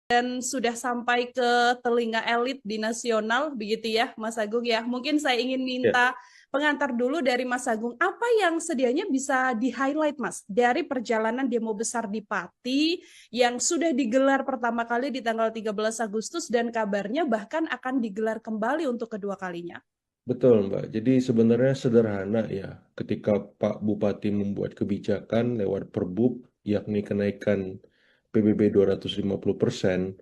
dan sudah sampai ke telinga elit di nasional, begitu ya, Mas Agung ya. Mungkin saya ingin Ya, minta pengantar dulu dari Mas Agung, apa yang sedianya bisa di-highlight, Mas, dari perjalanan demo besar di Pati yang sudah digelar pertama kali di tanggal 13 Agustus dan kabarnya bahkan akan digelar kembali untuk kedua kalinya. betul Mbak. Jadi sebenarnya sederhana ya, ketika Pak Bupati membuat kebijakan lewat Perbub, yakni kenaikan PBB 250%,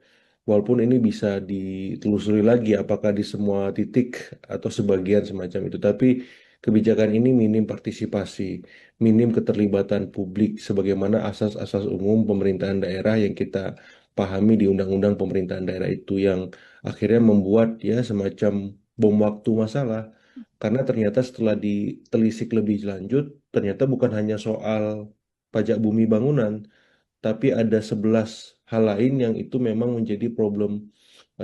walaupun ini bisa ditelusuri lagi apakah di semua titik atau sebagian semacam itu, tapi kebijakan ini minim partisipasi, minim keterlibatan publik, sebagaimana asas-asas umum pemerintahan daerah yang kita pahami di Undang-Undang Pemerintahan Daerah itu yang akhirnya membuat ya semacam bom waktu masalah. Karena ternyata setelah ditelisik lebih lanjut, ternyata bukan hanya soal pajak bumi bangunan, tapi ada 11 hal lain yang itu memang menjadi problem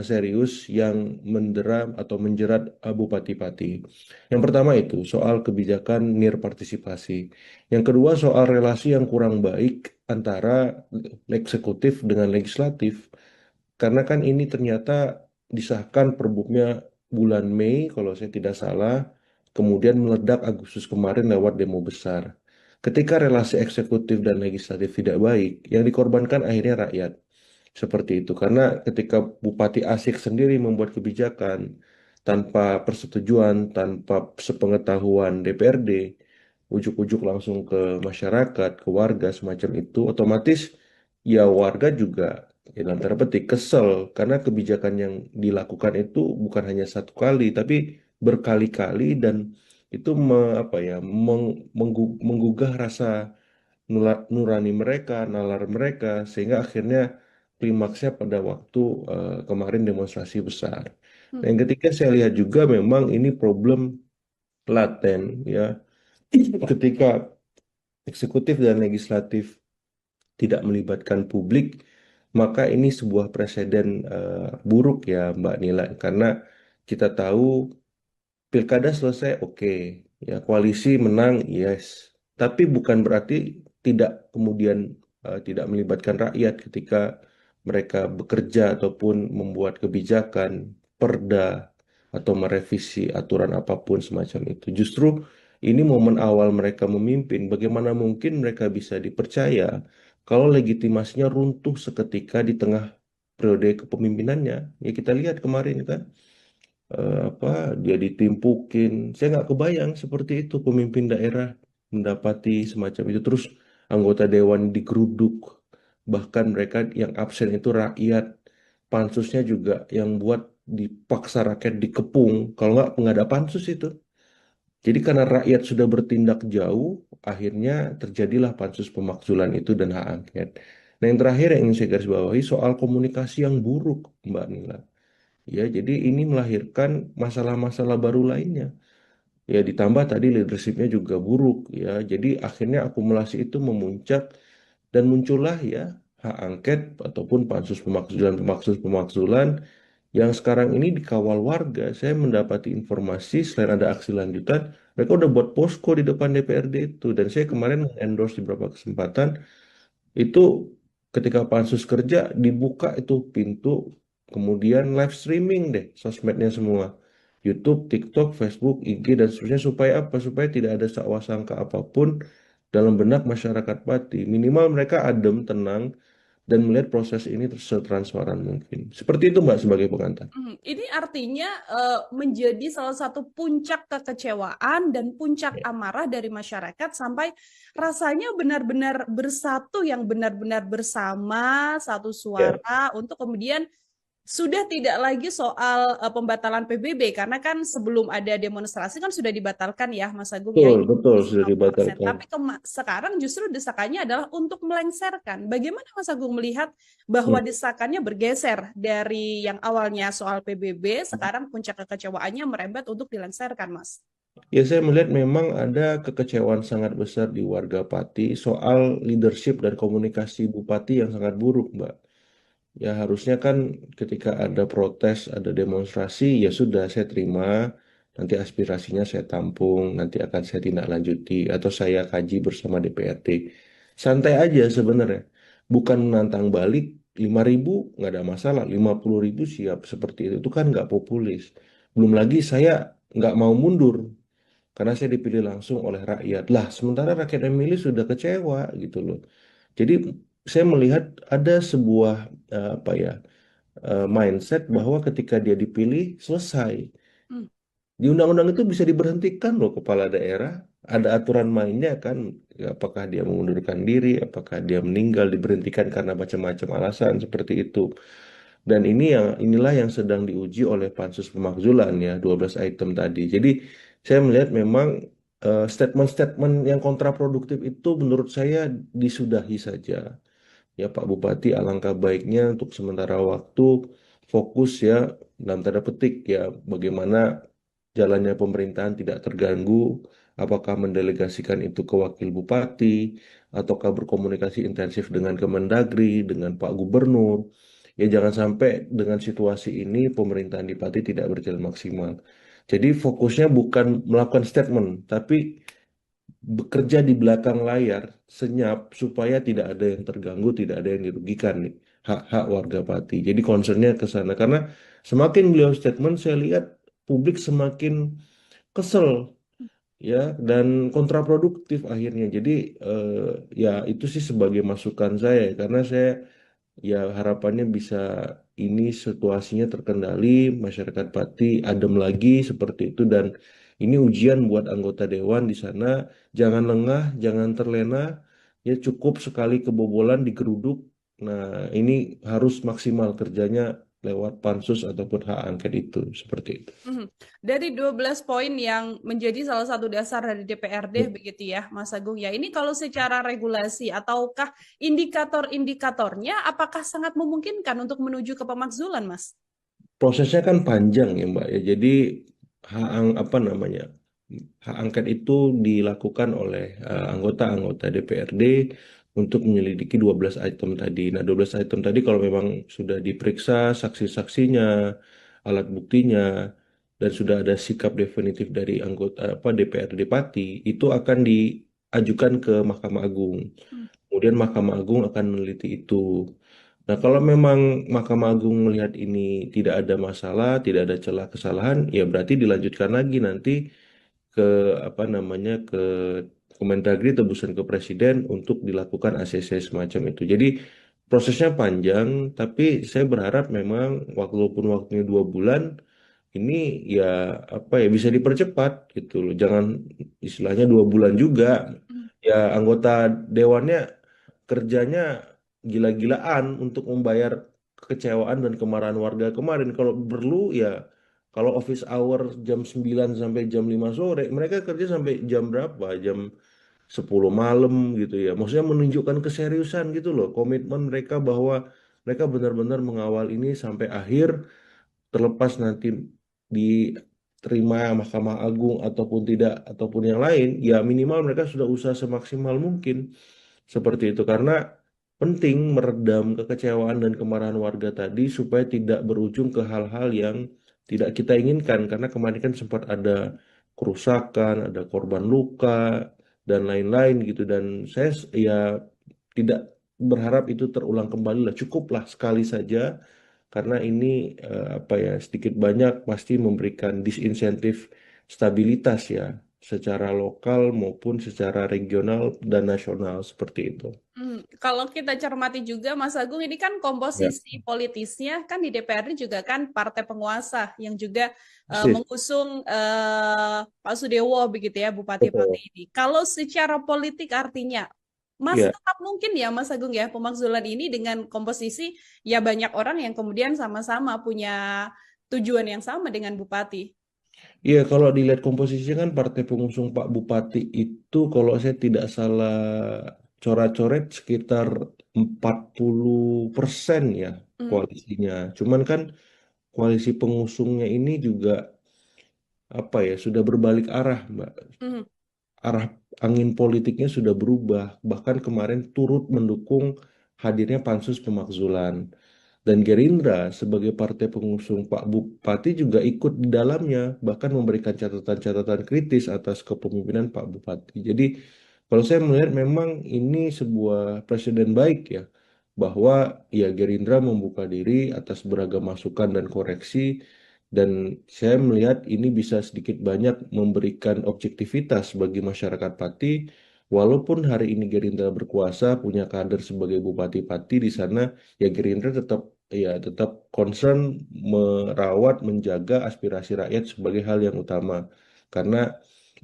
serius yang mendera atau menjerat bupati-pati. Yang pertama itu soal kebijakan nir partisipasi. Yang kedua soal relasi yang kurang baik antara eksekutif dengan legislatif. Karena kan ini ternyata disahkan perbubnya bulan Mei kalau saya tidak salah, kemudian meledak Agustus kemarin lewat demo besar. Ketika relasi eksekutif dan legislatif tidak baik, yang dikorbankan akhirnya rakyat. Seperti itu. Karena ketika Bupati Asik sendiri membuat kebijakan tanpa persetujuan, tanpa sepengetahuan DPRD, ujuk-ujuk langsung ke masyarakat, ke warga semacam itu, otomatis ya warga juga ya dalam tanda petik kesel karena kebijakan yang dilakukan itu bukan hanya satu kali, tapi berkali-kali dan itu apa ya menggugah rasa nurani mereka, nalar mereka, sehingga akhirnya klimaksnya pada waktu kemarin demonstrasi besar. Dan yang Hmm. ketiga saya lihat juga memang ini problem laten ya, ketika eksekutif dan legislatif tidak melibatkan publik, maka ini sebuah presiden buruk ya Mbak Nila, karena kita tahu pilkada selesai, oke. Ya, koalisi menang, yes. Tapi bukan berarti tidak kemudian tidak melibatkan rakyat ketika mereka bekerja ataupun membuat kebijakan, perda, atau merevisi aturan apapun semacam itu. Justru ini momen awal mereka memimpin. Bagaimana mungkin mereka bisa dipercaya kalau legitimasinya runtuh seketika di tengah periode kepemimpinannya? Ya kita lihat kemarin kan apa dia ditimpukin. Saya nggak kebayang seperti itu pemimpin daerah mendapati semacam itu. Terus anggota dewan digeruduk, bahkan mereka yang absen itu rakyat. Pansusnya juga yang buat dipaksa rakyat dikepung, kalau nggak ada pansus itu. Jadi karena rakyat sudah bertindak jauh, akhirnya terjadilah pansus pemakzulan itu dan hak angket. Nah yang terakhir yang ingin saya garis bawahi soal komunikasi yang buruk, Mbak Nila. Ya, jadi ini melahirkan masalah-masalah baru lainnya. Ya, ditambah tadi leadershipnya juga buruk. Ya, jadi akhirnya akumulasi itu memuncak dan muncullah ya hak angket ataupun pansus pemakzulan yang sekarang ini dikawal warga. Saya mendapati informasi selain ada aksi lanjutan, mereka udah buat posko di depan DPRD itu. Dan saya kemarin endorse di beberapa kesempatan itu ketika pansus kerja dibuka itu pintu, kemudian live streaming deh sosmednya semua. YouTube, TikTok, Facebook, IG dan seterusnya supaya apa? Supaya tidak ada sakwa sangka apapun dalam benak masyarakat Pati. Minimal mereka adem, tenang dan melihat proses ini setransparan mungkin. Seperti itu Mbak sebagai pengantar. Ini artinya menjadi salah satu puncak kekecewaan dan puncak Ya. amarah dari masyarakat sampai rasanya benar-benar bersatu yang benar-benar bersama satu Ya, suara untuk kemudian sudah tidak lagi soal pembatalan PBB karena kan sebelum ada demonstrasi kan sudah dibatalkan ya Mas Agung ya betul, ini betul sudah 50%. dibatalkan. Tapi sekarang justru desakannya adalah untuk melengsarkan. Bagaimana Mas Agung melihat bahwa Hmm. desakannya bergeser dari yang awalnya soal PBB sekarang puncak kekecewaannya merembet untuk dilengsarkan Mas? Ya, saya melihat memang ada kekecewaan sangat besar di warga Pati soal leadership dan komunikasi Bupati yang sangat buruk, Mbak. Ya, harusnya kan ketika ada protes, ada demonstrasi, ya sudah saya terima, nanti aspirasinya saya tampung, nanti akan saya tindak lanjuti, atau saya kaji bersama DPRD. Santai aja sebenarnya. Bukan menantang balik, 5.000 nggak ada masalah, 50.000 siap seperti itu kan nggak populis. Belum lagi saya nggak mau mundur karena saya dipilih langsung oleh rakyat. Lah, sementara rakyat memilih sudah kecewa gitu loh. Jadi saya melihat ada sebuah apa ya mindset bahwa ketika dia dipilih selesai. Hmm. Di undang-undang itu bisa diberhentikan loh kepala daerah. Ada aturan mainnya kan. Apakah dia mengundurkan diri, apakah dia meninggal, diberhentikan karena macam-macam alasan seperti itu. Dan inilah yang sedang diuji oleh Pansus Pemakzulan ya, 12 item tadi. Jadi saya melihat memang statement-statement yang kontraproduktif itu menurut saya disudahi saja. Ya Pak Bupati, alangkah baiknya untuk sementara waktu fokus ya dalam tanda petik ya bagaimana jalannya pemerintahan tidak terganggu, apakah mendelegasikan itu ke wakil bupati, ataukah berkomunikasi intensif dengan Kemendagri, dengan Pak Gubernur. Ya jangan sampai dengan situasi ini pemerintahan di Pati tidak berjalan maksimal. Jadi fokusnya bukan melakukan statement, tapi bekerja di belakang layar senyap supaya tidak ada yang terganggu, tidak ada yang dirugikan nih hak-hak warga Pati. Jadi concernnya ke sana karena semakin beliau statement saya lihat publik semakin kesel ya dan kontraproduktif akhirnya. Jadi eh, ya itu sih sebagai masukan saya karena saya ya harapannya bisa ini situasinya terkendali, masyarakat Pati adem lagi seperti itu dan ini ujian buat anggota dewan di sana. Jangan lengah, jangan terlena, ya cukup sekali kebobolan digeruduk. Nah, ini harus maksimal kerjanya lewat pansus ataupun hak angket itu seperti itu. Mhm. Dari 12 poin yang menjadi salah satu dasar dari DPRD begitu ya, Mas Agung ya. Ini kalau secara regulasi ataukah indikator-indikatornya apakah sangat memungkinkan untuk menuju ke pemakzulan, Mas? Prosesnya kan panjang ya Mbak ya. Jadi apa namanya hak angket itu dilakukan oleh anggota-anggota DPRD untuk menyelidiki 12 item tadi. Nah, 12 item tadi kalau memang sudah diperiksa saksi-saksinya, alat buktinya, dan sudah ada sikap definitif dari anggota apa DPRD Pati, itu akan diajukan ke Mahkamah Agung. Hmm. Kemudian Mahkamah Agung akan meneliti itu. Nah, kalau memang Mahkamah Agung melihat ini tidak ada masalah, tidak ada celah kesalahan, ya berarti dilanjutkan lagi nanti ke apa namanya ke Kemendagri tebusan ke Presiden untuk dilakukan ACC semacam itu. Jadi prosesnya panjang, tapi saya berharap memang walaupun waktunya 2 bulan, ini ya apa ya bisa dipercepat gitu loh. Jangan istilahnya 2 bulan juga. Hmm. Ya anggota dewannya kerjanya gila-gilaan untuk membayar kekecewaan dan kemarahan warga kemarin. Kalau perlu ya kalau office hour jam 9 sampai jam 5 sore, mereka kerja sampai jam berapa? Jam 10 malam gitu ya. Maksudnya menunjukkan keseriusan gitu loh, komitmen mereka bahwa mereka benar-benar mengawal ini sampai akhir terlepas nanti diterima Mahkamah Agung ataupun tidak ataupun yang lain, ya minimal mereka sudah usaha semaksimal mungkin seperti itu karena penting meredam kekecewaan dan kemarahan warga tadi supaya tidak berujung ke hal-hal yang tidak kita inginkan karena kemarin kan sempat ada kerusakan, ada korban luka dan lain-lain gitu dan saya ya tidak berharap itu terulang kembali lah cukuplah sekali saja karena ini apa ya sedikit banyak pasti memberikan disinsentif stabilitas ya secara lokal maupun secara regional dan nasional seperti itu. Kalau kita cermati juga, Mas Agung, ini kan Ya, komposisi politisnya kan di DPRD juga kan partai penguasa yang juga persis, mengusung Pak Sudewo begitu ya, Bupati Pati betul. ini. Kalau secara politik artinya masih Ya, tetap mungkin ya, Mas Agung ya, pemakzulan ini dengan komposisi ya banyak orang yang kemudian sama-sama punya tujuan yang sama dengan Bupati. iya kalau dilihat komposisinya kan partai pengusung Pak Bupati itu kalau saya tidak salah coret-coret sekitar 40% ya Hmm. koalisinya. Cuman kan koalisi pengusungnya ini juga apa ya sudah berbalik arah, Mbak. Hmm. Arah angin politiknya sudah berubah. Bahkan kemarin turut mendukung hadirnya pansus pemakzulan. Dan Gerindra sebagai partai pengusung Pak Bupati juga ikut di dalamnya, bahkan memberikan catatan-catatan kritis atas kepemimpinan Pak Bupati. Jadi kalau saya melihat memang ini sebuah presiden baik ya, bahwa ya Gerindra membuka diri atas beragam masukan dan koreksi, dan saya melihat ini bisa sedikit banyak memberikan objektivitas bagi masyarakat Pati, walaupun hari ini Gerindra berkuasa punya kader sebagai bupati-pati di sana, ya Gerindra tetap concern merawat menjaga aspirasi rakyat sebagai hal yang utama, karena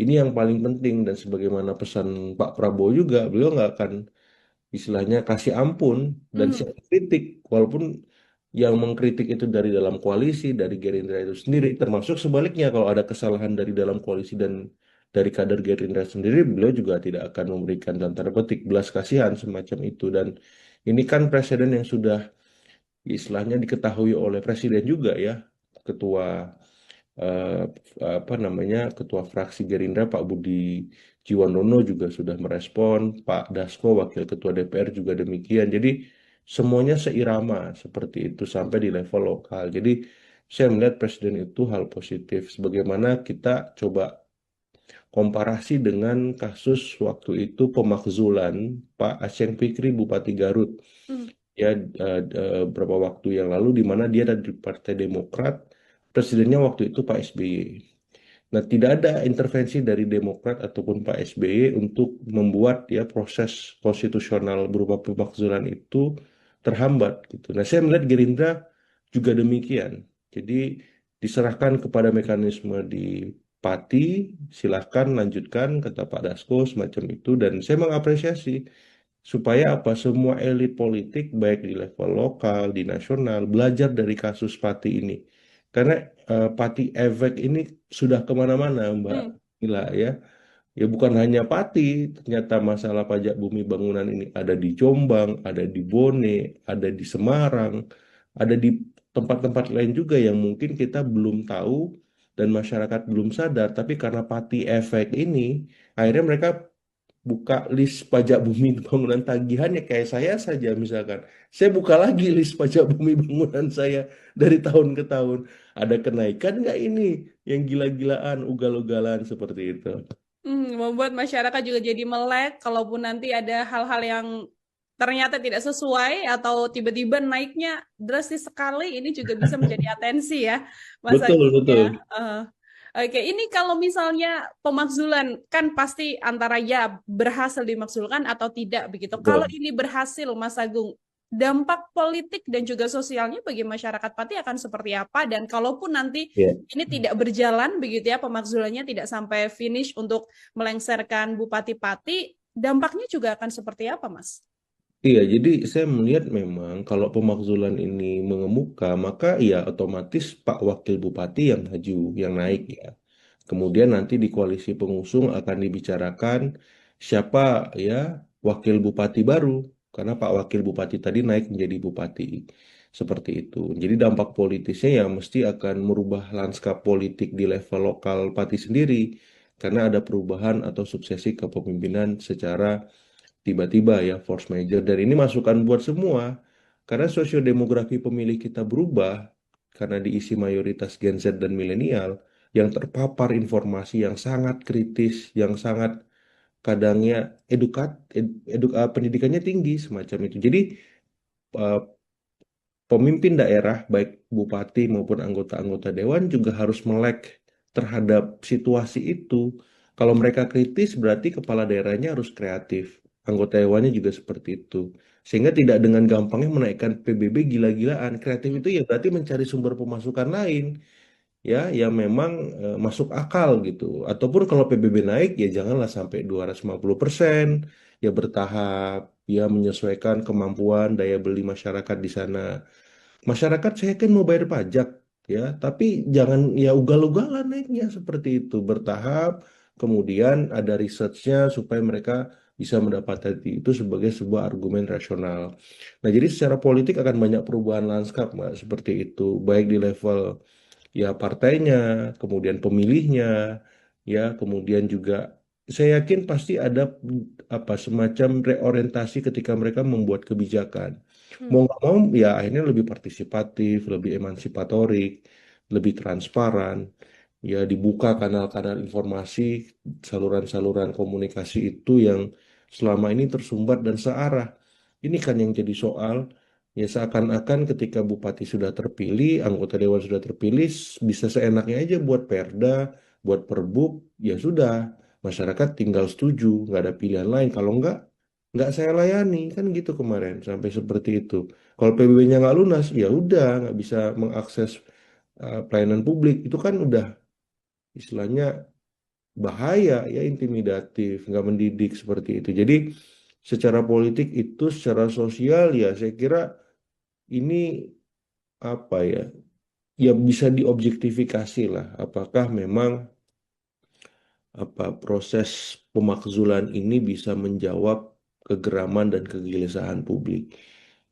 ini yang paling penting. Dan sebagaimana pesan Pak Prabowo juga, beliau nggak akan istilahnya kasih ampun dan Hmm. siap kritik, walaupun yang mengkritik itu dari dalam koalisi, dari Gerindra itu sendiri, termasuk sebaliknya kalau ada kesalahan dari dalam koalisi dan dari kader Gerindra sendiri, beliau juga tidak akan memberikan dalam tanda petik belas kasihan semacam itu. Dan ini kan presiden yang sudah istilahnya diketahui oleh presiden juga ya, ketua eh, ketua fraksi Gerindra Pak Budi Jiwandono juga sudah merespon, Pak Dasko Wakil Ketua DPR juga demikian. Jadi semuanya seirama seperti itu sampai di level lokal. Jadi saya melihat presiden itu hal positif. Sebagaimana kita coba komparasi dengan kasus waktu itu pemakzulan Pak Aceng Fikri Bupati Garut Hmm. ya, beberapa waktu yang lalu, di mana dia ada di Partai Demokrat, presidennya waktu itu Pak SBY. Nah, tidak ada intervensi dari Demokrat ataupun Pak SBY untuk membuat ya proses konstitusional berupa pemakzulan itu terhambat gitu. Nah, saya melihat Gerindra juga demikian. Jadi diserahkan kepada mekanisme di Pati, silahkan lanjutkan kata Pak Dasko semacam itu, dan saya mengapresiasi supaya apa semua elit politik baik di level lokal, di nasional belajar dari kasus Pati ini. Karena Pati efek ini sudah kemana-mana, Mbak Hmm. Mila ya. Ya bukan hanya Pati, ternyata masalah pajak bumi bangunan ini ada di Jombang, ada di Bone, ada di Semarang, ada di tempat-tempat lain juga yang mungkin kita belum tahu dan masyarakat belum sadar. Tapi karena Pati efek ini, akhirnya mereka buka list pajak bumi bangunan tagihannya kayak saya saja misalkan. Saya buka lagi list pajak bumi bangunan saya dari tahun ke tahun. Ada kenaikan nggak ini yang gila-gilaan, ugal-ugalan seperti itu? Membuat masyarakat juga jadi melek, kalaupun nanti ada hal-hal yang ternyata tidak sesuai atau tiba-tiba naiknya drastis sekali, ini juga bisa menjadi atensi ya, Mas Betul, Agung ya. betul. Eh, Oke, ini kalau misalnya pemakzulan kan pasti antara ya berhasil dimakzulkan atau tidak begitu. Kalau Betul. ini berhasil, Mas Agung, dampak politik dan juga sosialnya bagi masyarakat Pati akan seperti apa? Dan kalaupun nanti Ya. ini tidak berjalan begitu ya, pemakzulannya tidak sampai finish untuk melengsarkan Bupati Pati, dampaknya juga akan seperti apa, Mas? Iya, jadi saya melihat memang kalau pemakzulan ini mengemuka, maka ya otomatis Pak Wakil Bupati yang maju, yang naik ya. Kemudian nanti di koalisi pengusung akan dibicarakan siapa ya wakil bupati baru, karena Pak Wakil Bupati tadi naik menjadi bupati. Seperti itu. Jadi dampak politisnya ya mesti akan merubah lanskap politik di level lokal Pati sendiri, karena ada perubahan atau suksesi kepemimpinan secara tiba-tiba ya force major. Dan ini masukan buat semua, karena sosiodemografi pemilih kita berubah karena diisi mayoritas Gen Z dan milenial yang terpapar informasi yang sangat kritis, yang sangat kadangnya pendidikannya tinggi semacam itu. Jadi eh, pemimpin daerah baik bupati maupun anggota-anggota dewan juga harus melek terhadap situasi itu. Kalau mereka kritis berarti kepala daerahnya harus kreatif. Anggota dewannya juga seperti itu. Sehingga tidak dengan gampangnya menaikkan PBB gila-gilaan. Kreatif itu ya berarti mencari sumber pemasukan lain ya yang memang masuk akal gitu. Ataupun kalau PBB naik ya janganlah sampai 250%, ya bertahap, ya menyesuaikan kemampuan daya beli masyarakat di sana. Masyarakat saya kan mau bayar pajak ya, tapi jangan ya ugal-ugalan naiknya seperti itu, bertahap, kemudian ada researchnya supaya mereka bisa mendapatkan itu sebagai sebuah argumen rasional. Nah, jadi secara politik akan banyak perubahan lanskap, Mbak, seperti itu, baik di level ya partainya, kemudian pemilihnya, ya, kemudian juga saya yakin pasti ada apa semacam reorientasi ketika mereka membuat kebijakan. Mau Hmm. nggak mau ya akhirnya lebih partisipatif, lebih emansipatorik, lebih transparan, ya dibuka kanal-kanal informasi, saluran-saluran komunikasi itu yang selama ini tersumbat dan searah. Ini kan yang jadi soal. Ya seakan-akan ketika bupati sudah terpilih, anggota dewan sudah terpilih, bisa seenaknya aja buat perda, buat perbub, ya sudah. Masyarakat tinggal setuju, nggak ada pilihan lain. Kalau nggak saya layani. Kan gitu kemarin, sampai seperti itu. Kalau PBB-nya nggak lunas, ya udah, nggak bisa mengakses pelayanan publik. Itu kan udah istilahnya bahaya, ya intimidatif, nggak mendidik seperti itu. Jadi secara politik itu, secara sosial ya saya kira ini apa ya, ya bisa diobjektifikasi lah. Apakah memang proses pemakzulan ini bisa menjawab kegeraman dan kegelisahan publik.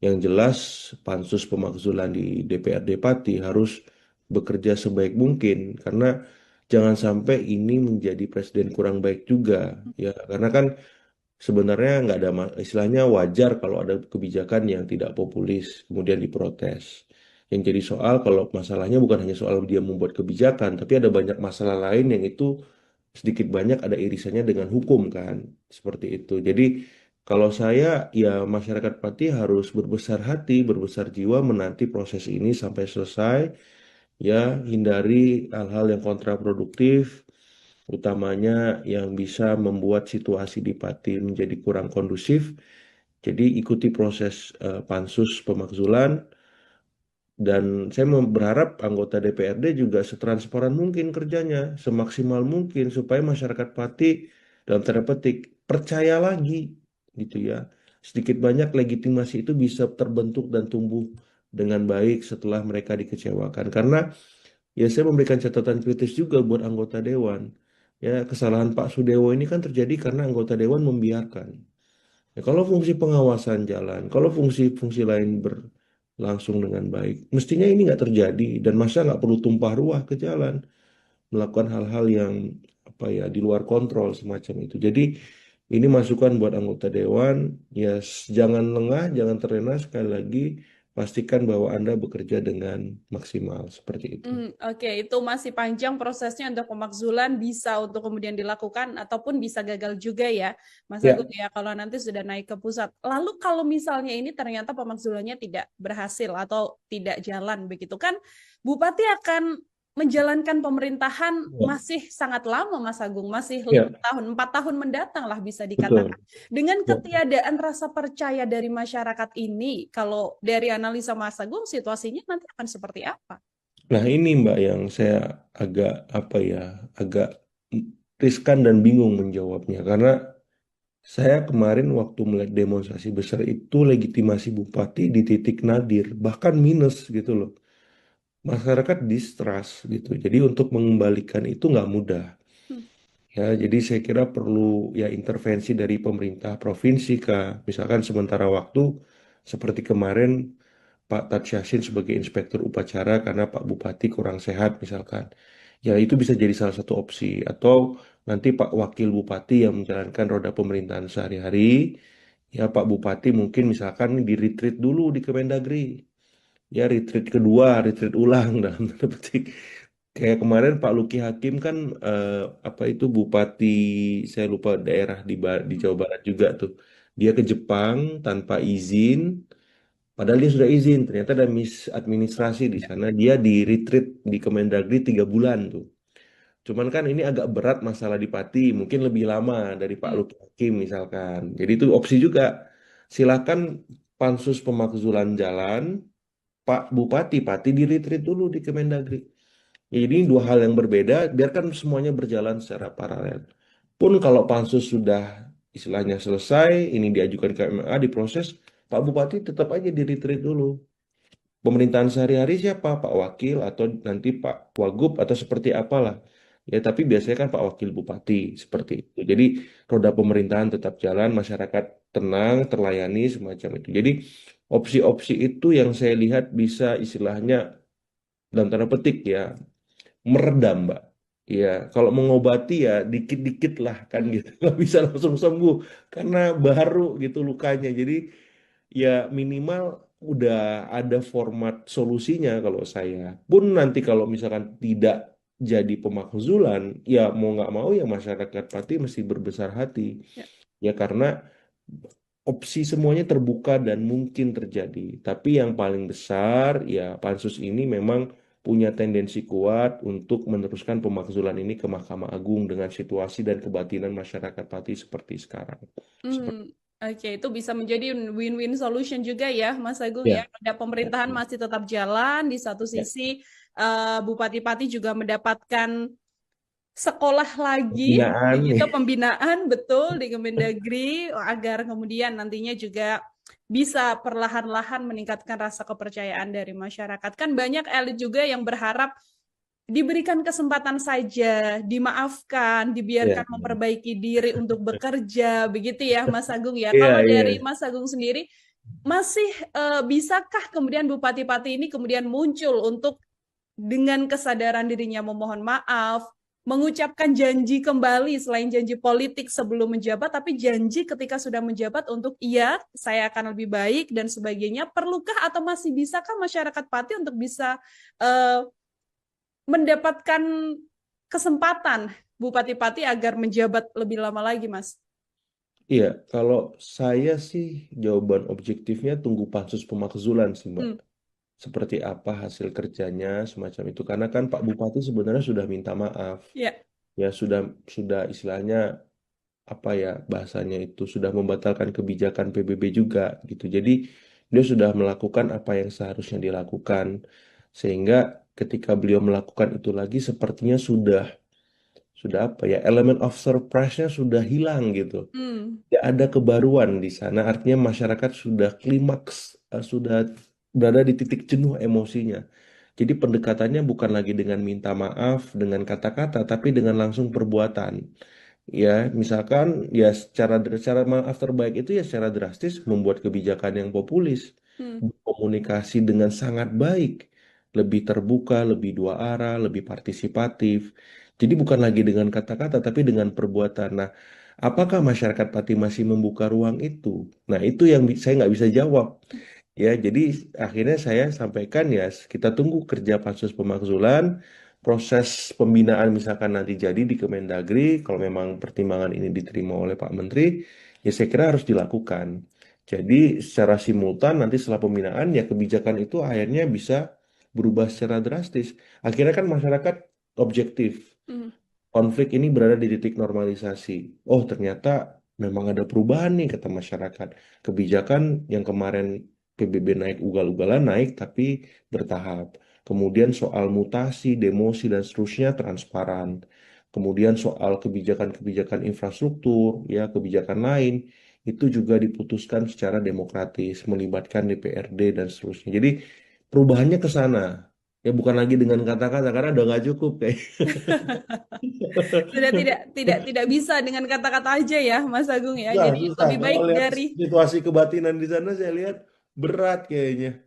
Yang jelas pansus pemakzulan di DPRD Pati harus bekerja sebaik mungkin karena jangan sampai ini menjadi presiden kurang baik juga ya, karena kan sebenarnya nggak ada istilahnya wajar kalau ada kebijakan yang tidak populis kemudian diprotes. Yang jadi soal kalau masalahnya bukan hanya soal dia membuat kebijakan, tapi ada banyak masalah lain yang itu sedikit banyak ada irisannya dengan hukum kan, seperti itu. Jadi kalau saya ya masyarakat Pati harus berbesar hati, berbesar jiwa menanti proses ini sampai selesai, ya hindari hal-hal yang kontraproduktif, utamanya yang bisa membuat situasi di Pati menjadi kurang kondusif. Jadi ikuti proses pansus pemakzulan dan saya berharap anggota DPRD juga setransparan mungkin kerjanya, semaksimal mungkin supaya masyarakat Pati dalam tanda petik percaya lagi gitu ya. Sedikit banyak legitimasi itu bisa terbentuk dan tumbuh dengan baik setelah mereka dikecewakan. Karena ya saya memberikan catatan kritis juga buat anggota dewan. Ya, kesalahan Pak Sudewo ini kan terjadi karena anggota dewan membiarkan. Ya, kalau fungsi pengawasan jalan, kalau fungsi-fungsi lain berlangsung dengan baik, mestinya ini nggak terjadi dan masa nggak perlu tumpah ruah ke jalan, melakukan hal-hal yang apa ya di luar kontrol semacam itu. Jadi ini masukan buat anggota dewan, ya jangan lengah, jangan terlena sekali lagi, pastikan bahwa Anda bekerja dengan maksimal seperti itu. Oke, itu masih panjang prosesnya untuk pemakzulan bisa untuk kemudian dilakukan ataupun bisa gagal juga ya, Mas Ya, Agung ya kalau nanti sudah naik ke pusat. Lalu kalau misalnya ini ternyata pemakzulannya tidak berhasil atau tidak jalan begitu kan, Bupati akan menjalankan pemerintahan ya, masih sangat lama Mas Agung, masih 5 ya, tahun, 4 tahun mendatang lah bisa betul. dikatakan. Dengan Ya. ketiadaan rasa percaya dari masyarakat ini, kalau dari analisa Mas Agung situasinya nanti akan seperti apa? Nah, ini Mbak yang saya agak apa ya, agak riskan dan bingung menjawabnya karena saya kemarin waktu melihat demonstrasi besar itu legitimasi bupati di titik nadir, bahkan minus gitu loh. Masyarakat distrust gitu. Jadi untuk mengembalikan itu nggak mudah. Hmm. Ya, jadi saya kira perlu ya intervensi dari pemerintah provinsi kah, misalkan sementara waktu seperti kemarin Pak Tat Yassin sebagai inspektur upacara karena Pak Bupati kurang sehat misalkan. Ya itu bisa jadi salah satu opsi. Atau nanti Pak Wakil Bupati yang menjalankan roda pemerintahan sehari-hari. Ya Pak Bupati mungkin misalkan di retreat dulu di Kemendagri. Ya retreat kedua, retreat ulang dalam tanda petik. Kayak kemarin Pak Luki Hakim kan eh, apa itu Bupati, saya lupa daerah di Jawa Barat juga tuh. Dia ke Jepang tanpa izin. Padahal dia sudah izin, ternyata ada misadministrasi di sana. Dia di retreat di Kemendagri 3 bulan tuh. Cuman kan ini agak berat masalah di Pati, mungkin lebih lama dari Pak Hmm. Luki Hakim misalkan. Jadi itu opsi juga. Silakan pansus pemakzulan jalan, Pak Bupati Pati di retreat dulu di Kemendagri. Ya, jadi ini dua hal yang berbeda, biarkan semuanya berjalan secara paralel. Pun kalau pansus sudah istilahnya selesai, ini diajukan ke MMA, diproses, Pak Bupati tetap aja di retreat dulu. Pemerintahan sehari-hari siapa? Pak Wakil atau nanti Pak Wagub atau seperti apalah. Ya, tapi biasanya kan Pak Wakil Bupati seperti itu. Jadi roda pemerintahan tetap jalan, masyarakat tenang, terlayani semacam itu. Jadi opsi-opsi itu yang saya lihat bisa istilahnya dalam tanda petik ya meredam, Mbak. Ya, kalau mengobati ya dikit-dikit lah kan Hmm. gitu. Nggak bisa langsung sembuh karena baru gitu lukanya. Jadi ya minimal udah ada format solusinya kalau saya. Pun nanti kalau misalkan tidak jadi pemakzulan, ya mau nggak mau ya masyarakat Pati mesti berbesar hati. Ya. Ya karena opsi semuanya terbuka dan mungkin terjadi. Tapi yang paling besar ya pansus ini memang punya tendensi kuat untuk meneruskan pemakzulan ini ke Mahkamah Agung dengan situasi dan kebatinan masyarakat Pati seperti sekarang. Seperti Oke, itu bisa menjadi win-win solution juga ya, Mas Agung ya. ya, Ada ya, pemerintahan masih tetap jalan, di satu ya. sisi Bupati-Pati juga mendapatkan sekolah lagi, Pembinaan begitu nih. pembinaan betul di Kemendagri agar kemudian nantinya juga bisa perlahan-lahan meningkatkan rasa kepercayaan dari masyarakat. Kan banyak elit juga yang berharap diberikan kesempatan saja, dimaafkan, Iya, dibiarkan memperbaiki diri untuk bekerja, begitu ya Mas Agung ya. iya, Kalau iya. dari Mas Agung sendiri, masih bisakah kemudian Bupati-Pati ini kemudian muncul untuk dengan kesadaran dirinya memohon maaf, mengucapkan janji kembali selain janji politik sebelum menjabat, tapi janji ketika sudah menjabat untuk iya, saya akan lebih baik dan sebagainya. Perlukah atau masih bisakah masyarakat Pati untuk bisa uh, mendapatkan kesempatan Bupati-Pati agar menjabat lebih lama lagi, Mas? Iya, kalau saya sih jawaban objektifnya tunggu pansus pemakzulan sih, Mbak. Hmm, Seperti apa hasil kerjanya semacam itu. Karena kan Pak Bupati sebenarnya sudah minta maaf. ya. Ya sudah istilahnya apa ya bahasanya itu sudah membatalkan kebijakan PBB juga gitu. Jadi dia sudah melakukan apa yang seharusnya dilakukan. Sehingga ketika beliau melakukan itu lagi sepertinya sudah apa ya elemen of surprise-nya sudah hilang gitu. Hmm, Tidak ada kebaruan di sana. Artinya masyarakat sudah klimaks, sudah berada di titik jenuh emosinya. Jadi pendekatannya bukan lagi dengan minta maaf, dengan kata-kata, tapi dengan langsung perbuatan. Ya, misalkan ya secara maaf terbaik itu ya secara drastis membuat kebijakan yang populis, hmm, komunikasi dengan sangat baik, lebih terbuka, lebih dua arah, lebih partisipatif. Jadi bukan lagi dengan kata-kata, tapi dengan perbuatan. Nah, apakah masyarakat Pati masih membuka ruang itu? Nah, itu yang saya nggak bisa jawab. Ya, jadi akhirnya saya sampaikan ya, kita tunggu kerja pansus pemakzulan, proses pembinaan misalkan nanti jadi di Kemendagri, kalau memang pertimbangan ini diterima oleh Pak Menteri, ya saya kira harus dilakukan. Jadi secara simultan nanti setelah pembinaan ya kebijakan itu akhirnya bisa berubah secara drastis. Akhirnya kan masyarakat objektif. hmm, Konflik ini berada di titik normalisasi. Oh, ternyata memang ada perubahan nih kata masyarakat. Kebijakan yang kemarin PBB naik ugal-ugalan naik tapi bertahap. Kemudian soal mutasi, demosi dan seterusnya transparan. Kemudian soal kebijakan-kebijakan infrastruktur, ya kebijakan lain itu juga diputuskan secara demokratis, melibatkan DPRD dan seterusnya. Jadi perubahannya ke sana. Ya bukan lagi dengan kata-kata karena udah nggak cukup kayak. Sudah tidak bisa dengan kata-kata aja ya, Mas Agung ya. Susah, Jadi susah. lebih baik Kalau lihat dari situasi kebatinan di sana, saya lihat berat kayaknya.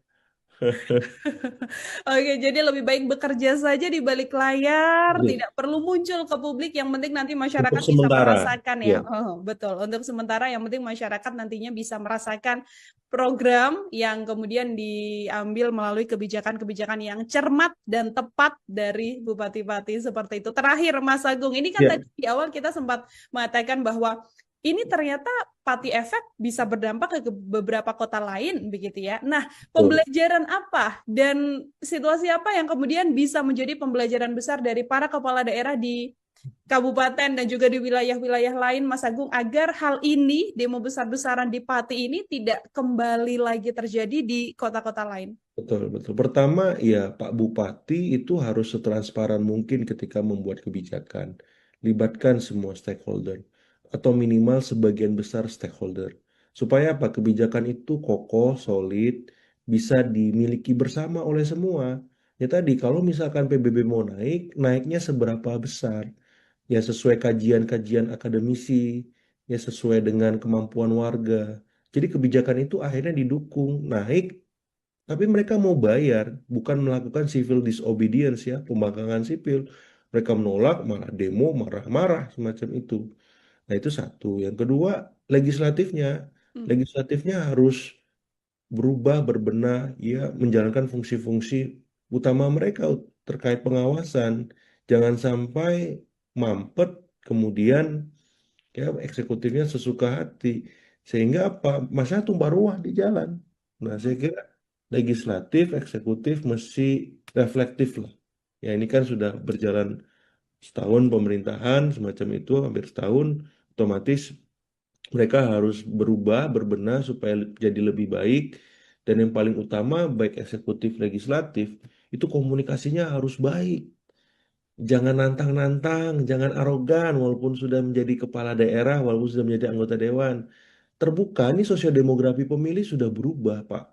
Oke, jadi lebih baik bekerja saja di balik layar, Iya. tidak perlu muncul ke publik. Yang penting nanti Untuk masyarakat bisa sementara, merasakan ya. ya, Oh, betul. Untuk sementara, yang penting masyarakat nantinya bisa merasakan program yang kemudian diambil melalui kebijakan-kebijakan yang cermat dan tepat dari Bupati-Bupati seperti itu. Terakhir, Mas Agung, ini kan ya, tadi di awal kita sempat mengatakan bahwa ini ternyata Pati efek bisa berdampak ke beberapa kota lain begitu ya. Nah, betul. pembelajaran apa dan situasi apa yang kemudian bisa menjadi pembelajaran besar dari para kepala daerah di kabupaten dan juga di wilayah-wilayah lain, Mas Agung, agar hal ini, demo besar-besaran di Pati ini tidak kembali lagi terjadi di kota-kota lain? Betul, betul. Pertama, ya Pak Bupati itu harus setransparan mungkin ketika membuat kebijakan. Libatkan semua stakeholder atau minimal sebagian besar stakeholder. Supaya apa? Kebijakan itu kokoh, solid, bisa dimiliki bersama oleh semua. Ya tadi, kalau misalkan PBB mau naik, naiknya seberapa besar? Ya sesuai kajian-kajian akademisi, ya sesuai dengan kemampuan warga. Jadi kebijakan itu akhirnya didukung, naik tapi mereka mau bayar, bukan melakukan civil disobedience ya, pembangkangan sipil. Mereka menolak, malah demo, marah-marah semacam itu. Nah, itu satu. Yang kedua, legislatifnya. Hmm. Legislatifnya harus berubah, berbenah, ya, menjalankan fungsi-fungsi utama mereka terkait pengawasan. Jangan sampai mampet, kemudian ya eksekutifnya sesuka hati. Sehingga apa? Masalah tumpah ruah di jalan. Nah, saya kira legislatif, eksekutif mesti reflektif lah. Ya, ini kan sudah berjalan setahun pemerintahan semacam itu, hampir setahun, otomatis mereka harus berubah, berbenah supaya jadi lebih baik. Dan yang paling utama, baik eksekutif, legislatif, itu komunikasinya harus baik. Jangan nantang-nantang, jangan arogan, walaupun sudah menjadi kepala daerah, walaupun sudah menjadi anggota dewan. Terbuka, ini sosiodemografi pemilih sudah berubah, Pak.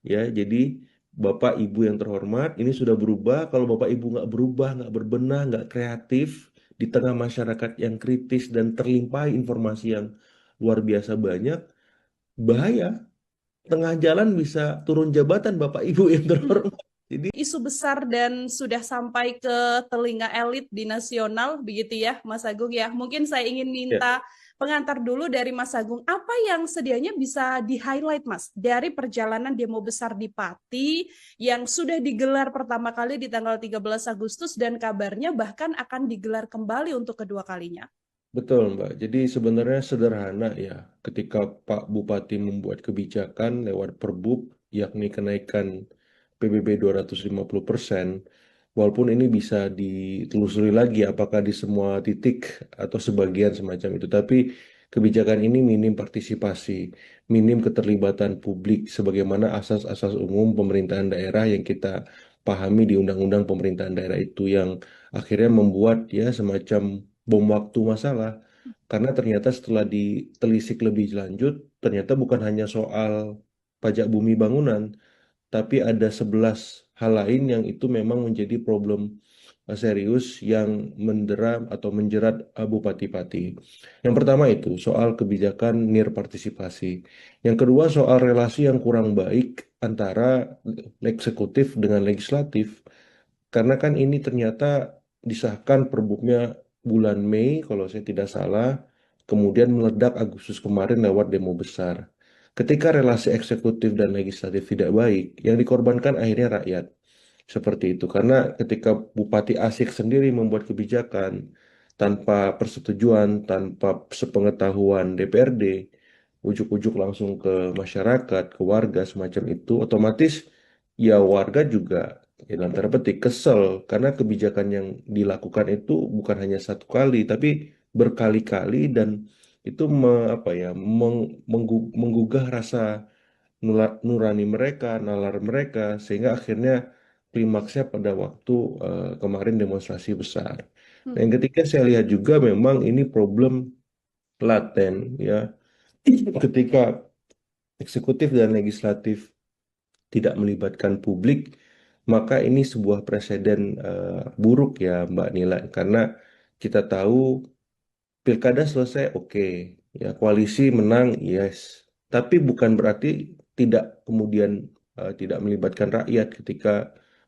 Ya, jadi Bapak Ibu yang terhormat, ini sudah berubah. Kalau Bapak Ibu nggak berubah, nggak berbenah, nggak kreatif di tengah masyarakat yang kritis dan terlimpah informasi yang luar biasa banyak, bahaya. Tengah jalan bisa turun jabatan Bapak Ibu yang terhormat. Jadi, Isu besar dan sudah sampai ke telinga elit di nasional, begitu ya, Mas Agung ya. Mungkin saya ingin ya, minta pengantar dulu dari Mas Agung, apa yang sedianya bisa di-highlight, Mas, dari perjalanan demo besar di Pati yang sudah digelar pertama kali di tanggal 13 Agustus dan kabarnya bahkan akan digelar kembali untuk kedua kalinya. betul, Mbak. Jadi sebenarnya sederhana ya, ketika Pak Bupati membuat kebijakan lewat Perbub, yakni kenaikan PBB 250%, walaupun ini bisa ditelusuri lagi apakah di semua titik atau sebagian semacam itu, tapi kebijakan ini minim partisipasi, minim keterlibatan publik, sebagaimana asas-asas umum pemerintahan daerah yang kita pahami di Undang-Undang Pemerintahan Daerah itu yang akhirnya membuat ya semacam bom waktu masalah. Karena ternyata setelah ditelisik lebih lanjut, ternyata bukan hanya soal pajak bumi bangunan, tapi ada 11 hal lain yang itu memang menjadi problem serius yang mendera atau menjerat bupati-pati. Yang pertama itu soal kebijakan nir partisipasi. Yang kedua soal relasi yang kurang baik antara eksekutif dengan legislatif. Karena kan ini ternyata disahkan perbubnya bulan Mei kalau saya tidak salah, kemudian meledak Agustus kemarin lewat demo besar. Ketika relasi eksekutif dan legislatif tidak baik, yang dikorbankan akhirnya rakyat. Seperti itu. Karena ketika Bupati Asik sendiri membuat kebijakan tanpa persetujuan, tanpa sepengetahuan DPRD, ujuk-ujuk langsung ke masyarakat, ke warga semacam itu, otomatis ya warga juga ya dalam tanda petik kesel karena kebijakan yang dilakukan itu bukan hanya satu kali, tapi berkali-kali dan itu apa ya menggugah rasa nurani mereka, nalar mereka, sehingga akhirnya klimaksnya pada waktu kemarin demonstrasi besar. Nah, Hmm. yang ketiga saya lihat juga memang ini problem laten ya, ketika eksekutif dan legislatif tidak melibatkan publik, maka ini sebuah presiden buruk ya Mbak Nila, karena kita tahu pilkada selesai, oke. Ya, koalisi menang, yes. Tapi bukan berarti tidak kemudian tidak melibatkan rakyat ketika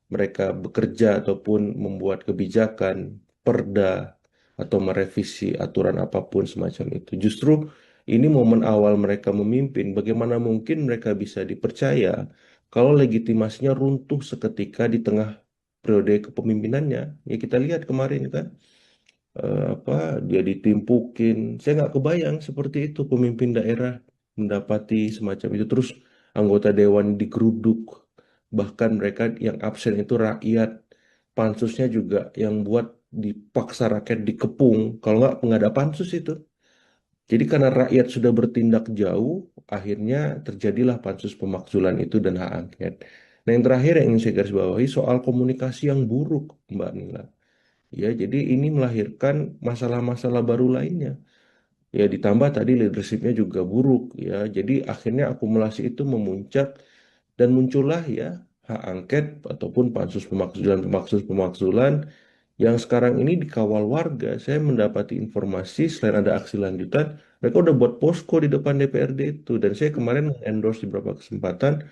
mereka bekerja ataupun membuat kebijakan, perda, atau merevisi aturan apapun semacam itu. Justru ini momen awal mereka memimpin. Bagaimana mungkin mereka bisa dipercaya kalau legitimasinya runtuh seketika di tengah periode kepemimpinannya? Ya kita lihat kemarin kan apa dia ditimpukin. Saya nggak kebayang seperti itu pemimpin daerah mendapati semacam itu. Terus anggota dewan digeruduk, bahkan mereka yang absen itu rakyat. Pansusnya juga yang buat dipaksa rakyat dikepung. Kalau nggak ada pansus itu. Jadi karena rakyat sudah bertindak jauh, akhirnya terjadilah pansus pemakzulan itu dan hak angket. Nah, yang terakhir yang ingin saya garis bawahi soal komunikasi yang buruk, Mbak Nila. Ya, jadi ini melahirkan masalah-masalah baru lainnya. Ya, ditambah tadi leadershipnya juga buruk. Ya, jadi akhirnya akumulasi itu memuncak dan muncullah ya hak angket ataupun pansus pemakzulan yang sekarang ini dikawal warga. Saya mendapati informasi selain ada aksi lanjutan, mereka udah buat posko di depan DPRD itu. Dan saya kemarin endorse di beberapa kesempatan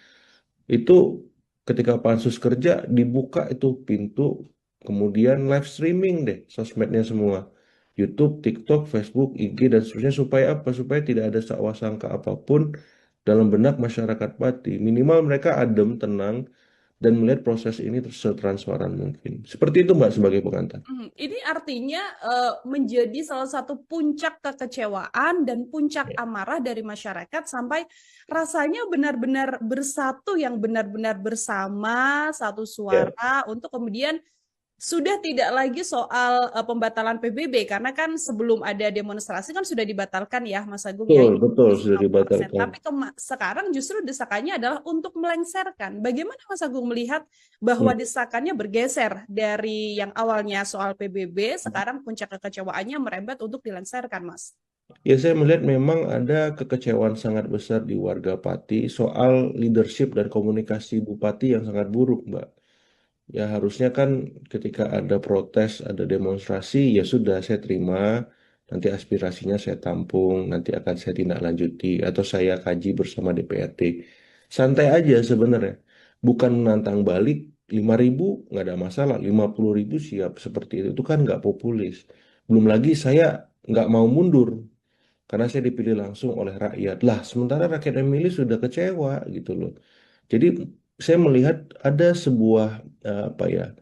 itu ketika pansus kerja dibuka itu pintu, kemudian live streaming deh sosmednya semua. YouTube, TikTok, Facebook, IG, dan seterusnya supaya apa? Supaya tidak ada sangka apapun dalam benak masyarakat Pati. Minimal mereka adem, tenang, dan melihat proses ini setransparan mungkin. Seperti itu Mbak sebagai pengantar. Ini artinya menjadi salah satu puncak kekecewaan dan puncak Ya. amarah dari masyarakat sampai rasanya benar-benar bersatu yang benar-benar bersama satu Ya, suara untuk kemudian sudah tidak lagi soal pembatalan PBB karena kan sebelum ada demonstrasi kan sudah dibatalkan ya Mas Agung ya betul, ini betul sudah 50%. dibatalkan. Tapi sekarang justru desakannya adalah untuk melengsarkan. Bagaimana Mas Agung melihat bahwa Hmm. desakannya bergeser dari yang awalnya soal PBB, sekarang puncak kekecewaannya merembet untuk dilengsarkan, Mas? Ya, saya melihat memang ada kekecewaan sangat besar di warga Pati soal leadership dan komunikasi Bupati yang sangat buruk, Mbak. Ya, harusnya kan ketika ada protes, ada demonstrasi, ya sudah saya terima, nanti aspirasinya saya tampung, nanti akan saya tindak lanjuti, atau saya kaji bersama DPRD. Santai aja sebenarnya. Bukan menantang balik, 5.000 nggak ada masalah, 50.000 siap seperti itu kan nggak populis. Belum lagi saya nggak mau mundur, karena saya dipilih langsung oleh rakyat. Lah, sementara rakyat yang milih sudah kecewa gitu loh. Jadi saya melihat ada sebuah apa ya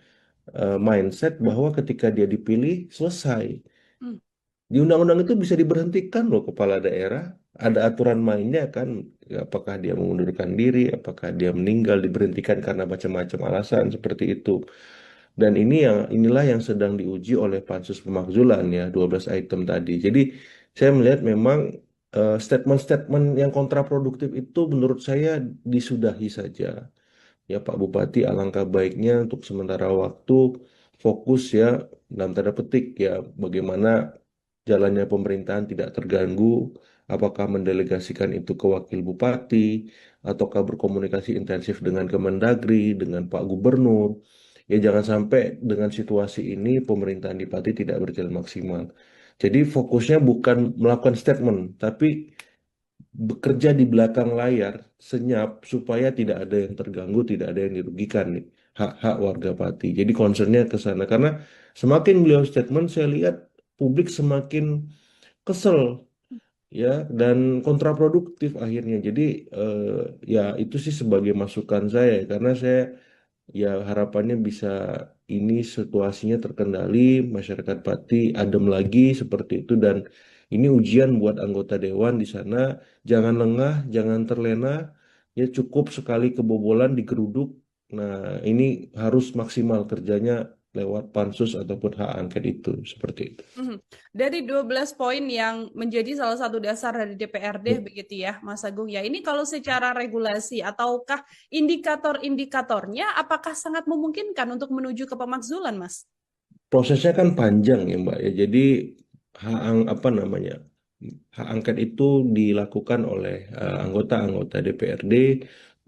mindset bahwa ketika dia dipilih selesai. Hmm. Di undang-undang itu bisa diberhentikan loh kepala daerah. Ada aturan mainnya kan. Apakah dia mengundurkan diri, apakah dia meninggal, diberhentikan karena macam-macam alasan seperti itu. Dan inilah yang sedang diuji oleh Pansus Pemakzulan ya, 12 item tadi. Jadi saya melihat memang statement-statement yang kontraproduktif itu menurut saya disudahi saja. Ya Pak Bupati, alangkah baiknya untuk sementara waktu fokus ya dalam tanda petik ya bagaimana jalannya pemerintahan tidak terganggu, apakah mendelegasikan itu ke wakil bupati, ataukah berkomunikasi intensif dengan Kemendagri, dengan Pak Gubernur. Ya jangan sampai dengan situasi ini pemerintahan di Pati tidak berjalan maksimal. Jadi fokusnya bukan melakukan statement, tapi bekerja di belakang layar senyap supaya tidak ada yang terganggu, tidak ada yang dirugikan nih hak-hak warga Pati. Jadi concernnya ke sana karena semakin beliau statement saya lihat publik semakin kesel ya dan kontraproduktif akhirnya. Jadi eh, ya itu sih sebagai masukan saya karena saya ya harapannya bisa ini situasinya terkendali, masyarakat Pati adem lagi seperti itu dan ini ujian buat anggota dewan di sana. Jangan lengah, jangan terlena, ya cukup sekali kebobolan digeruduk. Nah, ini harus maksimal kerjanya lewat pansus ataupun hak angket itu seperti itu. Mhm. Dari 12 poin yang menjadi salah satu dasar dari DPRD begitu ya, Mas Agung ya. Ini kalau secara regulasi ataukah indikator-indikatornya apakah sangat memungkinkan untuk menuju ke pemakzulan, Mas? Prosesnya kan panjang ya Mbak ya. Jadi apa namanya hak angket itu dilakukan oleh anggota-anggota DPRD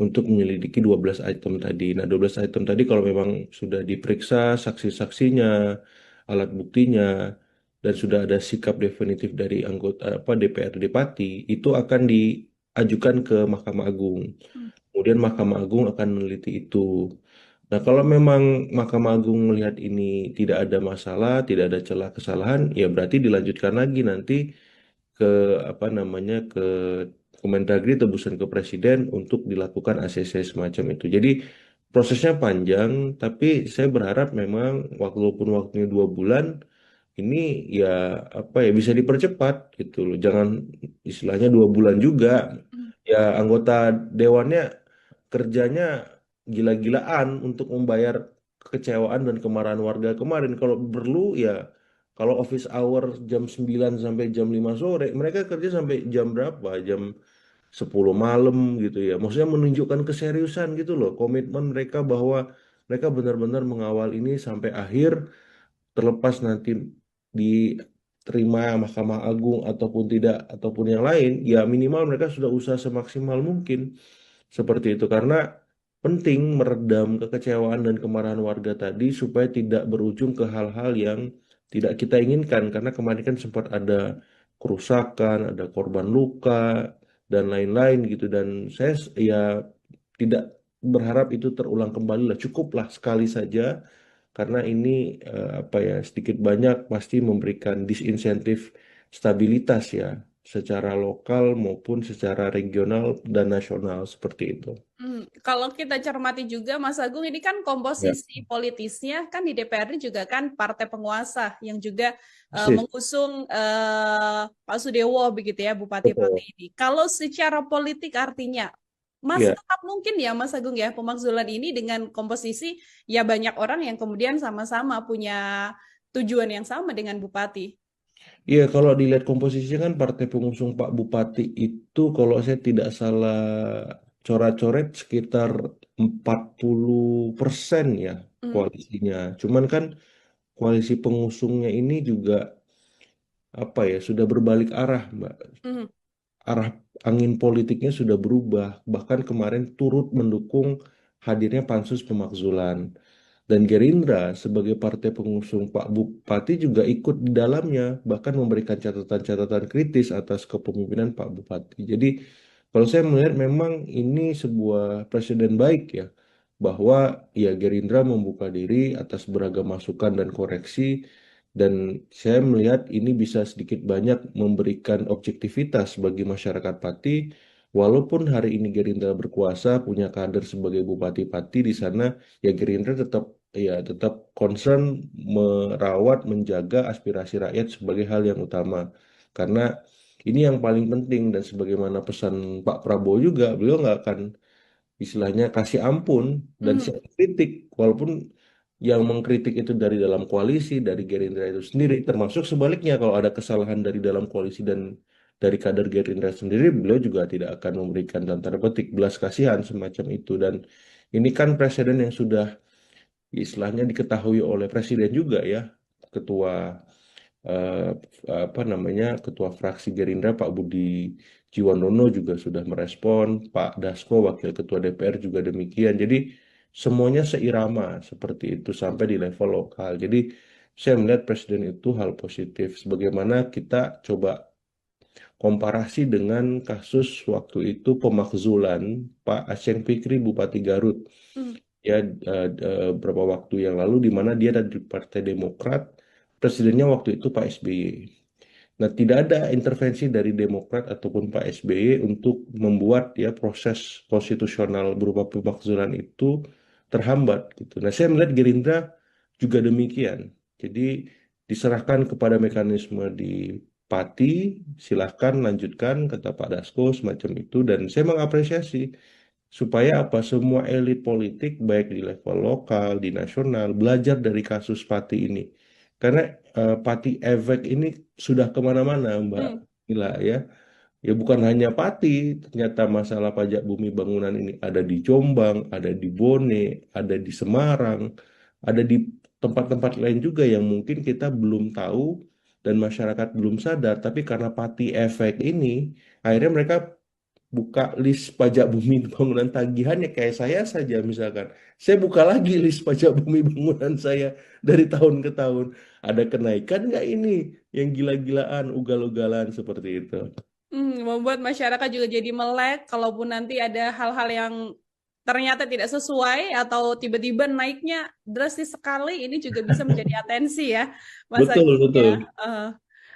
untuk menyelidiki 12 item tadi. Nah 12 item tadi kalau memang sudah diperiksa saksi-saksinya, alat buktinya, dan sudah ada sikap definitif dari anggota apa DPRD Pati, itu akan diajukan ke Mahkamah Agung. Hmm. Kemudian Mahkamah Agung akan meneliti itu. Nah, kalau memang Mahkamah Agung melihat ini tidak ada masalah, tidak ada celah kesalahan, ya berarti dilanjutkan lagi nanti ke apa namanya ke Kemendagri tebusan ke Presiden untuk dilakukan ACC semacam itu. Jadi prosesnya panjang, tapi saya berharap memang walaupun waktunya 2 bulan, ini ya apa ya bisa dipercepat gitu loh. Jangan istilahnya 2 bulan juga. Hmm. Ya anggota dewannya kerjanya gila-gilaan untuk membayar kekecewaan dan kemarahan warga kemarin. Kalau perlu ya kalau office hour jam 9 sampai jam 5 sore, mereka kerja sampai jam berapa? Jam 10 malam gitu ya. Maksudnya menunjukkan keseriusan gitu loh, komitmen mereka bahwa mereka benar-benar mengawal ini sampai akhir terlepas nanti diterima Mahkamah Agung ataupun tidak ataupun yang lain, ya minimal mereka sudah usaha semaksimal mungkin seperti itu karena penting meredam kekecewaan dan kemarahan warga tadi supaya tidak berujung ke hal-hal yang tidak kita inginkan karena kemarin kan sempat ada kerusakan, ada korban luka dan lain-lain gitu dan saya ya tidak berharap itu terulang kembali lah cukuplah sekali saja karena ini apa ya sedikit banyak pasti memberikan disinsentif stabilitas ya secara lokal maupun secara regional dan nasional seperti itu. Kalau kita cermati juga Mas Agung, ini kan Ya, komposisi politisnya kan di DPR ini juga kan partai penguasa yang juga persis. mengusung Pak Sudewo begitu ya Bupati Pati Betul. ini. Kalau secara politik artinya masih Ya, tetap mungkin ya Mas Agung ya pemakzulan ini dengan komposisi ya banyak orang yang kemudian sama-sama punya tujuan yang sama dengan Bupati. iya, kalau dilihat komposisinya kan partai pengusung Pak Bupati itu kalau saya tidak salah coret-coret sekitar 40% ya Hmm, koalisinya. Cuman kan koalisi pengusungnya ini juga apa ya sudah berbalik arah, Mbak. hmm, Arah angin politiknya sudah berubah. Bahkan kemarin turut mendukung hadirnya pansus pemakzulan. Dan Gerindra sebagai partai pengusung Pak Bupati juga ikut di dalamnya, bahkan memberikan catatan-catatan kritis atas kepemimpinan Pak Bupati. Jadi kalau saya melihat memang ini sebuah presiden baik ya, bahwa ya Gerindra membuka diri atas beragam masukan dan koreksi, dan saya melihat ini bisa sedikit banyak memberikan objektivitas bagi masyarakat Pati, walaupun hari ini Gerindra berkuasa, punya kader sebagai bupati-pati di sana, ya Gerindra tetap concern merawat menjaga aspirasi rakyat sebagai hal yang utama karena ini yang paling penting dan sebagaimana pesan Pak Prabowo juga beliau nggak akan istilahnya kasih ampun dan hmm, siap kritik walaupun yang mengkritik itu dari dalam koalisi dari Gerindra itu sendiri termasuk sebaliknya kalau ada kesalahan dari dalam koalisi dan dari kader Gerindra sendiri beliau juga tidak akan memberikan dalam tanda petik belas kasihan semacam itu dan ini kan presiden yang sudah istilahnya diketahui oleh presiden juga ya ketua eh, apa namanya ketua fraksi Gerindra Pak Budi Jiwandono juga sudah merespon Pak Dasko wakil ketua DPR juga demikian jadi semuanya seirama seperti itu sampai di level lokal jadi saya melihat presiden itu hal positif sebagaimana kita coba komparasi dengan kasus waktu itu pemakzulan Pak Aceng Fikri Bupati Garut hmm, ya beberapa waktu yang lalu di mana dia dari Partai Demokrat, presidennya waktu itu Pak SBY. Nah, tidak ada intervensi dari Demokrat ataupun Pak SBY untuk membuat ya proses konstitusional berupa pemakzulan itu terhambat gitu. Nah, saya melihat Gerindra juga demikian. Jadi diserahkan kepada mekanisme di Pati, silahkan lanjutkan kata Pak Dasko semacam itu dan saya mengapresiasi supaya apa semua elit politik baik di level lokal di nasional belajar dari kasus Pati ini karena Pati efek ini sudah kemana-mana Mbak hmm. Mila ya ya bukan hanya Pati ternyata masalah pajak bumi bangunan ini ada di Jombang ada di Bone ada di Semarang ada di tempat-tempat lain juga yang mungkin kita belum tahu dan masyarakat belum sadar tapi karena Pati efek ini akhirnya mereka buka list pajak bumi bangunan tagihannya kayak saya saja misalkan. Saya buka lagi list pajak bumi bangunan saya dari tahun ke tahun. Ada kenaikan nggak ini yang gila-gilaan, ugal-ugalan seperti itu. Membuat masyarakat juga jadi melek, kalaupun nanti ada hal-hal yang ternyata tidak sesuai atau tiba-tiba naiknya drastis sekali, ini juga bisa menjadi atensi ya, Mas Betul, Agung ya. betul.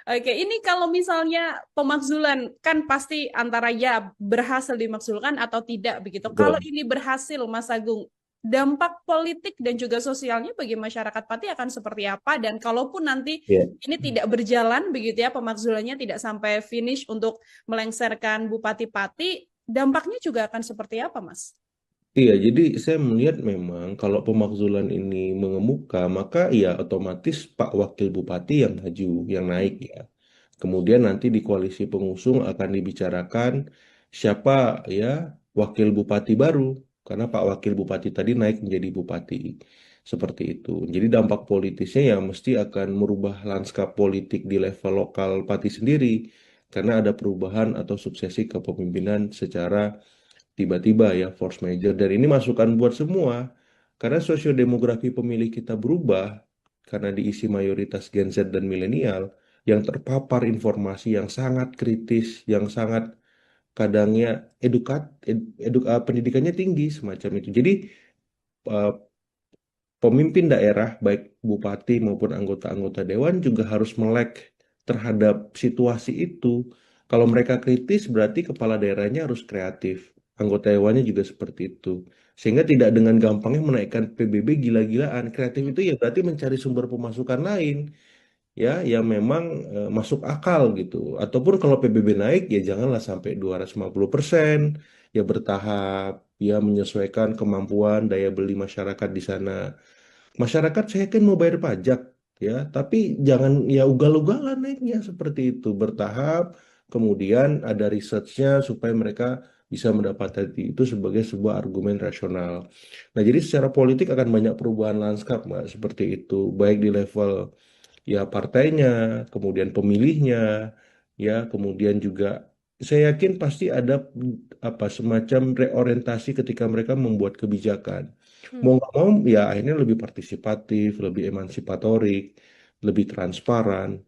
Oke, ini kalau misalnya pemakzulan kan pasti antara ya berhasil dimakzulkan atau tidak begitu. Kalau Betul. ini berhasil, Mas Agung, dampak politik dan juga sosialnya bagi masyarakat Pati akan seperti apa? Dan kalaupun nanti Ya. ini tidak berjalan begitu ya, pemakzulannya tidak sampai finish untuk melengsarkan Bupati Pati, dampaknya juga akan seperti apa, Mas? Iya, jadi saya melihat memang kalau pemakzulan ini mengemuka, maka ya otomatis Pak Wakil Bupati yang maju, yang naik ya. Kemudian nanti di koalisi pengusung akan dibicarakan siapa ya wakil bupati baru, karena Pak Wakil Bupati tadi naik menjadi bupati. Seperti itu. Jadi dampak politisnya ya mesti akan merubah lanskap politik di level lokal Pati sendiri, karena ada perubahan atau suksesi kepemimpinan secara tiba-tiba ya force major dan ini masukan buat semua karena sosiodemografi pemilih kita berubah karena diisi mayoritas Gen Z dan milenial yang terpapar informasi yang sangat kritis yang sangat kadangnya pendidikannya tinggi semacam itu jadi eh, pemimpin daerah baik bupati maupun anggota-anggota dewan juga harus melek terhadap situasi itu kalau mereka kritis berarti kepala daerahnya harus kreatif anggota dewannya juga seperti itu. Sehingga tidak dengan gampangnya menaikkan PBB gila-gilaan. Kreatif itu ya berarti mencari sumber pemasukan lain ya yang memang masuk akal gitu. Ataupun kalau PBB naik ya janganlah sampai 250%, ya bertahap, ya menyesuaikan kemampuan daya beli masyarakat di sana. Masyarakat saya kan mau bayar pajak ya, tapi jangan ya ugal-ugalan naiknya seperti itu, bertahap, kemudian ada researchnya supaya mereka bisa mendapatkan itu sebagai sebuah argumen rasional. Nah, jadi secara politik akan banyak perubahan lanskap, Mbak, seperti itu, baik di level ya partainya, kemudian pemilihnya, ya, kemudian juga saya yakin pasti ada apa semacam reorientasi ketika mereka membuat kebijakan. Mau Hmm. nggak mau, ya akhirnya lebih partisipatif, lebih emansipatorik, lebih transparan,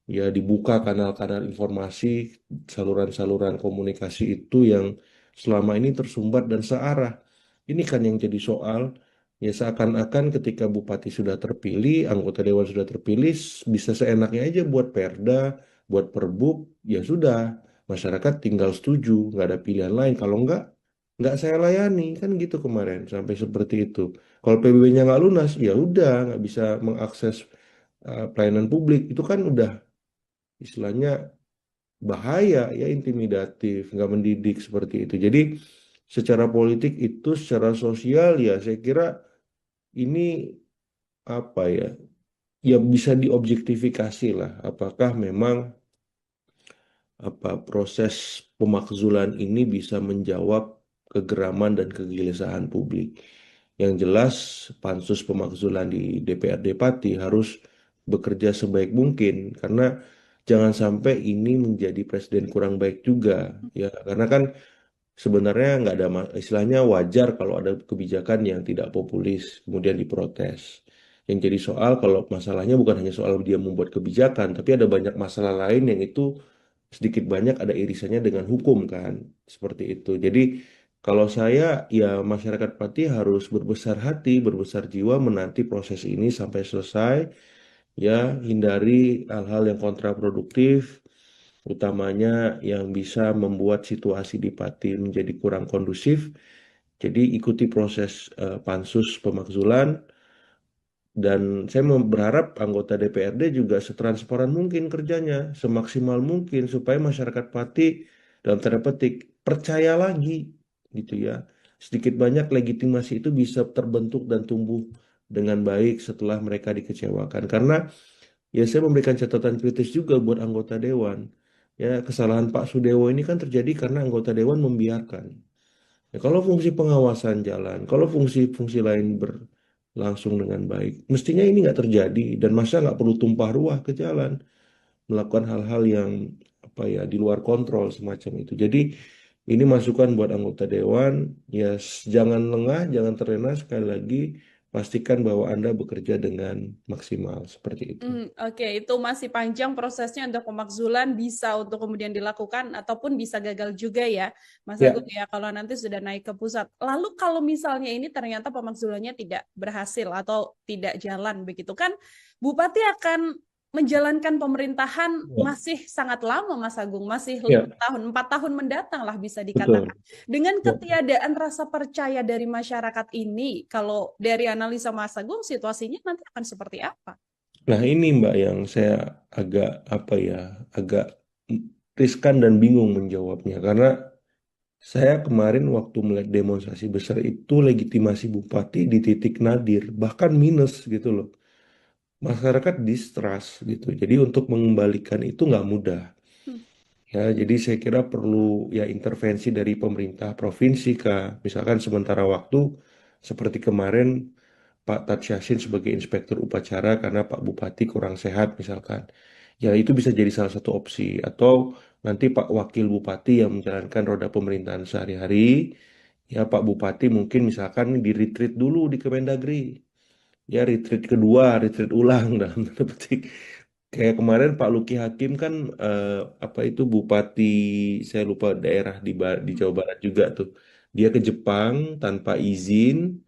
ya dibuka kanal-kanal informasi, saluran-saluran komunikasi itu yang selama ini tersumbat dan searah. Ini kan yang jadi soal. Ya seakan-akan ketika bupati sudah terpilih, anggota dewan sudah terpilih, bisa seenaknya aja buat perda, buat perbub, ya sudah, masyarakat tinggal setuju, nggak ada pilihan lain. Kalau nggak saya layani, kan gitu kemarin, sampai seperti itu. Kalau PBB-nya nggak lunas, ya udah, nggak bisa mengakses pelayanan publik, itu kan udah istilahnya bahaya, ya intimidatif, nggak mendidik seperti itu. Jadi secara politik itu, secara sosial ya saya kira ini apa ya, ya bisa diobjektifikasi lah apakah memang apa proses pemakzulan ini bisa menjawab kegeraman dan kegelisahan publik. Yang jelas pansus pemakzulan di DPRD Pati harus bekerja sebaik mungkin karena jangan sampai ini menjadi presiden kurang baik juga ya karena kan sebenarnya nggak ada istilahnya wajar kalau ada kebijakan yang tidak populis kemudian diprotes. Yang jadi soal kalau masalahnya bukan hanya soal dia membuat kebijakan, tapi ada banyak masalah lain yang itu sedikit banyak ada irisannya dengan hukum kan, seperti itu. Jadi kalau saya ya masyarakat Pati harus berbesar hati, berbesar jiwa menanti proses ini sampai selesai, ya hindari hal-hal yang kontraproduktif utamanya yang bisa membuat situasi di Pati menjadi kurang kondusif. Jadi ikuti proses pansus pemakzulan dan saya berharap anggota DPRD juga setransparan mungkin kerjanya, semaksimal mungkin supaya masyarakat Pati dalam tanda petik percaya lagi gitu ya. Sedikit banyak legitimasi itu bisa terbentuk dan tumbuh dengan baik setelah mereka dikecewakan. Karena ya saya memberikan catatan kritis juga buat anggota dewan. Ya, kesalahan Pak Sudewo ini kan terjadi karena anggota dewan membiarkan. Ya, kalau fungsi pengawasan jalan, kalau fungsi-fungsi lain berlangsung dengan baik, mestinya ini nggak terjadi dan masa nggak perlu tumpah ruah ke jalan, melakukan hal-hal yang apa ya di luar kontrol semacam itu. Jadi ini masukan buat anggota dewan, ya jangan lengah, jangan terlena sekali lagi, pastikan bahwa Anda bekerja dengan maksimal seperti itu. Oke, itu masih panjang prosesnya untuk pemakzulan bisa untuk kemudian dilakukan ataupun bisa gagal juga ya, Mas Ya, Agung ya, kalau nanti sudah naik ke pusat. Lalu kalau misalnya ini ternyata pemakzulannya tidak berhasil atau tidak jalan begitu kan, Bupati akan menjalankan pemerintahan ya, masih sangat lama, Mas Agung, masih ya, 5 tahun, 4 tahun mendatang lah bisa dikatakan. betul. Dengan Ya. ketiadaan rasa percaya dari masyarakat ini, kalau dari analisa Mas Agung, situasinya nanti akan seperti apa? Nah, ini Mbak yang saya agak apa ya, agak riskan dan bingung menjawabnya karena saya kemarin waktu melihat demonstrasi besar itu legitimasi bupati di titik nadir, bahkan minus gitu loh. Masyarakat distrust gitu. Jadi untuk mengembalikan itu nggak mudah. Hmm. Ya, jadi saya kira perlu ya intervensi dari pemerintah provinsi kah. Misalkan sementara waktu seperti kemarin Pak Tat Yassin sebagai inspektur upacara karena Pak Bupati kurang sehat misalkan. Ya itu bisa jadi salah satu opsi. Atau nanti Pak Wakil Bupati yang menjalankan roda pemerintahan sehari-hari. Ya Pak Bupati mungkin misalkan di retreat dulu di Kemendagri. Ya retreat kedua, retreat ulang dalam tanda petik. Kayak kemarin Pak Luki Hakim kan apa itu Bupati saya lupa daerah di Jawa Barat juga tuh. Dia ke Jepang tanpa izin.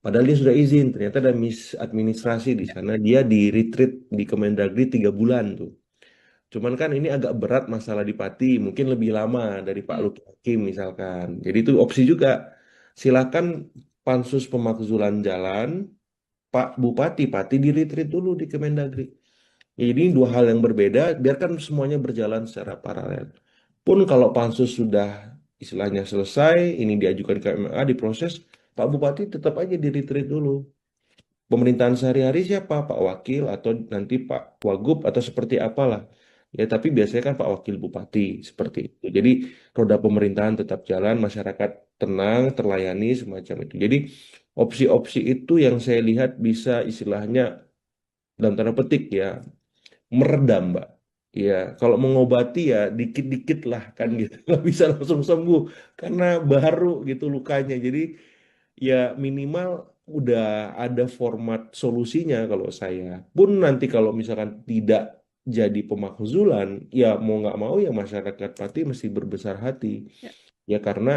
Padahal dia sudah izin, ternyata ada misadministrasi di sana. Dia di retreat di Kemendagri 3 bulan tuh. Cuman kan ini agak berat masalah di Pati, mungkin lebih lama dari Pak Hmm. Luki Hakim misalkan. Jadi itu opsi juga. Silakan pansus pemakzulan jalan, Pak Bupati, Pati di retreat dulu di Kemendagri. Ini dua hal yang berbeda, biarkan semuanya berjalan secara paralel. Pun kalau pansus sudah istilahnya selesai, ini diajukan ke MMA, diproses, Pak Bupati tetap aja di retreat dulu. Pemerintahan sehari-hari siapa? Pak Wakil atau nanti Pak Wagub atau seperti apalah. Ya, tapi biasanya kan Pak Wakil Bupati seperti itu. Jadi roda pemerintahan tetap jalan, masyarakat tenang, terlayani semacam itu. Jadi opsi-opsi itu yang saya lihat bisa istilahnya dalam tanda petik ya meredam, Mbak. Ya, kalau mengobati ya dikit-dikit lah kan Hmm. gitu. Nggak bisa langsung sembuh karena baru gitu lukanya. Jadi ya minimal udah ada format solusinya kalau saya. Pun nanti kalau misalkan tidak jadi pemakzulan, ya mau nggak mau ya masyarakat Pati mesti berbesar hati. Ya. Ya karena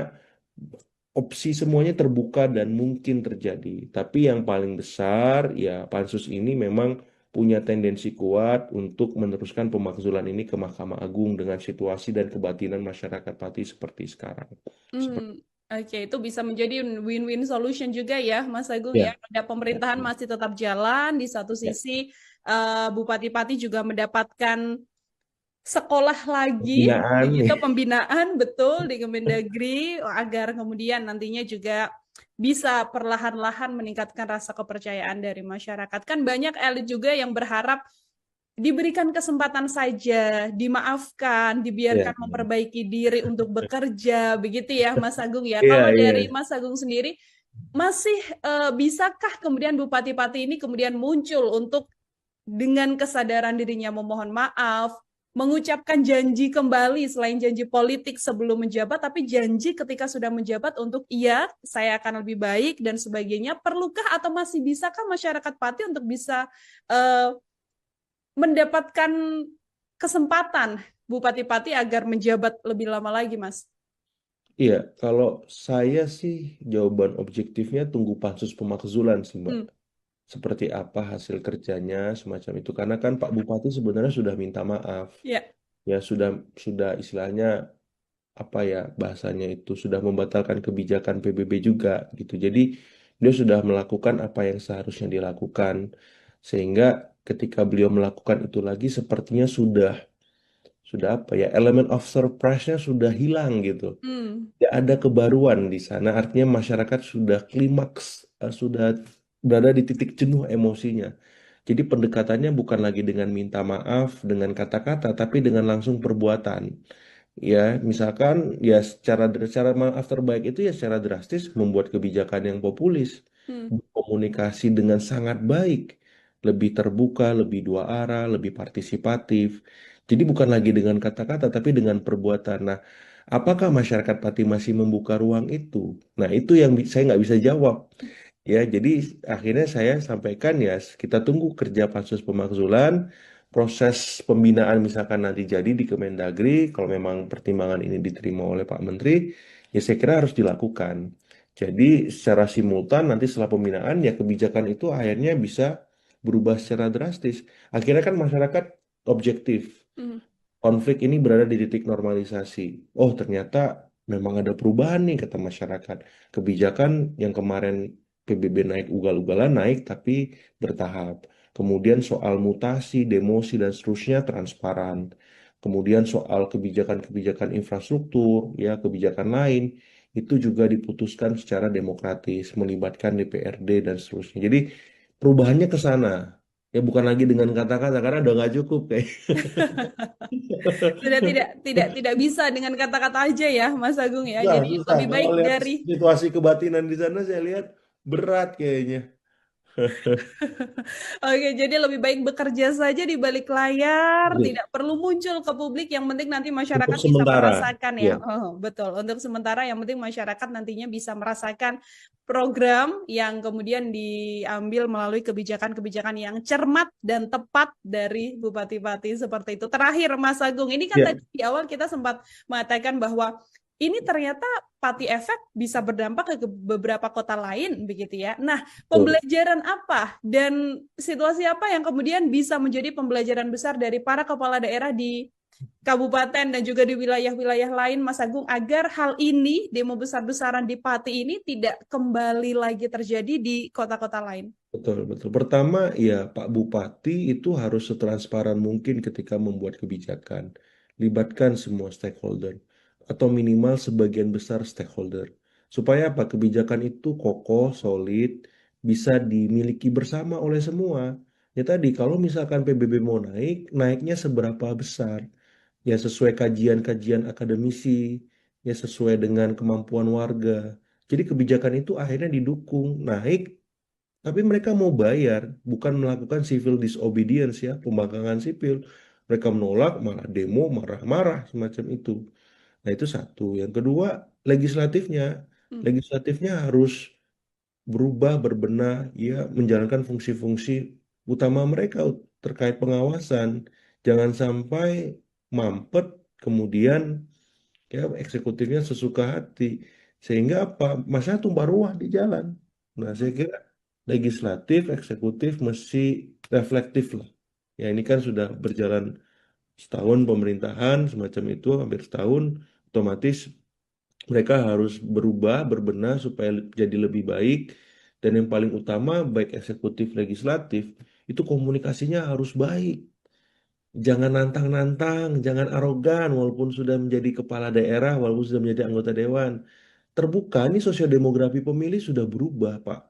opsi semuanya terbuka dan mungkin terjadi. Tapi yang paling besar ya pansus ini memang punya tendensi kuat untuk meneruskan pemakzulan ini ke Mahkamah Agung dengan situasi dan kebatinan masyarakat Pati seperti sekarang. Seperti Oke, itu bisa menjadi win-win solution juga ya, Mas Agung ya. ya, Ada pemerintahan masih tetap jalan, di satu ya. sisi Bupati-Pati juga mendapatkan sekolah lagi, Pembinaan begitu nih. pembinaan betul di Kemendagri agar kemudian nantinya juga bisa perlahan-lahan meningkatkan rasa kepercayaan dari masyarakat. Kan banyak elit juga yang berharap diberikan kesempatan saja, dimaafkan, Iya, dibiarkan memperbaiki diri untuk bekerja, begitu ya Mas Agung ya. iya, Kalau iya. dari Mas Agung sendiri, masih bisakah kemudian Bupati-Pati ini kemudian muncul untuk dengan kesadaran dirinya memohon maaf, mengucapkan janji kembali selain janji politik sebelum menjabat, tapi janji ketika sudah menjabat untuk iya, saya akan lebih baik dan sebagainya. Perlukah atau masih bisakah masyarakat Pati untuk bisa uh, mendapatkan kesempatan Bupati-Pati agar menjabat lebih lama lagi, Mas? Iya, kalau saya sih jawaban objektifnya tunggu pansus pemakzulan sih, Mbak. Hmm, Seperti apa hasil kerjanya semacam itu. Karena kan Pak Bupati sebenarnya sudah minta maaf. ya. Ya sudah istilahnya apa ya bahasanya itu sudah membatalkan kebijakan PBB juga gitu. Jadi dia sudah melakukan apa yang seharusnya dilakukan. Sehingga ketika beliau melakukan itu lagi sepertinya sudah apa ya elemen of surprise-nya sudah hilang gitu. Hmm, Tidak ada kebaruan di sana, artinya masyarakat sudah klimaks, sudah berada di titik jenuh emosinya. Jadi pendekatannya bukan lagi dengan minta maaf, dengan kata-kata, tapi dengan langsung perbuatan. Ya, misalkan ya secara maaf terbaik itu ya secara drastis membuat kebijakan yang populis, hmm. komunikasi dengan sangat baik, lebih terbuka, lebih dua arah, lebih partisipatif. Jadi bukan lagi dengan kata-kata, tapi dengan perbuatan. Nah, apakah masyarakat Pati masih membuka ruang itu? Nah, itu yang saya nggak bisa jawab. Ya, jadi akhirnya saya sampaikan ya, kita tunggu kerja pansus pemakzulan, proses pembinaan misalkan nanti jadi di Kemendagri, kalau memang pertimbangan ini diterima oleh Pak Menteri, ya saya kira harus dilakukan. Jadi secara simultan nanti setelah pembinaan ya kebijakan itu akhirnya bisa berubah secara drastis. Akhirnya kan masyarakat objektif. Hmm. Konflik ini berada di titik normalisasi. Oh, ternyata memang ada perubahan nih kata masyarakat. Kebijakan yang kemarin PBB naik ugal-ugalan naik tapi bertahap. Kemudian soal mutasi, demosi dan seterusnya transparan. Kemudian soal kebijakan-kebijakan infrastruktur, ya kebijakan lain itu juga diputuskan secara demokratis, melibatkan DPRD dan seterusnya. Jadi perubahannya ke sana. Ya bukan lagi dengan kata-kata karena udah nggak cukup kayak. Sudah tidak bisa dengan kata-kata aja ya, Mas Agung ya. Susah, Jadi susah. lebih baik Kalau lihat dari situasi kebatinan di sana, saya lihat berat kayaknya. Oke, jadi lebih baik bekerja saja di balik layar, tidak perlu muncul ke publik. Yang penting nanti Untuk masyarakat bisa sementara, merasakan ya. ya, Oh, betul. Untuk sementara, yang penting masyarakat nantinya bisa merasakan program yang kemudian diambil melalui kebijakan-kebijakan yang cermat dan tepat dari Bupati-Pati seperti itu. Terakhir, Mas Agung, ini kan ya, tadi di awal kita sempat mengatakan bahwa ini ternyata Pati efek bisa berdampak ke beberapa kota lain begitu ya. Nah, Betul, pembelajaran apa dan situasi apa yang kemudian bisa menjadi pembelajaran besar dari para kepala daerah di kabupaten dan juga di wilayah-wilayah lain, Mas Agung, agar hal ini, demo besar-besaran di Pati ini tidak kembali lagi terjadi di kota-kota lain? betul, betul. Pertama, ya Pak Bupati itu harus setransparan mungkin ketika membuat kebijakan. Libatkan semua stakeholder, atau minimal sebagian besar stakeholder. Supaya apa? Kebijakan itu kokoh, solid, bisa dimiliki bersama oleh semua. Ya tadi, kalau misalkan PBB mau naik, naiknya seberapa besar? Ya sesuai kajian-kajian akademisi, ya sesuai dengan kemampuan warga. Jadi kebijakan itu akhirnya didukung, naik, tapi mereka mau bayar, bukan melakukan civil disobedience ya, pembangkangan sipil. Mereka menolak, malah demo, marah-marah, semacam itu. Nah itu satu. Yang kedua, legislatifnya. Hmm. Legislatifnya harus berubah, berbenah, ya menjalankan fungsi-fungsi utama mereka terkait pengawasan. Jangan sampai mampet, kemudian ya eksekutifnya sesuka hati. Sehingga apa? Masa tumpah ruah di jalan. Nah, saya kira legislatif, eksekutif mesti reflektif lah. Ya ini kan sudah berjalan setahun pemerintahan semacam itu, hampir setahun, otomatis mereka harus berubah, berbenah supaya jadi lebih baik. Dan yang paling utama, baik eksekutif, legislatif, itu komunikasinya harus baik. Jangan nantang-nantang, jangan arogan, walaupun sudah menjadi kepala daerah, walaupun sudah menjadi anggota dewan. Terbuka, ini sosiodemografi pemilih sudah berubah, Pak.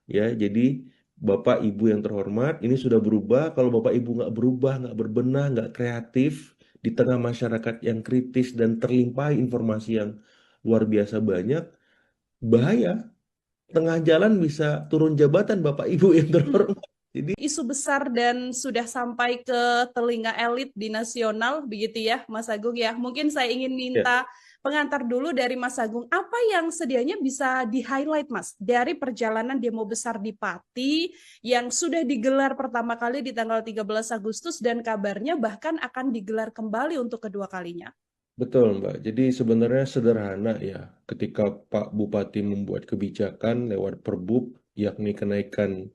Ya, jadi Bapak Ibu yang terhormat, ini sudah berubah. Kalau Bapak Ibu nggak berubah, nggak berbenah, nggak kreatif di tengah masyarakat yang kritis dan terlimpah informasi yang luar biasa banyak, bahaya. Tengah jalan bisa turun jabatan Bapak Ibu yang Hmm. terhormat. Jadi, Isu besar dan sudah sampai ke telinga elit di nasional, begitu ya, Mas Agung ya. Mungkin saya ingin ya, minta pengantar dulu dari Mas Agung, apa yang sedianya bisa di-highlight, Mas, dari perjalanan demo besar di Pati yang sudah digelar pertama kali di tanggal 13 Agustus dan kabarnya bahkan akan digelar kembali untuk kedua kalinya. betul Mbak. Jadi sebenarnya sederhana ya, ketika Pak Bupati membuat kebijakan lewat Perbub, yakni kenaikan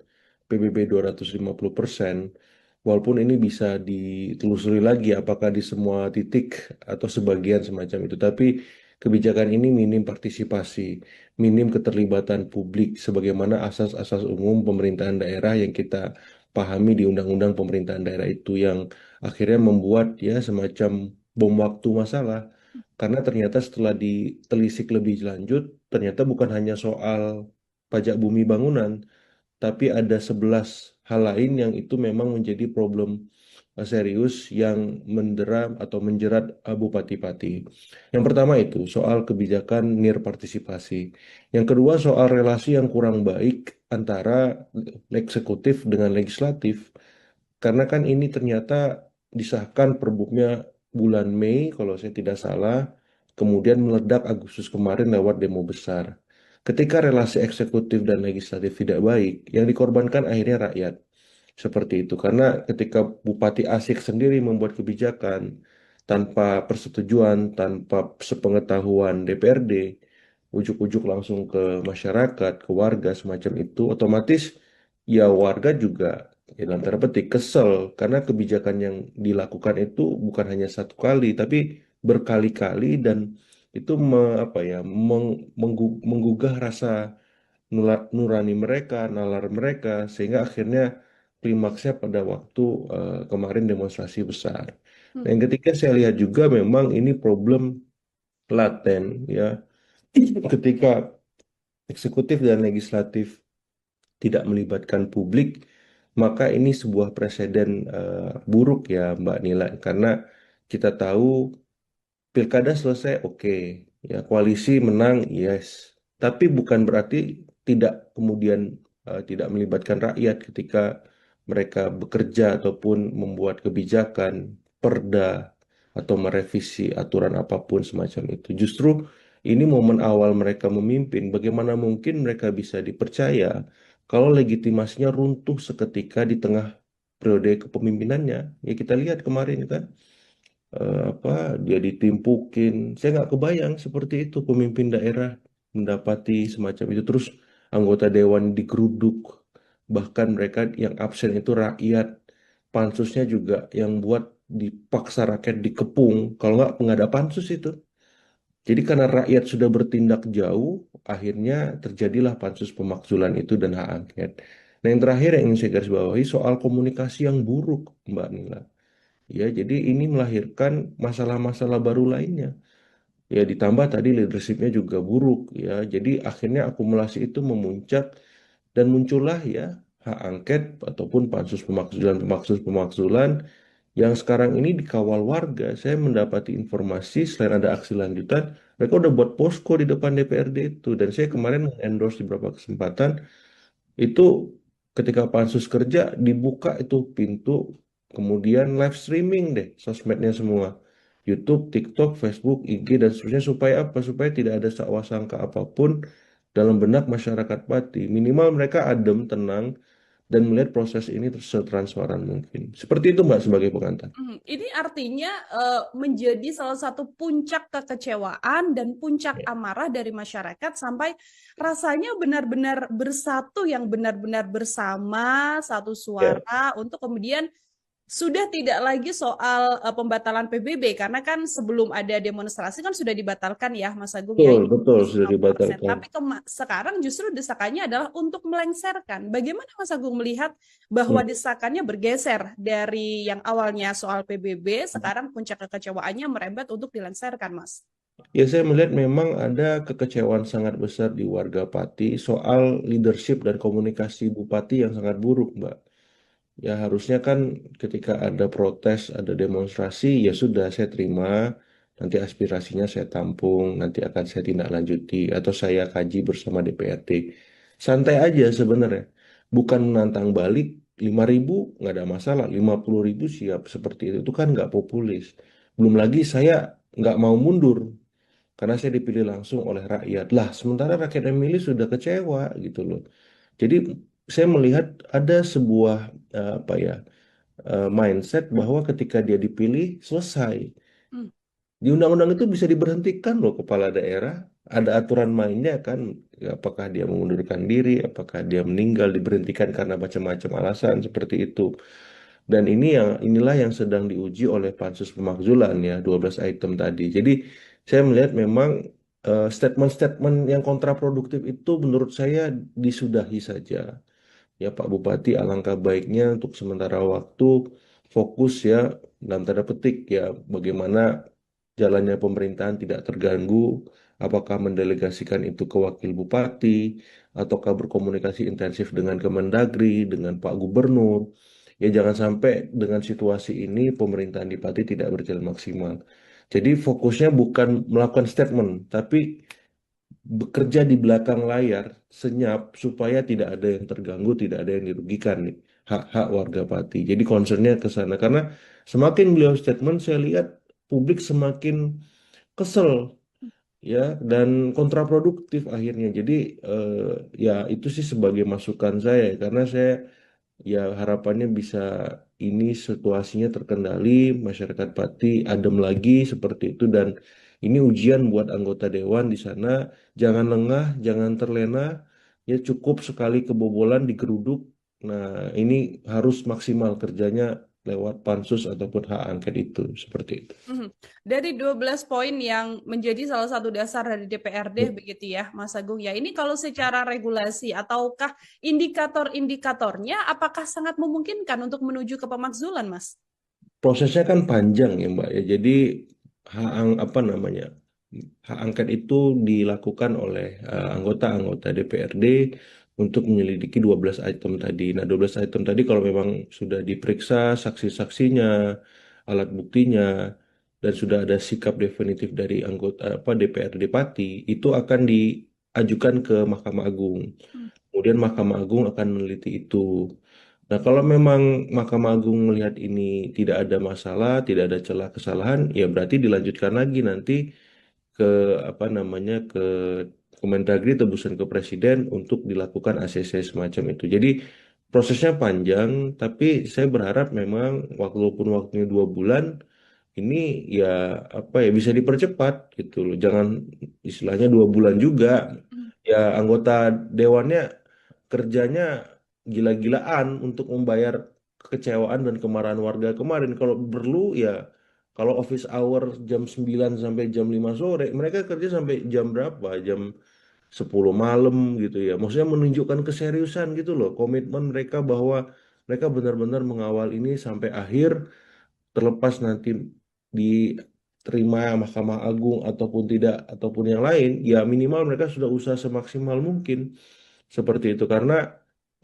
PBB 250%, walaupun ini bisa ditelusuri lagi apakah di semua titik atau sebagian semacam itu, tapi kebijakan ini minim partisipasi, minim keterlibatan publik, sebagaimana asas-asas umum pemerintahan daerah yang kita pahami di Undang-Undang Pemerintahan Daerah itu yang akhirnya membuat ya semacam bom waktu masalah. Karena ternyata setelah ditelisik lebih lanjut, ternyata bukan hanya soal pajak bumi bangunan, tapi ada 11 hal lain yang itu memang menjadi problem serius yang mendera atau menjerat bupati-pati. Yang pertama itu soal kebijakan nirpartisipasi. Yang kedua soal relasi yang kurang baik antara eksekutif dengan legislatif. Karena kan ini ternyata disahkan perbuknya bulan Mei kalau saya tidak salah, kemudian meledak Agustus kemarin lewat demo besar. Ketika relasi eksekutif dan legislatif tidak baik, yang dikorbankan akhirnya rakyat. Seperti itu. Karena ketika Bupati Asik sendiri membuat kebijakan tanpa persetujuan, tanpa sepengetahuan DPRD, ujuk-ujuk langsung ke masyarakat, ke warga semacam itu, otomatis ya warga juga ya dalam tanda petik kesel karena kebijakan yang dilakukan itu bukan hanya satu kali, tapi berkali-kali dan itu apa ya menggugah rasa nurani mereka, nalar mereka, sehingga akhirnya klimaksnya pada waktu kemarin demonstrasi besar. Hmm. Nah, yang ketiga saya lihat juga memang ini problem laten ya, ketika eksekutif dan legislatif tidak melibatkan publik, maka ini sebuah preseden buruk ya Mbak Nila, karena kita tahu pilkada selesai, oke. Ya, koalisi menang, yes. Tapi bukan berarti tidak kemudian tidak melibatkan rakyat ketika mereka bekerja ataupun membuat kebijakan, perda, atau merevisi aturan apapun semacam itu. Justru ini momen awal mereka memimpin. Bagaimana mungkin mereka bisa dipercaya kalau legitimasinya runtuh seketika di tengah periode kepemimpinannya? Ya kita lihat kemarin kan. dia ditimpukin. Saya nggak kebayang seperti itu pemimpin daerah mendapati semacam itu. Terus anggota dewan digeruduk, bahkan mereka yang absen itu rakyat. Pansusnya juga yang buat dipaksa rakyat dikepung. Kalau nggak ada pansus itu. Jadi karena rakyat sudah bertindak jauh, akhirnya terjadilah pansus pemakzulan itu dan hak angket. Nah, yang terakhir yang ingin saya garis bawahi soal komunikasi yang buruk, Mbak Nila. Ya, jadi ini melahirkan masalah-masalah baru lainnya. Ya, ditambah tadi leadershipnya juga buruk. Ya, jadi akhirnya akumulasi itu memuncak dan muncullah ya hak angket ataupun pansus pemakzulan yang sekarang ini dikawal warga. Saya mendapati informasi selain ada aksi lanjutan, mereka udah buat posko di depan DPRD itu. Dan saya kemarin endorse di beberapa kesempatan itu ketika pansus kerja dibuka itu pintu, kemudian live streaming deh sosmednya semua. YouTube, TikTok, Facebook, IG, dan seterusnya supaya apa? Supaya tidak ada sangka apapun dalam benak masyarakat Pati. Minimal mereka adem, tenang, dan melihat proses ini setransparan mungkin. Seperti itu Mbak sebagai pengantar. Ini artinya menjadi salah satu puncak kekecewaan dan puncak Ya, amarah dari masyarakat sampai rasanya benar-benar bersatu yang benar-benar bersama satu ya, suara untuk kemudian sudah tidak lagi soal pembatalan PBB karena kan sebelum ada demonstrasi kan sudah dibatalkan ya Mas Agung ya betul, ini betul sudah 50%. dibatalkan. Tapi sekarang justru desakannya adalah untuk melengsarkan. Bagaimana Mas Agung melihat bahwa Hmm. desakannya bergeser dari yang awalnya soal PBB, sekarang puncak kekecewaannya merembet untuk dilengsarkan, Mas? Ya, saya melihat memang ada kekecewaan sangat besar di warga Pati soal leadership dan komunikasi Bupati yang sangat buruk, Mbak. Ya, harusnya kan ketika ada protes, ada demonstrasi, ya sudah saya terima, nanti aspirasinya saya tampung, nanti akan saya tindak lanjuti, atau saya kaji bersama DPRD. Santai aja sebenarnya. Bukan menantang balik, 5.000 nggak ada masalah, 50.000 siap seperti itu kan nggak populis. Belum lagi saya nggak mau mundur, karena saya dipilih langsung oleh rakyat. Lah, sementara rakyat yang milih sudah kecewa gitu loh. Jadi saya melihat ada sebuah apa ya mindset bahwa ketika dia dipilih selesai. Hmm. Di undang-undang itu bisa diberhentikan loh kepala daerah. Ada aturan mainnya kan. Apakah dia mengundurkan diri, apakah dia meninggal, diberhentikan karena macam-macam alasan seperti itu. Dan inilah yang sedang diuji oleh pansus pemakzulan ya, 12 item tadi. Jadi saya melihat memang statement-statement yang kontraproduktif itu menurut saya disudahi saja. Ya Pak Bupati, alangkah baiknya untuk sementara waktu fokus ya dalam tanda petik ya bagaimana jalannya pemerintahan tidak terganggu, apakah mendelegasikan itu ke wakil bupati, ataukah berkomunikasi intensif dengan Kemendagri, dengan Pak Gubernur. Ya jangan sampai dengan situasi ini pemerintahan di Pati tidak berjalan maksimal. Jadi fokusnya bukan melakukan statement, tapi bekerja di belakang layar senyap supaya tidak ada yang terganggu, tidak ada yang dirugikan nih hak-hak warga Pati. Jadi concernnya ke sana karena semakin beliau statement saya lihat publik semakin kesel ya dan kontraproduktif akhirnya. Jadi eh, ya itu sih sebagai masukan saya karena saya ya harapannya bisa ini situasinya terkendali, masyarakat Pati adem lagi seperti itu dan ini ujian buat anggota dewan di sana. Jangan lengah, jangan terlena, ya cukup sekali kebobolan digeruduk. Nah, ini harus maksimal kerjanya lewat pansus ataupun hak angket itu seperti itu. Mhm. Dari 12 poin yang menjadi salah satu dasar dari DPRD begitu ya, Mas Agung ya. Ini kalau secara regulasi ataukah indikator-indikatornya apakah sangat memungkinkan untuk menuju ke pemakzulan, Mas? Prosesnya kan panjang ya Mbak ya. Jadi apa namanya hak angket itu dilakukan oleh anggota-anggota DPRD untuk menyelidiki 12 item tadi. Nah, 12 item tadi kalau memang sudah diperiksa saksi-saksinya, alat buktinya, dan sudah ada sikap definitif dari anggota DPRD Pati, itu akan diajukan ke Mahkamah Agung. Hmm. Kemudian Mahkamah Agung akan meneliti itu. Nah, kalau memang Mahkamah Agung melihat ini tidak ada masalah, tidak ada celah kesalahan, ya berarti dilanjutkan lagi nanti ke apa namanya ke Kemendagri tebusan ke Presiden untuk dilakukan ACC semacam itu. Jadi prosesnya panjang, tapi saya berharap memang walaupun waktunya 2 bulan, ini ya apa ya bisa dipercepat gitu loh. Jangan istilahnya 2 bulan juga. Hmm. Ya anggota dewannya kerjanya gila-gilaan untuk membayar kekecewaan dan kemarahan warga kemarin. Kalau perlu ya kalau office hour jam 9 sampai jam 5 sore, mereka kerja sampai jam berapa? Jam 10 malam gitu ya. Maksudnya menunjukkan keseriusan gitu loh, komitmen mereka bahwa mereka benar-benar mengawal ini sampai akhir, terlepas nanti diterima Mahkamah Agung ataupun tidak ataupun yang lain, ya minimal mereka sudah usaha semaksimal mungkin seperti itu karena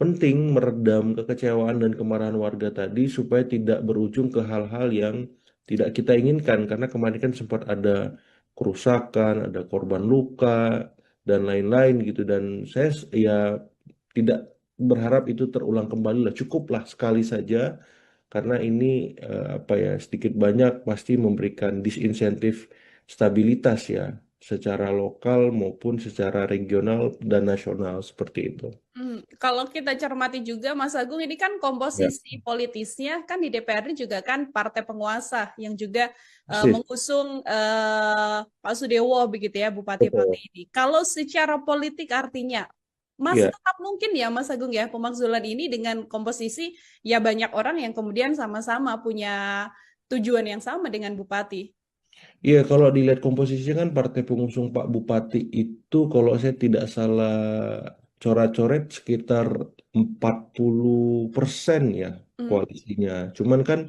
penting meredam kekecewaan dan kemarahan warga tadi supaya tidak berujung ke hal-hal yang tidak kita inginkan karena kemarin kan sempat ada kerusakan, ada korban luka dan lain-lain gitu dan saya ya tidak berharap itu terulang kembali lah cukuplah sekali saja karena ini apa ya sedikit banyak pasti memberikan disinsentif stabilitas ya secara lokal maupun secara regional dan nasional seperti itu. Kalau kita cermati juga Mas Agung ini kan Ya, komposisi politisnya kan di DPR juga kan partai penguasa yang juga persis, mengusung Pak Sudewo begitu ya Bupati Pati betul. ini. Kalau secara politik artinya masih Ya, tetap mungkin ya Mas Agung ya pemakzulan ini dengan komposisi ya banyak orang yang kemudian sama-sama punya tujuan yang sama dengan Bupati. iya kalau dilihat komposisinya kan partai pengusung Pak Bupati itu kalau saya tidak salah coret-coret sekitar 40% ya Hmm, koalisinya. Cuman kan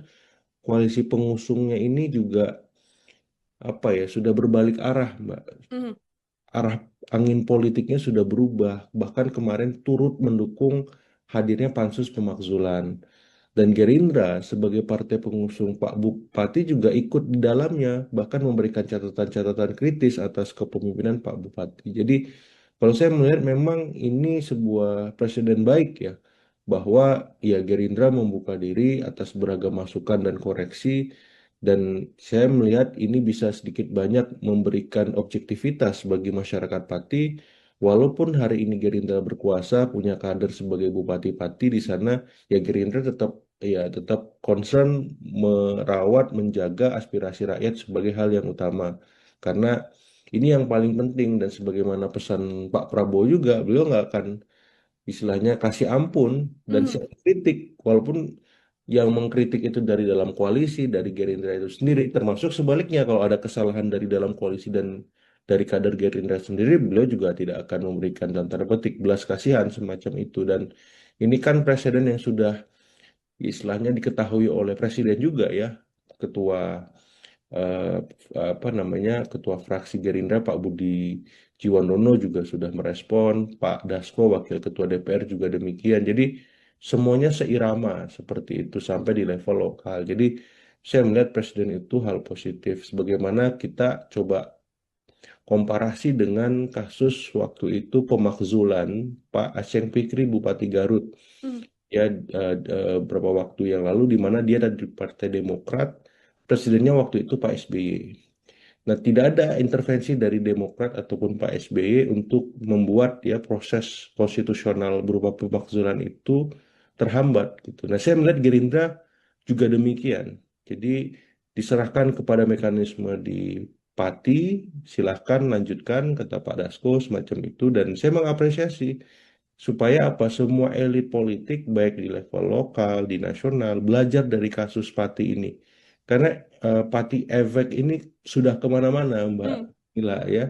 koalisi pengusungnya ini juga apa ya sudah berbalik arah, Mbak. hmm, Arah angin politiknya sudah berubah. Bahkan kemarin turut mendukung hadirnya pansus pemakzulan. Dan Gerindra sebagai partai pengusung Pak Bupati juga ikut di dalamnya, bahkan memberikan catatan-catatan kritis atas kepemimpinan Pak Bupati. Jadi kalau saya melihat memang ini sebuah presiden baik ya, bahwa ya Gerindra membuka diri atas beragam masukan dan koreksi, dan saya melihat ini bisa sedikit banyak memberikan objektivitas bagi masyarakat Pati, walaupun hari ini Gerindra berkuasa, punya kader sebagai Bupati-Pati di sana, ya Gerindra tetap concern merawat menjaga aspirasi rakyat sebagai hal yang utama karena ini yang paling penting dan sebagaimana pesan Pak Prabowo juga beliau nggak akan istilahnya kasih ampun dan hmm, siap kritik walaupun yang mengkritik itu dari dalam koalisi dari Gerindra itu sendiri termasuk sebaliknya kalau ada kesalahan dari dalam koalisi dan dari kader Gerindra sendiri beliau juga tidak akan memberikan dalam tanda petik belas kasihan semacam itu dan ini kan presiden yang sudah istilahnya diketahui oleh presiden juga ya ketua eh, apa namanya ketua fraksi Gerindra Pak Budi Jiwandono juga sudah merespon Pak Dasko wakil ketua DPR juga demikian jadi semuanya seirama seperti itu sampai di level lokal jadi saya melihat presiden itu hal positif sebagaimana kita coba komparasi dengan kasus waktu itu pemakzulan Pak Aceng Fikri Bupati Garut hmm, ya beberapa waktu yang lalu di mana dia dari Partai Demokrat, presidennya waktu itu Pak SBY. Nah, tidak ada intervensi dari Demokrat ataupun Pak SBY untuk membuat ya proses konstitusional berupa pemakzulan itu terhambat gitu. Nah, saya melihat Gerindra juga demikian. Jadi diserahkan kepada mekanisme di Pati, silahkan lanjutkan kata Pak Dasko semacam itu dan saya mengapresiasi supaya apa semua elit politik baik di level lokal di nasional belajar dari kasus Pati ini karena Pati efek ini sudah kemana-mana Mbak hmm. Gila ya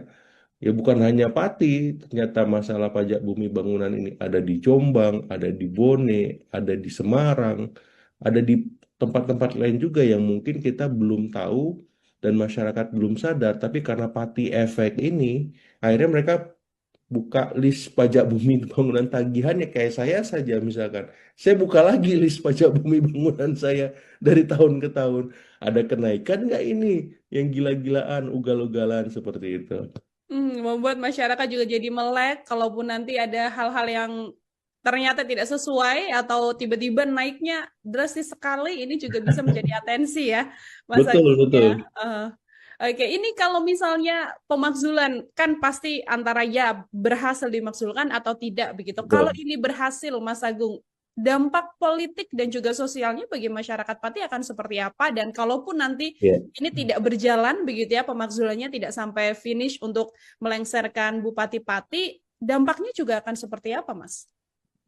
ya bukan hanya Pati ternyata masalah pajak bumi bangunan ini ada di Jombang ada di Bone ada di Semarang ada di tempat-tempat lain juga yang mungkin kita belum tahu dan masyarakat belum sadar tapi karena Pati efek ini akhirnya mereka buka list pajak bumi bangunan tagihannya kayak saya saja misalkan. Saya buka lagi list pajak bumi bangunan saya dari tahun ke tahun. Ada kenaikan nggak ini yang gila-gilaan, ugal-ugalan seperti itu. Membuat masyarakat juga jadi melek, kalaupun nanti ada hal-hal yang ternyata tidak sesuai atau tiba-tiba naiknya drastis sekali, ini juga bisa menjadi atensi ya, Mas Betul, Agung ya. betul. Eh, Oke, ini kalau misalnya pemakzulan kan pasti antara ya berhasil dimakzulkan atau tidak begitu. Kalau Betul. ini berhasil, Mas Agung, dampak politik dan juga sosialnya bagi masyarakat Pati akan seperti apa, dan kalaupun nanti Ya. ini tidak berjalan begitu ya, pemakzulannya tidak sampai finish untuk melengsarkan Bupati Pati, dampaknya juga akan seperti apa, Mas?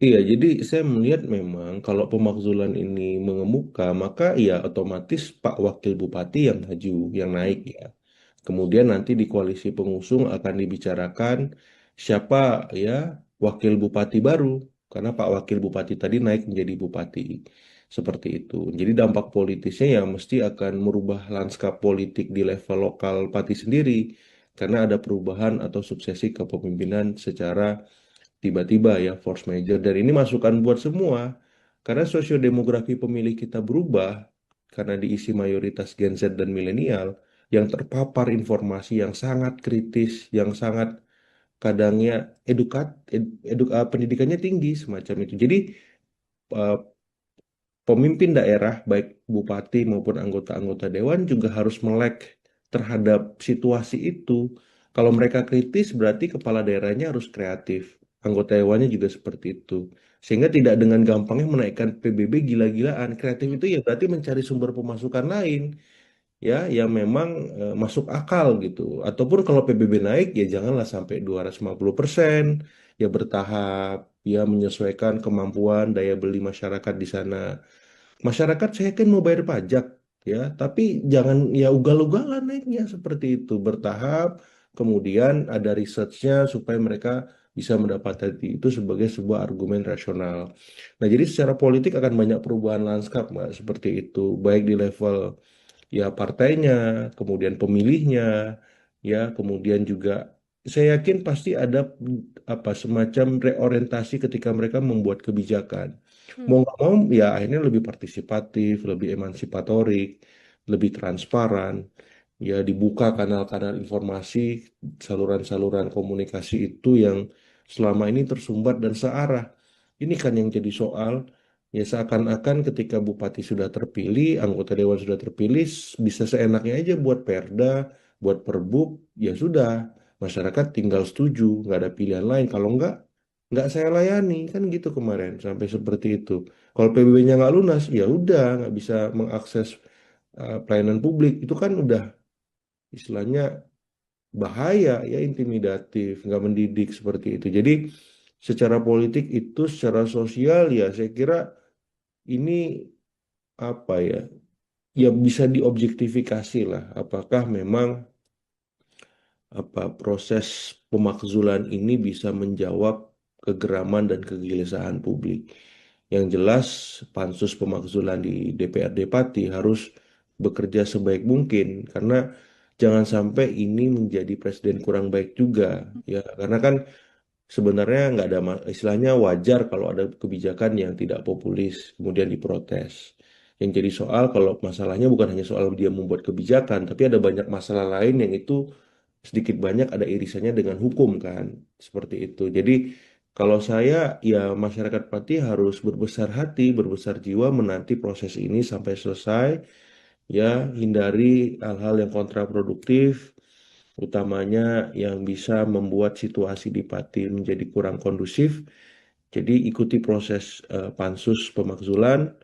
Iya, jadi saya melihat memang kalau pemakzulan ini mengemuka, maka ya otomatis Pak Wakil Bupati yang maju, yang naik Hmm. ya. Kemudian nanti di koalisi pengusung akan dibicarakan siapa ya wakil bupati baru, karena Pak Wakil Bupati tadi naik menjadi bupati. Seperti itu. Jadi dampak politisnya ya mesti akan merubah lanskap politik di level lokal Pati sendiri, karena ada perubahan atau suksesi kepemimpinan secara tiba-tiba ya force major, dan ini masukan buat semua karena sosiodemografi pemilih kita berubah karena diisi mayoritas Gen Z dan milenial yang terpapar informasi yang sangat kritis, yang sangat kadangnya pendidikannya tinggi semacam itu. Jadi eh, pemimpin daerah, baik bupati maupun anggota-anggota dewan juga harus melek terhadap situasi itu. Kalau mereka kritis, berarti kepala daerahnya harus kreatif. Anggota dewannya juga seperti itu. Sehingga tidak dengan gampangnya menaikkan PBB gila-gilaan. Kreatif itu ya berarti mencari sumber pemasukan lain, ya, yang memang masuk akal gitu. Ataupun kalau PBB naik, ya janganlah sampai 250%, ya bertahap, ya menyesuaikan kemampuan daya beli masyarakat di sana. Masyarakat saya kan mau bayar pajak ya, tapi jangan ya ugal-ugalan naiknya seperti itu, bertahap. Kemudian ada researchnya supaya mereka bisa mendapatkan itu sebagai sebuah argumen rasional. Nah, jadi secara politik akan banyak perubahan lanskap, Mbak, seperti itu, baik di level ya partainya, kemudian pemilihnya, ya, kemudian juga saya yakin pasti ada apa semacam reorientasi ketika mereka membuat kebijakan. Mau Hmm. nggak mau ya akhirnya lebih partisipatif, lebih emansipatorik, lebih transparan, ya dibuka kanal-kanal informasi, saluran-saluran komunikasi itu yang selama ini tersumbat dan searah. Ini kan yang jadi soal. Ya seakan-akan ketika bupati sudah terpilih, anggota dewan sudah terpilih, bisa seenaknya aja buat perda, buat perbub, ya sudah, masyarakat tinggal setuju, nggak ada pilihan lain. Kalau nggak saya layani, kan gitu kemarin, sampai seperti itu. Kalau PBB-nya nggak lunas, ya udah, nggak bisa mengakses pelayanan publik, itu kan udah istilahnya bahaya, ya intimidatif, nggak mendidik seperti itu. Jadi secara politik itu, secara sosial ya saya kira ini apa ya, ya bisa diobjektifikasi lah apakah memang apa proses pemakzulan ini bisa menjawab kegeraman dan kegelisahan publik. Yang jelas pansus pemakzulan di DPRD Pati harus bekerja sebaik mungkin karena jangan sampai ini menjadi presiden kurang baik juga, ya, karena kan sebenarnya nggak ada istilahnya wajar kalau ada kebijakan yang tidak populis kemudian diprotes. Yang jadi soal kalau masalahnya bukan hanya soal dia membuat kebijakan, tapi ada banyak masalah lain yang itu sedikit banyak ada irisannya dengan hukum kan, seperti itu. Jadi kalau saya ya masyarakat Pati harus berbesar hati, berbesar jiwa menanti proses ini sampai selesai, ya hindari hal-hal yang kontraproduktif, utamanya yang bisa membuat situasi di Pati menjadi kurang kondusif. Jadi ikuti proses pansus pemakzulan,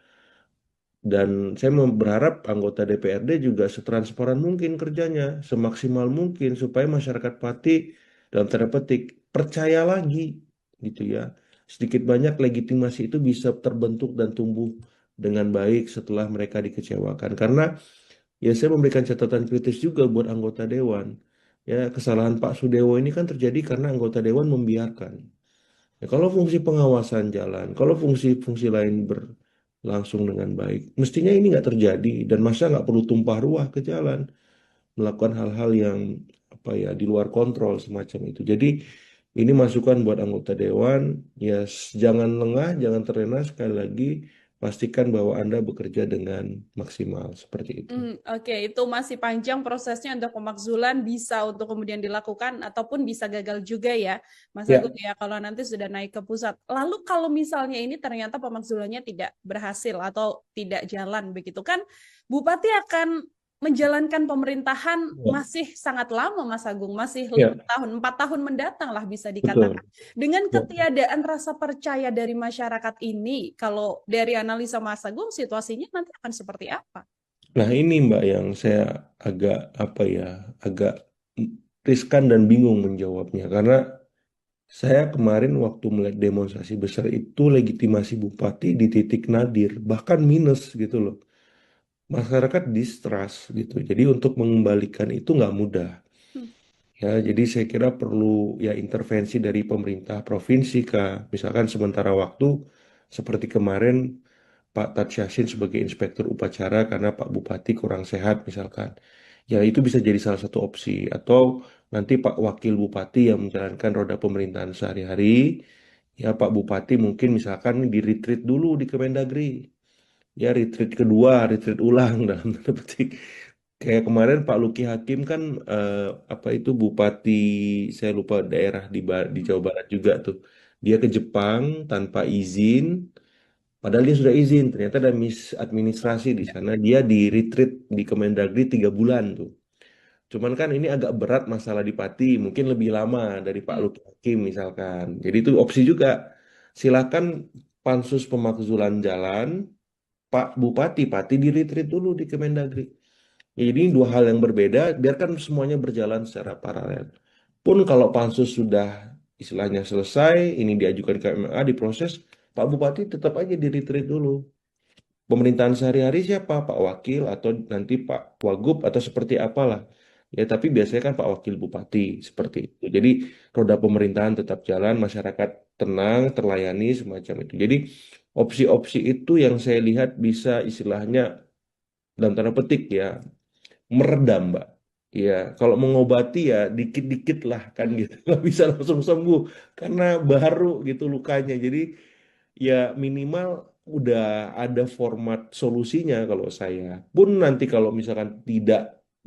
dan saya berharap anggota DPRD juga setransparan mungkin kerjanya, semaksimal mungkin supaya masyarakat Pati dalam tanda petik percaya lagi gitu ya. Sedikit banyak legitimasi itu bisa terbentuk dan tumbuh dengan baik setelah mereka dikecewakan. Karena ya saya memberikan catatan kritis juga buat anggota dewan. Ya, kesalahan Pak Sudewo ini kan terjadi karena anggota dewan membiarkan. Ya, kalau fungsi pengawasan jalan, kalau fungsi-fungsi lain berlangsung dengan baik, mestinya ini nggak terjadi dan masa nggak perlu tumpah ruah ke jalan, melakukan hal-hal yang apa ya di luar kontrol semacam itu. Jadi ini masukan buat anggota dewan, ya jangan lengah, jangan terlena, sekali lagi pastikan bahwa Anda bekerja dengan maksimal seperti itu. Oke, itu masih panjang prosesnya untuk pemakzulan, bisa untuk kemudian dilakukan ataupun bisa gagal juga ya, Mas Ya, Agung ya, kalau nanti sudah naik ke pusat. Lalu kalau misalnya ini ternyata pemakzulannya tidak berhasil atau tidak jalan begitu kan, Bupati akan menjalankan pemerintahan Ya, masih sangat lama, Mas Agung, masih ya, 5 tahun, 4 tahun mendatang lah bisa betul. dikatakan. Dengan Ya. ketiadaan rasa percaya dari masyarakat ini, kalau dari analisa Mas Agung, situasinya nanti akan seperti apa? Nah, ini Mbak yang saya agak apa ya, agak riskan dan bingung menjawabnya karena saya kemarin waktu melihat demonstrasi besar itu legitimasi bupati di titik nadir, bahkan minus gitu loh. Masyarakat distrust gitu. Jadi untuk mengembalikan itu nggak mudah. Hmm. Ya, jadi saya kira perlu ya intervensi dari pemerintah provinsi Kak. Misalkan sementara waktu seperti kemarin Pak Tat Yassin sebagai inspektur upacara karena Pak Bupati kurang sehat misalkan. Ya itu bisa jadi salah satu opsi. Atau nanti Pak Wakil Bupati yang menjalankan roda pemerintahan sehari-hari. Ya Pak Bupati mungkin misalkan di retreat dulu di Kemendagri. Ya retreat kedua, retreat ulang dalam tanda petik. Kayak kemarin Pak Luki Hakim kan eh, apa itu Bupati saya lupa daerah di Jawa Barat juga tuh. Dia ke Jepang tanpa izin. Padahal dia sudah izin, ternyata ada misadministrasi di sana. Dia di retreat di Kemendagri 3 bulan tuh. Cuman kan ini agak berat masalah di Pati, mungkin lebih lama dari Pak Hmm. Luki Hakim misalkan. Jadi itu opsi juga. Silakan pansus pemakzulan jalan, Pak Bupati, Pati di retreat dulu di Kemendagri. Ya, jadi ini dua hal yang berbeda, biarkan semuanya berjalan secara paralel. Pun kalau pansus sudah istilahnya selesai, ini diajukan ke MMA, diproses, Pak Bupati tetap aja di retreat dulu. Pemerintahan sehari-hari siapa? Pak Wakil atau nanti Pak Wagub atau seperti apalah. Ya, tapi biasanya kan Pak Wakil Bupati seperti itu. Jadi roda pemerintahan tetap jalan, masyarakat tenang, terlayani semacam itu. Jadi opsi-opsi itu yang saya lihat bisa istilahnya dalam tanda petik ya meredam, Mbak. Ya, kalau mengobati ya dikit-dikit lah kan Hmm. gitu. Nggak bisa langsung sembuh karena baru gitu lukanya. Jadi ya minimal udah ada format solusinya kalau saya. Pun nanti kalau misalkan tidak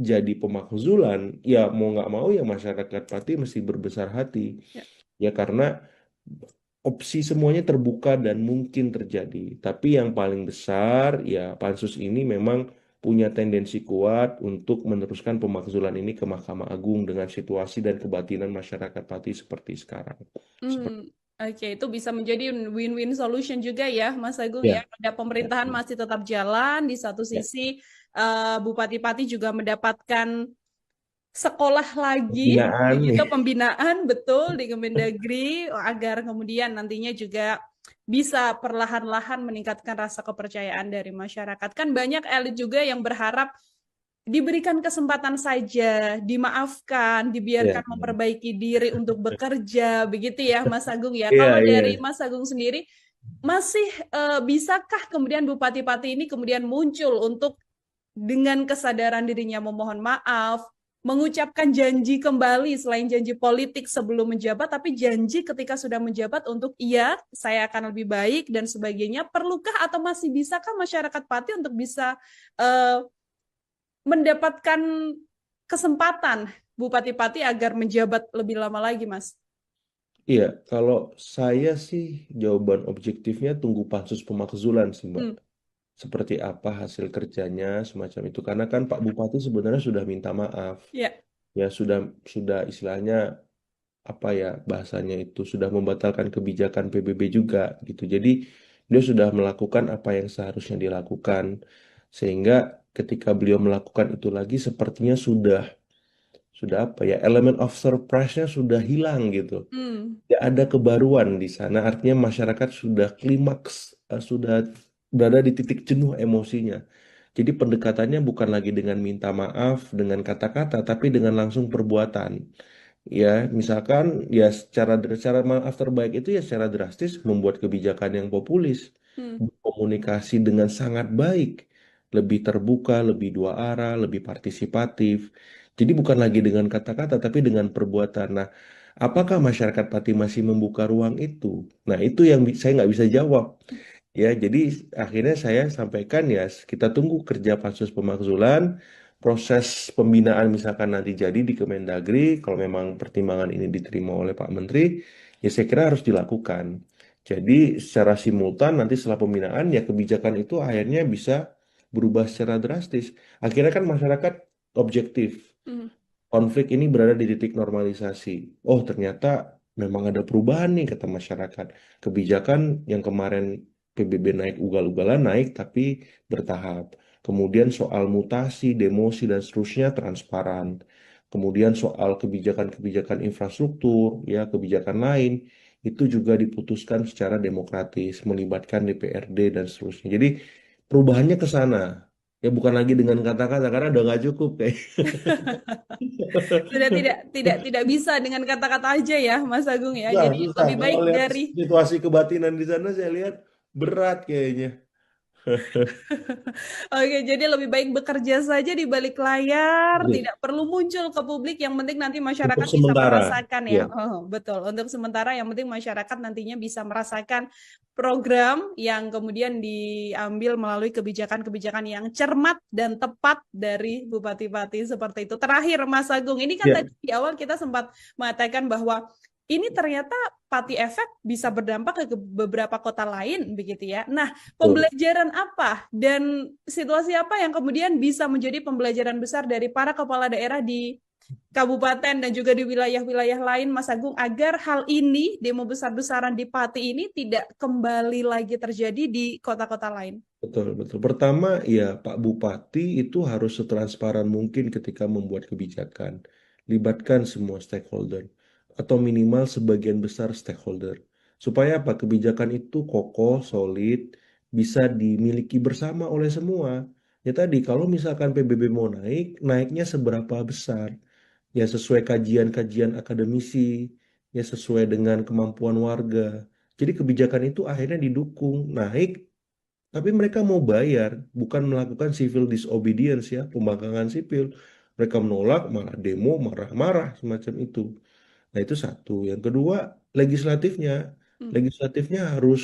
jadi pemakzulan, ya mau nggak mau ya masyarakat Pati mesti berbesar hati. Ya. Ya karena opsi semuanya terbuka dan mungkin terjadi. Tapi yang paling besar ya pansus ini memang punya tendensi kuat untuk meneruskan pemakzulan ini ke Mahkamah Agung dengan situasi dan kebatinan masyarakat Pati seperti sekarang. Seperti Oke, itu bisa menjadi win-win solution juga ya, Mas Agung ya. ya, Ada ya, pemerintahan masih tetap jalan, di satu ya. sisi Bupati-Pati juga mendapatkan sekolah lagi, Pembinaan begitu nih. pembinaan betul di Kemendagri agar kemudian nantinya juga bisa perlahan-lahan meningkatkan rasa kepercayaan dari masyarakat. Kan banyak elit juga yang berharap diberikan kesempatan saja, dimaafkan, Iya, dibiarkan memperbaiki diri untuk bekerja, begitu ya Mas Agung ya. iya, Kalau iya. dari Mas Agung sendiri, masih bisakah kemudian bupati-bupati ini kemudian muncul untuk dengan kesadaran dirinya memohon maaf, mengucapkan janji kembali selain janji politik sebelum menjabat, tapi janji ketika sudah menjabat untuk iya, saya akan lebih baik dan sebagainya. Perlukah atau masih bisakah masyarakat Pati untuk bisa uh, mendapatkan kesempatan Bupati Pati agar menjabat lebih lama lagi, Mas? Iya, kalau saya sih jawaban objektifnya tunggu pansus pemakzulan sih, Mbak. Hmm, Seperti apa hasil kerjanya semacam itu. Karena kan Pak Bupati sebenarnya sudah minta maaf. ya. Ya sudah istilahnya apa ya bahasanya itu sudah membatalkan kebijakan PBB juga gitu. Jadi dia sudah melakukan apa yang seharusnya dilakukan. Sehingga ketika beliau melakukan itu lagi sepertinya sudah apa ya elemen of surprise-nya sudah hilang gitu. Hmm, Tidak ada kebaruan di sana. Artinya masyarakat sudah klimaks, sudah berada di titik jenuh emosinya. Jadi pendekatannya bukan lagi dengan minta maaf, dengan kata-kata, tapi dengan langsung perbuatan. Ya, misalkan ya secara maaf terbaik itu ya secara drastis membuat kebijakan yang populis, hmm. komunikasi dengan sangat baik, lebih terbuka, lebih dua arah, lebih partisipatif. Jadi bukan lagi dengan kata-kata, tapi dengan perbuatan. Nah, apakah masyarakat Pati masih membuka ruang itu? Nah, itu yang saya nggak bisa jawab. Ya, jadi akhirnya saya sampaikan ya, kita tunggu kerja pansus pemakzulan, proses pembinaan misalkan nanti jadi di Kemendagri, kalau memang pertimbangan ini diterima oleh Pak Menteri, ya saya kira harus dilakukan. Jadi secara simultan nanti setelah pembinaan ya kebijakan itu akhirnya bisa berubah secara drastis. Akhirnya kan masyarakat objektif. Hmm. Konflik ini berada di titik normalisasi. Oh, ternyata memang ada perubahan nih, kata masyarakat. Kebijakan yang kemarin PBB naik ugal-ugalan naik, tapi bertahap. Kemudian soal mutasi, demosi, dan seterusnya transparan. Kemudian soal kebijakan-kebijakan infrastruktur, ya kebijakan lain, itu juga diputuskan secara demokratis, melibatkan DPRD dan seterusnya. Jadi perubahannya ke sana. Ya bukan lagi dengan kata-kata, karena udah nggak cukup kayak. Sudah tidak bisa dengan kata-kata aja ya, Mas Agung ya. Susah, Jadi susah. lebih Kalau baik lihat dari situasi kebatinan di sana, saya lihat berat kayaknya. Oke, jadi lebih baik bekerja saja di balik layar, Iya. tidak perlu muncul ke publik, yang penting nanti Untuk masyarakat bisa sementara, merasakan ya. ya, Oh, betul. Untuk sementara yang penting masyarakat nantinya bisa merasakan program yang kemudian diambil melalui kebijakan-kebijakan yang cermat dan tepat dari bupati-bupati seperti itu. Terakhir, Mas Agung, ini kan ya, tadi di awal kita sempat mengatakan bahwa ini ternyata Pati efek bisa berdampak ke beberapa kota lain begitu ya. Nah, betul. pembelajaran apa dan situasi apa yang kemudian bisa menjadi pembelajaran besar dari para kepala daerah di kabupaten dan juga di wilayah-wilayah lain, Mas Agung, agar hal ini, demo besar-besaran di Pati ini tidak kembali lagi terjadi di kota-kota lain? Betul, betul. Pertama, ya Pak Bupati itu harus setransparan mungkin ketika membuat kebijakan. Libatkan semua stakeholder atau minimal sebagian besar stakeholder. Supaya apa? Kebijakan itu kokoh, solid, bisa dimiliki bersama oleh semua. Ya tadi, kalau misalkan PBB mau naik, naiknya seberapa besar? Ya sesuai kajian-kajian akademisi, ya sesuai dengan kemampuan warga. Jadi kebijakan itu akhirnya didukung, naik tapi mereka mau bayar, bukan melakukan civil disobedience ya, pembangkangan sipil. Mereka menolak, malah demo, marah-marah semacam itu. Nah, itu satu. Yang kedua, legislatifnya. Hmm. Legislatifnya harus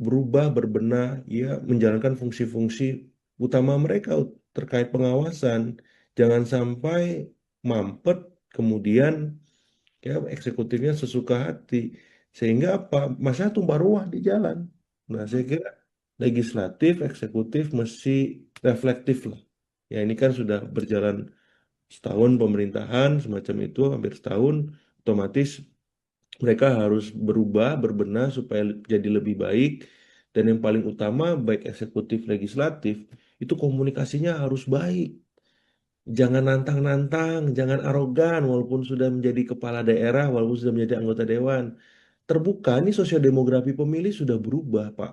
berubah, berbenah, ya, menjalankan fungsi-fungsi utama mereka terkait pengawasan. Jangan sampai mampet, kemudian ya eksekutifnya sesuka hati. Sehingga apa? Masa tumpah ruah di jalan. Nah, saya kira legislatif, eksekutif mesti reflektif lah. Ya ini kan sudah berjalan setahun pemerintahan semacam itu, hampir setahun, otomatis mereka harus berubah, berbenah supaya jadi lebih baik. Dan yang paling utama, baik eksekutif, legislatif, itu komunikasinya harus baik. Jangan nantang-nantang, jangan arogan walaupun sudah menjadi kepala daerah, walaupun sudah menjadi anggota dewan. Terbuka, ini sosiodemografi pemilih sudah berubah, Pak.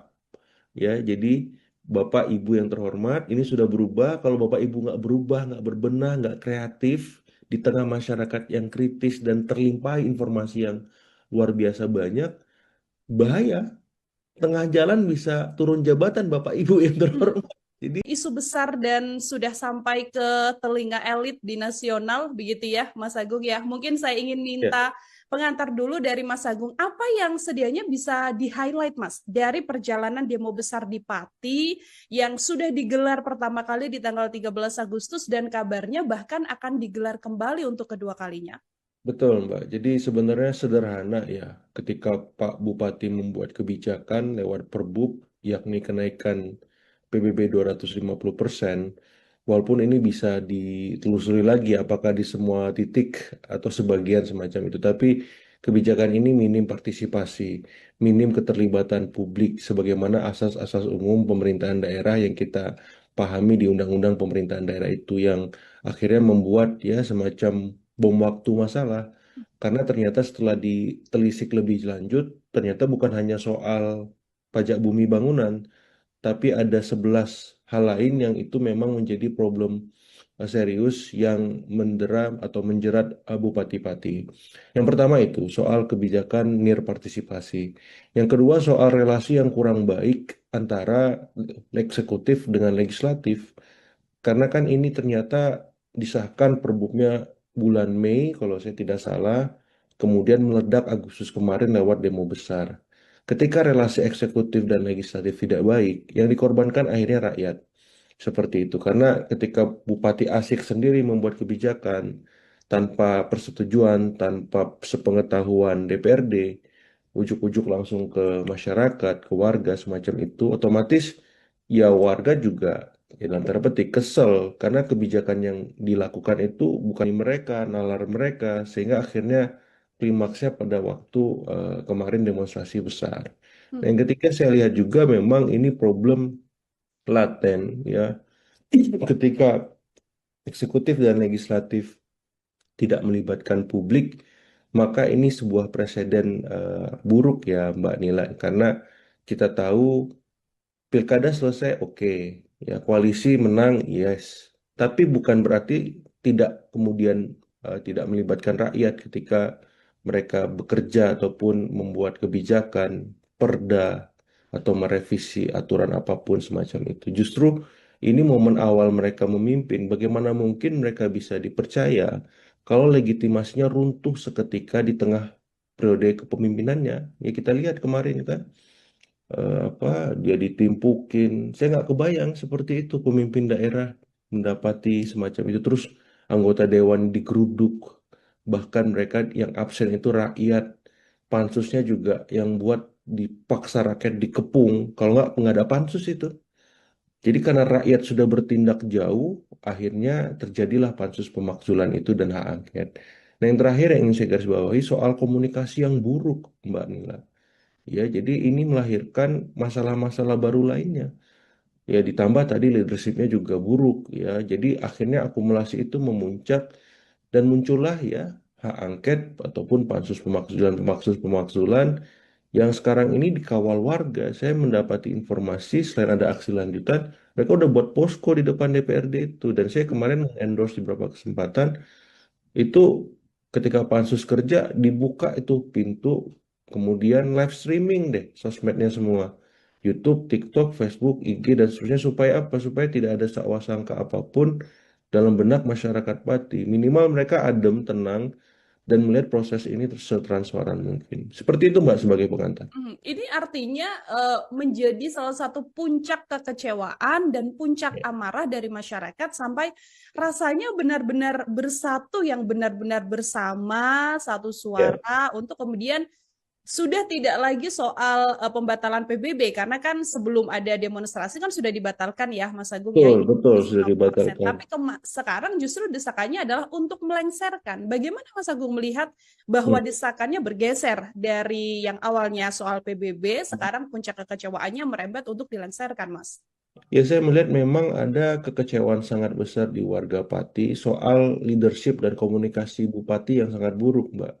Ya, jadi Bapak Ibu yang terhormat, ini sudah berubah. Kalau Bapak Ibu nggak berubah, nggak berbenah, nggak kreatif di tengah masyarakat yang kritis dan terlimpahi informasi yang luar biasa banyak, bahaya. Tengah jalan bisa turun jabatan Bapak Ibu yang terhormat. Jadi, Isu besar dan sudah sampai ke telinga elit di nasional begitu ya Mas Agung ya. Mungkin saya ingin ya, minta pengantar dulu dari Mas Agung, apa yang sedianya bisa di-highlight Mas dari perjalanan demo besar di Pati yang sudah digelar pertama kali di tanggal 13 Agustus dan kabarnya bahkan akan digelar kembali untuk kedua kalinya. betul Mbak. Jadi sebenarnya sederhana ya, ketika Pak Bupati membuat kebijakan lewat Perbub, yakni kenaikan PBB 250%, walaupun ini bisa ditelusuri lagi apakah di semua titik atau sebagian semacam itu, tapi kebijakan ini minim partisipasi, minim keterlibatan publik sebagaimana asas-asas umum pemerintahan daerah yang kita pahami di Undang-Undang Pemerintahan Daerah itu yang akhirnya membuat ya semacam bom waktu masalah. Karena ternyata setelah ditelisik lebih lanjut, ternyata bukan hanya soal pajak bumi bangunan, tapi ada 11 hal lain yang itu memang menjadi problem serius yang mendera atau menjerat Bupati Pati. Yang pertama itu soal kebijakan nirpartisipasi. Yang kedua soal relasi yang kurang baik antara eksekutif dengan legislatif. Karena kan ini ternyata disahkan perbubnya bulan Mei kalau saya tidak salah, kemudian meledak Agustus kemarin lewat demo besar. Ketika relasi eksekutif dan legislatif tidak baik, yang dikorbankan akhirnya rakyat. Seperti itu. Karena ketika Bupati Asik sendiri membuat kebijakan tanpa persetujuan, tanpa sepengetahuan DPRD, ujuk-ujuk langsung ke masyarakat, ke warga semacam itu, otomatis ya warga juga ya dalam tanda petik kesel karena kebijakan yang dilakukan itu bukan di mereka, nalar mereka, sehingga akhirnya klimaksnya pada waktu kemarin demonstrasi besar. Hmm. Nah, yang ketiga saya lihat juga memang ini problem laten ya, ketika eksekutif dan legislatif tidak melibatkan publik, maka ini sebuah preseden buruk ya Mbak Nila, karena kita tahu pilkada selesai, oke. Ya, koalisi menang, yes. Tapi bukan berarti tidak kemudian tidak melibatkan rakyat ketika mereka bekerja ataupun membuat kebijakan, perda, atau merevisi aturan apapun semacam itu. Justru ini momen awal mereka memimpin. Bagaimana mungkin mereka bisa dipercaya kalau legitimasinya runtuh seketika di tengah periode kepemimpinannya? Ya kita lihat kemarin kan apa dia ditimpukin. Saya nggak kebayang seperti itu pemimpin daerah mendapati semacam itu. Terus anggota dewan digeruduk, bahkan mereka yang absen itu rakyat. Pansusnya juga yang buat dipaksa rakyat dikepung. Kalau nggak ada pansus itu. Jadi karena rakyat sudah bertindak jauh, akhirnya terjadilah pansus pemakzulan itu dan hak angket. Nah, yang terakhir yang ingin saya garis bawahi soal komunikasi yang buruk, Mbak Nila. Ya, jadi ini melahirkan masalah-masalah baru lainnya. Ya, ditambah tadi leadershipnya juga buruk. Ya, jadi akhirnya akumulasi itu memuncak dan muncullah ya hak angket ataupun pansus pemakzulan yang sekarang ini dikawal warga. Saya mendapati informasi selain ada aksi lanjutan, mereka udah buat posko di depan DPRD itu. Dan saya kemarin endorse di beberapa kesempatan itu ketika pansus kerja dibuka itu pintu, kemudian live streaming deh sosmednya semua. YouTube, TikTok, Facebook, IG, dan seterusnya supaya apa? Supaya tidak ada sakwa sangka apapun dalam benak masyarakat Pati. Minimal mereka adem, tenang, dan melihat proses ini setransparan mungkin. Seperti itu Mbak sebagai pengantar. Ini artinya menjadi salah satu puncak kekecewaan dan puncak Ya, amarah dari masyarakat sampai rasanya benar-benar bersatu yang benar-benar bersama satu ya, suara untuk kemudian sudah tidak lagi soal pembatalan PBB karena kan sebelum ada demonstrasi kan sudah dibatalkan ya Mas Agung ya betul, yang betul sudah 50%. dibatalkan. Tapi sekarang justru desakannya adalah untuk melengsarkan. Bagaimana Mas Agung melihat bahwa Hmm. desakannya bergeser dari yang awalnya soal PBB sekarang puncak kekecewaannya merembet untuk dilengsarkan Mas? Ya, saya melihat memang ada kekecewaan sangat besar di warga Pati soal leadership dan komunikasi Bupati yang sangat buruk, Mbak.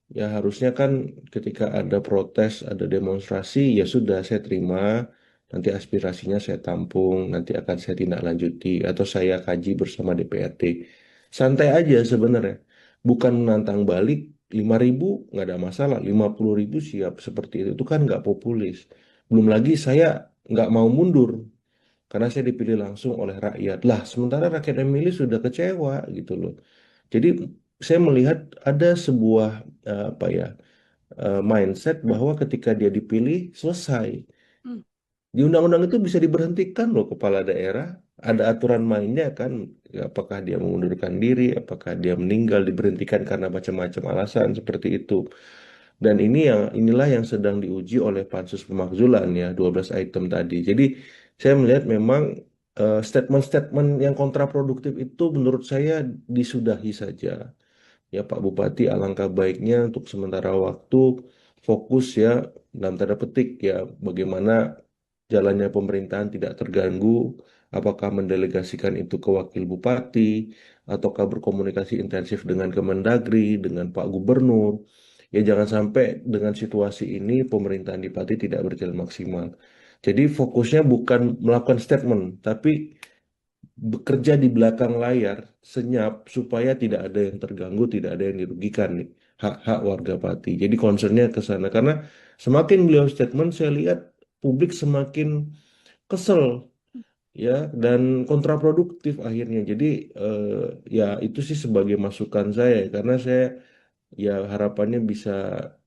Ya, harusnya kan ketika ada protes, ada demonstrasi, ya sudah saya terima, nanti aspirasinya saya tampung, nanti akan saya tindak lanjuti, atau saya kaji bersama DPRD. Santai aja sebenarnya. Bukan menantang balik, 5.000 nggak ada masalah, 50.000 siap seperti itu kan nggak populis. Belum lagi saya nggak mau mundur, karena saya dipilih langsung oleh rakyat. Lah, sementara rakyat yang memilih sudah kecewa gitu loh. Jadi saya melihat ada sebuah apa ya mindset bahwa ketika dia dipilih selesai. Hmm. Di undang-undang itu bisa diberhentikan loh kepala daerah. Ada aturan mainnya kan. Apakah dia mengundurkan diri, apakah dia meninggal, diberhentikan karena macam-macam alasan seperti itu. Dan inilah yang sedang diuji oleh pansus pemakzulan ya, 12 item tadi. Jadi saya melihat memang statement-statement yang kontraproduktif itu menurut saya disudahi saja. Ya Pak Bupati, alangkah baiknya untuk sementara waktu fokus ya dalam tanda petik ya bagaimana jalannya pemerintahan tidak terganggu, apakah mendelegasikan itu ke wakil bupati, ataukah berkomunikasi intensif dengan Kemendagri, dengan Pak Gubernur. Ya jangan sampai dengan situasi ini pemerintahan di Pati tidak berjalan maksimal. Jadi fokusnya bukan melakukan statement, tapi bekerja di belakang layar senyap supaya tidak ada yang terganggu, tidak ada yang dirugikan nih hak-hak warga Pati. Jadi concernnya ke sana karena semakin beliau statement saya lihat publik semakin kesel ya dan kontraproduktif akhirnya. Jadi eh, ya itu sih sebagai masukan saya karena saya ya harapannya bisa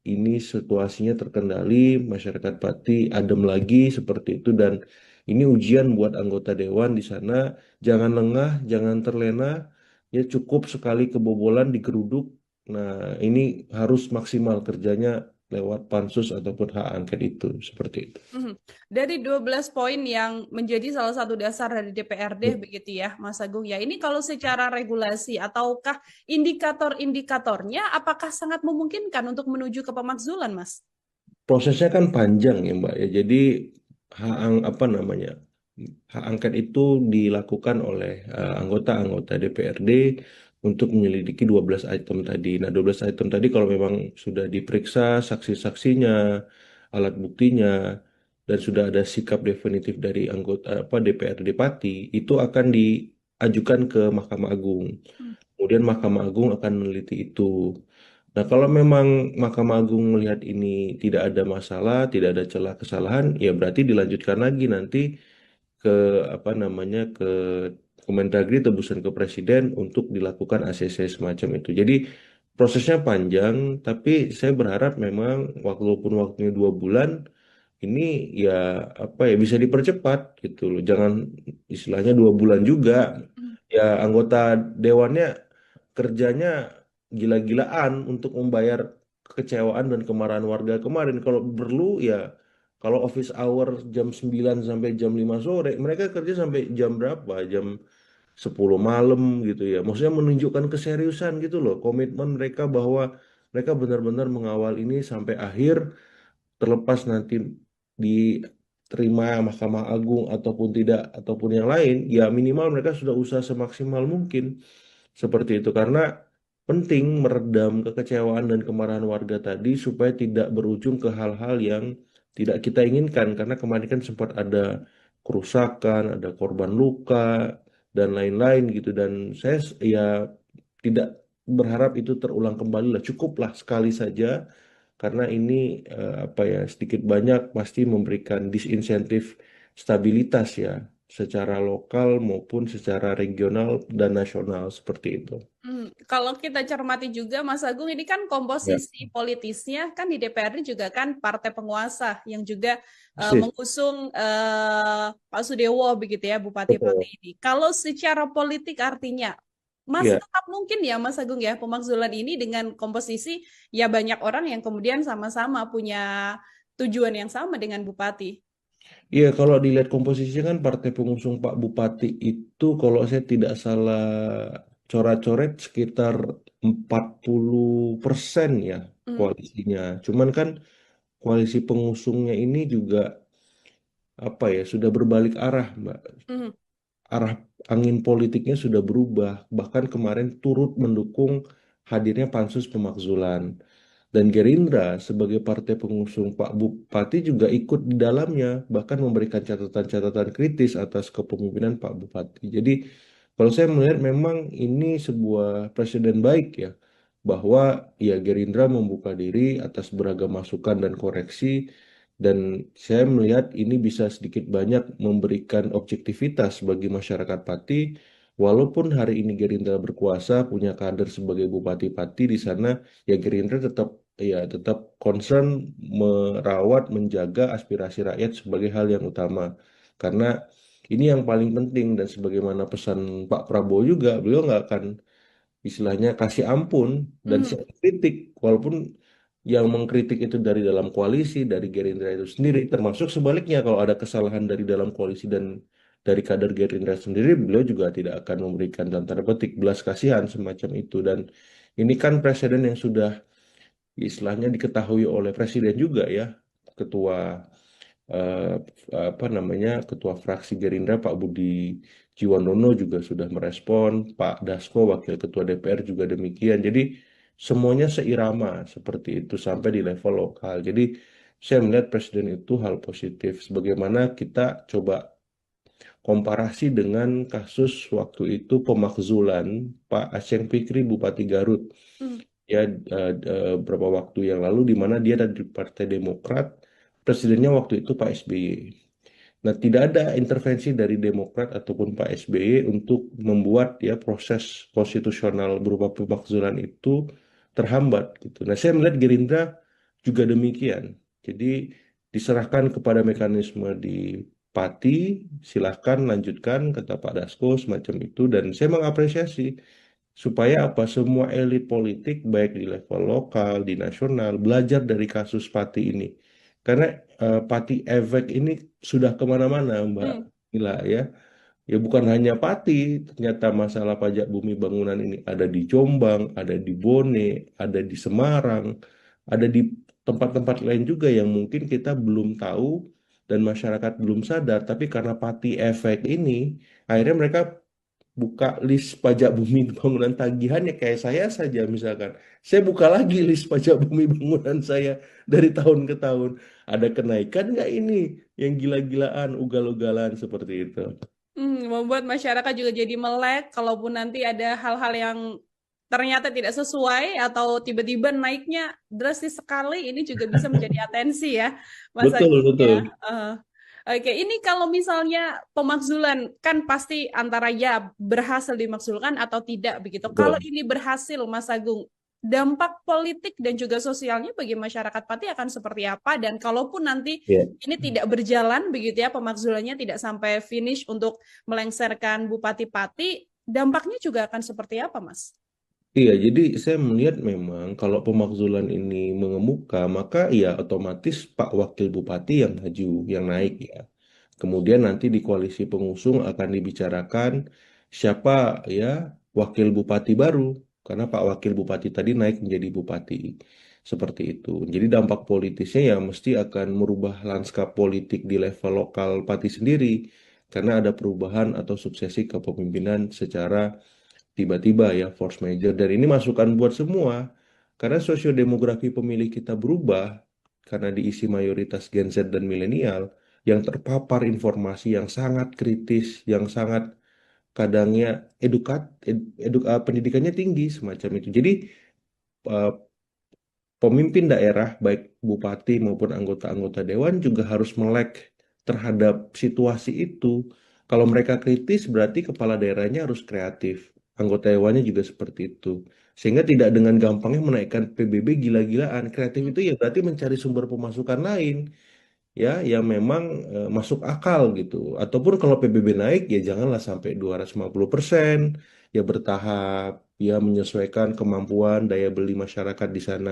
ini situasinya terkendali, masyarakat Pati adem lagi seperti itu dan ini ujian buat anggota dewan di sana. Jangan lengah, jangan terlena, ya cukup sekali kebobolan digeruduk. Nah, ini harus maksimal kerjanya lewat pansus ataupun hak angket itu seperti itu. Mhm. Dari 12 poin yang menjadi salah satu dasar dari DPRD begitu ya, Mas Agung ya. Ini kalau secara regulasi ataukah indikator-indikatornya apakah sangat memungkinkan untuk menuju ke pemakzulan, Mas? Prosesnya kan panjang ya Mbak ya. Jadi apa namanya, hak angket itu dilakukan oleh anggota-anggota DPRD untuk menyelidiki 12 item tadi. Nah, 12 item tadi kalau memang sudah diperiksa saksi-saksinya, alat buktinya, dan sudah ada sikap definitif dari anggota apa DPRD Pati, itu akan diajukan ke Mahkamah Agung. Hmm. Kemudian Mahkamah Agung akan meneliti itu. Nah, kalau memang Mahkamah Agung melihat ini tidak ada masalah, tidak ada celah kesalahan, ya berarti dilanjutkan lagi nanti ke apa namanya ke Kemendagri tebusan ke Presiden untuk dilakukan ACC semacam itu. Jadi prosesnya panjang, tapi saya berharap memang walaupun waktunya 2 bulan, ini ya apa ya bisa dipercepat gitu loh. Jangan istilahnya 2 bulan juga. Hmm. Ya anggota dewannya kerjanya gila-gilaan untuk membayar kekecewaan dan kemarahan warga kemarin. Kalau perlu ya kalau office hour jam 9 sampai jam 5 sore, mereka kerja sampai jam berapa? Jam 10 malam gitu ya. Maksudnya menunjukkan keseriusan gitu loh, komitmen mereka bahwa mereka benar-benar mengawal ini sampai akhir, terlepas nanti diterima Mahkamah Agung ataupun tidak ataupun yang lain, ya minimal mereka sudah usaha semaksimal mungkin seperti itu karena penting meredam kekecewaan dan kemarahan warga tadi supaya tidak berujung ke hal-hal yang tidak kita inginkan karena kemarin kan sempat ada kerusakan, ada korban luka dan lain-lain gitu dan saya ya tidak berharap itu terulang kembali lah, cukuplah sekali saja karena ini apa ya sedikit banyak pasti memberikan disinsentif stabilitas ya secara lokal maupun secara regional dan nasional seperti itu. Kalau kita cermati juga, Mas Agung, ini kan Ya, komposisi politisnya kan di DPRD juga kan partai penguasa yang juga persis, mengusung Pak Sudewo begitu ya, Bupati Pati betul. ini. Kalau secara politik artinya masih Ya, tetap mungkin ya, Mas Agung ya, pemakzulan ini dengan komposisi ya banyak orang yang kemudian sama-sama punya tujuan yang sama dengan Bupati. iya kalau dilihat komposisinya kan partai pengusung Pak Bupati itu kalau saya tidak salah coret-coret sekitar 40% ya Hmm. koalisinya. Cuman kan koalisi pengusungnya ini juga apa ya sudah berbalik arah, Mbak. Hmm. Arah angin politiknya sudah berubah. Bahkan kemarin turut mendukung hadirnya pansus pemakzulan. Dan Gerindra sebagai partai pengusung Pak Bupati juga ikut di dalamnya, bahkan memberikan catatan-catatan kritis atas kepemimpinan Pak Bupati. Jadi kalau saya melihat memang ini sebuah presiden baik ya, bahwa ya Gerindra membuka diri atas beragam masukan dan koreksi, dan saya melihat ini bisa sedikit banyak memberikan objektivitas bagi masyarakat Pati, walaupun hari ini Gerindra berkuasa, punya kader sebagai Bupati-Pati di sana, ya Gerindra tetap concern merawat menjaga aspirasi rakyat sebagai hal yang utama karena ini yang paling penting dan sebagaimana pesan Pak Prabowo juga beliau nggak akan istilahnya kasih ampun dan Hmm. siap kritik walaupun yang mengkritik itu dari dalam koalisi dari Gerindra itu sendiri termasuk sebaliknya kalau ada kesalahan dari dalam koalisi dan dari kader Gerindra sendiri beliau juga tidak akan memberikan dalam tanda petik belas kasihan semacam itu dan ini kan presiden yang sudah istilahnya diketahui oleh presiden juga ya ketua eh, apa namanya ketua fraksi Gerindra Pak Budi Jiwandono juga sudah merespon Pak Dasko wakil ketua DPR juga demikian jadi semuanya seirama seperti itu sampai di level lokal jadi saya melihat presiden itu hal positif sebagaimana kita coba komparasi dengan kasus waktu itu pemakzulan Pak Aceng Fikri Bupati Garut Hmm. ya beberapa waktu yang lalu di mana dia ada di Partai Demokrat, presidennya waktu itu Pak SBY. Nah, tidak ada intervensi dari Demokrat ataupun Pak SBY untuk membuat ya proses konstitusional berupa pemakzulan itu terhambat gitu. Nah, saya melihat Gerindra juga demikian. Jadi diserahkan kepada mekanisme di Pati, silahkan lanjutkan kata Pak Dasko semacam itu dan saya mengapresiasi supaya apa? Semua elit politik baik di level lokal, di nasional belajar dari kasus Pati ini. Karena Pati efek ini sudah kemana-mana, Mbak Hmm. Mila ya. Ya bukan hanya Pati, ternyata masalah pajak bumi bangunan ini ada di Jombang, ada di Bone, ada di Semarang, ada di tempat-tempat lain juga yang mungkin kita belum tahu dan masyarakat belum sadar. Tapi karena Pati efek ini, akhirnya mereka buka list pajak bumi bangunan tagihannya kayak saya saja misalkan. Saya buka lagi list pajak bumi bangunan saya dari tahun ke tahun. Ada kenaikan nggak ini yang gila-gilaan, ugal-ugalan seperti itu? Membuat masyarakat juga jadi melek, kalaupun nanti ada hal-hal yang ternyata tidak sesuai atau tiba-tiba naiknya drastis sekali, ini juga bisa menjadi atensi ya, Mas Betul, Agung ya. betul. Eh, Oke, ini kalau misalnya pemakzulan kan pasti antara ya berhasil dimakzulkan atau tidak begitu. Kalau Betul. ini berhasil, Mas Agung, dampak politik dan juga sosialnya bagi masyarakat Pati akan seperti apa? Dan kalaupun nanti Ya. ini tidak berjalan begitu ya, pemakzulannya tidak sampai finish untuk melengsarkan Bupati Pati, dampaknya juga akan seperti apa, Mas? Iya, jadi saya melihat memang kalau pemakzulan ini mengemuka, maka ya otomatis Pak Wakil Bupati yang maju, yang naik ya. Kemudian nanti di koalisi pengusung akan dibicarakan siapa ya wakil bupati baru, karena Pak Wakil Bupati tadi naik menjadi bupati. Seperti itu. Jadi dampak politisnya ya mesti akan merubah lanskap politik di level lokal Pati sendiri, karena ada perubahan atau suksesi kepemimpinan secara tiba-tiba ya force major. Dan ini masukan buat semua karena sosiodemografi pemilih kita berubah karena diisi mayoritas Gen Z dan milenial yang terpapar informasi yang sangat kritis, yang sangat kadangnya pendidikannya tinggi semacam itu. Jadi eh, pemimpin daerah baik bupati maupun anggota-anggota dewan juga harus melek terhadap situasi itu. Kalau mereka kritis berarti kepala daerahnya harus kreatif. Anggota dewannya juga seperti itu. Sehingga tidak dengan gampangnya menaikkan PBB gila-gilaan. Kreatif itu ya berarti mencari sumber pemasukan lain ya yang memang masuk akal gitu. Ataupun kalau PBB naik ya janganlah sampai 250%, ya bertahap, ya menyesuaikan kemampuan daya beli masyarakat di sana.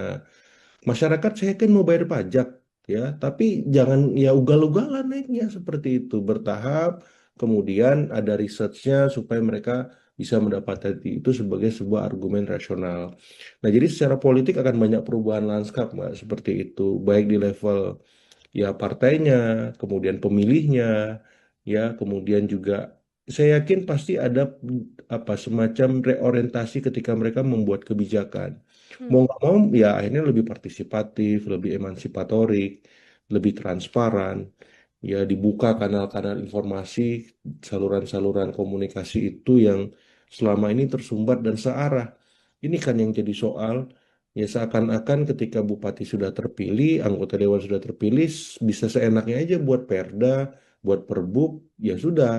Masyarakat saya kan mau bayar pajak ya, tapi jangan ya ugal-ugalan naiknya seperti itu, bertahap, kemudian ada researchnya supaya mereka bisa mendapatkan itu sebagai sebuah argumen rasional. Nah, jadi secara politik akan banyak perubahan lanskap, Mbak, seperti itu, baik di level ya partainya, kemudian pemilihnya, ya, kemudian juga saya yakin pasti ada apa semacam reorientasi ketika mereka membuat kebijakan. Mau Hmm. nggak mau ya akhirnya lebih partisipatif, lebih emansipatorik, lebih transparan, ya dibuka kanal-kanal informasi, saluran-saluran komunikasi itu yang selama ini tersumbat dan searah. Ini kan yang jadi soal. Ya seakan-akan ketika bupati sudah terpilih, anggota dewan sudah terpilih, bisa seenaknya aja buat perda, buat perbub, ya sudah.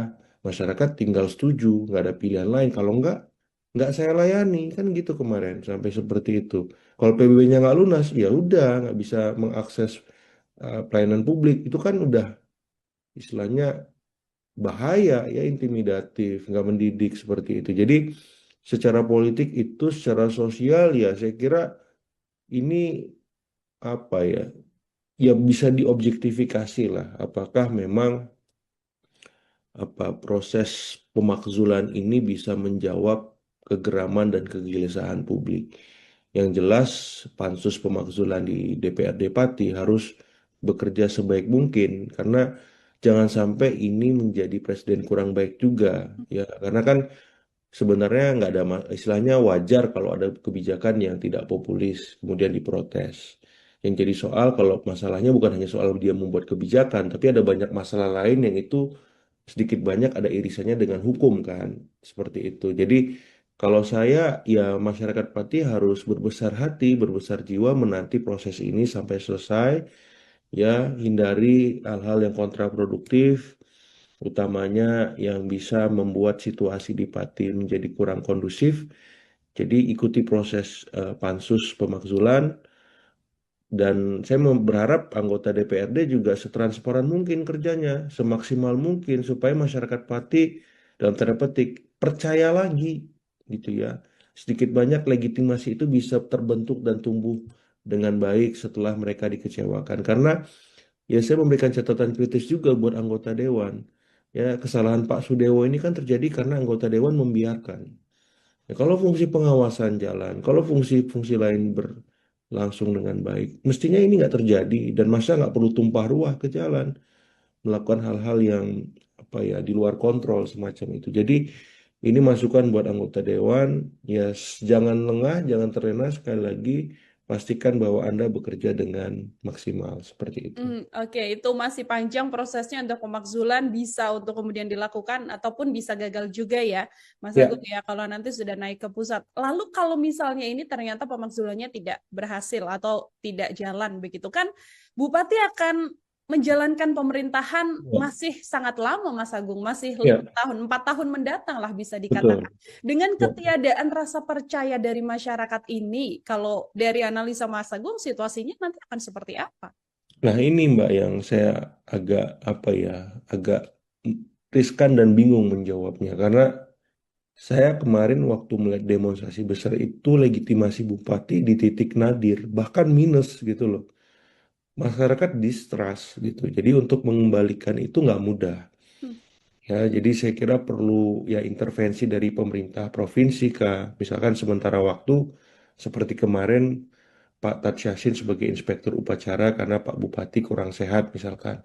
Masyarakat tinggal setuju, nggak ada pilihan lain. Kalau nggak saya layani. Kan gitu kemarin, sampai seperti itu. Kalau PBB-nya nggak lunas, ya udah, nggak bisa mengakses pelayanan publik. Itu kan udah istilahnya bahaya, ya intimidatif, nggak mendidik seperti itu. Jadi secara politik itu, secara sosial ya saya kira ini apa ya, ya bisa diobjektifikasi lah. Apakah memang apa proses pemakzulan ini bisa menjawab kegeraman dan kegelisahan publik. Yang jelas pansus pemakzulan di DPRD Pati harus bekerja sebaik mungkin karena jangan sampai ini menjadi presiden kurang baik juga ya karena kan sebenarnya nggak ada istilahnya wajar kalau ada kebijakan yang tidak populis kemudian diprotes. Yang jadi soal kalau masalahnya bukan hanya soal dia membuat kebijakan, tapi ada banyak masalah lain yang itu sedikit banyak ada irisannya dengan hukum kan, seperti itu. Jadi kalau saya ya masyarakat Pati harus berbesar hati, berbesar jiwa menanti proses ini sampai selesai, ya hindari hal-hal yang kontraproduktif utamanya yang bisa membuat situasi di Pati menjadi kurang kondusif. Jadi ikuti proses pansus pemakzulan dan saya berharap anggota DPRD juga setransparan mungkin kerjanya, semaksimal mungkin supaya masyarakat Pati dalam tanda petik percaya lagi gitu ya. sedikit banyak legitimasi itu bisa terbentuk dan tumbuh dengan baik setelah mereka dikecewakan. Karena ya saya memberikan catatan kritis juga buat anggota dewan. Ya, kesalahan Pak Sudewo ini kan terjadi karena anggota dewan membiarkan. Ya, kalau fungsi pengawasan jalan, kalau fungsi-fungsi lain berlangsung dengan baik, mestinya ini nggak terjadi dan masa nggak perlu tumpah ruah ke jalan, melakukan hal-hal yang apa ya di luar kontrol semacam itu. Jadi ini masukan buat anggota dewan, ya jangan lengah, jangan terlena sekali lagi, pastikan bahwa Anda bekerja dengan maksimal seperti itu. Oke, itu masih panjang prosesnya untuk pemakzulan bisa untuk kemudian dilakukan ataupun bisa gagal juga ya, Mas Ya, Agung ya, kalau nanti sudah naik ke pusat. Lalu kalau misalnya ini ternyata pemakzulannya tidak berhasil atau tidak jalan begitu kan, Bupati akan menjalankan pemerintahan ya, masih sangat lama, Mas Agung, masih 5 ya, tahun, 4 tahun mendatang lah bisa dikatakan. betul. Dengan Ya. ketiadaan rasa percaya dari masyarakat ini, kalau dari analisa Mas Agung, situasinya nanti akan seperti apa? Nah, ini Mbak yang saya agak apa ya, agak riskan dan bingung menjawabnya karena saya kemarin waktu melihat demonstrasi besar itu legitimasi bupati di titik nadir, bahkan minus gitu loh. Masyarakat distrust gitu. Jadi untuk mengembalikan itu nggak mudah. Hmm. Ya, jadi saya kira perlu ya intervensi dari pemerintah provinsi kah, misalkan sementara waktu seperti kemarin Pak Tat Yassin sebagai inspektur upacara karena Pak Bupati kurang sehat misalkan.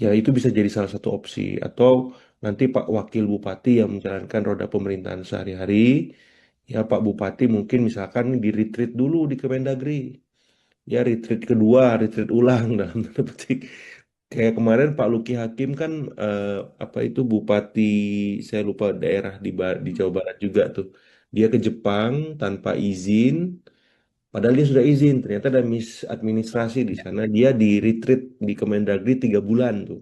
Ya itu bisa jadi salah satu opsi. Atau nanti Pak Wakil Bupati yang menjalankan roda pemerintahan sehari-hari. Ya Pak Bupati mungkin misalkan di retreat dulu di Kemendagri. Ya retreat kedua, retreat ulang dalam tanda petik. Kayak kemarin Pak Luki Hakim kan apa itu Bupati saya lupa daerah di Jawa Barat juga tuh. Dia ke Jepang tanpa izin. Padahal dia sudah izin, ternyata ada misadministrasi di sana. Dia di retreat di Kemendagri 3 bulan tuh.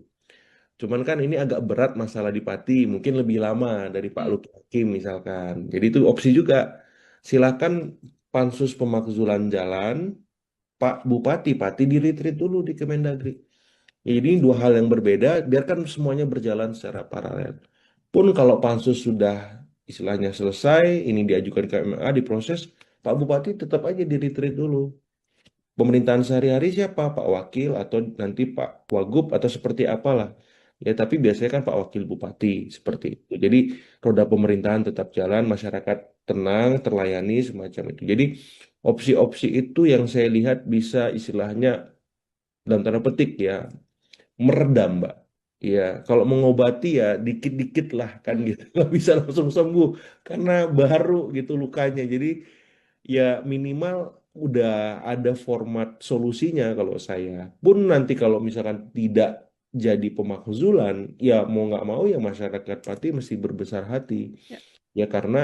Cuman kan ini agak berat masalah di Pati, mungkin lebih lama dari Pak Hmm. Luki Hakim misalkan. Jadi itu opsi juga. Silakan pansus pemakzulan jalan, Pak Bupati Pati di retreat dulu di Kemendagri. Ini dua hal yang berbeda, biarkan semuanya berjalan secara paralel. Pun kalau pansus sudah istilahnya selesai, ini diajukan ke MMA, diproses, Pak Bupati tetap aja di retreat dulu. Pemerintahan sehari-hari siapa? Pak Wakil atau nanti Pak Wagub atau seperti apalah. Ya, tapi biasanya kan Pak Wakil Bupati seperti itu. Jadi roda pemerintahan tetap jalan, masyarakat tenang, terlayani semacam itu. Jadi opsi-opsi itu yang saya lihat bisa istilahnya dalam tanda petik ya meredam, Mbak. Ya, kalau mengobati ya dikit-dikit lah kan Hmm. gitu. Nggak bisa langsung sembuh karena baru gitu lukanya. Jadi ya minimal udah ada format solusinya kalau saya. Pun nanti kalau misalkan tidak jadi pemakzulan, ya mau nggak mau ya masyarakat Pati mesti berbesar hati. Ya. Ya karena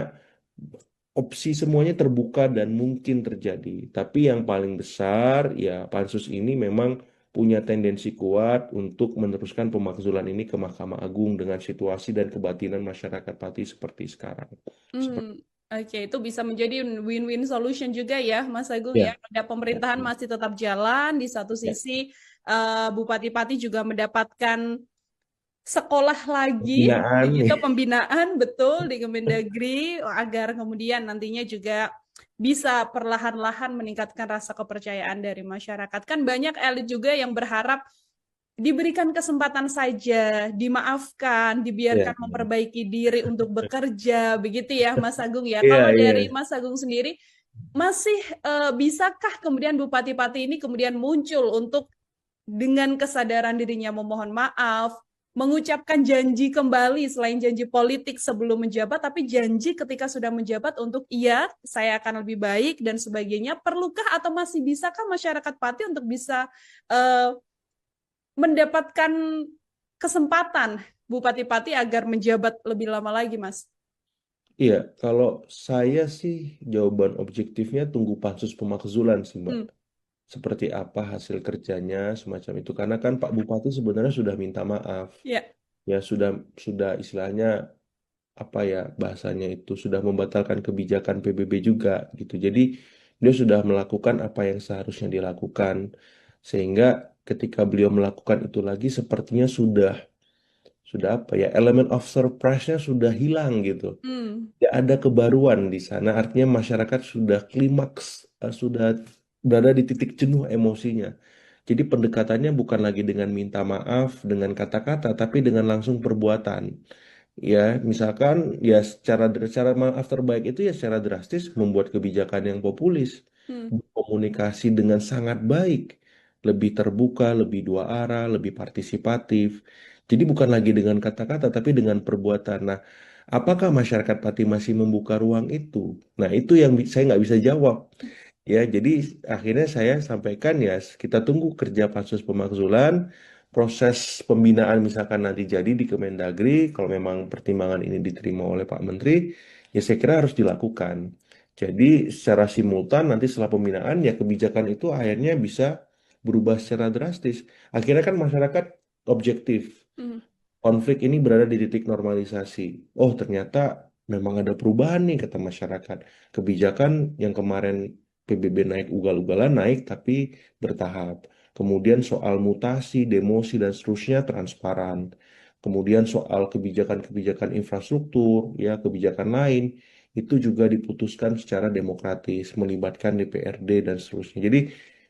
opsi semuanya terbuka dan mungkin terjadi. Tapi yang paling besar ya pansus ini memang punya tendensi kuat untuk meneruskan pemakzulan ini ke Mahkamah Agung dengan situasi dan kebatinan masyarakat Pati seperti sekarang. Seperti, Oke, itu bisa menjadi win-win solution juga ya, Mas Agung ya. ya, Ada ya, pemerintahan masih tetap jalan, di satu ya. sisi Bupati-Pati juga mendapatkan sekolah lagi, Pembinaan begitu nih. pembinaan betul di Kemendagri agar kemudian nantinya juga bisa perlahan-lahan meningkatkan rasa kepercayaan dari masyarakat. Kan banyak elit juga yang berharap diberikan kesempatan saja, dimaafkan, Iya, dibiarkan memperbaiki diri untuk bekerja, begitu ya Mas Agung ya. iya, Kalau iya. dari Mas Agung sendiri, masih bisakah kemudian Bupati-Pati ini kemudian muncul untuk dengan kesadaran dirinya memohon maaf, mengucapkan janji kembali selain janji politik sebelum menjabat, tapi janji ketika sudah menjabat untuk iya, saya akan lebih baik dan sebagainya. Perlukah atau masih bisakah masyarakat Pati untuk bisa uh, mendapatkan kesempatan Bupati-Pati agar menjabat lebih lama lagi, Mas? Iya, kalau saya sih jawaban objektifnya tunggu pansus pemakzulan sih, Mbak. Hmm, Seperti apa hasil kerjanya semacam itu. Karena kan Pak Bupati sebenarnya sudah minta maaf. ya. Ya sudah istilahnya apa ya bahasanya itu sudah membatalkan kebijakan PBB juga gitu. Jadi dia sudah melakukan apa yang seharusnya dilakukan. Sehingga ketika beliau melakukan itu lagi sepertinya sudah apa ya elemen of surprise-nya sudah hilang gitu. Hmm, nggak ada kebaruan di sana. Artinya masyarakat sudah klimaks, sudah berada di titik jenuh emosinya. Jadi pendekatannya bukan lagi dengan minta maaf, dengan kata-kata, tapi dengan langsung perbuatan. Ya, misalkan ya cara maaf terbaik itu ya secara drastis membuat kebijakan yang populis, Hmm. berkomunikasi dengan sangat baik, lebih terbuka, lebih dua arah, lebih partisipatif. Jadi bukan lagi dengan kata-kata, tapi dengan perbuatan. Nah, apakah masyarakat Pati masih membuka ruang itu? Nah, itu yang saya nggak bisa jawab. Ya, jadi akhirnya saya sampaikan ya kita tunggu kerja pansus pemakzulan, proses pembinaan misalkan nanti jadi di Kemendagri, kalau memang pertimbangan ini diterima oleh Pak Menteri, ya saya kira harus dilakukan. Jadi secara simultan nanti setelah pembinaan ya kebijakan itu akhirnya bisa berubah secara drastis. Akhirnya kan masyarakat objektif. Hmm. Konflik ini berada di titik normalisasi. Oh, ternyata memang ada perubahan nih kata masyarakat. Kebijakan yang kemarin PBB naik ugal-ugalan naik tapi bertahap. Kemudian soal mutasi, demosi dan seterusnya transparan. Kemudian soal kebijakan-kebijakan infrastruktur, ya kebijakan lain itu juga diputuskan secara demokratis, melibatkan DPRD dan seterusnya. Jadi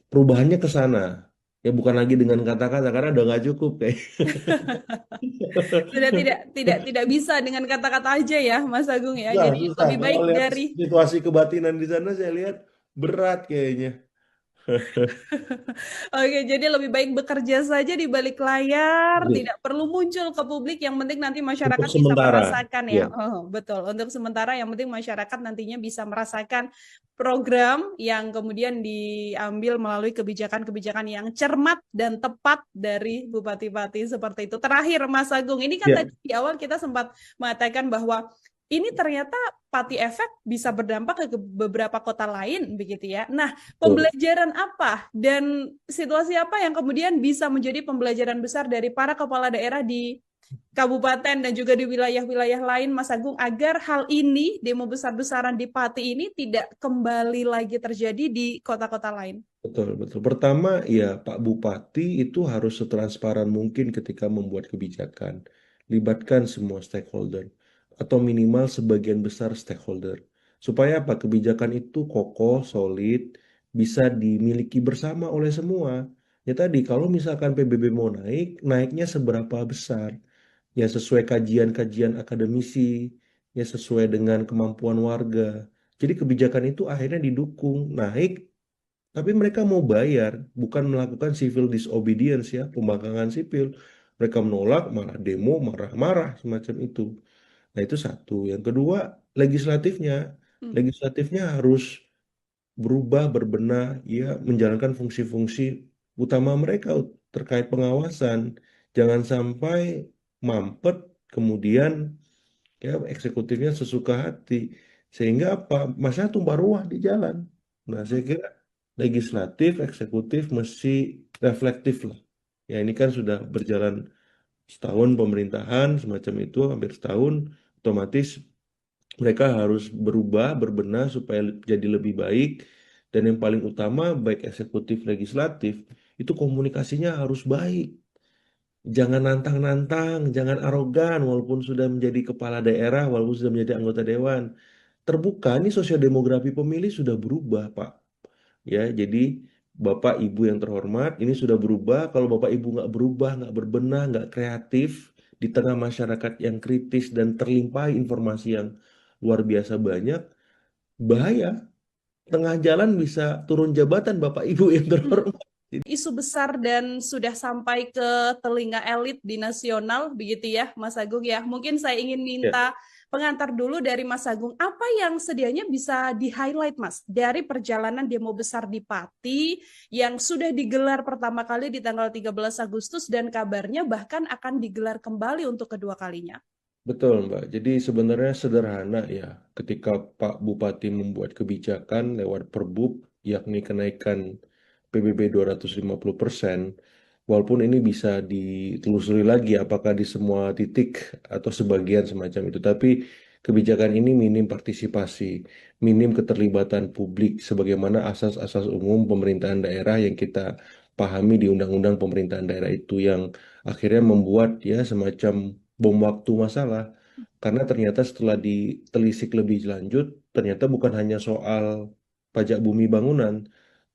perubahannya ke sana. Ya bukan lagi dengan kata-kata karena udah nggak cukup kayak. Sudah tidak bisa dengan kata-kata aja ya, Mas Agung ya. Susah, Jadi susah. lebih baik Kalau lihat dari situasi kebatinan di sana, saya lihat berat kayaknya. Oke, jadi lebih baik bekerja saja di balik layar, tidak perlu muncul ke publik. Yang penting nanti Untuk masyarakat bisa sementara, merasakan ya. ya Oh, betul. Untuk sementara, yang penting masyarakat nantinya bisa merasakan program yang kemudian diambil melalui kebijakan-kebijakan yang cermat dan tepat dari bupati-bupati seperti itu. Terakhir, Mas Agung, ini kan ya tadi di awal kita sempat mengatakan bahwa ini ternyata Pati efek bisa berdampak ke beberapa kota lain, begitu ya. Nah, betul. pembelajaran apa dan situasi apa yang kemudian bisa menjadi pembelajaran besar dari para kepala daerah di kabupaten dan juga di wilayah-wilayah lain, Mas Agung, agar hal ini, demo besar-besaran di Pati ini tidak kembali lagi terjadi di kota-kota lain? Betul, betul. Pertama, ya Pak Bupati itu harus setransparan mungkin ketika membuat kebijakan. Libatkan semua stakeholder atau minimal sebagian besar stakeholder. Supaya apa? Kebijakan itu kokoh, solid, bisa dimiliki bersama oleh semua. Ya tadi, kalau misalkan PBB mau naik, naiknya seberapa besar? Ya sesuai kajian-kajian akademisi, ya sesuai dengan kemampuan warga. Jadi kebijakan itu akhirnya didukung, naik tapi mereka mau bayar, bukan melakukan civil disobedience ya, pembangkangan sipil. Mereka menolak, malah demo, marah-marah semacam itu. Nah, itu satu. Yang kedua, legislatifnya. Hmm. Legislatifnya harus berubah, berbenah, ya, menjalankan fungsi-fungsi utama mereka terkait pengawasan. Jangan sampai mampet, kemudian ya eksekutifnya sesuka hati. Sehingga apa? Masa tumpah ruah di jalan. Nah, saya kira legislatif, eksekutif mesti reflektif lah. Ya ini kan sudah berjalan setahun pemerintahan semacam itu, hampir setahun, otomatis mereka harus berubah, berbenah supaya jadi lebih baik. Dan yang paling utama, baik eksekutif, legislatif, itu komunikasinya harus baik. Jangan nantang-nantang, jangan arogan, walaupun sudah menjadi kepala daerah, walaupun sudah menjadi anggota dewan. Terbuka, ini sosiodemografi pemilih sudah berubah, Pak. Ya, jadi Bapak Ibu yang terhormat, ini sudah berubah. Kalau Bapak Ibu nggak berubah, nggak berbenah, nggak kreatif di tengah masyarakat yang kritis dan terlimpahi informasi yang luar biasa banyak, bahaya. Tengah jalan bisa turun jabatan Bapak Ibu yang terhormat. Isu besar dan sudah sampai ke telinga elit di nasional, begitu ya, Mas Agung ya. Mungkin saya ingin Ya, minta pengantar dulu dari Mas Agung, apa yang sedianya bisa di-highlight, Mas, dari perjalanan demo besar di Pati yang sudah digelar pertama kali di tanggal 13 Agustus dan kabarnya bahkan akan digelar kembali untuk kedua kalinya. betul Mbak. Jadi sebenarnya sederhana ya, ketika Pak Bupati membuat kebijakan lewat Perbub, yakni kenaikan PBB 250%, walaupun ini bisa ditelusuri lagi apakah di semua titik atau sebagian semacam itu, tapi kebijakan ini minim partisipasi, minim keterlibatan publik, sebagaimana asas-asas umum pemerintahan daerah yang kita pahami di Undang-Undang Pemerintahan Daerah itu yang akhirnya membuat ya semacam bom waktu masalah. Karena ternyata setelah ditelisik lebih lanjut, ternyata bukan hanya soal pajak bumi bangunan,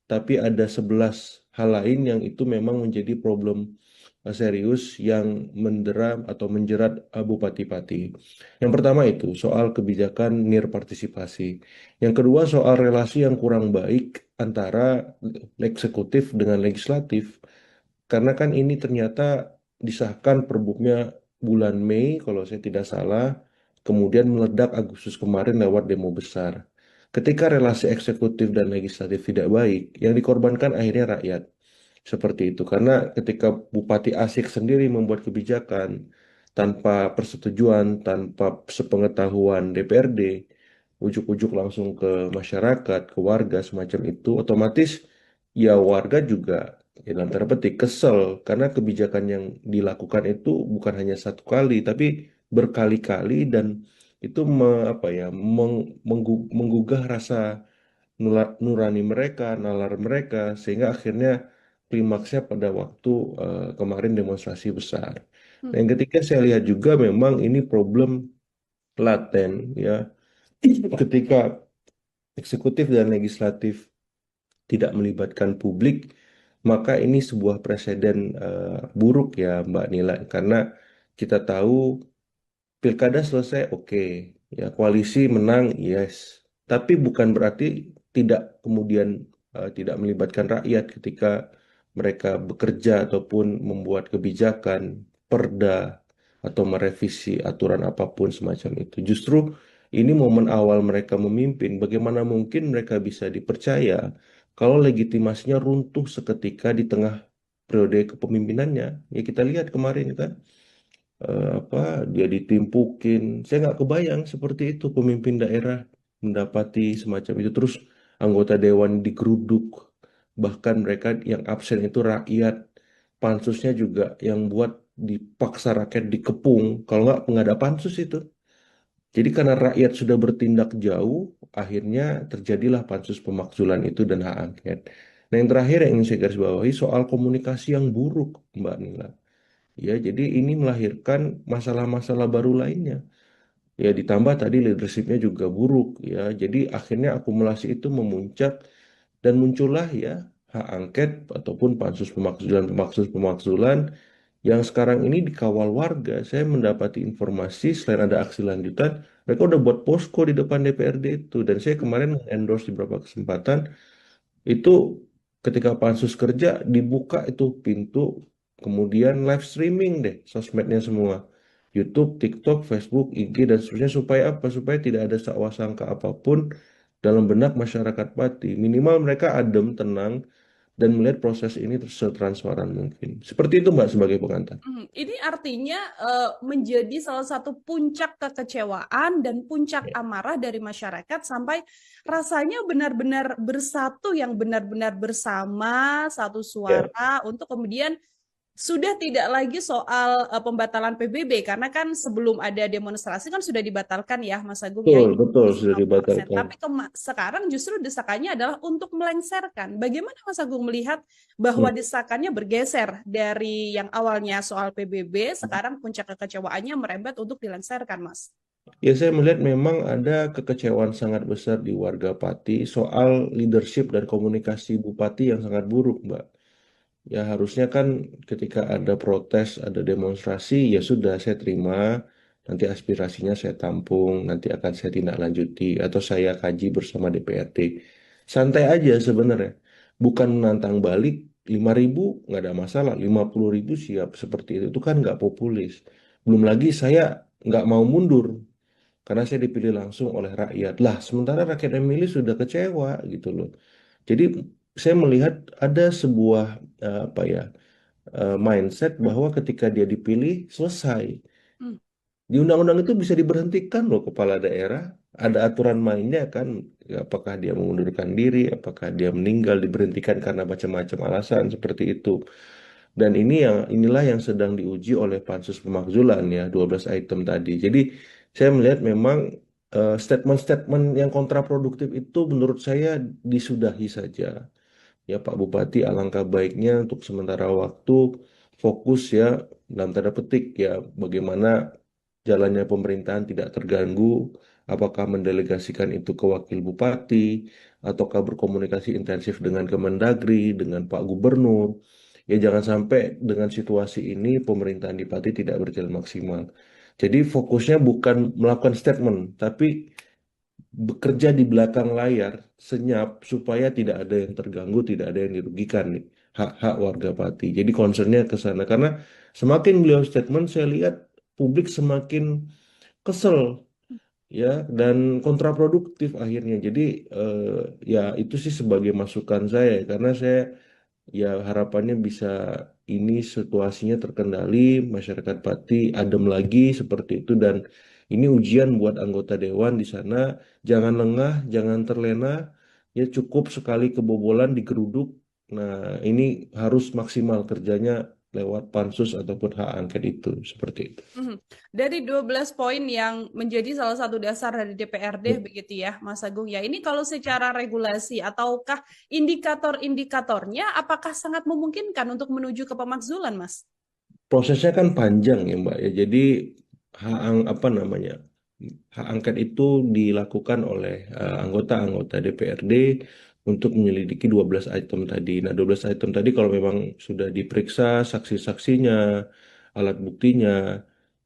tapi ada 11 hal lain yang itu memang menjadi problem serius yang mendera atau menjerat bupati-pati. Yang pertama itu soal kebijakan nir partisipasi. Yang kedua soal relasi yang kurang baik antara eksekutif dengan legislatif. Karena kan ini ternyata disahkan perbuknya bulan Mei kalau saya tidak salah, kemudian meledak Agustus kemarin lewat demo besar. Ketika relasi eksekutif dan legislatif tidak baik, yang dikorbankan akhirnya rakyat. Seperti itu. Karena ketika Bupati Asik sendiri membuat kebijakan tanpa persetujuan, tanpa sepengetahuan DPRD, ujuk-ujuk langsung ke masyarakat, ke warga semacam itu, otomatis ya warga juga ya dalam tanda petik kesel karena kebijakan yang dilakukan itu bukan hanya satu kali, tapi berkali-kali dan itu apa ya menggugah rasa nurani mereka, nalar mereka, sehingga akhirnya klimaksnya pada waktu kemarin demonstrasi besar. Hmm. Dan yang ketiga saya lihat juga memang ini problem laten ya, ketika eksekutif dan legislatif tidak melibatkan publik, maka ini sebuah presiden buruk ya Mbak Nila, karena kita tahu pilkada selesai, oke. Ya, koalisi menang, yes. Tapi bukan berarti tidak kemudian tidak melibatkan rakyat ketika mereka bekerja ataupun membuat kebijakan, perda, atau merevisi aturan apapun semacam itu. Justru ini momen awal mereka memimpin. Bagaimana mungkin mereka bisa dipercaya kalau legitimasinya runtuh seketika di tengah periode kepemimpinannya? Ya kita lihat kemarin kan apa dia ditimpukin. Saya nggak kebayang seperti itu pemimpin daerah mendapati semacam itu. Terus anggota dewan digeruduk, bahkan mereka yang absen itu rakyat. Pansusnya juga yang buat dipaksa rakyat dikepung. Kalau nggak ada pansus itu. Jadi karena rakyat sudah bertindak jauh, akhirnya terjadilah pansus pemakzulan itu dan hak angket. Nah yang terakhir yang ingin saya garis bawahi soal komunikasi yang buruk, Mbak Nila. Ya, jadi ini melahirkan masalah-masalah baru lainnya. Ya, ditambah tadi leadershipnya juga buruk. Ya, jadi akhirnya akumulasi itu memuncak dan muncullah ya hak angket ataupun pansus pemakzulan yang sekarang ini dikawal warga. Saya mendapati informasi selain ada aksi lanjutan, mereka udah buat posko di depan DPRD itu. Dan saya kemarin endorse di beberapa kesempatan itu ketika pansus kerja dibuka itu pintu, kemudian live streaming deh sosmednya semua. YouTube, TikTok, Facebook, IG dan seterusnya supaya apa? Supaya tidak ada sakwa sangka apapun dalam benak masyarakat Pati. Minimal mereka adem, tenang dan melihat proses ini setransparan mungkin. Seperti itu Mbak sebagai pengantar. Ini artinya menjadi salah satu puncak kekecewaan dan puncak Ya. amarah dari masyarakat sampai rasanya benar-benar bersatu yang benar-benar bersama satu Ya, suara untuk kemudian sudah tidak lagi soal pembatalan PBB karena kan sebelum ada demonstrasi kan sudah dibatalkan ya Mas Agung ya betul, yang betul sudah 50%. dibatalkan. Tapi sekarang justru desakannya adalah untuk melengsarkan. Bagaimana Mas Agung melihat bahwa Hmm. desakannya bergeser dari yang awalnya soal PBB, sekarang puncak kekecewaannya merembet untuk dilengsarkan, Mas? Ya, saya melihat memang ada kekecewaan sangat besar di warga Pati soal leadership dan komunikasi Bupati yang sangat buruk, Mbak. Ya, harusnya kan ketika ada protes, ada demonstrasi, ya sudah saya terima, nanti aspirasinya saya tampung, nanti akan saya tindak lanjuti, atau saya kaji bersama DPRD. Santai aja sebenarnya. Bukan menantang balik, 5.000 nggak ada masalah, 50.000 siap seperti itu kan nggak populis. Belum lagi saya nggak mau mundur, karena saya dipilih langsung oleh rakyat. Lah, sementara rakyat yang milih sudah kecewa gitu loh. Jadi saya melihat ada sebuah apa ya mindset bahwa ketika dia dipilih selesai. Hmm. Di undang-undang itu bisa diberhentikan loh kepala daerah. Ada aturan mainnya kan. Apakah dia mengundurkan diri, apakah dia meninggal, diberhentikan karena macam-macam alasan seperti itu. Dan inilah yang sedang diuji oleh pansus pemakzulan ya, 12 item tadi. Jadi saya melihat memang statement-statement yang kontraproduktif itu menurut saya disudahi saja. Ya Pak Bupati, alangkah baiknya untuk sementara waktu fokus ya dalam tanda petik ya bagaimana jalannya pemerintahan tidak terganggu, apakah mendelegasikan itu ke wakil bupati, ataukah berkomunikasi intensif dengan Kemendagri, dengan Pak Gubernur. Ya jangan sampai dengan situasi ini pemerintahan di Pati tidak berjalan maksimal. Jadi fokusnya bukan melakukan statement, tapi bekerja di belakang layar senyap supaya tidak ada yang terganggu, tidak ada yang dirugikan nih hak-hak warga Pati. Jadi concernnya ke sana karena semakin beliau statement saya lihat publik semakin kesel ya dan kontraproduktif akhirnya. Jadi eh, ya itu sih sebagai masukan saya karena saya ya harapannya bisa ini situasinya terkendali, masyarakat Pati adem lagi seperti itu dan ini ujian buat anggota dewan di sana. Jangan lengah, jangan terlena, ya cukup sekali kebobolan digeruduk. Nah, ini harus maksimal kerjanya lewat pansus ataupun hak angket itu seperti itu. Mhm. Dari 12 poin yang menjadi salah satu dasar dari DPRD Ya. begitu ya, Mas Agung ya. Ini kalau secara regulasi ataukah indikator-indikatornya apakah sangat memungkinkan untuk menuju ke pemakzulan, Mas? Prosesnya kan panjang ya Mbak ya. Jadi apa namanya? Hak angket itu dilakukan oleh anggota-anggota DPRD untuk menyelidiki 12 item tadi. Nah, 12 item tadi kalau memang sudah diperiksa saksi-saksinya, alat buktinya,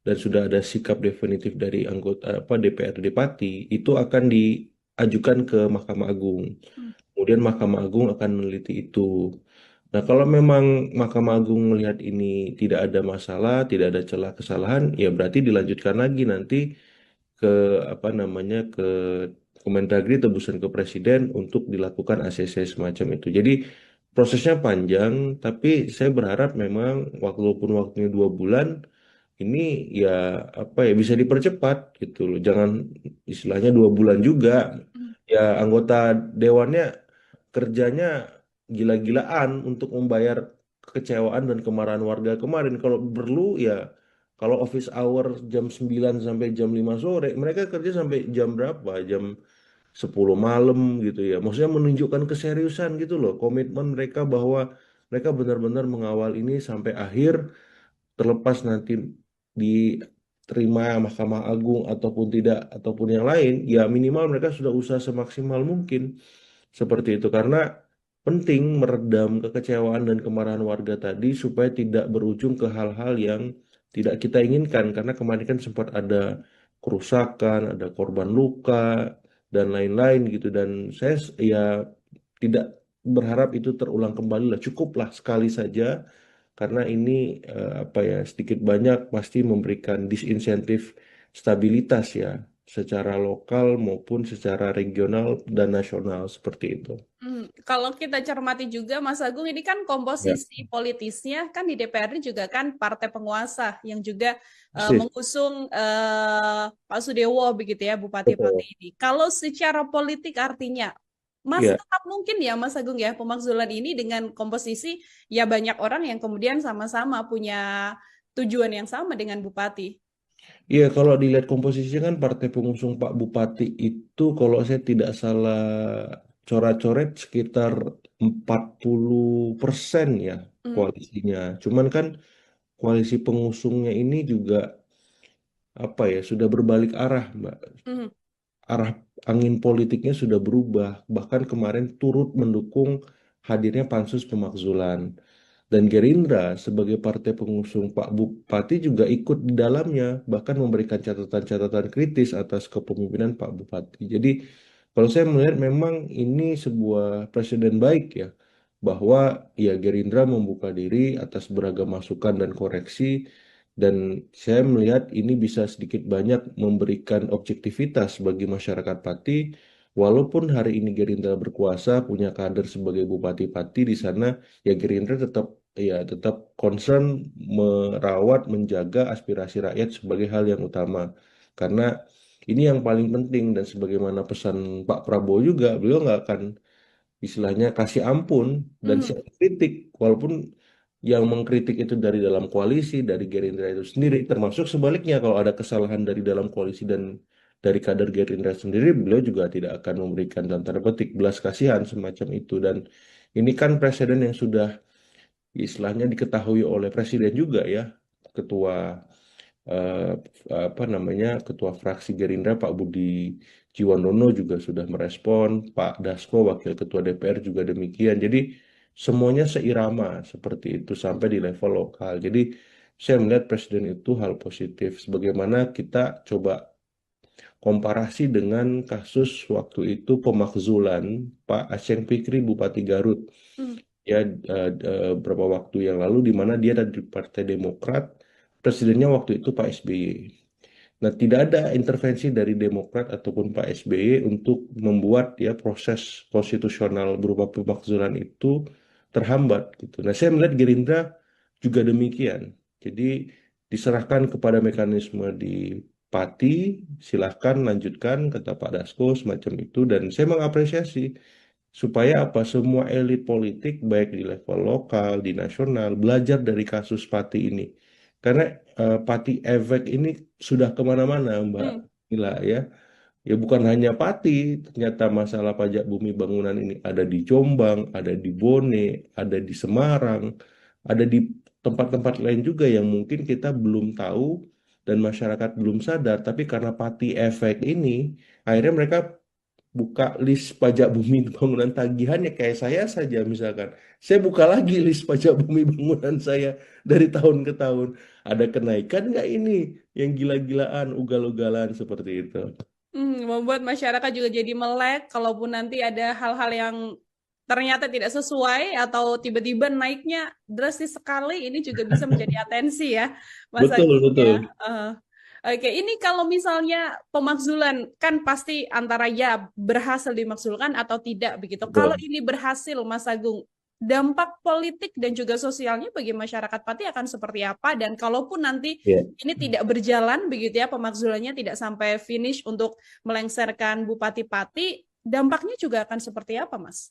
dan sudah ada sikap definitif dari anggota DPRD Pati, itu akan diajukan ke Mahkamah Agung. Hmm. Kemudian Mahkamah Agung akan meneliti itu. Nah, kalau memang Mahkamah Agung melihat ini tidak ada masalah, tidak ada celah kesalahan, ya berarti dilanjutkan lagi nanti ke apa namanya ke Kemendagri tebusan ke Presiden untuk dilakukan ACC semacam itu. Jadi prosesnya panjang, tapi saya berharap memang walaupun waktunya 2 bulan, ini ya apa ya bisa dipercepat gitu loh. Jangan istilahnya 2 bulan juga. Hmm. Ya anggota dewannya kerjanya gila-gilaan untuk membayar kekecewaan dan kemarahan warga kemarin. Kalau perlu ya kalau office hour jam 9 sampai jam 5 sore, mereka kerja sampai jam berapa? Jam 10 malam gitu ya. Maksudnya menunjukkan keseriusan gitu loh, komitmen mereka bahwa mereka benar-benar mengawal ini sampai akhir, terlepas nanti diterima Mahkamah Agung ataupun tidak ataupun yang lain, ya minimal mereka sudah usaha semaksimal mungkin seperti itu karena penting meredam kekecewaan dan kemarahan warga tadi supaya tidak berujung ke hal-hal yang tidak kita inginkan karena kemarin kan sempat ada kerusakan, ada korban luka dan lain-lain gitu dan saya ya tidak berharap itu terulang kembali lah cukuplah sekali saja karena ini apa ya sedikit banyak pasti memberikan disinsentif stabilitas ya secara lokal maupun secara regional dan nasional seperti itu. Kalau kita cermati juga, Mas Agung, ini kan Ya, komposisi politisnya kan di DPRD juga kan partai penguasa yang juga persis. mengusung Pak Sudewo begitu ya, Bupati Pati Betul. ini. Kalau secara politik artinya masih Ya, tetap mungkin ya, Mas Agung ya, pemakzulan ini dengan komposisi ya banyak orang yang kemudian sama-sama punya tujuan yang sama dengan Bupati. iya kalau dilihat komposisinya kan partai pengusung Pak Bupati itu kalau saya tidak salah coret-coret sekitar 40% ya Hmm. koalisinya. Cuman kan koalisi pengusungnya ini juga apa ya sudah berbalik arah, Mbak. Hmm. Arah angin politiknya sudah berubah. Bahkan kemarin turut mendukung hadirnya pansus pemakzulan. Dan Gerindra sebagai partai pengusung Pak Bupati juga ikut di dalamnya, bahkan memberikan catatan-catatan kritis atas kepemimpinan Pak Bupati. Jadi kalau saya melihat memang ini sebuah presiden baik ya, bahwa ya Gerindra membuka diri atas beragam masukan dan koreksi, dan saya melihat ini bisa sedikit banyak memberikan objektivitas bagi masyarakat Pati, walaupun hari ini Gerindra berkuasa, punya kader sebagai Bupati-Pati di sana, ya Gerindra tetap concern merawat menjaga aspirasi rakyat sebagai hal yang utama karena ini yang paling penting dan sebagaimana pesan Pak Prabowo juga beliau nggak akan istilahnya kasih ampun dan Hmm. siap kritik walaupun yang mengkritik itu dari dalam koalisi dari Gerindra itu sendiri termasuk sebaliknya kalau ada kesalahan dari dalam koalisi dan dari kader Gerindra sendiri beliau juga tidak akan memberikan dalam tanda petik belas kasihan semacam itu dan ini kan presiden yang sudah istilahnya diketahui oleh presiden juga ya, ketua eh, apa namanya Ketua Fraksi Gerindra Pak Budi Jiwandono juga sudah merespon, Pak Dasko Wakil Ketua DPR juga demikian. Jadi semuanya seirama seperti itu sampai di level lokal. Jadi saya melihat Presiden itu hal positif. Sebagaimana kita coba komparasi dengan kasus waktu itu pemakzulan Pak Aceng Fikri Bupati Garut Hmm. ya, beberapa waktu yang lalu di mana dia ada di Partai Demokrat, presidennya waktu itu Pak SBY. Nah, tidak ada intervensi dari Demokrat ataupun Pak SBY untuk membuat ya proses konstitusional berupa pemakzulan itu terhambat gitu. Nah, saya melihat Gerindra juga demikian. Jadi diserahkan kepada mekanisme di Pati, silahkan lanjutkan kata Pak Dasko semacam itu, dan saya mengapresiasi supaya apa semua elit politik baik di level lokal, di nasional belajar dari kasus Pati ini. Karena Pati efek ini sudah kemana-mana, Mbak Hmm. Mila ya. Ya bukan hanya Pati, ternyata masalah pajak bumi bangunan ini ada di Jombang, ada di Bone, ada di Semarang, ada di tempat-tempat lain juga yang mungkin kita belum tahu dan masyarakat belum sadar. Tapi karena Pati efek ini, akhirnya mereka buka list pajak bumi bangunan tagihannya kayak saya saja misalkan. Saya buka lagi list pajak bumi bangunan saya dari tahun ke tahun. Ada kenaikan nggak ini yang gila-gilaan, ugal-ugalan seperti itu. Membuat masyarakat juga jadi melek, kalaupun nanti ada hal-hal yang ternyata tidak sesuai atau tiba-tiba naiknya drastis sekali, ini juga bisa menjadi atensi ya, Mas Betul, Agung ya. betul. Eh, Oke, ini kalau misalnya pemakzulan kan pasti antara ya berhasil dimakzulkan atau tidak begitu. Kalau Betul. ini berhasil, Mas Agung, dampak politik dan juga sosialnya bagi masyarakat Pati akan seperti apa? Dan kalaupun nanti Ya. ini tidak berjalan begitu ya, pemakzulannya tidak sampai finish untuk melengsarkan Bupati Pati, dampaknya juga akan seperti apa, Mas?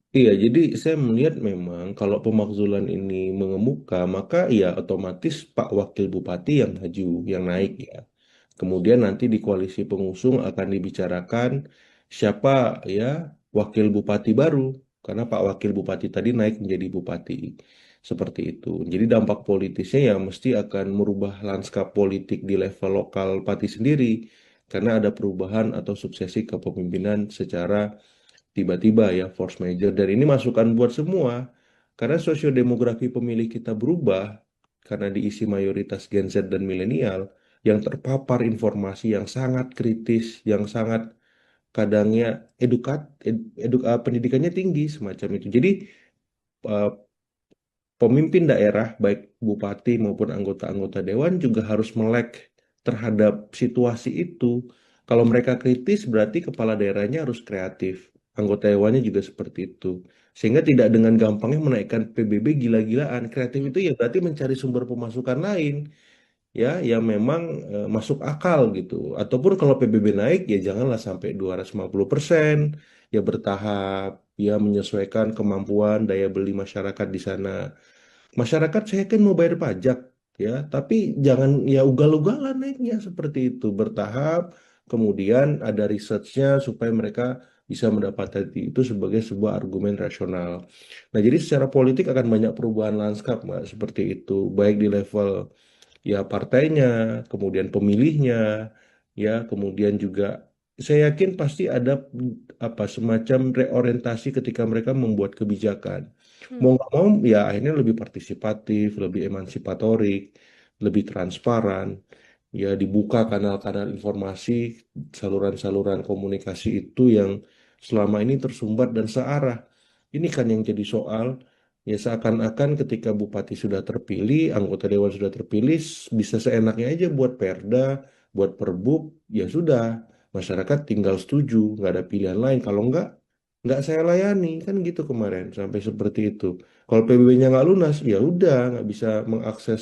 Iya, jadi saya melihat memang kalau pemakzulan ini mengemuka, maka ya otomatis Pak Wakil Bupati yang maju, yang naik ya. Kemudian nanti di koalisi pengusung akan dibicarakan siapa ya wakil bupati baru, karena Pak Wakil Bupati tadi naik menjadi bupati. Seperti itu. Jadi dampak politisnya ya mesti akan merubah lanskap politik di level lokal Pati sendiri, karena ada perubahan atau suksesi kepemimpinan secara tiba-tiba ya force major. Dan ini masukan buat semua karena sosiodemografi pemilih kita berubah karena diisi mayoritas Gen Z dan milenial yang terpapar informasi yang sangat kritis, yang sangat kadangnya pendidikannya tinggi semacam itu. Jadi eh, pemimpin daerah baik bupati maupun anggota-anggota dewan juga harus melek terhadap situasi itu. Kalau mereka kritis berarti kepala daerahnya harus kreatif. Anggota dewannya juga seperti itu. Sehingga tidak dengan gampangnya menaikkan PBB gila-gilaan. Kreatif itu ya berarti mencari sumber pemasukan lain ya yang memang masuk akal gitu. Ataupun kalau PBB naik ya janganlah sampai 250%, ya bertahap, ya menyesuaikan kemampuan daya beli masyarakat di sana. Masyarakat saya kan mau bayar pajak ya, tapi jangan ya ugal-ugalan naiknya seperti itu, bertahap, kemudian ada researchnya supaya mereka bisa mendapatkan itu sebagai sebuah argumen rasional. Nah, jadi secara politik akan banyak perubahan lanskap, Mbak, seperti itu, baik di level ya partainya, kemudian pemilihnya, ya, kemudian juga saya yakin pasti ada apa semacam reorientasi ketika mereka membuat kebijakan. Mau Hmm. nggak mau ya akhirnya lebih partisipatif, lebih emansipatorik, lebih transparan, ya dibuka kanal-kanal informasi, saluran-saluran komunikasi itu yang selama ini tersumbat dan searah. Ini kan yang jadi soal. Ya seakan-akan ketika bupati sudah terpilih, anggota dewan sudah terpilih, bisa seenaknya aja buat perda, buat perbub, ya sudah. Masyarakat tinggal setuju, nggak ada pilihan lain. Kalau nggak saya layani, kan gitu kemarin, sampai seperti itu. Kalau PBB-nya nggak lunas, ya udah, nggak bisa mengakses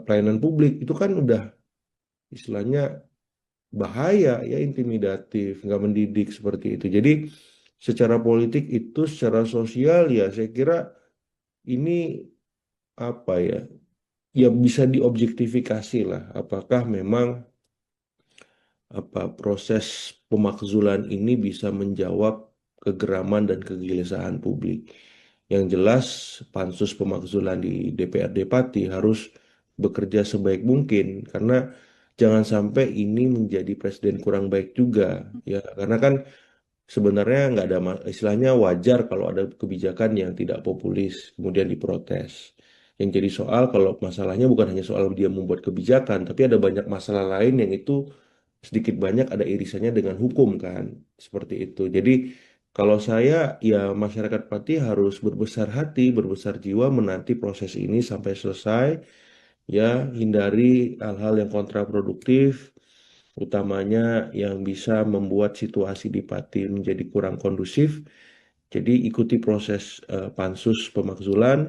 pelayanan publik. Itu kan udah istilahnya bahaya, ya intimidatif, nggak mendidik seperti itu. Jadi secara politik itu, secara sosial ya saya kira ini apa ya, ya bisa diobjektifikasi lah apakah memang apa proses pemakzulan ini bisa menjawab kegeraman dan kegelisahan publik. Yang jelas pansus pemakzulan di DPRD Pati harus bekerja sebaik mungkin karena jangan sampai ini menjadi presiden kurang baik juga ya karena kan sebenarnya nggak ada istilahnya wajar kalau ada kebijakan yang tidak populis kemudian diprotes. Yang jadi soal kalau masalahnya bukan hanya soal dia membuat kebijakan, tapi ada banyak masalah lain yang itu sedikit banyak ada irisannya dengan hukum kan, seperti itu. Jadi kalau saya ya masyarakat Pati harus berbesar hati, berbesar jiwa menanti proses ini sampai selesai, ya hindari hal-hal yang kontraproduktif utamanya yang bisa membuat situasi di Pati menjadi kurang kondusif. Jadi ikuti proses pansus pemakzulan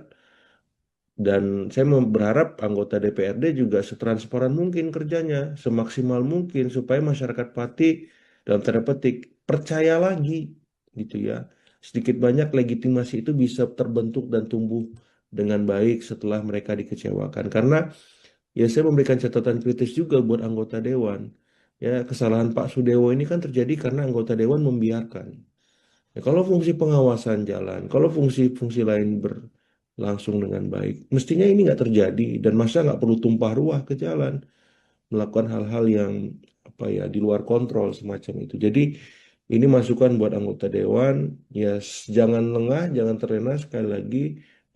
dan saya berharap anggota DPRD juga setransparan mungkin kerjanya, semaksimal mungkin supaya masyarakat Pati dalam tanda petik percaya lagi gitu ya. Sedikit banyak legitimasi itu bisa terbentuk dan tumbuh dengan baik setelah mereka dikecewakan. Karena ya saya memberikan catatan kritis juga buat anggota dewan. Ya, kesalahan Pak Sudewo ini kan terjadi karena anggota dewan membiarkan. Ya, kalau fungsi pengawasan jalan, kalau fungsi-fungsi lain berlangsung dengan baik, mestinya ini nggak terjadi dan masa nggak perlu tumpah ruah ke jalan, melakukan hal-hal yang apa ya di luar kontrol semacam itu. Jadi ini masukan buat anggota dewan, ya jangan lengah, jangan terlena sekali lagi,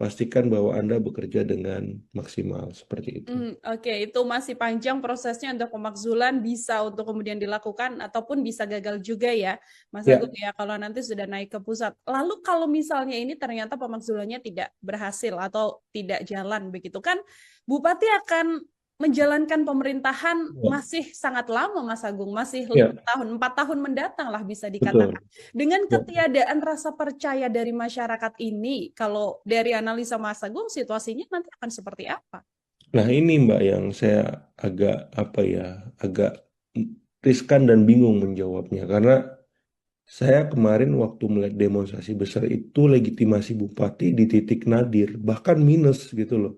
pastikan bahwa Anda bekerja dengan maksimal seperti itu. Oke, itu masih panjang prosesnya untuk pemakzulan bisa untuk kemudian dilakukan ataupun bisa gagal juga ya, Mas Ya, Agung ya, kalau nanti sudah naik ke pusat. Lalu kalau misalnya ini ternyata pemakzulannya tidak berhasil atau tidak jalan begitu kan, Bupati akan menjalankan pemerintahan ya, masih sangat lama, Mas Agung, masih 5 ya, tahun, 4 tahun mendatang lah bisa dikatakan. betul. Dengan Ya. ketiadaan rasa percaya dari masyarakat ini, kalau dari analisa Mas Agung, situasinya nanti akan seperti apa? Nah, ini Mbak yang saya agak apa ya, agak riskan dan bingung menjawabnya karena saya kemarin waktu melihat demonstrasi besar itu legitimasi bupati di titik nadir, bahkan minus gitu loh.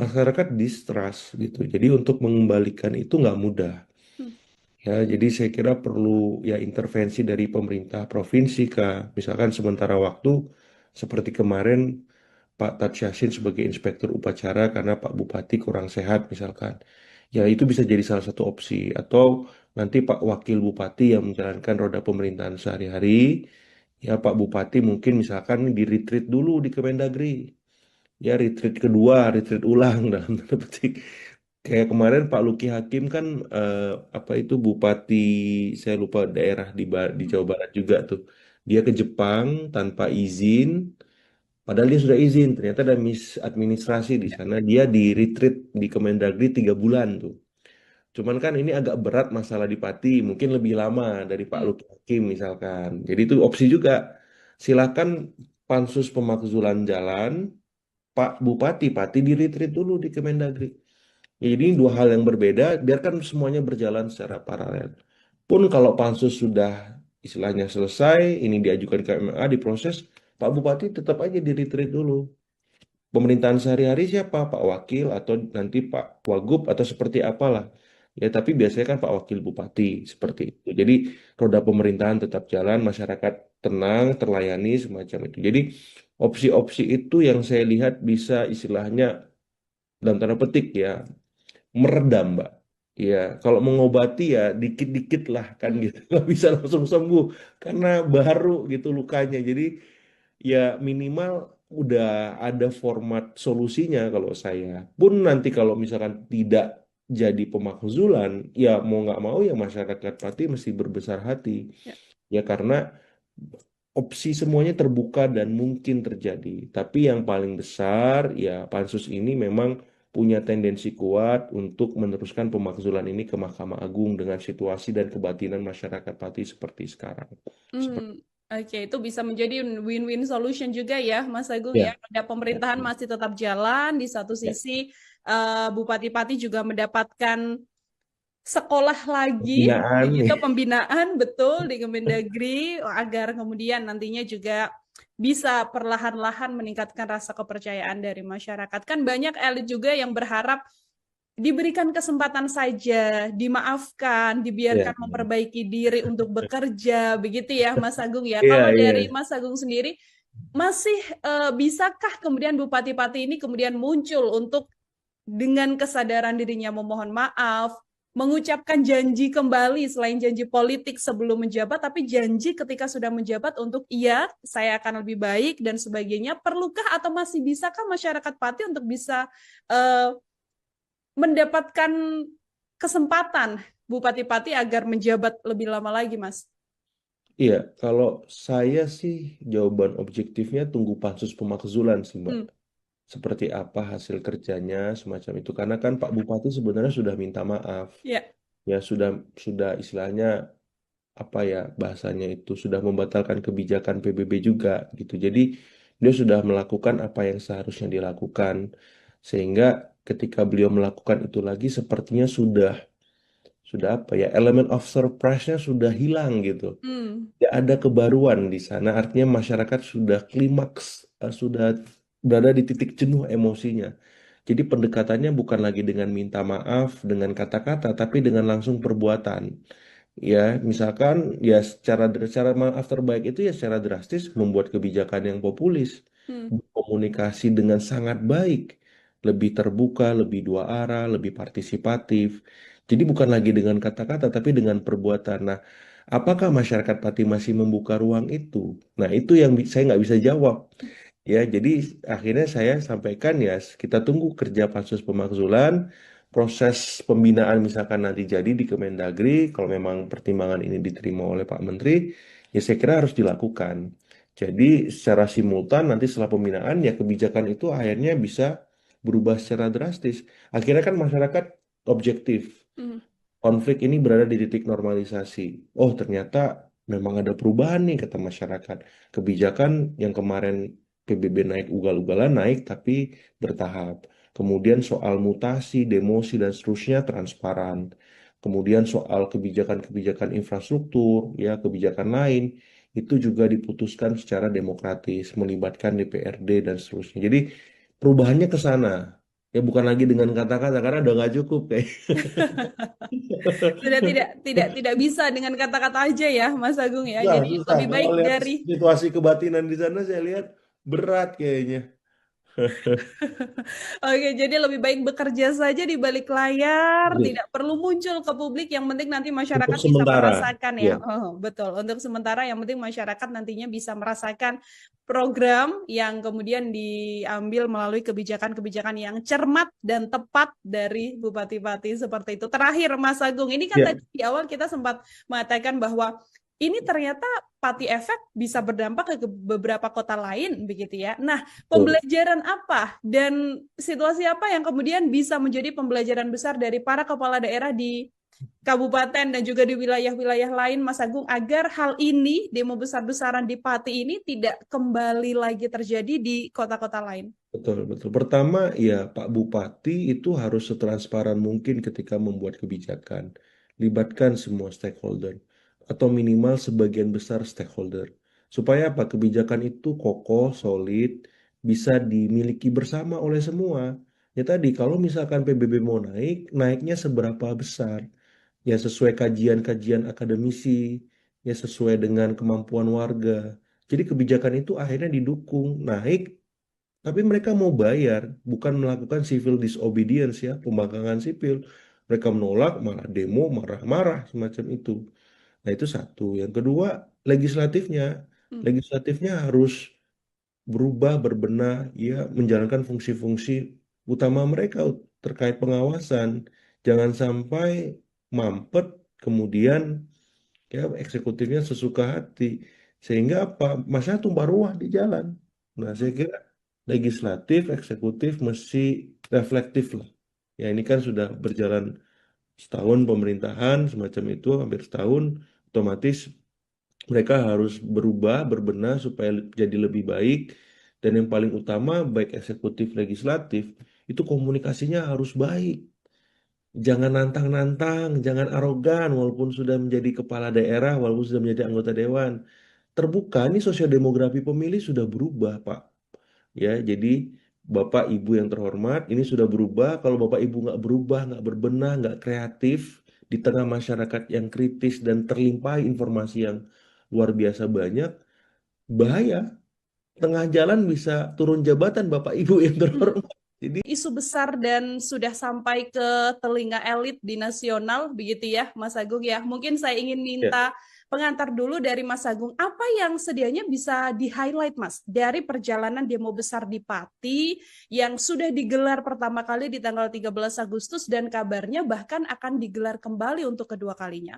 Masyarakat distrust gitu. Jadi untuk mengembalikan itu nggak mudah. Hmm. Ya, jadi saya kira perlu ya intervensi dari pemerintah provinsi kah, misalkan sementara waktu seperti kemarin Pak Tat Yassin sebagai inspektur upacara karena Pak Bupati kurang sehat misalkan. Ya itu bisa jadi salah satu opsi. Atau nanti Pak Wakil Bupati yang menjalankan roda pemerintahan sehari-hari. Ya Pak Bupati mungkin misalkan di retreat dulu di Kemendagri. Ya retreat kedua, retreat ulang dalam tanda petik. Kayak kemarin Pak Luki Hakim kan apa itu Bupati saya lupa daerah di Jawa Barat juga tuh. Dia ke Jepang tanpa izin. Padahal dia sudah izin, ternyata ada misadministrasi di sana. Dia di retreat di Kemendagri 3 bulan tuh. Cuman kan ini agak berat masalah di Pati, mungkin lebih lama dari Pak Hmm. Luki Hakim misalkan. Jadi itu opsi juga. Silakan pansus pemakzulan jalan, Pak Bupati, Pati di retreat dulu di Kemendagri. Ya, jadi ini dua hal yang berbeda, biarkan semuanya berjalan secara paralel. Pun kalau pansus sudah istilahnya selesai, ini diajukan ke MMA, diproses, Pak Bupati tetap aja di retreat dulu. Pemerintahan sehari-hari siapa? Pak Wakil atau nanti Pak Wagub atau seperti apalah. Ya, tapi biasanya kan Pak Wakil Bupati seperti itu. Jadi roda pemerintahan tetap jalan, masyarakat tenang, terlayani semacam itu. Jadi opsi-opsi itu yang saya lihat bisa istilahnya dalam tanda petik ya meredam, Mbak. Ya, kalau mengobati ya dikit-dikit lah kan Hmm. gitu. Nggak bisa langsung sembuh karena baru gitu lukanya. Jadi ya minimal udah ada format solusinya kalau saya. Pun nanti kalau misalkan tidak jadi pemakzulan, ya mau nggak mau ya masyarakat Pati mesti berbesar hati. Ya. Ya karena opsi semuanya terbuka dan mungkin terjadi. Tapi yang paling besar ya pansus ini memang punya tendensi kuat untuk meneruskan pemakzulan ini ke Mahkamah Agung dengan situasi dan kebatinan masyarakat Pati seperti sekarang. Seperti, Oke, itu bisa menjadi win-win solution juga ya, Mas Agung ya. ya, Ada ya, pemerintahan masih tetap jalan, di satu ya. sisi Bupati-Pati juga mendapatkan sekolah lagi, Pembinaan begitu nih. pembinaan betul di Kemendagri agar kemudian nantinya juga bisa perlahan-lahan meningkatkan rasa kepercayaan dari masyarakat. Kan banyak elit juga yang berharap diberikan kesempatan saja, dimaafkan, Iya, dibiarkan memperbaiki diri untuk bekerja, begitu ya Mas Agung ya. iya, Kalau iya. dari Mas Agung sendiri, masih bisakah kemudian Bupati-Pati ini kemudian muncul untuk dengan kesadaran dirinya memohon maaf, mengucapkan janji kembali selain janji politik sebelum menjabat, tapi janji ketika sudah menjabat untuk iya, saya akan lebih baik dan sebagainya. Perlukah atau masih bisakah masyarakat Pati untuk bisa uh, mendapatkan kesempatan Bupati Pati agar menjabat lebih lama lagi, Mas? Iya, kalau saya sih jawaban objektifnya tunggu pansus pemakzulan sih, Mbak. Hmm, Seperti apa hasil kerjanya semacam itu. Karena kan Pak Bupati sebenarnya sudah minta maaf. ya. Ya sudah istilahnya apa ya bahasanya itu sudah membatalkan kebijakan PBB juga gitu. Jadi dia sudah melakukan apa yang seharusnya dilakukan. Sehingga ketika beliau melakukan itu lagi sepertinya sudah apa ya elemen of surprise-nya sudah hilang gitu. Hmm, Tidak ada kebaruan di sana. Artinya masyarakat sudah klimaks, sudah berada di titik jenuh emosinya. Jadi pendekatannya bukan lagi dengan minta maaf, dengan kata-kata, tapi dengan langsung perbuatan. Ya, misalkan ya secara maaf terbaik itu ya secara drastis membuat kebijakan yang populis, hmm, komunikasi dengan sangat baik, lebih terbuka, lebih dua arah, lebih partisipatif. Jadi bukan lagi dengan kata-kata, tapi dengan perbuatan. Nah, apakah masyarakat Pati masih membuka ruang itu? Nah, itu yang saya nggak bisa jawab. Ya, jadi akhirnya saya sampaikan ya, kita tunggu kerja pansus pemakzulan, proses pembinaan misalkan nanti jadi di Kemendagri, kalau memang pertimbangan ini diterima oleh Pak Menteri, ya saya kira harus dilakukan. Jadi secara simultan nanti setelah pembinaan ya kebijakan itu akhirnya bisa berubah secara drastis. Akhirnya kan masyarakat objektif. hmm, Konflik ini berada di titik normalisasi. Oh, ternyata memang ada perubahan nih kata masyarakat. Kebijakan yang kemarin PBB naik ugal-ugalan naik tapi bertahap. Kemudian soal mutasi, demosi dan seterusnya transparan. Kemudian soal kebijakan-kebijakan infrastruktur, ya kebijakan lain itu juga diputuskan secara demokratis, melibatkan DPRD dan seterusnya. Jadi perubahannya ke sana. Ya bukan lagi dengan kata-kata karena udah nggak cukup kayak. Sudah tidak bisa dengan kata-kata aja ya, Mas Agung ya. Susah, Jadi susah. lebih Kalau baik lihat dari situasi kebatinan di sana, saya lihat berat kayaknya. Oke, jadi lebih baik bekerja saja di balik layar, tidak perlu muncul ke publik. Yang penting nanti Untuk masyarakat bisa sementara, merasakan ya. ya Oh, betul. Untuk sementara, yang penting masyarakat nantinya bisa merasakan program yang kemudian diambil melalui kebijakan-kebijakan yang cermat dan tepat dari Bupati-Bupati seperti itu. Terakhir, Mas Agung, ini kan ya tadi di awal kita sempat mengatakan bahwa ini ternyata Pati efek bisa berdampak ke beberapa kota lain begitu ya. Nah, betul. pembelajaran apa dan situasi apa yang kemudian bisa menjadi pembelajaran besar dari para kepala daerah di kabupaten dan juga di wilayah-wilayah lain, Mas Agung, agar hal ini, demo besar-besaran di Pati ini tidak kembali lagi terjadi di kota-kota lain? Betul, betul. Pertama, ya Pak Bupati itu harus setransparan mungkin ketika membuat kebijakan. Libatkan semua stakeholder atau minimal sebagian besar stakeholder. Supaya apa? Kebijakan itu kokoh, solid, bisa dimiliki bersama oleh semua. Ya tadi, kalau misalkan PBB mau naik, naiknya seberapa besar? Ya sesuai kajian-kajian akademisi, ya sesuai dengan kemampuan warga. Jadi kebijakan itu akhirnya didukung, naik tapi mereka mau bayar, bukan melakukan civil disobedience ya, pembangkangan sipil. Mereka menolak, malah demo, marah-marah, semacam itu. Nah itu satu. Yang kedua, legislatifnya. Hmm. Legislatifnya harus berubah, berbenah, ya, menjalankan fungsi-fungsi utama mereka terkait pengawasan. Jangan sampai mampet, kemudian ya eksekutifnya sesuka hati. Sehingga apa? Masa tumpah ruah di jalan. Nah, saya kira legislatif, eksekutif mesti reflektif lah. Ya ini kan sudah berjalan setahun pemerintahan semacam itu, hampir setahun, otomatis mereka harus berubah, berbenah supaya jadi lebih baik. Dan yang paling utama, baik eksekutif, legislatif, itu komunikasinya harus baik. Jangan nantang-nantang, jangan arogan, walaupun sudah menjadi kepala daerah, walaupun sudah menjadi anggota dewan. Terbuka, ini sosiodemografi pemilih sudah berubah, Pak. Ya, jadi Bapak Ibu yang terhormat, ini sudah berubah. Kalau Bapak Ibu nggak berubah, nggak berbenah, nggak kreatif di tengah masyarakat yang kritis dan terlimpah informasi yang luar biasa banyak, bahaya. Tengah jalan bisa turun jabatan Bapak Ibu yang Hmm. terhormat. Jadi Isu besar dan sudah sampai ke telinga elit di nasional, begitu ya, Mas Agung ya. Mungkin saya ingin ya, minta pengantar dulu dari Mas Agung, apa yang sedianya bisa di-highlight, Mas, dari perjalanan demo besar di Pati yang sudah digelar pertama kali di tanggal 13 Agustus dan kabarnya bahkan akan digelar kembali untuk kedua kalinya.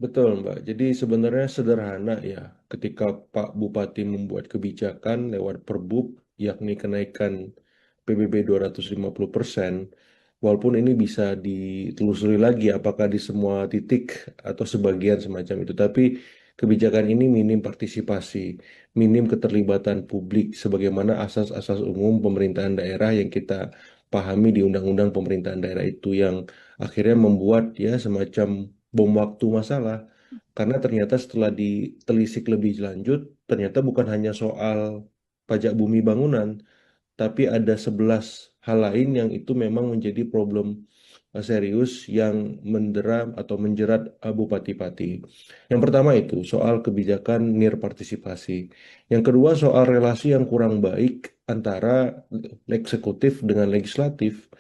betul Mbak. Jadi sebenarnya sederhana ya, ketika Pak Bupati membuat kebijakan lewat Perbub, yakni kenaikan PBB 250%, walaupun ini bisa ditelusuri lagi apakah di semua titik atau sebagian semacam itu, tapi kebijakan ini minim partisipasi, minim keterlibatan publik, sebagaimana asas-asas umum pemerintahan daerah yang kita pahami di Undang-Undang Pemerintahan Daerah itu yang akhirnya membuat ya semacam bom waktu masalah. Karena ternyata setelah ditelisik lebih lanjut, ternyata bukan hanya soal pajak bumi bangunan, tapi ada 11 hal lain yang itu memang menjadi problem serius yang mendera atau menjerat Bupati Pati. Yang pertama itu soal kebijakan nir partisipasi. Yang kedua soal relasi yang kurang baik antara eksekutif dengan legislatif.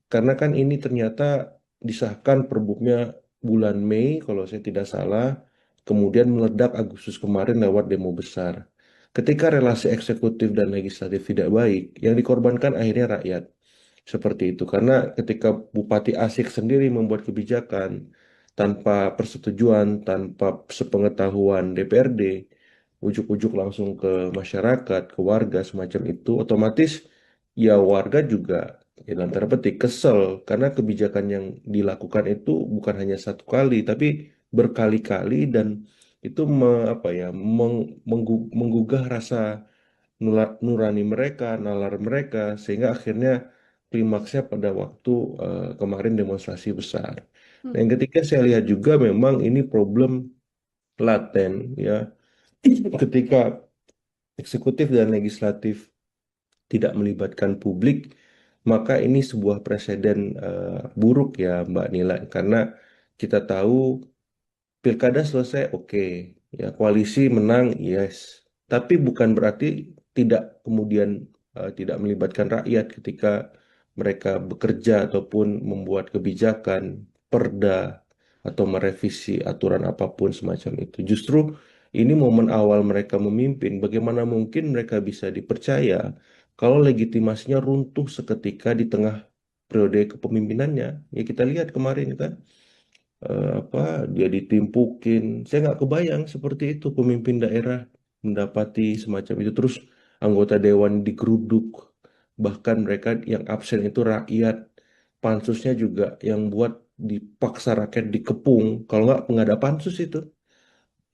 Karena kan ini ternyata disahkan perbuknya bulan Mei kalau saya tidak salah, kemudian meledak Agustus kemarin lewat demo besar. Ketika relasi eksekutif dan legislatif tidak baik, yang dikorbankan akhirnya rakyat. Seperti itu. Karena ketika Bupati Asik sendiri membuat kebijakan tanpa persetujuan, tanpa sepengetahuan DPRD, ujuk-ujuk langsung ke masyarakat, ke warga semacam itu, otomatis ya warga juga ya dalam tanda petik kesel karena kebijakan yang dilakukan itu bukan hanya satu kali, tapi berkali-kali dan itu apa ya menggugah rasa nurani mereka, nalar mereka, sehingga akhirnya klimaksnya pada waktu kemarin demonstrasi besar. Nah, Hmm. yang ketiga saya lihat juga memang ini problem laten ya, ketika eksekutif dan legislatif tidak melibatkan publik, maka ini sebuah presiden buruk ya Mbak Nila, karena kita tahu pilkada selesai, oke. Ya, koalisi menang, yes. Tapi bukan berarti tidak kemudian tidak melibatkan rakyat ketika mereka bekerja ataupun membuat kebijakan, perda, atau merevisi aturan apapun semacam itu. Justru ini momen awal mereka memimpin. Bagaimana mungkin mereka bisa dipercaya kalau legitimasinya runtuh seketika di tengah periode kepemimpinannya? Ya kita lihat kemarin kan apa dia ditimpukin. Saya nggak kebayang seperti itu pemimpin daerah mendapati semacam itu. Terus anggota dewan digeruduk, bahkan mereka yang absen itu rakyat. Pansusnya juga yang buat dipaksa rakyat dikepung, kalau nggak ada pansus itu.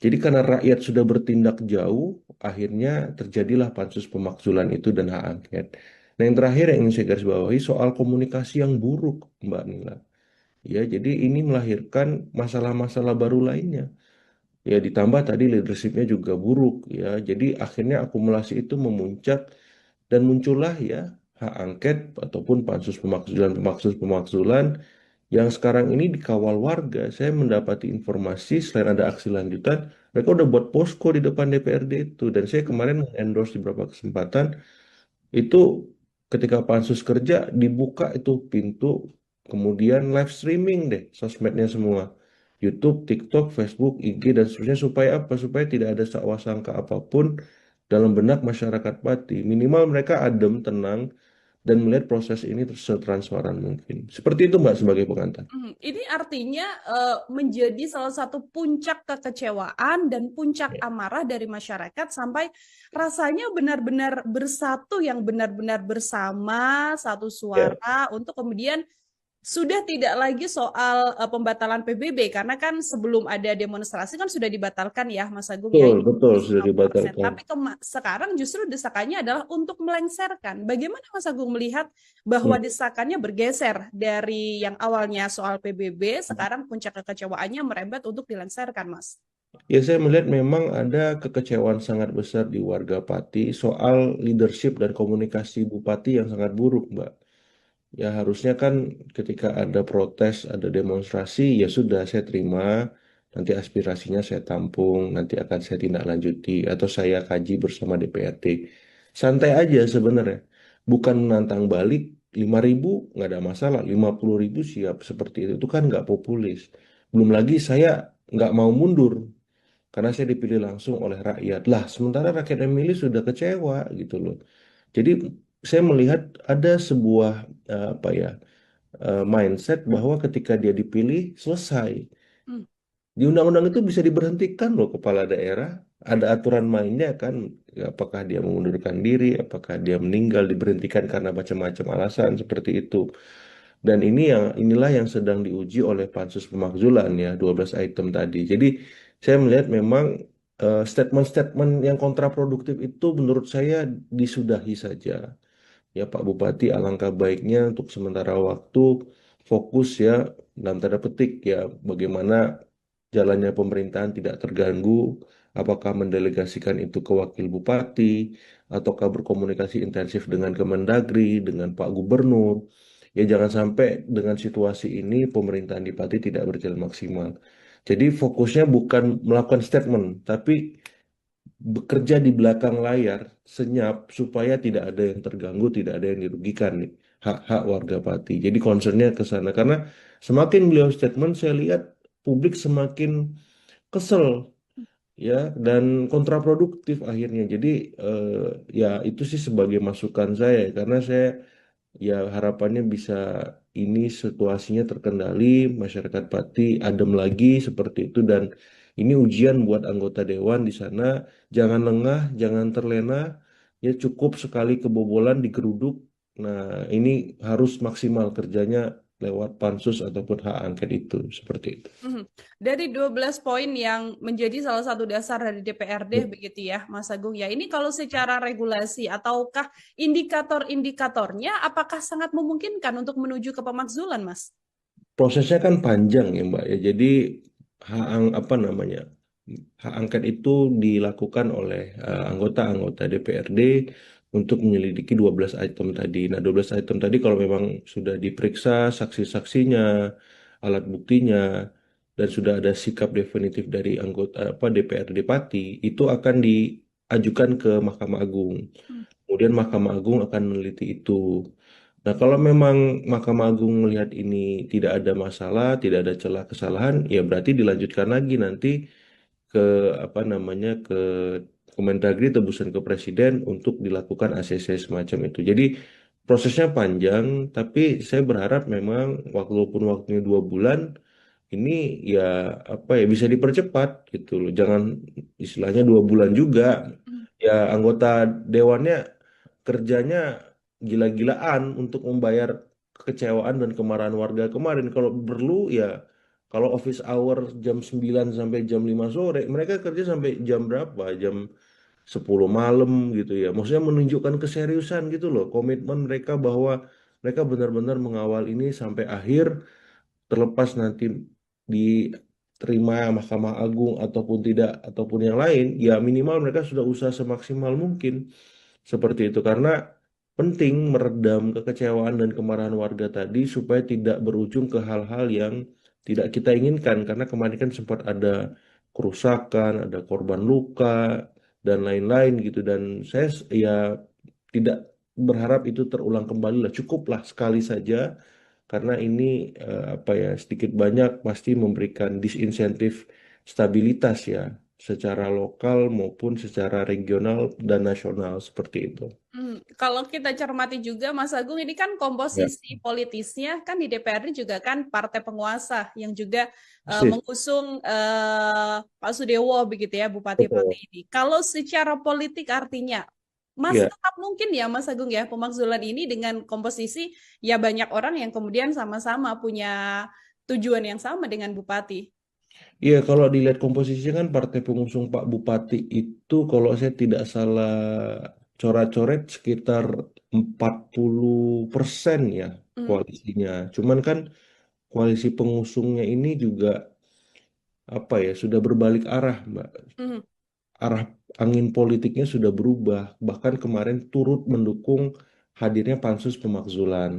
Jadi karena rakyat sudah bertindak jauh, akhirnya terjadilah pansus pemakzulan itu dan hak angket. Nah, yang terakhir yang ingin saya garis bawahi soal komunikasi yang buruk, Mbak Nila. Ya, jadi ini melahirkan masalah-masalah baru lainnya. Ya, ditambah tadi leadershipnya juga buruk. Ya, jadi akhirnya akumulasi itu memuncak dan muncullah ya hak angket ataupun pansus pemakzulan yang sekarang ini dikawal warga. Saya mendapati informasi selain ada aksi lanjutan, mereka udah buat posko di depan DPRD itu. Dan saya kemarin endorse di beberapa kesempatan itu ketika pansus kerja dibuka itu pintu, kemudian live streaming deh sosmednya semua. YouTube, TikTok, Facebook, IG, dan seterusnya supaya apa? Supaya tidak ada sangka apapun dalam benak masyarakat Pati. Minimal mereka adem, tenang, dan melihat proses ini setransparan mungkin. Seperti itu Mbak sebagai pengantar. Ini artinya menjadi salah satu puncak kekecewaan dan puncak Ya. amarah dari masyarakat sampai rasanya benar-benar bersatu yang benar-benar bersama satu Ya, suara untuk kemudian sudah tidak lagi soal pembatalan PBB karena kan sebelum ada demonstrasi kan sudah dibatalkan ya Mas Agung ya betul, betul sudah 50%. dibatalkan. Tapi sekarang justru desakannya adalah untuk melengsarkan. Bagaimana Mas Agung melihat bahwa Hmm. desakannya bergeser dari yang awalnya soal PBB, sekarang puncak kekecewaannya merembet untuk dilengsarkan, Mas? Ya, saya melihat memang ada kekecewaan sangat besar di warga Pati soal leadership dan komunikasi Bupati yang sangat buruk, Mbak. Ya, harusnya kan ketika ada protes, ada demonstrasi, ya sudah saya terima, nanti aspirasinya saya tampung, nanti akan saya tindak lanjuti, atau saya kaji bersama DPRD. Santai aja sebenarnya. Bukan menantang balik, 5.000 nggak ada masalah, 50.000 siap seperti itu kan nggak populis. Belum lagi saya nggak mau mundur karena saya dipilih langsung oleh rakyat. Lah, sementara rakyat yang milih sudah kecewa gitu loh. Jadi saya melihat ada sebuah apa ya mindset bahwa ketika dia dipilih selesai. Hmm. Di undang-undang itu bisa diberhentikan loh kepala daerah. Ada aturan mainnya kan, apakah dia mengundurkan diri, apakah dia meninggal, diberhentikan karena macam-macam alasan seperti itu. Dan inilah yang sedang diuji oleh Pansus Pemakzulan ya, 12 item tadi. Jadi saya melihat memang statement-statement yang kontraproduktif itu menurut saya disudahi saja. Ya Pak Bupati, alangkah baiknya untuk sementara waktu fokus ya dalam tanda petik ya bagaimana jalannya pemerintahan tidak terganggu, apakah mendelegasikan itu ke wakil bupati, ataukah berkomunikasi intensif dengan Kemendagri, dengan Pak Gubernur. Ya jangan sampai dengan situasi ini pemerintahan di Pati tidak berjalan maksimal. Jadi fokusnya bukan melakukan statement, tapi bekerja di belakang layar senyap supaya tidak ada yang terganggu, tidak ada yang dirugikan nih hak-hak warga Pati. Jadi concernnya ke sana karena semakin beliau statement saya lihat publik semakin kesel ya dan kontraproduktif akhirnya. Jadi eh, ya itu sih sebagai masukan saya karena saya ya harapannya bisa ini situasinya terkendali, masyarakat Pati adem lagi seperti itu dan ini ujian buat anggota dewan di sana. Jangan lengah, jangan terlena, ya cukup sekali kebobolan digeruduk. Nah, ini harus maksimal kerjanya lewat pansus ataupun hak angket itu seperti itu. Mhm. Dari 12 poin yang menjadi salah satu dasar dari DPRD begitu ya, Mas Agung ya. Ini kalau secara regulasi ataukah indikator-indikatornya apakah sangat memungkinkan untuk menuju ke pemakzulan, Mas? Prosesnya kan panjang ya Mbak ya. Jadi apa namanya hak angket itu dilakukan oleh anggota-anggota DPRD untuk menyelidiki 12 item tadi. Nah 12 item tadi kalau memang sudah diperiksa saksi-saksinya, alat buktinya, dan sudah ada sikap definitif dari anggota apa DPRD Pati, itu akan diajukan ke Mahkamah Agung. Hmm. Kemudian Mahkamah Agung akan meneliti itu. Nah, kalau memang Mahkamah Agung melihat ini tidak ada masalah, tidak ada celah kesalahan, ya berarti dilanjutkan lagi nanti ke apa namanya ke Kemendagri tebusan ke Presiden untuk dilakukan ACC semacam itu. Jadi prosesnya panjang, tapi saya berharap memang walaupun waktunya 2 bulan, ini ya apa ya bisa dipercepat gitu loh. Jangan istilahnya 2 bulan juga. Hmm. Ya anggota dewannya kerjanya gila-gilaan untuk membayar kekecewaan dan kemarahan warga kemarin. Kalau perlu ya kalau office hour jam 9 sampai jam 5 sore, mereka kerja sampai jam berapa? Jam 10 malam gitu ya. Maksudnya menunjukkan keseriusan gitu loh, komitmen mereka bahwa mereka benar-benar mengawal ini sampai akhir terlepas nanti diterima Mahkamah Agung ataupun tidak ataupun yang lain, ya minimal mereka sudah usaha semaksimal mungkin seperti itu karena penting meredam kekecewaan dan kemarahan warga tadi supaya tidak berujung ke hal-hal yang tidak kita inginkan karena kemarin kan sempat ada kerusakan, ada korban luka dan lain-lain gitu dan ya tidak berharap itu terulang kembali lah cukuplah sekali saja karena ini apa ya sedikit banyak pasti memberikan disinsentif stabilitas ya secara lokal maupun secara regional dan nasional seperti itu. Kalau kita cermati juga, Mas Agung, ini kan Ya, komposisi politisnya kan di DPR ini juga kan partai penguasa yang juga persis. mengusung Pak Sudewo begitu ya, Bupati Pati Betul. ini. Kalau secara politik artinya masih Ya, tetap mungkin ya, Mas Agung ya, pemakzulan ini dengan komposisi ya banyak orang yang kemudian sama-sama punya tujuan yang sama dengan Bupati. iya kalau dilihat komposisinya kan partai pengusung Pak Bupati itu kalau saya tidak salah coret-coret sekitar 40% ya Mm, koalisinya. Cuman kan koalisi pengusungnya ini juga apa ya sudah berbalik arah, Mbak. mm, Arah angin politiknya sudah berubah. Bahkan kemarin turut mendukung hadirnya pansus pemakzulan.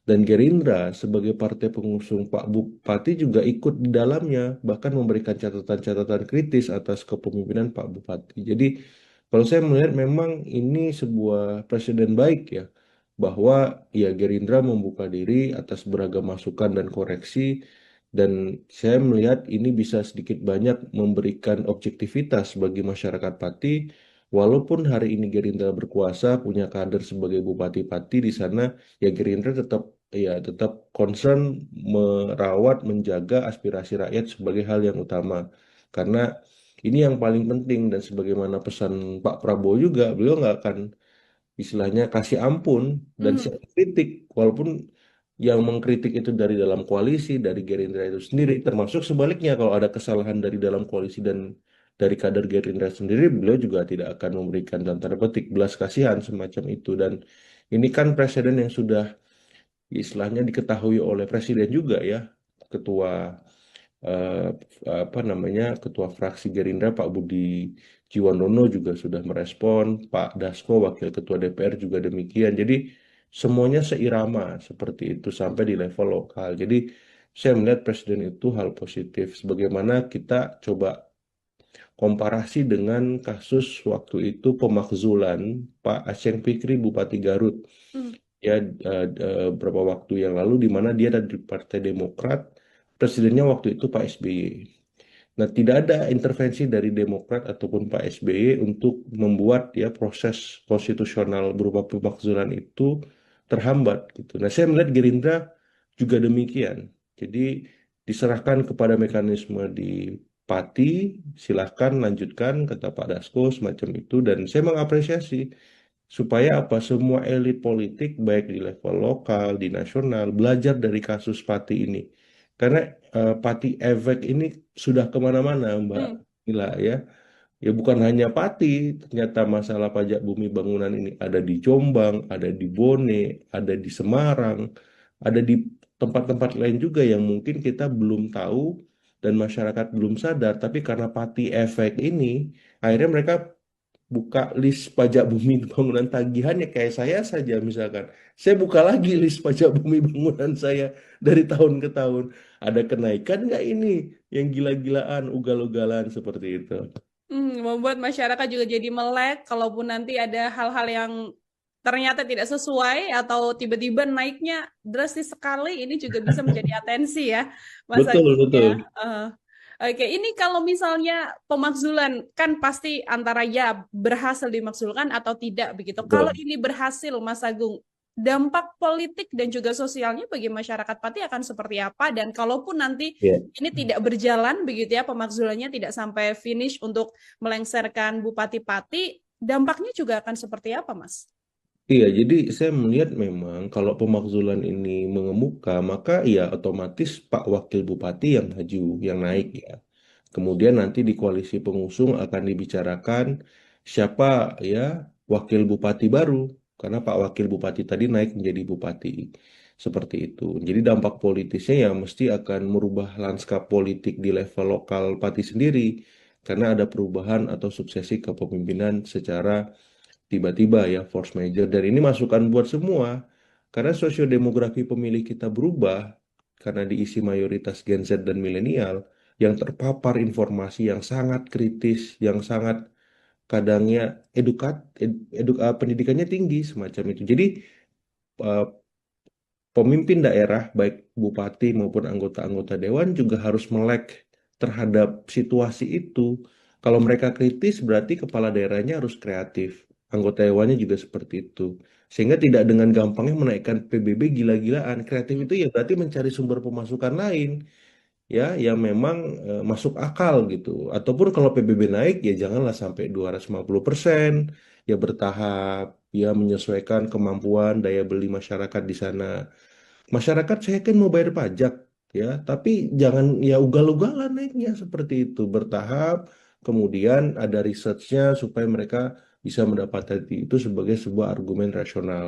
Dan Gerindra sebagai partai pengusung Pak Bupati juga ikut di dalamnya, bahkan memberikan catatan-catatan kritis atas kepemimpinan Pak Bupati. Jadi kalau saya melihat memang ini sebuah presiden baik ya, bahwa ya Gerindra membuka diri atas beragam masukan dan koreksi, dan saya melihat ini bisa sedikit banyak memberikan objektivitas bagi masyarakat Pati, walaupun hari ini Gerindra berkuasa, punya kader sebagai Bupati Pati di sana, ya Gerindra tetap concern merawat, menjaga aspirasi rakyat sebagai hal yang utama. Karena ini yang paling penting, dan sebagaimana pesan Pak Prabowo juga, beliau nggak akan istilahnya kasih ampun dan Mhm. siap kritik, walaupun yang mengkritik itu dari dalam koalisi, dari Gerindra itu sendiri, termasuk sebaliknya kalau ada kesalahan dari dalam koalisi dan dari kader Gerindra sendiri, beliau juga tidak akan memberikan dalam tanda petik belas kasihan semacam itu. Dan ini kan presiden yang sudah istilahnya diketahui oleh presiden juga ya, ketua eh, apa namanya, ketua fraksi Gerindra Pak Budi Jiwandono juga sudah merespon, Pak Dasko wakil ketua DPR juga demikian. Jadi semuanya seirama seperti itu sampai di level lokal. Jadi saya melihat presiden itu hal positif. Sebagaimana kita coba komparasi dengan kasus waktu itu pemakzulan Pak Aceng Fikri Bupati Garut Mhm. ya, beberapa waktu yang lalu, di mana dia dari Partai Demokrat, presidennya waktu itu Pak SBY. Nah, tidak ada intervensi dari Demokrat ataupun Pak SBY untuk membuat ya proses konstitusional berupa pemakzulan itu terhambat gitu. Nah, saya melihat Gerindra juga demikian. Jadi diserahkan kepada mekanisme di Pati, silahkan lanjutkan kata Pak Dasko semacam itu, dan saya mengapresiasi supaya apa, semua elit politik baik di level lokal, di nasional belajar dari kasus Pati ini. Karena Pati efek ini sudah kemana-mana, Mbak Mhm. Mila ya. Ya bukan hanya Pati, ternyata masalah pajak bumi bangunan ini ada di Jombang, ada di Bone, ada di Semarang, ada di tempat-tempat lain juga yang mungkin kita belum tahu dan masyarakat belum sadar. Tapi karena Pati efek ini, akhirnya mereka buka list pajak bumi bangunan tagihannya, kayak saya saja misalkan. Saya buka lagi list pajak bumi bangunan saya dari tahun ke tahun. Ada kenaikan nggak ini yang gila-gilaan, ugal-ugalan seperti itu. Membuat masyarakat juga jadi melek, kalaupun nanti ada hal-hal yang ternyata tidak sesuai atau tiba-tiba naiknya drastis sekali, ini juga bisa menjadi atensi ya, Mas Betul, Agung betul. ya. Oke, ini kalau misalnya pemakzulan kan pasti antara ya berhasil dimakzulkan atau tidak begitu. Kalau Betul. ini berhasil, Mas Agung, dampak politik dan juga sosialnya bagi masyarakat Pati akan seperti apa? Dan kalaupun nanti Ya. ini tidak berjalan begitu ya, pemakzulannya tidak sampai finish untuk melengsarkan Bupati Pati, dampaknya juga akan seperti apa, Mas? Iya, jadi saya melihat memang kalau pemakzulan ini mengemuka, maka ya otomatis Pak Wakil Bupati yang maju, yang naik ya. Kemudian nanti di koalisi pengusung akan dibicarakan siapa ya wakil bupati baru, karena Pak Wakil Bupati tadi naik menjadi bupati. Seperti itu. Jadi dampak politisnya ya mesti akan merubah lanskap politik di level lokal Pati sendiri, karena ada perubahan atau suksesi kepemimpinan secara tiba-tiba ya, force major. Dan ini masukan buat semua, karena sosiodemografi pemilih kita berubah karena diisi mayoritas Gen Z dan milenial yang terpapar informasi yang sangat kritis, yang sangat kadangnya pendidikannya tinggi semacam itu. Jadi eh, pemimpin daerah baik bupati maupun anggota-anggota dewan juga harus melek terhadap situasi itu. Kalau mereka kritis berarti kepala daerahnya harus kreatif. Anggota dewannya juga seperti itu. Sehingga tidak dengan gampangnya menaikkan PBB gila-gilaan. Kreatif itu ya berarti mencari sumber pemasukan lain ya yang memang masuk akal gitu. Ataupun kalau PBB naik ya janganlah sampai 250%, ya bertahap, ya menyesuaikan kemampuan daya beli masyarakat di sana. Masyarakat saya kan mau bayar pajak ya, tapi jangan ya ugal-ugalan naiknya seperti itu, bertahap, kemudian ada researchnya supaya mereka bisa mendapatkan itu sebagai sebuah argumen rasional.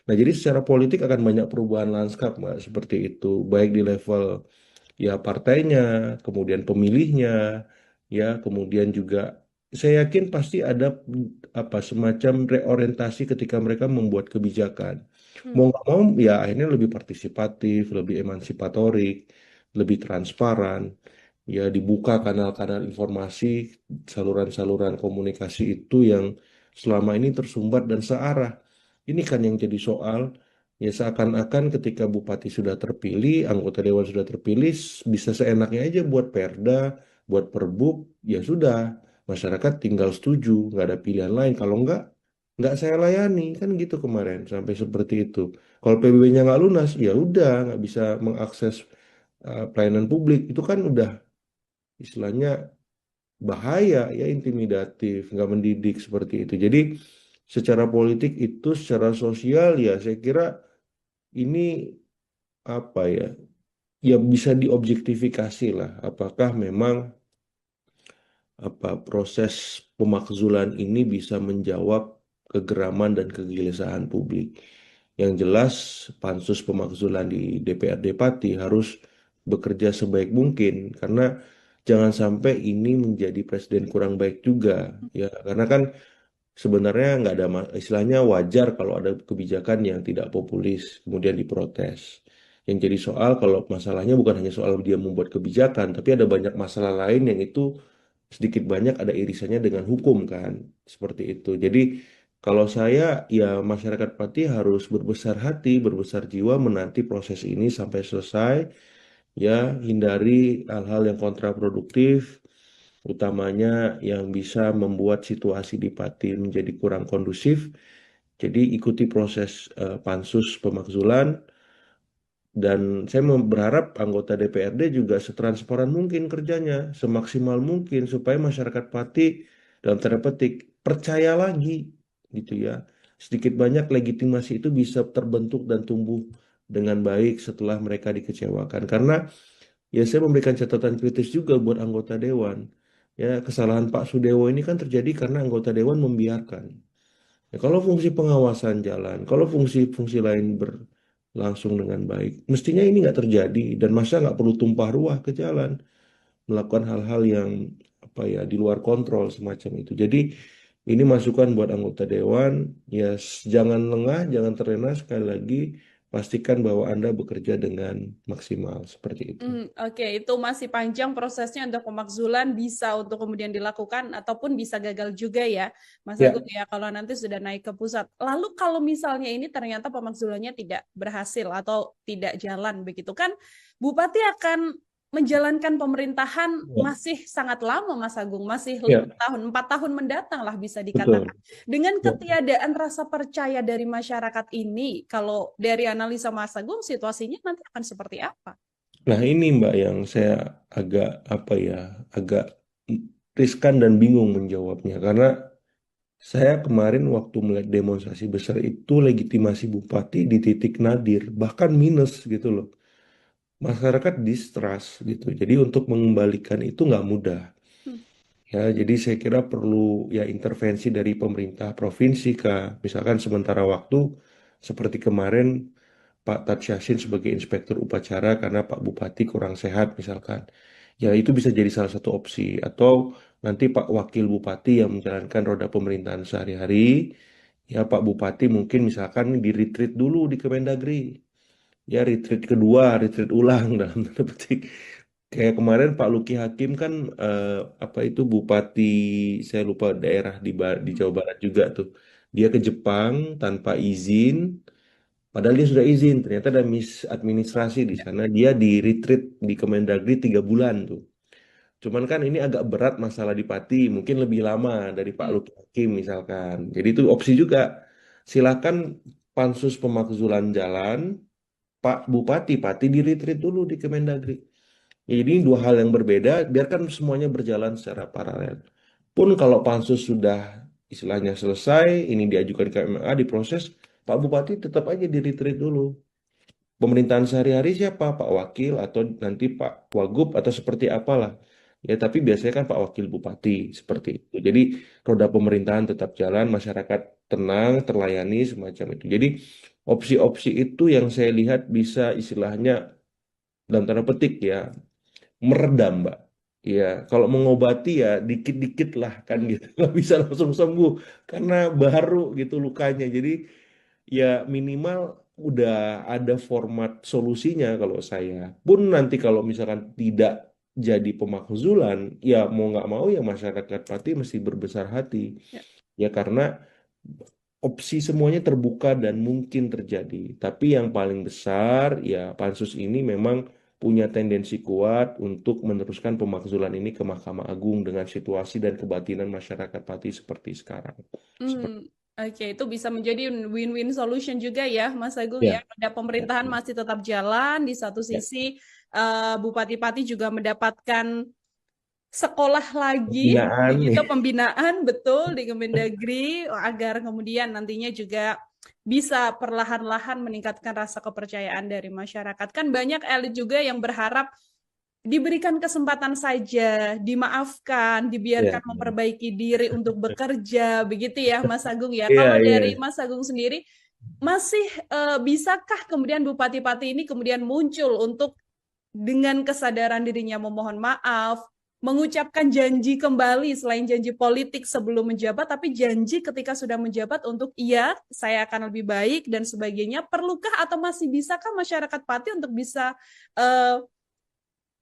Nah, jadi secara politik akan banyak perubahan lanskap, Mbak, seperti itu, baik di level ya partainya, kemudian pemilihnya, ya, kemudian juga saya yakin pasti ada apa semacam reorientasi ketika mereka membuat kebijakan. Mau Hmm. nggak mau ya akhirnya lebih partisipatif, lebih emansipatorik, lebih transparan, ya dibuka kanal-kanal informasi, saluran-saluran komunikasi itu yang selama ini tersumbat dan searah. Ini kan yang jadi soal. Ya seakan-akan ketika bupati sudah terpilih, anggota dewan sudah terpilih, bisa seenaknya aja buat perda, buat perbuk, ya sudah. Masyarakat tinggal setuju, nggak ada pilihan lain. Kalau nggak saya layani. Kan gitu kemarin, sampai seperti itu. Kalau PBB-nya nggak lunas, ya udah, nggak bisa mengakses pelayanan publik. Itu kan udah istilahnya bahaya, ya intimidatif, nggak mendidik seperti itu. Jadi secara politik itu, secara sosial ya saya kira ini apa ya, ya bisa diobjektifikasi lah. Apakah memang proses pemakzulan ini bisa menjawab kegeraman dan kegelisahan publik. Yang jelas pansus pemakzulan di DPRD Pati harus bekerja sebaik mungkin karena jangan sampai ini menjadi presiden kurang baik juga ya, karena kan sebenarnya nggak ada istilahnya wajar kalau ada kebijakan yang tidak populis kemudian diprotes. Yang jadi soal kalau masalahnya bukan hanya soal dia membuat kebijakan, tapi ada banyak masalah lain yang itu sedikit banyak ada irisannya dengan hukum kan, seperti itu. Jadi kalau saya ya masyarakat Pati harus berbesar hati, berbesar jiwa menanti proses ini sampai selesai, ya hindari hal-hal yang kontraproduktif, utamanya yang bisa membuat situasi di Pati menjadi kurang kondusif. Jadi ikuti proses pansus pemakzulan dan saya berharap anggota DPRD juga setransparan mungkin kerjanya, semaksimal mungkin supaya masyarakat Pati dalam tanda petik percaya lagi gitu ya. Sedikit banyak legitimasi itu bisa terbentuk dan tumbuh dengan baik setelah mereka dikecewakan. Karena ya saya memberikan catatan kritis juga buat anggota dewan. Ya, kesalahan Pak Sudewo ini kan terjadi karena anggota dewan membiarkan. Ya, kalau fungsi pengawasan jalan, kalau fungsi-fungsi lain berlangsung dengan baik, mestinya ini nggak terjadi dan masa nggak perlu tumpah ruah ke jalan, melakukan hal-hal yang apa ya di luar kontrol semacam itu. Jadi ini masukan buat anggota dewan, ya jangan lengah, jangan terlena sekali lagi, pastikan bahwa Anda bekerja dengan maksimal seperti itu. Oke, itu masih panjang prosesnya untuk pemakzulan bisa untuk kemudian dilakukan ataupun bisa gagal juga ya, Mas Ya, Agung ya, kalau nanti sudah naik ke pusat. Lalu kalau misalnya ini ternyata pemakzulannya tidak berhasil atau tidak jalan begitu kan, Bupati akan menjalankan pemerintahan ya, masih sangat lama, Mas Agung, masih ya, 5 tahun, 4 tahun mendatang lah bisa dikatakan. betul. Dengan Ya. ketiadaan rasa percaya dari masyarakat ini, kalau dari analisa Mas Agung, situasinya nanti akan seperti apa? Nah, ini Mbak yang saya agak apa ya, agak riskan dan bingung menjawabnya karena saya kemarin waktu melihat demonstrasi besar itu legitimasi bupati di titik nadir, bahkan minus gitu loh. Masyarakat distrust gitu. Jadi untuk mengembalikan itu nggak mudah. Hmm. Ya, jadi saya kira perlu ya intervensi dari pemerintah provinsi kah, misalkan sementara waktu seperti kemarin Pak Tat Yassin sebagai inspektur upacara karena Pak Bupati kurang sehat misalkan. Ya itu bisa jadi salah satu opsi. Atau nanti Pak Wakil Bupati yang menjalankan roda pemerintahan sehari-hari. Ya Pak Bupati mungkin misalkan di retreat dulu di Kemendagri. Ya retreat kedua, retreat ulang dalam tanda petik. Kayak kemarin Pak Luki Hakim kan apa itu Bupati saya lupa daerah di Jawa Barat juga tuh. Dia ke Jepang tanpa izin. Padahal dia sudah izin, ternyata ada misadministrasi di sana. Dia di retreat di Kemendagri 3 bulan tuh. Cuman kan ini agak berat masalah di Pati, mungkin lebih lama dari Pak Hmm. Luki Hakim misalkan. Jadi itu opsi juga. Silakan pansus pemakzulan jalan, Pak Bupati Pati di retreat dulu di Kemendagri. Ya, jadi ini dua hal yang berbeda, biarkan semuanya berjalan secara paralel. Pun kalau pansus sudah istilahnya selesai, ini diajukan ke MMA, diproses, Pak Bupati tetap aja di retreat dulu. Pemerintahan sehari-hari siapa? Pak Wakil atau nanti Pak Wagub atau seperti apalah. Ya, tapi biasanya kan Pak Wakil Bupati seperti itu. Jadi roda pemerintahan tetap jalan, masyarakat tenang, terlayani semacam itu. Jadi opsi-opsi itu yang saya lihat bisa istilahnya dalam tanda petik ya meredam, Mbak. Ya, kalau mengobati ya dikit-dikit lah kan Hmm. gitu. Nggak bisa langsung sembuh karena baru gitu lukanya. Jadi ya minimal udah ada format solusinya kalau saya. Pun nanti kalau misalkan tidak jadi pemakzulan, ya mau nggak mau ya masyarakat Pati mesti berbesar hati. Ya. Ya karena opsi semuanya terbuka dan mungkin terjadi. Tapi yang paling besar ya pansus ini memang punya tendensi kuat untuk meneruskan pemakzulan ini ke Mahkamah Agung dengan situasi dan kebatinan masyarakat Pati seperti sekarang. Seperti Oke, itu bisa menjadi win-win solution juga ya, Mas Agung ya. ya, Ada ya, pemerintahan masih tetap jalan, di satu ya. sisi Bupati-Pati juga mendapatkan sekolah lagi, Pembinaan begitu nih. pembinaan betul di Kemendagri agar kemudian nantinya juga bisa perlahan-lahan meningkatkan rasa kepercayaan dari masyarakat. Kan banyak elit juga yang berharap diberikan kesempatan saja, dimaafkan, Iya, dibiarkan memperbaiki diri untuk bekerja, begitu ya Mas Agung ya. iya, Kalau iya. dari Mas Agung sendiri, masih bisakah kemudian Bupati-Pati ini kemudian muncul untuk dengan kesadaran dirinya memohon maaf, mengucapkan janji kembali selain janji politik sebelum menjabat, tapi janji ketika sudah menjabat untuk iya, saya akan lebih baik dan sebagainya. Perlukah atau masih bisakah masyarakat Pati untuk bisa uh,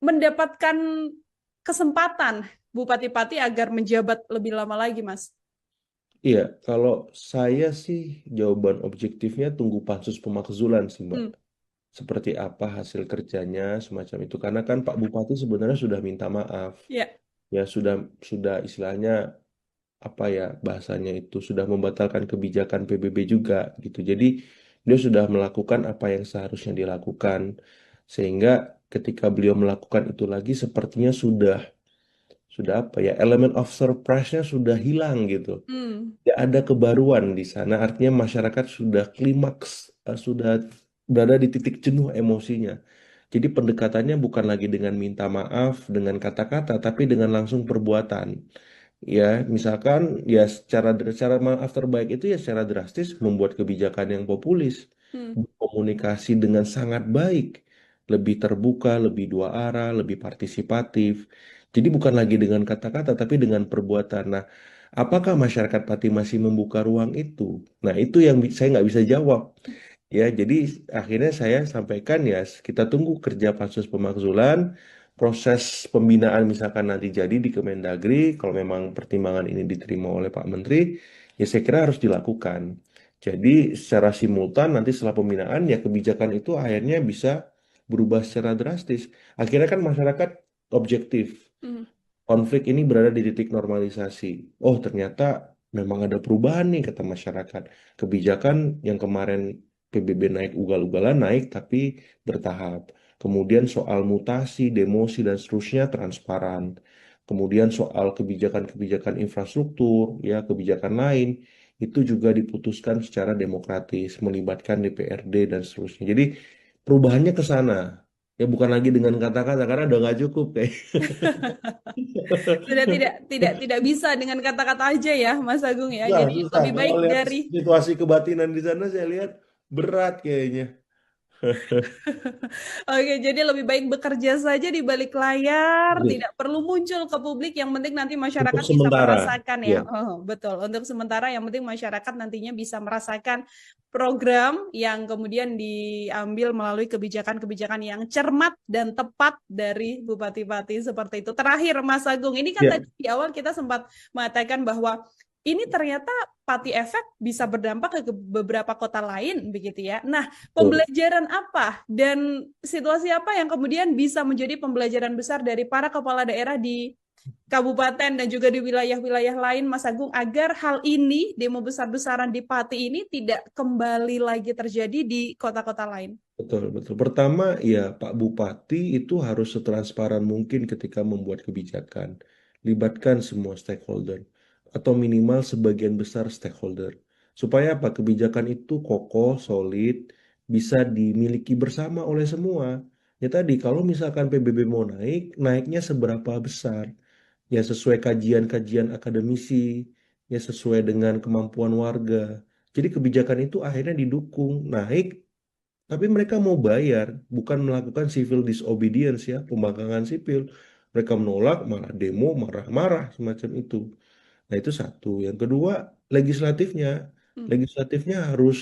mendapatkan kesempatan Bupati-Pati agar menjabat lebih lama lagi, Mas? Iya, kalau saya sih jawaban objektifnya tunggu pansus pemakzulan sih, Mbak. Hmm, Seperti apa hasil kerjanya semacam itu. Karena kan Pak Bupati sebenarnya sudah minta maaf. ya. Ya sudah istilahnya apa ya bahasanya itu sudah membatalkan kebijakan PBB juga gitu. Jadi dia sudah melakukan apa yang seharusnya dilakukan. Sehingga ketika beliau melakukan itu lagi sepertinya sudah apa ya elemen of surprise-nya sudah hilang gitu. Hmm, Ya ada kebaruan di sana, artinya masyarakat sudah klimaks, sudah berada di titik jenuh emosinya. Jadi pendekatannya bukan lagi dengan minta maaf, dengan kata-kata, tapi dengan langsung perbuatan. Ya, misalkan ya secara maaf terbaik itu ya secara drastis membuat kebijakan yang populis, hmm, komunikasi dengan sangat baik, lebih terbuka, lebih dua arah, lebih partisipatif. Jadi bukan lagi dengan kata-kata, tapi dengan perbuatan. Nah, apakah masyarakat Pati masih membuka ruang itu? Nah, itu yang saya nggak bisa jawab. Ya, jadi akhirnya saya sampaikan ya, kita tunggu kerja pansus pemakzulan, proses pembinaan misalkan nanti jadi di Kemendagri, kalau memang pertimbangan ini diterima oleh Pak Menteri, ya saya kira harus dilakukan. Jadi secara simultan nanti setelah pembinaan ya kebijakan itu akhirnya bisa berubah secara drastis. Akhirnya kan masyarakat objektif. hmm, Konflik ini berada di titik normalisasi. Oh, ternyata memang ada perubahan nih kata masyarakat. Kebijakan yang kemarin PBB naik ugal-ugalan naik tapi bertahap. Kemudian soal mutasi, demosi dan seterusnya transparan. Kemudian soal kebijakan-kebijakan infrastruktur, ya kebijakan lain itu juga diputuskan secara demokratis, melibatkan DPRD dan seterusnya. Jadi perubahannya ke sana. Ya bukan lagi dengan kata-kata karena udah nggak cukup kayak. Sudah tidak bisa dengan kata-kata aja ya, Mas Agung ya. Susah, Jadi susah. lebih Kalau baik lihat dari situasi kebatinan di sana, saya lihat berat kayaknya. Oke, jadi lebih baik bekerja saja di balik layar, Iya. tidak perlu muncul ke publik. Yang penting nanti Untuk masyarakat bisa sementara, merasakan ya. ya, Oh, betul. Untuk sementara, yang penting masyarakat nantinya bisa merasakan program yang kemudian diambil melalui kebijakan-kebijakan yang cermat dan tepat dari Bupati-Bupati seperti itu. Terakhir, Mas Agung, ini kan ya, tadi di awal kita sempat mengatakan bahwa ini ternyata Pati efek bisa berdampak ke beberapa kota lain begitu ya. Nah, betul. pembelajaran apa dan situasi apa yang kemudian bisa menjadi pembelajaran besar dari para kepala daerah di kabupaten dan juga di wilayah-wilayah lain, Mas Agung, agar hal ini, demo besar-besaran di Pati ini tidak kembali lagi terjadi di kota-kota lain? Betul, betul. Pertama, ya Pak Bupati itu harus setransparan mungkin ketika membuat kebijakan. Libatkan semua stakeholder atau minimal sebagian besar stakeholder. Supaya apa? Kebijakan itu kokoh, solid, bisa dimiliki bersama oleh semua. Ya tadi, kalau misalkan PBB mau naik, naiknya seberapa besar? Ya sesuai kajian-kajian akademisi, ya sesuai dengan kemampuan warga. Jadi kebijakan itu akhirnya didukung, naik tapi mereka mau bayar, bukan melakukan civil disobedience ya, pembangkangan sipil. Mereka menolak, malah demo, marah-marah semacam itu. Nah, itu satu. Yang kedua, legislatifnya. Hmm. Legislatifnya harus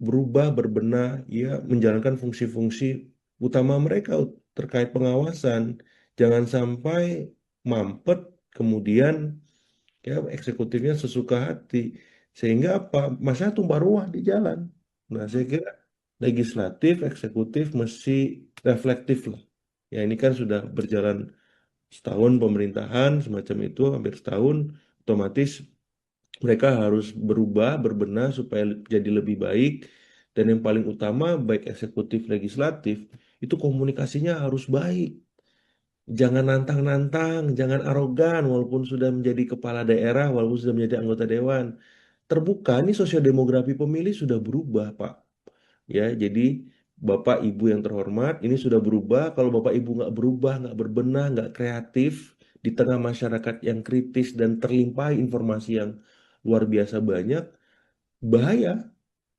berubah, berbenah, ya, menjalankan fungsi-fungsi utama mereka terkait pengawasan. Jangan sampai mampet, kemudian ya eksekutifnya sesuka hati. Sehingga apa? Masalah tumpah ruah di jalan. Nah, saya kira legislatif, eksekutif mesti reflektif lah. Ya ini kan sudah berjalan setahun pemerintahan semacam itu, hampir setahun, otomatis mereka harus berubah, berbenah supaya jadi lebih baik. Dan yang paling utama, baik eksekutif, legislatif, itu komunikasinya harus baik. Jangan nantang-nantang, jangan arogan, walaupun sudah menjadi kepala daerah, walaupun sudah menjadi anggota dewan. Terbuka, nih sosiodemografi pemilih sudah berubah, Pak. Ya, jadi Bapak Ibu yang terhormat, ini sudah berubah. Kalau Bapak Ibu nggak berubah, nggak berbenah, nggak kreatif di tengah masyarakat yang kritis dan terlimpahi informasi yang luar biasa banyak, bahaya.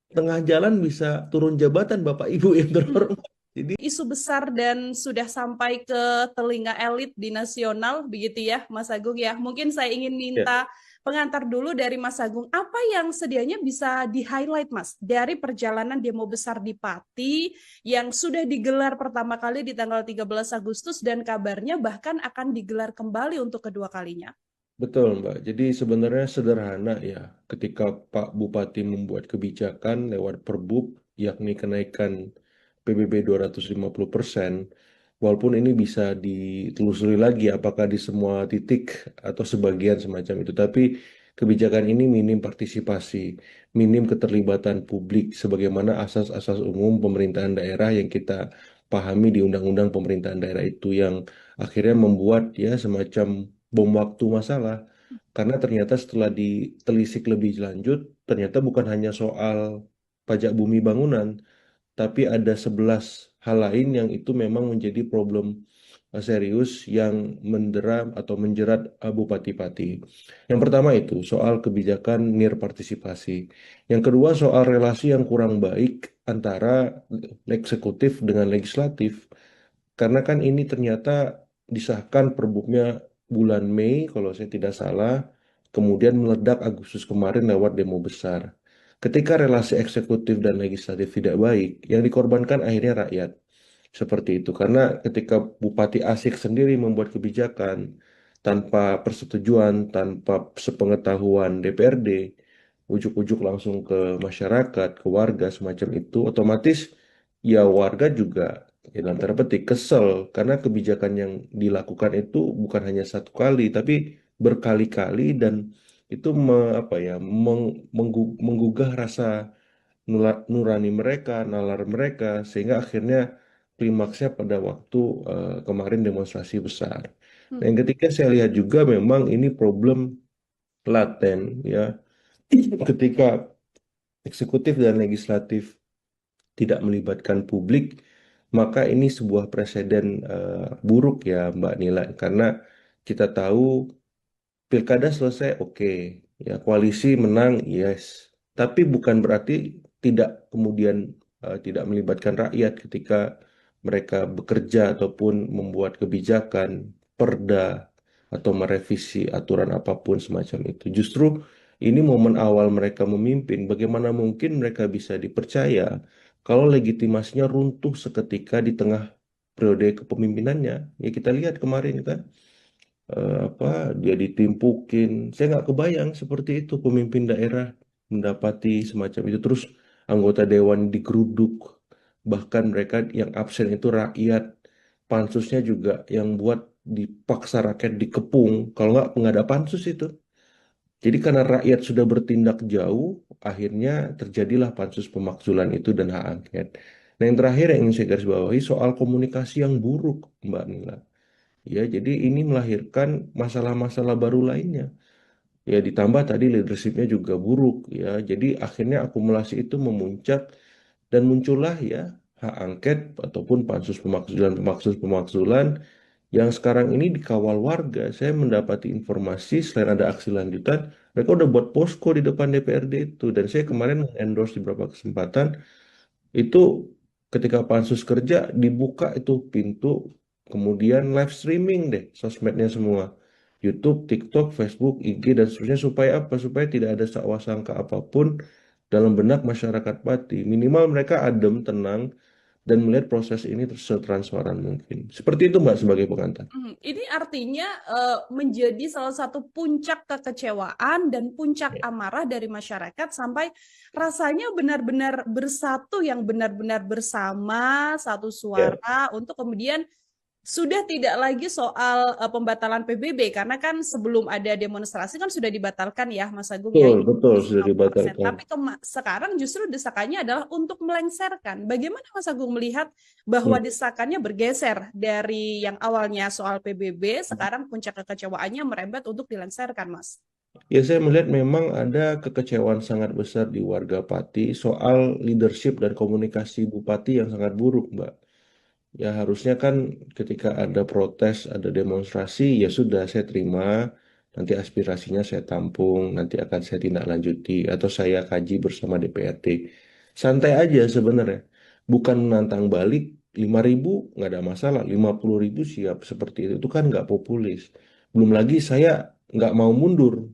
Tengah jalan bisa turun jabatan Bapak Ibu yang terhormat. Jadi, Isu besar dan sudah sampai ke telinga elit di nasional, begitu ya, Mas Agung ya. Mungkin saya ingin ya, minta pengantar dulu dari Mas Agung, apa yang sedianya bisa di-highlight, Mas, dari perjalanan demo besar di Pati yang sudah digelar pertama kali di tanggal 13 Agustus dan kabarnya bahkan akan digelar kembali untuk kedua kalinya. betul Mbak. Jadi sebenarnya sederhana ya, ketika Pak Bupati membuat kebijakan lewat Perbub, yakni kenaikan PBB 250%, walaupun ini bisa ditelusuri lagi apakah di semua titik atau sebagian semacam itu, tapi kebijakan ini minim partisipasi, minim keterlibatan publik, sebagaimana asas-asas umum pemerintahan daerah yang kita pahami di Undang-Undang Pemerintahan Daerah itu yang akhirnya membuat ya semacam bom waktu masalah. Karena ternyata setelah ditelisik lebih lanjut, ternyata bukan hanya soal pajak bumi bangunan, tapi ada 11 hal lain yang itu memang menjadi problem serius yang mendera atau menjerat Bupati Pati. Yang pertama itu soal kebijakan nirpartisipasi. Yang kedua soal relasi yang kurang baik antara eksekutif dengan legislatif. Karena kan ini ternyata disahkan perbuknya bulan Mei kalau saya tidak salah, kemudian meledak Agustus kemarin lewat demo besar. Ketika relasi eksekutif dan legislatif tidak baik, yang dikorbankan akhirnya rakyat. Seperti itu, karena ketika Bupati Asik sendiri membuat kebijakan tanpa persetujuan, tanpa sepengetahuan DPRD, ujuk-ujuk langsung ke masyarakat, ke warga semacam itu, otomatis ya warga juga ya dalam tanda petik kesel karena kebijakan yang dilakukan itu bukan hanya satu kali, tapi berkali-kali dan itu apa ya menggugah rasa nurani mereka, nalar mereka, sehingga akhirnya klimaksnya pada waktu kemarin demonstrasi besar. Nah, Hmm. yang ketiga saya lihat juga memang ini problem laten ya, ketika eksekutif dan legislatif tidak melibatkan publik, maka ini sebuah preseden buruk ya Mbak Nila, karena kita tahu pilkada selesai, oke. Ya, koalisi menang, yes. Tapi bukan berarti tidak kemudian tidak melibatkan rakyat ketika mereka bekerja ataupun membuat kebijakan, perda, atau merevisi aturan apapun semacam itu. Justru ini momen awal mereka memimpin. Bagaimana mungkin mereka bisa dipercaya kalau legitimasinya runtuh seketika di tengah periode kepemimpinannya? Ya kita lihat kemarin kan apa dia ditimpukin. Saya nggak kebayang seperti itu pemimpin daerah mendapati semacam itu. Terus anggota dewan digeruduk, bahkan mereka yang absen itu rakyat. Pansusnya juga yang buat dipaksa rakyat dikepung, kalau nggak ada pansus itu. Jadi karena rakyat sudah bertindak jauh, akhirnya terjadilah pansus pemakzulan itu dan hak angket. Nah yang terakhir yang ingin saya garis bawahi soal komunikasi yang buruk, Mbak Nila. Ya, jadi ini melahirkan masalah-masalah baru lainnya. Ya, ditambah tadi leadershipnya juga buruk. Ya, jadi akhirnya akumulasi itu memuncak dan muncullah ya hak angket ataupun pansus pemakzulan yang sekarang ini dikawal warga. Saya mendapati informasi selain ada aksi lanjutan, mereka udah buat posko di depan DPRD itu. Dan saya kemarin endorse di beberapa kesempatan itu ketika pansus kerja dibuka itu pintu, kemudian live streaming deh sosmednya semua. YouTube, TikTok, Facebook, IG, dan seterusnya supaya apa? Supaya tidak ada sakwa sangka apapun dalam benak masyarakat Pati. Minimal mereka adem, tenang, dan melihat proses ini setransparan mungkin. Seperti itu Mbak sebagai pengantar. Ini artinya menjadi salah satu puncak kekecewaan dan puncak Ya, amarah dari masyarakat sampai rasanya benar-benar bersatu yang benar-benar bersama satu ya, suara untuk kemudian sudah tidak lagi soal pembatalan PBB karena kan sebelum ada demonstrasi kan sudah dibatalkan ya Mas Agung ya betul, ini betul sudah 50%. dibatalkan. Tapi sekarang justru desakannya adalah untuk melengsarkan. Bagaimana Mas Agung melihat bahwa Hmm. desakannya bergeser dari yang awalnya soal PBB, sekarang puncak kekecewaannya merembet untuk dilengsarkan, Mas? Ya, saya melihat memang ada kekecewaan sangat besar di warga Pati soal leadership dan komunikasi Bupati yang sangat buruk, Mbak. Ya, harusnya kan ketika ada protes, ada demonstrasi, ya sudah saya terima, nanti aspirasinya saya tampung, nanti akan saya tindak lanjuti, atau saya kaji bersama DPRD. Santai aja sebenarnya. Bukan menantang balik, 5.000 nggak ada masalah, 50.000 siap seperti itu kan nggak populis. Belum lagi saya nggak mau mundur,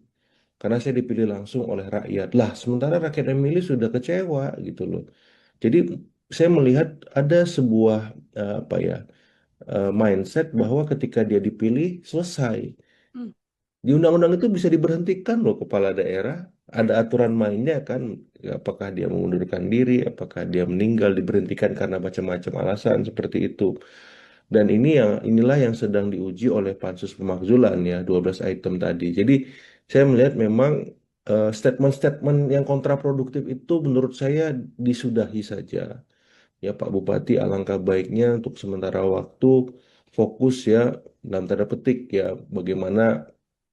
karena saya dipilih langsung oleh rakyat. Lah, sementara rakyat yang milih sudah kecewa gitu loh. Jadi saya melihat ada sebuah apa ya mindset bahwa ketika dia dipilih selesai. Hmm. Di undang-undang itu bisa diberhentikan loh kepala daerah. Ada aturan mainnya kan. Apakah dia mengundurkan diri, apakah dia meninggal, diberhentikan karena macam-macam alasan seperti itu. Dan inilah yang sedang diuji oleh Pansus Pemakzulan ya, 12 item tadi. Jadi saya melihat memang statement-statement yang kontraproduktif itu menurut saya disudahi saja. Ya Pak Bupati, alangkah baiknya untuk sementara waktu fokus ya dalam tanda petik ya bagaimana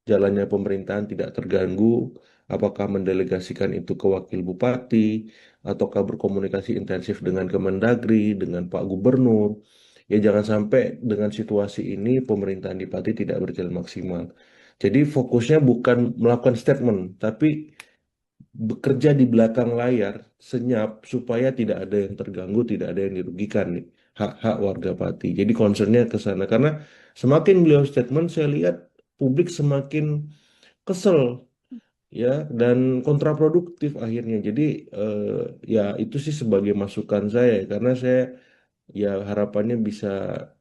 jalannya pemerintahan tidak terganggu, apakah mendelegasikan itu ke wakil bupati, ataukah berkomunikasi intensif dengan Kemendagri, dengan Pak Gubernur. Ya jangan sampai dengan situasi ini pemerintahan di Pati tidak berjalan maksimal. Jadi fokusnya bukan melakukan statement, tapi bekerja di belakang layar senyap supaya tidak ada yang terganggu, tidak ada yang dirugikan nih hak-hak warga Pati. Jadi concernnya ke sana karena semakin beliau statement saya lihat publik semakin kesel ya dan kontraproduktif akhirnya. Jadi eh, ya itu sih sebagai masukan saya karena saya ya harapannya bisa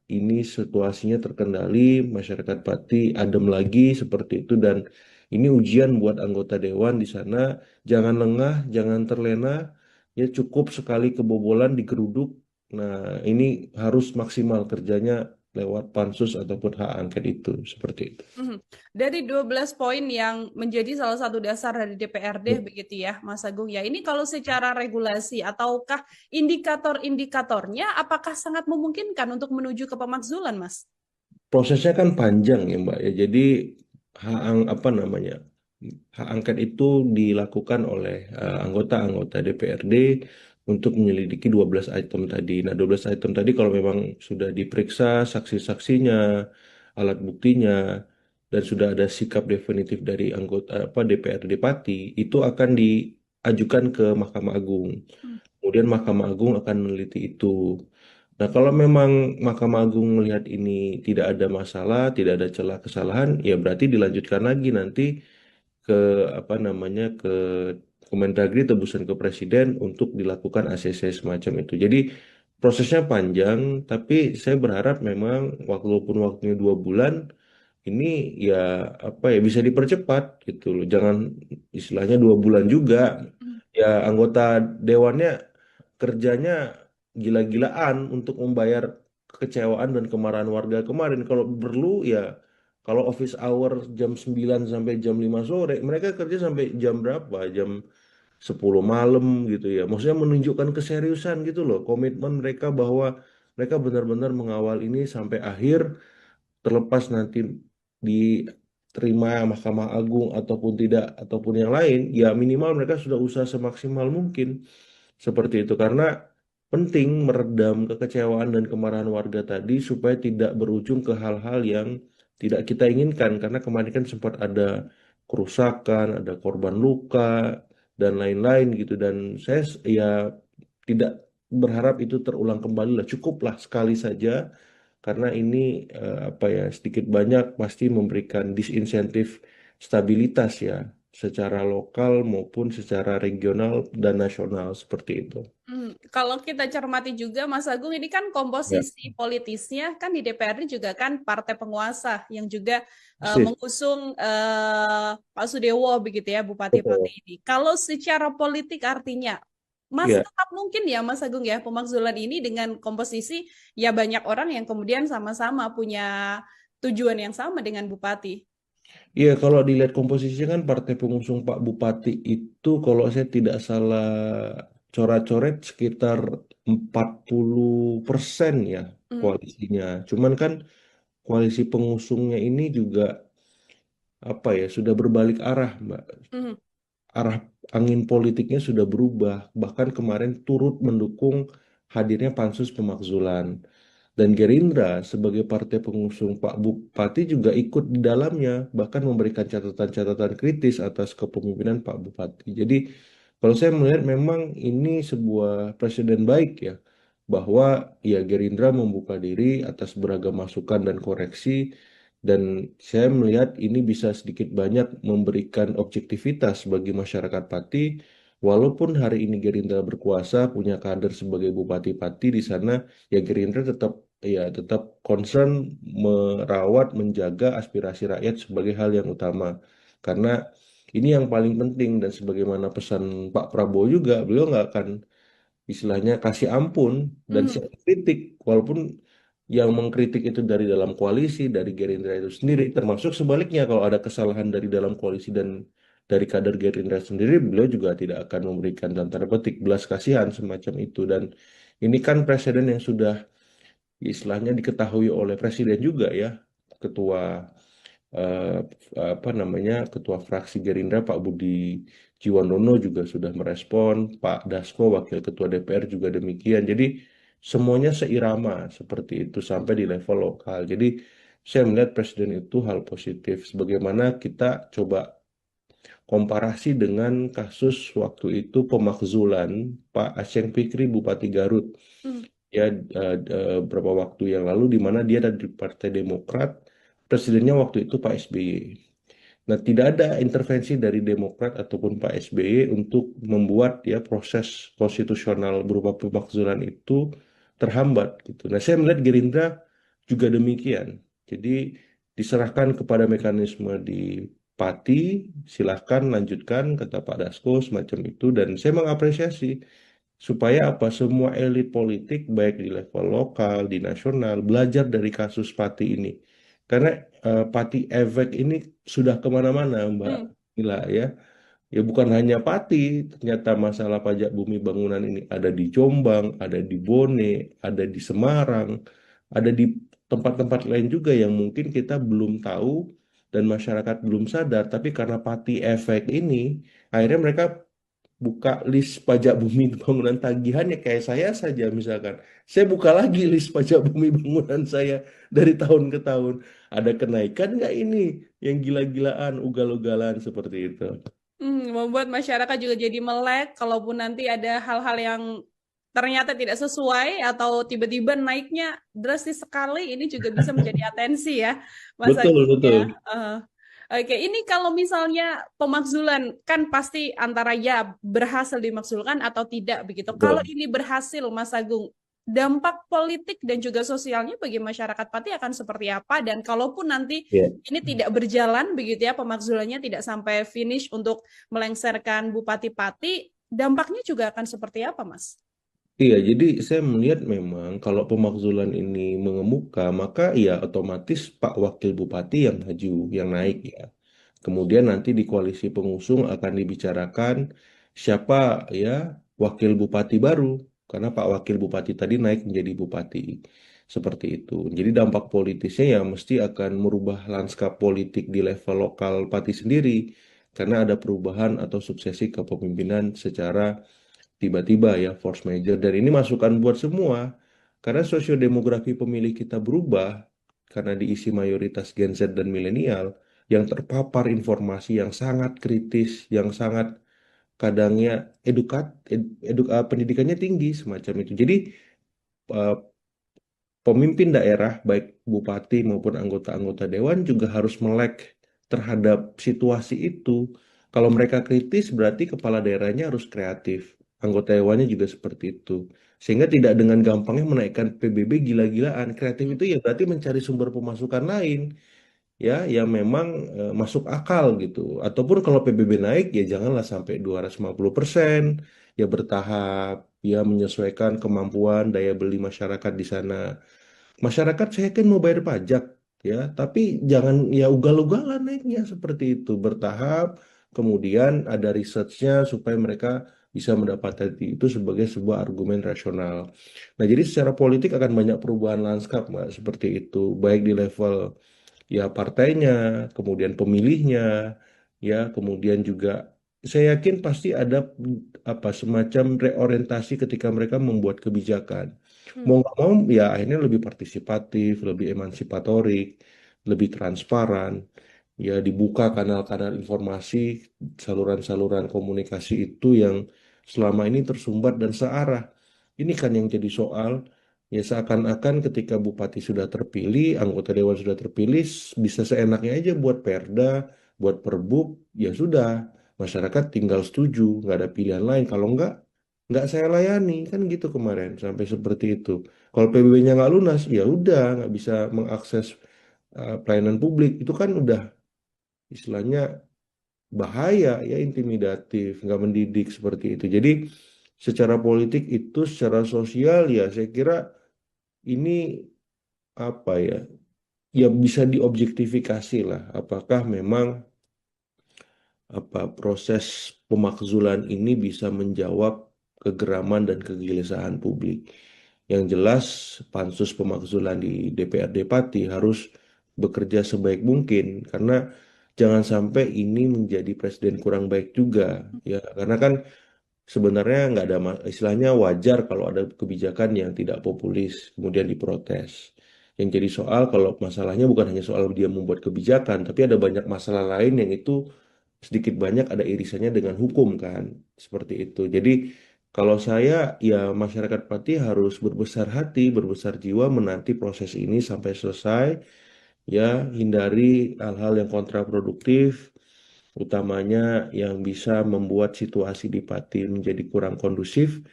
ini situasinya terkendali, masyarakat Pati adem lagi seperti itu dan ini ujian buat anggota dewan di sana. Jangan lengah, jangan terlena, ya cukup sekali kebobolan digeruduk. Nah, ini harus maksimal kerjanya lewat pansus ataupun hak angket itu seperti itu. Mhm. Dari 12 poin yang menjadi salah satu dasar dari DPRD Ya. begitu ya, Mas Agung ya. Ini kalau secara regulasi ataukah indikator-indikatornya apakah sangat memungkinkan untuk menuju ke pemakzulan, Mas? Prosesnya kan panjang ya Mbak ya. Jadi apa namanya hak angket itu dilakukan oleh anggota-anggota DPRD untuk menyelidiki 12 item tadi. Nah, 12 item tadi kalau memang sudah diperiksa saksi-saksinya, alat buktinya, dan sudah ada sikap definitif dari anggota apa DPRD Pati, itu akan diajukan ke Mahkamah Agung. Hmm. Kemudian Mahkamah Agung akan meneliti itu. Nah, kalau memang Mahkamah Agung melihat ini tidak ada masalah, tidak ada celah kesalahan, ya berarti dilanjutkan lagi nanti ke apa namanya ke Kemendagri tebusan ke Presiden untuk dilakukan ACC semacam itu. Jadi prosesnya panjang, tapi saya berharap memang walaupun waktunya 2 bulan, ini ya apa ya bisa dipercepat gitu loh. Jangan istilahnya 2 bulan juga. Hmm. Ya anggota dewannya kerjanya gila-gilaan untuk membayar kekecewaan dan kemarahan warga kemarin. Kalau perlu ya kalau office hour jam 9 sampai jam 5 sore, mereka kerja sampai jam berapa? Jam 10 malam gitu ya. Maksudnya menunjukkan keseriusan gitu loh, komitmen mereka bahwa mereka benar-benar mengawal ini sampai akhir terlepas nanti diterima Mahkamah Agung ataupun tidak ataupun yang lain, ya minimal mereka sudah usaha semaksimal mungkin seperti itu karena penting meredam kekecewaan dan kemarahan warga tadi supaya tidak berujung ke hal-hal yang tidak kita inginkan karena kemarin kan sempat ada kerusakan, ada korban luka dan lain-lain gitu dan saya ya tidak berharap itu terulang kembali lah cukuplah sekali saja karena ini apa ya sedikit banyak pasti memberikan disinsentif stabilitas ya secara lokal maupun secara regional dan nasional seperti itu. Kalau kita cermati juga, Mas Agung, ini kan Ya, komposisi politisnya kan di DPR juga kan partai penguasa yang juga persis, mengusung Pak Sudewo begitu ya, Bupati Pati betul. ini. Kalau secara politik artinya masih Ya, tetap mungkin ya, Mas Agung ya, pemakzulan ini dengan komposisi ya banyak orang yang kemudian sama-sama punya tujuan yang sama dengan Bupati. iya, kalau dilihat komposisinya kan partai pengusung Pak Bupati itu kalau saya tidak salah coret-coret sekitar 40% ya Hmm, koalisinya. Cuman kan koalisi pengusungnya ini juga apa ya sudah berbalik arah, Mbak. hmm, Arah angin politiknya sudah berubah. Bahkan kemarin turut mendukung hadirnya pansus pemakzulan. Dan Gerindra sebagai partai pengusung Pak Bupati juga ikut di dalamnya, bahkan memberikan catatan-catatan kritis atas kepemimpinan Pak Bupati. Jadi kalau saya melihat memang ini sebuah presiden baik ya, bahwa ya Gerindra membuka diri atas beragam masukan dan koreksi, dan saya melihat ini bisa sedikit banyak memberikan objektivitas bagi masyarakat Pati, walaupun hari ini Gerindra berkuasa, punya kader sebagai Bupati Pati di sana, ya Gerindra tetap concern merawat menjaga aspirasi rakyat sebagai hal yang utama karena ini yang paling penting dan sebagaimana pesan Pak Prabowo juga beliau nggak akan istilahnya kasih ampun dan hmm, siap kritik walaupun yang mengkritik itu dari dalam koalisi dari Gerindra itu sendiri termasuk sebaliknya kalau ada kesalahan dari dalam koalisi dan dari kader Gerindra sendiri beliau juga tidak akan memberikan dalam tanda petik belas kasihan semacam itu dan ini kan presiden yang sudah istilahnya diketahui oleh presiden juga ya ketua eh, apa namanya ketua fraksi Gerindra Pak Budi Jiwandono juga sudah merespon Pak Dasko wakil ketua DPR juga demikian jadi semuanya seirama seperti itu sampai di level lokal jadi saya melihat presiden itu hal positif sebagaimana kita coba komparasi dengan kasus waktu itu pemakzulan Pak Aceng Fikri Bupati Garut hmm, ya beberapa waktu yang lalu di mana dia dari Partai Demokrat, presidennya waktu itu Pak SBY. Nah, tidak ada intervensi dari Demokrat ataupun Pak SBY untuk membuat ya proses konstitusional berupa pemakzulan itu terhambat gitu. Nah, saya melihat Gerindra juga demikian. Jadi diserahkan kepada mekanisme di Pati, silahkan lanjutkan kata Pak Dasko semacam itu dan saya mengapresiasi supaya apa semua elit politik baik di level lokal di nasional belajar dari kasus Pati ini karena Pati efek ini sudah kemana-mana Mbak hmm. Mila ya ya bukan hanya Pati ternyata masalah pajak bumi bangunan ini ada di Jombang ada di Bone ada di Semarang ada di tempat-tempat lain juga yang mungkin kita belum tahu dan masyarakat belum sadar tapi karena Pati efek ini akhirnya mereka buka list pajak bumi bangunan tagihannya kayak saya saja misalkan. Saya buka lagi list pajak bumi bangunan saya dari tahun ke tahun. Ada kenaikan nggak ini yang gila-gilaan, ugal-ugalan seperti itu. Membuat masyarakat juga jadi melek, kalaupun nanti ada hal-hal yang ternyata tidak sesuai atau tiba-tiba naiknya drastis sekali, ini juga bisa menjadi atensi ya, Mas Betul, Agung ya. betul. Eh, Oke, ini kalau misalnya pemakzulan kan pasti antara ya berhasil dimakzulkan atau tidak begitu. Kalau Betul. ini berhasil, Mas Agung, dampak politik dan juga sosialnya bagi masyarakat Pati akan seperti apa? Dan kalaupun nanti Ya. ini tidak berjalan begitu ya, pemakzulannya tidak sampai finish untuk melengsarkan Bupati Pati, dampaknya juga akan seperti apa, Mas? Iya, jadi saya melihat memang kalau pemakzulan ini mengemuka, maka ya otomatis Pak Wakil Bupati yang maju, yang naik Hmm. ya. Kemudian nanti di koalisi pengusung akan dibicarakan siapa ya wakil bupati baru, karena Pak Wakil Bupati tadi naik menjadi bupati. Seperti itu. Jadi dampak politisnya ya mesti akan merubah lanskap politik di level lokal Pati sendiri, karena ada perubahan atau suksesi kepemimpinan secara tiba-tiba ya force major dan ini masukan buat semua karena sosiodemografi pemilih kita berubah karena diisi mayoritas Gen Z dan milenial yang terpapar informasi yang sangat kritis yang sangat kadangnya pendidikannya tinggi semacam itu jadi eh, pemimpin daerah baik bupati maupun anggota-anggota dewan juga harus melek terhadap situasi itu Kalau mereka kritis berarti kepala daerahnya harus kreatif. Anggota dewannya juga seperti itu. Sehingga tidak dengan gampangnya menaikkan PBB gila-gilaan. Kreatif itu ya berarti mencari sumber pemasukan lain ya yang memang masuk akal gitu. Ataupun kalau PBB naik ya janganlah sampai 250%, ya bertahap, ya menyesuaikan kemampuan daya beli masyarakat di sana. Masyarakat saya kan mau bayar pajak ya, tapi jangan ya ugal-ugalan naiknya seperti itu, bertahap, kemudian ada researchnya supaya mereka bisa mendapatkan itu sebagai sebuah argumen rasional. Nah, jadi secara politik akan banyak perubahan lanskap, Mbak, seperti itu, baik di level ya partainya, kemudian pemilihnya, ya, kemudian juga saya yakin pasti ada apa semacam reorientasi ketika mereka membuat kebijakan. Mau Hmm. nggak mau ya akhirnya lebih partisipatif, lebih emansipatorik, lebih transparan, ya dibuka kanal-kanal informasi, saluran-saluran komunikasi itu yang selama ini tersumbat dan searah. Ini kan yang jadi soal. Ya seakan-akan ketika bupati sudah terpilih, anggota dewan sudah terpilih, bisa seenaknya aja buat perda, buat perbub, ya sudah. Masyarakat tinggal setuju, nggak ada pilihan lain. Kalau nggak saya layani, kan gitu kemarin, sampai seperti itu. Kalau PBB-nya nggak lunas, ya udah, nggak bisa mengakses pelayanan publik. Itu kan udah istilahnya bahaya, ya intimidatif, nggak mendidik seperti itu. Jadi secara politik itu, secara sosial ya saya kira ini apa ya, ya bisa diobjektifikasi lah apakah memang apa proses pemakzulan ini bisa menjawab kegeraman dan kegelisahan publik. Yang jelas pansus pemakzulan di DPRD Pati harus bekerja sebaik mungkin karena jangan sampai ini menjadi presiden kurang baik juga ya karena kan sebenarnya nggak ada istilahnya wajar kalau ada kebijakan yang tidak populis kemudian diprotes. Yang jadi soal kalau masalahnya bukan hanya soal dia membuat kebijakan, tapi ada banyak masalah lain yang itu sedikit banyak ada irisannya dengan hukum kan, seperti itu. Jadi kalau saya ya masyarakat Pati harus berbesar hati, berbesar jiwa menanti proses ini sampai selesai, ya hindari hal-hal yang kontraproduktif, utamanya yang bisa membuat situasi di Pati menjadi kurang kondusif.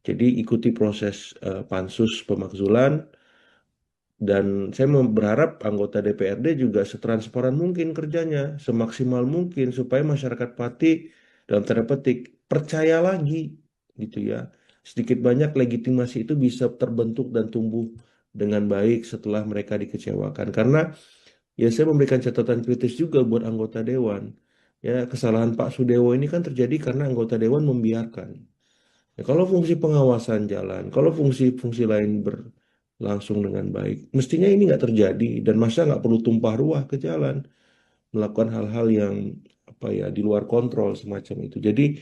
Jadi ikuti proses pansus pemakzulan dan saya berharap anggota DPRD juga setransparan mungkin kerjanya, semaksimal mungkin supaya masyarakat Pati dalam tanda petik percaya lagi gitu ya. Sedikit banyak legitimasi itu bisa terbentuk dan tumbuh dengan baik setelah mereka dikecewakan. Karena ya saya memberikan catatan kritis juga buat anggota dewan. Ya, kesalahan Pak Sudewo ini kan terjadi karena anggota dewan membiarkan. Ya, kalau fungsi pengawasan jalan, kalau fungsi-fungsi lain berlangsung dengan baik, mestinya ini nggak terjadi dan masa nggak perlu tumpah ruah ke jalan, melakukan hal-hal yang apa ya di luar kontrol semacam itu. Jadi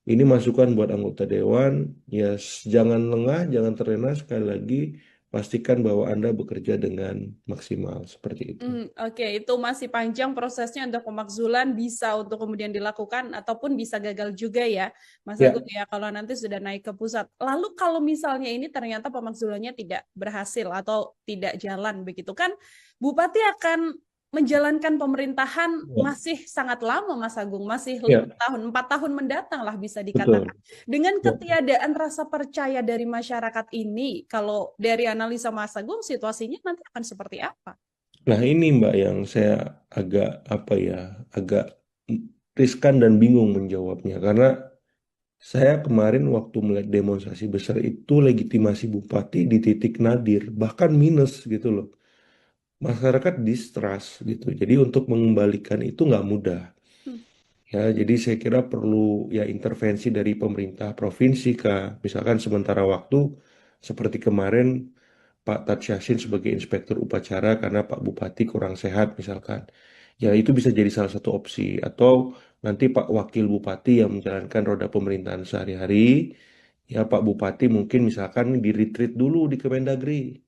ini masukan buat anggota dewan, ya jangan lengah, jangan terlena sekali lagi, pastikan bahwa Anda bekerja dengan maksimal seperti itu. Oke, itu masih panjang prosesnya untuk pemakzulan bisa untuk kemudian dilakukan ataupun bisa gagal juga ya, Mas Ya, Agung ya, kalau nanti sudah naik ke pusat. Lalu kalau misalnya ini ternyata pemakzulannya tidak berhasil atau tidak jalan begitu kan, Bupati akan menjalankan pemerintahan ya, masih sangat lama, Mas Agung, masih ya, 5 tahun, 4 tahun mendatang lah bisa dikatakan. betul. Dengan Ya. ketiadaan rasa percaya dari masyarakat ini, kalau dari analisa Mas Agung, situasinya nanti akan seperti apa? Nah, ini Mbak yang saya agak apa ya, agak riskan dan bingung menjawabnya karena saya kemarin waktu melihat demonstrasi besar itu legitimasi bupati di titik nadir, bahkan minus gitu loh. Masyarakat distrust gitu. Jadi untuk mengembalikan itu nggak mudah. Hmm. Ya, jadi saya kira perlu ya intervensi dari pemerintah provinsi kah, misalkan sementara waktu seperti kemarin Pak Tat Yassin sebagai inspektur upacara karena Pak Bupati kurang sehat misalkan. Ya itu bisa jadi salah satu opsi. Atau nanti Pak Wakil Bupati yang menjalankan roda pemerintahan sehari-hari. Ya Pak Bupati mungkin misalkan di retreat dulu di Kemendagri.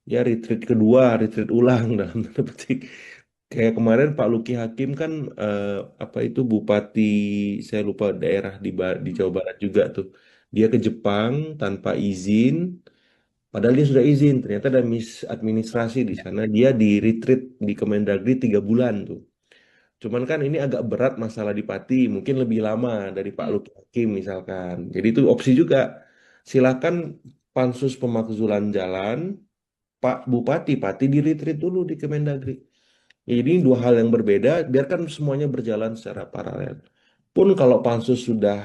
Ya retreat kedua, retreat ulang dalam tanda petik. Kayak kemarin Pak Luki Hakim kan apa itu Bupati saya lupa daerah di Jawa Barat juga tuh. Dia ke Jepang tanpa izin. Padahal dia sudah izin, ternyata ada misadministrasi di sana. Dia di retreat di Kemendagri 3 bulan tuh. Cuman kan ini agak berat masalah di Pati, mungkin lebih lama dari Pak Hmm. Luki Hakim misalkan. Jadi itu opsi juga. Silakan pansus pemakzulan jalan, Pak Bupati, Pati di retreat dulu di Kemendagri. Ya, jadi ini dua hal yang berbeda, biarkan semuanya berjalan secara paralel. Pun kalau pansus sudah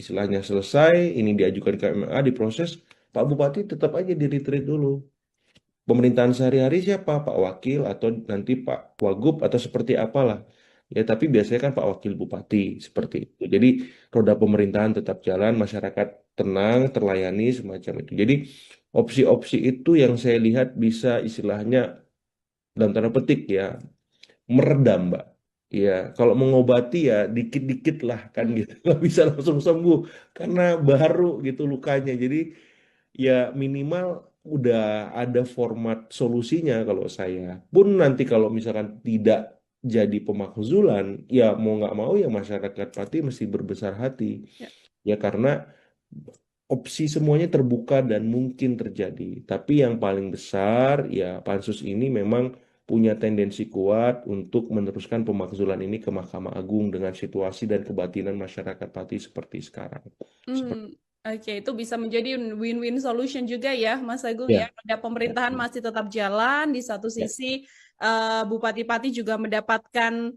istilahnya selesai, ini diajukan ke MMA, diproses, Pak Bupati tetap aja di retreat dulu. Pemerintahan sehari-hari siapa? Pak Wakil atau nanti Pak Wagub atau seperti apalah. Ya, tapi biasanya kan Pak Wakil Bupati seperti itu. Jadi roda pemerintahan tetap jalan, masyarakat tenang, terlayani semacam itu. Jadi opsi-opsi itu yang saya lihat bisa istilahnya dalam tanda petik ya meredam, Mbak. Ya, kalau mengobati ya dikit-dikit lah kan Hmm. gitu. Nggak bisa langsung sembuh karena baru gitu lukanya. Jadi ya minimal udah ada format solusinya kalau saya. Pun nanti kalau misalkan tidak jadi pemakzulan, ya mau nggak mau ya masyarakat Pati mesti berbesar hati. Ya. Ya karena opsi semuanya terbuka dan mungkin terjadi. Tapi yang paling besar ya pansus ini memang punya tendensi kuat untuk meneruskan pemakzulan ini ke Mahkamah Agung dengan situasi dan kebatinan masyarakat Pati seperti sekarang. Seperti Oke, itu bisa menjadi win-win solution juga ya, Mas Agung ya. ya, Ada pemerintahan masih tetap jalan, di satu ya. sisi Bupati-Pati juga mendapatkan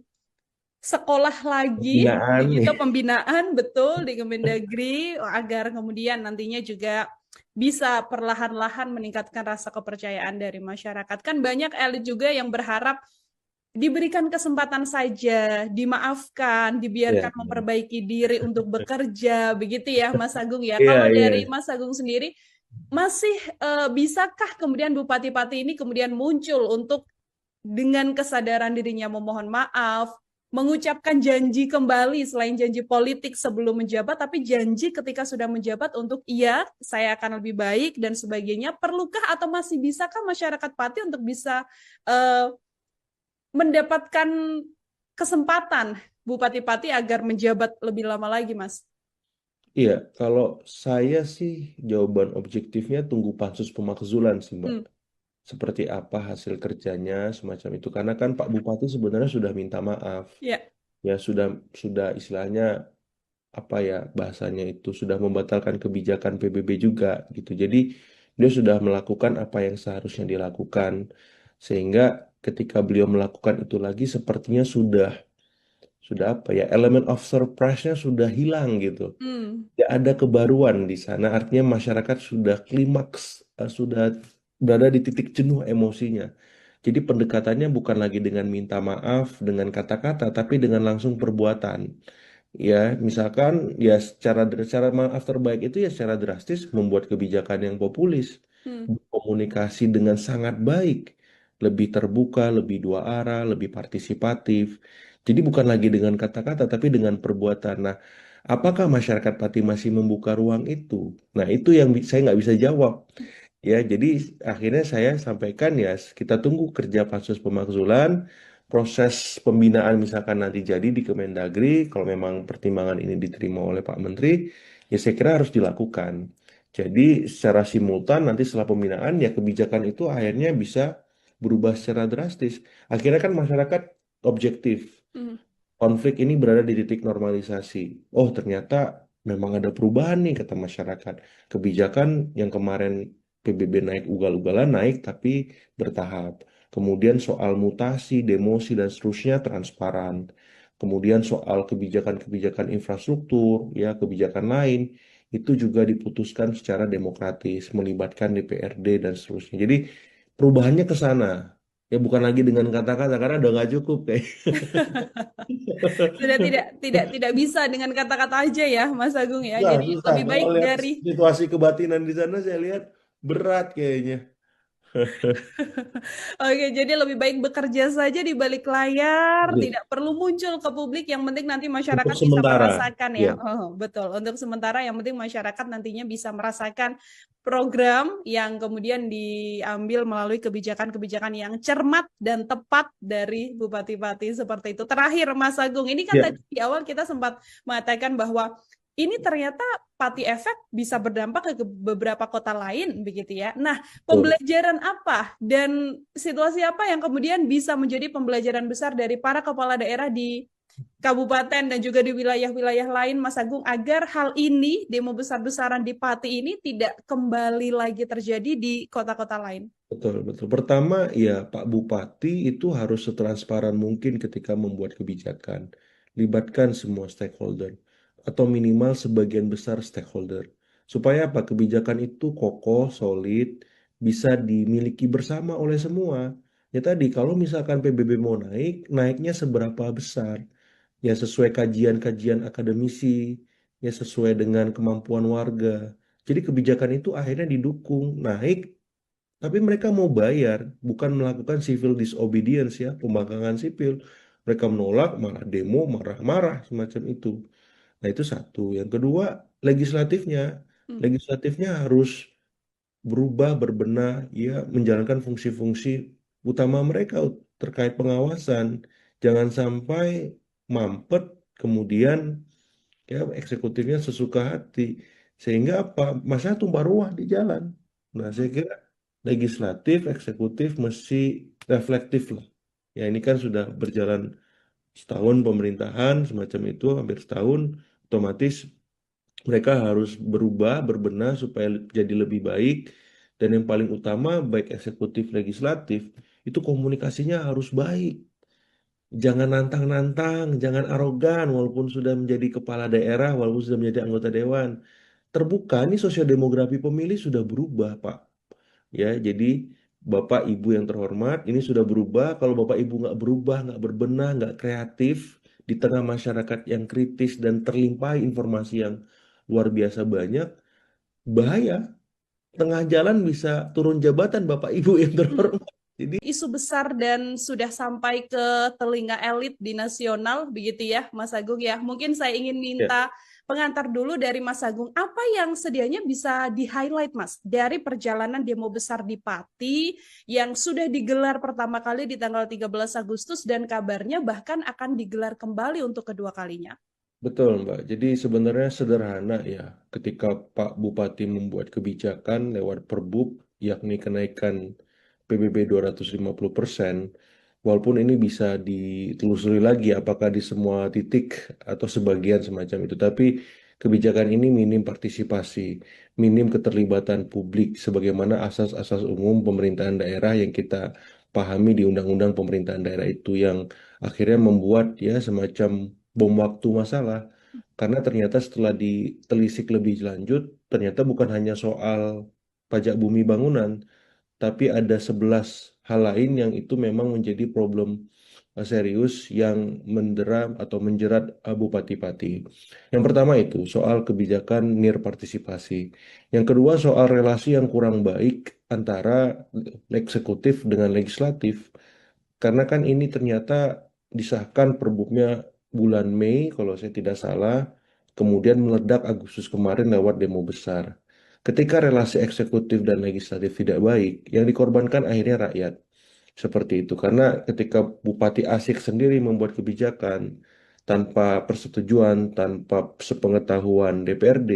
sekolah lagi, Pembinaan begitu nih. pembinaan betul di Kemendagri agar kemudian nantinya juga bisa perlahan-lahan meningkatkan rasa kepercayaan dari masyarakat. Kan banyak elit juga yang berharap diberikan kesempatan saja, dimaafkan, dibiarkan Iya, memperbaiki diri untuk bekerja, begitu ya Mas Agung ya. iya, Kalau iya. dari Mas Agung sendiri, masih bisakah kemudian Bupati-Pati ini kemudian muncul untuk dengan kesadaran dirinya memohon maaf, mengucapkan janji kembali selain janji politik sebelum menjabat, tapi janji ketika sudah menjabat untuk iya, saya akan lebih baik dan sebagainya. Perlukah atau masih bisakah masyarakat Pati untuk bisa uh, mendapatkan kesempatan Bupati-Pati agar menjabat lebih lama lagi, Mas? Iya, kalau saya sih jawaban objektifnya tunggu pansus pemakzulan sih, Mbak. Hmm, Seperti apa hasil kerjanya semacam itu. Karena kan Pak Bupati sebenarnya sudah minta maaf. ya. Ya sudah istilahnya apa ya bahasanya itu sudah membatalkan kebijakan PBB juga gitu. Jadi dia sudah melakukan apa yang seharusnya dilakukan. Sehingga ketika beliau melakukan itu lagi sepertinya sudah apa ya elemen of surprise-nya sudah hilang gitu. Hmm, Tidak ada kebaruan di sana. Artinya masyarakat sudah klimaks, sudah berada di titik jenuh emosinya. Jadi pendekatannya bukan lagi dengan minta maaf, dengan kata-kata, tapi dengan langsung perbuatan. Ya, misalkan ya secara maaf terbaik itu ya secara drastis membuat kebijakan yang populis, hmm. komunikasi dengan sangat baik, lebih terbuka, lebih dua arah, lebih partisipatif. Jadi bukan lagi dengan kata-kata, tapi dengan perbuatan. Nah, apakah masyarakat Pati masih membuka ruang itu? Nah, itu yang saya nggak bisa jawab. Ya, jadi akhirnya saya sampaikan ya, kita tunggu kerja pansus pemakzulan, proses pembinaan misalkan nanti jadi di Kemendagri, kalau memang pertimbangan ini diterima oleh Pak Menteri, ya saya kira harus dilakukan. Jadi secara simultan nanti setelah pembinaan ya kebijakan itu akhirnya bisa berubah secara drastis. Akhirnya kan masyarakat objektif. Hmm. Konflik ini berada di titik normalisasi. Oh, ternyata memang ada perubahan nih kata masyarakat. Kebijakan yang kemarin PBB naik ugal-ugalan naik tapi bertahap. Kemudian soal mutasi, demosi dan seterusnya transparan. Kemudian soal kebijakan-kebijakan infrastruktur, ya kebijakan lain itu juga diputuskan secara demokratis, melibatkan DPRD dan seterusnya. Jadi perubahannya ke sana. Ya bukan lagi dengan kata-kata karena udah nggak cukup kayak. Sudah tidak bisa dengan kata-kata aja ya, Mas Agung ya. Susah, Jadi susah. lebih Kalau baik lihat dari situasi kebatinan di sana, saya lihat berat kayaknya. Oke, jadi lebih baik bekerja saja di balik layar, Iya. tidak perlu muncul ke publik. Yang penting nanti Untuk masyarakat bisa sementara, merasakan ya. ya, Oh, betul. Untuk sementara, yang penting masyarakat nantinya bisa merasakan program yang kemudian diambil melalui kebijakan-kebijakan yang cermat dan tepat dari Bupati-Bupati seperti itu. Terakhir, Mas Agung, ini kan ya, tadi di awal kita sempat mengatakan bahwa ini ternyata Pati efek bisa berdampak ke beberapa kota lain begitu ya. Nah, Betul. pembelajaran apa dan situasi apa yang kemudian bisa menjadi pembelajaran besar dari para kepala daerah di kabupaten dan juga di wilayah-wilayah lain, Mas Agung, agar hal ini, demo besar-besaran di Pati ini tidak kembali lagi terjadi di kota-kota lain? Betul, betul. Pertama, ya Pak Bupati itu harus setransparan mungkin ketika membuat kebijakan. Libatkan semua stakeholder atau minimal sebagian besar stakeholder. Supaya apa? Kebijakan itu kokoh, solid, bisa dimiliki bersama oleh semua. Ya tadi, kalau misalkan PBB mau naik, naiknya seberapa besar? Ya sesuai kajian-kajian akademisi, ya sesuai dengan kemampuan warga. Jadi kebijakan itu akhirnya didukung, naik tapi mereka mau bayar, bukan melakukan civil disobedience ya, pembangkangan sipil. Mereka menolak, malah demo, marah-marah semacam itu. Nah, itu satu. Yang kedua, legislatifnya. Hmm. Legislatifnya harus berubah, berbenah, ya, menjalankan fungsi-fungsi utama mereka terkait pengawasan. Jangan sampai mampet, kemudian ya eksekutifnya sesuka hati. Sehingga apa? Masa tumpah ruah di jalan. Nah, saya kira legislatif, eksekutif mesti reflektif lah. Ya ini kan sudah berjalan setahun pemerintahan semacam itu, hampir setahun, otomatis mereka harus berubah, berbenah supaya jadi lebih baik. Dan yang paling utama, baik eksekutif, legislatif, itu komunikasinya harus baik. Jangan nantang-nantang, jangan arogan, walaupun sudah menjadi kepala daerah, walaupun sudah menjadi anggota dewan. Terbuka, ini sosiodemografi pemilih sudah berubah, Pak. Ya, jadi Bapak Ibu yang terhormat, ini sudah berubah. Kalau Bapak Ibu nggak berubah, nggak berbenah, nggak kreatif di tengah masyarakat yang kritis dan terlimpahi informasi yang luar biasa banyak, bahaya. Tengah jalan bisa turun jabatan Bapak Ibu yang Hmm. terhormat. Jadi, Isu besar dan sudah sampai ke telinga elit di nasional, begitu ya, Mas Agung ya. Mungkin saya ingin ya, minta pengantar dulu dari Mas Agung, apa yang sedianya bisa di-highlight, Mas, dari perjalanan demo besar di Pati yang sudah digelar pertama kali di tanggal 13 Agustus dan kabarnya bahkan akan digelar kembali untuk kedua kalinya. betul Mbak. Jadi sebenarnya sederhana ya, ketika Pak Bupati membuat kebijakan lewat Perbub, yakni kenaikan PBB 250%. Walaupun ini bisa ditelusuri lagi apakah di semua titik atau sebagian semacam itu, tapi kebijakan ini minim partisipasi, minim keterlibatan publik sebagaimana asas-asas umum pemerintahan daerah yang kita pahami di Undang-Undang Pemerintahan Daerah itu yang akhirnya membuat ya semacam bom waktu masalah. Karena ternyata setelah ditelisik lebih lanjut, ternyata bukan hanya soal pajak bumi bangunan, tapi ada 11 hal lain yang itu memang menjadi problem serius yang mendera atau menjerat Bupati Pati. Yang pertama itu soal kebijakan nirpartisipasi. Yang kedua soal relasi yang kurang baik antara eksekutif dengan legislatif. Karena kan ini ternyata disahkan perbubnya bulan Mei kalau saya tidak salah, kemudian meledak Agustus kemarin lewat demo besar. Ketika relasi eksekutif dan legislatif tidak baik, yang dikorbankan akhirnya rakyat. Seperti itu, karena ketika Bupati Asik sendiri membuat kebijakan tanpa persetujuan, tanpa sepengetahuan DPRD,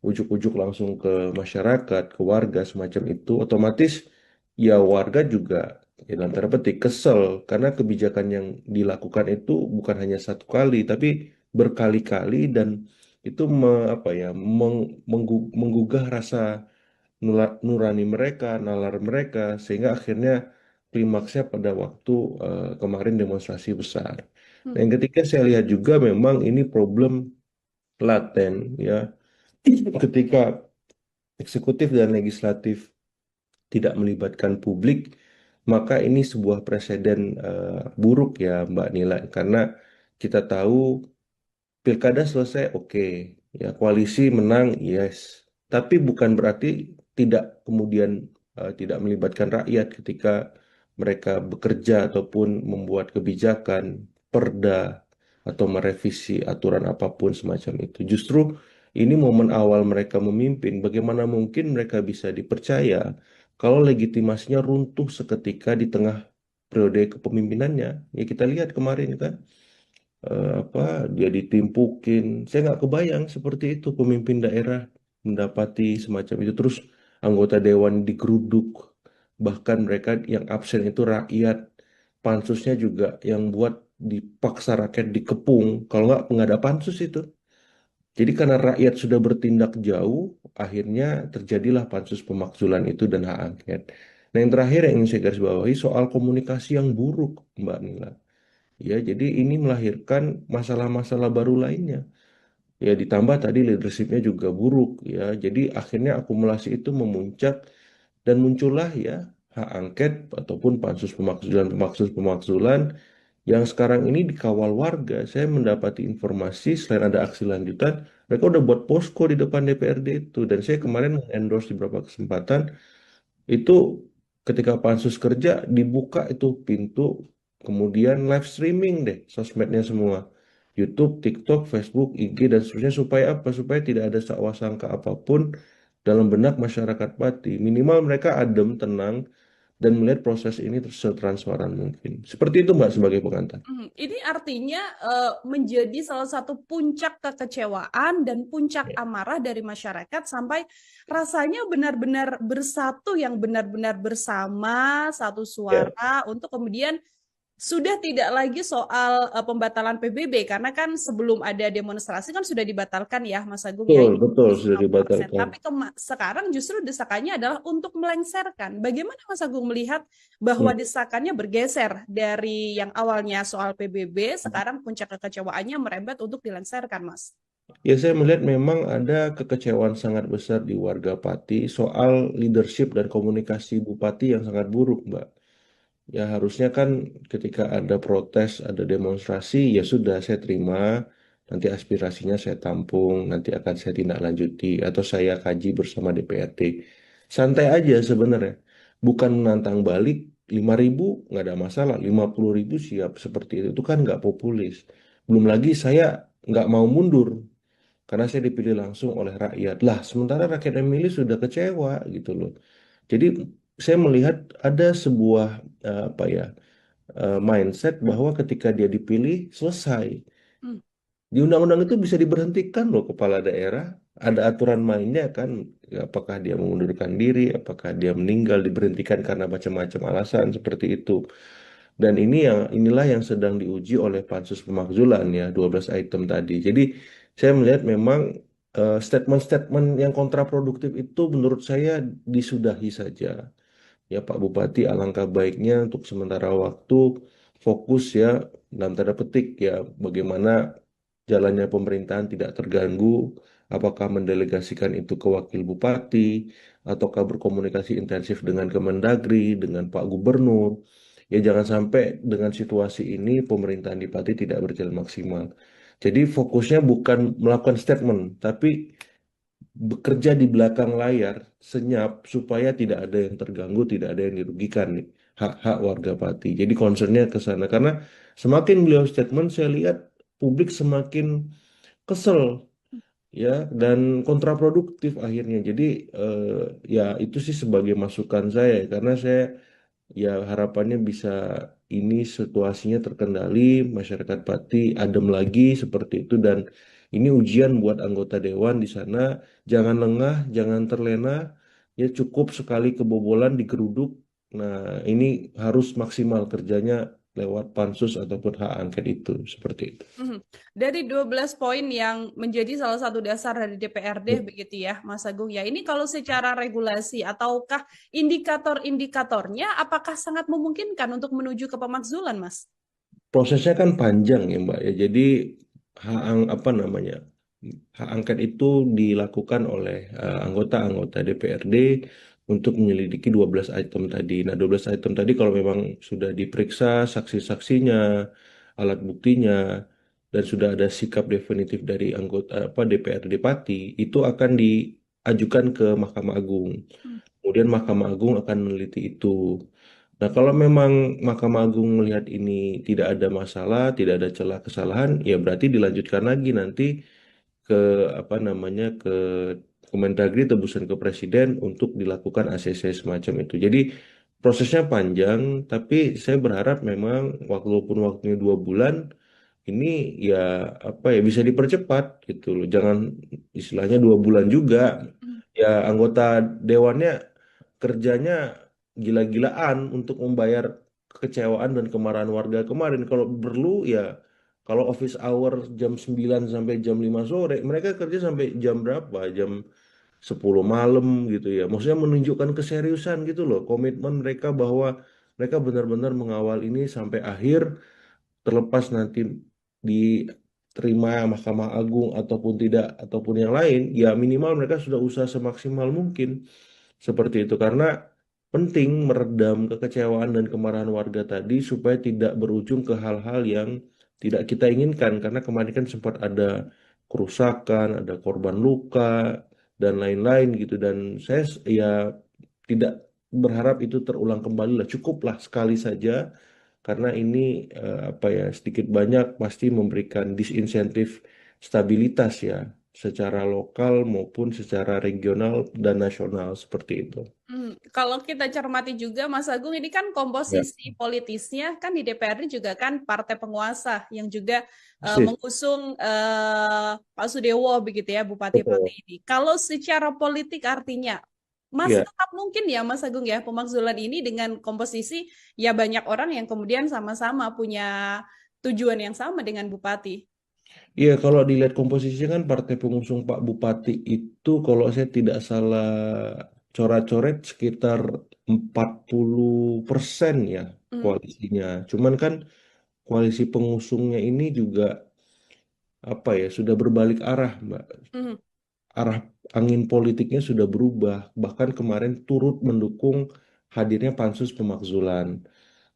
ujuk-ujuk langsung ke masyarakat, ke warga semacam itu, otomatis ya warga juga ya, dalam tanda petik kesel karena kebijakan yang dilakukan itu bukan hanya satu kali, tapi berkali-kali dan itu apa ya menggugah rasa nurani mereka, nalar mereka, sehingga akhirnya klimaksnya pada waktu kemarin demonstrasi besar. Nah, Hmm. yang ketiga saya lihat juga memang ini problem laten ya, ketika eksekutif dan legislatif tidak melibatkan publik, maka ini sebuah presiden buruk ya Mbak Nila, karena kita tahu pilkada selesai, oke. Ya, koalisi menang, yes. Tapi bukan berarti tidak kemudian tidak melibatkan rakyat ketika mereka bekerja ataupun membuat kebijakan, perda, atau merevisi aturan apapun semacam itu. Justru ini momen awal mereka memimpin. Bagaimana mungkin mereka bisa dipercaya kalau legitimasinya runtuh seketika di tengah periode kepemimpinannya? Ya kita lihat kemarin kan. apa dia ditimpukin. Saya nggak kebayang seperti itu pemimpin daerah mendapati semacam itu. Terus anggota dewan digeruduk, bahkan mereka yang absen itu rakyat. Pansusnya juga yang buat dipaksa rakyat dikepung. Kalau nggak ada pansus itu. Jadi karena rakyat sudah bertindak jauh, akhirnya terjadilah pansus pemakzulan itu dan hak angket. Nah, yang terakhir yang ingin saya garis bawahi soal komunikasi yang buruk, Mbak Nila. Ya, jadi ini melahirkan masalah-masalah baru lainnya. Ya, ditambah tadi leadershipnya juga buruk. Ya, jadi akhirnya akumulasi itu memuncak dan muncullah ya hak angket ataupun pansus pemakzulan yang sekarang ini dikawal warga. Saya mendapati informasi selain ada aksi lanjutan, mereka udah buat posko di depan DPRD itu. Dan saya kemarin endorse di beberapa kesempatan itu ketika pansus kerja dibuka itu pintu, kemudian live streaming deh sosmednya semua. YouTube, TikTok, Facebook, IG, dan seterusnya supaya apa? Supaya tidak ada sangka apapun dalam benak masyarakat Pati. Minimal mereka adem, tenang, dan melihat proses ini setransparan mungkin. Seperti itu Mbak sebagai pengantar. Ini artinya menjadi salah satu puncak kekecewaan dan puncak Ya. amarah dari masyarakat sampai rasanya benar-benar bersatu yang benar-benar bersama satu Ya, suara untuk kemudian sudah tidak lagi soal pembatalan PBB karena kan sebelum ada demonstrasi kan sudah dibatalkan ya Mas Agung ya betul, ini betul sudah 50%. dibatalkan. Tapi sekarang justru desakannya adalah untuk melengsarkan. Bagaimana Mas Agung melihat bahwa Hmm. desakannya bergeser dari yang awalnya soal PBB sekarang puncak kekecewaannya merembet untuk dilengsarkan Mas? Ya, saya melihat memang ada kekecewaan sangat besar di warga Pati soal leadership dan komunikasi Bupati yang sangat buruk, Mbak. Ya, harusnya kan ketika ada protes, ada demonstrasi, ya sudah saya terima, nanti aspirasinya saya tampung, nanti akan saya tindak lanjuti, atau saya kaji bersama DPRD. Santai aja sebenarnya. Bukan menantang balik, 5.000 nggak ada masalah, 50.000 siap seperti itu kan nggak populis. Belum lagi saya nggak mau mundur, karena saya dipilih langsung oleh rakyat. Lah, sementara rakyat yang milih sudah kecewa gitu loh. Jadi saya melihat ada sebuah apa ya mindset bahwa ketika dia dipilih selesai. Hmm. Di undang-undang itu bisa diberhentikan loh kepala daerah. Ada aturan mainnya kan. Apakah dia mengundurkan diri, apakah dia meninggal, diberhentikan karena macam-macam alasan seperti itu. Dan inilah yang sedang diuji oleh pansus pemakzulan ya 12 item tadi. Jadi saya melihat memang statement-statement yang kontraproduktif itu menurut saya disudahi saja. Ya Pak Bupati alangkah baiknya untuk sementara waktu fokus ya dalam tanda petik ya bagaimana jalannya pemerintahan tidak terganggu, apakah mendelegasikan itu ke wakil bupati, ataukah berkomunikasi intensif dengan Kemendagri, dengan Pak Gubernur. Ya jangan sampai dengan situasi ini pemerintahan di Pati tidak berjalan maksimal. Jadi fokusnya bukan melakukan statement, tapi bekerja di belakang layar senyap supaya tidak ada yang terganggu, tidak ada yang dirugikan nih hak-hak warga Pati. Jadi concernnya ke sana karena semakin beliau statement saya lihat publik semakin kesel ya dan kontraproduktif akhirnya. Jadi eh, ya itu sih sebagai masukan saya karena saya ya harapannya bisa ini situasinya terkendali, masyarakat Pati adem lagi seperti itu dan ini ujian buat anggota dewan di sana. Jangan lengah, jangan terlena, ya cukup sekali kebobolan digeruduk. Nah, ini harus maksimal kerjanya lewat pansus ataupun hak angket itu seperti itu. Mhm. Dari 12 poin yang menjadi salah satu dasar dari DPRD begitu ya, Mas Agung ya. Ini kalau secara regulasi ataukah indikator-indikatornya apakah sangat memungkinkan untuk menuju ke pemakzulan, Mas? Prosesnya kan panjang ya Mbak ya. Jadi apa namanya hak angket itu dilakukan oleh anggota-anggota DPRD untuk menyelidiki 12 item tadi. Nah 12 item tadi kalau memang sudah diperiksa saksi-saksinya, alat buktinya, dan sudah ada sikap definitif dari anggota apa DPRD Pati, itu akan diajukan ke Mahkamah Agung. Hmm. Kemudian Mahkamah Agung akan meneliti itu. Nah, kalau memang Mahkamah Agung melihat ini tidak ada masalah, tidak ada celah kesalahan, ya berarti dilanjutkan lagi nanti ke apa namanya ke Kemendagri tebusan ke Presiden untuk dilakukan ACC semacam itu. Jadi prosesnya panjang, tapi saya berharap memang walaupun waktunya 2 bulan, ini ya apa ya bisa dipercepat gitu loh. Jangan istilahnya 2 bulan juga. Hmm. Ya anggota dewannya kerjanya gila-gilaan untuk membayar kekecewaan dan kemarahan warga kemarin. Kalau perlu ya kalau office hour jam 9 sampai jam 5 sore, mereka kerja sampai jam berapa? Jam 10 malam gitu ya. Maksudnya menunjukkan keseriusan gitu loh, komitmen mereka bahwa mereka benar-benar mengawal ini sampai akhir, terlepas nanti diterima Mahkamah Agung ataupun tidak ataupun yang lain, ya minimal mereka sudah usaha semaksimal mungkin seperti itu karena penting meredam kekecewaan dan kemarahan warga tadi supaya tidak berujung ke hal-hal yang tidak kita inginkan karena kemarin kan sempat ada kerusakan, ada korban luka dan lain-lain gitu dan saya ya tidak berharap itu terulang kembali lah cukuplah sekali saja karena ini apa ya sedikit banyak pasti memberikan disinsentif stabilitas ya secara lokal maupun secara regional dan nasional seperti itu. Kalau kita cermati juga Mas Agung ini kan Ya, komposisi politisnya kan di DPRD juga kan partai penguasa yang juga persis. mengusung Pak Sudewo begitu ya Bupati Pati Betul. ini. Kalau secara politik artinya masih Ya, tetap mungkin ya Mas Agung ya pemakzulan ini dengan komposisi ya banyak orang yang kemudian sama-sama punya tujuan yang sama dengan Bupati. iya kalau dilihat komposisinya kan partai pengusung Pak Bupati itu kalau saya tidak salah coret-coret sekitar 40% ya Hmm, koalisinya. Cuman kan koalisi pengusungnya ini juga apa ya sudah berbalik arah, Mbak. hmm, Arah angin politiknya sudah berubah. Bahkan kemarin turut mendukung hadirnya pansus pemakzulan.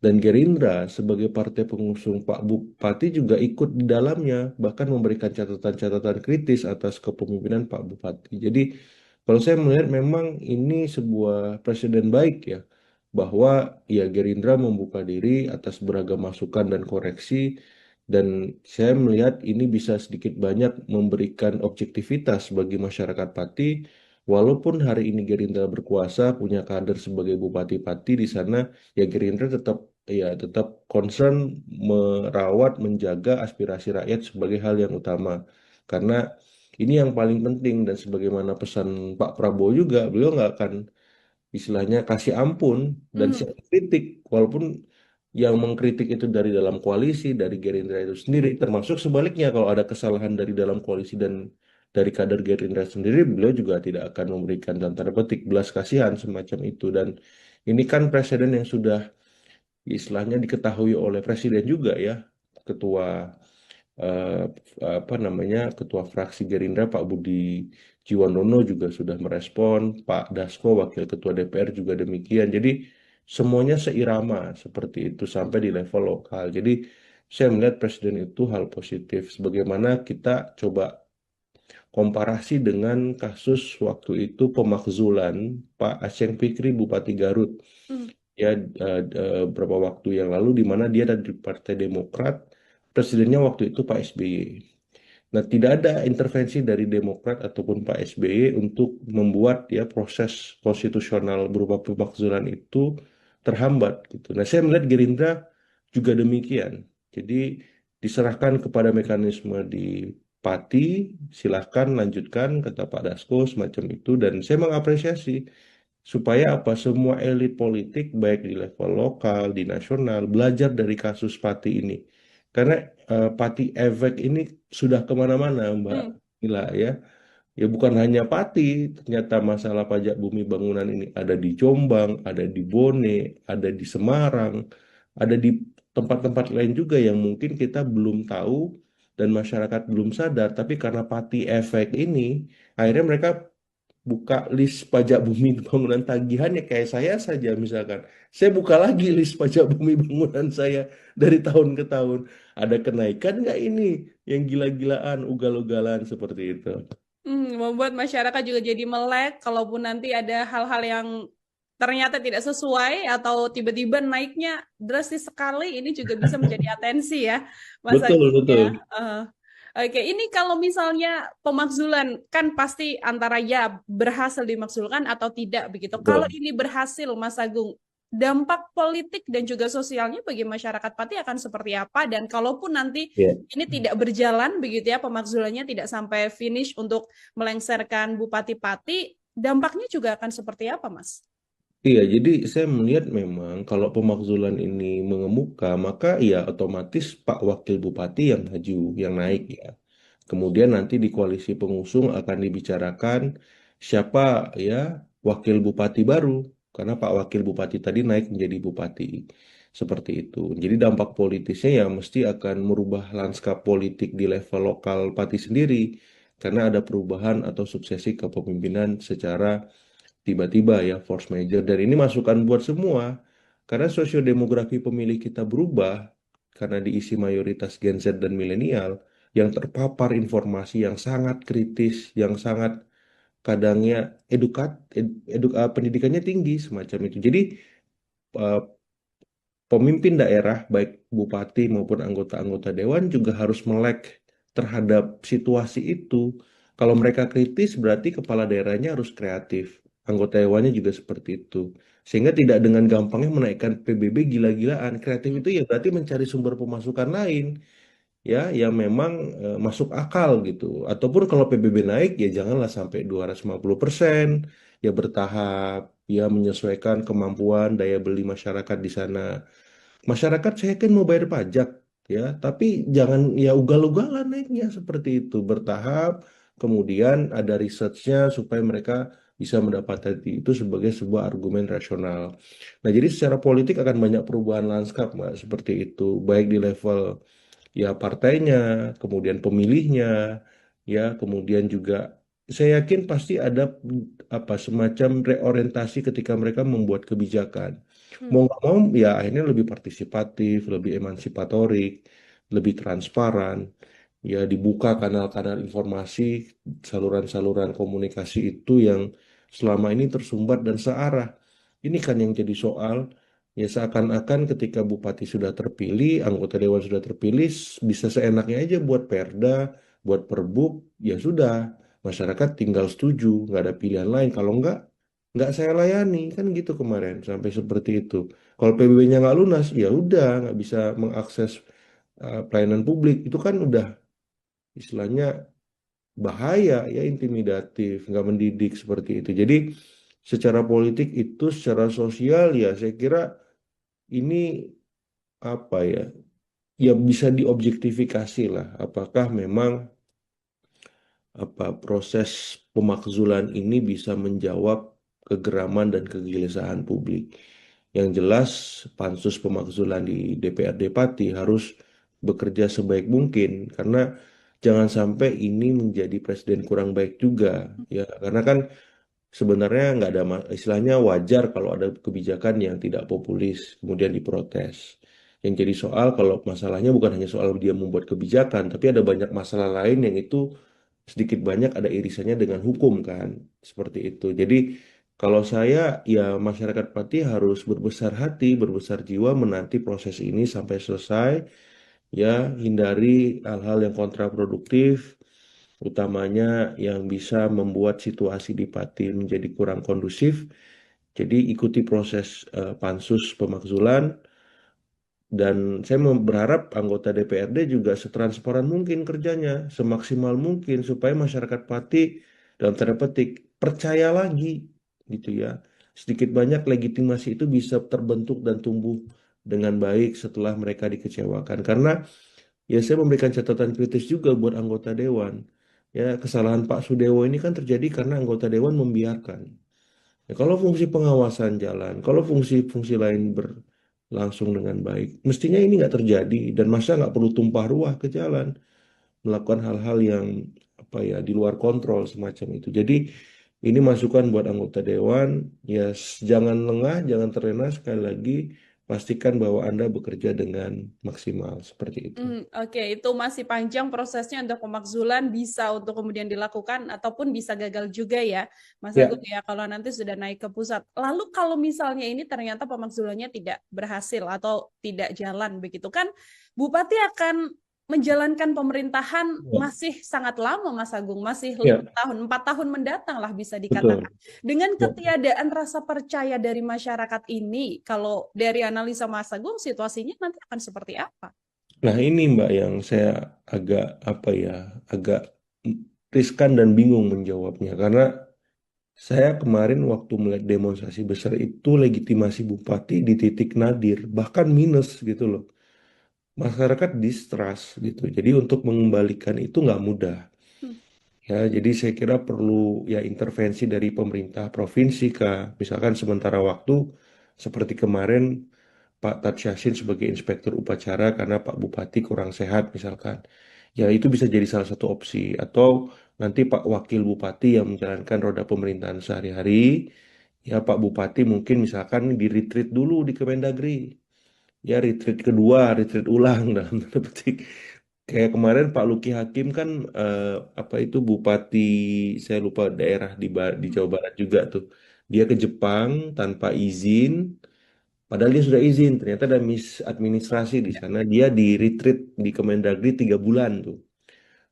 Dan Gerindra sebagai partai pengusung Pak Bupati juga ikut di dalamnya, bahkan memberikan catatan-catatan kritis atas kepemimpinan Pak Bupati. Jadi kalau saya melihat memang ini sebuah presiden baik ya, bahwa ya Gerindra membuka diri atas beragam masukan dan koreksi, dan saya melihat ini bisa sedikit banyak memberikan objektivitas bagi masyarakat Pati, walaupun hari ini Gerindra berkuasa, punya kader sebagai Bupati Pati di sana, ya Gerindra tetap concern merawat menjaga aspirasi rakyat sebagai hal yang utama karena ini yang paling penting dan sebagaimana pesan Pak Prabowo juga beliau nggak akan istilahnya kasih ampun dan hmm, siap kritik walaupun yang mengkritik itu dari dalam koalisi dari Gerindra itu sendiri termasuk sebaliknya kalau ada kesalahan dari dalam koalisi dan dari kader Gerindra sendiri beliau juga tidak akan memberikan dalam tanda petik belas kasihan semacam itu dan ini kan presiden yang sudah istilahnya diketahui oleh presiden juga ya ketua eh, apa namanya ketua fraksi Gerindra Pak Budi Jiwandono juga sudah merespon Pak Dasko wakil ketua DPR juga demikian jadi semuanya seirama seperti itu sampai di level lokal jadi saya melihat presiden itu hal positif sebagaimana kita coba komparasi dengan kasus waktu itu pemakzulan Pak Aceng Fikri Bupati Garut hmm, ya beberapa waktu yang lalu di mana dia dari Partai Demokrat, presidennya waktu itu Pak SBY. Nah, tidak ada intervensi dari Demokrat ataupun Pak SBY untuk membuat ya proses konstitusional berupa pemakzulan itu terhambat gitu. Nah, saya melihat Gerindra juga demikian. Jadi diserahkan kepada mekanisme di Pati, silahkan lanjutkan kata Pak Dasko semacam itu dan saya mengapresiasi supaya apa semua elit politik baik di level lokal, di nasional belajar dari kasus Pati ini. Karena Pati efek ini sudah kemana-mana, Mbak hmm. Mila ya. Ya bukan hanya Pati, ternyata masalah pajak bumi bangunan ini ada di Jombang, ada di Bone, ada di Semarang, ada di tempat-tempat lain juga yang mungkin kita belum tahu dan masyarakat belum sadar. Tapi karena Pati efek ini, akhirnya mereka buka list pajak bumi bangunan tagihannya kayak saya saja misalkan. Saya buka lagi list pajak bumi bangunan saya dari tahun ke tahun. Ada kenaikan nggak ini yang gila-gilaan, ugal-ugalan seperti itu? Membuat masyarakat juga jadi melek, kalaupun nanti ada hal-hal yang ternyata tidak sesuai atau tiba-tiba naiknya drastis sekali, ini juga bisa menjadi atensi ya, Mas Betul, Agung ya. betul. Oke, ini kalau misalnya pemakzulan kan pasti antara ya berhasil dimakzulkan atau tidak begitu. Kalau Betul. ini berhasil, Mas Agung, dampak politik dan juga sosialnya bagi masyarakat Pati akan seperti apa, dan kalaupun nanti Ya. ini tidak berjalan begitu ya, pemakzulannya tidak sampai finish untuk melengsarkan Bupati Pati, dampaknya juga akan seperti apa, Mas? Iya, jadi saya melihat memang kalau pemakzulan ini mengemuka, maka ya otomatis Pak Wakil Bupati yang maju, yang naik Hmm. ya. Kemudian nanti di koalisi pengusung akan dibicarakan siapa ya wakil bupati baru, karena Pak Wakil Bupati tadi naik menjadi bupati. Seperti itu. Jadi dampak politisnya ya mesti akan merubah lanskap politik di level lokal Pati sendiri, karena ada perubahan atau suksesi kepemimpinan secara tiba-tiba ya force major, dan ini masukan buat semua karena sosiodemografi pemilih kita berubah karena diisi mayoritas Gen Z dan milenial yang terpapar informasi yang sangat kritis, yang sangat kadangnya pendidikannya tinggi semacam itu. Jadi eh, pemimpin daerah baik bupati maupun anggota-anggota dewan juga harus melek terhadap situasi itu. Kalau mereka kritis berarti kepala daerahnya harus kreatif. Anggota dewannya juga seperti itu. Sehingga tidak dengan gampangnya menaikkan PBB gila-gilaan. Kreatif itu ya berarti mencari sumber pemasukan lain ya yang memang masuk akal gitu. Ataupun kalau PBB naik ya janganlah sampai 250%, ya bertahap, ya menyesuaikan kemampuan daya beli masyarakat di sana. Masyarakat saya kan mau bayar pajak ya, tapi jangan ya ugal-ugalan naiknya seperti itu, bertahap, kemudian ada researchnya supaya mereka bisa mendapatkan itu sebagai sebuah argumen rasional. Nah, jadi secara politik akan banyak perubahan lanskap, Mbak, seperti itu, baik di level ya partainya, kemudian pemilihnya, ya, kemudian juga saya yakin pasti ada apa semacam reorientasi ketika mereka membuat kebijakan. Mau Hmm. nggak mau ya akhirnya lebih partisipatif, lebih emansipatorik, lebih transparan, ya dibuka kanal-kanal informasi, saluran-saluran komunikasi itu yang selama ini tersumbat dan searah. Ini kan yang jadi soal. Ya seakan-akan ketika bupati sudah terpilih, anggota dewan sudah terpilih, bisa seenaknya aja buat perda, buat perbub, ya sudah. Masyarakat tinggal setuju, nggak ada pilihan lain. Kalau nggak saya layani, kan gitu kemarin, sampai seperti itu. Kalau PBB-nya nggak lunas, ya udah, nggak bisa mengakses pelayanan publik. Itu kan udah istilahnya bahaya, ya intimidatif, nggak mendidik seperti itu. Jadi secara politik itu, secara sosial, ya saya kira ini apa ya, ya bisa diobjektifikasi lah apakah memang apa proses pemakzulan ini bisa menjawab kegeraman dan kegelisahan publik. Yang jelas pansus pemakzulan di DPRD Pati harus bekerja sebaik mungkin karena jangan sampai ini menjadi presiden kurang baik juga ya, karena kan sebenarnya nggak ada istilahnya wajar kalau ada kebijakan yang tidak populis kemudian diprotes. Yang jadi soal kalau masalahnya bukan hanya soal dia membuat kebijakan, tapi ada banyak masalah lain yang itu sedikit banyak ada irisannya dengan hukum kan, seperti itu. Jadi kalau saya ya masyarakat Pati harus berbesar hati, berbesar jiwa menanti proses ini sampai selesai, ya hindari hal-hal yang kontraproduktif, utamanya yang bisa membuat situasi di Pati menjadi kurang kondusif. Jadi ikuti proses pansus pemakzulan, dan saya berharap anggota DPRD juga setransparan mungkin kerjanya, semaksimal mungkin supaya masyarakat Pati dalam tanda petik percaya lagi gitu ya. Sedikit banyak legitimasi itu bisa terbentuk dan tumbuh dengan baik setelah mereka dikecewakan. Karena ya saya memberikan catatan kritis juga buat anggota dewan. Ya, kesalahan Pak Sudewo ini kan terjadi karena anggota dewan membiarkan. Ya, kalau fungsi pengawasan jalan, kalau fungsi-fungsi lain berlangsung dengan baik, mestinya ini nggak terjadi dan masa nggak perlu tumpah ruah ke jalan, melakukan hal-hal yang apa ya di luar kontrol semacam itu. Jadi ini masukan buat anggota dewan, ya jangan lengah, jangan terlena, sekali lagi pastikan bahwa Anda bekerja dengan maksimal seperti itu. Oke, itu masih panjang prosesnya untuk pemakzulan, bisa untuk kemudian dilakukan ataupun bisa gagal juga ya, Mas Ya, Agung ya, kalau nanti sudah naik ke pusat. Lalu kalau misalnya ini ternyata pemakzulannya tidak berhasil atau tidak jalan begitu kan, Bupati akan menjalankan pemerintahan Ya, masih sangat lama, Mas Agung, masih 5 ya, tahun, 4 tahun mendatang lah bisa dikatakan. betul. Dengan Ya. ketiadaan rasa percaya dari masyarakat ini, kalau dari analisa Mas Agung, situasinya nanti akan seperti apa? Nah, ini Mbak yang saya agak apa ya, agak riskan dan bingung menjawabnya karena saya kemarin waktu melihat demonstrasi besar itu legitimasi bupati di titik nadir, bahkan minus gitu loh. Masyarakat distrust gitu. Jadi untuk mengembalikan itu nggak mudah. Hmm. Ya, jadi saya kira perlu ya intervensi dari pemerintah provinsi kah, misalkan sementara waktu seperti kemarin Pak Tat Yassin sebagai inspektur upacara karena Pak Bupati kurang sehat misalkan. Ya itu bisa jadi salah satu opsi. Atau nanti Pak Wakil Bupati yang menjalankan roda pemerintahan sehari-hari, ya Pak Bupati mungkin misalkan di retreat dulu di Kemendagri. Ya retreat kedua, retreat ulang dalam tanda petik. Kayak kemarin Pak Luki Hakim kan apa itu Bupati saya lupa daerah di Jawa Barat juga tuh. Dia ke Jepang tanpa izin. Padahal dia sudah izin, ternyata ada misadministrasi di sana. Dia di retreat di Kemendagri 3 bulan tuh.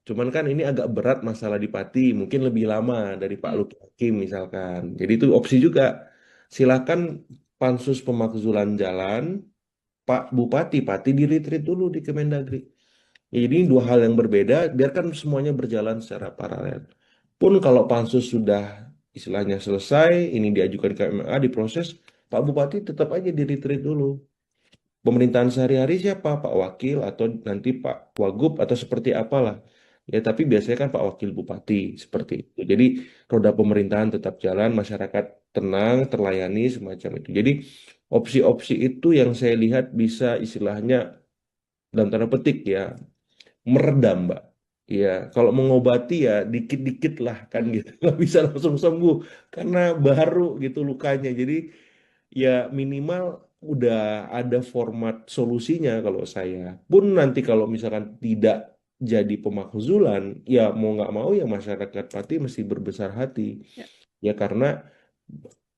Cuman kan ini agak berat masalah di Pati, mungkin lebih lama dari Pak Hmm. Luki Hakim misalkan. Jadi itu opsi juga. Silakan pansus pemakzulan jalan, Pak Bupati, Pati di retreat dulu di Kemendagri. Ya, jadi ini dua hal yang berbeda, biarkan semuanya berjalan secara paralel. Pun kalau pansus sudah istilahnya selesai, ini diajukan ke MMA, diproses, Pak Bupati tetap aja di retreat dulu. Pemerintahan sehari-hari siapa? Pak Wakil atau nanti Pak Wagub atau seperti apalah. Ya, tapi biasanya kan Pak Wakil Bupati seperti itu. Jadi roda pemerintahan tetap jalan, masyarakat tenang, terlayani semacam itu. Jadi opsi-opsi itu yang saya lihat bisa istilahnya dalam tanda petik ya meredam, Mbak. Ya, kalau mengobati ya dikit-dikit lah kan Hmm. gitu. Nggak bisa langsung sembuh karena baru gitu lukanya. Jadi ya minimal udah ada format solusinya kalau saya. Pun nanti kalau misalkan tidak jadi pemakzulan, ya mau nggak mau ya masyarakat Pati mesti berbesar hati. Ya. Ya karena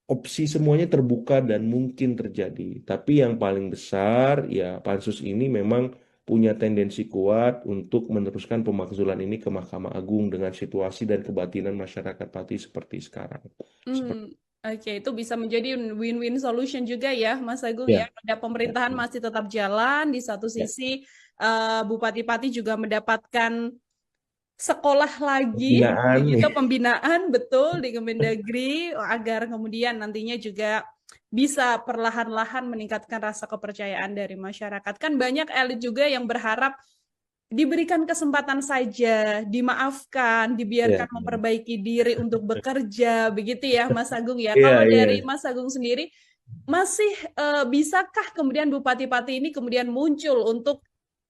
opsi semuanya terbuka dan mungkin terjadi. Tapi yang paling besar ya pansus ini memang punya tendensi kuat untuk meneruskan pemakzulan ini ke Mahkamah Agung dengan situasi dan kebatinan masyarakat Pati seperti sekarang. Seperti Oke, itu bisa menjadi win-win solution juga ya, Mas Agung ya. ya, Ada pemerintahan masih tetap jalan, di satu ya, sisi Bupati-Pati juga mendapatkan sekolah lagi, pembinaan begitu nih. pembinaan betul di Kemendagri agar kemudian nantinya juga bisa perlahan-lahan meningkatkan rasa kepercayaan dari masyarakat. Kan banyak elit juga yang berharap diberikan kesempatan saja, dimaafkan, dibiarkan Ya, memperbaiki diri untuk bekerja, begitu ya, Mas Agung ya. iya, Kalau iya. dari Mas Agung sendiri, masih bisakah kemudian bupati-bupati ini kemudian muncul untuk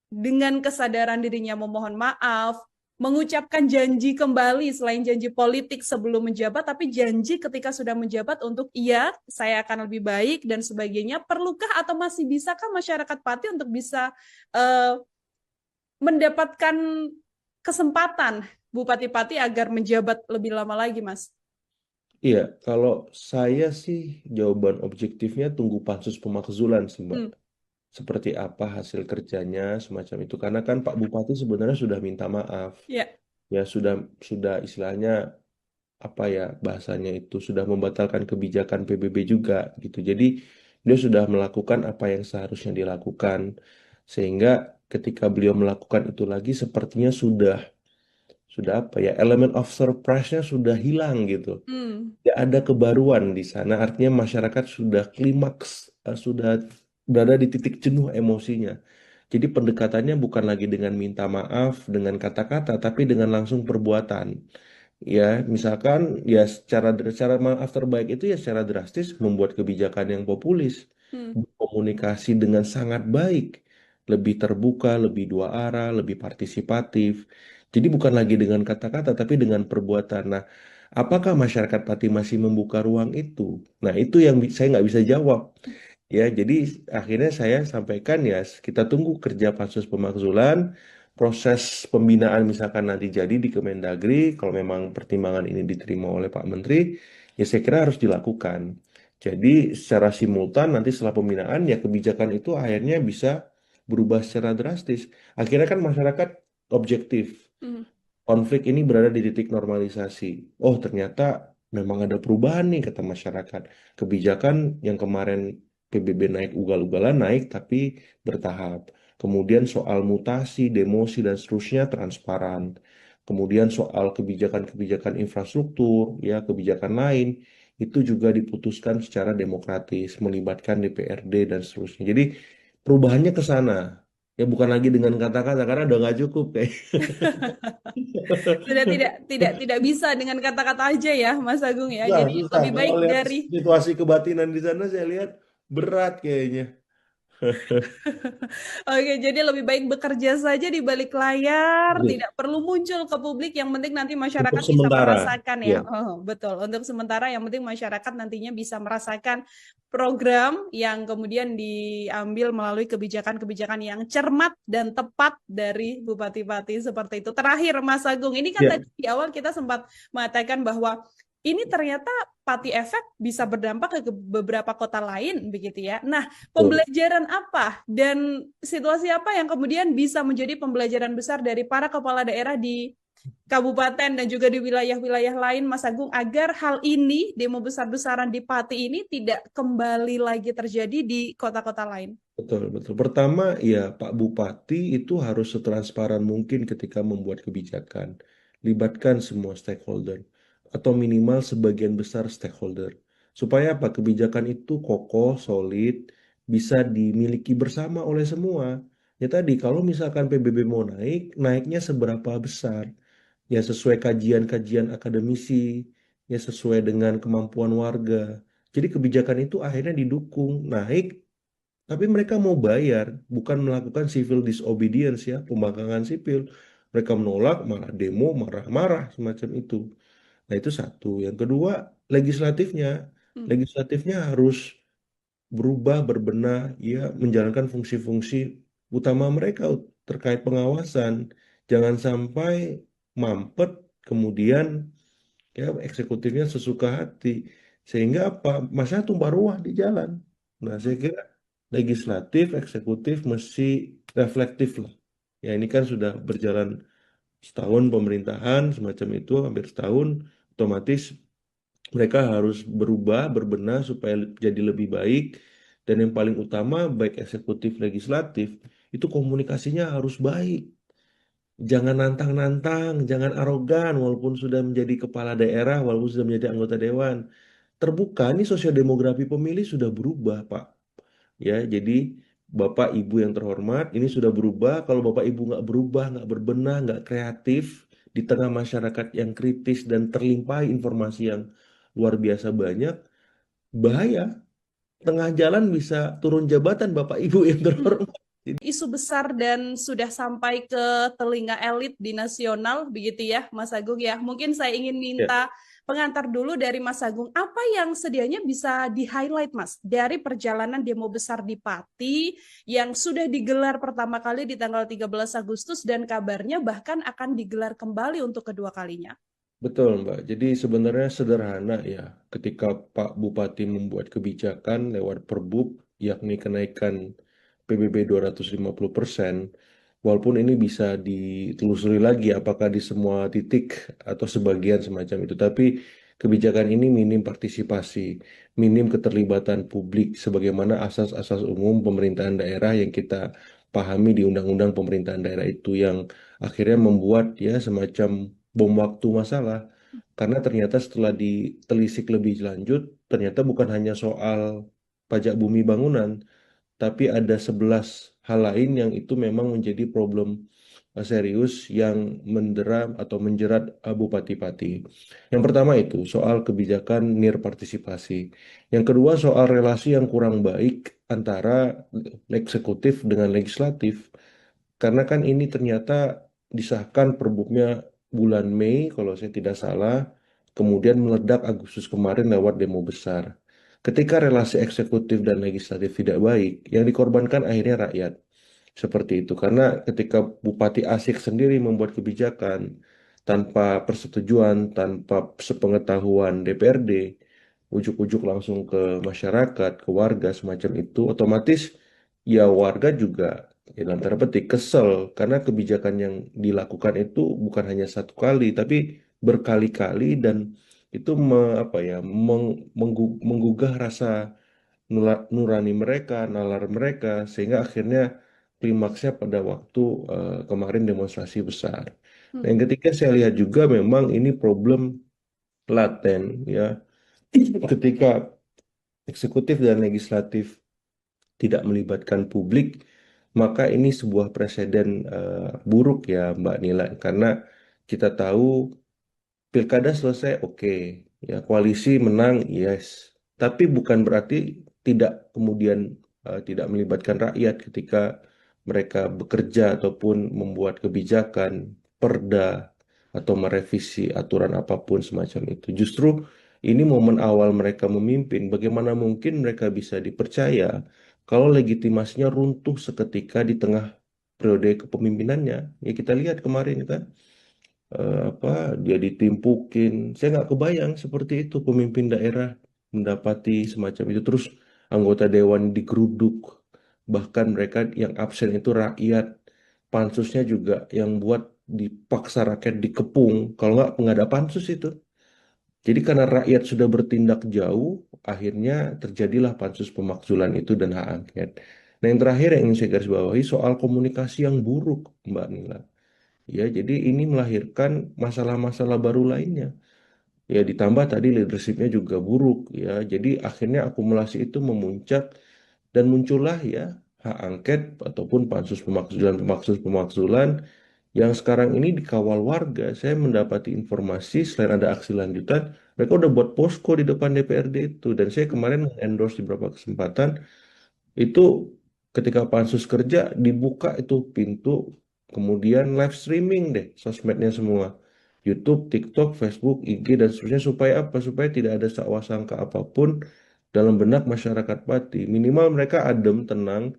dengan kesadaran dirinya memohon maaf, mengucapkan janji kembali selain janji politik sebelum menjabat, tapi janji ketika sudah menjabat untuk iya, saya akan lebih baik dan sebagainya. Perlukah atau masih bisakah masyarakat Pati untuk bisa uh, mendapatkan kesempatan Bupati Pati agar menjabat lebih lama lagi, Mas? Iya, kalau saya sih jawaban objektifnya tunggu pansus pemakzulan sih, Mbak. Hmm, Seperti apa hasil kerjanya semacam itu. Karena kan Pak Bupati sebenarnya sudah minta maaf. ya. Ya sudah istilahnya apa ya bahasanya itu sudah membatalkan kebijakan PBB juga gitu. Jadi dia sudah melakukan apa yang seharusnya dilakukan. Sehingga ketika beliau melakukan itu lagi sepertinya sudah apa ya elemen of surprise-nya sudah hilang gitu. Hmm, Tidak ada kebaruan di sana. Artinya masyarakat sudah klimaks, sudah berada di titik jenuh emosinya. Jadi pendekatannya bukan lagi dengan minta maaf, dengan kata-kata, tapi dengan langsung perbuatan. Ya, misalkan ya secara maaf terbaik itu ya secara drastis membuat kebijakan yang populis, hmm. komunikasi dengan sangat baik, lebih terbuka, lebih dua arah, lebih partisipatif. Jadi bukan lagi dengan kata-kata, tapi dengan perbuatan. Nah, apakah masyarakat Pati masih membuka ruang itu? Nah, itu yang saya nggak bisa jawab. Ya, jadi akhirnya saya sampaikan ya kita tunggu kerja pansus pemakzulan, proses pembinaan misalkan nanti jadi di Kemendagri, kalau memang pertimbangan ini diterima oleh Pak Menteri, ya saya kira harus dilakukan. Jadi secara simultan nanti setelah pembinaan ya kebijakan itu akhirnya bisa berubah secara drastis, akhirnya kan masyarakat objektif. Hmm. Konflik ini berada di titik normalisasi. Oh, ternyata memang ada perubahan nih, kata masyarakat. Kebijakan yang kemarin PBB naik ugal-ugalan naik, tapi bertahap. Kemudian soal mutasi, demosi, dan seterusnya transparan. Kemudian soal kebijakan-kebijakan infrastruktur, ya kebijakan lain, itu juga diputuskan secara demokratis, melibatkan DPRD dan seterusnya. Jadi perubahannya ke sana. Ya bukan lagi dengan kata-kata, karena udah nggak cukup kayak. Sudah tidak bisa dengan kata-kata aja ya, Mas Agung ya. Susah, Jadi susah. lebih Kalau baik lihat dari situasi kebatinan di sana, saya lihat berat kayaknya. Oke, jadi lebih baik bekerja saja di balik layar, Iya. tidak perlu muncul ke publik, yang penting nanti Untuk masyarakat bisa sementara, merasakan ya. ya Oh, betul. Untuk sementara yang penting masyarakat nantinya bisa merasakan program yang kemudian diambil melalui kebijakan-kebijakan yang cermat dan tepat dari bupati-bupati seperti itu. Terakhir, Mas Agung, ini kan ya tadi di awal kita sempat mengatakan bahwa ini ternyata Pati efek bisa berdampak ke beberapa kota lain begitu ya. Nah, betul. pembelajaran apa dan situasi apa yang kemudian bisa menjadi pembelajaran besar dari para kepala daerah di kabupaten dan juga di wilayah-wilayah lain, Mas Agung, agar hal ini, demo besar-besaran di Pati ini tidak kembali lagi terjadi di kota-kota lain? Betul, betul. Pertama, ya Pak Bupati itu harus setransparan mungkin ketika membuat kebijakan. Libatkan semua stakeholder atau minimal sebagian besar stakeholder. Supaya apa? Kebijakan itu kokoh, solid, bisa dimiliki bersama oleh semua. Ya tadi, kalau misalkan PBB mau naik, naiknya seberapa besar? Ya sesuai kajian-kajian akademisi, ya sesuai dengan kemampuan warga. Jadi kebijakan itu akhirnya didukung, naik tapi mereka mau bayar, bukan melakukan civil disobedience ya, pembangkangan sipil. Mereka menolak, malah demo, marah-marah semacam itu. Nah, itu satu. Yang kedua, legislatifnya. Hmm. Legislatifnya harus berubah, berbenah, ya, menjalankan fungsi-fungsi utama mereka terkait pengawasan. Jangan sampai mampet, kemudian ya eksekutifnya sesuka hati. Sehingga apa? Masa tumpah ruah di jalan. Nah, saya kira legislatif, eksekutif mesti reflektif lah. Ya ini kan sudah berjalan setahun pemerintahan semacam itu, hampir setahun, otomatis mereka harus berubah, berbenah supaya jadi lebih baik. Dan yang paling utama, baik eksekutif, legislatif, itu komunikasinya harus baik. Jangan nantang-nantang, jangan arogan walaupun sudah menjadi kepala daerah, walaupun sudah menjadi anggota dewan. Terbuka, ini sosiodemografi pemilih sudah berubah, Pak. Ya, jadi Bapak Ibu yang terhormat, ini sudah berubah. Kalau Bapak Ibu nggak berubah, nggak berbenah, nggak kreatif di tengah masyarakat yang kritis dan terlimpahi informasi yang luar biasa banyak, bahaya. Tengah jalan bisa turun jabatan Bapak Ibu yang terhormat. Isu besar dan sudah sampai ke telinga elit di nasional begitu ya Mas Agung ya. Mungkin saya ingin Ya, minta pengantar dulu dari Mas Agung, apa yang sedianya bisa di-highlight Mas dari perjalanan demo besar di Pati yang sudah digelar pertama kali di tanggal 13 Agustus dan kabarnya bahkan akan digelar kembali untuk kedua kalinya. betul, Mbak. Jadi sebenarnya sederhana ya, ketika Pak Bupati membuat kebijakan lewat Perbub, yakni kenaikan PBB 250%, walaupun ini bisa ditelusuri lagi apakah di semua titik atau sebagian semacam itu, tapi kebijakan ini minim partisipasi, minim keterlibatan publik sebagaimana asas-asas umum pemerintahan daerah yang kita pahami di Undang-Undang Pemerintahan Daerah itu yang akhirnya membuat ya semacam bom waktu masalah. Karena ternyata setelah ditelisik lebih lanjut, ternyata bukan hanya soal pajak bumi bangunan, tapi ada 11 hal lain yang itu memang menjadi problem serius yang mendera atau menjerat bupati-pati. Yang pertama itu soal kebijakan nir partisipasi. Yang kedua soal relasi yang kurang baik antara eksekutif dengan legislatif. Karena kan ini ternyata disahkan perbubnya bulan Mei kalau saya tidak salah, kemudian meledak Agustus kemarin lewat demo besar. Ketika relasi eksekutif dan legislatif tidak baik, yang dikorbankan akhirnya rakyat. Seperti itu. Karena ketika Bupati Asik sendiri membuat kebijakan tanpa persetujuan, tanpa sepengetahuan DPRD, ujuk-ujuk langsung ke masyarakat, ke warga semacam itu, otomatis ya warga juga ya dalam tanda petik kesel karena kebijakan yang dilakukan itu bukan hanya satu kali tapi berkali-kali dan itu apa ya menggugah rasa nurani mereka, nalar mereka sehingga akhirnya klimaksnya pada waktu kemarin demonstrasi besar. Nah, Hmm. yang ketiga saya lihat juga memang ini problem laten ya ketika eksekutif dan legislatif tidak melibatkan publik, maka ini sebuah preseden buruk ya Mbak Nila, karena kita tahu pilkada selesai, oke, ya koalisi menang, yes, tapi bukan berarti tidak kemudian tidak melibatkan rakyat ketika mereka bekerja ataupun membuat kebijakan, perda atau merevisi aturan apapun semacam itu. Justru ini momen awal mereka memimpin. Bagaimana mungkin mereka bisa dipercaya kalau legitimasinya runtuh seketika di tengah periode kepemimpinannya? Ya kita lihat kemarin kan apa dia ditimpukin. Saya nggak kebayang seperti itu pemimpin daerah mendapati semacam itu. Terus anggota dewan digeruduk, bahkan mereka yang absen itu rakyat. Pansusnya juga yang buat dipaksa rakyat dikepung. Kalau nggak ada pansus itu. Jadi karena rakyat sudah bertindak jauh, akhirnya terjadilah pansus pemakzulan itu dan hak angket. Nah yang terakhir yang ingin saya garis bawahi soal komunikasi yang buruk, Mbak Nila. Ya, jadi ini melahirkan masalah-masalah baru lainnya. Ya, ditambah tadi leadershipnya juga buruk. Ya, jadi akhirnya akumulasi itu memuncak dan muncullah ya hak angket ataupun pansus pemakzulan yang sekarang ini dikawal warga. Saya mendapati informasi selain ada aksi lanjutan, mereka udah buat posko di depan DPRD itu. Dan saya kemarin endorse di beberapa kesempatan itu ketika pansus kerja dibuka itu pintu, kemudian live streaming deh sosmednya semua. YouTube, TikTok, Facebook, IG dan seterusnya supaya apa? Supaya tidak ada sangka apapun dalam benak masyarakat Pati. Minimal mereka adem, tenang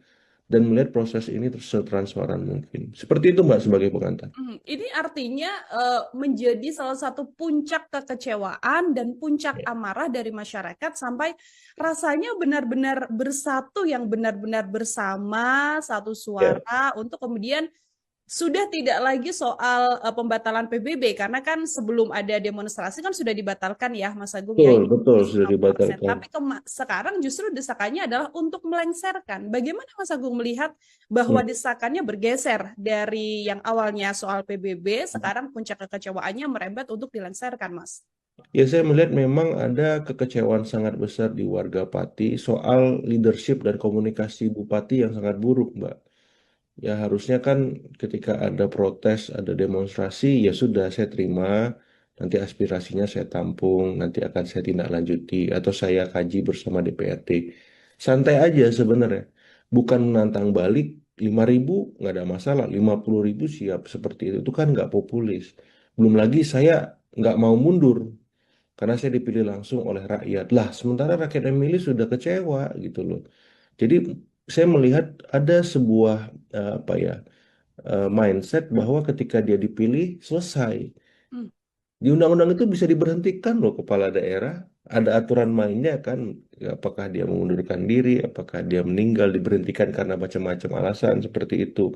dan melihat proses ini setransparan mungkin. Seperti itu Mbak sebagai pengantar. Ini artinya menjadi salah satu puncak kekecewaan dan puncak Ya. amarah dari masyarakat sampai rasanya benar-benar bersatu yang benar-benar bersama satu Ya, suara untuk kemudian sudah tidak lagi soal pembatalan PBB karena kan sebelum ada demonstrasi kan sudah dibatalkan ya Mas Agung ya betul, yang betul sudah 50%. dibatalkan. Tapi sekarang justru desakannya adalah untuk melengsarkan. Bagaimana Mas Agung melihat bahwa Hmm. desakannya bergeser dari yang awalnya soal PBB sekarang puncak kekecewaannya merembet untuk dilengsarkan Mas? Ya, saya melihat memang ada kekecewaan sangat besar di warga Pati soal leadership dan komunikasi Bupati yang sangat buruk, Mbak. Ya, harusnya kan ketika ada protes, ada demonstrasi, ya sudah saya terima, nanti aspirasinya saya tampung, nanti akan saya tindak lanjuti, atau saya kaji bersama DPRD. Santai aja sebenarnya. Bukan menantang balik, 5.000 nggak ada masalah, 50.000 siap seperti itu kan nggak populis. Belum lagi saya nggak mau mundur karena saya dipilih langsung oleh rakyat. Lah, sementara rakyat yang milih sudah kecewa gitu loh. Jadi saya melihat ada sebuah apa ya mindset bahwa ketika dia dipilih selesai. Hmm. Di undang-undang itu bisa diberhentikan loh kepala daerah. Ada aturan mainnya kan, apakah dia mengundurkan diri, apakah dia meninggal, diberhentikan karena macam-macam alasan seperti itu.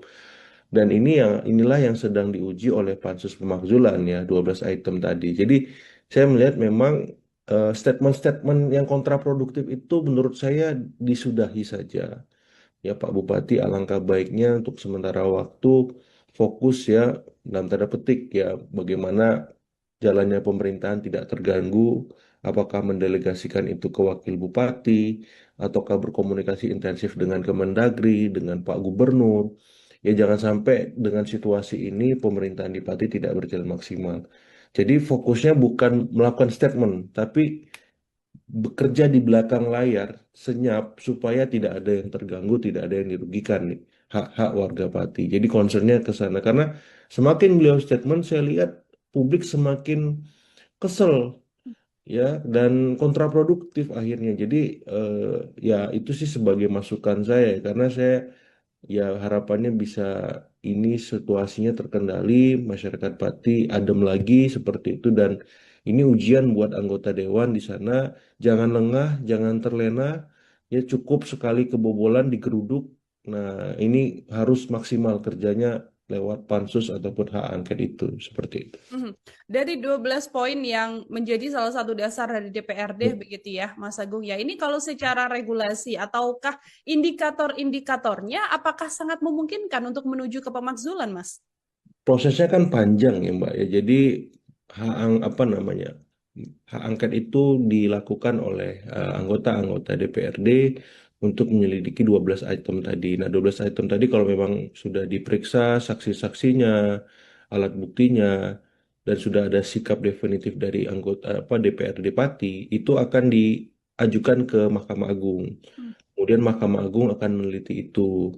Dan inilah yang sedang diuji oleh pansus pemakzulan ya, 12 item tadi. Jadi saya melihat memang statement-statement yang kontraproduktif itu menurut saya disudahi saja. Ya Pak Bupati, alangkah baiknya untuk sementara waktu fokus ya dalam tanda petik ya bagaimana jalannya pemerintahan tidak terganggu, apakah mendelegasikan itu ke wakil bupati, ataukah berkomunikasi intensif dengan Kemendagri, dengan Pak Gubernur. Ya jangan sampai dengan situasi ini pemerintahan di Pati tidak berjalan maksimal. Jadi fokusnya bukan melakukan statement, tapi bekerja di belakang layar senyap supaya tidak ada yang terganggu, tidak ada yang dirugikan nih hak-hak warga Pati. Jadi concernnya ke sana karena semakin beliau statement saya lihat publik semakin kesel ya dan kontraproduktif akhirnya. Jadi eh, ya itu sih sebagai masukan saya karena saya ya harapannya bisa ini situasinya terkendali, masyarakat Pati adem lagi seperti itu dan ini ujian buat anggota dewan di sana. Jangan lengah, jangan terlena, ya cukup sekali kebobolan digeruduk, Nah, ini harus maksimal kerjanya lewat pansus ataupun hak angket itu, seperti itu. Mhm. Dari 12 poin yang menjadi salah satu dasar dari DPRD begitu ya, Mas Agung ya. Ini kalau secara regulasi ataukah indikator-indikatornya apakah sangat memungkinkan untuk menuju ke pemakzulan, Mas? Prosesnya kan panjang ya Mbak ya. Jadi apa namanya? Hak angket itu dilakukan oleh anggota-anggota DPRD untuk menyelidiki 12 item tadi. Nah, 12 item tadi kalau memang sudah diperiksa saksi-saksinya, alat buktinya, dan sudah ada sikap definitif dari anggota apa DPRD Pati, itu akan diajukan ke Mahkamah Agung. Hmm. Kemudian Mahkamah Agung akan meneliti itu.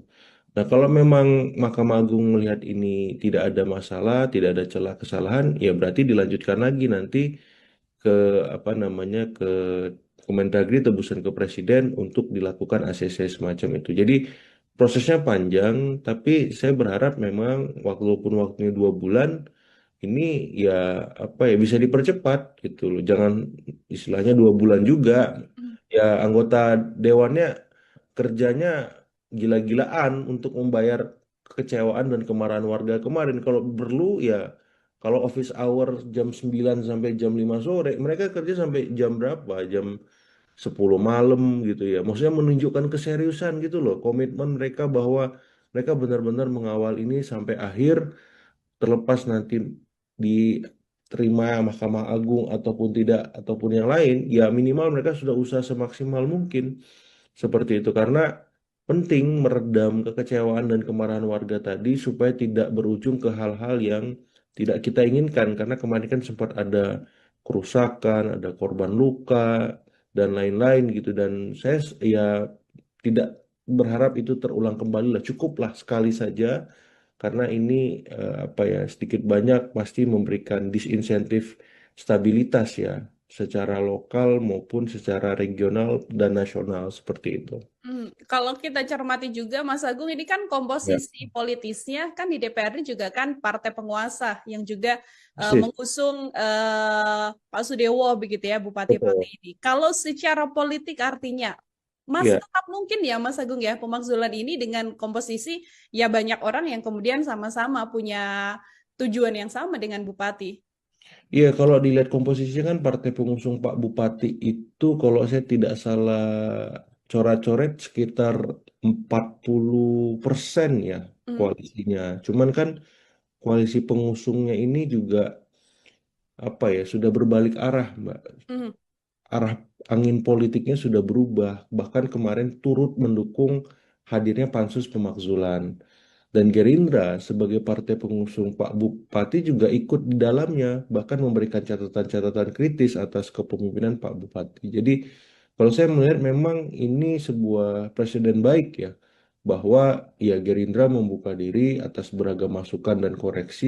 Nah, kalau memang Mahkamah Agung melihat ini tidak ada masalah, tidak ada celah kesalahan, ya berarti dilanjutkan lagi nanti ke apa namanya ke Kemendagri tebusan ke Presiden untuk dilakukan ACC semacam itu. Jadi prosesnya panjang, tapi saya berharap memang walaupun waktunya 2 bulan, ini ya apa ya bisa dipercepat gitu loh. Jangan istilahnya 2 bulan juga. Hmm. Ya anggota dewannya kerjanya gila-gilaan untuk membayar kekecewaan dan kemarahan warga kemarin. Kalau perlu ya kalau office hour jam 9 sampai jam 5 sore, mereka kerja sampai jam berapa? Jam 10 malam gitu ya. Maksudnya menunjukkan keseriusan gitu loh, komitmen mereka bahwa mereka benar-benar mengawal ini sampai akhir, terlepas nanti diterima Mahkamah Agung ataupun tidak ataupun yang lain, ya minimal mereka sudah usaha semaksimal mungkin seperti itu karena penting meredam kekecewaan dan kemarahan warga tadi supaya tidak berujung ke hal-hal yang tidak kita inginkan karena kemarin kan sempat ada kerusakan, ada korban luka dan lain-lain gitu dan saya ya tidak berharap itu terulang kembali lah cukuplah sekali saja karena ini apa ya sedikit banyak pasti memberikan disinsentif stabilitas ya secara lokal maupun secara regional dan nasional seperti itu. Kalau kita cermati juga, Mas Agung, ini kan Ya, komposisi politisnya kan di DPRD juga kan partai penguasa yang juga persis. mengusung Pak Sudewo begitu ya, Bupati Pati Betul. ini. Kalau secara politik artinya masih Ya, tetap mungkin ya, Mas Agung ya, pemakzulan ini dengan komposisi ya banyak orang yang kemudian sama-sama punya tujuan yang sama dengan Bupati. iya kalau dilihat komposisinya kan partai pengusung Pak Bupati itu kalau saya tidak salah coret-coret sekitar 40% ya Hmm. koalisinya. Cuman kan koalisi pengusungnya ini juga apa ya sudah berbalik arah, Mbak. Hmm. Arah angin politiknya sudah berubah. Bahkan kemarin turut mendukung hadirnya pansus pemakzulan. Dan Gerindra sebagai partai pengusung Pak Bupati juga ikut di dalamnya, bahkan memberikan catatan-catatan kritis atas kepemimpinan Pak Bupati. Jadi kalau saya melihat memang ini sebuah presiden baik ya, bahwa ya Gerindra membuka diri atas beragam masukan dan koreksi,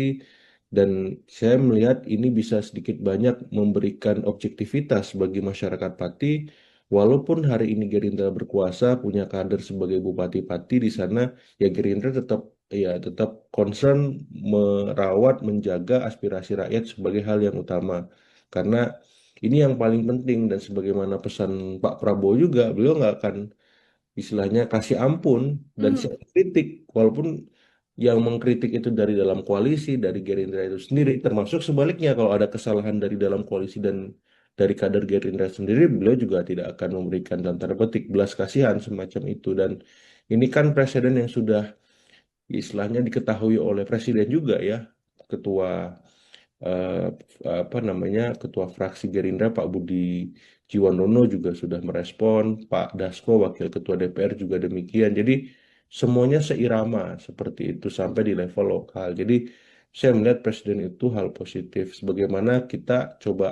dan saya melihat ini bisa sedikit banyak memberikan objektivitas bagi masyarakat Pati, walaupun hari ini Gerindra berkuasa, punya kader sebagai Bupati Pati di sana, ya Gerindra tetap concern merawat menjaga aspirasi rakyat sebagai hal yang utama karena ini yang paling penting dan sebagaimana pesan Pak Prabowo juga beliau nggak akan istilahnya kasih ampun dan Hmm. siap kritik walaupun yang mengkritik itu dari dalam koalisi dari Gerindra itu sendiri termasuk sebaliknya kalau ada kesalahan dari dalam koalisi dan dari kader Gerindra sendiri beliau juga tidak akan memberikan dalam tanda petik belas kasihan semacam itu dan ini kan presiden yang sudah istilahnya diketahui oleh presiden juga ya ketua eh, apa namanya ketua fraksi Gerindra Pak Budi Jiwandono juga sudah merespon Pak Dasko wakil ketua DPR juga demikian jadi semuanya seirama seperti itu sampai di level lokal jadi saya melihat presiden itu hal positif sebagaimana kita coba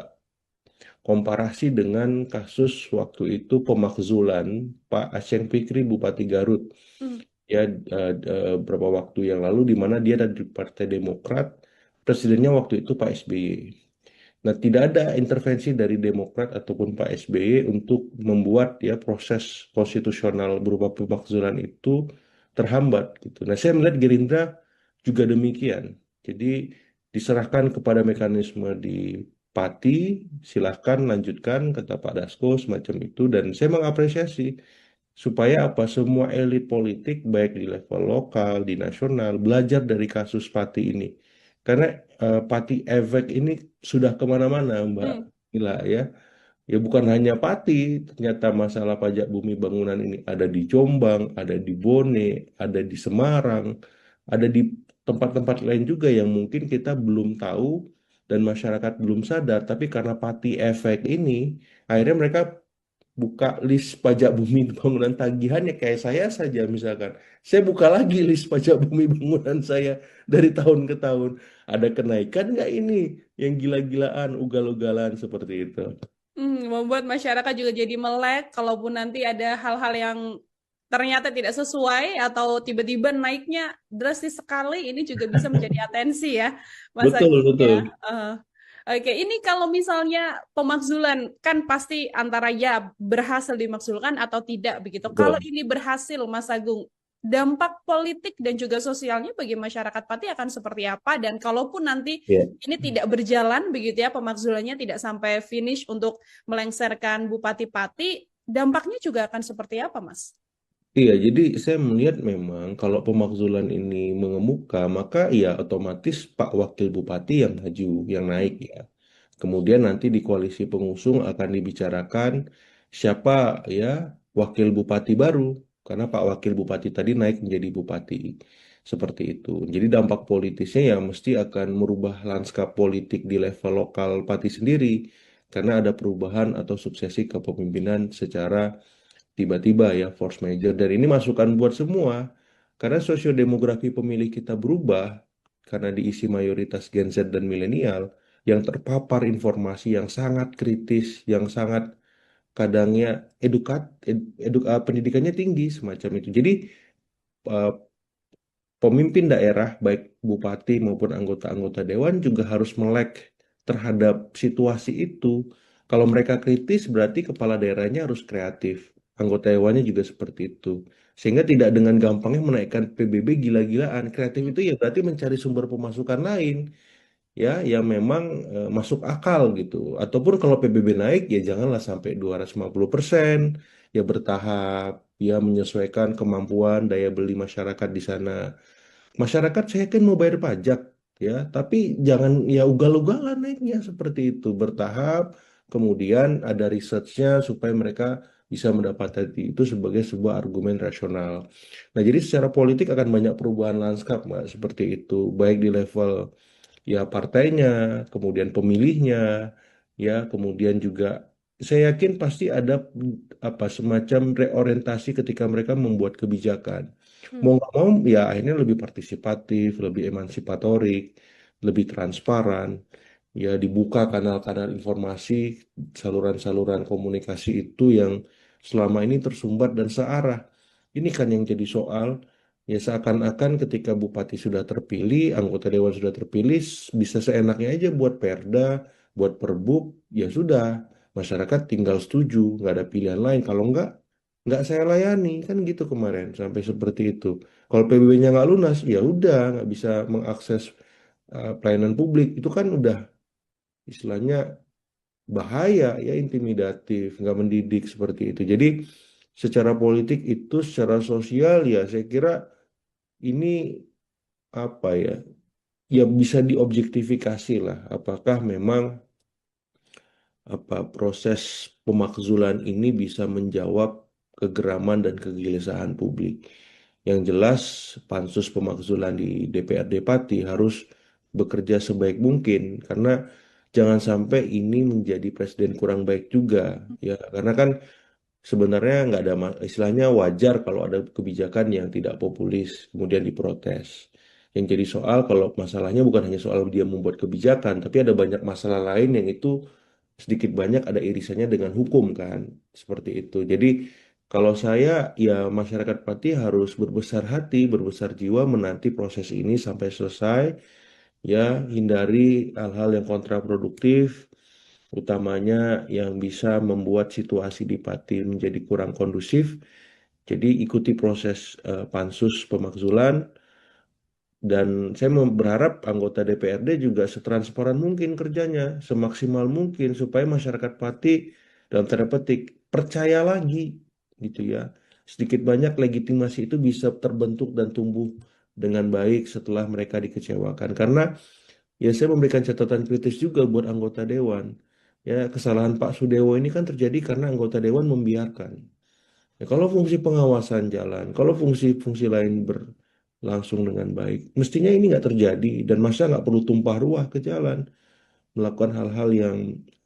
komparasi dengan kasus waktu itu pemakzulan Pak Aceng Fikri Bupati Garut Hmm. ya beberapa waktu yang lalu di mana dia dari Partai Demokrat, presidennya waktu itu Pak SBY. Nah, tidak ada intervensi dari Demokrat ataupun Pak SBY untuk membuat ya proses konstitusional berupa pemakzulan itu terhambat gitu. Nah, saya melihat Gerindra juga demikian. Jadi diserahkan kepada mekanisme di Pati, silahkan lanjutkan kata Pak Dasko semacam itu dan saya mengapresiasi supaya apa? Semua elit politik baik di level lokal, di nasional belajar dari kasus Pati ini. Karena Pati efek ini sudah kemana-mana, Mbak Hmm. Mila ya. Ya bukan hanya Pati, ternyata masalah pajak bumi bangunan ini ada di Jombang, ada di Bone, ada di Semarang, ada di tempat-tempat lain juga yang mungkin kita belum tahu dan masyarakat belum sadar. Tapi karena Pati efek ini, akhirnya mereka buka list pajak bumi bangunan tagihannya kayak saya saja misalkan. Saya buka lagi list pajak bumi bangunan saya dari tahun ke tahun. Ada kenaikan nggak ini yang gila-gilaan, ugal-ugalan seperti itu? Membuat masyarakat juga jadi melek, kalaupun nanti ada hal-hal yang ternyata tidak sesuai atau tiba-tiba naiknya drastis sekali, ini juga bisa menjadi atensi ya, Mas Betul, Agung ya. betul. Oke, ini kalau misalnya pemakzulan kan pasti antara ya berhasil dimakzulkan atau tidak begitu. Kalau Betul. ini berhasil, Mas Agung, dampak politik dan juga sosialnya bagi masyarakat Pati akan seperti apa? Dan kalaupun nanti Ya. ini tidak berjalan begitu ya, pemakzulannya tidak sampai finish untuk melengsarkan Bupati Pati, dampaknya juga akan seperti apa, Mas? Iya, jadi saya melihat memang kalau pemakzulan ini mengemuka, maka ya otomatis Pak Wakil Bupati yang maju, yang naik Hmm. ya. Kemudian nanti di koalisi pengusung akan dibicarakan siapa ya wakil bupati baru, karena Pak Wakil Bupati tadi naik menjadi bupati. Seperti itu. Jadi dampak politisnya ya mesti akan merubah lanskap politik di level lokal Pati sendiri, karena ada perubahan atau suksesi kepemimpinan secara tiba-tiba ya force major dan ini masukan buat semua karena sosiodemografi pemilih kita berubah karena diisi mayoritas Gen Z dan milenial yang terpapar informasi yang sangat kritis, yang sangat kadangnya pendidikannya tinggi semacam itu. Jadi eh, pemimpin daerah baik bupati maupun anggota-anggota dewan juga harus melek terhadap situasi itu. Kalau mereka kritis berarti kepala daerahnya harus kreatif. Anggota dewannya juga seperti itu. Sehingga tidak dengan gampangnya menaikkan PBB gila-gilaan. Kreatif itu ya berarti mencari sumber pemasukan lain ya yang memang masuk akal gitu. Ataupun kalau PBB naik ya janganlah sampai 250%, ya bertahap, ya menyesuaikan kemampuan daya beli masyarakat di sana. Masyarakat saya yakin mau bayar pajak ya, tapi jangan ya ugal-ugalan naiknya seperti itu, bertahap, kemudian ada researchnya supaya mereka bisa mendapatkan itu sebagai sebuah argumen rasional. Nah, jadi secara politik akan banyak perubahan lanskap, Mbak, seperti itu, baik di level ya partainya, kemudian pemilihnya, ya, kemudian juga saya yakin pasti ada apa semacam reorientasi ketika mereka membuat kebijakan. Mau Hmm. nggak mau, ya akhirnya lebih partisipatif, lebih emansipatorik, lebih transparan, ya dibuka kanal-kanal informasi, saluran-saluran komunikasi itu yang selama ini tersumbat dan searah. Ini kan yang jadi soal. Ya seakan-akan ketika bupati sudah terpilih, anggota dewan sudah terpilih, bisa seenaknya aja buat perda, buat perbub, ya sudah, masyarakat tinggal setuju, nggak ada pilihan lain. Kalau nggak saya layani, kan gitu kemarin, sampai seperti itu. Kalau PBB-nya nggak lunas, ya udah, nggak bisa mengakses pelayanan publik, itu kan udah istilahnya bahaya, ya intimidatif, nggak mendidik seperti itu. Jadi secara politik itu, secara sosial ya saya kira ini apa ya ya bisa diobjektifikasi lah apakah memang apa proses pemakzulan ini bisa menjawab kegeraman dan kegelisahan publik. Yang jelas pansus pemakzulan di DPRD Pati harus bekerja sebaik mungkin karena jangan sampai ini menjadi presiden kurang baik juga ya karena kan sebenarnya nggak ada istilahnya wajar kalau ada kebijakan yang tidak populis kemudian diprotes. Yang jadi soal kalau masalahnya bukan hanya soal dia membuat kebijakan, tapi ada banyak masalah lain yang itu sedikit banyak ada irisannya dengan hukum kan, seperti itu. Jadi kalau saya ya masyarakat Pati harus berbesar hati, berbesar jiwa menanti proses ini sampai selesai, ya hindari hal-hal yang kontraproduktif utamanya yang bisa membuat situasi di Pati menjadi kurang kondusif. Jadi ikuti proses pansus pemakzulan dan saya berharap anggota DPRD juga setransparan mungkin kerjanya, semaksimal mungkin supaya masyarakat Pati dalam tanda petik percaya lagi gitu ya. sedikit banyak legitimasi itu bisa terbentuk dan tumbuh dengan baik setelah mereka dikecewakan. Karena ya saya memberikan catatan kritis juga buat anggota dewan. Ya, kesalahan Pak Sudewo ini kan terjadi karena anggota dewan membiarkan. Ya, kalau fungsi pengawasan jalan, kalau fungsi-fungsi lain berlangsung dengan baik, mestinya ini nggak terjadi dan masa nggak perlu tumpah ruah ke jalan, melakukan hal-hal yang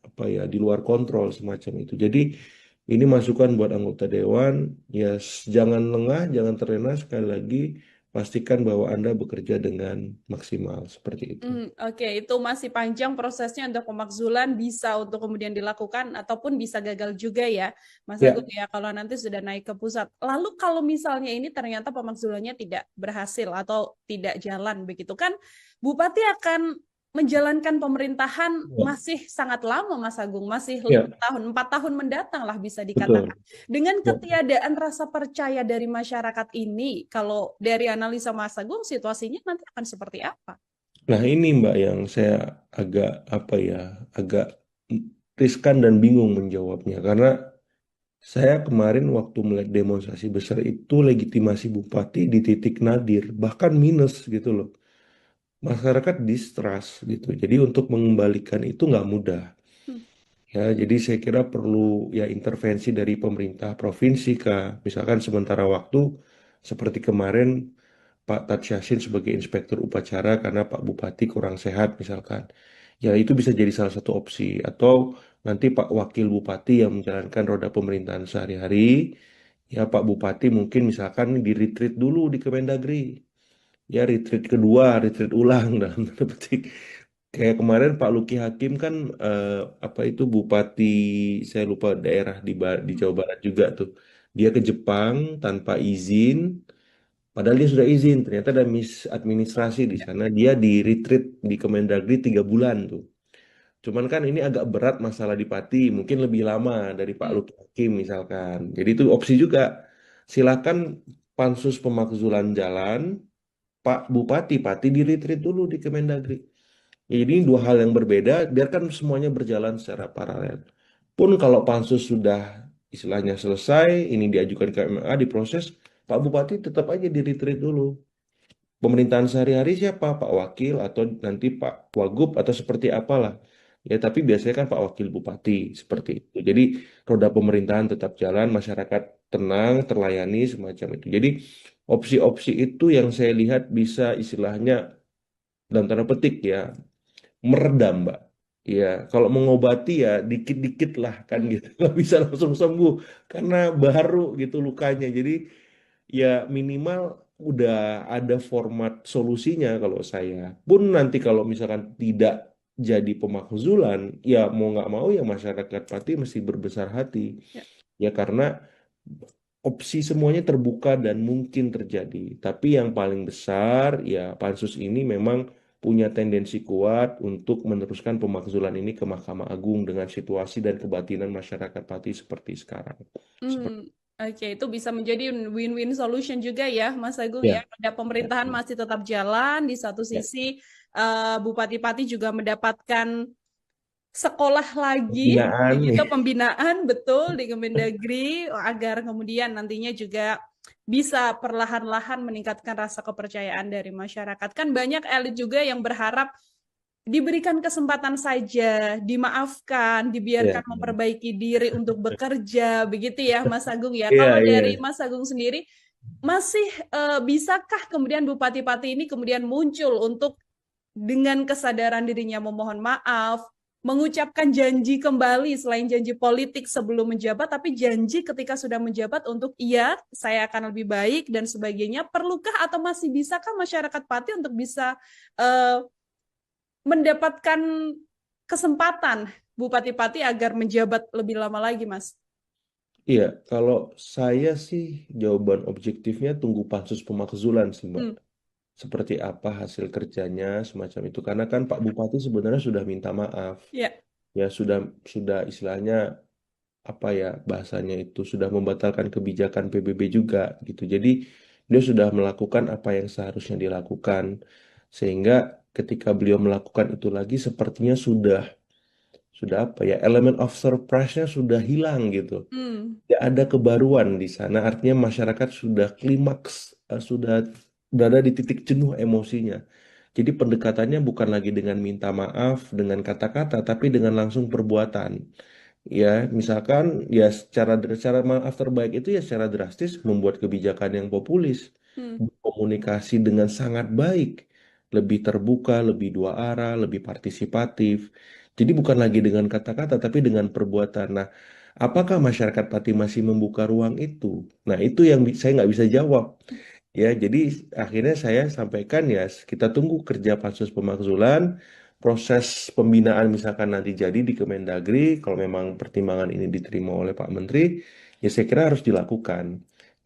apa ya di luar kontrol semacam itu. Jadi ini masukan buat anggota dewan, ya jangan lengah, jangan terlena sekali lagi, pastikan bahwa Anda bekerja dengan maksimal seperti itu. Oke, itu masih panjang prosesnya untuk pemakzulan bisa untuk kemudian dilakukan ataupun bisa gagal juga ya, Mas Ya, Agung ya, kalau nanti sudah naik ke pusat. Lalu kalau misalnya ini ternyata pemakzulannya tidak berhasil atau tidak jalan begitu kan, Bupati akan menjalankan pemerintahan ya, masih sangat lama, Mas Agung, masih ya, 5 tahun, 4 tahun mendatang lah bisa dikatakan. betul. Dengan Ya. ketiadaan rasa percaya dari masyarakat ini, kalau dari analisa Mas Agung, situasinya nanti akan seperti apa? Nah, ini Mbak yang saya agak apa ya, agak riskan dan bingung menjawabnya karena saya kemarin waktu melihat demonstrasi besar itu legitimasi bupati di titik nadir, bahkan minus gitu loh. Masyarakat distrust gitu. Jadi untuk mengembalikan itu nggak mudah. Hmm. Ya, jadi saya kira perlu ya intervensi dari pemerintah provinsi kah, misalkan sementara waktu seperti kemarin Pak Tat Yassin sebagai inspektur upacara karena Pak Bupati kurang sehat misalkan. Ya itu bisa jadi salah satu opsi. Atau nanti Pak Wakil Bupati yang menjalankan roda pemerintahan sehari-hari. Ya Pak Bupati mungkin misalkan di retreat dulu di Kemendagri. Ya retreat kedua, retreat ulang dalam tanda petik. Kayak kemarin Pak Luki Hakim kan apa itu Bupati saya lupa daerah di Jawa Barat juga tuh. Dia ke Jepang tanpa izin. Padahal dia sudah izin, ternyata ada misadministrasi di sana. Dia di retreat di Kemendagri 3 bulan tuh. Cuman kan ini agak berat masalah di Pati, mungkin lebih lama dari Pak Hmm. Luki Hakim misalkan. Jadi itu opsi juga. Silakan pansus pemakzulan jalan, Pak Bupati Pati di retreat dulu di Kemendagri. Ini dua hal yang berbeda, biarkan semuanya berjalan secara paralel. Pun kalau pansus sudah istilahnya selesai, ini diajukan ke MMA, diproses, Pak Bupati tetap aja di retreat dulu. Pemerintahan sehari-hari siapa? Pak Wakil atau nanti Pak Wagub atau seperti apalah. Ya, tapi biasanya kan Pak Wakil Bupati seperti itu. Jadi roda pemerintahan tetap jalan, masyarakat tenang, terlayani semacam itu. Jadi opsi-opsi itu yang saya lihat bisa istilahnya dalam tanda petik ya meredam, Mbak. Ya, kalau mengobati ya dikit-dikit lah kan Hmm. gitu. Nggak bisa langsung sembuh karena baru gitu lukanya. Jadi ya minimal udah ada format solusinya kalau saya. Pun nanti kalau misalkan tidak jadi pemakzulan, ya mau nggak mau ya masyarakat Pati mesti berbesar hati. Ya. Ya karena opsi semuanya terbuka dan mungkin terjadi. Tapi yang paling besar ya pansus ini memang punya tendensi kuat untuk meneruskan pemakzulan ini ke Mahkamah Agung dengan situasi dan kebatinan masyarakat Pati seperti sekarang. Hmm, oke, itu bisa menjadi win-win solution juga ya, Mas Agung ya. Ya, Ada ya, pemerintahan masih tetap jalan, di satu ya. sisi Bupati-Pati juga mendapatkan sekolah lagi, Pembinaan begitu nih. pembinaan betul di Kemendagri agar kemudian nantinya juga bisa perlahan-lahan meningkatkan rasa kepercayaan dari masyarakat. Kan banyak elit juga yang berharap diberikan kesempatan saja, dimaafkan, dibiarkan Ya, memperbaiki diri untuk bekerja, begitu ya Mas Agung ya. iya, Kalau dari iya. Mas Agung sendiri, masih bisakah kemudian Bupati-Pati ini kemudian muncul untuk dengan kesadaran dirinya memohon maaf, mengucapkan janji kembali selain janji politik sebelum menjabat, tapi janji ketika sudah menjabat untuk iya, saya akan lebih baik dan sebagainya. Perlukah atau masih bisakah masyarakat Pati untuk bisa uh, mendapatkan kesempatan Bupati-Pati agar menjabat lebih lama lagi, Mas? Iya, kalau saya sih jawaban objektifnya tunggu pansus pemakzulan sih, Mbak. Hmm, Seperti apa hasil kerjanya semacam itu. Karena kan Pak Bupati sebenarnya sudah minta maaf. ya. Ya sudah istilahnya apa ya bahasanya itu sudah membatalkan kebijakan PBB juga gitu. Jadi dia sudah melakukan apa yang seharusnya dilakukan. Sehingga ketika beliau melakukan itu lagi sepertinya sudah apa ya, elemen of surprise-nya sudah hilang gitu. Hmm. Tidak ada kebaruan di sana, artinya masyarakat sudah klimaks, sudah berada di titik jenuh emosinya. Jadi pendekatannya bukan lagi dengan minta maaf, dengan kata-kata, tapi dengan langsung perbuatan. Ya, misalkan ya secara maaf terbaik itu ya secara drastis membuat kebijakan yang populis, Hmm. komunikasi dengan sangat baik, lebih terbuka, lebih dua arah, lebih partisipatif. Jadi bukan lagi dengan kata-kata, tapi dengan perbuatan. Nah, apakah masyarakat Pati masih membuka ruang itu? Nah, itu yang saya nggak bisa jawab. Ya, jadi akhirnya saya sampaikan ya, kita tunggu kerja pansus pemakzulan, proses pembinaan misalkan nanti jadi di Kemendagri, kalau memang pertimbangan ini diterima oleh Pak Menteri, ya saya kira harus dilakukan.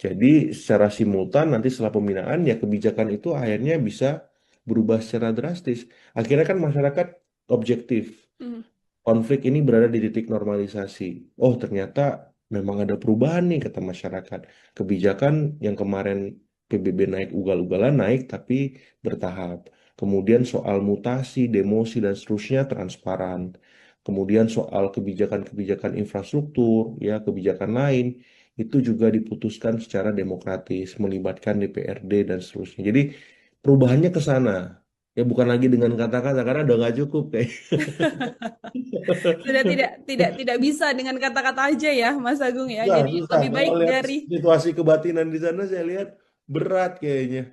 Jadi secara simultan nanti setelah pembinaan ya kebijakan itu akhirnya bisa berubah secara drastis. Akhirnya kan masyarakat objektif. Hmm. Konflik ini berada di titik normalisasi. Oh, ternyata memang ada perubahan nih kata masyarakat. Kebijakan yang kemarin PBB naik ugal-ugalan naik tapi bertahap. Kemudian soal mutasi, demosi dan seterusnya transparan. Kemudian soal kebijakan-kebijakan infrastruktur, ya kebijakan lain itu juga diputuskan secara demokratis, melibatkan DPRD dan seterusnya. Jadi perubahannya ke sana. Ya bukan lagi dengan kata-kata karena udah nggak cukup kayak. Sudah tidak bisa dengan kata-kata aja ya, Mas Agung ya. Susah, Jadi susah. lebih baik Kalau lihat dari situasi kebatinan di sana, saya lihat berat kayaknya.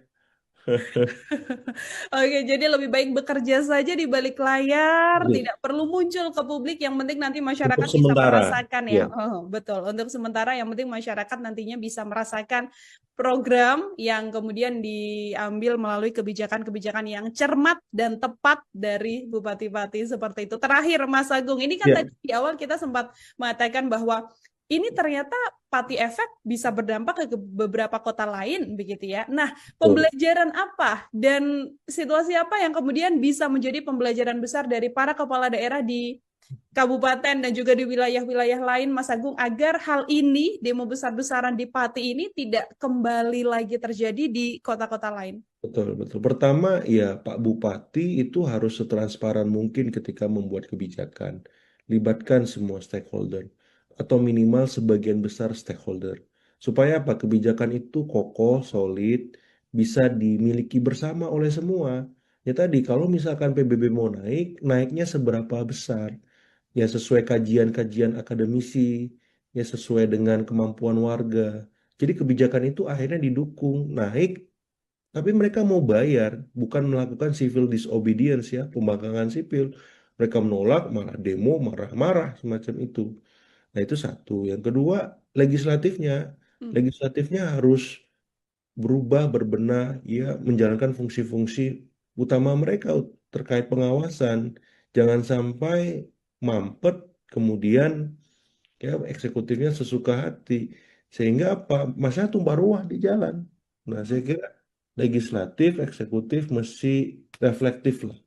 Oke, jadi lebih baik bekerja saja di balik layar, Betul. tidak perlu muncul ke publik. Yang penting nanti Untuk masyarakat bisa sementara, merasakan ya. ya Oh, betul. Untuk sementara, yang penting masyarakat nantinya bisa merasakan program yang kemudian diambil melalui kebijakan-kebijakan yang cermat dan tepat dari bupati-bupati seperti itu. Terakhir, Mas Agung, ini kan ya tadi di awal kita sempat mengatakan bahwa ini ternyata Pati efek bisa berdampak ke beberapa kota lain, begitu ya. Nah, betul. pembelajaran apa dan situasi apa yang kemudian bisa menjadi pembelajaran besar dari para kepala daerah di kabupaten dan juga di wilayah-wilayah lain, Mas Agung, agar hal ini, demo besar-besaran di Pati ini tidak kembali lagi terjadi di kota-kota lain? Betul, betul. Pertama, ya Pak Bupati itu harus setransparan mungkin ketika membuat kebijakan. Libatkan semua stakeholder atau minimal sebagian besar stakeholder. Supaya apa? Kebijakan itu kokoh, solid, bisa dimiliki bersama oleh semua. Ya tadi, kalau misalkan PBB mau naik, naiknya seberapa besar? Ya sesuai kajian-kajian akademisi, ya sesuai dengan kemampuan warga. Jadi kebijakan itu akhirnya didukung naik tapi mereka mau bayar, bukan melakukan civil disobedience ya, pembangkangan sipil. Mereka menolak, malah demo, marah-marah semacam itu. Nah, itu satu. Yang kedua, legislatifnya. Hmm. Legislatifnya harus berubah, berbenah, ya, menjalankan fungsi-fungsi utama mereka terkait pengawasan. Jangan sampai mampet, kemudian ya eksekutifnya sesuka hati. Sehingga apa? Masa tumpah ruah di jalan. Nah, saya kira legislatif, eksekutif mesti reflektif lah.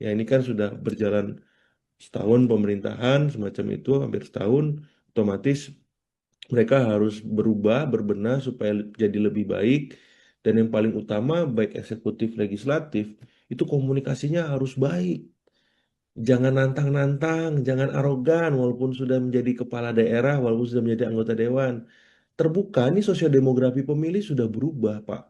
Ya ini kan sudah berjalan setahun pemerintahan semacam itu, hampir setahun, otomatis mereka harus berubah, berbenah supaya jadi lebih baik. Dan yang paling utama, baik eksekutif, legislatif, itu komunikasinya harus baik. Jangan nantang-nantang, jangan arogan, walaupun sudah menjadi kepala daerah, walaupun sudah menjadi anggota dewan. Terbuka, ini sosiodemografi pemilih sudah berubah, Pak.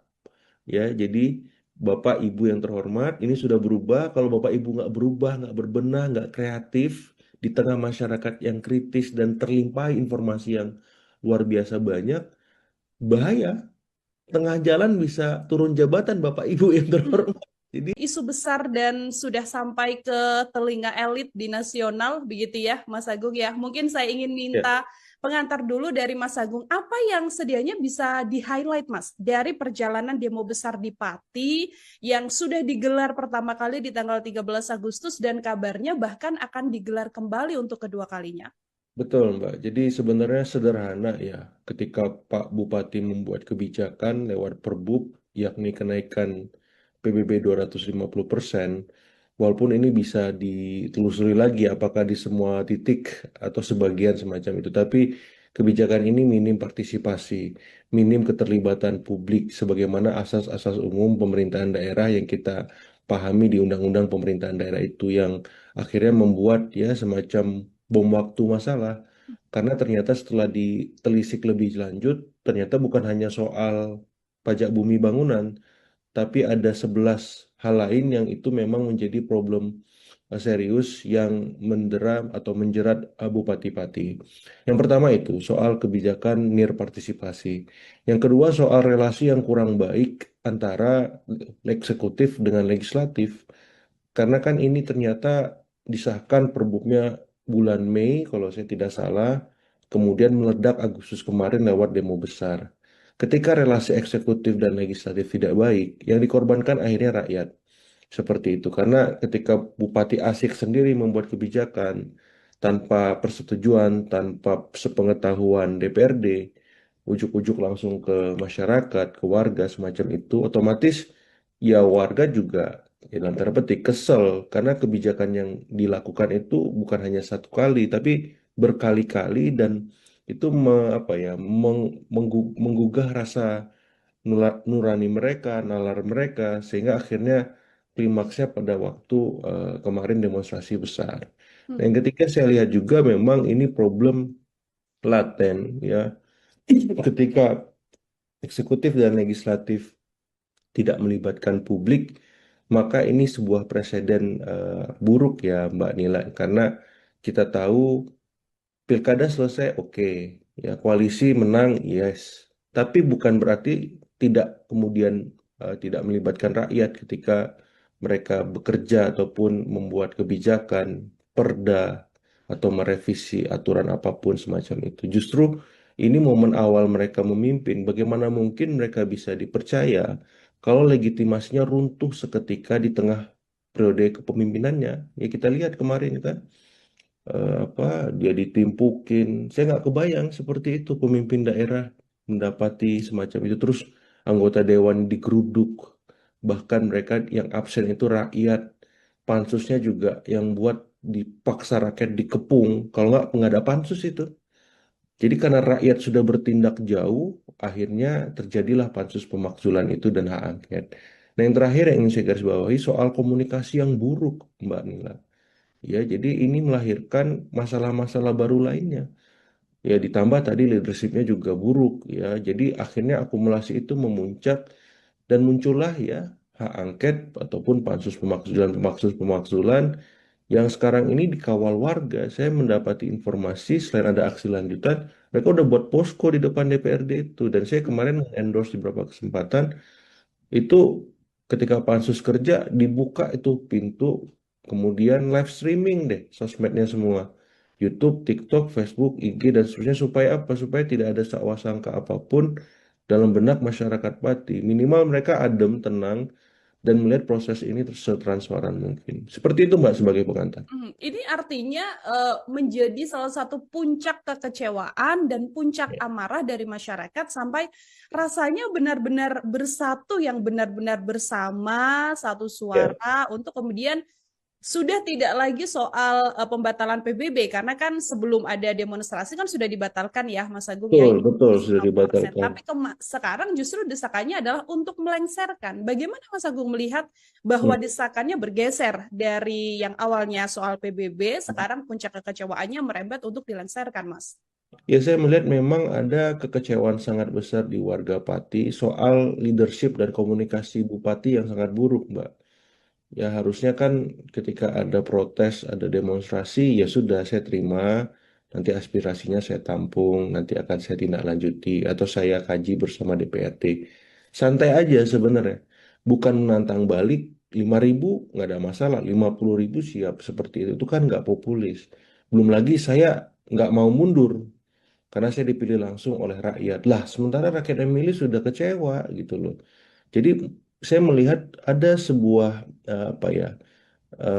Ya, jadi Bapak Ibu yang terhormat, ini sudah berubah. Kalau Bapak Ibu nggak berubah, nggak berbenah, nggak kreatif di tengah masyarakat yang kritis dan terlimpahi informasi yang luar biasa banyak, bahaya. Tengah jalan bisa turun jabatan Bapak Ibu yang terhormat. Jadi, Isu besar dan sudah sampai ke telinga elit di nasional, begitu ya, Mas Agung ya. Mungkin saya ingin ya, minta pengantar dulu dari Mas Agung, apa yang sedianya bisa di-highlight, Mas, dari perjalanan demo besar di Pati yang sudah digelar pertama kali di tanggal 13 Agustus dan kabarnya bahkan akan digelar kembali untuk kedua kalinya. betul Mbak. Jadi sebenarnya sederhana ya, ketika Pak Bupati membuat kebijakan lewat Perbub, yakni kenaikan PBB 250%, walaupun ini bisa ditelusuri lagi apakah di semua titik atau sebagian semacam itu, tapi kebijakan ini minim partisipasi, minim keterlibatan publik sebagaimana asas-asas umum pemerintahan daerah yang kita pahami di Undang-Undang Pemerintahan Daerah itu yang akhirnya membuat ya semacam bom waktu masalah. Karena ternyata setelah ditelisik lebih lanjut, ternyata bukan hanya soal pajak bumi bangunan, tapi ada 11 hal lain yang itu memang menjadi problem serius yang mendera atau menjerat bupati-pati. Yang pertama itu soal kebijakan nir partisipasi. Yang kedua soal relasi yang kurang baik antara eksekutif dengan legislatif. Karena kan ini ternyata disahkan perbubnya bulan Mei kalau saya tidak salah, kemudian meledak Agustus kemarin lewat demo besar. Ketika relasi eksekutif dan legislatif tidak baik, yang dikorbankan akhirnya rakyat. Seperti itu. Karena ketika Bupati Asik sendiri membuat kebijakan tanpa persetujuan, tanpa sepengetahuan DPRD, ujuk-ujuk langsung ke masyarakat, ke warga semacam itu, otomatis ya warga juga ya dalam tanda petik kesel karena kebijakan yang dilakukan itu bukan hanya satu kali, tapi berkali-kali dan itu apa ya menggugah rasa nurani mereka, nalar mereka, sehingga akhirnya klimaksnya pada waktu kemarin demonstrasi besar. Hmm. Dan yang ketiga saya lihat juga memang ini problem laten ya, ketika eksekutif dan legislatif tidak melibatkan publik, maka ini sebuah presiden buruk ya Mbak Nila, karena kita tahu pilkada selesai, oke. Ya, koalisi menang, yes. Tapi bukan berarti tidak kemudian tidak melibatkan rakyat ketika mereka bekerja ataupun membuat kebijakan, perda, atau merevisi aturan apapun semacam itu. Justru ini momen awal mereka memimpin. Bagaimana mungkin mereka bisa dipercaya kalau legitimasinya runtuh seketika di tengah periode kepemimpinannya? Ya kita lihat kemarin kan apa dia ditimpukin. Saya nggak kebayang seperti itu pemimpin daerah mendapati semacam itu. Terus anggota dewan digeruduk, bahkan mereka yang absen itu rakyat. Pansusnya juga yang buat dipaksa rakyat dikepung, kalau nggak ada pansus itu. Jadi karena rakyat sudah bertindak jauh, akhirnya terjadilah pansus pemakzulan itu dan hak angket. Nah yang terakhir yang ingin saya garis bawahi soal komunikasi yang buruk, Mbak Nila. Ya, jadi ini melahirkan masalah-masalah baru lainnya. Ya, ditambah tadi leadershipnya juga buruk. Ya, jadi akhirnya akumulasi itu memuncak dan muncullah ya hak angket ataupun pansus pemakzulan yang sekarang ini dikawal warga. Saya mendapati informasi selain ada aksi lanjutan, mereka udah buat posko di depan DPRD itu. Dan saya kemarin endorse di beberapa kesempatan itu ketika pansus kerja dibuka itu pintu, kemudian live streaming deh sosmednya semua. YouTube, TikTok, Facebook, IG dan seterusnya supaya apa? Supaya tidak ada sangka apapun dalam benak masyarakat Pati. Minimal mereka adem, tenang dan melihat proses ini setransparan mungkin. Seperti itu Mbak sebagai pengantar. Ini artinya menjadi salah satu puncak kekecewaan dan puncak Ya. amarah dari masyarakat sampai rasanya benar-benar bersatu yang benar-benar bersama satu Ya, suara untuk kemudian sudah tidak lagi soal pembatalan PBB karena kan sebelum ada demonstrasi kan sudah dibatalkan ya Mas Agung ya betul, betul sudah 50%. dibatalkan. Tapi sekarang justru desakannya adalah untuk melengsarkan. Bagaimana Mas Agung melihat bahwa Hmm. desakannya bergeser dari yang awalnya soal PBB, sekarang puncak kekecewaannya merembet untuk dilengsarkan, Mas? Ya, saya melihat memang ada kekecewaan sangat besar di warga Pati soal leadership dan komunikasi Bupati yang sangat buruk, Mbak. Ya, harusnya kan ketika ada protes, ada demonstrasi, ya sudah saya terima, nanti aspirasinya saya tampung, nanti akan saya tindak lanjuti, atau saya kaji bersama DPRD. Santai aja sebenarnya. Bukan menantang balik, 5.000 nggak ada masalah, 50.000 siap seperti itu kan nggak populis. Belum lagi saya nggak mau mundur, karena saya dipilih langsung oleh rakyat. Lah, sementara rakyat yang milih sudah kecewa gitu loh. Jadi saya melihat ada sebuah apa ya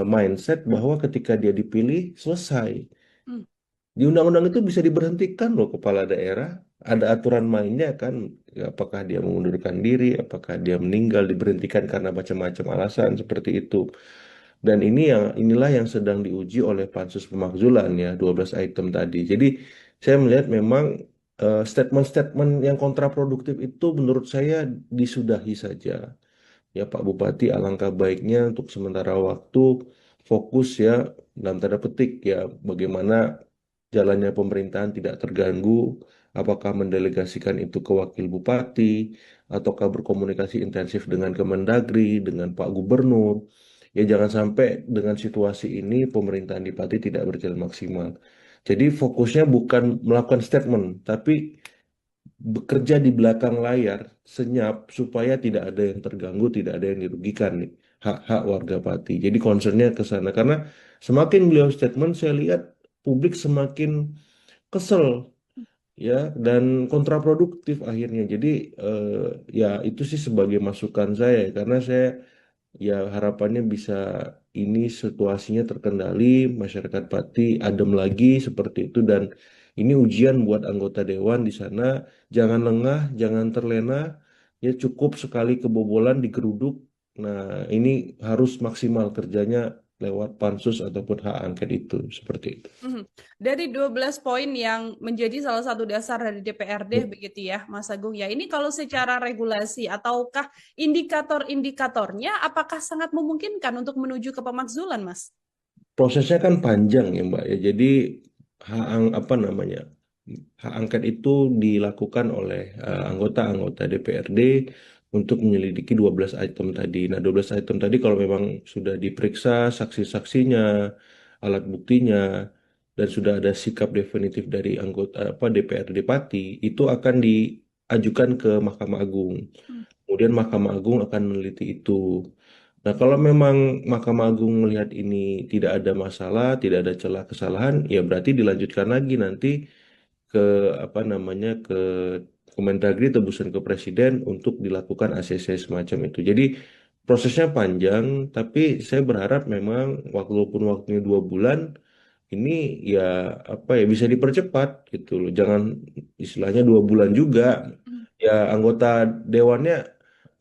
mindset bahwa ketika dia dipilih selesai. Hmm. Di undang-undang itu bisa diberhentikan loh kepala daerah. Ada aturan mainnya kan, apakah dia mengundurkan diri, apakah dia meninggal, diberhentikan karena macam-macam alasan seperti itu. Dan inilah yang sedang diuji oleh pansus pemakzulan ya, 12 item tadi. Jadi saya melihat memang statement-statement yang kontraproduktif itu menurut saya disudahi saja. Ya Pak Bupati, alangkah baiknya untuk sementara waktu fokus ya dalam tanda petik ya bagaimana jalannya pemerintahan tidak terganggu, apakah mendelegasikan itu ke wakil bupati, ataukah berkomunikasi intensif dengan Kemendagri, dengan Pak Gubernur. Ya jangan sampai dengan situasi ini pemerintahan di Pati tidak berjalan maksimal. Jadi fokusnya bukan melakukan statement, tapi bekerja di belakang layar senyap supaya tidak ada yang terganggu, tidak ada yang dirugikan nih hak-hak warga Pati. Jadi concernnya ke sana karena semakin beliau statement saya lihat publik semakin kesel ya dan kontraproduktif akhirnya. Jadi eh, ya itu sih sebagai masukan saya karena saya ya harapannya bisa ini situasinya terkendali, masyarakat Pati adem lagi seperti itu dan ini ujian buat anggota dewan di sana. Jangan lengah, jangan terlena, ya cukup sekali kebobolan digeruduk. Nah, ini harus maksimal kerjanya lewat pansus ataupun hak angket itu seperti itu. Mhm. Dari 12 poin yang menjadi salah satu dasar dari DPRD begitu ya, Mas Agung ya. Ini kalau secara regulasi ataukah indikator-indikatornya apakah sangat memungkinkan untuk menuju ke pemakzulan, Mas? Prosesnya kan panjang ya Mbak ya. Jadi apa namanya hak angket itu dilakukan oleh anggota-anggota DPRD untuk menyelidiki 12 item tadi. Nah, 12 item tadi kalau memang sudah diperiksa saksi-saksinya, alat buktinya, dan sudah ada sikap definitif dari anggota apa DPRD Pati, itu akan diajukan ke Mahkamah Agung. Hmm. Kemudian Mahkamah Agung akan meneliti itu. Nah, kalau memang Mahkamah Agung melihat ini tidak ada masalah, tidak ada celah kesalahan, ya berarti dilanjutkan lagi nanti ke apa namanya ke Kemendagri tebusan ke Presiden untuk dilakukan ACC semacam itu. Jadi prosesnya panjang, tapi saya berharap memang walaupun waktunya 2 bulan, ini ya apa ya bisa dipercepat gitu loh. Jangan istilahnya 2 bulan juga. Hmm. Ya anggota dewannya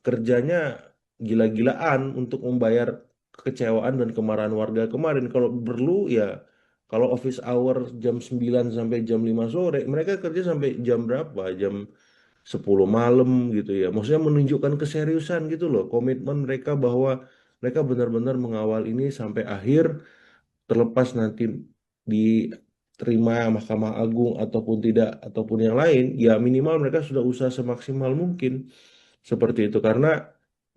kerjanya gila-gilaan untuk membayar kekecewaan dan kemarahan warga kemarin. Kalau perlu ya kalau office hour jam 9 sampai jam 5 sore, mereka kerja sampai jam berapa? Jam 10 malam gitu ya. Maksudnya menunjukkan keseriusan gitu loh, komitmen mereka bahwa mereka benar-benar mengawal ini sampai akhir terlepas nanti diterima Mahkamah Agung ataupun tidak ataupun yang lain, ya minimal mereka sudah usaha semaksimal mungkin seperti itu karena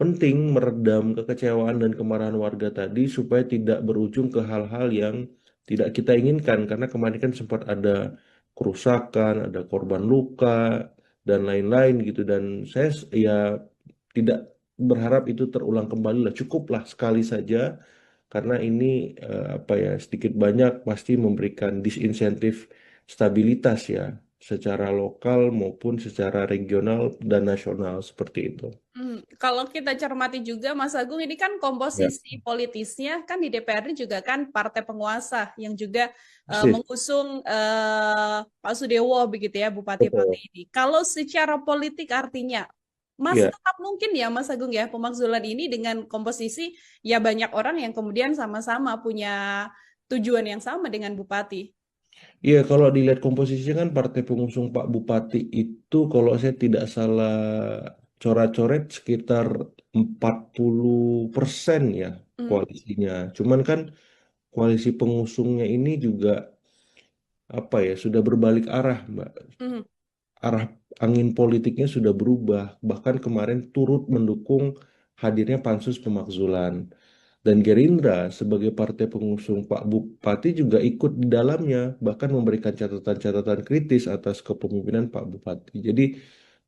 penting meredam kekecewaan dan kemarahan warga tadi supaya tidak berujung ke hal-hal yang tidak kita inginkan karena kemarin kan sempat ada kerusakan, ada korban luka dan lain-lain gitu dan saya ya tidak berharap itu terulang kembali lah cukuplah sekali saja karena ini apa ya sedikit banyak pasti memberikan disinsentif stabilitas ya secara lokal maupun secara regional dan nasional seperti itu. Kalau kita cermati juga, Mas Agung, ini kan Ya, komposisi politisnya kan di DPRD juga kan partai penguasa yang juga persis. mengusung Pak Sudewo begitu ya, Bupati Pati Betul. ini. Kalau secara politik artinya masih Ya, tetap mungkin ya, Mas Agung ya, pemakzulan ini dengan komposisi ya banyak orang yang kemudian sama-sama punya tujuan yang sama dengan Bupati. iya kalau dilihat komposisinya kan partai pengusung Pak Bupati itu kalau saya tidak salah coret-coret sekitar 40% ya Hmm. koalisinya. Cuman kan koalisi pengusungnya ini juga apa ya sudah berbalik arah, Mbak. Hmm. Arah angin politiknya sudah berubah. Bahkan kemarin turut mendukung hadirnya pansus pemakzulan. Dan Gerindra sebagai partai pengusung Pak Bupati juga ikut di dalamnya, bahkan memberikan catatan-catatan kritis atas kepemimpinan Pak Bupati. Jadi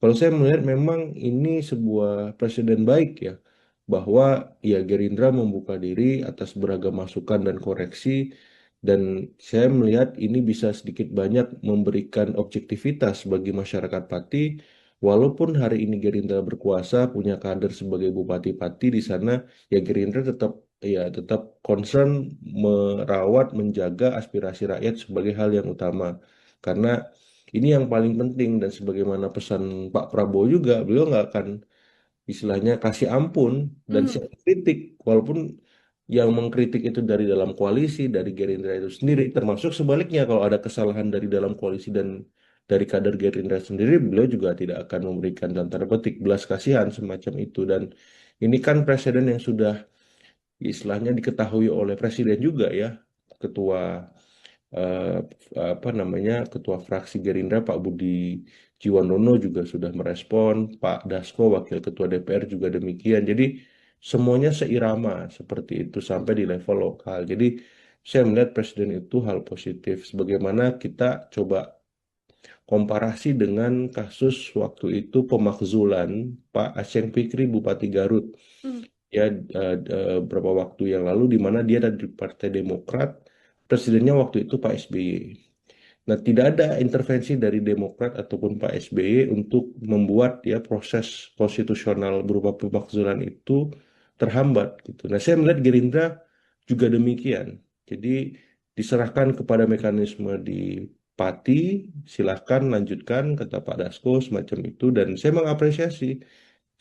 kalau saya melihat memang ini sebuah presiden baik ya, bahwa ya Gerindra membuka diri atas beragam masukan dan koreksi, dan saya melihat ini bisa sedikit banyak memberikan objektivitas bagi masyarakat Pati, walaupun hari ini Gerindra berkuasa, punya kader sebagai Bupati Pati di sana, ya Gerindra tetap concern merawat menjaga aspirasi rakyat sebagai hal yang utama karena ini yang paling penting dan sebagaimana pesan Pak Prabowo juga beliau nggak akan istilahnya kasih ampun dan Hmm. siap kritik walaupun yang mengkritik itu dari dalam koalisi dari Gerindra itu sendiri termasuk sebaliknya kalau ada kesalahan dari dalam koalisi dan dari kader Gerindra sendiri beliau juga tidak akan memberikan dalam tanda petik belas kasihan semacam itu dan ini kan presiden yang sudah istilahnya diketahui oleh presiden juga ya ketua eh, apa namanya ketua fraksi Gerindra Pak Budi Jiwandono juga sudah merespon, Pak Dasko Wakil Ketua DPR juga demikian. Jadi semuanya seirama seperti itu sampai di level lokal. Jadi saya melihat presiden itu hal positif. Sebagaimana kita coba komparasi dengan kasus waktu itu pemakzulan Pak Aceng Fikri Bupati Garut Hmm. ya beberapa waktu yang lalu di mana dia ada di Partai Demokrat, presidennya waktu itu Pak SBY. Nah, tidak ada intervensi dari Demokrat ataupun Pak SBY untuk membuat ya proses konstitusional berupa pemakzulan itu terhambat gitu. Nah, saya melihat Gerindra juga demikian. Jadi diserahkan kepada mekanisme di Pati, silahkan lanjutkan kata Pak Dasko semacam itu dan saya mengapresiasi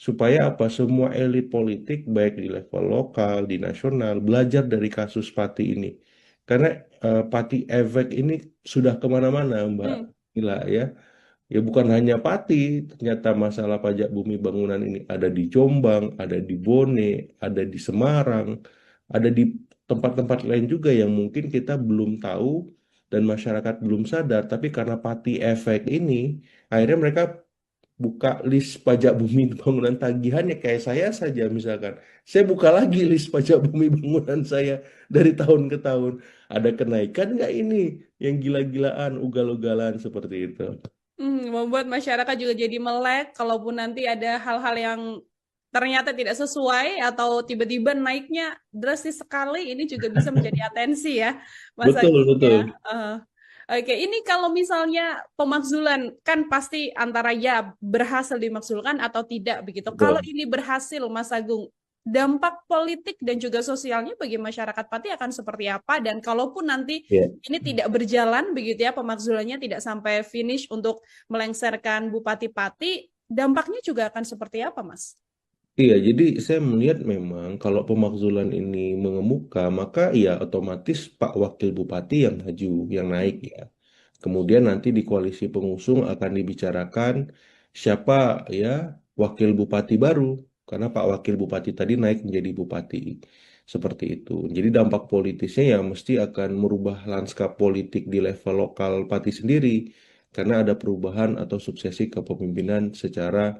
supaya apa semua elit politik baik di level lokal, di nasional belajar dari kasus Pati ini. Karena Pati efek ini sudah kemana-mana, Mbak Hmm. Mila ya. Ya bukan hanya Pati, ternyata masalah pajak bumi bangunan ini ada di Jombang, ada di Bone, ada di Semarang, ada di tempat-tempat lain juga yang mungkin kita belum tahu dan masyarakat belum sadar. Tapi karena Pati efek ini, akhirnya mereka buka list pajak bumi bangunan tagihannya kayak saya saja misalkan. Saya buka lagi list pajak bumi bangunan saya dari tahun ke tahun. Ada kenaikan nggak ini yang gila-gilaan, ugal-ugalan seperti itu? Membuat masyarakat juga jadi melek, kalaupun nanti ada hal-hal yang ternyata tidak sesuai atau tiba-tiba naiknya drastis sekali, ini juga bisa menjadi atensi ya, Mas Betul, Agung ya. betul. Oke, ini kalau misalnya pemakzulan kan pasti antara ya berhasil dimakzulkan atau tidak begitu. Kalau Betul. ini berhasil, Mas Agung, dampak politik dan juga sosialnya bagi masyarakat Pati akan seperti apa? Dan kalaupun nanti Ya. ini tidak berjalan begitu ya, pemakzulannya tidak sampai finish untuk melengsarkan Bupati Pati, dampaknya juga akan seperti apa, Mas? Iya, jadi saya melihat memang kalau pemakzulan ini mengemuka, maka ya otomatis Pak Wakil Bupati yang maju, yang naik ya. Kemudian nanti di koalisi pengusung akan dibicarakan siapa ya wakil bupati baru, karena Pak Wakil Bupati tadi naik menjadi bupati. Seperti itu. Jadi dampak politisnya ya mesti akan merubah lanskap politik di level lokal Pati sendiri, karena ada perubahan atau suksesi kepemimpinan secara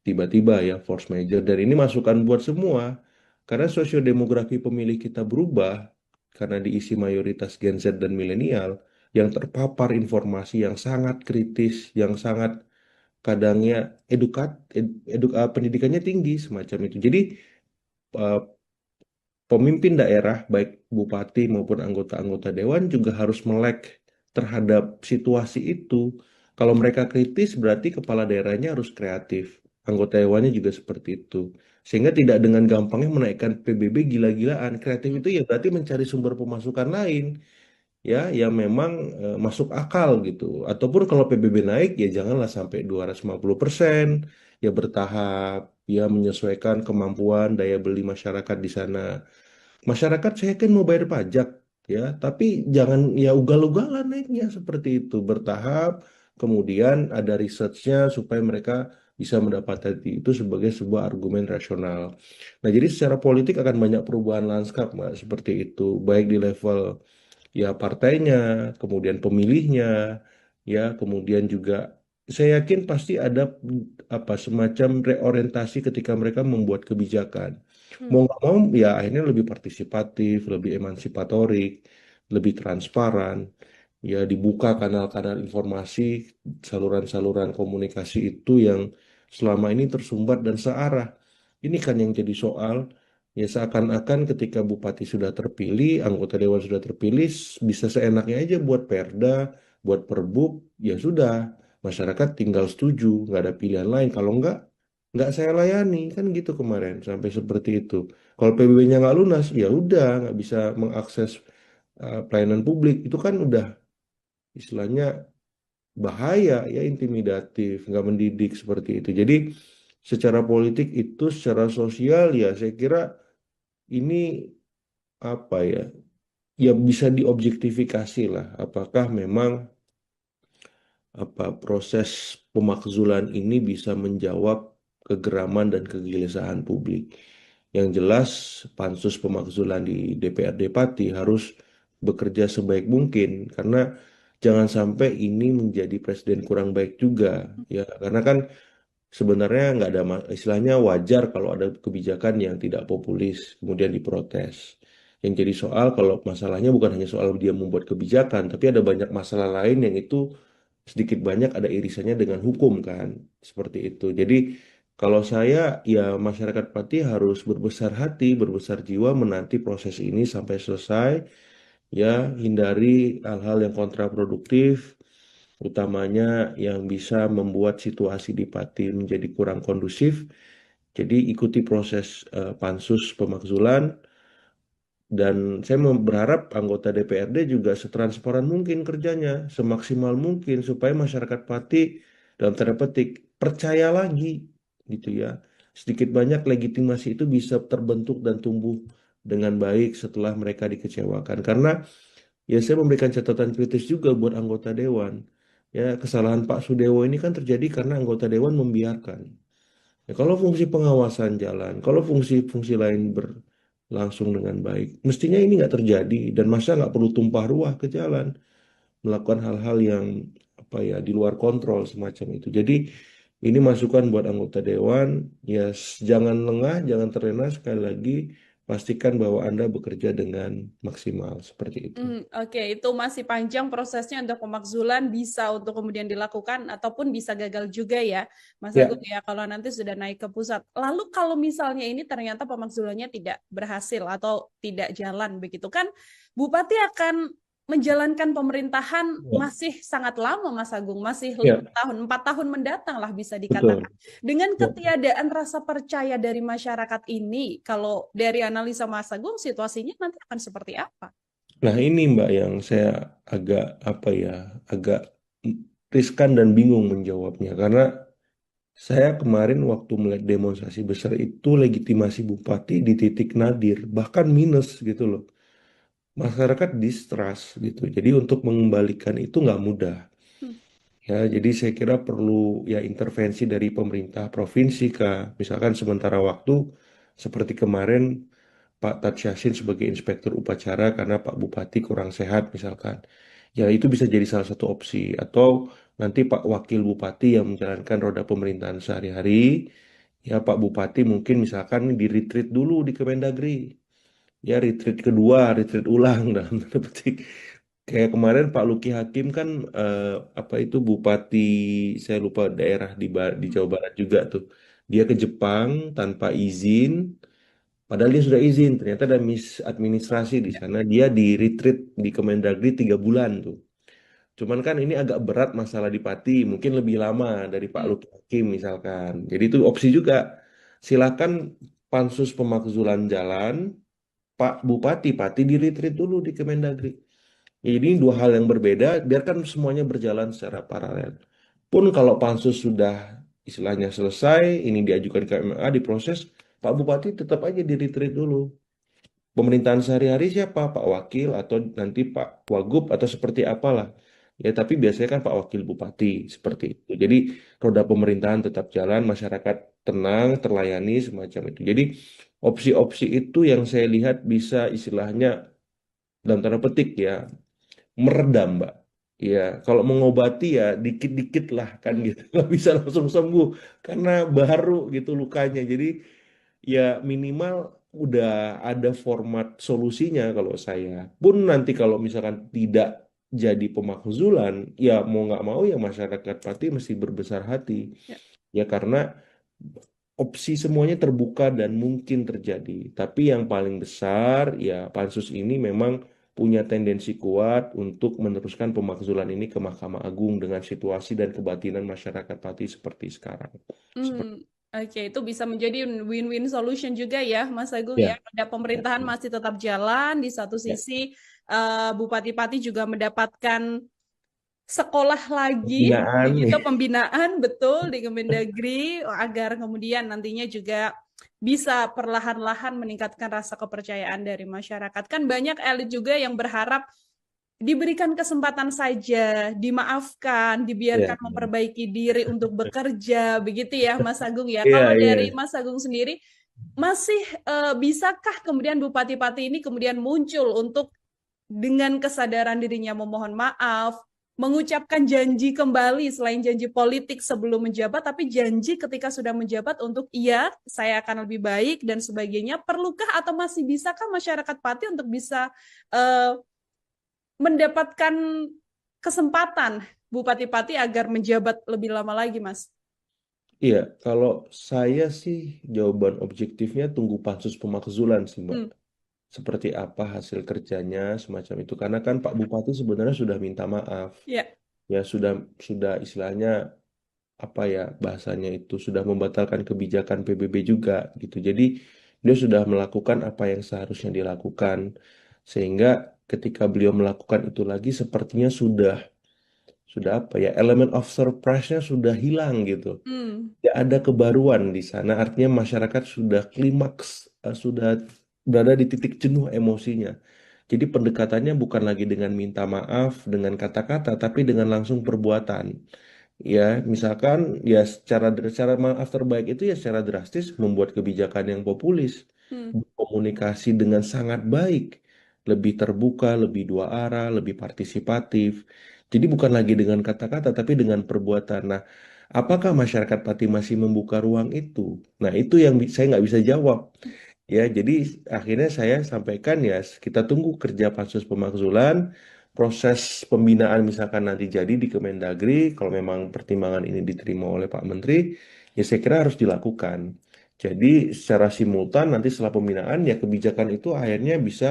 tiba-tiba ya force major dan ini masukan buat semua karena sosiodemografi pemilih kita berubah karena diisi mayoritas Gen Z dan milenial yang terpapar informasi yang sangat kritis, yang sangat kadangnya pendidikannya tinggi semacam itu. Jadi eh, pemimpin daerah baik bupati maupun anggota-anggota dewan juga harus melek terhadap situasi itu. Kalau mereka kritis berarti kepala daerahnya harus kreatif. Anggota dewannya juga seperti itu. Sehingga tidak dengan gampangnya menaikkan PBB gila-gilaan. Kreatif itu ya berarti mencari sumber pemasukan lain ya yang memang masuk akal gitu. Ataupun kalau PBB naik ya janganlah sampai 250%, ya bertahap, ya menyesuaikan kemampuan daya beli masyarakat di sana. Masyarakat saya kan mau bayar pajak ya, tapi jangan ya ugal-ugalan naiknya seperti itu bertahap. Kemudian ada researchnya supaya mereka bisa mendapatkan itu sebagai sebuah argumen rasional. Nah, jadi secara politik akan banyak perubahan lanskap, Mbak, seperti itu, baik di level ya partainya, kemudian pemilihnya, ya, kemudian juga saya yakin pasti ada apa semacam reorientasi ketika mereka membuat kebijakan. Mau Hmm. nggak mau ya akhirnya lebih partisipatif, lebih emansipatorik, lebih transparan, ya dibuka kanal-kanal informasi, saluran-saluran komunikasi itu yang selama ini tersumbat dan searah. Ini kan yang jadi soal. Ya seakan-akan ketika bupati sudah terpilih, anggota dewan sudah terpilih, bisa seenaknya aja buat perda, buat perbub, ya sudah. Masyarakat tinggal setuju, nggak ada pilihan lain. Kalau nggak saya layani, kan gitu kemarin, sampai seperti itu. Kalau PBB-nya nggak lunas, ya udah, nggak bisa mengakses pelayanan publik. Itu kan udah istilahnya bahaya, ya intimidatif, nggak mendidik seperti itu. Jadi secara politik itu, secara sosial ya saya kira ini apa ya ya bisa diobjektifikasi lah apakah memang apa proses pemakzulan ini bisa menjawab kegeraman dan kegelisahan publik. Yang jelas pansus pemakzulan di DPRD Pati harus bekerja sebaik mungkin karena jangan sampai ini menjadi presiden kurang baik juga ya karena kan sebenarnya nggak ada istilahnya wajar kalau ada kebijakan yang tidak populis kemudian diprotes. Yang jadi soal kalau masalahnya bukan hanya soal dia membuat kebijakan, tapi ada banyak masalah lain yang itu sedikit banyak ada irisannya dengan hukum kan, seperti itu. Jadi kalau saya ya masyarakat Pati harus berbesar hati, berbesar jiwa menanti proses ini sampai selesai, ya hindari hal-hal yang kontraproduktif utamanya yang bisa membuat situasi di Pati menjadi kurang kondusif. Jadi ikuti proses pansus pemakzulan dan saya berharap anggota DPRD juga setransparan mungkin kerjanya, semaksimal mungkin supaya masyarakat Pati dalam tanda petik percaya lagi gitu ya. Sedikit banyak legitimasi itu bisa terbentuk dan tumbuh dengan baik setelah mereka dikecewakan. Karena ya saya memberikan catatan kritis juga buat anggota dewan. Ya, kesalahan Pak Sudewo ini kan terjadi karena anggota dewan membiarkan. Ya, kalau fungsi pengawasan jalan, kalau fungsi-fungsi lain berlangsung dengan baik, mestinya ini nggak terjadi dan masa nggak perlu tumpah ruah ke jalan, melakukan hal-hal yang apa ya di luar kontrol semacam itu. Jadi ini masukan buat anggota dewan, ya jangan lengah, jangan terlena sekali lagi, pastikan bahwa Anda bekerja dengan maksimal seperti itu. Oke, itu masih panjang prosesnya untuk pemakzulan bisa untuk kemudian dilakukan ataupun bisa gagal juga ya, Mas Ya, Agung ya, kalau nanti sudah naik ke pusat. Lalu kalau misalnya ini ternyata pemakzulannya tidak berhasil atau tidak jalan begitu kan, Bupati akan menjalankan pemerintahan ya, masih sangat lama, Mas Agung, masih 5 ya, tahun, 4 tahun mendatang lah bisa dikatakan. betul. Dengan Ya. ketiadaan rasa percaya dari masyarakat ini, kalau dari analisa Mas Agung, situasinya nanti akan seperti apa? Nah, ini Mbak yang saya agak apa ya, agak riskan dan bingung menjawabnya karena saya kemarin waktu melihat demonstrasi besar itu legitimasi bupati di titik nadir, bahkan minus gitu loh. Masyarakat distrust gitu. Jadi untuk mengembalikan itu nggak mudah. Hmm. Ya, jadi saya kira perlu ya intervensi dari pemerintah provinsi kah, misalkan sementara waktu seperti kemarin Pak Tat Yassin sebagai inspektur upacara karena Pak Bupati kurang sehat misalkan. Ya itu bisa jadi salah satu opsi. Atau nanti Pak Wakil Bupati yang menjalankan roda pemerintahan sehari-hari. Ya Pak Bupati mungkin misalkan di retreat dulu di Kemendagri. Ya retreat kedua, retreat ulang dalam tanda petik. Kayak kemarin Pak Luki Hakim kan apa itu Bupati saya lupa daerah di Jawa Barat juga tuh. Dia ke Jepang tanpa izin. Padahal dia sudah izin, ternyata ada misadministrasi di sana. Dia di retreat di Kemendagri 3 bulan tuh. Cuman kan ini agak berat masalah di Pati, mungkin lebih lama dari Pak Hmm. Luki Hakim misalkan. Jadi itu opsi juga. Silakan pansus pemakzulan jalan, Pak Bupati Pati di retreat dulu di Kemendagri. Ini dua hal yang berbeda, biarkan semuanya berjalan secara paralel. Pun kalau pansus sudah istilahnya selesai, ini diajukan ke MMA, diproses, Pak Bupati tetap aja di retreat dulu. Pemerintahan sehari-hari siapa? Pak Wakil atau nanti Pak Wagub atau seperti apalah. Ya, tapi biasanya kan Pak Wakil Bupati seperti itu. Jadi roda pemerintahan tetap jalan, masyarakat tenang, terlayani semacam itu. Jadi opsi-opsi itu yang saya lihat bisa istilahnya dalam tanda petik ya meredam, Mbak. Ya, kalau mengobati ya dikit-dikit lah kan Hmm. gitu. Nggak bisa langsung sembuh karena baru gitu lukanya. Jadi ya minimal udah ada format solusinya kalau saya. Pun nanti kalau misalkan tidak jadi pemakzulan, ya mau nggak mau ya masyarakat Pati mesti berbesar hati. Ya. Ya karena opsi semuanya terbuka dan mungkin terjadi. Tapi yang paling besar ya pansus ini memang punya tendensi kuat untuk meneruskan pemakzulan ini ke Mahkamah Agung dengan situasi dan kebatinan masyarakat Pati seperti sekarang. Seperti, Oke, itu bisa menjadi win-win solution juga ya, Mas Agung ya. ya, Ada ya, pemerintahan masih tetap jalan, di satu ya. sisi Bupati-Pati juga mendapatkan sekolah lagi, Pembinaan begitu nih. pembinaan betul di Kemendagri agar kemudian nantinya juga bisa perlahan-lahan meningkatkan rasa kepercayaan dari masyarakat. Kan banyak elit juga yang berharap diberikan kesempatan saja, dimaafkan, Iya, dibiarkan memperbaiki diri untuk bekerja, begitu ya Mas Agung ya. iya, Kalau iya. dari Mas Agung sendiri, masih bisakah kemudian Bupati-Pati ini kemudian muncul untuk dengan kesadaran dirinya memohon maaf, mengucapkan janji kembali selain janji politik sebelum menjabat, tapi janji ketika sudah menjabat untuk iya, saya akan lebih baik dan sebagainya. Perlukah atau masih bisakah masyarakat Pati untuk bisa uh, mendapatkan kesempatan Bupati Pati agar menjabat lebih lama lagi, Mas? Iya, kalau saya sih jawaban objektifnya tunggu pansus pemakzulan sih, Mbak. Hmm, Seperti apa hasil kerjanya semacam itu. Karena kan Pak Bupati sebenarnya sudah minta maaf. ya. Ya sudah istilahnya apa ya bahasanya itu sudah membatalkan kebijakan PBB juga gitu. Jadi dia sudah melakukan apa yang seharusnya dilakukan. Sehingga ketika beliau melakukan itu lagi sepertinya sudah apa ya elemen of surprise-nya sudah hilang gitu. Hmm, Tidak ada kebaruan di sana. Artinya masyarakat sudah klimaks, sudah berada di titik jenuh emosinya. Jadi pendekatannya bukan lagi dengan minta maaf, dengan kata-kata, tapi dengan langsung perbuatan. Ya, misalkan ya cara maaf terbaik itu ya secara drastis membuat kebijakan yang populis, hmm, komunikasi dengan sangat baik, lebih terbuka, lebih dua arah, lebih partisipatif. Jadi bukan lagi dengan kata-kata, tapi dengan perbuatan. Nah, apakah masyarakat Pati masih membuka ruang itu? Nah, itu yang saya nggak bisa jawab. Ya, jadi akhirnya saya sampaikan ya kita tunggu kerja pansus pemakzulan, proses pembinaan misalkan nanti jadi di Kemendagri, kalau memang pertimbangan ini diterima oleh Pak Menteri, ya saya kira harus dilakukan. Jadi secara simultan nanti setelah pembinaan ya kebijakan itu akhirnya bisa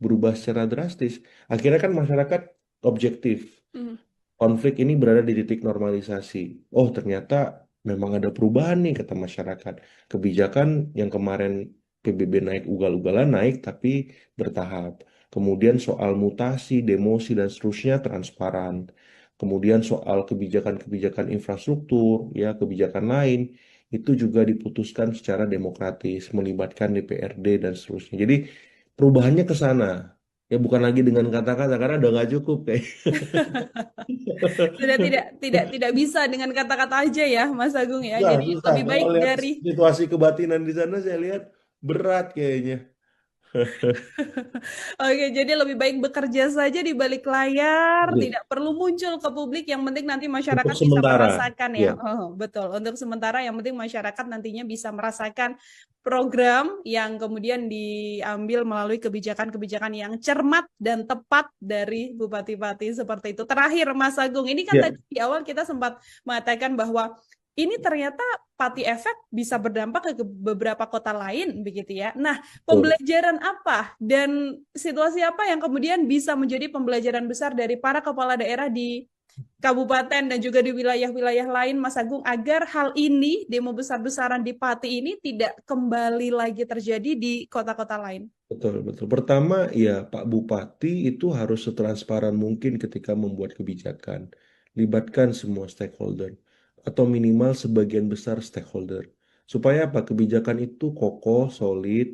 berubah secara drastis. Akhirnya kan masyarakat objektif. hmm, Konflik ini berada di titik normalisasi. Oh, ternyata memang ada perubahan nih kata masyarakat. Kebijakan yang kemarin PBB naik ugal-ugalan naik tapi bertahap. Kemudian soal mutasi, demosi dan seterusnya transparan. Kemudian soal kebijakan-kebijakan infrastruktur, ya kebijakan lain itu juga diputuskan secara demokratis, melibatkan DPRD dan seterusnya. Jadi perubahannya ke sana. Ya bukan lagi dengan kata-kata karena udah nggak cukup kayak. Sudah tidak bisa dengan kata-kata aja ya, Mas Agung ya. Susah, Jadi susah. lebih baik Kalau lihat dari situasi kebatinan di sana, saya lihat berat kayaknya. Oke, jadi lebih baik bekerja saja di balik layar, tidak perlu muncul ke publik. Yang penting nanti Untuk masyarakat bisa sementara, merasakan ya. ya Oh, betul. Untuk sementara, yang penting masyarakat nantinya bisa merasakan program yang kemudian diambil melalui kebijakan-kebijakan yang cermat dan tepat dari Bupati-Bupati seperti itu. Terakhir, Mas Agung, ini kan ya tadi di awal kita sempat mengatakan bahwa ini ternyata Pati efek bisa berdampak ke beberapa kota lain, begitu ya. Nah, betul. pembelajaran apa dan situasi apa yang kemudian bisa menjadi pembelajaran besar dari para kepala daerah di kabupaten dan juga di wilayah-wilayah lain, Mas Agung, agar hal ini, demo besar-besaran di Pati ini tidak kembali lagi terjadi di kota-kota lain? Betul, betul. Pertama, ya Pak Bupati itu harus setransparan mungkin ketika membuat kebijakan. Libatkan semua stakeholder atau minimal sebagian besar stakeholder. Supaya apa? Kebijakan itu kokoh, solid,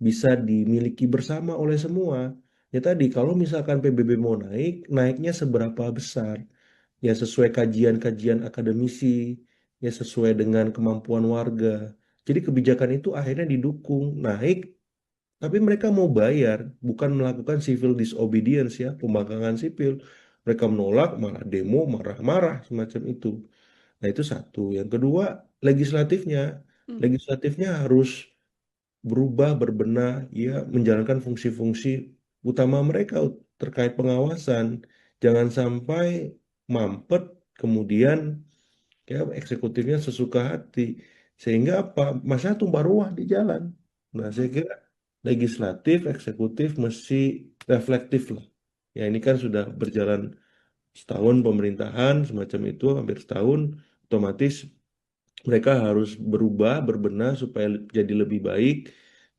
bisa dimiliki bersama oleh semua. Ya tadi, kalau misalkan PBB mau naik, naiknya seberapa besar? Ya sesuai kajian-kajian akademisi, ya sesuai dengan kemampuan warga. Jadi kebijakan itu akhirnya didukung, naik tapi mereka mau bayar, bukan melakukan civil disobedience ya, pembangkangan sipil. Mereka menolak, malah demo, marah-marah semacam itu. Nah, itu satu. Yang kedua, legislatifnya. Hmm. Legislatifnya harus berubah, berbenah, ya, menjalankan fungsi-fungsi utama mereka terkait pengawasan. Jangan sampai mampet, kemudian ya eksekutifnya sesuka hati. Sehingga apa? Masa tumpah ruah di jalan. Nah, saya kira legislatif, eksekutif mesti reflektif lah. Ya ini kan sudah berjalan setahun pemerintahan semacam itu, hampir setahun, otomatis mereka harus berubah, berbenah supaya jadi lebih baik.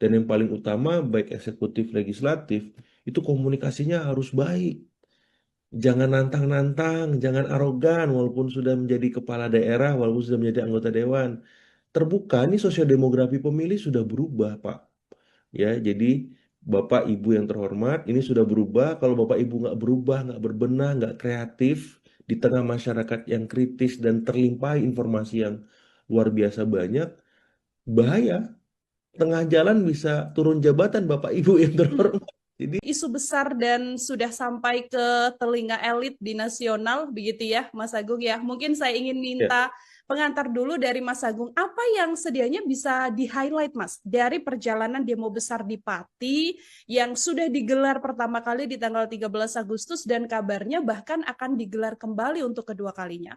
Dan yang paling utama, baik eksekutif, legislatif, itu komunikasinya harus baik. Jangan nantang-nantang, jangan arogan, walaupun sudah menjadi kepala daerah, walaupun sudah menjadi anggota dewan. Terbuka, ini sosiodemografi pemilih sudah berubah, Pak. Ya, jadi Bapak Ibu yang terhormat, ini sudah berubah. Kalau Bapak Ibu nggak berubah, nggak berbenah, nggak kreatif di tengah masyarakat yang kritis dan terlimpahi informasi yang luar biasa banyak, bahaya. Tengah jalan bisa turun jabatan Bapak Ibu yang Hmm. terhormat. Jadi Isu besar dan sudah sampai ke telinga elit di nasional, begitu ya, Mas Agung ya. Mungkin saya ingin ya, minta pengantar dulu dari Mas Agung, apa yang sedianya bisa di-highlight, Mas, dari perjalanan demo besar di Pati yang sudah digelar pertama kali di tanggal 13 Agustus dan kabarnya bahkan akan digelar kembali untuk kedua kalinya.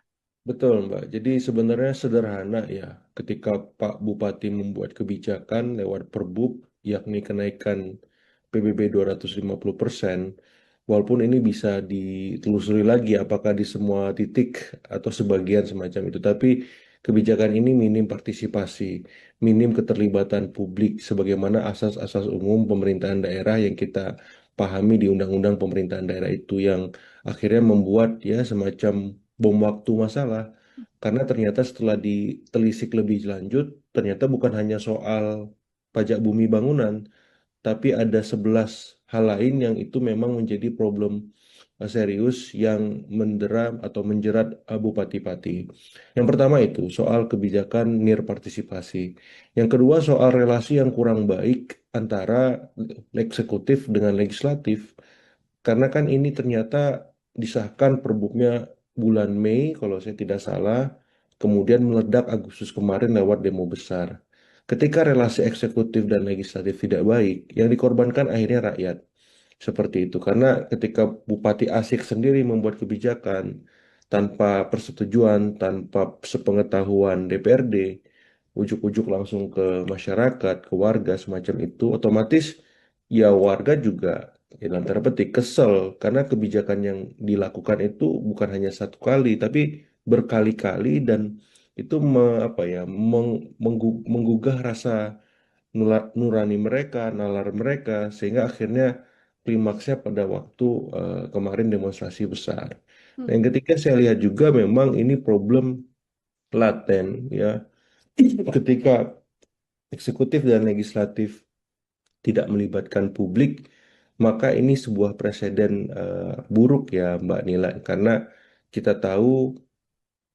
betul Mbak. Jadi sebenarnya sederhana ya, ketika Pak Bupati membuat kebijakan lewat Perbub, yakni kenaikan PBB 250%, walaupun ini bisa ditelusuri lagi apakah di semua titik atau sebagian semacam itu, tapi kebijakan ini minim partisipasi, minim keterlibatan publik, sebagaimana asas-asas umum pemerintahan daerah yang kita pahami di Undang-Undang Pemerintahan Daerah itu yang akhirnya membuat ya semacam bom waktu masalah. Karena ternyata setelah ditelisik lebih lanjut, ternyata bukan hanya soal pajak bumi bangunan, tapi ada 11 hal lain yang itu memang menjadi problem serius yang mendera atau menjerat bupati-pati. Yang pertama itu soal kebijakan nirpartisipasi. Yang kedua soal relasi yang kurang baik antara eksekutif dengan legislatif. Karena kan ini ternyata disahkan perbuknya bulan Mei kalau saya tidak salah, kemudian meledak Agustus kemarin lewat demo besar. Ketika relasi eksekutif dan legislatif tidak baik, yang dikorbankan akhirnya rakyat. Seperti itu. Karena ketika Bupati Asik sendiri membuat kebijakan tanpa persetujuan, tanpa sepengetahuan DPRD, ujuk-ujuk langsung ke masyarakat, ke warga semacam itu, otomatis ya warga juga ya dalam tanda petik kesel karena kebijakan yang dilakukan itu bukan hanya satu kali, tapi berkali-kali dan itu apa ya menggugah rasa nurani mereka, nalar mereka, sehingga akhirnya klimaksnya pada waktu kemarin demonstrasi besar. Hmm. Nah, yang ketiga saya lihat juga memang ini problem laten ya, ketika eksekutif dan legislatif tidak melibatkan publik, maka ini sebuah preseden buruk ya Mbak Nila, karena kita tahu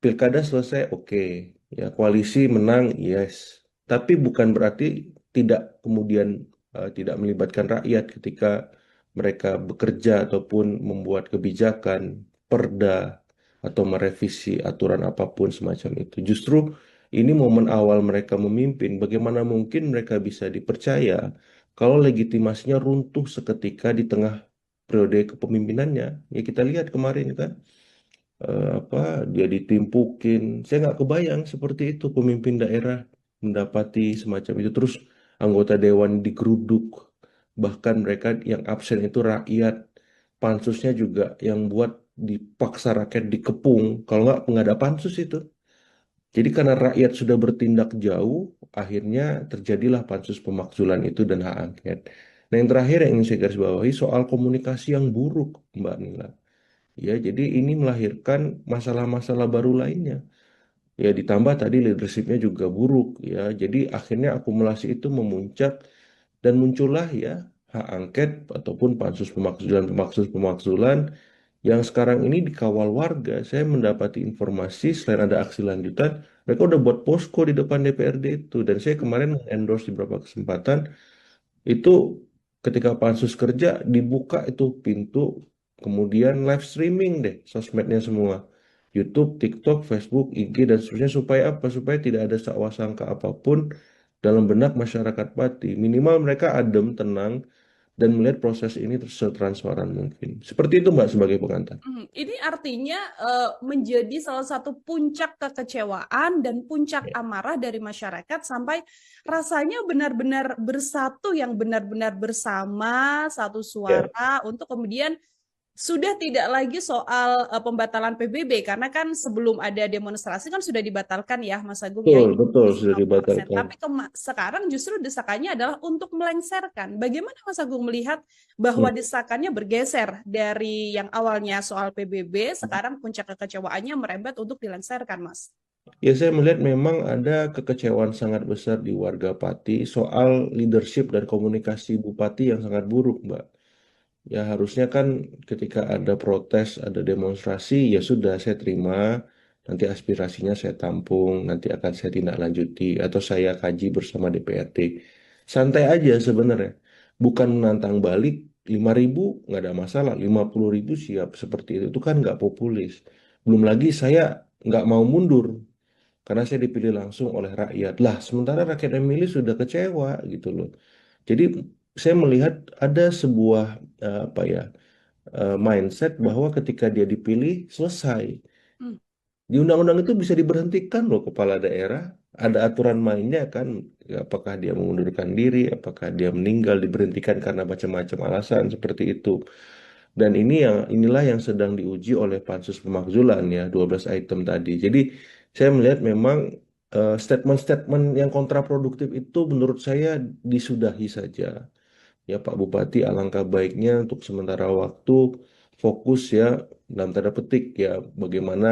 pilkada selesai, oke. Ya, koalisi menang, yes. Tapi bukan berarti tidak kemudian tidak melibatkan rakyat ketika mereka bekerja ataupun membuat kebijakan, perda, atau merevisi aturan apapun semacam itu. Justru ini momen awal mereka memimpin. Bagaimana mungkin mereka bisa dipercaya kalau legitimasinya runtuh seketika di tengah periode kepemimpinannya? Ya kita lihat kemarin kan apa dia ditimpukin. Saya nggak kebayang seperti itu pemimpin daerah mendapati semacam itu. Terus anggota dewan digeruduk, bahkan mereka yang absen itu rakyat. Pansusnya juga yang buat dipaksa rakyat dikepung, kalau nggak ada pansus itu. Jadi karena rakyat sudah bertindak jauh, akhirnya terjadilah pansus pemakzulan itu dan hak angket. Nah, yang terakhir yang ingin saya garis bawahi soal komunikasi yang buruk, Mbak Nila. Ya, jadi ini melahirkan masalah-masalah baru lainnya. Ya, ditambah tadi leadershipnya juga buruk. Ya, jadi akhirnya akumulasi itu memuncak dan muncullah ya hak angket ataupun pansus pemakzulan yang sekarang ini dikawal warga. Saya mendapati informasi selain ada aksi lanjutan, mereka udah buat posko di depan DPRD itu. Dan saya kemarin endorse di beberapa kesempatan itu ketika pansus kerja dibuka itu pintu, kemudian live streaming deh sosmednya semua. YouTube, TikTok, Facebook, IG, dan seterusnya supaya apa? Supaya tidak ada sakwa sangka apapun dalam benak masyarakat Pati. Minimal mereka adem, tenang, dan melihat proses ini setransparan mungkin. Seperti itu Mbak sebagai pengantar. Ini artinya menjadi salah satu puncak kekecewaan dan puncak Ya, amarah dari masyarakat sampai rasanya benar-benar bersatu yang benar-benar bersama satu ya, suara untuk kemudian sudah tidak lagi soal pembatalan PBB karena kan sebelum ada demonstrasi kan sudah dibatalkan ya Mas Agung ya betul, betul sudah 50%. dibatalkan. Tapi sekarang justru desakannya adalah untuk melengsarkan. Bagaimana Mas Agung melihat bahwa Hmm. desakannya bergeser dari yang awalnya soal PBB, sekarang puncak kekecewaannya merembet untuk dilengsarkan, Mas? Ya, saya melihat memang ada kekecewaan sangat besar di warga Pati soal leadership dan komunikasi Bupati yang sangat buruk, Mbak. Ya, harusnya kan ketika ada protes, ada demonstrasi, ya sudah saya terima, nanti aspirasinya saya tampung, nanti akan saya tindak lanjuti, atau saya kaji bersama DPRD. Santai aja sebenarnya. Bukan menantang balik, 5.000 nggak ada masalah, 50.000 siap seperti itu kan nggak populis. Belum lagi saya nggak mau mundur karena saya dipilih langsung oleh rakyat. Lah, sementara rakyat yang milih sudah kecewa gitu loh. Jadi saya melihat ada sebuah apa ya mindset bahwa ketika dia dipilih selesai. Hmm. Di undang-undang itu bisa diberhentikan loh kepala daerah. Ada aturan mainnya kan. Apakah dia mengundurkan diri, apakah dia meninggal, diberhentikan karena macam-macam alasan seperti itu. Dan inilah yang sedang diuji oleh Pansus Pemakzulan ya, 12 item tadi. Jadi saya melihat memang statement-statement yang kontraproduktif itu menurut saya disudahi saja. Ya Pak Bupati, alangkah baiknya untuk sementara waktu fokus ya dalam tanda petik ya bagaimana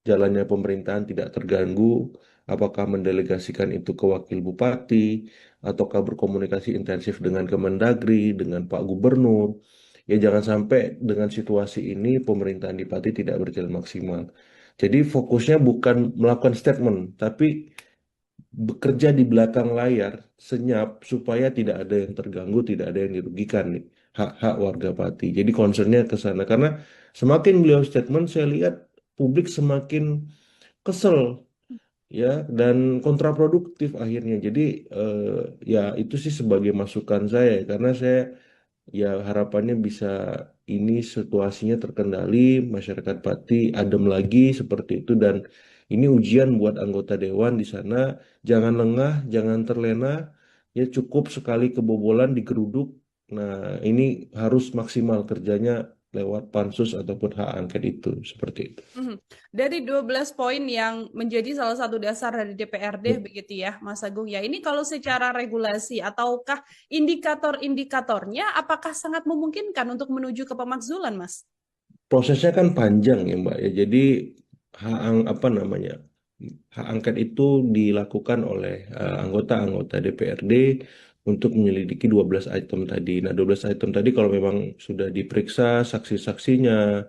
jalannya pemerintahan tidak terganggu, apakah mendelegasikan itu ke wakil bupati, ataukah berkomunikasi intensif dengan Kemendagri, dengan Pak Gubernur. Ya jangan sampai dengan situasi ini pemerintahan di Pati tidak berjalan maksimal. Jadi fokusnya bukan melakukan statement, tapi bekerja di belakang layar senyap supaya tidak ada yang terganggu, tidak ada yang dirugikan nih hak-hak warga Pati. Jadi concernnya ke sana karena semakin beliau statement saya lihat publik semakin kesel ya dan kontraproduktif akhirnya. Jadi eh, ya itu sih sebagai masukan saya karena saya ya harapannya bisa ini situasinya terkendali, masyarakat Pati adem lagi seperti itu dan ini ujian buat anggota dewan di sana. Jangan lengah, jangan terlena, ya cukup sekali kebobolan digeruduk. Nah, ini harus maksimal kerjanya lewat pansus ataupun hak angket itu seperti itu. Mhm. Dari 12 poin yang menjadi salah satu dasar dari DPRD begitu ya, Mas Agung ya. Ini kalau secara regulasi ataukah indikator-indikatornya apakah sangat memungkinkan untuk menuju ke pemakzulan, Mas? Prosesnya kan panjang ya Mbak ya. Jadi apa namanya hak angket itu dilakukan oleh anggota-anggota DPRD untuk menyelidiki 12 item tadi. Nah, 12 item tadi kalau memang sudah diperiksa saksi-saksinya,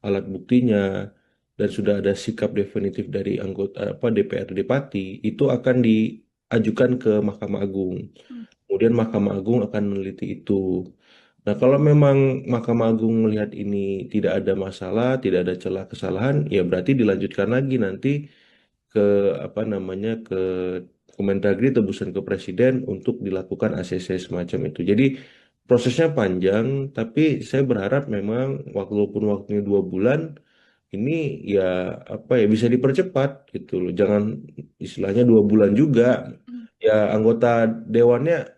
alat buktinya, dan sudah ada sikap definitif dari anggota apa DPRD Pati, itu akan diajukan ke Mahkamah Agung. Hmm. Kemudian Mahkamah Agung akan meneliti itu. Nah, kalau memang Mahkamah Agung melihat ini tidak ada masalah, tidak ada celah kesalahan, ya berarti dilanjutkan lagi nanti ke apa namanya ke Kemendagri tebusan ke Presiden untuk dilakukan ACC semacam itu. Jadi prosesnya panjang, tapi saya berharap memang walaupun waktunya 2 bulan, ini ya apa ya bisa dipercepat gitu loh. Jangan istilahnya 2 bulan juga. Hmm. Ya anggota dewannya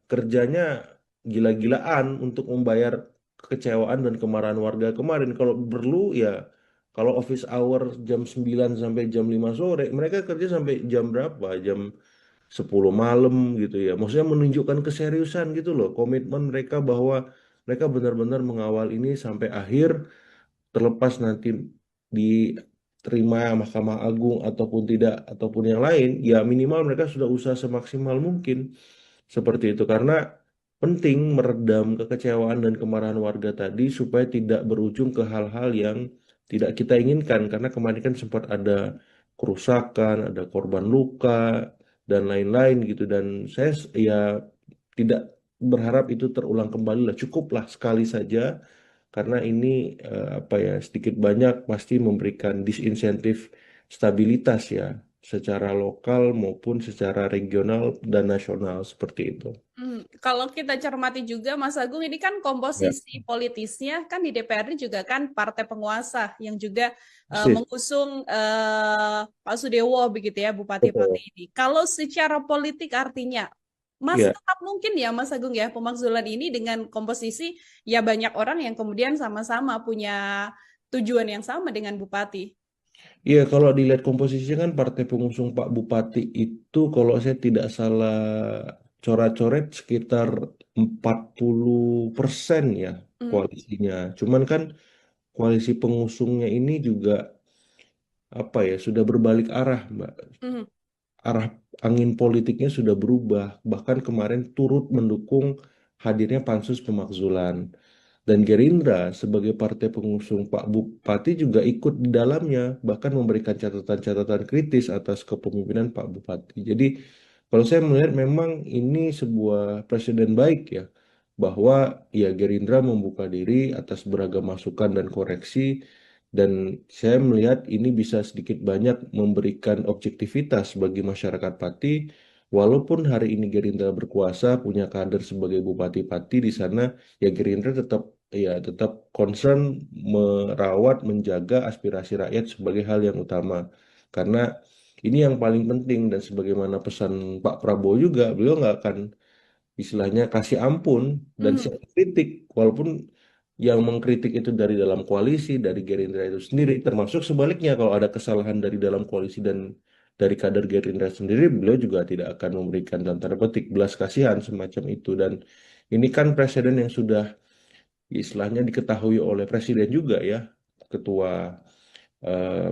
kerjanya gila-gilaan untuk membayar kekecewaan dan kemarahan warga kemarin. Kalau perlu ya kalau office hour jam 9 sampai jam 5 sore, mereka kerja sampai jam berapa? Jam 10 malam gitu ya. Maksudnya menunjukkan keseriusan gitu loh, komitmen mereka bahwa mereka benar-benar mengawal ini sampai akhir terlepas nanti diterima Mahkamah Agung ataupun tidak ataupun yang lain, ya minimal mereka sudah usaha semaksimal mungkin seperti itu karena penting meredam kekecewaan dan kemarahan warga tadi supaya tidak berujung ke hal-hal yang tidak kita inginkan karena kemarin kan sempat ada kerusakan, ada korban luka dan lain-lain gitu dan saya ya tidak berharap itu terulang kembali lah cukuplah sekali saja karena ini apa ya sedikit banyak pasti memberikan disinsentif stabilitas ya secara lokal maupun secara regional dan nasional seperti itu. Kalau kita cermati juga, Mas Agung, ini kan Ya, komposisi politisnya kan di DPRD juga kan partai penguasa yang juga persis, mengusung Pak Sudewo begitu ya, Bupati Pati betul. ini. Kalau secara politik artinya masih Ya, tetap mungkin ya, Mas Agung ya, pemakzulan ini dengan komposisi ya banyak orang yang kemudian sama-sama punya tujuan yang sama dengan Bupati. iya kalau dilihat komposisinya kan partai pengusung Pak Bupati itu kalau saya tidak salah coret-coret sekitar 40% ya Hmm. koalisinya. Cuman kan koalisi pengusungnya ini juga apa ya sudah berbalik arah, Mbak. Hmm. Arah angin politiknya sudah berubah. Bahkan kemarin turut mendukung hadirnya pansus pemakzulan. Dan Gerindra sebagai partai pengusung Pak Bupati juga ikut di dalamnya, bahkan memberikan catatan-catatan kritis atas kepemimpinan Pak Bupati. Jadi kalau saya melihat memang ini sebuah presiden baik ya, bahwa ya Gerindra membuka diri atas beragam masukan dan koreksi, dan saya melihat ini bisa sedikit banyak memberikan objektivitas bagi masyarakat Pati, walaupun hari ini Gerindra berkuasa punya kader sebagai Bupati Pati di sana, ya Gerindra tetap concern merawat menjaga aspirasi rakyat sebagai hal yang utama, karena ini yang paling penting. Dan sebagaimana pesan Pak Prabowo juga, beliau nggak akan istilahnya kasih ampun dan Mhm. siap kritik, walaupun yang mengkritik itu dari dalam koalisi, dari Gerindra itu sendiri, termasuk sebaliknya kalau ada kesalahan dari dalam koalisi dan dari kader Gerindra sendiri, beliau juga tidak akan memberikan dalam tanda petik belas kasihan semacam itu. Dan ini kan presiden yang sudah istilahnya diketahui oleh presiden juga ya, ketua eh,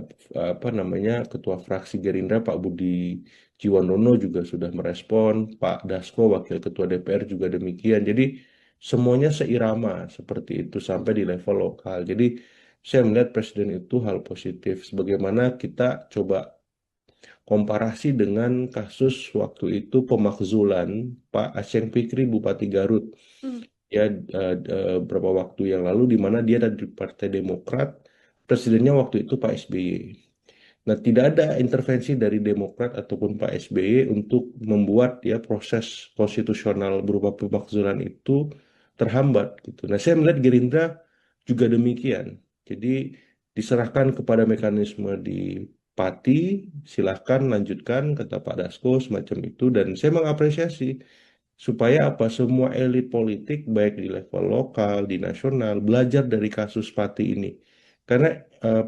ketua fraksi Gerindra Pak Budi Jiwandono juga sudah merespon, Pak Dasko Wakil Ketua DPR juga demikian. Jadi semuanya seirama seperti itu sampai di level lokal. Jadi saya melihat presiden itu hal positif. Sebagaimana kita coba komparasi dengan kasus waktu itu pemakzulan Pak Aceng Fikri Bupati Garut Mhm. ya, beberapa waktu yang lalu, di mana dia dari Partai Demokrat, presidennya waktu itu Pak SBY. Nah, tidak ada intervensi dari Demokrat ataupun Pak SBY untuk membuat ya proses konstitusional berupa pemakzulan itu terhambat gitu. Nah, saya melihat Gerindra juga demikian. Jadi diserahkan kepada mekanisme di Pati, silahkan lanjutkan kata Pak Dasko semacam itu, dan saya mengapresiasi supaya apa, semua elit politik baik di level lokal, di nasional belajar dari kasus Pati ini, karena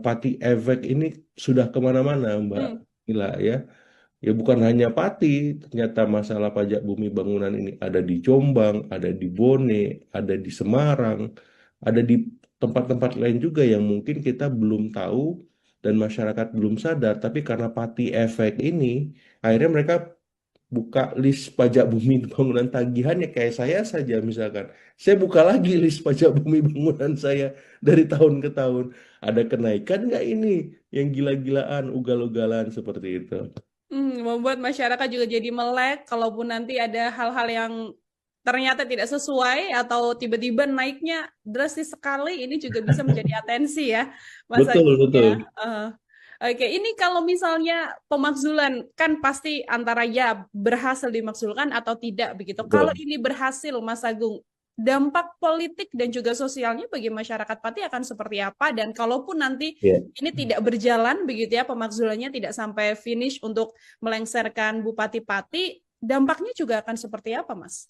Pati efek ini sudah kemana-mana Mbak Mhm. Mila ya. Ya bukan hanya Pati, ternyata masalah pajak bumi bangunan ini ada di Jombang, ada di Bone, ada di Semarang, ada di tempat-tempat lain juga yang mungkin kita belum tahu dan masyarakat belum sadar, tapi karena Pati efek ini akhirnya mereka buka list pajak bumi bangunan tagihannya. Kayak saya saja misalkan, saya buka lagi list pajak bumi bangunan saya dari tahun ke tahun, ada kenaikan nggak ini yang gila-gilaan, ugal-ugalan seperti itu. Membuat masyarakat juga jadi melek, kalaupun nanti ada hal-hal yang ternyata tidak sesuai atau tiba-tiba naiknya drastis sekali, ini juga bisa menjadi atensi ya, Mas Betul, Agung ya. betul. Eh, Oke, ini kalau misalnya pemakzulan kan pasti antara ya berhasil dimakzulkan atau tidak begitu. Kalau Betul. ini berhasil, Mas Agung, dampak politik dan juga sosialnya bagi masyarakat Pati akan seperti apa? Dan kalaupun nanti Ya. ini tidak berjalan begitu ya, pemakzulannya tidak sampai finish untuk melengsarkan Bupati Pati, dampaknya juga akan seperti apa, Mas?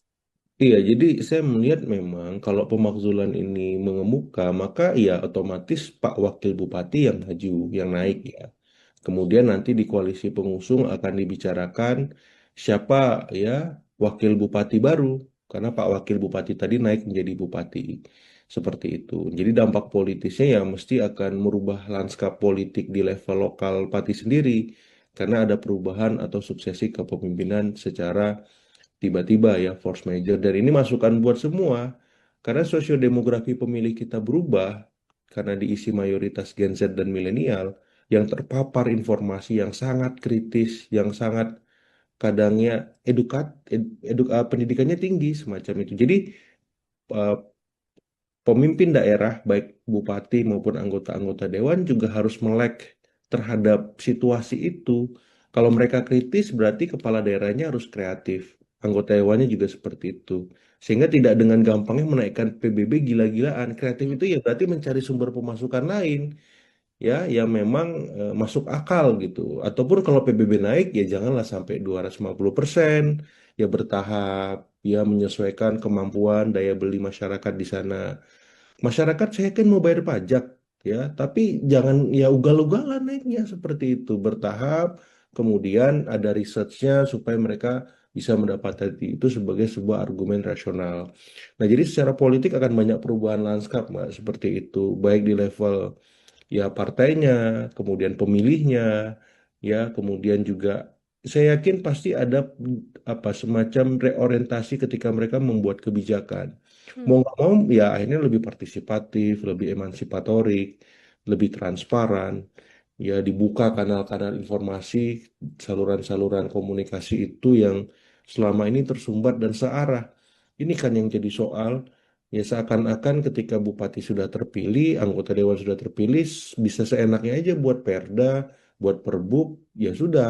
Iya, jadi saya melihat memang kalau pemakzulan ini mengemuka, maka ya otomatis Pak Wakil Bupati yang maju, yang naik ya. Kemudian nanti di koalisi pengusung akan dibicarakan siapa ya wakil bupati baru, karena Pak Wakil Bupati tadi naik menjadi bupati. Seperti itu. Jadi dampak politisnya ya mesti akan merubah lanskap politik di level lokal Pati sendiri, karena ada perubahan atau suksesi kepemimpinan secara tiba-tiba ya, force major. Dan ini masukan buat semua, karena sosiodemografi pemilih kita berubah karena diisi mayoritas Gen Z dan milenial yang terpapar informasi yang sangat kritis, yang sangat kadangnya pendidikannya tinggi semacam itu. Jadi eh, pemimpin daerah baik bupati maupun anggota-anggota dewan juga harus melek terhadap situasi itu. Kalau mereka kritis berarti kepala daerahnya harus kreatif. Anggota dewannya juga seperti itu. Sehingga tidak dengan gampangnya menaikkan PBB gila-gilaan. Kreatif itu ya berarti mencari sumber pemasukan lain ya yang memang masuk akal gitu. Ataupun kalau PBB naik ya janganlah sampai 250%, ya bertahap, ya menyesuaikan kemampuan daya beli masyarakat di sana. Masyarakat saya kan mau bayar pajak ya, tapi jangan ya ugal-ugalan naiknya seperti itu, bertahap. Kemudian ada researchnya supaya mereka bisa mendapatkan itu sebagai sebuah argumen rasional. Nah, jadi secara politik akan banyak perubahan lanskap, Mbak, seperti itu, baik di level ya partainya, kemudian pemilihnya, ya, kemudian juga saya yakin pasti ada apa semacam reorientasi ketika mereka membuat kebijakan. Mau Hmm. nggak mau ya akhirnya lebih partisipatif, lebih emansipatorik, lebih transparan, ya dibuka kanal-kanal informasi, saluran-saluran komunikasi itu yang selama ini tersumbat dan searah. Ini kan yang jadi soal. Ya seakan-akan ketika bupati sudah terpilih, anggota dewan sudah terpilih, bisa seenaknya aja buat perda, buat perbub, ya sudah.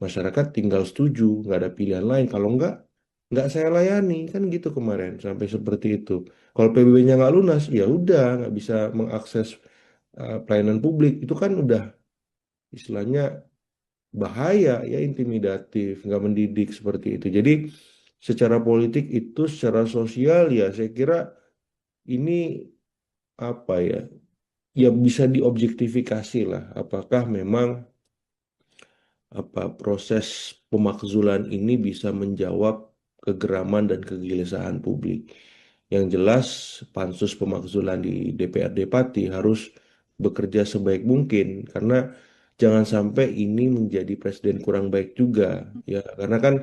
Masyarakat tinggal setuju, nggak ada pilihan lain. Kalau nggak saya layani. Kan gitu kemarin, sampai seperti itu. Kalau PBB-nya nggak lunas, ya udah, nggak bisa mengakses pelayanan publik. Itu kan udah istilahnya bahaya, ya intimidatif, nggak mendidik seperti itu. Jadi secara politik itu, secara sosial ya saya kira ini apa ya, ya bisa diobjektifikasi lah. Apakah memang proses pemakzulan ini bisa menjawab kegeraman dan kegelisahan publik. Yang jelas pansus pemakzulan di DPRD Pati harus bekerja sebaik mungkin karena jangan sampai ini menjadi presiden kurang baik juga ya, karena kan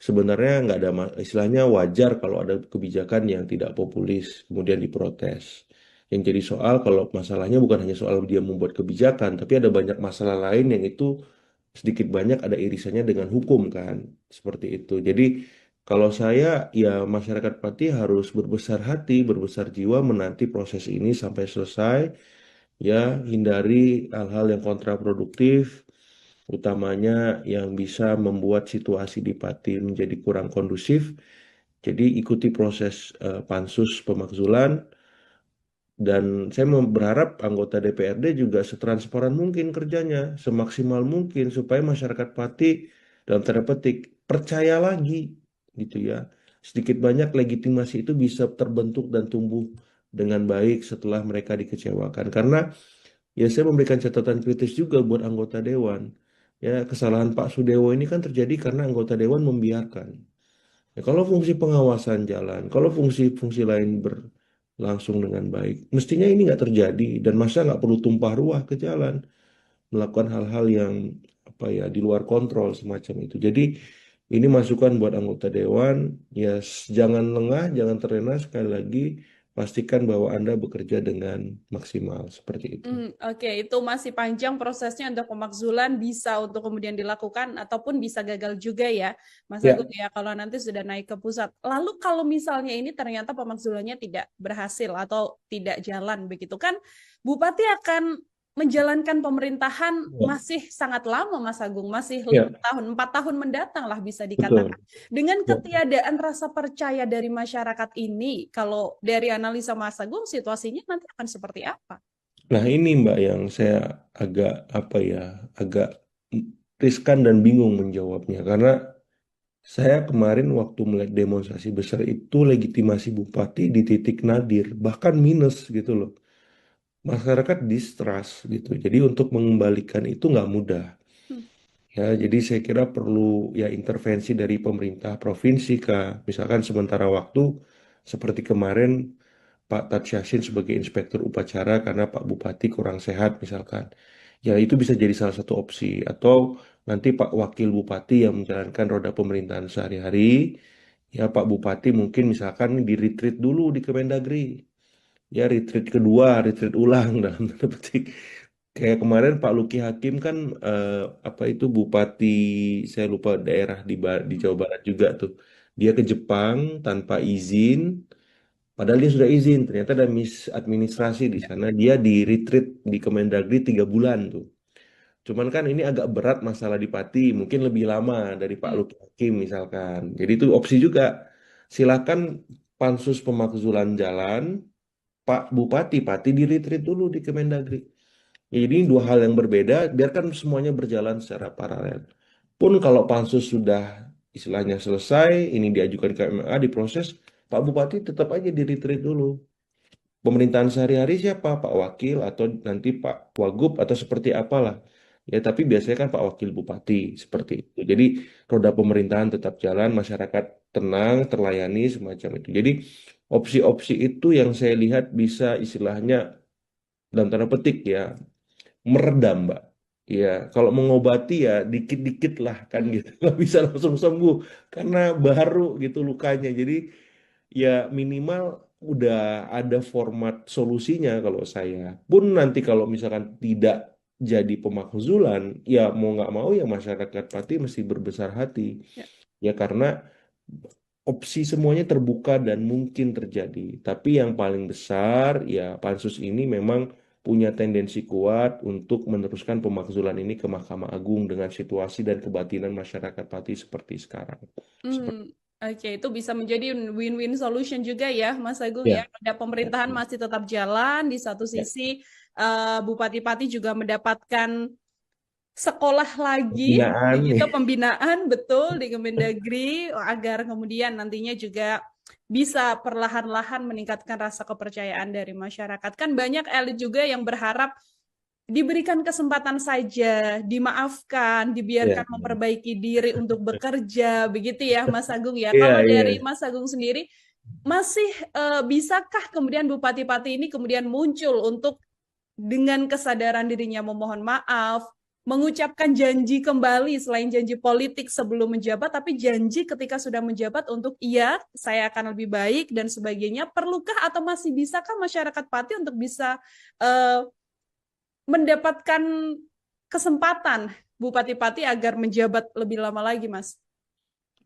sebenarnya nggak ada istilahnya wajar kalau ada kebijakan yang tidak populis kemudian diprotes. Yang jadi soal kalau masalahnya bukan hanya soal dia membuat kebijakan, tapi ada banyak masalah lain yang itu sedikit banyak ada irisannya dengan hukum kan, seperti itu. Jadi kalau saya ya masyarakat Pati harus berbesar hati, berbesar jiwa menanti proses ini sampai selesai, ya hindari hal-hal yang kontraproduktif, utamanya yang bisa membuat situasi di Pati menjadi kurang kondusif. Jadi ikuti proses pansus pemakzulan dan saya berharap anggota DPRD juga setransparan mungkin kerjanya, semaksimal mungkin supaya masyarakat Pati dalam tanda petik percaya lagi gitu ya. Sedikit banyak legitimasi itu bisa terbentuk dan tumbuh dengan baik setelah mereka dikecewakan. Karena ya saya memberikan catatan kritis juga buat anggota dewan. Ya, kesalahan Pak Sudewo ini kan terjadi karena anggota dewan membiarkan. Ya, kalau fungsi pengawasan jalan, kalau fungsi-fungsi lain berlangsung dengan baik, mestinya ini nggak terjadi dan masa nggak perlu tumpah ruah ke jalan, melakukan hal-hal yang apa ya di luar kontrol semacam itu. Jadi ini masukan buat anggota dewan, ya jangan lengah, jangan terlena sekali lagi, pastikan bahwa Anda bekerja dengan maksimal seperti itu. Oke, itu masih panjang prosesnya untuk pemakzulan bisa untuk kemudian dilakukan ataupun bisa gagal juga ya, Mas Ya, Agung ya kalau nanti sudah naik ke pusat. Lalu kalau misalnya ini ternyata pemakzulannya tidak berhasil atau tidak jalan begitu kan, Bupati akan menjalankan pemerintahan ya, masih sangat lama Mas Agung, masih 5 ya, tahun, 4 tahun mendatang lah bisa dikatakan. betul. Dengan Ya. ketiadaan rasa percaya dari masyarakat ini, kalau dari analisa Mas Agung situasinya nanti akan seperti apa? Nah, ini Mbak yang saya agak apa ya, agak riskan dan bingung menjawabnya karena saya kemarin waktu melihat demonstrasi besar itu legitimasi bupati di titik nadir, bahkan minus gitu loh. Masyarakat distrust gitu. Jadi untuk mengembalikan itu nggak mudah. Hmm. Ya, jadi saya kira perlu ya intervensi dari pemerintah provinsi Kak. Misalkan sementara waktu seperti kemarin Pak Tat Yassin sebagai inspektur upacara karena Pak Bupati kurang sehat misalkan. Ya itu bisa jadi salah satu opsi. Atau nanti Pak Wakil Bupati yang menjalankan roda pemerintahan sehari-hari. Ya Pak Bupati mungkin misalkan di retreat dulu di Kemendagri. Ya retreat kedua, retreat ulang dalam tanda petik. Kayak kemarin Pak Luki Hakim kan eh, apa itu Bupati, saya lupa daerah di Jawa Barat juga tuh. Dia ke Jepang tanpa izin. Padahal dia sudah izin, ternyata ada misadministrasi di sana. Dia di retreat di Kemendagri 3 bulan tuh. Cuman kan ini agak berat masalah di Pati, mungkin lebih lama dari Pak Hmm. Luki Hakim misalkan. Jadi itu opsi juga. Silakan pansus pemakzulan jalan, Pak Bupati Pati di retreat dulu di Kemendagri. Jadi ini dua hal yang berbeda, biarkan semuanya berjalan secara paralel. Pun kalau pansus sudah istilahnya selesai, ini diajukan ke MMA, diproses, Pak Bupati tetap aja di retreat dulu. Pemerintahan sehari-hari siapa? Pak Wakil atau nanti Pak Wagub atau seperti apalah. Ya, tapi biasanya kan Pak Wakil Bupati seperti itu. Jadi roda pemerintahan tetap jalan, masyarakat tenang, terlayani semacam itu. Jadi opsi-opsi itu yang saya lihat bisa istilahnya dalam tanda petik ya meredam, Mbak. Ya, kalau mengobati ya dikit-dikit lah kan Hmm. gitu. Nggak bisa langsung sembuh karena baru gitu lukanya. Jadi ya minimal udah ada format solusinya kalau saya. Pun nanti kalau misalkan tidak jadi pemakzulan, ya mau nggak mau ya masyarakat Pati mesti berbesar hati. Ya. Ya karena opsi semuanya terbuka dan mungkin terjadi. Tapi yang paling besar ya pansus ini memang punya tendensi kuat untuk meneruskan pemakzulan ini ke Mahkamah Agung dengan situasi dan kebatinan masyarakat Pati seperti sekarang. Seperti, Oke, itu bisa menjadi win-win solution juga ya, Mas Agung ya. ya, Ada ya, pemerintahan masih tetap jalan, di satu ya. sisi Bupati-Pati juga mendapatkan sekolah lagi, Pembinaan begitu nih. pembinaan betul di Kemendagri agar kemudian nantinya juga bisa perlahan-lahan meningkatkan rasa kepercayaan dari masyarakat. Kan banyak elit juga yang berharap diberikan kesempatan saja, dimaafkan, Ya. dibiarkan memperbaiki diri untuk bekerja, begitu ya Mas Agung ya. Iya, Kalau iya. dari Mas Agung sendiri, masih bisakah kemudian Bupati-Pati ini kemudian muncul untuk dengan kesadaran dirinya memohon maaf, mengucapkan janji kembali selain janji politik sebelum menjabat, tapi janji ketika sudah menjabat untuk iya, saya akan lebih baik dan sebagainya. Perlukah atau masih bisakah masyarakat Pati untuk bisa uh, mendapatkan kesempatan Bupati-Pati agar menjabat lebih lama lagi, Mas?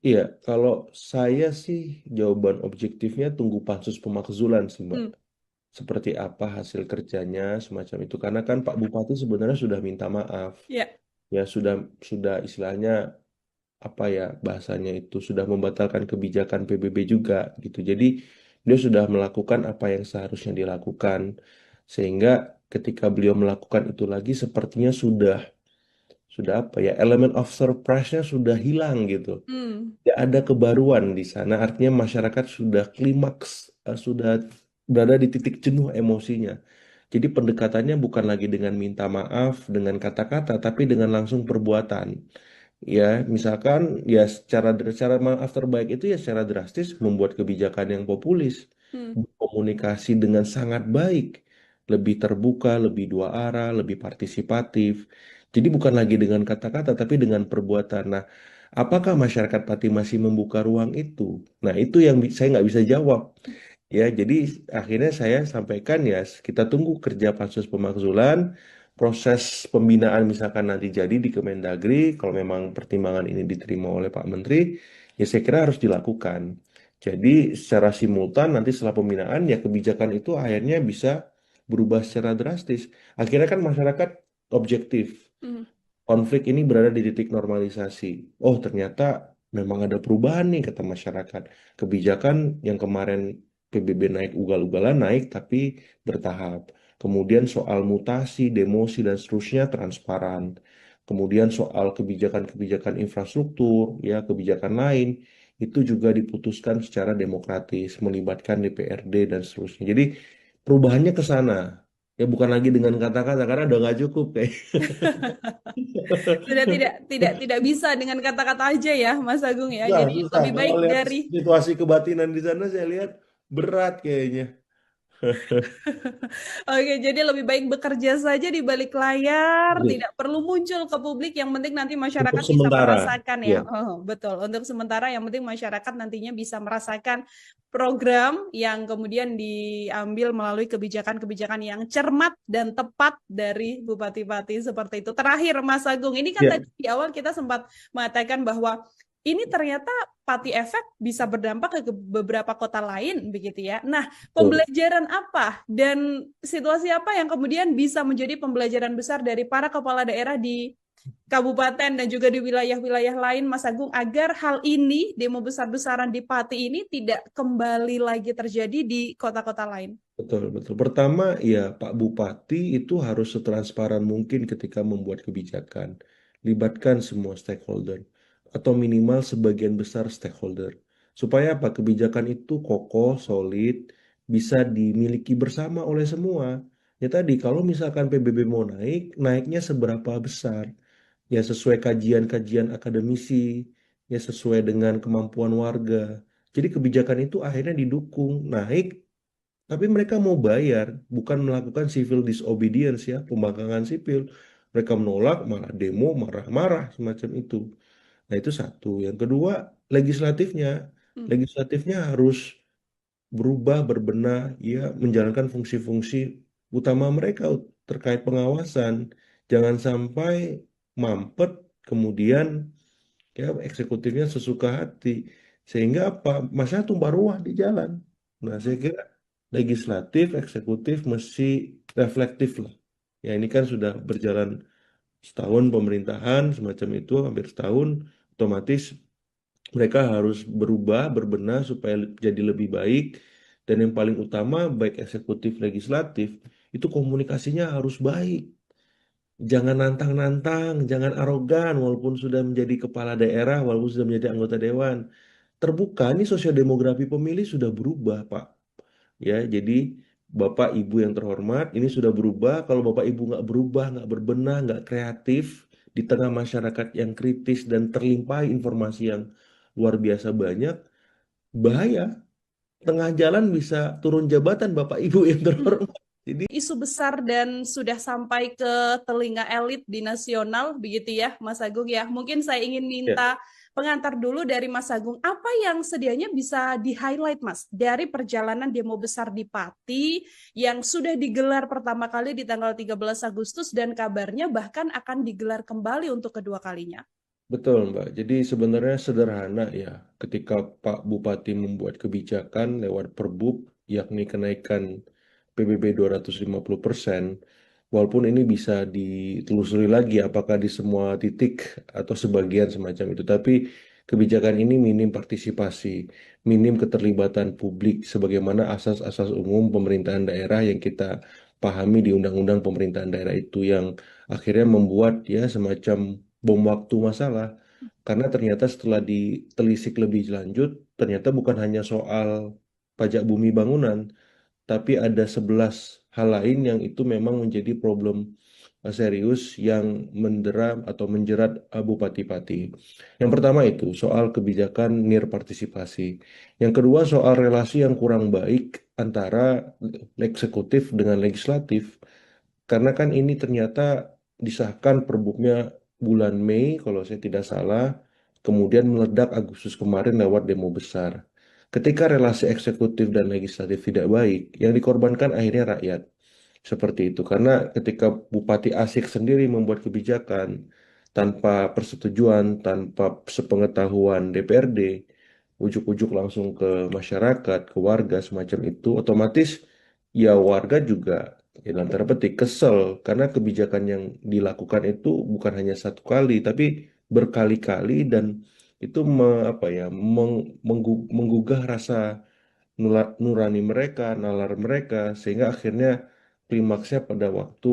Iya, kalau saya sih jawaban objektifnya tunggu pansus pemakzulan sih, Mbak. Hmm, Seperti apa hasil kerjanya semacam itu. Karena kan Pak Bupati sebenarnya sudah minta maaf. ya. Ya sudah istilahnya apa ya bahasanya itu sudah membatalkan kebijakan PBB juga gitu. Jadi dia sudah melakukan apa yang seharusnya dilakukan. Sehingga ketika beliau melakukan itu lagi sepertinya sudah apa ya elemen of surprise-nya sudah hilang gitu. Hmm, Tidak ada kebaruan di sana. Artinya masyarakat sudah klimaks, sudah berada di titik jenuh emosinya. Jadi pendekatannya bukan lagi dengan minta maaf, dengan kata-kata, tapi dengan langsung perbuatan. Ya, misalkan ya secara maaf terbaik itu ya secara drastis membuat kebijakan yang populis, hmm, komunikasi dengan sangat baik, lebih terbuka, lebih dua arah, lebih partisipatif. Jadi bukan lagi dengan kata-kata, tapi dengan perbuatan. Nah, apakah masyarakat Pati masih membuka ruang itu? Nah, itu yang saya nggak bisa jawab. Ya, jadi akhirnya saya sampaikan ya, kita tunggu kerja pansus pemakzulan, proses pembinaan misalkan nanti jadi di Kemendagri, kalau memang pertimbangan ini diterima oleh Pak Menteri, ya saya kira harus dilakukan. Jadi secara simultan nanti setelah pembinaan ya kebijakan itu akhirnya bisa berubah secara drastis. Akhirnya kan masyarakat objektif. hmm, Konflik ini berada di titik normalisasi. Oh, ternyata memang ada perubahan nih kata masyarakat. Kebijakan yang kemarin PBB naik ugal-ugalan naik tapi bertahap. Kemudian soal mutasi, demosi dan seterusnya transparan. Kemudian soal kebijakan-kebijakan infrastruktur, ya kebijakan lain itu juga diputuskan secara demokratis, melibatkan DPRD dan seterusnya. Jadi perubahannya ke sana. Ya bukan lagi dengan kata-kata karena udah nggak cukup kayak. Sudah tidak bisa dengan kata-kata aja ya, Mas Agung ya. Susah, Jadi susah. lebih baik Kalau lihat dari situasi kebatinan di sana, saya lihat berat kayaknya. Oke, jadi lebih baik bekerja saja di balik layar, tidak perlu muncul ke publik. Yang penting nanti Untuk masyarakat bisa sementara, merasakan ya. ya, Oh, betul. Untuk sementara, yang penting masyarakat nantinya bisa merasakan program yang kemudian diambil melalui kebijakan-kebijakan yang cermat dan tepat dari Bupati-Bupati seperti itu. Terakhir, Mas Agung, ini kan ya, tadi di awal kita sempat mengatakan bahwa ini ternyata Pati efek bisa berdampak ke beberapa kota lain, begitu ya. Nah, betul. pembelajaran apa dan situasi apa yang kemudian bisa menjadi pembelajaran besar dari para kepala daerah di kabupaten dan juga di wilayah-wilayah lain, Mas Agung, agar hal ini, demo besar-besaran di Pati ini tidak kembali lagi terjadi di kota-kota lain? Betul, betul. Pertama, ya Pak Bupati itu harus setransparan mungkin ketika membuat kebijakan. Libatkan semua stakeholder atau minimal sebagian besar stakeholder. Supaya apa? Kebijakan itu kokoh, solid, bisa dimiliki bersama oleh semua. Ya tadi, kalau misalkan PBB mau naik, naiknya seberapa besar? Ya sesuai kajian-kajian akademisi, ya sesuai dengan kemampuan warga. Jadi kebijakan itu akhirnya didukung, naik tapi mereka mau bayar, bukan melakukan civil disobedience ya, pembangkangan sipil. Mereka menolak, malah demo, marah-marah semacam itu. Nah, itu satu. Yang kedua, legislatifnya. Hmm. Legislatifnya harus berubah, berbenah, ya, menjalankan fungsi-fungsi utama mereka terkait pengawasan. Jangan sampai mampet, kemudian ya eksekutifnya sesuka hati. Sehingga apa? Masalah tumpah ruah di jalan. Nah, saya kira legislatif, eksekutif mesti reflektif lah. Ya, ini kan sudah berjalan setahun pemerintahan semacam itu, hampir setahun, otomatis mereka harus berubah, berbenah supaya jadi lebih baik. Dan yang paling utama, baik eksekutif, legislatif, itu komunikasinya harus baik. Jangan nantang-nantang, jangan arogan, walaupun sudah menjadi kepala daerah, walaupun sudah menjadi anggota dewan. Terbuka, ini sosiodemografi pemilih sudah berubah, Pak. Ya, jadi Bapak Ibu yang terhormat, ini sudah berubah. Kalau Bapak Ibu nggak berubah, nggak berbenah, nggak kreatif di tengah masyarakat yang kritis dan terlimpahi informasi yang luar biasa banyak, bahaya. Tengah jalan bisa turun jabatan Bapak Ibu yang terhormat. Jadi, Isu besar dan sudah sampai ke telinga elit di nasional, begitu ya, Mas Agung ya. Mungkin saya ingin ya, minta pengantar dulu dari Mas Agung, apa yang sedianya bisa di-highlight, Mas, dari perjalanan demo besar di Pati yang sudah digelar pertama kali di tanggal 13 Agustus dan kabarnya bahkan akan digelar kembali untuk kedua kalinya. betul, Mbak. Jadi sebenarnya sederhana ya, ketika Pak Bupati membuat kebijakan lewat Perbub, yakni kenaikan PBB 250%, walaupun ini bisa ditelusuri lagi apakah di semua titik atau sebagian semacam itu, tapi kebijakan ini minim partisipasi, minim keterlibatan publik, sebagaimana asas-asas umum pemerintahan daerah yang kita pahami di Undang-Undang Pemerintahan Daerah itu yang akhirnya membuat ya semacam bom waktu masalah. Karena ternyata setelah ditelisik lebih lanjut, ternyata bukan hanya soal pajak bumi bangunan, tapi ada 11 hal lain yang itu memang menjadi problem serius yang mendera atau menjerat bupati-pati. Yang pertama itu soal kebijakan nir partisipasi. Yang kedua soal relasi yang kurang baik antara eksekutif dengan legislatif. Karena kan ini ternyata disahkan perbuknya bulan Mei kalau saya tidak salah, kemudian meledak Agustus kemarin lewat demo besar. Ketika relasi eksekutif dan legislatif tidak baik, yang dikorbankan akhirnya rakyat. Seperti itu. Karena ketika Bupati Asik sendiri membuat kebijakan tanpa persetujuan, tanpa sepengetahuan DPRD, ujuk-ujuk langsung ke masyarakat, ke warga semacam itu, otomatis ya warga juga ya dalam tanda petik kesel karena kebijakan yang dilakukan itu bukan hanya satu kali, tapi berkali-kali dan itu apa ya menggugah rasa nurani mereka, nalar mereka, sehingga akhirnya klimaksnya pada waktu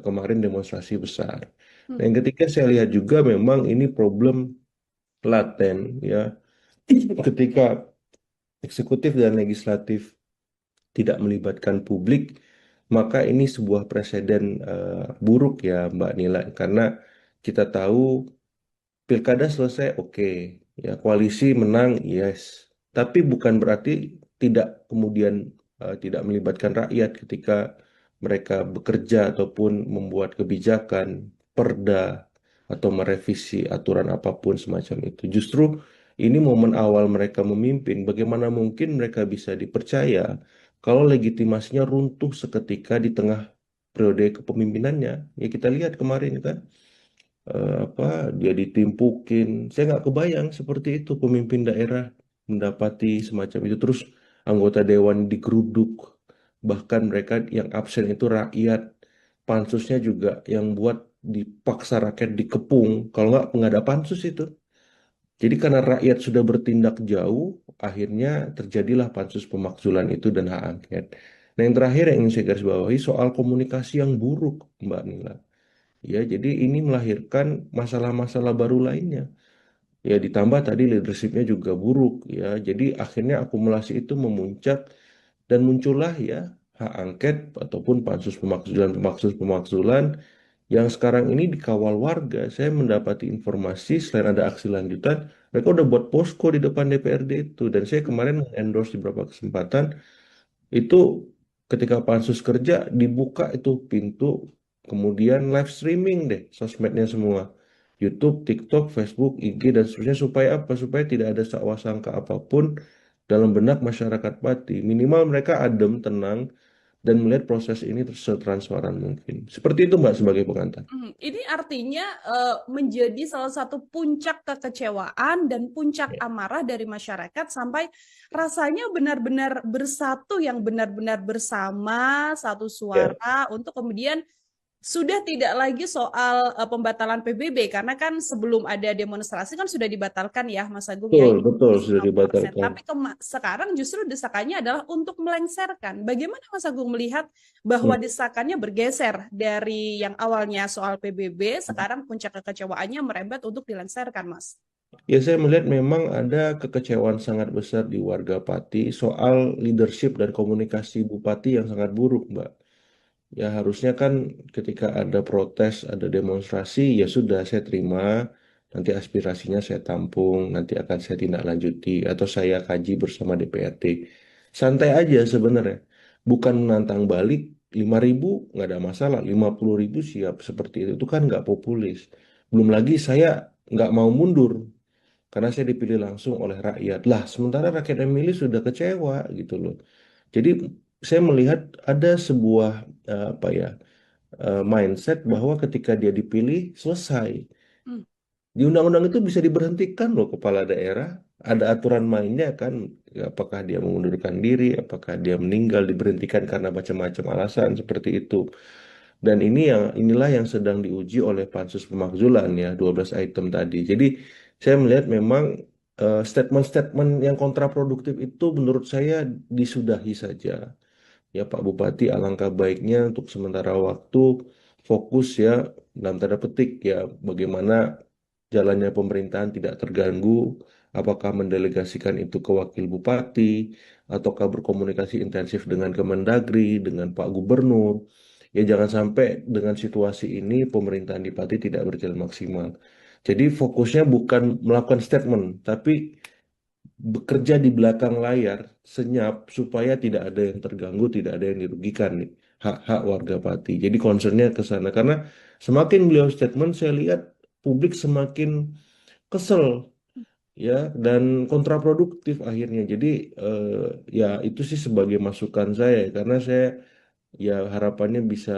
kemarin demonstrasi besar. Nah, yang ketiga saya lihat juga memang ini problem laten ya, ketika eksekutif dan legislatif tidak melibatkan publik, maka ini sebuah preseden buruk ya Mbak Nila, karena kita tahu pilkada selesai, oke. Ya, koalisi menang, yes. Tapi bukan berarti tidak kemudian tidak melibatkan rakyat ketika mereka bekerja ataupun membuat kebijakan, perda, atau merevisi aturan apapun semacam itu. Justru ini momen awal mereka memimpin. Bagaimana mungkin mereka bisa dipercaya kalau legitimasinya runtuh seketika di tengah periode kepemimpinannya? Ya kita lihat kemarin kan apa dia ditimpukin. Saya nggak kebayang seperti itu pemimpin daerah mendapati semacam itu. Terus anggota dewan digeruduk, bahkan mereka yang absen itu rakyat. Pansusnya juga yang buat dipaksa rakyat dikepung. Kalau nggak ada pansus itu. Jadi karena rakyat sudah bertindak jauh, akhirnya terjadilah pansus pemakzulan itu dan hak angket. Nah, yang terakhir yang ingin saya garis bawahi soal komunikasi yang buruk, Mbak Nila. Ya, jadi ini melahirkan masalah-masalah baru lainnya. Ya, ditambah tadi leadershipnya juga buruk. Ya, jadi akhirnya akumulasi itu memuncak dan muncullah ya hak angket ataupun pansus pemakzulan yang sekarang ini dikawal warga. Saya mendapati informasi selain ada aksi lanjutan, mereka udah buat posko di depan DPRD itu. Dan saya kemarin endorse di beberapa kesempatan itu ketika pansus kerja dibuka itu pintu, kemudian live streaming deh sosmednya semua. YouTube, TikTok, Facebook, IG, dan seterusnya supaya apa? Supaya tidak ada sakwa sangka apapun dalam benak masyarakat Pati. Minimal mereka adem, tenang, dan melihat proses ini setransparan mungkin. Seperti itu Mbak sebagai pengantar. Ini artinya menjadi salah satu puncak kekecewaan dan puncak Ya. amarah dari masyarakat sampai rasanya benar-benar bersatu yang benar-benar bersama satu Ya. suara untuk kemudian sudah tidak lagi soal pembatalan PBB karena kan sebelum ada demonstrasi kan sudah dibatalkan ya Mas Agung ya Betul, ini betul sudah 50%. dibatalkan. Tapi sekarang justru desakannya adalah untuk melengsarkan. Bagaimana Mas Agung melihat bahwa Hmm. desakannya bergeser dari yang awalnya soal PBB, sekarang puncak kekecewaannya merembet untuk dilengsarkan, Mas? Ya, saya melihat memang ada kekecewaan sangat besar di warga Pati soal leadership dan komunikasi Bupati yang sangat buruk, Mbak. Ya, harusnya kan ketika ada protes, ada demonstrasi, ya sudah saya terima, nanti aspirasinya saya tampung, nanti akan saya tindak lanjuti, atau saya kaji bersama DPRD. Santai aja sebenarnya. Bukan menantang balik, 5.000 nggak ada masalah, 50.000 siap seperti itu kan nggak populis. Belum lagi saya nggak mau mundur, karena saya dipilih langsung oleh rakyat. Lah, sementara rakyat yang milih sudah kecewa gitu loh. Jadi saya melihat ada sebuah apa ya mindset bahwa ketika dia dipilih selesai. Hmm. Di undang-undang itu bisa diberhentikan loh kepala daerah. Ada aturan mainnya kan. Apakah dia mengundurkan diri, apakah dia meninggal, diberhentikan karena macam-macam alasan seperti itu. Dan inilah yang sedang diuji oleh Pansus Pemakzulan ya, 12 item tadi. Jadi saya melihat memang statement-statement yang kontraproduktif itu menurut saya disudahi saja. Ya Pak Bupati, alangkah baiknya untuk sementara waktu fokus ya dalam tanda petik ya bagaimana jalannya pemerintahan tidak terganggu, apakah mendelegasikan itu ke wakil bupati, ataukah berkomunikasi intensif dengan Kemendagri, dengan Pak Gubernur. Ya jangan sampai dengan situasi ini pemerintahan di Pati tidak berjalan maksimal. Jadi fokusnya bukan melakukan statement, tapi bekerja di belakang layar senyap supaya tidak ada yang terganggu, tidak ada yang dirugikan nih hak-hak warga Pati. Jadi concernnya ke sana karena semakin beliau statement saya lihat publik semakin kesel ya dan kontraproduktif akhirnya. Jadi eh, ya itu sih sebagai masukan saya karena saya ya harapannya bisa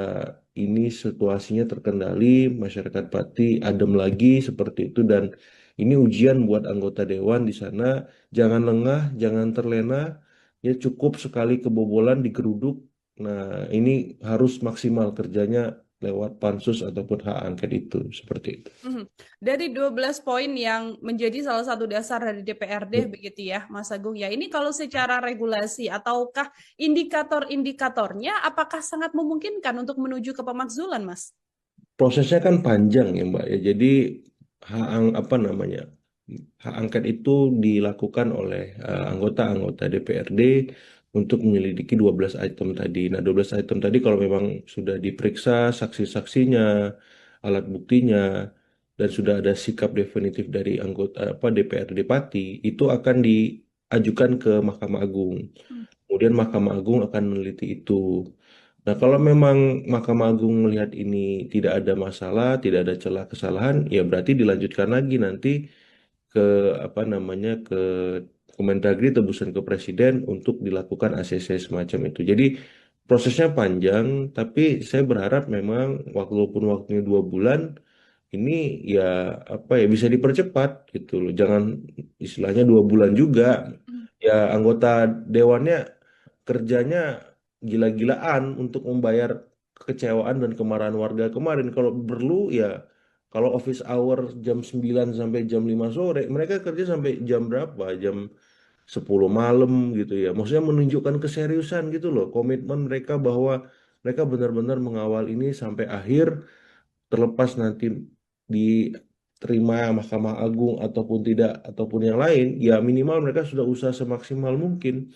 ini situasinya terkendali, masyarakat Pati adem lagi seperti itu dan ini ujian buat anggota dewan di sana. Jangan lengah, jangan terlena, ya cukup sekali kebobolan digeruduk. Nah, ini harus maksimal kerjanya lewat pansus ataupun hak angket itu seperti itu. Mhm. Dari 12 poin yang menjadi salah satu dasar dari DPRD begitu ya, Mas Agung ya. Ini kalau secara regulasi ataukah indikator-indikatornya apakah sangat memungkinkan untuk menuju ke pemakzulan, Mas? Prosesnya kan panjang ya Mbak ya. Jadi apa namanya hak angket itu dilakukan oleh anggota-anggota DPRD untuk menyelidiki 12 item tadi. Nah 12 item tadi kalau memang sudah diperiksa saksi-saksinya, alat buktinya, dan sudah ada sikap definitif dari anggota apa DPRD Pati, itu akan diajukan ke Mahkamah Agung. Hmm. Kemudian Mahkamah Agung akan meneliti itu. Nah, kalau memang Mahkamah Agung melihat ini tidak ada masalah, tidak ada celah kesalahan, ya berarti dilanjutkan lagi nanti ke apa namanya ke Kemendagri tebusan ke Presiden untuk dilakukan ACC semacam itu. Jadi prosesnya panjang, tapi saya berharap memang walaupun waktunya 2 bulan, ini ya apa ya bisa dipercepat gitu loh. Jangan istilahnya 2 bulan juga. Hmm. Ya anggota dewannya kerjanya gila-gilaan untuk membayar kekecewaan dan kemarahan warga kemarin. Kalau perlu ya kalau office hour jam 9 sampai jam 5 sore, mereka kerja sampai jam berapa? Jam 10 malam gitu ya. Maksudnya menunjukkan keseriusan gitu loh, komitmen mereka bahwa mereka benar-benar mengawal ini sampai akhir terlepas nanti diterima Mahkamah Agung ataupun tidak ataupun yang lain, ya minimal mereka sudah usaha semaksimal mungkin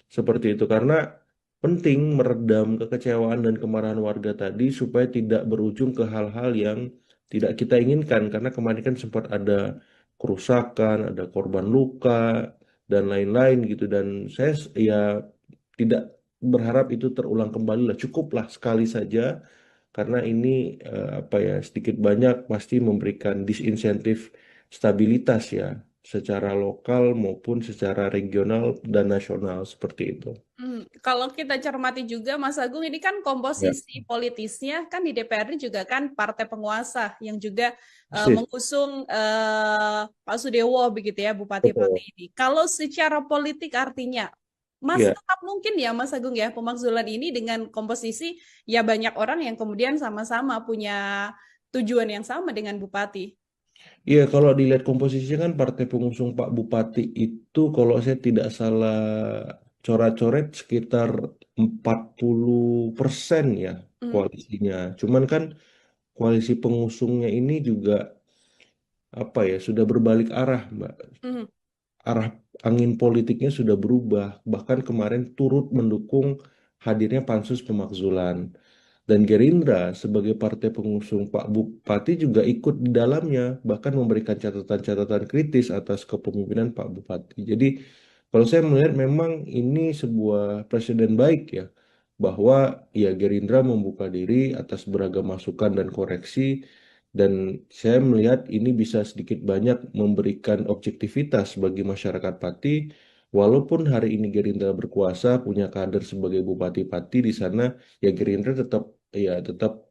seperti itu karena penting meredam kekecewaan dan kemarahan warga tadi supaya tidak berujung ke hal-hal yang tidak kita inginkan karena kemarin kan sempat ada kerusakan, ada korban luka dan lain-lain gitu dan saya ya tidak berharap itu terulang kembali lah cukuplah sekali saja karena ini apa ya sedikit banyak pasti memberikan disinsentif stabilitas ya secara lokal maupun secara regional dan nasional seperti itu. Kalau kita cermati juga Mas Agung ini kan Ya, komposisi politisnya kan di DPR juga kan partai penguasa yang juga persis, mengusung Pak Sudewo begitu ya Bupati Pati betul. ini. Kalau secara politik artinya masih Ya, tetap mungkin ya Mas Agung ya pemakzulan ini dengan komposisi ya banyak orang yang kemudian sama-sama punya tujuan yang sama dengan Bupati. iya, kalau dilihat komposisinya kan partai pengusung Pak Bupati itu kalau saya tidak salah coret-coret sekitar 40% ya Hmm, koalisinya. Cuman kan koalisi pengusungnya ini juga apa ya sudah berbalik arah, Mbak. hmm, Arah angin politiknya sudah berubah. Bahkan kemarin turut mendukung hadirnya pansus pemakzulan. Dan Gerindra sebagai partai pengusung Pak Bupati juga ikut di dalamnya, bahkan memberikan catatan-catatan kritis atas kepemimpinan Pak Bupati. Jadi kalau saya melihat memang ini sebuah presiden baik ya, bahwa ya Gerindra membuka diri atas beragam masukan dan koreksi, dan saya melihat ini bisa sedikit banyak memberikan objektivitas bagi masyarakat Pati, walaupun hari ini Gerindra berkuasa, punya kader sebagai Bupati-Pati di sana, ya Gerindra tetap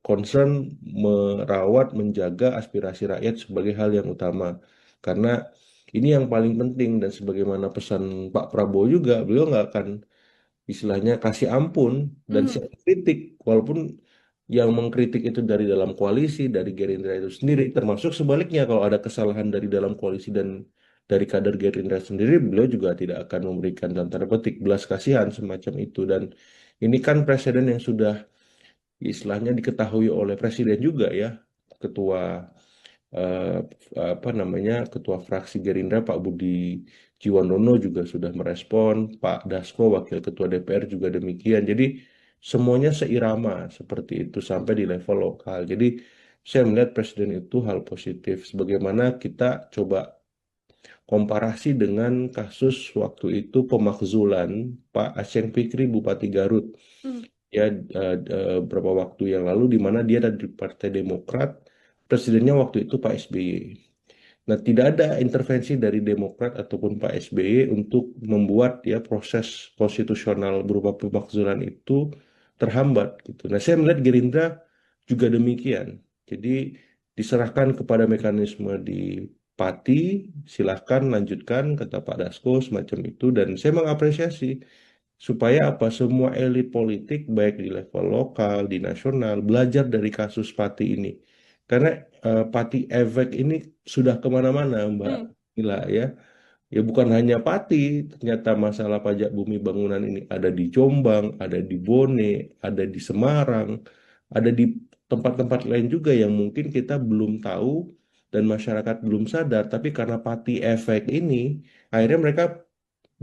concern merawat menjaga aspirasi rakyat sebagai hal yang utama karena ini yang paling penting dan sebagaimana pesan Pak Prabowo juga beliau nggak akan istilahnya kasih ampun dan hmm, siap kritik walaupun yang mengkritik itu dari dalam koalisi dari Gerindra itu sendiri termasuk sebaliknya kalau ada kesalahan dari dalam koalisi dan dari kader Gerindra sendiri beliau juga tidak akan memberikan dalam tanda petik belas kasihan semacam itu dan ini kan presiden yang sudah istilahnya diketahui oleh presiden juga ya ketua eh, apa namanya ketua fraksi Gerindra Pak Budi Jiwandono juga sudah merespon Pak Dasko wakil ketua DPR juga demikian jadi semuanya seirama seperti itu sampai di level lokal jadi saya melihat presiden itu hal positif sebagaimana kita coba komparasi dengan kasus waktu itu pemakzulan Pak Aceng Fikri Bupati Garut hmm, ya beberapa waktu yang lalu di mana dia ada di Partai Demokrat, presidennya waktu itu Pak SBY. Nah, tidak ada intervensi dari Demokrat ataupun Pak SBY untuk membuat ya proses konstitusional berupa pemakzulan itu terhambat gitu. Nah, saya melihat Gerindra juga demikian. Jadi diserahkan kepada mekanisme di Pati, silahkan lanjutkan kata Pak Dasko semacam itu dan saya mengapresiasi supaya apa semua elit politik baik di level lokal, di nasional belajar dari kasus Pati ini. Karena Pati efek ini sudah kemana-mana, Mbak hmm. Mila ya. Ya bukan hanya Pati, ternyata masalah pajak bumi bangunan ini ada di Jombang, ada di Bone, ada di Semarang, ada di tempat-tempat lain juga yang mungkin kita belum tahu dan masyarakat belum sadar. Tapi karena Pati efek ini, akhirnya mereka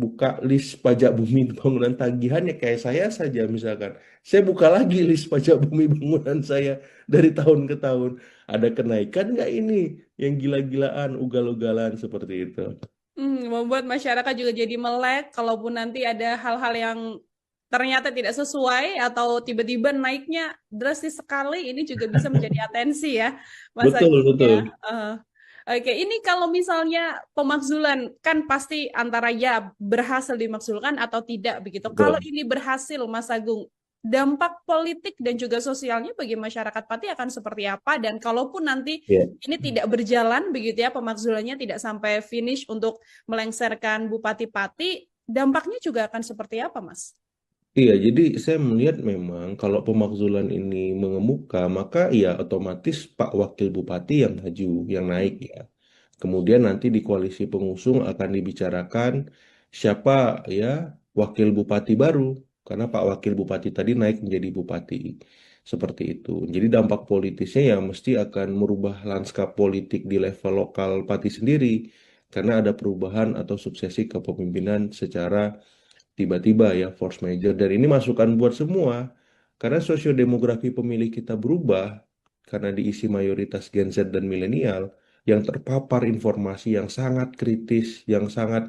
buka list pajak bumi bangunan tagihannya kayak saya saja misalkan. Saya buka lagi list pajak bumi bangunan saya dari tahun ke tahun. Ada kenaikan nggak ini yang gila-gilaan, ugal-ugalan seperti itu. Membuat masyarakat juga jadi melek, kalaupun nanti ada hal-hal yang ternyata tidak sesuai atau tiba-tiba naiknya drastis sekali, ini juga bisa menjadi atensi ya, Mas Betul, Agung ya. betul. Eh, Oke, ini kalau misalnya pemakzulan kan pasti antara ya berhasil dimakzulkan atau tidak begitu. Kalau Betul. ini berhasil, Mas Agung, dampak politik dan juga sosialnya bagi masyarakat Pati akan seperti apa? Dan kalaupun nanti Ya. ini tidak berjalan begitu ya, pemakzulannya tidak sampai finish untuk melengsarkan Bupati Pati, dampaknya juga akan seperti apa, Mas? Iya, jadi saya melihat memang kalau pemakzulan ini mengemuka, maka ya otomatis Pak Wakil Bupati yang maju, yang naik ya. Kemudian nanti di koalisi pengusung akan dibicarakan siapa ya wakil bupati baru, karena Pak Wakil Bupati tadi naik menjadi bupati. Seperti itu. Jadi dampak politisnya ya mesti akan merubah lanskap politik di level lokal Pati sendiri, karena ada perubahan atau suksesi kepemimpinan secara tiba-tiba ya force major dan ini masukan buat semua karena sosiodemografi pemilih kita berubah karena diisi mayoritas Gen Z dan milenial yang terpapar informasi yang sangat kritis yang sangat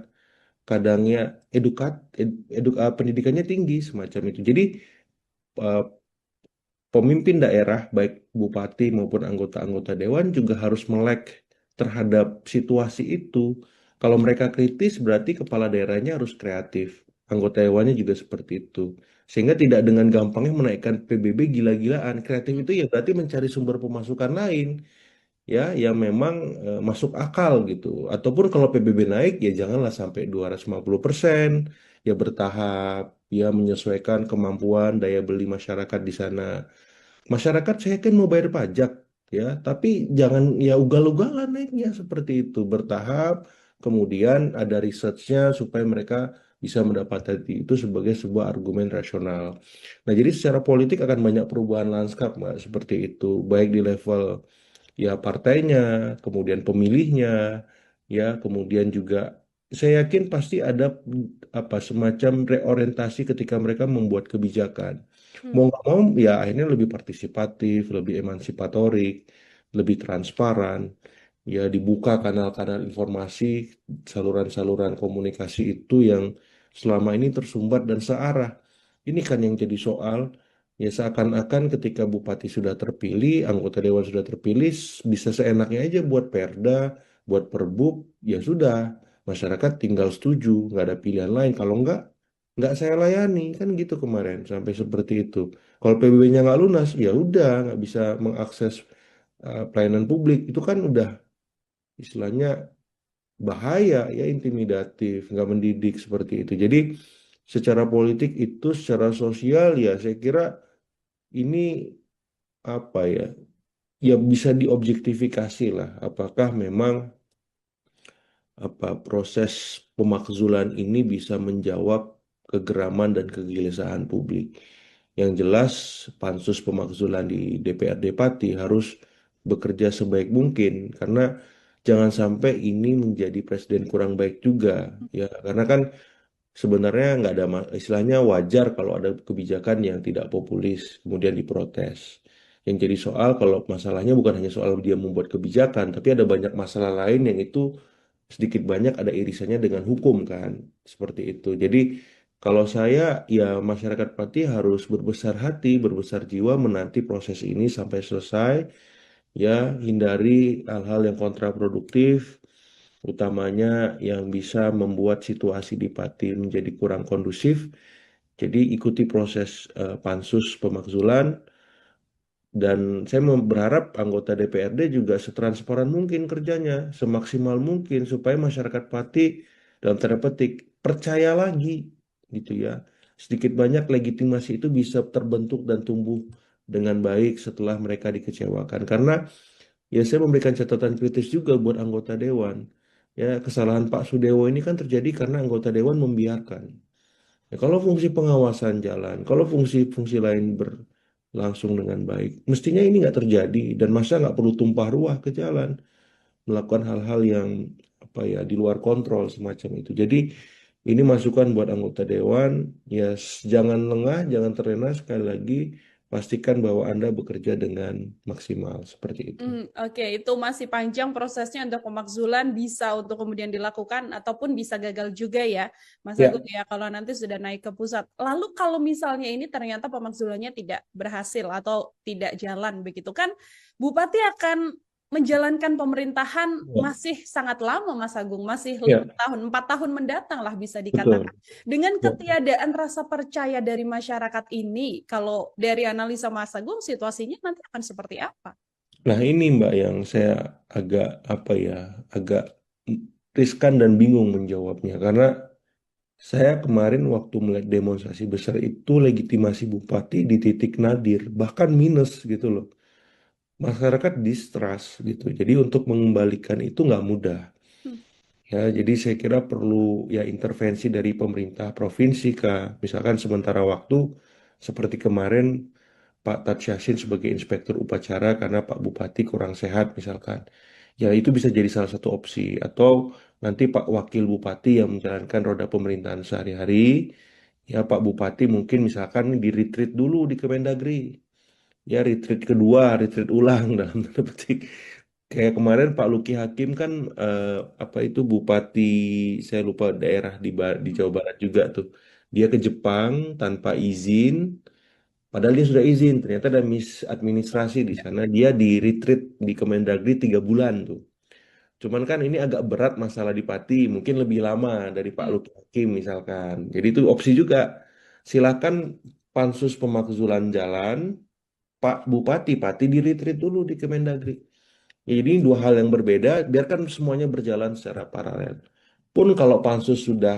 kadangnya pendidikannya tinggi semacam itu jadi eh, pemimpin daerah baik bupati maupun anggota-anggota dewan juga harus melek terhadap situasi itu kalau mereka kritis berarti kepala daerahnya harus kreatif anggota dewannya juga seperti itu. Sehingga tidak dengan gampangnya menaikkan PBB gila-gilaan. Kreatif itu ya berarti mencari sumber pemasukan lain ya yang memang masuk akal gitu. Ataupun kalau PBB naik ya janganlah sampai 250%, ya bertahap, ya menyesuaikan kemampuan daya beli masyarakat di sana. Masyarakat saya kan mau bayar pajak ya, tapi jangan ya ugal-ugalan naiknya seperti itu, bertahap, kemudian ada researchnya supaya mereka bisa mendapatkan itu sebagai sebuah argumen rasional. Nah, jadi secara politik akan banyak perubahan lanskap, Mbak, seperti itu, baik di level ya partainya, kemudian pemilihnya, ya, kemudian juga saya yakin pasti ada apa semacam reorientasi ketika mereka membuat kebijakan. Mau Hmm. nggak mau ya akhirnya lebih partisipatif, lebih emansipatorik, lebih transparan, ya dibuka kanal-kanal informasi, saluran-saluran komunikasi itu yang selama ini tersumbat dan searah. Ini kan yang jadi soal. Ya seakan-akan ketika bupati sudah terpilih, anggota dewan sudah terpilih, bisa seenaknya aja buat perda, buat perbub, ya sudah. Masyarakat tinggal setuju, nggak ada pilihan lain. Kalau nggak saya layani, kan gitu kemarin, sampai seperti itu. Kalau PBB-nya nggak lunas, ya udah, nggak bisa mengakses pelayanan publik. Itu kan udah istilahnya bahaya, ya intimidatif, nggak mendidik seperti itu. Jadi secara politik itu, secara sosial ya saya kira ini apa ya, ya bisa diobjektifikasi lah. Apakah memang apa proses pemakzulan ini bisa menjawab kegeraman dan kegelisahan publik. Yang jelas pansus pemakzulan di DPRD Pati harus bekerja sebaik mungkin karena jangan sampai ini menjadi presiden kurang baik juga ya karena kan sebenarnya nggak ada istilahnya wajar kalau ada kebijakan yang tidak populis kemudian diprotes. Yang jadi soal kalau masalahnya bukan hanya soal dia membuat kebijakan, tapi ada banyak masalah lain yang itu sedikit banyak ada irisannya dengan hukum kan, seperti itu. Jadi kalau saya ya masyarakat Pati harus berbesar hati, berbesar jiwa menanti proses ini sampai selesai, ya hindari hal-hal yang kontraproduktif utamanya yang bisa membuat situasi di Pati menjadi kurang kondusif. Jadi ikuti proses pansus pemakzulan dan saya berharap anggota DPRD juga setransparan mungkin kerjanya, semaksimal mungkin supaya masyarakat Pati dalam tanda petik percaya lagi gitu ya. Sedikit banyak legitimasi itu bisa terbentuk dan tumbuh dengan baik setelah mereka dikecewakan. Karena ya saya memberikan catatan kritis juga buat anggota dewan. Ya, kesalahan Pak Sudewo ini kan terjadi karena anggota dewan membiarkan. Ya, kalau fungsi pengawasan jalan, kalau fungsi-fungsi lain berlangsung dengan baik, mestinya ini nggak terjadi dan masa nggak perlu tumpah ruah ke jalan, melakukan hal-hal yang apa ya di luar kontrol semacam itu. Jadi ini masukan buat anggota dewan, ya jangan lengah, jangan terlena sekali lagi, pastikan bahwa Anda bekerja dengan maksimal seperti itu. Oke, itu masih panjang prosesnya untuk pemakzulan bisa untuk kemudian dilakukan ataupun bisa gagal juga ya, Mas Agung Ya, ya, kalau nanti sudah naik ke pusat. Lalu kalau misalnya ini ternyata pemakzulannya tidak berhasil atau tidak jalan begitu kan, Bupati akan menjalankan pemerintahan ya, masih sangat lama, Mas Agung, masih ya, 5 tahun, 4 tahun mendatang lah bisa dikatakan. betul. Dengan Ya. ketiadaan rasa percaya dari masyarakat ini, kalau dari analisa Mas Agung, situasinya nanti akan seperti apa? Nah, ini Mbak yang saya agak apa ya, agak riskan dan bingung menjawabnya karena saya kemarin waktu melihat demonstrasi besar itu legitimasi bupati di titik nadir, bahkan minus gitu loh. Masyarakat distrust gitu. Jadi untuk mengembalikan itu nggak mudah. Hmm. Ya, jadi saya kira perlu ya intervensi dari pemerintah provinsi kah, misalkan sementara waktu seperti kemarin Pak Tat Yassin sebagai inspektur upacara karena Pak Bupati kurang sehat misalkan. Ya itu bisa jadi salah satu opsi. Atau nanti Pak Wakil Bupati yang menjalankan roda pemerintahan sehari-hari. Ya Pak Bupati mungkin misalkan di retreat dulu di Kemendagri. Ya retreat kedua, retreat ulang dalam tanda petik. Kayak kemarin Pak Luki Hakim kan apa itu Bupati saya lupa daerah di Jawa Barat juga tuh. Dia ke Jepang tanpa izin. Padahal dia sudah izin, ternyata ada misadministrasi di sana. Dia di retreat di Kemendagri 3 bulan tuh. Cuman kan ini agak berat masalah di Pati, mungkin lebih lama dari Pak Hmm. Luki Hakim misalkan. Jadi itu opsi juga. Silakan pansus pemakzulan jalan, Pak Bupati, Pati di retreat dulu di Kemendagri. Ya, jadi ini dua hal yang berbeda, biarkan semuanya berjalan secara paralel. Pun kalau pansus sudah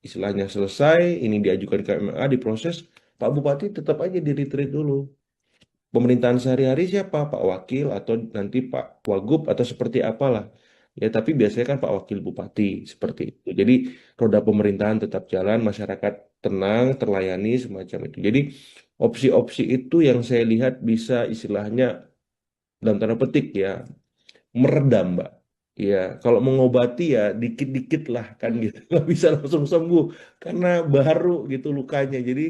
istilahnya selesai, ini diajukan ke MMA, diproses, Pak Bupati tetap aja di retreat dulu. Pemerintahan sehari-hari siapa? Pak Wakil atau nanti Pak Wagub atau seperti apalah. Ya, tapi biasanya kan Pak Wakil Bupati seperti itu. Jadi roda pemerintahan tetap jalan, masyarakat tenang, terlayani semacam itu. Jadi opsi-opsi itu yang saya lihat bisa istilahnya dalam tanda petik ya meredam, Mbak. Ya, kalau mengobati ya dikit-dikit lah kan Hmm. gitu. Nggak bisa langsung sembuh karena baru gitu lukanya. Jadi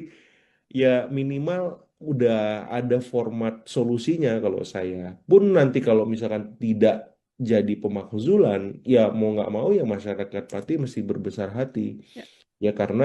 ya minimal udah ada format solusinya kalau saya. Pun nanti kalau misalkan tidak jadi pemakzulan, ya mau nggak mau ya masyarakat Pati mesti berbesar hati. Ya. Ya karena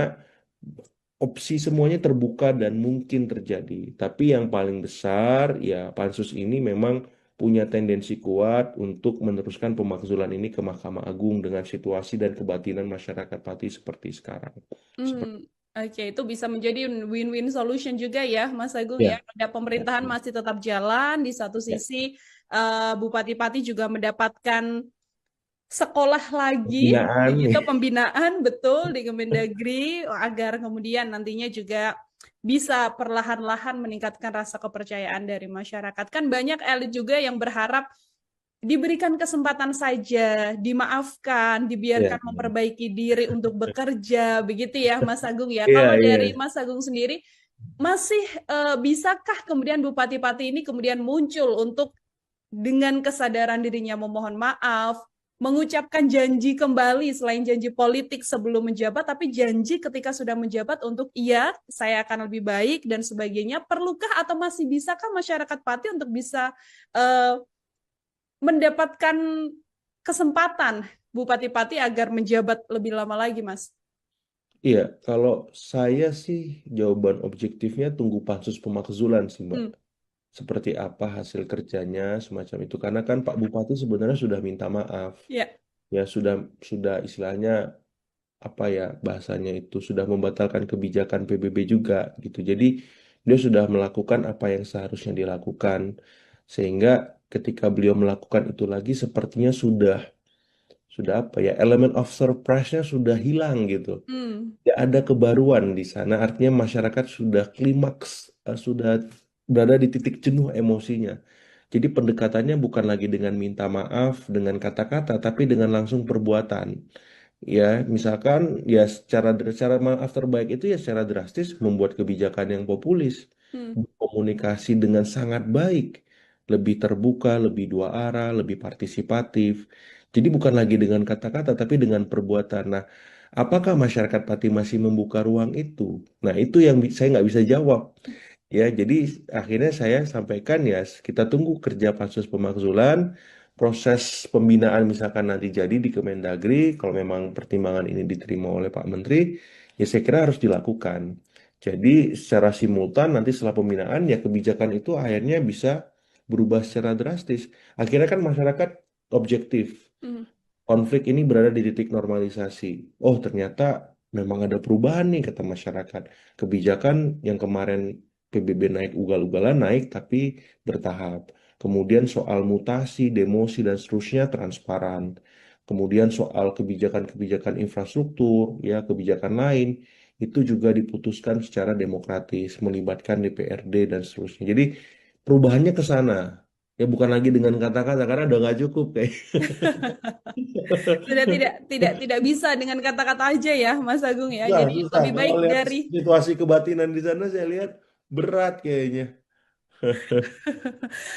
opsi semuanya terbuka dan mungkin terjadi. Tapi yang paling besar ya pansus ini memang punya tendensi kuat untuk meneruskan pemakzulan ini ke Mahkamah Agung dengan situasi dan kebatinan masyarakat Pati seperti sekarang. Seperti Oke, itu bisa menjadi win-win solution juga ya, Mas Agung ya. ya, Ada ya, pemerintahan masih tetap jalan, di satu ya. sisi bupati-bupati juga mendapatkan sekolah lagi, Pembinaan begitu nih. pembinaan betul di Kemendagri agar kemudian nantinya juga bisa perlahan-lahan meningkatkan rasa kepercayaan dari masyarakat. Kan banyak elit juga yang berharap diberikan kesempatan saja, dimaafkan, Iya, dibiarkan memperbaiki diri untuk bekerja, begitu ya Mas Agung ya. iya, Kalau iya. dari Mas Agung sendiri, masih bisakah kemudian bupati-bupati ini kemudian muncul untuk dengan kesadaran dirinya memohon maaf, mengucapkan janji kembali selain janji politik sebelum menjabat, tapi janji ketika sudah menjabat untuk iya, saya akan lebih baik dan sebagainya. Perlukah atau masih bisakah masyarakat Pati untuk bisa uh, mendapatkan kesempatan Bupati Pati agar menjabat lebih lama lagi, Mas? Iya, kalau saya sih jawaban objektifnya tunggu pansus pemakzulan sih, Mbak. Hmm, Seperti apa hasil kerjanya semacam itu. Karena kan Pak Bupati sebenarnya sudah minta maaf. ya. Ya sudah istilahnya apa ya bahasanya itu sudah membatalkan kebijakan PBB juga gitu. Jadi dia sudah melakukan apa yang seharusnya dilakukan. Sehingga ketika beliau melakukan itu lagi sepertinya sudah apa ya elemen of surprise-nya sudah hilang gitu. Hmm, Tidak ada kebaruan di sana. Artinya masyarakat sudah klimaks, sudah berada di titik jenuh emosinya. Jadi pendekatannya bukan lagi dengan minta maaf, dengan kata-kata, tapi dengan langsung perbuatan. Ya, misalkan ya secara maaf terbaik itu ya secara drastis membuat kebijakan yang populis, hmm. komunikasi dengan sangat baik, lebih terbuka, lebih dua arah, lebih partisipatif. Jadi bukan lagi dengan kata-kata, tapi dengan perbuatan. Nah, apakah masyarakat Pati masih membuka ruang itu? Nah, itu yang saya nggak bisa jawab. Ya, jadi akhirnya saya sampaikan ya, kita tunggu kerja pansus pemakzulan, proses pembinaan misalkan nanti jadi di Kemendagri, kalau memang pertimbangan ini diterima oleh Pak Menteri, ya saya kira harus dilakukan. Jadi secara simultan nanti setelah pembinaan ya kebijakan itu akhirnya bisa berubah secara drastis. Akhirnya kan masyarakat objektif. Hmm. Konflik ini berada di titik normalisasi. Oh, ternyata memang ada perubahan nih kata masyarakat. Kebijakan yang kemarin PBB naik ugal-ugalan naik tapi bertahap. Kemudian soal mutasi, demosi dan seterusnya transparan. Kemudian soal kebijakan-kebijakan infrastruktur, ya kebijakan lain itu juga diputuskan secara demokratis, melibatkan DPRD dan seterusnya. Jadi perubahannya ke sana. Ya bukan lagi dengan kata-kata karena udah nggak cukup kayak. Sudah tidak bisa dengan kata-kata aja ya, Mas Agung ya. Susah, Jadi susah. lebih baik Kalau lihat dari situasi kebatinan di sana, saya lihat berat kayaknya.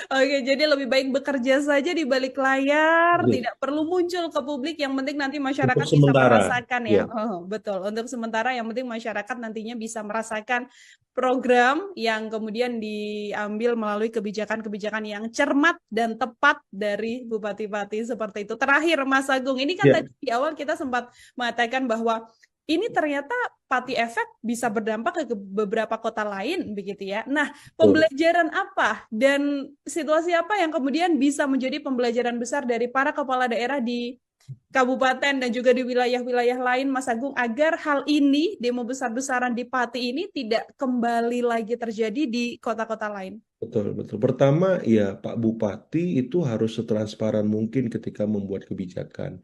Oke, jadi lebih baik bekerja saja di balik layar, tidak perlu muncul ke publik. Yang penting nanti Untuk masyarakat bisa sementara, merasakan ya. ya, Oh, betul. Untuk sementara, yang penting masyarakat nantinya bisa merasakan program yang kemudian diambil melalui kebijakan-kebijakan yang cermat dan tepat dari Bupati-Bupati seperti itu. Terakhir, Mas Agung, ini kan ya, tadi di awal kita sempat mengatakan bahwa ini ternyata Pati efek bisa berdampak ke beberapa kota lain begitu ya. Nah, Betul, pembelajaran apa dan situasi apa yang kemudian bisa menjadi pembelajaran besar dari para kepala daerah di kabupaten dan juga di wilayah-wilayah lain, Mas Agung, agar hal ini, demo besar-besaran di Pati ini tidak kembali lagi terjadi di kota-kota lain? betul, betul. Pertama, ya Pak Bupati itu harus setransparan mungkin ketika membuat kebijakan.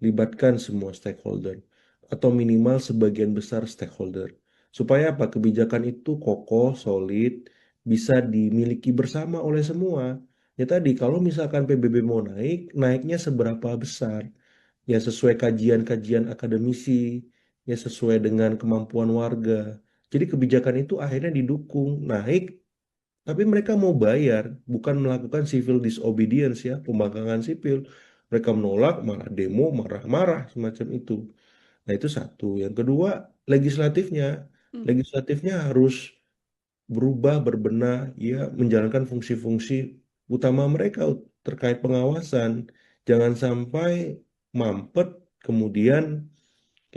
Libatkan semua stakeholder, atau minimal sebagian besar stakeholder. Supaya apa? Kebijakan itu kokoh, solid, bisa dimiliki bersama oleh semua. Ya tadi, kalau misalkan PBB mau naik, naiknya seberapa besar? Ya sesuai kajian-kajian akademisi, ya sesuai dengan kemampuan warga. Jadi kebijakan itu akhirnya didukung, naik, tapi mereka mau bayar, bukan melakukan civil disobedience ya, pembangkangan sipil. Mereka menolak, malah demo, marah-marah, semacam itu. Nah itu satu. Yang kedua, legislatifnya. Hmm. Legislatifnya harus berubah, berbenah, ya menjalankan fungsi-fungsi utama mereka terkait pengawasan. Jangan sampai mampet, kemudian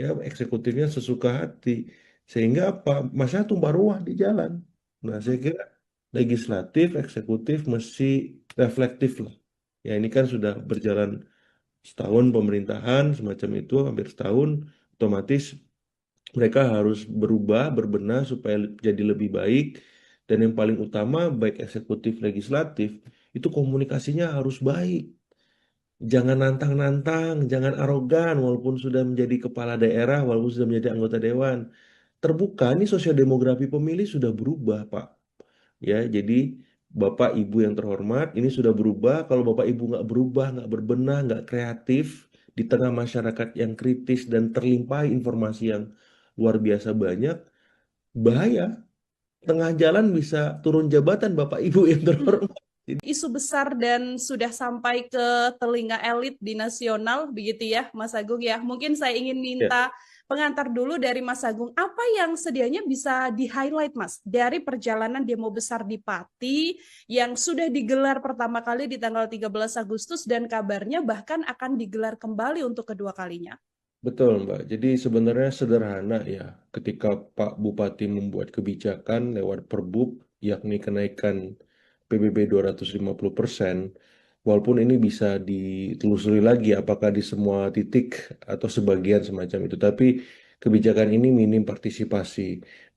ya eksekutifnya sesuka hati. Sehingga apa? Masalah tumpah ruah di jalan. Nah, saya kira legislatif, eksekutif mesti reflektif lah. Ya ini kan sudah berjalan setahun pemerintahan semacam itu, hampir setahun, otomatis mereka harus berubah, berbenah supaya jadi lebih baik. Dan yang paling utama, baik eksekutif, legislatif, itu komunikasinya harus baik. Jangan nantang-nantang, jangan arogan walaupun sudah menjadi kepala daerah, walaupun sudah menjadi anggota dewan. Terbuka, ini sosiodemografi pemilih sudah berubah, Pak. Ya, jadi Bapak Ibu yang terhormat, ini sudah berubah. Kalau Bapak Ibu nggak berubah, nggak berbenah, nggak kreatif di tengah masyarakat yang kritis dan terlimpah informasi yang luar biasa banyak, bahaya. Tengah jalan bisa turun jabatan Bapak Ibu yang Hmm. terhormat. Isu besar dan sudah sampai ke telinga elit di nasional, begitu ya, Mas Agung ya. Mungkin saya ingin Ya, minta pengantar dulu dari Mas Agung, apa yang sedianya bisa di-highlight, Mas, dari perjalanan demo besar di Pati yang sudah digelar pertama kali di tanggal 13 Agustus dan kabarnya bahkan akan digelar kembali untuk kedua kalinya. betul, Mbak. Jadi sebenarnya sederhana ya, ketika Pak Bupati membuat kebijakan lewat Perbub, yakni kenaikan PBB 250%, walaupun ini bisa ditelusuri lagi apakah di semua titik atau sebagian semacam itu, tapi kebijakan ini minim partisipasi,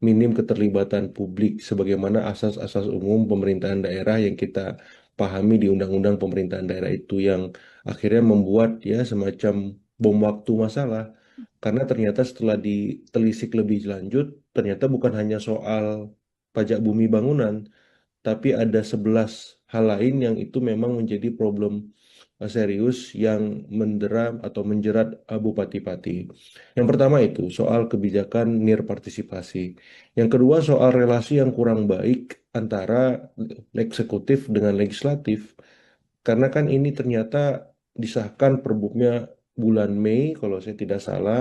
minim keterlibatan publik, sebagaimana asas-asas umum pemerintahan daerah yang kita pahami di Undang-Undang Pemerintahan Daerah itu yang akhirnya membuat ya semacam bom waktu masalah. Karena ternyata setelah ditelisik lebih lanjut, ternyata bukan hanya soal pajak bumi bangunan, tapi ada 11 hal lain yang itu memang menjadi problem serius yang mendera atau menjerat Bupati Pati. Yang pertama itu soal kebijakan nirpartisipasi. Yang kedua soal relasi yang kurang baik antara eksekutif dengan legislatif. Karena kan ini ternyata disahkan perbubnya bulan Mei kalau saya tidak salah,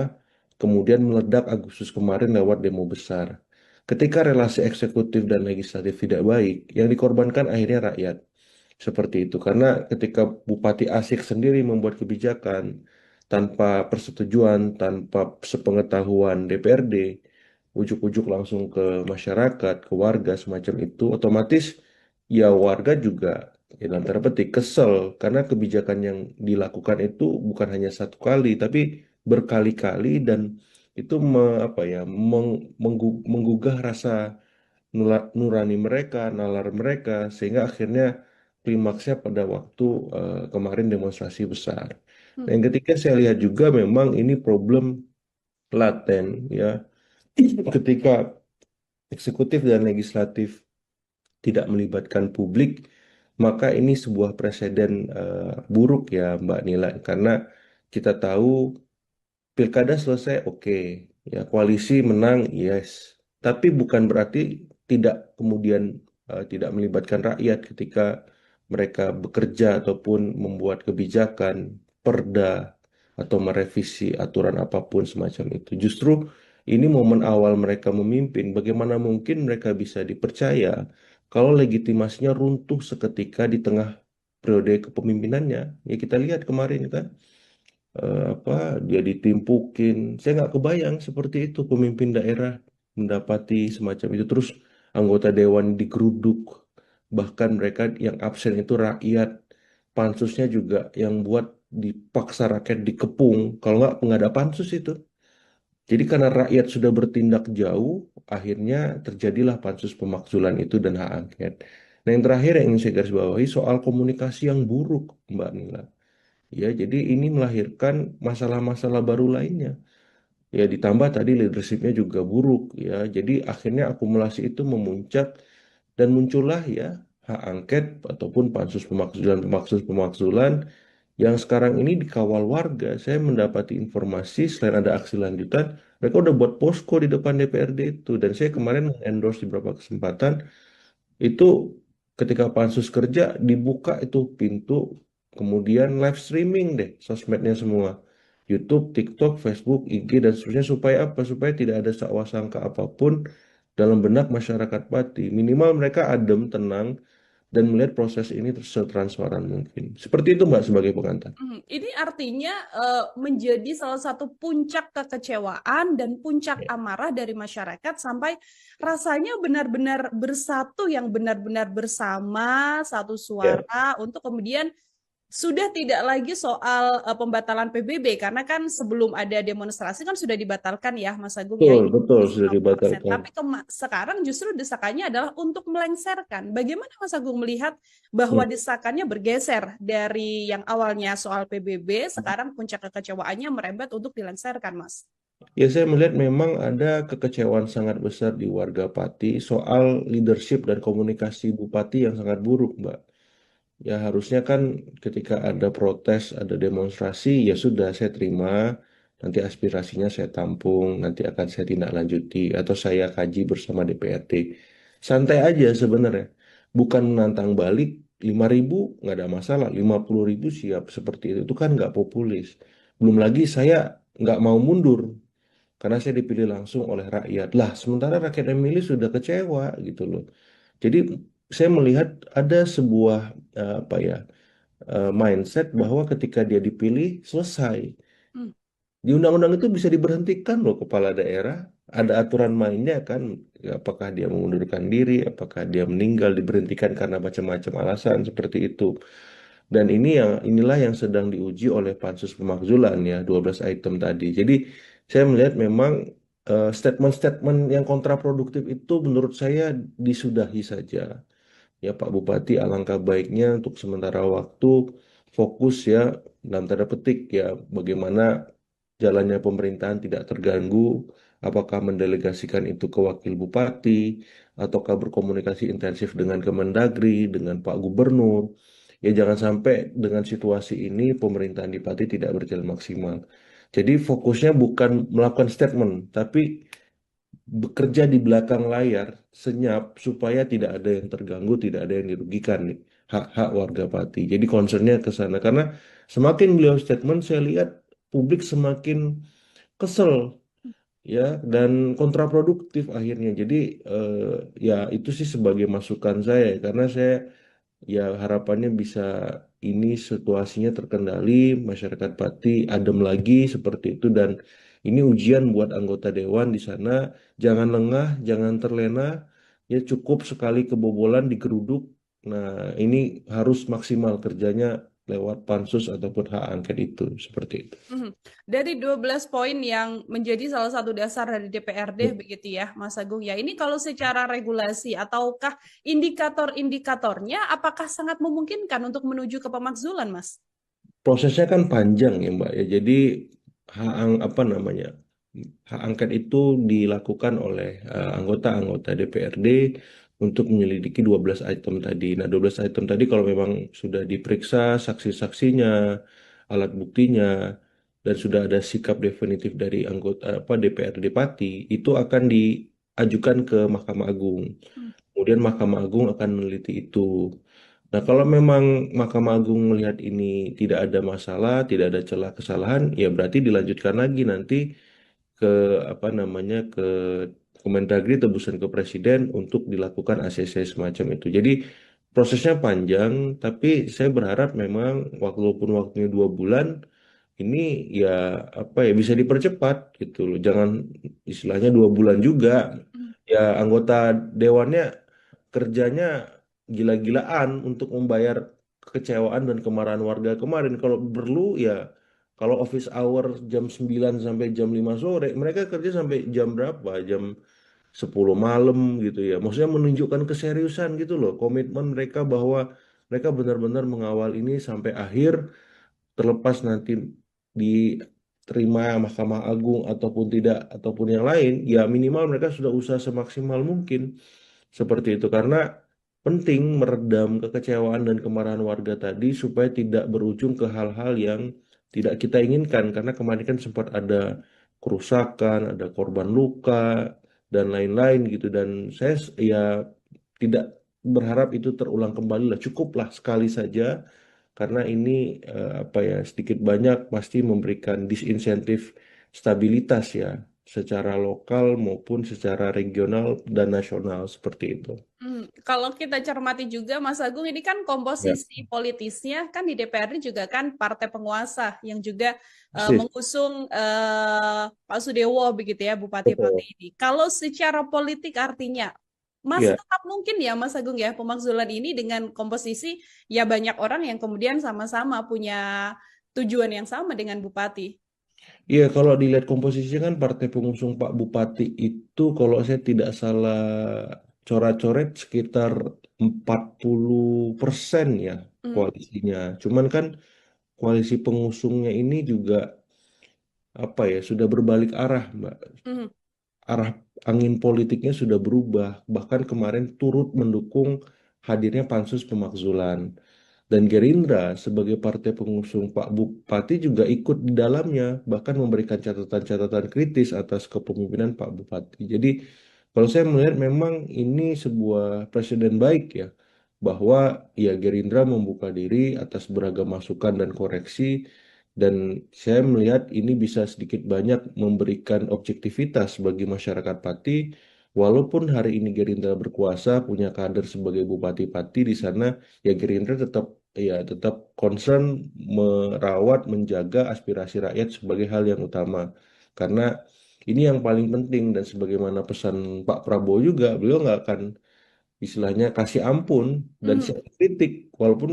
kemudian meledak Agustus kemarin lewat demo besar. Ketika relasi eksekutif dan legislatif tidak baik, yang dikorbankan akhirnya rakyat. Seperti itu. Karena ketika Bupati Asik sendiri membuat kebijakan tanpa persetujuan, tanpa sepengetahuan DPRD, ujuk-ujuk langsung ke masyarakat, ke warga semacam itu, otomatis ya warga juga ya dalam tanda petik kesel karena kebijakan yang dilakukan itu bukan hanya satu kali, tapi berkali-kali dan itu apa ya menggugah rasa nurani mereka, nalar mereka, sehingga akhirnya klimaksnya pada waktu kemarin demonstrasi besar. Nah, Hmm. yang ketiga saya lihat juga memang ini problem laten ya, ketika eksekutif dan legislatif tidak melibatkan publik, maka ini sebuah preseden buruk ya Mbak Nila, karena kita tahu pilkada selesai, oke. Ya, koalisi menang, yes. Tapi bukan berarti tidak kemudian tidak melibatkan rakyat ketika mereka bekerja ataupun membuat kebijakan, perda, atau merevisi aturan apapun semacam itu. Justru ini momen awal mereka memimpin. Bagaimana mungkin mereka bisa dipercaya kalau legitimasinya runtuh seketika di tengah periode kepemimpinannya? Ya kita lihat kemarin kan. apa dia ditimpukin. Saya nggak kebayang seperti itu pemimpin daerah mendapati semacam itu. Terus anggota dewan digeruduk, bahkan mereka yang absen itu rakyat. Pansusnya juga yang buat dipaksa rakyat dikepung. Kalau nggak ada pansus itu. Jadi karena rakyat sudah bertindak jauh, akhirnya terjadilah pansus pemakzulan itu dan hak angket. Nah, yang terakhir yang ingin saya garis bawahi soal komunikasi yang buruk, Mbak Nila. Ya, jadi ini melahirkan masalah-masalah baru lainnya. Ya, ditambah tadi leadershipnya juga buruk. Ya, jadi akhirnya akumulasi itu memuncak dan muncullah ya hak angket ataupun pansus pemakzulan yang sekarang ini dikawal warga. Saya mendapati informasi selain ada aksi lanjutan, mereka udah buat posko di depan DPRD itu. Dan saya kemarin endorse di beberapa kesempatan itu ketika pansus kerja dibuka itu pintu, kemudian live streaming deh sosmednya semua. YouTube, TikTok, Facebook, IG, dan seterusnya supaya apa? Supaya tidak ada sakwa sangka apapun dalam benak masyarakat Pati. Minimal mereka adem, tenang, dan melihat proses ini setransparan mungkin. Seperti itu Mbak sebagai pengantar. Ini artinya menjadi salah satu puncak kekecewaan dan puncak Ya. amarah dari masyarakat sampai rasanya benar-benar bersatu yang benar-benar bersama satu Ya, suara untuk kemudian sudah tidak lagi soal pembatalan PBB karena kan sebelum ada demonstrasi kan sudah dibatalkan ya Mas Agung ya betul, ini betul habis sudah 50%. dibatalkan. Tapi sekarang justru desakannya adalah untuk melengsarkan. Bagaimana Mas Agung melihat bahwa Hmm. desakannya bergeser dari yang awalnya soal PBB sekarang puncak kekecewaannya merembet untuk dilengsarkan Mas? Ya, saya melihat memang ada kekecewaan sangat besar di warga Pati soal leadership dan komunikasi Bupati yang sangat buruk, Mbak. Ya, harusnya kan ketika ada protes, ada demonstrasi, ya sudah saya terima, nanti aspirasinya saya tampung, nanti akan saya tindak lanjuti, atau saya kaji bersama DPRD. Santai aja sebenarnya. Bukan menantang balik, 5.000 nggak ada masalah, 50.000 siap seperti itu kan nggak populis. Belum lagi saya nggak mau mundur, karena saya dipilih langsung oleh rakyat. Lah, sementara rakyat yang milih sudah kecewa gitu loh. Jadi saya melihat ada sebuah apa ya mindset bahwa ketika dia dipilih selesai. Hmm. Di undang-undang itu bisa diberhentikan loh kepala daerah. Ada aturan mainnya kan. Ya, apakah dia mengundurkan diri, apakah dia meninggal, diberhentikan karena macam-macam alasan seperti itu. Dan inilah yang sedang diuji oleh pansus pemakzulan ya 12 item tadi. Jadi saya melihat memang statement-statement yang kontraproduktif itu menurut saya disudahi saja. Ya Pak Bupati, alangkah baiknya untuk sementara waktu fokus ya dalam tanda petik ya bagaimana jalannya pemerintahan tidak terganggu, apakah mendelegasikan itu ke wakil bupati, ataukah berkomunikasi intensif dengan Kemendagri, dengan Pak Gubernur. Ya jangan sampai dengan situasi ini pemerintahan di Pati tidak berjalan maksimal. Jadi fokusnya bukan melakukan statement, tapi bekerja di belakang layar senyap supaya tidak ada yang terganggu, tidak ada yang dirugikan nih hak-hak warga Pati. Jadi concernnya ke sana karena semakin beliau statement saya lihat publik semakin kesel ya dan kontraproduktif akhirnya. Jadi eh, ya itu sih sebagai masukan saya karena saya ya harapannya bisa ini situasinya terkendali, masyarakat Pati adem lagi seperti itu dan ini ujian buat anggota dewan di sana. Jangan lengah, jangan terlena, ya cukup sekali kebobolan digeruduk. Nah, ini harus maksimal kerjanya lewat pansus ataupun hak angket itu seperti itu. Mhm. Dari 12 poin yang menjadi salah satu dasar dari DPRD begitu ya, Mas Agung ya. Ini kalau secara regulasi ataukah indikator-indikatornya apakah sangat memungkinkan untuk menuju ke pemakzulan, Mas? Prosesnya kan panjang ya Mbak ya. Jadi apa namanya hak angket itu dilakukan oleh anggota-anggota DPRD untuk menyelidiki 12 item tadi. Nah 12 item tadi kalau memang sudah diperiksa saksi-saksinya, alat buktinya, dan sudah ada sikap definitif dari anggota apa DPRD Pati, itu akan diajukan ke Mahkamah Agung. Hmm. Kemudian Mahkamah Agung akan meneliti itu. Nah, kalau memang Mahkamah Agung melihat ini tidak ada masalah, tidak ada celah kesalahan, ya berarti dilanjutkan lagi nanti ke apa namanya ke Kemendagri tebusan ke Presiden untuk dilakukan ACC semacam itu. Jadi prosesnya panjang, tapi saya berharap memang walaupun waktunya 2 bulan, ini ya apa ya bisa dipercepat gitu loh. Jangan istilahnya 2 bulan juga. Hmm. Ya anggota dewannya kerjanya gila-gilaan untuk membayar kekecewaan dan kemarahan warga kemarin. Kalau perlu ya kalau office hour jam 9 sampai jam 5 sore, mereka kerja sampai jam berapa? Jam 10 malam gitu ya. Maksudnya menunjukkan keseriusan gitu loh, komitmen mereka bahwa mereka benar-benar mengawal ini sampai akhir, terlepas nanti diterima Mahkamah Agung ataupun tidak ataupun yang lain, ya minimal mereka sudah usaha semaksimal mungkin seperti itu karena penting meredam kekecewaan dan kemarahan warga tadi supaya tidak berujung ke hal-hal yang tidak kita inginkan karena kemarin kan sempat ada kerusakan, ada korban luka dan lain-lain gitu dan saya ya tidak berharap itu terulang kembali lah cukuplah sekali saja karena ini apa ya sedikit banyak pasti memberikan disinsentif stabilitas ya secara lokal maupun secara regional dan nasional seperti itu. Kalau kita cermati juga Mas Agung ini kan Ya, komposisi politisnya kan di DPRD juga kan partai penguasa yang juga persis. mengusung Pak Sudewo begitu ya Bupati Pati Betul. ini. Kalau secara politik artinya masih Ya, tetap mungkin ya Mas Agung ya pemakzulan ini dengan komposisi ya banyak orang yang kemudian sama-sama punya tujuan yang sama dengan Bupati. iya kalau dilihat komposisinya kan partai pengusung Pak Bupati itu kalau saya tidak salah coret-coret sekitar 40% ya Hmm, koalisinya. Cuman kan koalisi pengusungnya ini juga apa ya sudah berbalik arah, Mbak. hmm, Arah angin politiknya sudah berubah. Bahkan kemarin turut mendukung hadirnya pansus pemakzulan. Dan Gerindra sebagai partai pengusung Pak Bupati juga ikut di dalamnya, bahkan memberikan catatan-catatan kritis atas kepemimpinan Pak Bupati. Jadi kalau saya melihat memang ini sebuah presiden baik ya, bahwa ya Gerindra membuka diri atas beragam masukan dan koreksi, dan saya melihat ini bisa sedikit banyak memberikan objektivitas bagi masyarakat Pati, walaupun hari ini Gerindra berkuasa, punya kader sebagai Bupati Pati di sana, ya Gerindra tetap concern merawat menjaga aspirasi rakyat sebagai hal yang utama karena ini yang paling penting dan sebagaimana pesan Pak Prabowo juga beliau nggak akan istilahnya kasih ampun dan hmm, siap kritik walaupun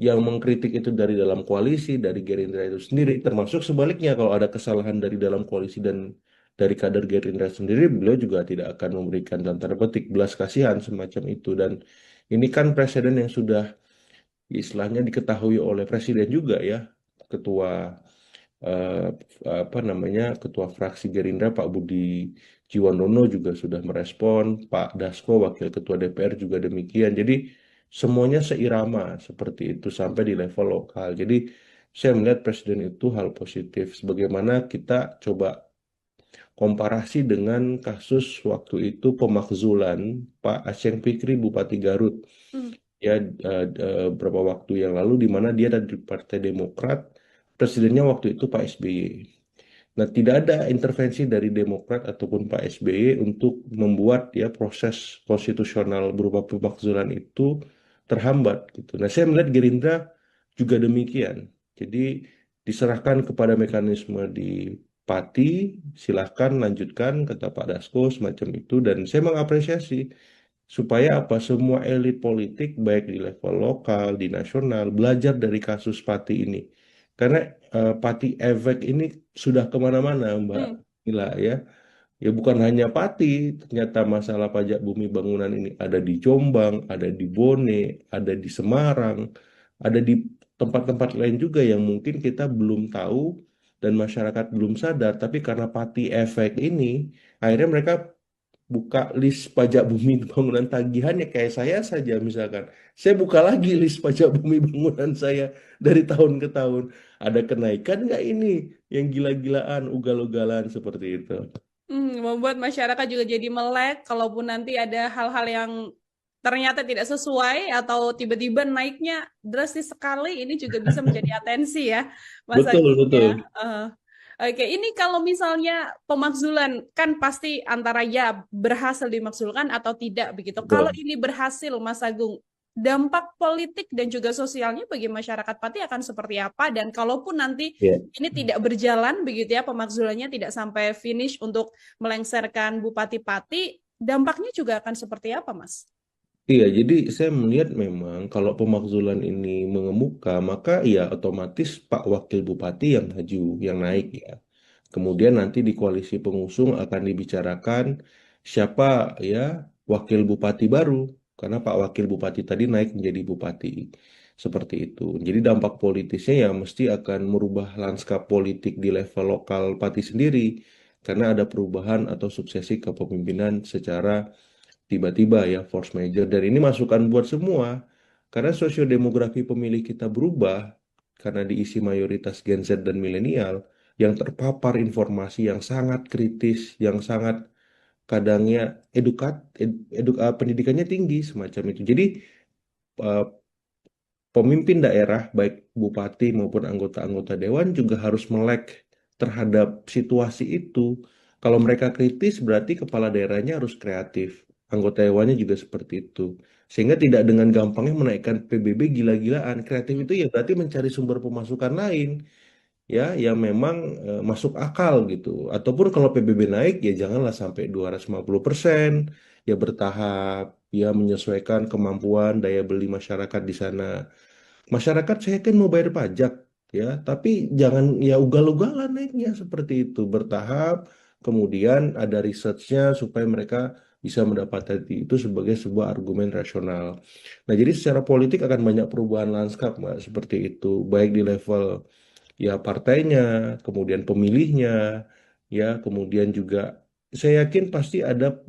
yang mengkritik itu dari dalam koalisi dari Gerindra itu sendiri termasuk sebaliknya kalau ada kesalahan dari dalam koalisi dan dari kader Gerindra sendiri beliau juga tidak akan memberikan dalam tanda petik belas kasihan semacam itu dan ini kan presiden yang sudah istilahnya diketahui oleh presiden juga ya ketua eh, apa namanya ketua fraksi Gerindra Pak Budi Jiwandono juga sudah merespon Pak Dasko wakil ketua DPR juga demikian jadi semuanya seirama seperti itu sampai di level lokal jadi saya melihat presiden itu hal positif sebagaimana kita coba komparasi dengan kasus waktu itu pemakzulan Pak Aceng Fikri Bupati Garut hmm, ya beberapa waktu yang lalu di mana dia dari Partai Demokrat, presidennya waktu itu Pak SBY. Nah, tidak ada intervensi dari Demokrat ataupun Pak SBY untuk membuat ya proses konstitusional berupa pemakzulan itu terhambat gitu. Nah, saya melihat Gerindra juga demikian. Jadi diserahkan kepada mekanisme di Pati, silahkan lanjutkan kata Pak Dasko semacam itu dan saya mengapresiasi supaya apa semua elit politik baik di level lokal di nasional belajar dari kasus Pati ini karena Pati efek ini sudah kemana-mana Mbak hmm. Mila ya ya bukan hanya Pati ternyata masalah pajak bumi bangunan ini ada di Jombang ada di Bone ada di Semarang ada di tempat-tempat lain juga yang mungkin kita belum tahu dan masyarakat belum sadar tapi karena Pati efek ini akhirnya mereka buka list pajak bumi bangunan tagihannya kayak saya saja misalkan. Saya buka lagi list pajak bumi bangunan saya dari tahun ke tahun. Ada kenaikan nggak ini yang gila-gilaan, ugal-ugalan seperti itu. Membuat masyarakat juga jadi melek, kalaupun nanti ada hal-hal yang ternyata tidak sesuai atau tiba-tiba naiknya drastis sekali, ini juga bisa menjadi atensi ya, Mas Betul, Agung ya. betul. Oke, ini kalau misalnya pemakzulan kan pasti antara ya berhasil dimakzulkan atau tidak begitu. Kalau Betul. ini berhasil, Mas Agung, dampak politik dan juga sosialnya bagi masyarakat Pati akan seperti apa? Dan kalaupun nanti Ya. ini tidak berjalan begitu ya, pemakzulannya tidak sampai finish untuk melengsarkan Bupati Pati, dampaknya juga akan seperti apa, Mas? Iya, jadi saya melihat memang kalau pemakzulan ini mengemuka, maka ya otomatis Pak Wakil Bupati yang maju, yang naik Hmm. ya. Kemudian nanti di koalisi pengusung akan dibicarakan siapa ya wakil bupati baru, karena Pak Wakil Bupati tadi naik menjadi bupati. Seperti itu. Jadi dampak politisnya ya mesti akan merubah lanskap politik di level lokal Pati sendiri, karena ada perubahan atau suksesi kepemimpinan secara tiba-tiba ya force major, dan ini masukan buat semua karena sosiodemografi pemilih kita berubah karena diisi mayoritas Gen Z dan milenial yang terpapar informasi yang sangat kritis, yang sangat kadangnya pendidikannya tinggi semacam itu. Jadi eh, pemimpin daerah baik bupati maupun anggota-anggota dewan juga harus melek terhadap situasi itu. Kalau mereka kritis berarti kepala daerahnya harus kreatif. Anggota dewannya juga seperti itu. Sehingga tidak dengan gampangnya menaikkan PBB gila-gilaan. Kreatif itu ya berarti mencari sumber pemasukan lain ya yang memang masuk akal gitu. Ataupun kalau PBB naik ya janganlah sampai 250%, ya bertahap, ya menyesuaikan kemampuan daya beli masyarakat di sana. Masyarakat saya kan mau bayar pajak ya, tapi jangan ya ugal-ugalan naiknya seperti itu, bertahap, kemudian ada researchnya supaya mereka bisa mendapatkan itu sebagai sebuah argumen rasional. Nah, jadi secara politik akan banyak perubahan lanskap, Mbak, seperti itu, baik di level ya partainya, kemudian pemilihnya, ya, kemudian juga saya yakin pasti ada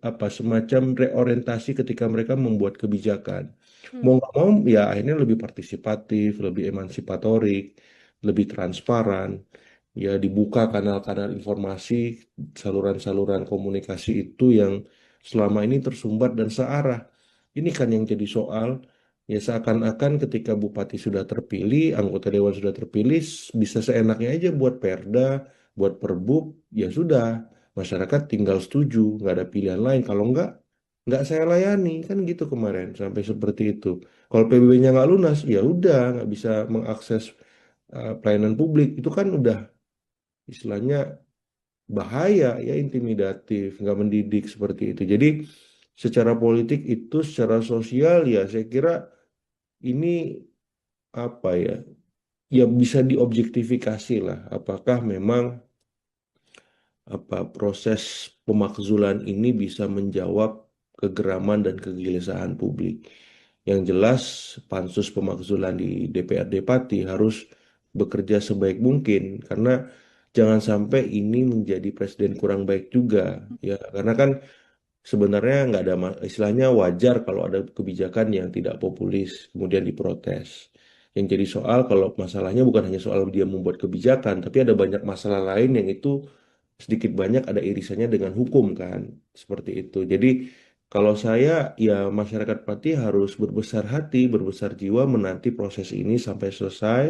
apa semacam reorientasi ketika mereka membuat kebijakan. Mau Hmm. nggak mau ya akhirnya lebih partisipatif, lebih emansipatorik, lebih transparan, ya dibuka kanal-kanal informasi, saluran-saluran komunikasi itu yang selama ini tersumbat dan searah. Ini kan yang jadi soal. Ya seakan-akan ketika bupati sudah terpilih, anggota dewan sudah terpilih, bisa seenaknya aja buat perda, buat perbub, ya sudah. Masyarakat tinggal setuju, nggak ada pilihan lain. Kalau nggak saya layani, kan gitu kemarin, sampai seperti itu. Kalau PBB-nya nggak lunas, ya udah, nggak bisa mengakses pelayanan publik. Itu kan udah istilahnya bahaya, ya intimidatif, nggak mendidik seperti itu. Jadi secara politik itu, secara sosial, ya saya kira ini apa ya, ya bisa diobjektifikasi lah apakah memang apa proses pemakzulan ini bisa menjawab kegeraman dan kegelisahan publik. Yang jelas pansus pemakzulan di DPRD Pati harus bekerja sebaik mungkin karena jangan sampai ini menjadi presiden kurang baik juga ya, karena kan sebenarnya nggak ada istilahnya wajar kalau ada kebijakan yang tidak populis kemudian diprotes. Yang jadi soal kalau masalahnya bukan hanya soal dia membuat kebijakan, tapi ada banyak masalah lain yang itu sedikit banyak ada irisannya dengan hukum kan, seperti itu. Jadi kalau saya ya masyarakat Pati harus berbesar hati, berbesar jiwa menanti proses ini sampai selesai,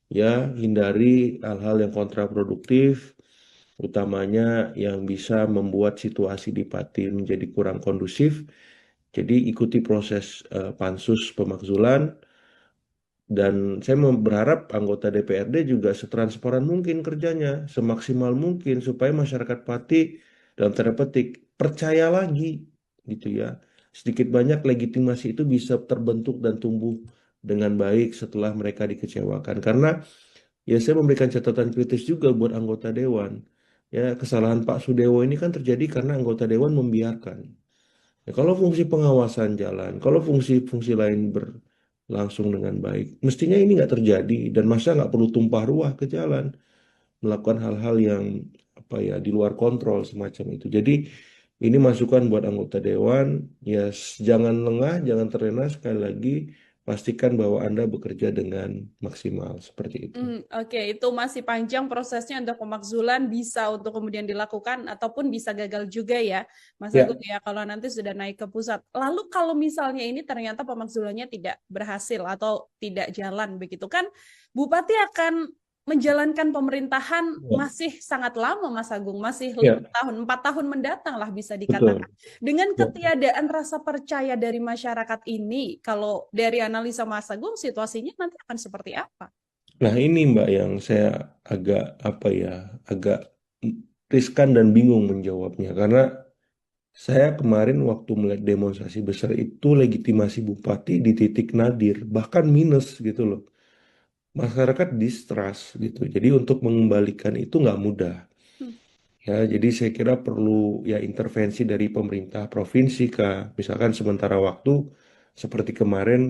ya hindari hal-hal yang kontraproduktif, utamanya yang bisa membuat situasi di Pati menjadi kurang kondusif. Jadi ikuti proses pansus pemakzulan, dan saya berharap anggota DPRD juga setransparan mungkin kerjanya, semaksimal mungkin supaya masyarakat Pati dalam tanda petik percaya lagi gitu ya. Sedikit banyak legitimasi itu bisa terbentuk dan tumbuh dengan baik setelah mereka dikecewakan. Karena ya saya memberikan catatan kritis juga buat anggota dewan. Ya, kesalahan Pak Sudewo ini kan terjadi karena anggota dewan membiarkan. Ya, kalau fungsi pengawasan jalan, kalau fungsi-fungsi lain berlangsung dengan baik, mestinya ini nggak terjadi dan masa nggak perlu tumpah ruah ke jalan, melakukan hal-hal yang apa ya di luar kontrol semacam itu. Jadi ini masukan buat anggota dewan, ya jangan lengah, jangan terlena sekali lagi, pastikan bahwa Anda bekerja dengan maksimal seperti itu. Oke, itu masih panjang prosesnya untuk pemakzulan bisa untuk kemudian dilakukan ataupun bisa gagal juga ya, Mas Ya, Agung ya, kalau nanti sudah naik ke pusat. Lalu kalau misalnya ini ternyata pemakzulannya tidak berhasil atau tidak jalan begitu kan, Bupati akan menjalankan pemerintahan Ya, masih sangat lama, Mas Agung, masih 5 ya, tahun, 4 tahun mendatang lah bisa dikatakan. betul. Dengan Ya. ketiadaan rasa percaya dari masyarakat ini, kalau dari analisa Mas Agung, situasinya nanti akan seperti apa? Nah, ini Mbak yang saya agak apa ya, agak riskan dan bingung menjawabnya karena saya kemarin waktu melihat demonstrasi besar itu legitimasi bupati di titik nadir, bahkan minus gitu loh. Masyarakat distrust gitu. Jadi untuk mengembalikan itu nggak mudah. Hmm. Ya, jadi saya kira perlu ya intervensi dari pemerintah provinsi kah, misalkan sementara waktu seperti kemarin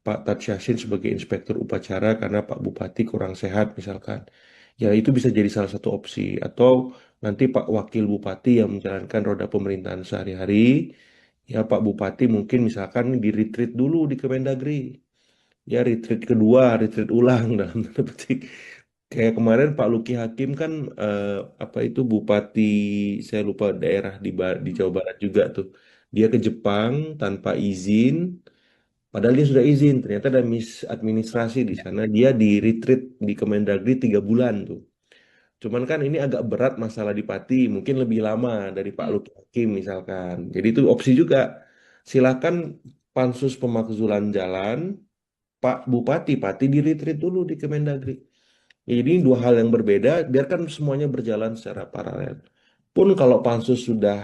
Pak Tat Yassin sebagai inspektur upacara karena Pak Bupati kurang sehat misalkan. Ya itu bisa jadi salah satu opsi. Atau nanti Pak Wakil Bupati yang menjalankan roda pemerintahan sehari-hari, ya Pak Bupati mungkin misalkan di retreat dulu di Kemendagri. Ya retreat kedua, retreat ulang dalam tanda petik. Kayak kemarin Pak Luki Hakim kan eh, apa itu Bupati saya lupa daerah di Jawa Barat juga tuh. Dia ke Jepang tanpa izin. Padahal dia sudah izin, ternyata ada misadministrasi di sana. Dia di retreat di Kemendagri 3 bulan tuh. Cuman kan ini agak berat masalah di Pati, mungkin lebih lama dari Pak Hmm. Luki Hakim misalkan. Jadi itu opsi juga. Silakan pansus pemakzulan jalan, Pak Bupati, Pati di retreat dulu di Kemendagri. Ya, jadi ini dua hal yang berbeda, biarkan semuanya berjalan secara paralel. Pun kalau pansus sudah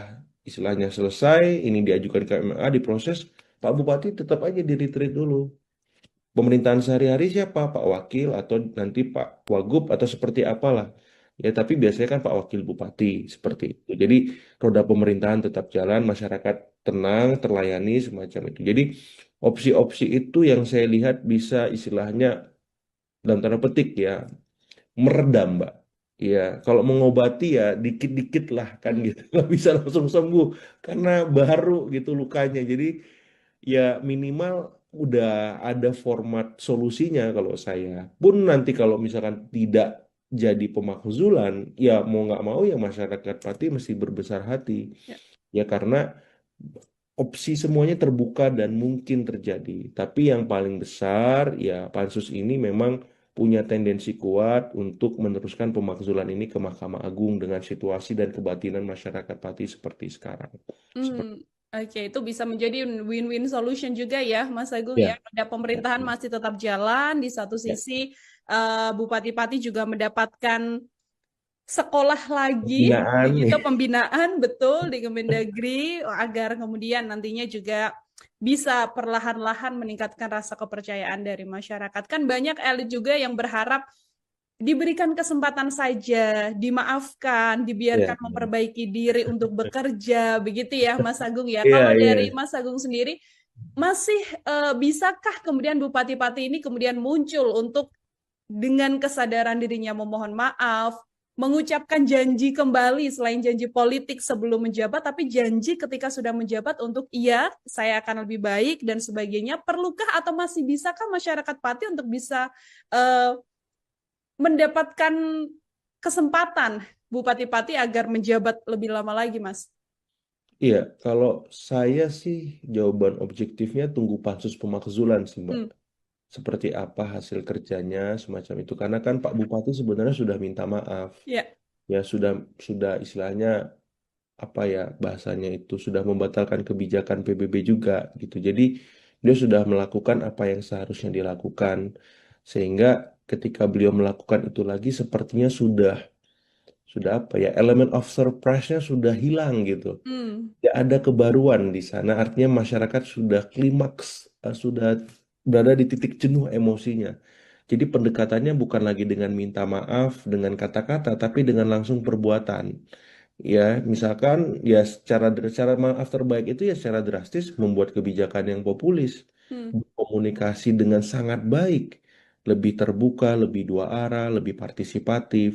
istilahnya selesai, ini diajukan ke MMA, diproses, Pak Bupati tetap aja di retreat dulu. Pemerintahan sehari-hari siapa? Pak Wakil atau nanti Pak Wagub atau seperti apalah. Ya, tapi biasanya kan Pak Wakil Bupati seperti itu. Jadi roda pemerintahan tetap jalan, masyarakat tenang, terlayani semacam itu. Jadi opsi-opsi itu yang saya lihat bisa istilahnya dalam tanda petik ya meredam, Mbak. Ya, kalau mengobati ya dikit-dikit lah kan Hmm. gitu. Nggak bisa langsung sembuh karena baru gitu lukanya. Jadi ya minimal udah ada format solusinya kalau saya. Pun nanti kalau misalkan tidak jadi pemakzulan, ya mau nggak mau ya masyarakat Pati mesti berbesar hati. Ya. Ya karena opsi semuanya terbuka dan mungkin terjadi. Tapi yang paling besar ya pansus ini memang punya tendensi kuat untuk meneruskan pemakzulan ini ke Mahkamah Agung dengan situasi dan kebatinan masyarakat Pati seperti sekarang. Seperti Oke, itu bisa menjadi win-win solution juga ya, Mas Agung ya. ya, Ada pemerintahan masih tetap jalan, di satu ya. sisi Bupati-Pati juga mendapatkan sekolah lagi, Pembinaan begitu nih. pembinaan betul di Kemendagri agar kemudian nantinya juga bisa perlahan-lahan meningkatkan rasa kepercayaan dari masyarakat. Kan banyak elit juga yang berharap diberikan kesempatan saja, dimaafkan, dibiarkan Iya, memperbaiki diri untuk bekerja, begitu ya, Mas Agung ya. iya, Kalau iya. dari Mas Agung sendiri, masih bisakah kemudian bupati-bupati ini kemudian muncul untuk dengan kesadaran dirinya memohon maaf, mengucapkan janji kembali selain janji politik sebelum menjabat, tapi janji ketika sudah menjabat untuk iya, saya akan lebih baik dan sebagainya. Perlukah atau masih bisakah masyarakat Pati untuk bisa uh, mendapatkan kesempatan Bupati Pati agar menjabat lebih lama lagi, Mas? Iya, kalau saya sih jawaban objektifnya tunggu pansus pemakzulan sih, Mbak. Hmm, Seperti apa hasil kerjanya semacam itu. Karena kan Pak Bupati sebenarnya sudah minta maaf. ya. Ya sudah istilahnya apa ya bahasanya itu sudah membatalkan kebijakan PBB juga gitu. Jadi dia sudah melakukan apa yang seharusnya dilakukan. Sehingga ketika beliau melakukan itu lagi sepertinya sudah apa ya elemen of surprise-nya sudah hilang gitu. Hmm, Tidak ada kebaruan di sana, artinya masyarakat sudah klimaks, sudah berada di titik jenuh emosinya. Jadi pendekatannya bukan lagi dengan minta maaf, dengan kata-kata, tapi dengan langsung perbuatan. Ya, misalkan ya cara maaf terbaik itu ya secara drastis membuat kebijakan yang populis, hmm. komunikasi dengan sangat baik, lebih terbuka, lebih dua arah, lebih partisipatif.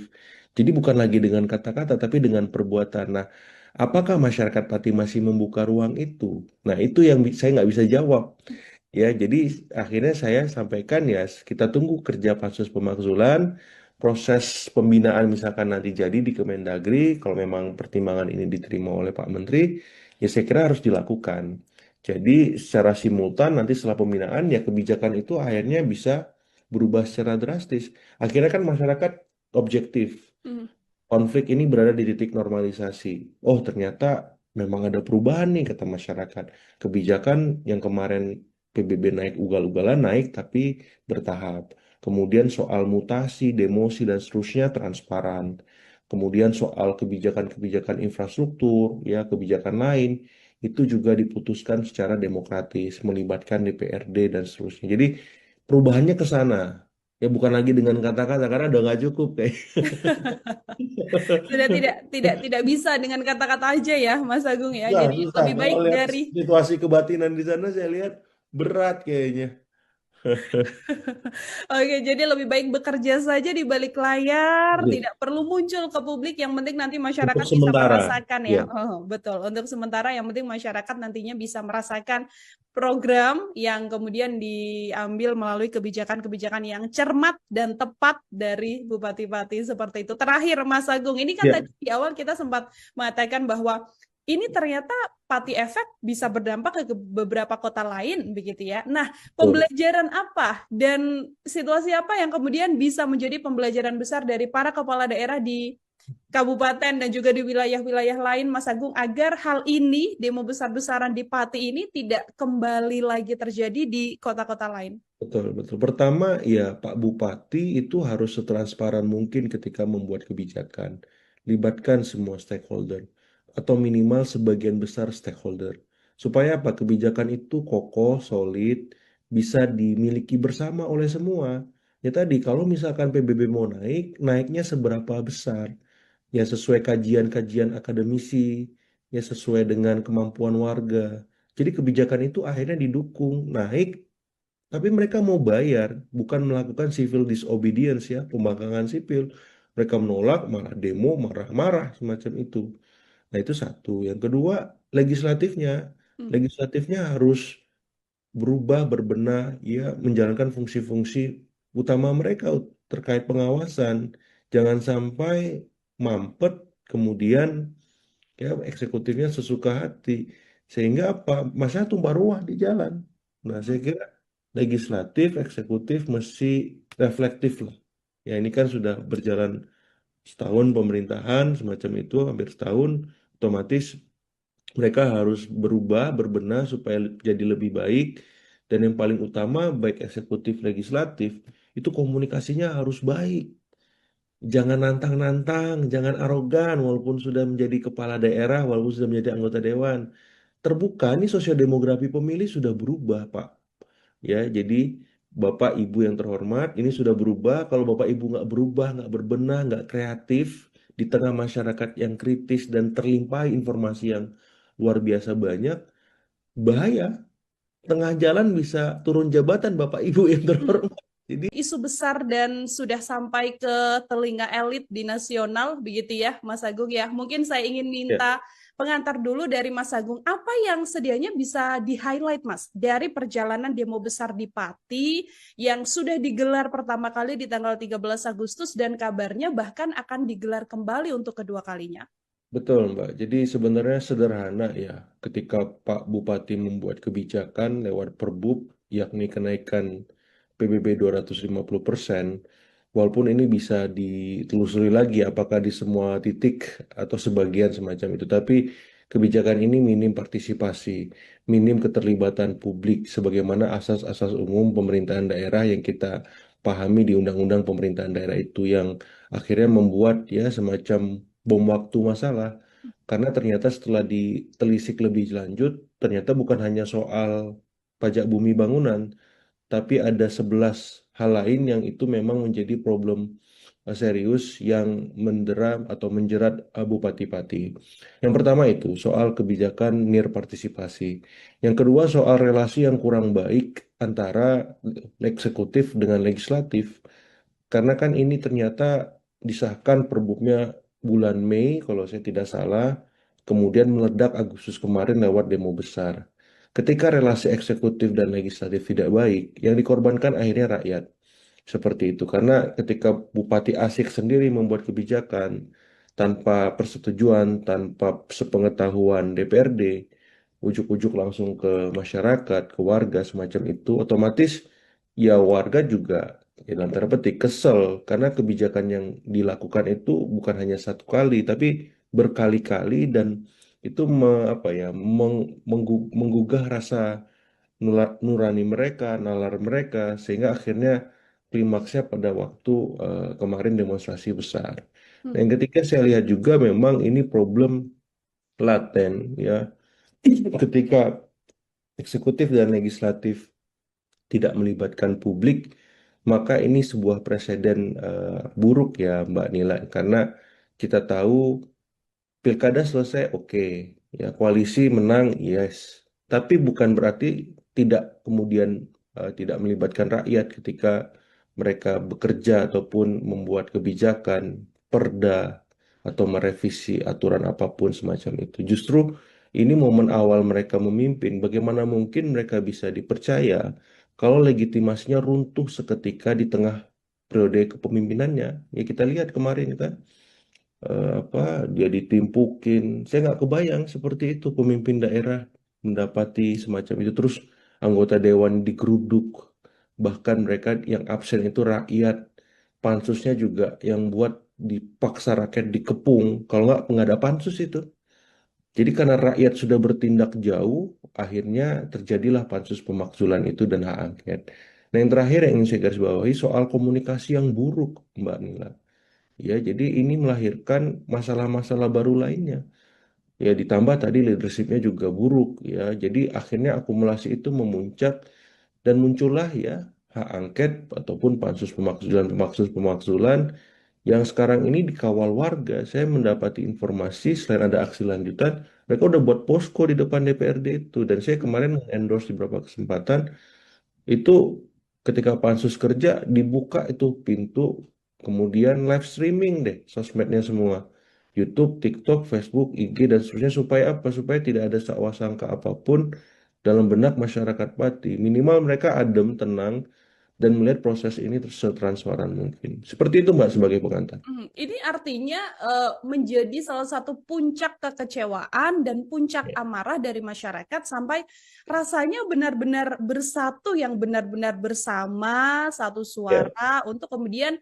Jadi bukan lagi dengan kata-kata, tapi dengan perbuatan. Nah, apakah masyarakat Pati masih membuka ruang itu? Nah, itu yang saya nggak bisa jawab. Ya, jadi akhirnya saya sampaikan ya, kita tunggu kerja pansus pemakzulan, proses pembinaan misalkan nanti jadi di Kemendagri, kalau memang pertimbangan ini diterima oleh Pak Menteri, ya saya kira harus dilakukan. Jadi secara simultan nanti setelah pembinaan ya kebijakan itu akhirnya bisa berubah secara drastis, akhirnya kan masyarakat objektif. Hmm. Konflik ini berada di titik normalisasi. Oh, ternyata memang ada perubahan nih, kata masyarakat. Kebijakan yang kemarin PBB naik ugal-ugalan naik, tapi bertahap. Kemudian soal mutasi, demosi, dan seterusnya transparan. Kemudian soal kebijakan-kebijakan infrastruktur, ya kebijakan lain, itu juga diputuskan secara demokratis, melibatkan DPRD dan seterusnya. Jadi perubahannya ke sana. Ya bukan lagi dengan kata-kata, karena udah nggak cukup kayak. Sudah tidak bisa dengan kata-kata aja ya, Mas Agung ya. Susah, Jadi susah. lebih Kalau baik lihat dari situasi kebatinan di sana, saya lihat berat kayaknya. Oke, jadi lebih baik bekerja saja di balik layar, Iya. tidak perlu muncul ke publik, yang penting nanti Untuk masyarakat bisa sementara, merasakan ya. ya Oh, betul. Untuk sementara yang penting masyarakat nantinya bisa merasakan program yang kemudian diambil melalui kebijakan-kebijakan yang cermat dan tepat dari bupati-bupati seperti itu. Terakhir, Mas Agung, ini kan ya tadi di awal kita sempat mengatakan bahwa ini ternyata Pati efek bisa berdampak ke beberapa kota lain begitu ya. Nah, betul. pembelajaran apa dan situasi apa yang kemudian bisa menjadi pembelajaran besar dari para kepala daerah di kabupaten dan juga di wilayah-wilayah lain, Mas Agung, agar hal ini, demo besar-besaran di Pati ini tidak kembali lagi terjadi di kota-kota lain? Betul, betul. Pertama, ya Pak Bupati itu harus setransparan mungkin ketika membuat kebijakan. Libatkan semua stakeholder atau minimal sebagian besar stakeholder. Supaya apa? Kebijakan itu kokoh, solid, bisa dimiliki bersama oleh semua. Ya tadi, kalau misalkan PBB mau naik, naiknya seberapa besar? Ya sesuai kajian-kajian akademisi, ya sesuai dengan kemampuan warga. Jadi kebijakan itu akhirnya didukung, naik tapi mereka mau bayar, bukan melakukan civil disobedience ya, pembangkangan sipil. Mereka menolak, malah demo, marah-marah semacam itu. Nah, itu satu. Yang kedua, legislatifnya. Hmm. Legislatifnya harus berubah, berbenah, ya, menjalankan fungsi-fungsi utama mereka terkait pengawasan. Jangan sampai mampet, kemudian ya eksekutifnya sesuka hati. Sehingga apa? Masa tumpah ruah di jalan. Nah, saya kira legislatif, eksekutif mesti reflektif lah. Ya ini kan sudah berjalan setahun pemerintahan semacam itu, hampir setahun, otomatis mereka harus berubah, berbenah supaya jadi lebih baik. Dan yang paling utama, baik eksekutif, legislatif, itu komunikasinya harus baik. Jangan nantang-nantang, jangan arogan, walaupun sudah menjadi kepala daerah, walaupun sudah menjadi anggota dewan. Terbuka, ini sosiodemografi pemilih sudah berubah, Pak. Ya, jadi Bapak Ibu yang terhormat, ini sudah berubah. Kalau Bapak Ibu nggak berubah, nggak berbenah, nggak kreatif di tengah masyarakat yang kritis dan terlimpahi informasi yang luar biasa banyak, bahaya. Tengah jalan bisa turun jabatan Bapak Ibu yang terhormat. Jadi, Isu besar dan sudah sampai ke telinga elit di nasional begitu ya Mas Agung ya. Mungkin saya ingin ya, minta pengantar dulu dari Mas Agung, apa yang sedianya bisa di-highlight Mas dari perjalanan demo besar di Pati yang sudah digelar pertama kali di tanggal 13 Agustus dan kabarnya bahkan akan digelar kembali untuk kedua kalinya. betul Mbak. Jadi sebenarnya sederhana ya, ketika Pak Bupati membuat kebijakan lewat Perbub, yakni kenaikan PBB 250%, walaupun ini bisa ditelusuri lagi apakah di semua titik atau sebagian semacam itu, tapi kebijakan ini minim partisipasi, minim keterlibatan publik sebagaimana asas-asas umum pemerintahan daerah yang kita pahami di Undang-Undang Pemerintahan Daerah itu yang akhirnya membuat ya semacam bom waktu masalah. Karena ternyata setelah ditelisik lebih lanjut, ternyata bukan hanya soal pajak bumi bangunan, tapi ada 11 hal lain yang itu memang menjadi problem serius yang mendera atau menjerat Bupati Pati. Yang pertama itu soal kebijakan nir partisipasi. Yang kedua soal relasi yang kurang baik antara eksekutif dengan legislatif. Karena kan ini ternyata disahkan perbubnya bulan Mei kalau saya tidak salah, kemudian meledak Agustus kemarin lewat demo besar. Ketika relasi eksekutif dan legislatif tidak baik, yang dikorbankan akhirnya rakyat. Seperti itu. Karena ketika Bupati Asik sendiri membuat kebijakan tanpa persetujuan, tanpa sepengetahuan DPRD, ujuk-ujuk langsung ke masyarakat, ke warga semacam itu, otomatis ya warga juga ya dalam tanda petik kesel karena kebijakan yang dilakukan itu bukan hanya satu kali tapi berkali-kali dan itu apa ya menggugah rasa nurani mereka, nalar mereka sehingga akhirnya klimaksnya pada waktu kemarin demonstrasi besar. Nah, Hmm. yang ketiga saya lihat juga memang ini problem laten ya ketika eksekutif dan legislatif tidak melibatkan publik, maka ini sebuah preseden buruk ya Mbak Nila, karena kita tahu pilkada selesai, oke, ya koalisi menang, yes, tapi bukan berarti tidak kemudian tidak melibatkan rakyat ketika mereka bekerja ataupun membuat kebijakan, perda atau merevisi aturan apapun semacam itu. Justru ini momen awal mereka memimpin. Bagaimana mungkin mereka bisa dipercaya kalau legitimasinya runtuh seketika di tengah periode kepemimpinannya? Ya kita lihat kemarin kan apa dia ditimpukin. Saya nggak kebayang seperti itu pemimpin daerah mendapati semacam itu. Terus anggota dewan digeruduk, bahkan mereka yang absen itu rakyat. Pansusnya juga yang buat dipaksa rakyat dikepung. Kalau nggak ada pansus itu. Jadi karena rakyat sudah bertindak jauh, akhirnya terjadilah pansus pemakzulan itu dan hak angket. Nah yang terakhir yang ingin saya garis bawahi soal komunikasi yang buruk, Mbak Nila. Ya, jadi ini melahirkan masalah-masalah baru lainnya. Ya, ditambah tadi leadershipnya juga buruk. Ya, jadi akhirnya akumulasi itu memuncak dan muncullah ya hak angket ataupun pansus pemakzulan yang sekarang ini dikawal warga. Saya mendapati informasi selain ada aksi lanjutan, mereka udah buat posko di depan DPRD itu. Dan saya kemarin endorse di beberapa kesempatan itu ketika pansus kerja dibuka itu pintu, kemudian live streaming deh sosmednya semua. YouTube, TikTok, Facebook, IG, dan seterusnya supaya apa? Supaya tidak ada sakwa sangka apapun dalam benak masyarakat Pati. Minimal mereka adem, tenang, dan melihat proses ini setransparan mungkin. Seperti itu Mbak sebagai pengantar. Ini artinya menjadi salah satu puncak kekecewaan dan puncak Ya. amarah dari masyarakat sampai rasanya benar-benar bersatu yang benar-benar bersama satu Ya, suara untuk kemudian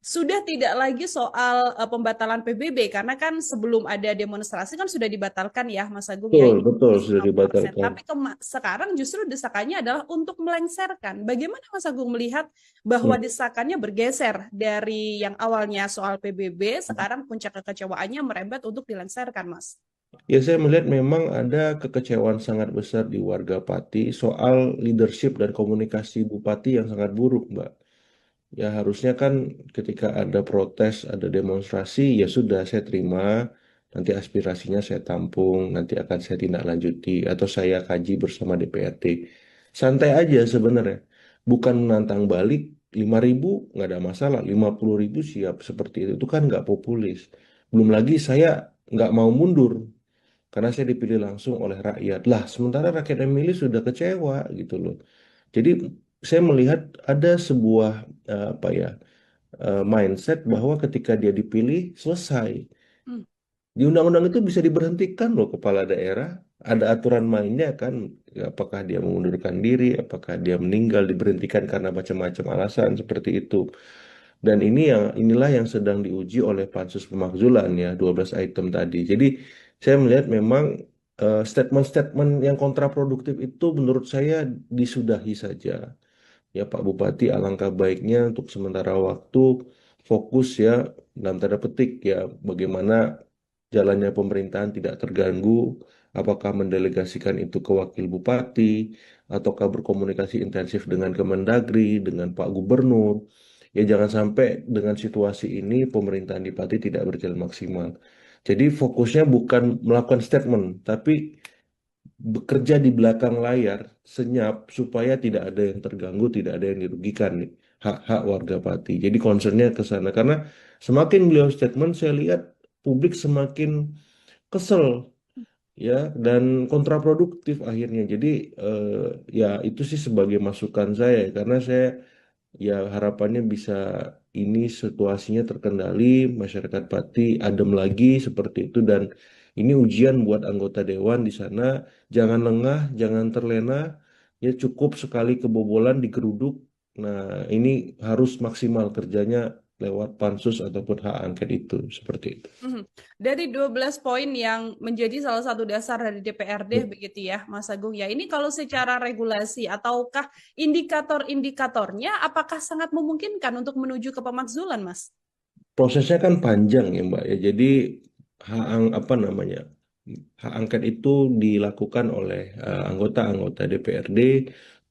sudah tidak lagi soal pembatalan PBB karena kan sebelum ada demonstrasi kan sudah dibatalkan ya Mas Agung ya betul, ini betul sudah 90%. dibatalkan. Tapi sekarang justru desakannya adalah untuk melengsarkan. Bagaimana Mas Agung melihat bahwa Hmm. desakannya bergeser dari yang awalnya soal PBB sekarang puncak kekecewaannya merembet untuk dilengsarkan Mas? Ya, saya melihat memang ada kekecewaan sangat besar di warga Pati soal leadership dan komunikasi Bupati yang sangat buruk, Mbak. Ya, harusnya kan ketika ada protes, ada demonstrasi, ya sudah saya terima, nanti aspirasinya saya tampung, nanti akan saya tindak lanjuti, atau saya kaji bersama DPRD. Santai aja sebenarnya. Bukan menantang balik, 5.000 nggak ada masalah, 50.000 siap seperti itu. Itu kan nggak populis. Belum lagi saya nggak mau mundur karena saya dipilih langsung oleh rakyat. Lah, sementara rakyat yang milih sudah kecewa gitu loh. Jadi saya melihat ada sebuah apa ya mindset bahwa ketika dia dipilih selesai. Hmm. Di undang-undang itu bisa diberhentikan loh kepala daerah. Ada aturan mainnya kan, apakah dia mengundurkan diri, apakah dia meninggal, diberhentikan karena macam-macam alasan seperti itu. Dan inilah yang sedang diuji oleh pansus pemakzulan ya, 12 item tadi. Jadi saya melihat memang statement-statement yang kontraproduktif itu menurut saya disudahi saja. Ya Pak Bupati, alangkah baiknya untuk sementara waktu fokus ya dalam tanda petik ya bagaimana jalannya pemerintahan tidak terganggu, apakah mendelegasikan itu ke wakil bupati, ataukah berkomunikasi intensif dengan Kemendagri, dengan Pak Gubernur. Ya jangan sampai dengan situasi ini pemerintahan di Pati tidak berjalan maksimal. Jadi fokusnya bukan melakukan statement, tapi bekerja di belakang layar senyap supaya tidak ada yang terganggu, tidak ada yang dirugikan nih hak-hak warga Pati. Jadi concernnya ke sana karena semakin beliau statement saya lihat publik semakin kesel ya dan kontraproduktif akhirnya. Jadi eh, ya itu sih sebagai masukan saya karena saya ya harapannya bisa ini situasinya terkendali, masyarakat Pati adem lagi seperti itu dan ini ujian buat anggota dewan di sana. Jangan lengah, jangan terlena, ya cukup sekali kebobolan digeruduk, Nah, ini harus maksimal kerjanya lewat pansus ataupun hak angket itu, seperti itu. Mhm. Dari 12 poin yang menjadi salah satu dasar dari DPRD begitu ya, Mas Agung ya. Ini kalau secara regulasi ataukah indikator-indikatornya apakah sangat memungkinkan untuk menuju ke pemakzulan, Mas? Prosesnya kan panjang ya Mbak ya. Jadi apa namanya, hak angket itu dilakukan oleh anggota-anggota DPRD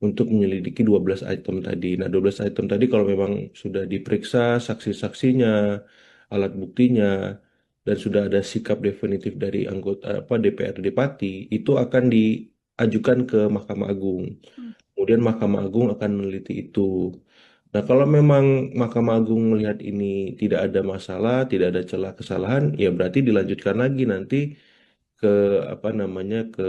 untuk menyelidiki 12 item tadi. Nah, 12 item tadi kalau memang sudah diperiksa saksi-saksinya, alat buktinya, dan sudah ada sikap definitif dari anggota apa DPRD Pati, itu akan diajukan ke Mahkamah Agung. Hmm. Kemudian Mahkamah Agung akan meneliti itu. Nah, kalau memang Mahkamah Agung melihat ini tidak ada masalah, tidak ada celah kesalahan, ya berarti dilanjutkan lagi nanti ke apa namanya ke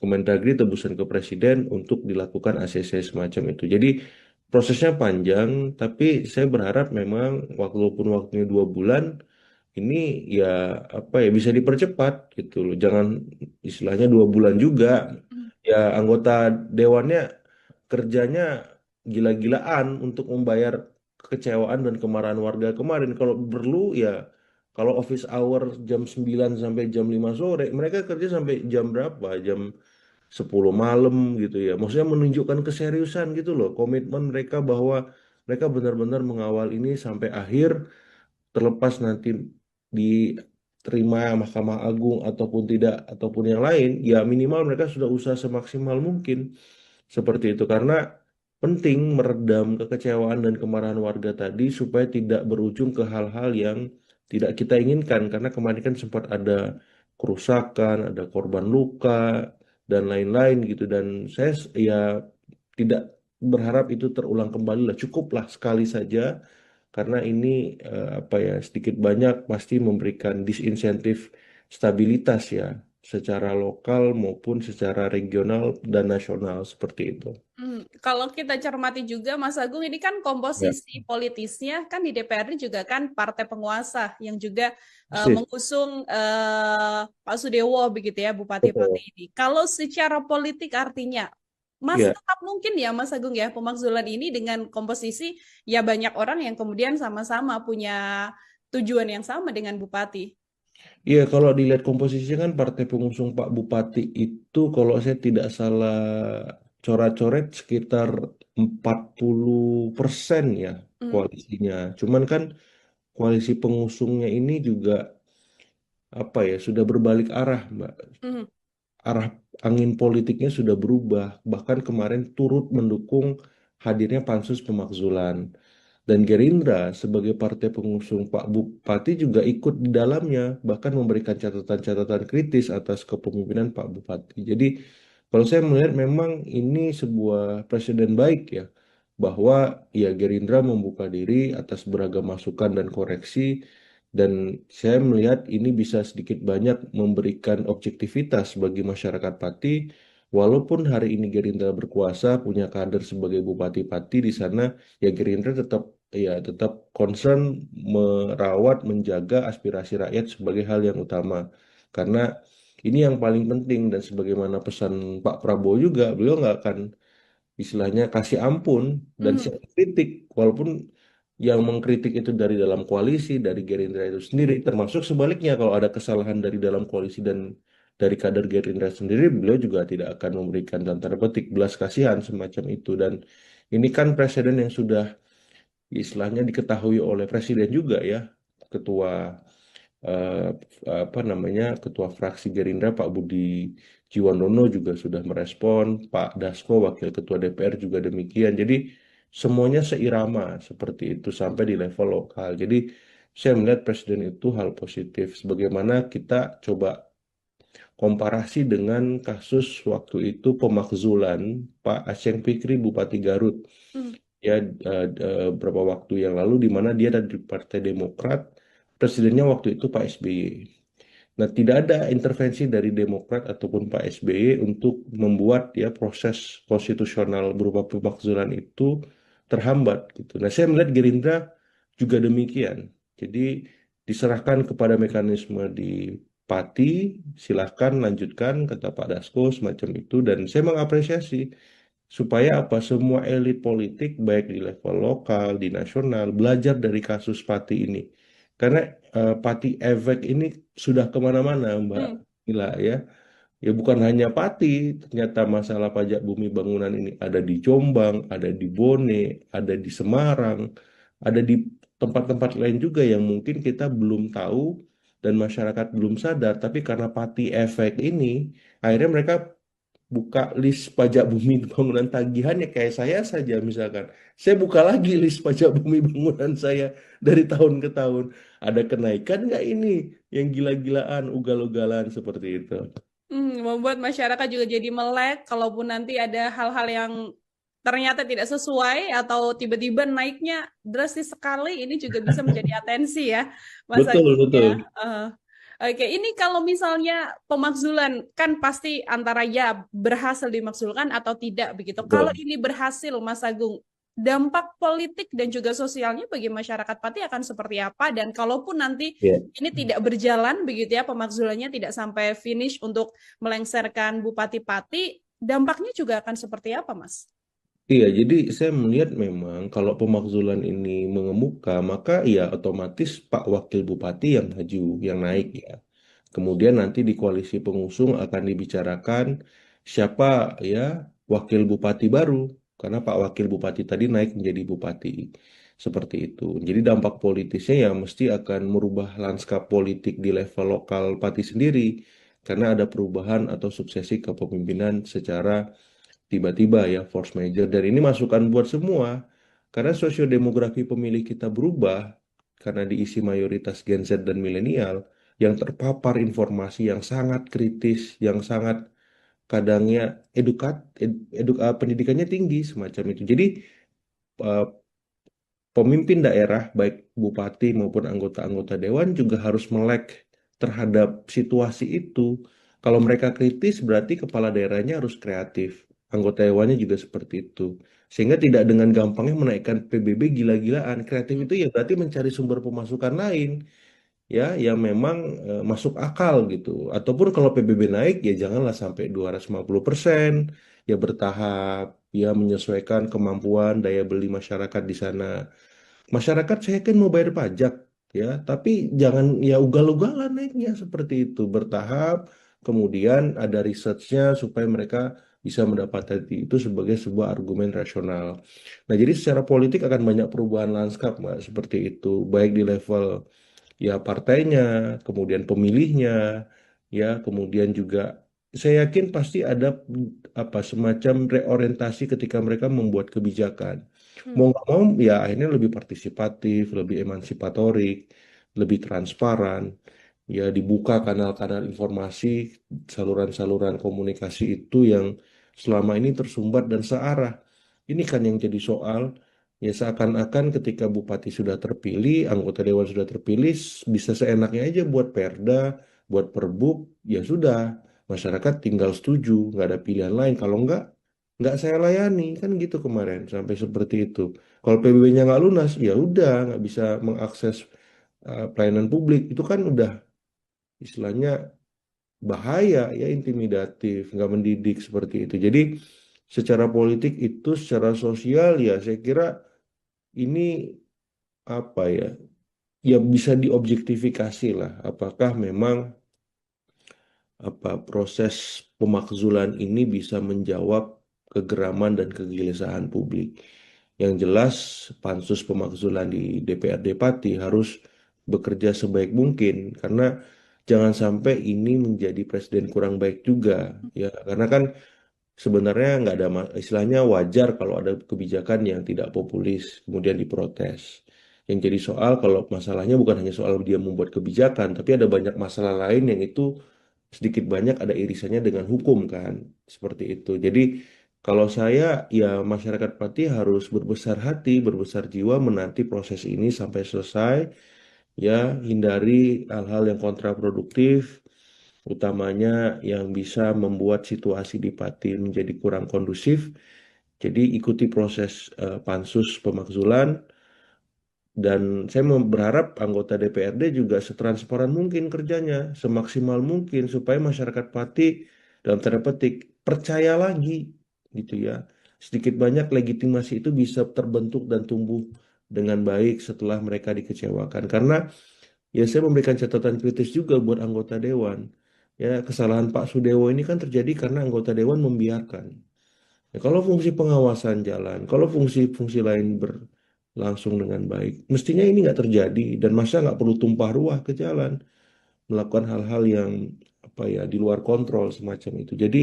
Kemendagri tebusan ke Presiden untuk dilakukan ACC semacam itu. Jadi prosesnya panjang, tapi saya berharap memang walaupun waktunya 2 bulan, ini ya apa ya bisa dipercepat gitu loh. Jangan istilahnya 2 bulan juga. Hmm. Ya anggota dewannya kerjanya gila-gilaan untuk membayar kekecewaan dan kemarahan warga kemarin. Kalau perlu ya kalau office hour jam 9 sampai jam 5 sore, mereka kerja sampai jam berapa? Jam 10 malam gitu ya. Maksudnya menunjukkan keseriusan gitu loh, komitmen mereka bahwa mereka benar-benar mengawal ini sampai akhir, terlepas nanti diterima Mahkamah Agung ataupun tidak ataupun yang lain, ya minimal mereka sudah usaha semaksimal mungkin seperti itu karena penting meredam kekecewaan dan kemarahan warga tadi supaya tidak berujung ke hal-hal yang tidak kita inginkan karena kemarin kan sempat ada kerusakan, ada korban luka dan lain-lain gitu dan saya ya tidak berharap itu terulang kembali lah cukuplah sekali saja karena ini apa ya sedikit banyak pasti memberikan disinsentif stabilitas ya secara lokal maupun secara regional dan nasional seperti itu. Kalau kita cermati juga, Mas Agung, ini kan Ya, komposisi politisnya kan di DPRD juga kan partai penguasa yang juga persis. mengusung Pak Sudewo begitu ya, Bupati Pati Betul. ini. Kalau secara politik artinya masih Ya, tetap mungkin ya, Mas Agung ya, pemakzulan ini dengan komposisi ya banyak orang yang kemudian sama-sama punya tujuan yang sama dengan Bupati. iya kalau dilihat komposisinya kan partai pengusung Pak Bupati itu kalau saya tidak salah coret-coret sekitar 40% ya Hmm. koalisinya. Cuman kan koalisi pengusungnya ini juga apa ya sudah berbalik arah, Mbak. Hmm. Arah angin politiknya sudah berubah. Bahkan kemarin turut mendukung hadirnya pansus pemakzulan. Dan Gerindra sebagai partai pengusung Pak Bupati juga ikut di dalamnya, bahkan memberikan catatan-catatan kritis atas kepemimpinan Pak Bupati. Jadi kalau saya melihat memang ini sebuah presiden baik ya, bahwa ya Gerindra membuka diri atas beragam masukan dan koreksi, dan saya melihat ini bisa sedikit banyak memberikan objektivitas bagi masyarakat Pati, walaupun hari ini Gerindra berkuasa, punya kader sebagai Bupati Pati di sana, ya Gerindra tetap concern merawat menjaga aspirasi rakyat sebagai hal yang utama karena ini yang paling penting dan sebagaimana pesan Pak Prabowo juga beliau nggak akan istilahnya kasih ampun dan Hmm. siap kritik walaupun yang mengkritik itu dari dalam koalisi dari Gerindra itu sendiri termasuk sebaliknya kalau ada kesalahan dari dalam koalisi dan dari kader Gerindra sendiri beliau juga tidak akan memberikan dalam tanda petik belas kasihan semacam itu dan ini kan presiden yang sudah istilahnya diketahui oleh presiden juga ya ketua eh, apa namanya ketua fraksi Gerindra Pak Budi Jiwandono juga sudah merespon Pak Dasko wakil ketua DPR juga demikian jadi semuanya seirama seperti itu sampai di level lokal jadi saya melihat presiden itu hal positif sebagaimana kita coba komparasi dengan kasus waktu itu pemakzulan Pak Aceng Fikri Bupati Garut Hmm. ya beberapa waktu yang lalu di mana dia dari Partai Demokrat, presidennya waktu itu Pak SBY. Nah, tidak ada intervensi dari Demokrat ataupun Pak SBY untuk membuat ya proses konstitusional berupa pemakzulan itu terhambat gitu. Nah, saya melihat Gerindra juga demikian. Jadi diserahkan kepada mekanisme di Pati, silahkan lanjutkan kata Pak Dasko semacam itu dan saya mengapresiasi supaya apa? Semua elit politik baik di level lokal, di nasional belajar dari kasus Pati ini. Karena Pati efek ini sudah kemana-mana, Mbak Hmm. Mila ya. Ya bukan hanya Pati, ternyata masalah pajak bumi bangunan ini ada di Jombang, ada di Bone, ada di Semarang, ada di tempat-tempat lain juga yang mungkin kita belum tahu dan masyarakat belum sadar. Tapi karena Pati efek ini, akhirnya mereka buka list pajak bumi bangunan tagihannya kayak saya saja misalkan. Saya buka lagi list pajak bumi bangunan saya dari tahun ke tahun. Ada kenaikan nggak ini yang gila-gilaan, ugal-ugalan seperti itu. Membuat masyarakat juga jadi melek, kalaupun nanti ada hal-hal yang ternyata tidak sesuai atau tiba-tiba naiknya drastis sekali, ini juga bisa menjadi atensi ya, Mas Betul, Agung ya. betul. Oke, ini kalau misalnya pemakzulan kan pasti antara ya berhasil dimakzulkan atau tidak begitu. Kalau Betul. ini berhasil, Mas Agung, dampak politik dan juga sosialnya bagi masyarakat Pati akan seperti apa? Dan kalaupun nanti Ya. ini tidak berjalan begitu ya, pemakzulannya tidak sampai finish untuk melengsarkan Bupati Pati, dampaknya juga akan seperti apa, Mas? Iya, jadi saya melihat memang kalau pemakzulan ini mengemuka, maka ya otomatis Pak Wakil Bupati yang maju, yang naik Hmm. ya. Kemudian nanti di koalisi pengusung akan dibicarakan siapa ya wakil bupati baru, karena Pak Wakil Bupati tadi naik menjadi bupati. Seperti itu. Jadi dampak politisnya ya mesti akan merubah lanskap politik di level lokal Pati sendiri, karena ada perubahan atau suksesi kepemimpinan secara tiba-tiba ya force major, dan ini masukan buat semua karena sosiodemografi pemilih kita berubah karena diisi mayoritas Gen Z dan milenial yang terpapar informasi yang sangat kritis, yang sangat kadangnya pendidikannya tinggi semacam itu. Jadi eh, pemimpin daerah baik bupati maupun anggota-anggota dewan juga harus melek terhadap situasi itu. Kalau mereka kritis berarti kepala daerahnya harus kreatif. Anggota dewannya juga seperti itu. Sehingga tidak dengan gampangnya menaikkan PBB gila-gilaan. Kreatif itu ya berarti mencari sumber pemasukan lain ya yang memang masuk akal gitu. Ataupun kalau PBB naik ya janganlah sampai 250%, ya bertahap, ya menyesuaikan kemampuan daya beli masyarakat di sana. Masyarakat saya yakin mau bayar pajak ya, tapi jangan ya ugal-ugalan naiknya seperti itu, bertahap, kemudian ada researchnya supaya mereka bisa mendapatkan itu sebagai sebuah argumen rasional. Nah, jadi secara politik akan banyak perubahan lanskap, Mbak, seperti itu, baik di level ya partainya, kemudian pemilihnya, ya, kemudian juga saya yakin pasti ada apa semacam reorientasi ketika mereka membuat kebijakan. Mau Hmm. nggak mau ya akhirnya lebih partisipatif, lebih emansipatorik, lebih transparan, ya dibuka kanal-kanal informasi, saluran-saluran komunikasi itu yang selama ini tersumbat dan searah. Ini kan yang jadi soal. Ya seakan-akan ketika bupati sudah terpilih, anggota dewan sudah terpilih, bisa seenaknya aja buat perda, buat perbub, ya sudah, masyarakat tinggal setuju, nggak ada pilihan lain. Kalau nggak saya layani, kan gitu kemarin, sampai seperti itu. Kalau PBB-nya nggak lunas, ya udah, nggak bisa mengakses pelayanan publik, itu kan udah istilahnya bahaya, ya intimidatif, nggak mendidik seperti itu. Jadi secara politik itu, secara sosial ya saya kira ini apa ya, ya bisa diobjektifikasi lah apakah memang apa proses pemakzulan ini bisa menjawab kegeraman dan kegelisahan publik. Yang jelas pansus pemakzulan di DPRD Pati harus bekerja sebaik mungkin karena jangan sampai ini menjadi presiden kurang baik juga ya, karena kan sebenarnya nggak ada istilahnya wajar kalau ada kebijakan yang tidak populis kemudian diprotes. Yang jadi soal kalau masalahnya bukan hanya soal dia membuat kebijakan, tapi ada banyak masalah lain yang itu sedikit banyak ada irisannya dengan hukum kan, seperti itu. Jadi kalau saya ya masyarakat Pati harus berbesar hati, berbesar jiwa menanti proses ini sampai selesai, ya hindari hal-hal yang kontraproduktif, utamanya yang bisa membuat situasi di Pati menjadi kurang kondusif. Jadi ikuti proses pansus pemakzulan dan saya berharap anggota DPRD juga setransparan mungkin kerjanya, semaksimal mungkin supaya masyarakat Pati dalam tanda petik percaya lagi gitu ya. sedikit banyak legitimasi itu bisa terbentuk dan tumbuh dengan baik setelah mereka dikecewakan. Karena ya saya memberikan catatan kritis juga buat anggota dewan. Ya, kesalahan Pak Sudewo ini kan terjadi karena anggota dewan membiarkan. Ya, kalau fungsi pengawasan jalan, kalau fungsi-fungsi lain berlangsung dengan baik, mestinya ini nggak terjadi dan masa nggak perlu tumpah ruah ke jalan, melakukan hal-hal yang apa ya di luar kontrol semacam itu. Jadi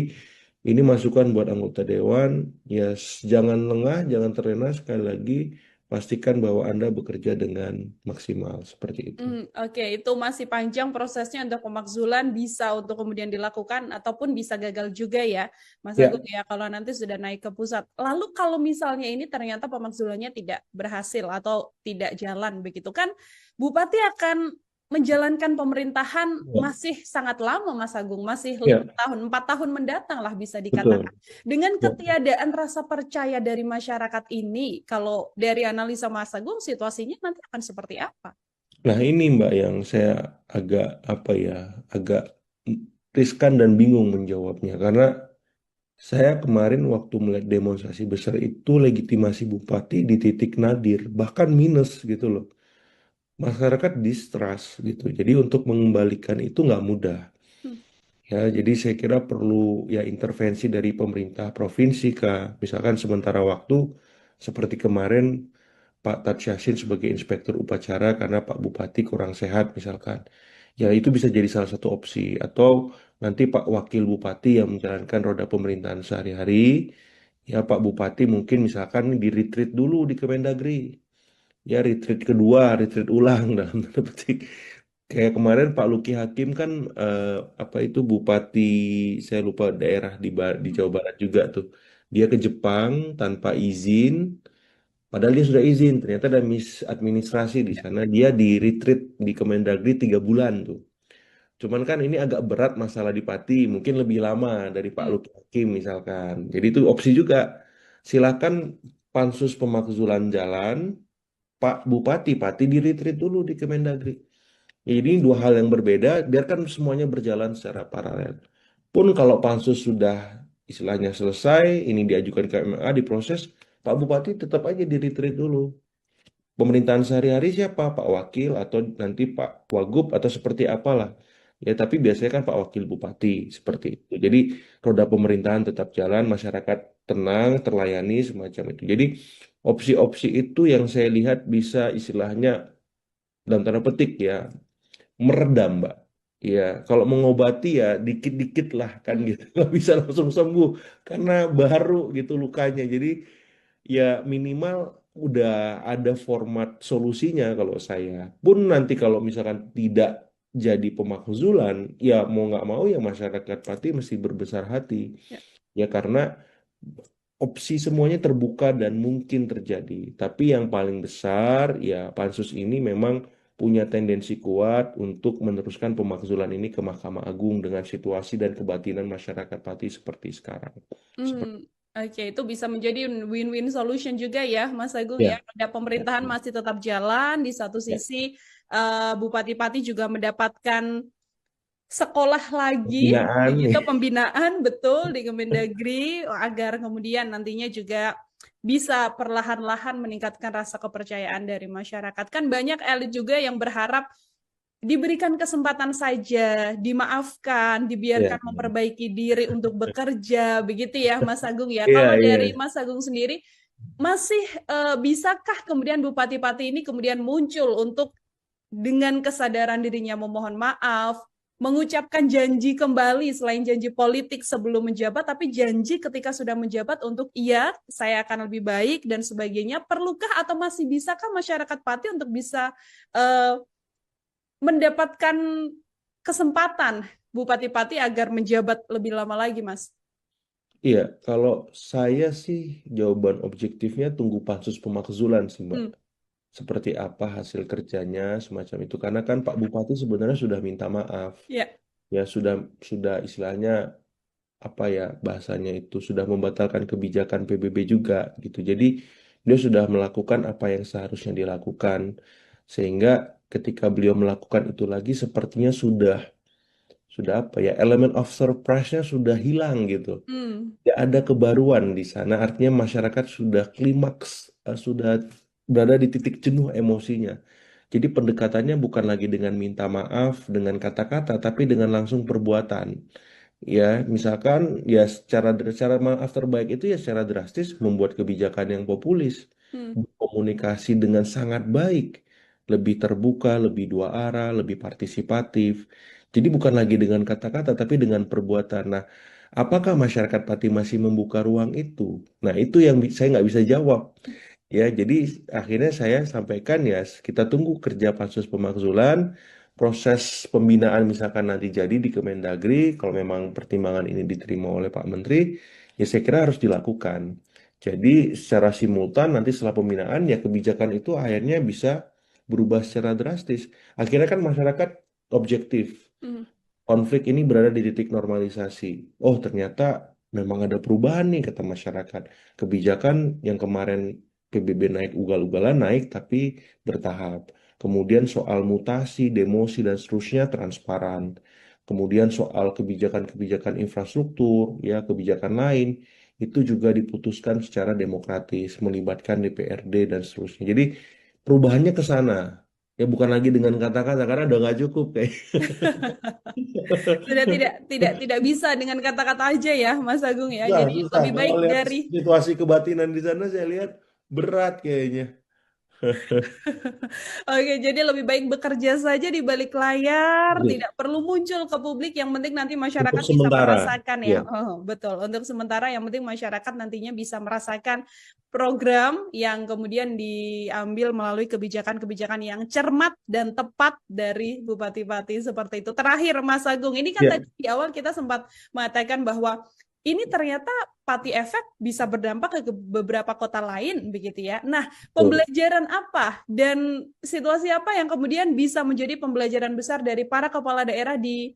ini masukan buat anggota dewan, ya jangan lengah, jangan terlena sekali lagi, pastikan bahwa Anda bekerja dengan maksimal seperti itu. Oke, itu masih panjang prosesnya untuk pemakzulan bisa untuk kemudian dilakukan ataupun bisa gagal juga ya, Mas Agung Ya, ya, kalau nanti sudah naik ke pusat. Lalu kalau misalnya ini ternyata pemakzulannya tidak berhasil atau tidak jalan begitu kan, Bupati akan menjalankan pemerintahan ya, masih sangat lama, Mas Agung, masih 5 ya, tahun, 4 tahun mendatang lah bisa dikatakan. betul. Dengan Ya. ketiadaan rasa percaya dari masyarakat ini, kalau dari analisa Mas Agung, situasinya nanti akan seperti apa? Nah, ini Mbak yang saya agak apa ya, agak riskan dan bingung menjawabnya karena saya kemarin waktu melihat demonstrasi besar itu legitimasi bupati di titik nadir, bahkan minus gitu loh. Masyarakat distrust gitu. Jadi untuk mengembalikan itu nggak mudah. Hmm. Ya, jadi saya kira perlu ya intervensi dari pemerintah provinsi kah, misalkan sementara waktu seperti kemarin Pak Tat Yassin sebagai inspektur upacara karena Pak Bupati kurang sehat misalkan. Ya itu bisa jadi salah satu opsi. Atau nanti Pak Wakil Bupati yang menjalankan roda pemerintahan sehari-hari. Ya Pak Bupati mungkin misalkan di retreat dulu di Kemendagri. Ya retreat kedua, retreat ulang dalam tanda petik. Kayak kemarin Pak Luki Hakim kan apa itu Bupati saya lupa daerah di Jawa Barat juga tuh. Dia ke Jepang tanpa izin. Padahal dia sudah izin, ternyata ada misadministrasi di sana. Dia di retreat di Kemendagri 3 bulan tuh. Cuman kan ini agak berat masalah di Pati, mungkin lebih lama dari Pak Hmm. Luki Hakim misalkan. Jadi itu opsi juga. Silakan pansus pemakzulan jalan, Pak Bupati, Pati di retreat dulu di Kemendagri. Ini dua hal yang berbeda, biarkan semuanya berjalan secara paralel. Pun kalau pansus sudah istilahnya selesai, ini diajukan ke MMA, diproses, Pak Bupati tetap aja di retreat dulu. Pemerintahan sehari-hari siapa? Pak Wakil atau nanti Pak Wagub atau seperti apalah. Ya, tapi biasanya kan Pak Wakil Bupati seperti itu. Jadi roda pemerintahan tetap jalan, masyarakat tenang, terlayani semacam itu. Jadi opsi-opsi itu yang saya lihat bisa istilahnya dalam tanda petik ya meredam, Mbak. Ya, kalau mengobati ya dikit-dikit lah kan Hmm. gitu. Nggak bisa langsung sembuh karena baru gitu lukanya. Jadi ya minimal udah ada format solusinya kalau saya. Pun nanti kalau misalkan tidak jadi pemakzulan, ya mau nggak mau ya masyarakat Pati mesti berbesar hati. Ya. Ya karena opsi semuanya terbuka dan mungkin terjadi. Tapi yang paling besar ya pansus ini memang punya tendensi kuat untuk meneruskan pemakzulan ini ke Mahkamah Agung dengan situasi dan kebatinan masyarakat Pati seperti sekarang. Seperti Oke, itu bisa menjadi win-win solution juga ya, Mas Agung ya. ya, Ada pemerintahan masih tetap jalan, di satu ya. sisi Bupati-Pati juga mendapatkan sekolah lagi, Pembinaan begitu nih. pembinaan betul di Kemendagri agar kemudian nantinya juga bisa perlahan-lahan meningkatkan rasa kepercayaan dari masyarakat. Kan banyak elit juga yang berharap diberikan kesempatan saja, dimaafkan, Ya, dibiarkan memperbaiki diri untuk bekerja, begitu ya Mas Agung ya. iya, Kalau iya. dari Mas Agung sendiri, masih bisakah kemudian Bupati-Pati ini kemudian muncul untuk dengan kesadaran dirinya memohon maaf, mengucapkan janji kembali selain janji politik sebelum menjabat, tapi janji ketika sudah menjabat untuk iya, saya akan lebih baik dan sebagainya. Perlukah atau masih bisakah masyarakat Pati untuk bisa uh, mendapatkan kesempatan Bupati-Pati agar menjabat lebih lama lagi, Mas? Iya, kalau saya sih jawaban objektifnya tunggu pansus pemakzulan sih, Mbak. Hmm, Seperti apa hasil kerjanya semacam itu. Karena kan Pak Bupati sebenarnya sudah minta maaf. ya. Ya sudah istilahnya apa ya bahasanya itu sudah membatalkan kebijakan PBB juga gitu. Jadi dia sudah melakukan apa yang seharusnya dilakukan. Sehingga ketika beliau melakukan itu lagi sepertinya sudah sudah apa ya, elemen of surprise-nya sudah hilang gitu. Hmm. Tidak ada kebaruan di sana, artinya masyarakat sudah klimaks, sudah berada di titik jenuh emosinya. Jadi pendekatannya bukan lagi dengan minta maaf, dengan kata-kata, tapi dengan langsung perbuatan. Ya, misalkan ya secara maaf terbaik itu ya secara drastis membuat kebijakan yang populis, Hmm. komunikasi dengan sangat baik, lebih terbuka, lebih dua arah, lebih partisipatif. Jadi bukan lagi dengan kata-kata, tapi dengan perbuatan. Nah, apakah masyarakat Pati masih membuka ruang itu? Nah, itu yang saya nggak bisa jawab. Ya, jadi akhirnya saya sampaikan ya, kita tunggu kerja pansus pemakzulan, proses pembinaan misalkan nanti jadi di Kemendagri, kalau memang pertimbangan ini diterima oleh Pak Menteri, ya saya kira harus dilakukan. Jadi secara simultan nanti setelah pembinaan ya kebijakan itu akhirnya bisa berubah secara drastis. Akhirnya kan masyarakat objektif. Hmm. Konflik ini berada di titik normalisasi. Oh, ternyata memang ada perubahan nih kata masyarakat. Kebijakan yang kemarin PBB naik ugal-ugalan naik tapi bertahap. Kemudian soal mutasi, demosi dan seterusnya transparan. Kemudian soal kebijakan-kebijakan infrastruktur, ya kebijakan lain itu juga diputuskan secara demokratis, melibatkan DPRD dan seterusnya. Jadi perubahannya ke sana. Ya bukan lagi dengan kata-kata karena udah nggak cukup kayak. Sudah tidak bisa dengan kata-kata aja ya, Mas Agung ya. Susah, Jadi susah. lebih baik Kalau lihat dari situasi kebatinan di sana, saya lihat berat kayaknya. Oke, jadi lebih baik bekerja saja di balik layar, Iya. tidak perlu muncul ke publik, yang penting nanti Untuk masyarakat bisa sementara, merasakan ya. ya Oh, betul. Untuk sementara yang penting masyarakat nantinya bisa merasakan program yang kemudian diambil melalui kebijakan-kebijakan yang cermat dan tepat dari Bupati-Bupati seperti itu. Terakhir, Mas Agung, ini kan ya tadi di awal kita sempat mengatakan bahwa ini ternyata Pati efek bisa berdampak ke beberapa kota lain begitu ya. Nah, betul. pembelajaran apa dan situasi apa yang kemudian bisa menjadi pembelajaran besar dari para kepala daerah di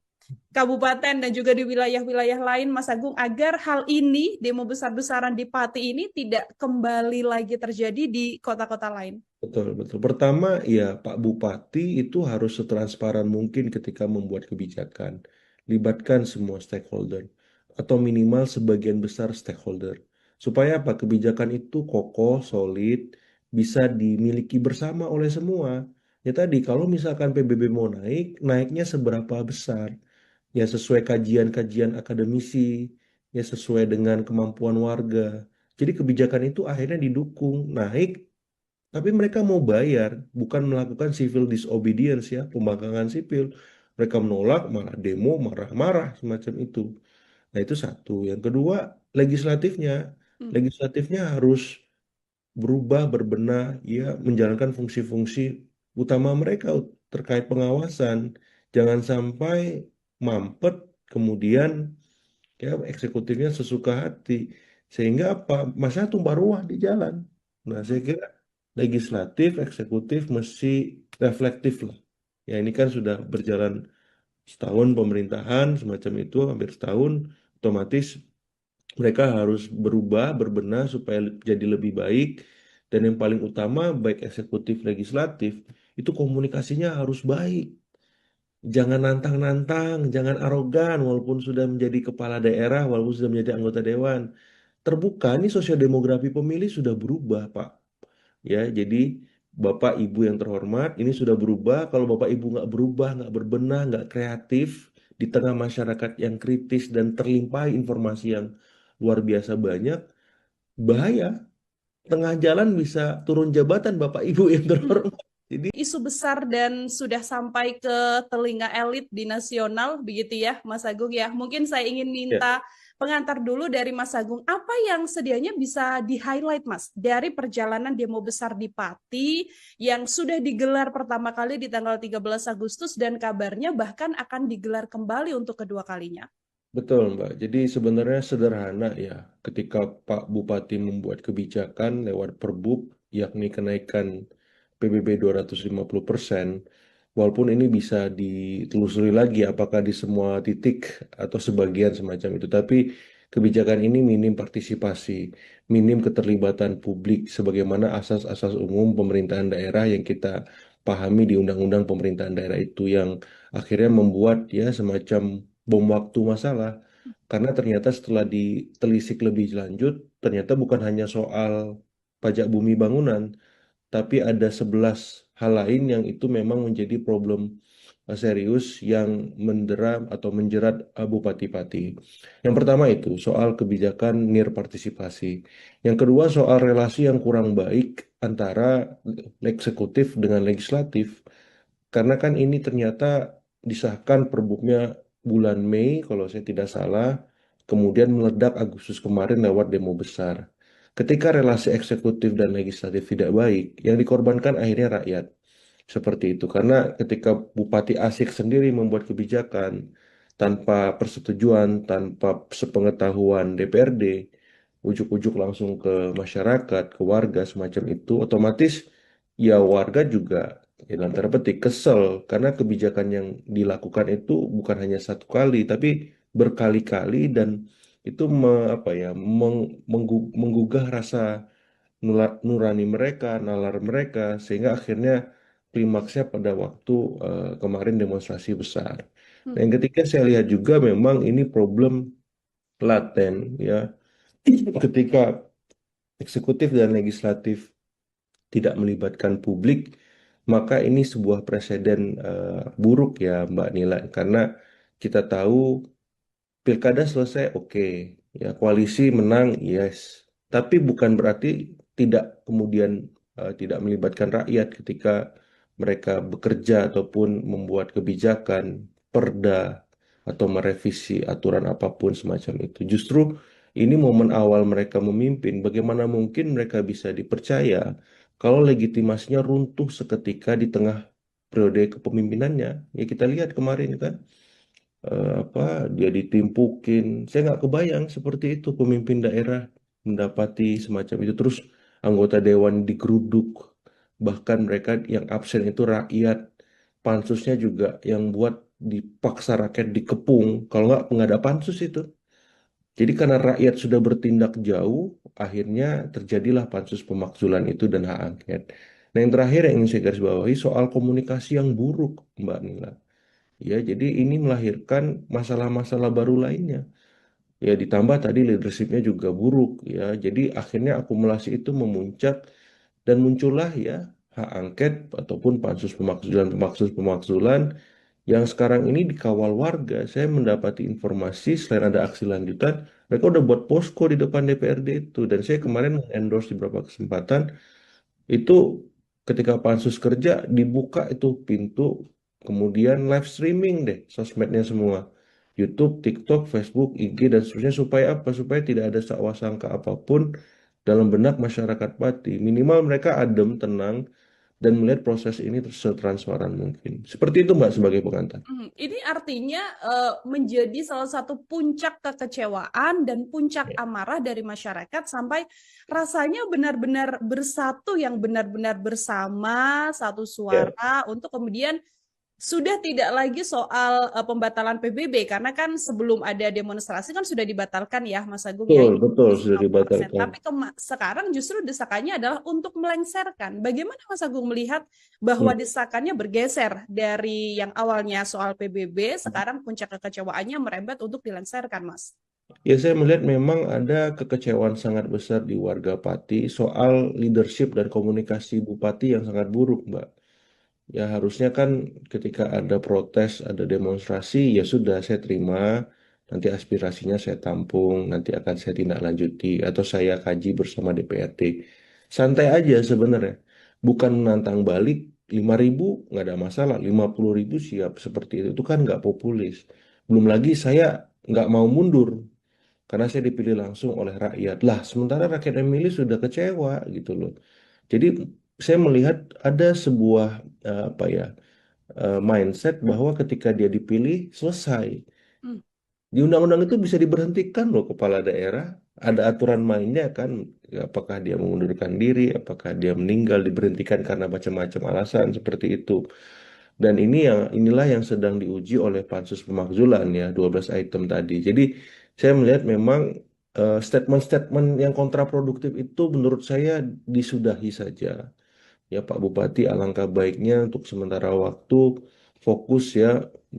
kabupaten dan juga di wilayah-wilayah lain, Mas Agung, agar hal ini, demo besar-besaran di Pati ini tidak kembali lagi terjadi di kota-kota lain? Betul, betul. Pertama, ya Pak Bupati itu harus setransparan mungkin ketika membuat kebijakan. Libatkan semua stakeholder atau minimal sebagian besar stakeholder. Supaya apa? Kebijakan itu kokoh, solid, bisa dimiliki bersama oleh semua. Ya tadi, kalau misalkan PBB mau naik, naiknya seberapa besar? Ya sesuai kajian-kajian akademisi, ya sesuai dengan kemampuan warga. Jadi kebijakan itu akhirnya didukung, naik tapi mereka mau bayar, bukan melakukan civil disobedience ya, pembangkangan sipil. Mereka menolak, malah demo, marah-marah, semacam itu. Nah itu satu. Yang kedua, legislatifnya. Hmm. Legislatifnya harus berubah, berbenah, ya, menjalankan fungsi-fungsi utama mereka terkait pengawasan. Jangan sampai mampet, kemudian ya eksekutifnya sesuka hati. Sehingga apa? Masa tumpah ruah di jalan. Nah, saya kira legislatif, eksekutif mesti reflektif lah. Ya ini kan sudah berjalan setahun pemerintahan semacam itu, hampir setahun, otomatis mereka harus berubah, berbenah supaya jadi lebih baik. Dan yang paling utama, baik eksekutif, legislatif, itu komunikasinya harus baik. Jangan nantang-nantang, jangan arogan, walaupun sudah menjadi kepala daerah, walaupun sudah menjadi anggota dewan. Terbuka, ini sosiodemografi pemilih sudah berubah, Pak. Ya, jadi Bapak Ibu yang terhormat, ini sudah berubah. Kalau Bapak Ibu nggak berubah, nggak berbenah, nggak kreatif di tengah masyarakat yang kritis dan terlimpahi informasi yang luar biasa banyak, bahaya. Tengah jalan bisa turun jabatan Bapak Ibu yang terhormat. Jadi, Isu besar dan sudah sampai ke telinga elit di nasional, begitu ya, Mas Agung ya. Mungkin saya ingin ya, minta pengantar dulu dari Mas Agung, apa yang sedianya bisa di-highlight, Mas, dari perjalanan demo besar di Pati yang sudah digelar pertama kali di tanggal 13 Agustus dan kabarnya bahkan akan digelar kembali untuk kedua kalinya. betul, Mbak. Jadi sebenarnya sederhana ya, ketika Pak Bupati membuat kebijakan lewat Perbub, yakni kenaikan PBB 250%, walaupun ini bisa ditelusuri lagi apakah di semua titik atau sebagian semacam itu, tapi kebijakan ini minim partisipasi, minim keterlibatan publik sebagaimana asas-asas umum pemerintahan daerah yang kita pahami di undang-undang pemerintahan daerah itu yang akhirnya membuat ya semacam bom waktu masalah. Karena ternyata setelah ditelisik lebih lanjut, ternyata bukan hanya soal pajak bumi bangunan, tapi ada 11 hal lain yang itu memang menjadi problem serius yang mendera atau menjerat bupati-pati. Yang pertama itu soal kebijakan nir partisipasi. Yang kedua soal relasi yang kurang baik antara eksekutif dengan legislatif. Karena kan ini ternyata disahkan perbuknya bulan Mei kalau saya tidak salah, kemudian meledak Agustus kemarin lewat demo besar. Ketika relasi eksekutif dan legislatif tidak baik, yang dikorbankan akhirnya rakyat. Seperti itu. Karena ketika Bupati Asik sendiri membuat kebijakan tanpa persetujuan, tanpa sepengetahuan DPRD, ujuk-ujuk langsung ke masyarakat, ke warga semacam itu, otomatis ya warga juga ya, dalam tanda petik kesel karena kebijakan yang dilakukan itu bukan hanya satu kali, tapi berkali-kali dan itu apa ya menggugah rasa nurani mereka, nalar mereka, sehingga akhirnya klimaksnya pada waktu kemarin demonstrasi besar. Dan Hmm. yang ketiga saya lihat juga memang ini problem laten ya, ketika eksekutif dan legislatif tidak melibatkan publik, maka ini sebuah presiden buruk ya Mbak Nila, karena kita tahu pilkada selesai, oke. Ya, koalisi menang, yes. Tapi bukan berarti tidak kemudian tidak melibatkan rakyat ketika mereka bekerja ataupun membuat kebijakan, perda, atau merevisi aturan apapun semacam itu. Justru ini momen awal mereka memimpin. Bagaimana mungkin mereka bisa dipercaya kalau legitimasinya runtuh seketika di tengah periode kepemimpinannya? Ya kita lihat kemarin kan apa dia ditimpukin. Saya nggak kebayang seperti itu pemimpin daerah mendapati semacam itu. Terus anggota dewan digeruduk, bahkan mereka yang absen itu rakyat. Pansusnya juga yang buat dipaksa rakyat dikepung. Kalau nggak ada pansus itu. Jadi karena rakyat sudah bertindak jauh, akhirnya terjadilah pansus pemakzulan itu dan hak angket. Nah yang terakhir yang ingin saya garis bawahi soal komunikasi yang buruk, Mbak Nila. Ya, jadi ini melahirkan masalah-masalah baru lainnya. Ya, ditambah tadi leadershipnya juga buruk. Ya, jadi akhirnya akumulasi itu memuncak dan muncullah ya hak angket ataupun pansus pemakzulan yang sekarang ini dikawal warga. Saya mendapati informasi selain ada aksi lanjutan, mereka udah buat posko di depan DPRD itu. Dan saya kemarin endorse di beberapa kesempatan itu ketika pansus kerja dibuka itu pintu, kemudian live streaming deh sosmednya semua. YouTube, TikTok, Facebook, IG, dan seterusnya supaya apa? Supaya tidak ada sakwa sangka apapun dalam benak masyarakat Pati. Minimal mereka adem, tenang, dan melihat proses ini setransparan mungkin. Seperti itu Mbak sebagai pengantar. Ini artinya menjadi salah satu puncak kekecewaan dan puncak Ya. amarah dari masyarakat sampai rasanya benar-benar bersatu yang benar-benar bersama satu Ya, suara untuk kemudian sudah tidak lagi soal pembatalan PBB karena kan sebelum ada demonstrasi kan sudah dibatalkan ya Mas Agung ya betul, ini betul sudah 50%. dibatalkan. Tapi sekarang justru desakannya adalah untuk melengsarkan. Bagaimana Mas Agung melihat bahwa Hmm. desakannya bergeser dari yang awalnya soal PBB sekarang puncak kekecewaannya merembet untuk dilengsarkan Mas? Ya, saya melihat memang ada kekecewaan sangat besar di warga Pati soal leadership dan komunikasi Bupati yang sangat buruk, Mbak. Ya, harusnya kan ketika ada protes, ada demonstrasi, ya sudah saya terima, nanti aspirasinya saya tampung, nanti akan saya tindak lanjuti, atau saya kaji bersama DPRD. Santai aja sebenarnya. Bukan menantang balik, 5.000 nggak ada masalah, 50.000 siap seperti itu kan nggak populis. Belum lagi saya nggak mau mundur, karena saya dipilih langsung oleh rakyat. Lah, sementara rakyat yang milih sudah kecewa gitu loh. Jadi saya melihat ada sebuah apa ya mindset bahwa ketika dia dipilih selesai. Hmm. Di undang-undang itu bisa diberhentikan loh kepala daerah. Ada aturan mainnya kan. Apakah dia mengundurkan diri, apakah dia meninggal, diberhentikan karena macam-macam alasan seperti itu. Dan inilah yang sedang diuji oleh pansus pemakzulan ya, 12 item tadi. Jadi saya melihat memang statement-statement yang kontraproduktif itu menurut saya disudahi saja. ya Pak Bupati alangkah baiknya untuk sementara waktu fokus ya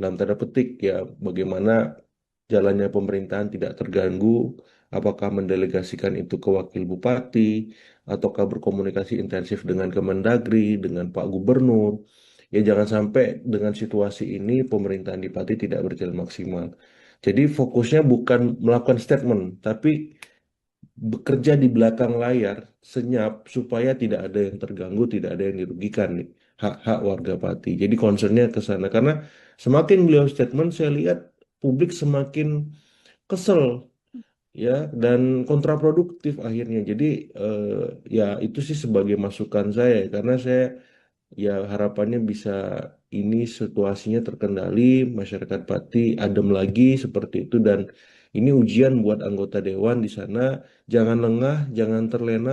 dalam tanda petik ya bagaimana jalannya pemerintahan tidak terganggu, apakah mendelegasikan itu ke wakil bupati, ataukah berkomunikasi intensif dengan Kemendagri, dengan Pak Gubernur. Ya jangan sampai dengan situasi ini pemerintahan di Pati tidak berjalan maksimal. Jadi fokusnya bukan melakukan statement, tapi bekerja di belakang layar senyap supaya tidak ada yang terganggu, tidak ada yang dirugikan nih hak-hak warga Pati. Jadi concernnya ke sana karena semakin beliau statement saya lihat publik semakin kesel ya dan kontraproduktif akhirnya. Jadi eh, ya itu sih sebagai masukan saya karena saya ya harapannya bisa ini situasinya terkendali, masyarakat Pati adem lagi seperti itu dan ini ujian buat anggota dewan di sana. Jangan lengah, jangan terlena,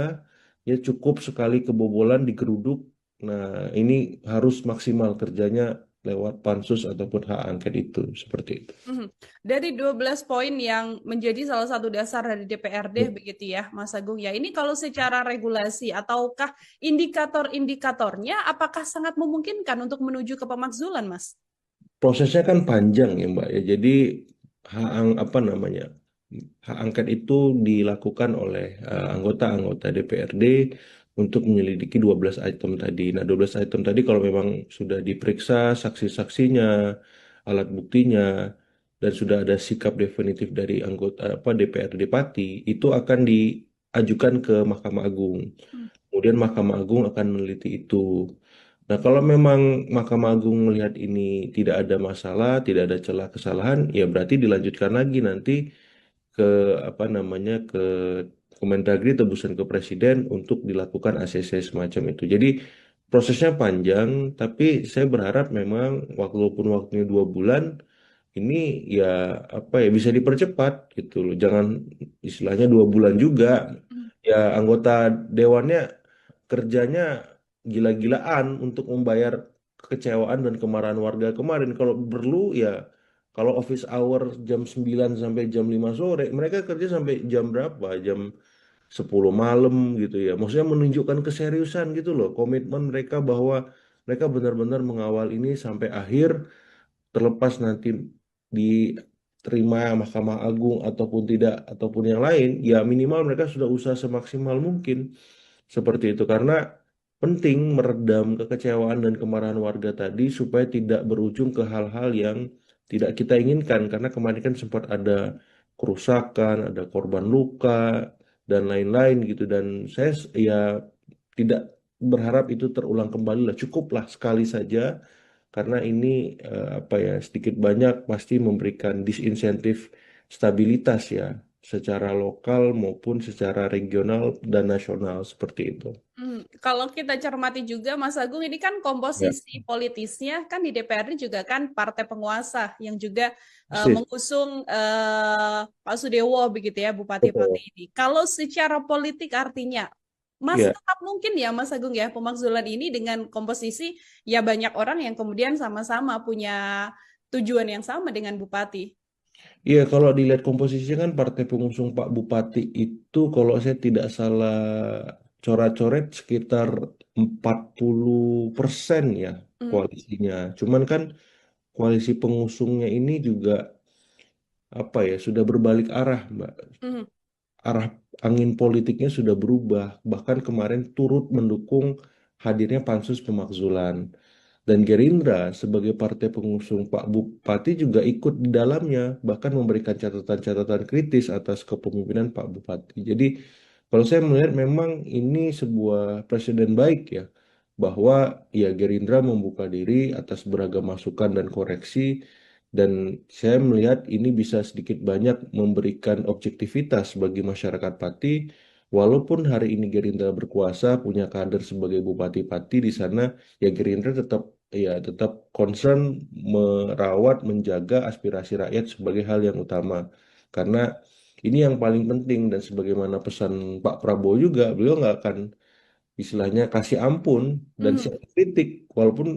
ya cukup sekali kebobolan digeruduk. Nah, ini harus maksimal kerjanya lewat pansus ataupun hak angket itu seperti itu. Mhm. Dari 12 poin yang menjadi salah satu dasar dari DPRD begitu ya, Mas Agung ya. Ini kalau secara regulasi ataukah indikator-indikatornya apakah sangat memungkinkan untuk menuju ke pemakzulan, Mas? Prosesnya kan panjang ya Mbak ya. Jadi apa namanya hak angket itu dilakukan oleh anggota-anggota DPRD untuk menyelidiki 12 item tadi. Nah, 12 item tadi kalau memang sudah diperiksa saksi-saksinya, alat buktinya, dan sudah ada sikap definitif dari anggota apa DPRD Pati, itu akan diajukan ke Mahkamah Agung. Hmm. Kemudian Mahkamah Agung akan meneliti itu. Nah, kalau memang Mahkamah Agung melihat ini tidak ada masalah, tidak ada celah kesalahan, ya berarti dilanjutkan lagi nanti ke apa namanya ke Kemendagri tebusan ke Presiden untuk dilakukan ACC semacam itu. Jadi prosesnya panjang, tapi saya berharap memang walaupun waktunya 2 bulan, ini ya apa ya bisa dipercepat gitu loh. Jangan istilahnya 2 bulan juga. Hmm. Ya anggota dewannya kerjanya gila-gilaan untuk membayar kekecewaan dan kemarahan warga kemarin. Kalau perlu ya kalau office hour jam 9 sampai jam 5 sore, mereka kerja sampai jam berapa? Jam 10 malam gitu ya. Maksudnya menunjukkan keseriusan gitu loh, komitmen mereka bahwa mereka benar-benar mengawal ini sampai akhir terlepas nanti diterima Mahkamah Agung ataupun tidak ataupun yang lain, ya minimal mereka sudah usaha semaksimal mungkin seperti itu karena penting meredam kekecewaan dan kemarahan warga tadi supaya tidak berujung ke hal-hal yang tidak kita inginkan karena kemarin kan sempat ada kerusakan, ada korban luka dan lain-lain gitu dan saya ya tidak berharap itu terulang kembali lah cukuplah sekali saja karena ini apa ya sedikit banyak pasti memberikan disinsentif stabilitas ya secara lokal maupun secara regional dan nasional seperti itu. Kalau kita cermati juga, Mas Agung, ini kan Ya, komposisi politisnya kan di DPRD juga kan partai penguasa yang juga persis. mengusung Pak Sudewo begitu ya, Bupati Pati Betul. ini. Kalau secara politik artinya masih Ya, tetap mungkin ya, Mas Agung ya, pemakzulan ini dengan komposisi ya banyak orang yang kemudian sama-sama punya tujuan yang sama dengan Bupati. iya kalau dilihat komposisinya kan partai pengusung Pak Bupati itu kalau saya tidak salah coret-coret sekitar 40% ya Hmm. koalisinya. Cuman kan koalisi pengusungnya ini juga apa ya sudah berbalik arah, Mbak. Hmm. Arah angin politiknya sudah berubah. Bahkan kemarin turut mendukung hadirnya pansus pemakzulan. Dan Gerindra sebagai partai pengusung Pak Bupati juga ikut di dalamnya, bahkan memberikan catatan-catatan kritis atas kepemimpinan Pak Bupati. Jadi kalau saya melihat memang ini sebuah presiden baik ya, bahwa ya Gerindra membuka diri atas beragam masukan dan koreksi, dan saya melihat ini bisa sedikit banyak memberikan objektivitas bagi masyarakat Pati, walaupun hari ini Gerindra berkuasa, punya kader sebagai Bupati Pati di sana, ya Gerindra tetap concern merawat menjaga aspirasi rakyat sebagai hal yang utama karena ini yang paling penting dan sebagaimana pesan Pak Prabowo juga beliau nggak akan istilahnya kasih ampun dan Hmm. siap kritik walaupun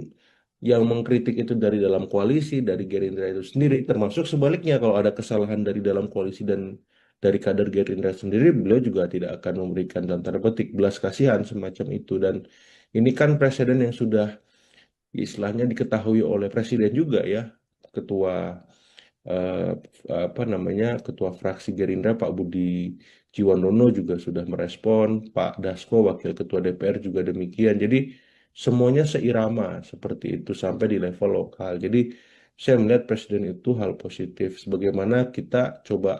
yang mengkritik itu dari dalam koalisi dari Gerindra itu sendiri termasuk sebaliknya kalau ada kesalahan dari dalam koalisi dan dari kader Gerindra sendiri beliau juga tidak akan memberikan dalam tanda petik belas kasihan semacam itu dan Ini kan presiden yang sudah istilahnya diketahui oleh presiden juga ya, ketua eh, apa namanya ketua fraksi Gerindra Pak Budi Jiwandono juga sudah merespon, Pak Dasko Wakil Ketua DPR juga demikian. Jadi semuanya seirama seperti itu sampai di level lokal. Jadi saya melihat presiden itu hal positif. Sebagaimana kita coba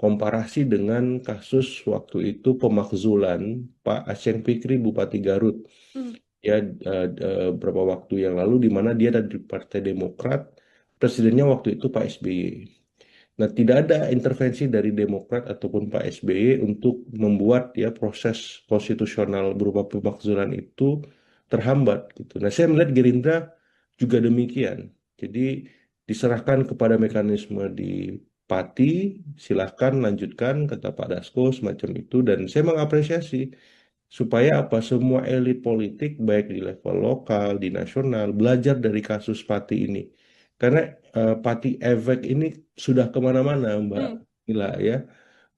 komparasi dengan kasus waktu itu pemakzulan Pak Aceng Fikri Bupati Garut Hmm. ya beberapa waktu yang lalu di mana dia ada di Partai Demokrat, presidennya waktu itu Pak SBY. Nah, tidak ada intervensi dari Demokrat ataupun Pak SBY untuk membuat ya proses konstitusional berupa pemakzulan itu terhambat gitu. Nah, saya melihat Gerindra juga demikian. Jadi diserahkan kepada mekanisme di Pati, silahkan lanjutkan kata Pak Dasko semacam itu dan saya mengapresiasi supaya apa semua elit politik baik di level lokal, di nasional belajar dari kasus Pati ini. Karena Pati efek ini sudah kemana-mana, Mbak Hmm. Mila ya.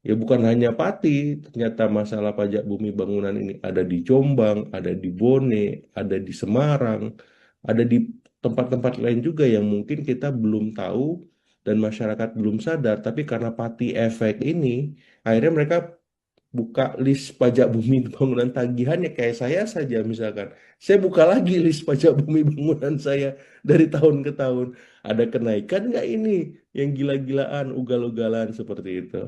Ya bukan hanya Pati, ternyata masalah pajak bumi bangunan ini ada di Jombang, ada di Bone, ada di Semarang, ada di tempat-tempat lain juga yang mungkin kita belum tahu dan masyarakat belum sadar. Tapi karena Pati efek ini, akhirnya mereka buka list pajak bumi bangunan tagihannya kayak saya saja misalkan. Saya buka lagi list pajak bumi bangunan saya dari tahun ke tahun. Ada kenaikan nggak ini yang gila-gilaan, ugal-ugalan seperti itu?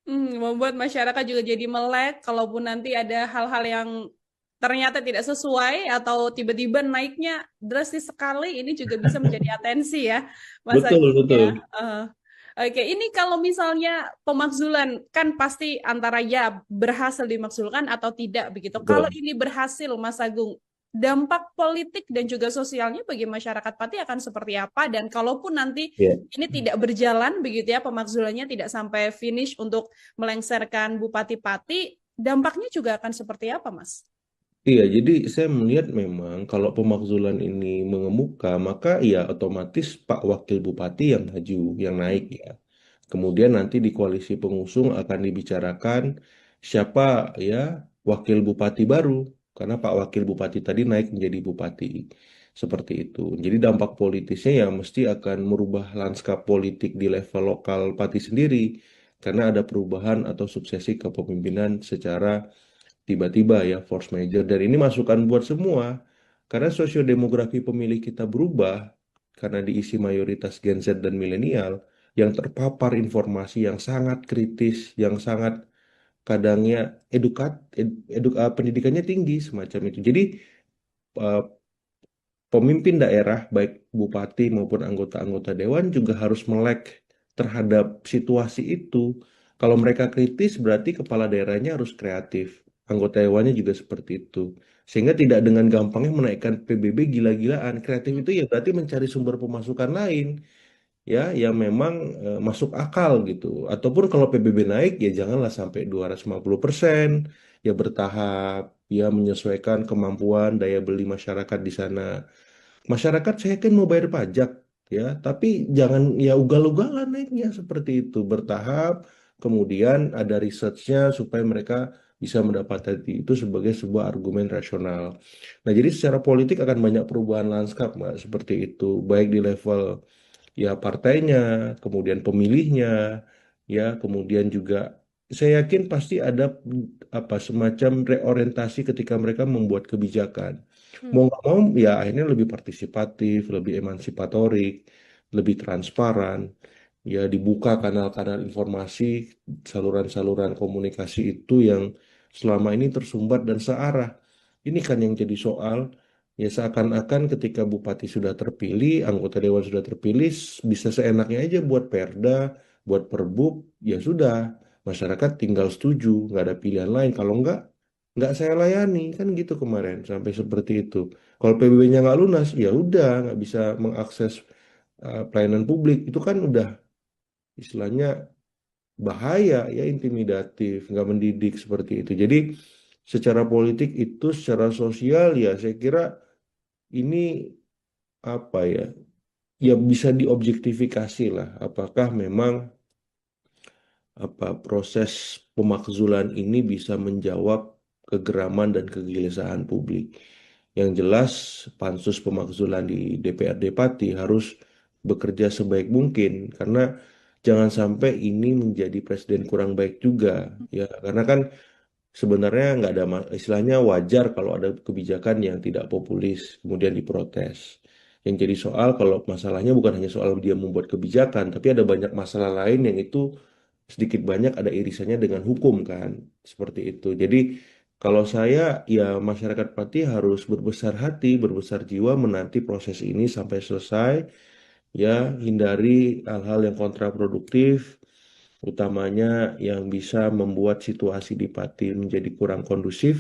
Membuat masyarakat juga jadi melek, kalaupun nanti ada hal-hal yang ternyata tidak sesuai atau tiba-tiba naiknya drastis sekali, ini juga bisa menjadi atensi ya, Mas Betul, Agung ya. betul. Eh, Oke, ini kalau misalnya pemakzulan kan pasti antara ya berhasil dimakzulkan atau tidak begitu. Kalau Betul. ini berhasil, Mas Agung, dampak politik dan juga sosialnya bagi masyarakat Pati akan seperti apa? Dan kalaupun nanti Ya. ini tidak berjalan begitu ya, pemakzulannya tidak sampai finish untuk melengsarkan Bupati Pati, dampaknya juga akan seperti apa, Mas? Iya, jadi saya melihat memang kalau pemakzulan ini mengemuka, maka ya otomatis Pak Wakil Bupati yang maju, yang naik Hmm. ya. Kemudian nanti di koalisi pengusung akan dibicarakan siapa ya wakil bupati baru, karena Pak Wakil Bupati tadi naik menjadi bupati. Seperti itu. Jadi dampak politisnya ya mesti akan merubah lanskap politik di level lokal Pati sendiri, karena ada perubahan atau suksesi kepemimpinan secara tiba-tiba ya force major dan ini masukan buat semua karena sosiodemografi pemilih kita berubah karena diisi mayoritas Gen Z dan milenial yang terpapar informasi yang sangat kritis, yang sangat kadangnya pendidikannya tinggi semacam itu. Jadi eh, pemimpin daerah baik bupati maupun anggota-anggota dewan juga harus melek terhadap situasi itu. Kalau mereka kritis berarti kepala daerahnya harus kreatif. Anggota dewannya juga seperti itu. Sehingga tidak dengan gampangnya menaikkan PBB gila-gilaan. Kreatif itu ya berarti mencari sumber pemasukan lain ya yang memang masuk akal gitu. Ataupun kalau PBB naik ya janganlah sampai 250%, ya bertahap, ya menyesuaikan kemampuan daya beli masyarakat di sana. Masyarakat saya yakin mau bayar pajak ya, tapi jangan ya ugal-ugalan naiknya seperti itu bertahap. Kemudian ada researchnya supaya mereka bisa mendapatkan itu sebagai sebuah argumen rasional. Nah, jadi secara politik akan banyak perubahan lanskap, Mbak, seperti itu, baik di level ya partainya, kemudian pemilihnya, ya, kemudian juga saya yakin pasti ada apa semacam reorientasi ketika mereka membuat kebijakan. Hmm. Mau nggak mau ya akhirnya lebih partisipatif, lebih emansipatorik, lebih transparan, ya dibuka kanal-kanal informasi, saluran-saluran komunikasi itu yang selama ini tersumbat dan searah. Ini kan yang jadi soal. Ya seakan-akan ketika bupati sudah terpilih, anggota dewan sudah terpilih, bisa seenaknya aja buat perda, buat perbub, ya sudah. Masyarakat tinggal setuju, nggak ada pilihan lain. Kalau nggak saya layani, kan gitu kemarin, sampai seperti itu. Kalau PBB-nya nggak lunas, ya udah, nggak bisa mengakses pelayanan publik. Itu kan udah istilahnya bahaya, ya intimidatif, nggak mendidik seperti itu. Jadi secara politik itu, secara sosial ya saya kira ini apa ya ya bisa diobjektifikasi lah apakah memang apa proses pemakzulan ini bisa menjawab kegeraman dan kegelisahan publik. Yang jelas pansus pemakzulan di DPRD Pati harus bekerja sebaik mungkin karena jangan sampai ini menjadi presiden kurang baik juga ya karena kan sebenarnya nggak ada istilahnya wajar kalau ada kebijakan yang tidak populis kemudian diprotes. Yang jadi soal kalau masalahnya bukan hanya soal dia membuat kebijakan, tapi ada banyak masalah lain yang itu sedikit banyak ada irisannya dengan hukum kan, seperti itu. Jadi kalau saya ya masyarakat Pati harus berbesar hati, berbesar jiwa menanti proses ini sampai selesai, ya hindari hal-hal yang kontraproduktif utamanya yang bisa membuat situasi di Pati menjadi kurang kondusif.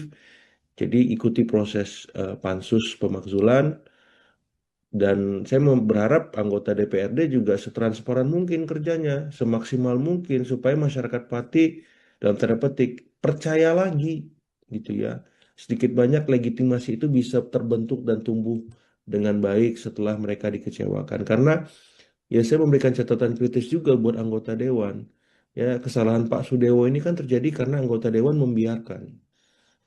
Jadi ikuti proses pansus pemakzulan dan saya berharap anggota DPRD juga setransparan mungkin kerjanya, semaksimal mungkin supaya masyarakat Pati dalam tanda petik percaya lagi gitu ya. Sedikit banyak legitimasi itu bisa terbentuk dan tumbuh dengan baik setelah mereka dikecewakan. Karena ya saya memberikan catatan kritis juga buat anggota dewan. Ya, kesalahan Pak Sudewo ini kan terjadi karena anggota dewan membiarkan.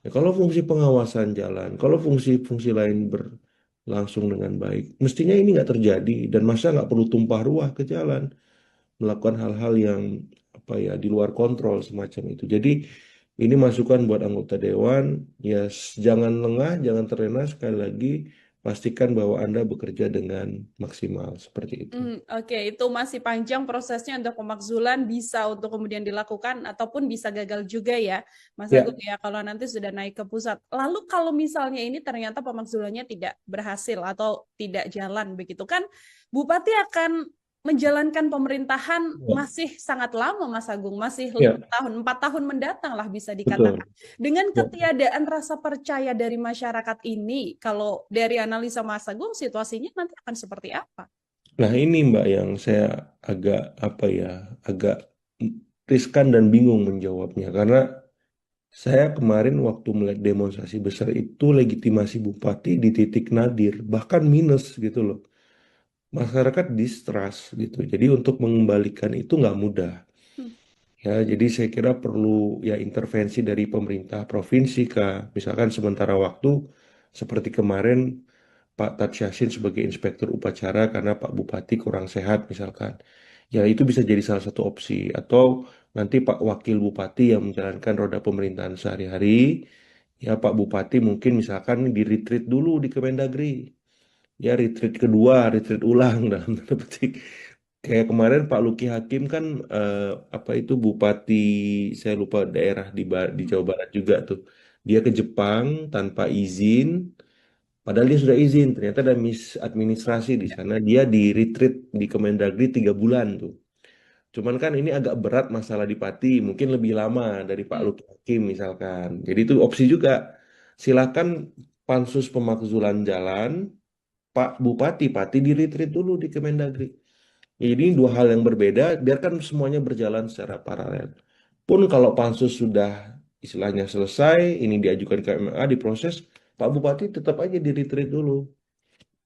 Ya, kalau fungsi pengawasan jalan, kalau fungsi-fungsi lain berlangsung dengan baik, mestinya ini nggak terjadi dan masa nggak perlu tumpah ruah ke jalan, melakukan hal-hal yang apa ya di luar kontrol semacam itu. Jadi ini masukan buat anggota dewan, ya jangan lengah, jangan terlena sekali lagi, pastikan bahwa Anda bekerja dengan maksimal seperti itu. Oke, itu masih panjang prosesnya untuk pemakzulan bisa untuk kemudian dilakukan ataupun bisa gagal juga ya, Mas Ya, Agung ya, kalau nanti sudah naik ke pusat. Lalu kalau misalnya ini ternyata pemakzulannya tidak berhasil atau tidak jalan begitu kan, Bupati akan menjalankan pemerintahan ya, masih sangat lama, Mas Agung, masih 5 ya, tahun, 4 tahun mendatang lah bisa dikatakan. betul. Dengan Ya. ketiadaan rasa percaya dari masyarakat ini, kalau dari analisa Mas Agung, situasinya nanti akan seperti apa? Nah, ini Mbak yang saya agak apa ya, agak riskan dan bingung menjawabnya karena saya kemarin waktu melihat demonstrasi besar itu legitimasi bupati di titik nadir, bahkan minus gitu loh. Masyarakat distrust gitu. Jadi untuk mengembalikan itu nggak mudah. Hmm. Ya, jadi saya kira perlu ya intervensi dari pemerintah provinsi kah, misalkan sementara waktu seperti kemarin Pak Tat Yassin sebagai inspektur upacara karena Pak Bupati kurang sehat misalkan. Ya itu bisa jadi salah satu opsi. Atau nanti Pak Wakil Bupati yang menjalankan roda pemerintahan sehari-hari. Ya Pak Bupati mungkin misalkan di retreat dulu di Kemendagri. Ya retreat kedua, retreat ulang dalam tanda petik. Kayak kemarin Pak Luki Hakim kan apa itu Bupati saya lupa daerah di Jawa Barat juga tuh. Dia ke Jepang tanpa izin. Padahal dia sudah izin, ternyata ada misadministrasi di sana. Dia di retreat di Kemendagri 3 bulan tuh. Cuman kan ini agak berat masalah di Pati, mungkin lebih lama dari Pak Hmm. Luki Hakim misalkan. Jadi itu opsi juga. Silakan pansus pemakzulan jalan, Pak Bupati Pati di retreat dulu di Kemendagri. Jadi ini dua hal yang berbeda, biarkan semuanya berjalan secara paralel. Pun kalau pansus sudah istilahnya selesai, ini diajukan ke MMA, diproses, Pak Bupati tetap aja di retreat dulu.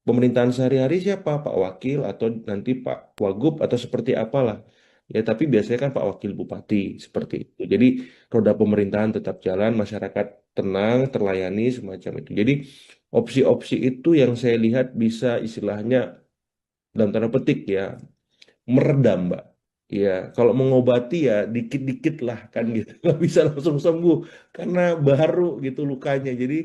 Pemerintahan sehari-hari siapa? Pak Wakil atau nanti Pak Wagub atau seperti apalah. Ya, tapi biasanya kan Pak Wakil Bupati seperti itu. Jadi roda pemerintahan tetap jalan, masyarakat tenang, terlayani semacam itu. Jadi opsi-opsi itu yang saya lihat bisa istilahnya dalam tanda petik ya meredam, Mbak. Ya, kalau mengobati ya dikit-dikit lah kan Hmm. gitu. Nggak bisa langsung sembuh karena baru gitu lukanya. Jadi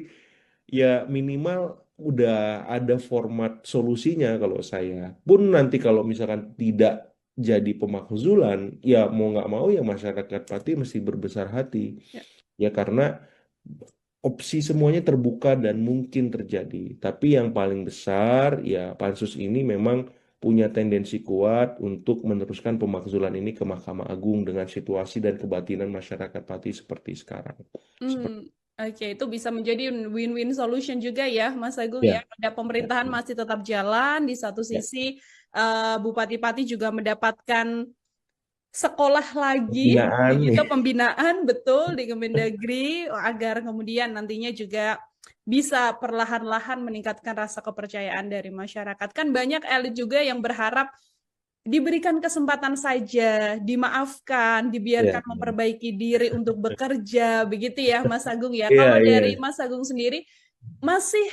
ya minimal udah ada format solusinya kalau saya. Pun nanti kalau misalkan tidak jadi pemakzulan, ya mau nggak mau ya masyarakat Pati mesti berbesar hati. Ya. Ya karena opsi semuanya terbuka dan mungkin terjadi. Tapi yang paling besar ya pansus ini memang punya tendensi kuat untuk meneruskan pemakzulan ini ke Mahkamah Agung dengan situasi dan kebatinan masyarakat Pati seperti sekarang. Seperti Oke, itu bisa menjadi win-win solution juga ya, Mas Agung ya. ya, Ada pemerintahan masih tetap jalan, di satu ya. sisi Bupati-Pati juga mendapatkan sekolah lagi, Pembinaan begitu nih. pembinaan betul di Kemendagri agar kemudian nantinya juga bisa perlahan-lahan meningkatkan rasa kepercayaan dari masyarakat. Kan banyak elit juga yang berharap diberikan kesempatan saja, dimaafkan, Ya. dibiarkan memperbaiki diri untuk bekerja, begitu ya Mas Agung ya. Iya, Kalau iya. dari Mas Agung sendiri, masih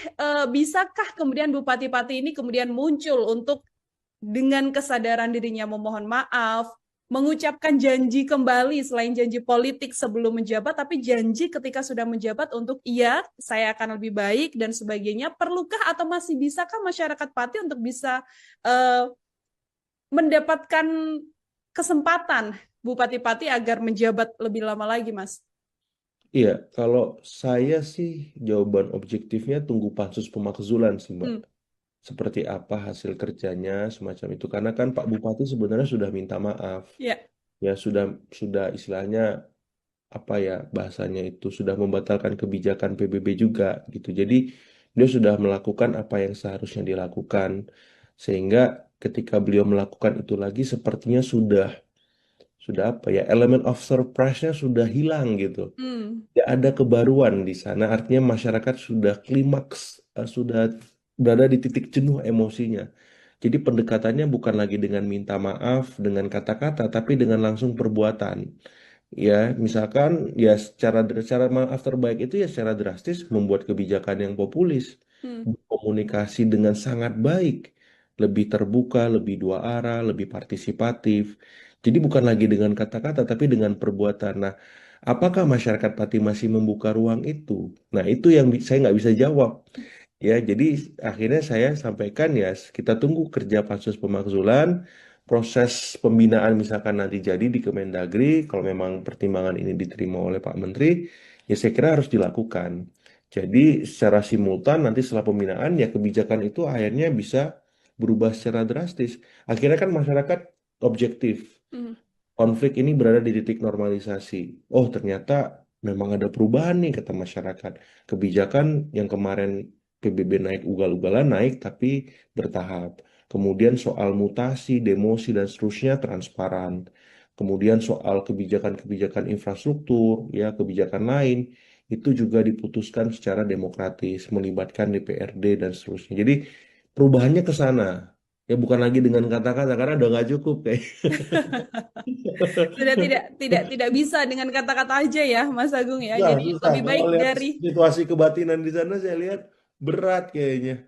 bisakah kemudian Bupati Pati ini kemudian muncul untuk dengan kesadaran dirinya memohon maaf, mengucapkan janji kembali selain janji politik sebelum menjabat, tapi janji ketika sudah menjabat untuk iya, saya akan lebih baik dan sebagainya. Perlukah atau masih bisakah masyarakat Pati untuk bisa uh, mendapatkan kesempatan Bupati Pati agar menjabat lebih lama lagi, Mas? Iya, kalau saya sih jawaban objektifnya tunggu pansus pemakzulan sih, Mbak. Hmm, Seperti apa hasil kerjanya semacam itu. Karena kan Pak Bupati sebenarnya sudah minta maaf. ya. Ya sudah istilahnya apa ya bahasanya itu sudah membatalkan kebijakan PBB juga gitu. Jadi dia sudah melakukan apa yang seharusnya dilakukan. Sehingga ketika beliau melakukan itu lagi sepertinya sudah apa ya elemen of surprise-nya sudah hilang gitu. Hmm, Tidak ada kebaruan di sana. Artinya masyarakat sudah klimaks, sudah berada di titik jenuh emosinya. Jadi pendekatannya bukan lagi dengan minta maaf, dengan kata-kata, tapi dengan langsung perbuatan. Ya, misalkan ya cara maaf terbaik itu ya secara drastis membuat kebijakan yang populis, hmm, komunikasi dengan sangat baik, lebih terbuka, lebih dua arah, lebih partisipatif. Jadi bukan lagi dengan kata-kata, tapi dengan perbuatan. Nah, apakah masyarakat Pati masih membuka ruang itu? Nah, itu yang saya nggak bisa jawab. Ya, jadi akhirnya saya sampaikan ya kita tunggu kerja pansus pemakzulan, proses pembinaan misalkan nanti jadi di Kemendagri, kalau memang pertimbangan ini diterima oleh Pak Menteri, ya saya kira harus dilakukan. Jadi secara simultan nanti setelah pembinaan ya kebijakan itu akhirnya bisa berubah secara drastis. Akhirnya kan masyarakat objektif. hmm. Konflik ini berada di titik normalisasi. Oh, ternyata memang ada perubahan nih kata masyarakat. Kebijakan yang kemarin PBB naik ugal-ugalan naik tapi bertahap. Kemudian soal mutasi, demosi dan seterusnya transparan. Kemudian soal kebijakan-kebijakan infrastruktur, ya kebijakan lain itu juga diputuskan secara demokratis, melibatkan DPRD dan seterusnya. Jadi perubahannya ke sana. Ya bukan lagi dengan kata-kata karena udah nggak cukup kayak. Sudah tidak bisa dengan kata-kata aja ya, Mas Agung ya. Susah, Jadi susah. lebih Kalau baik lihat dari situasi kebatinan di sana, saya lihat berat kayaknya.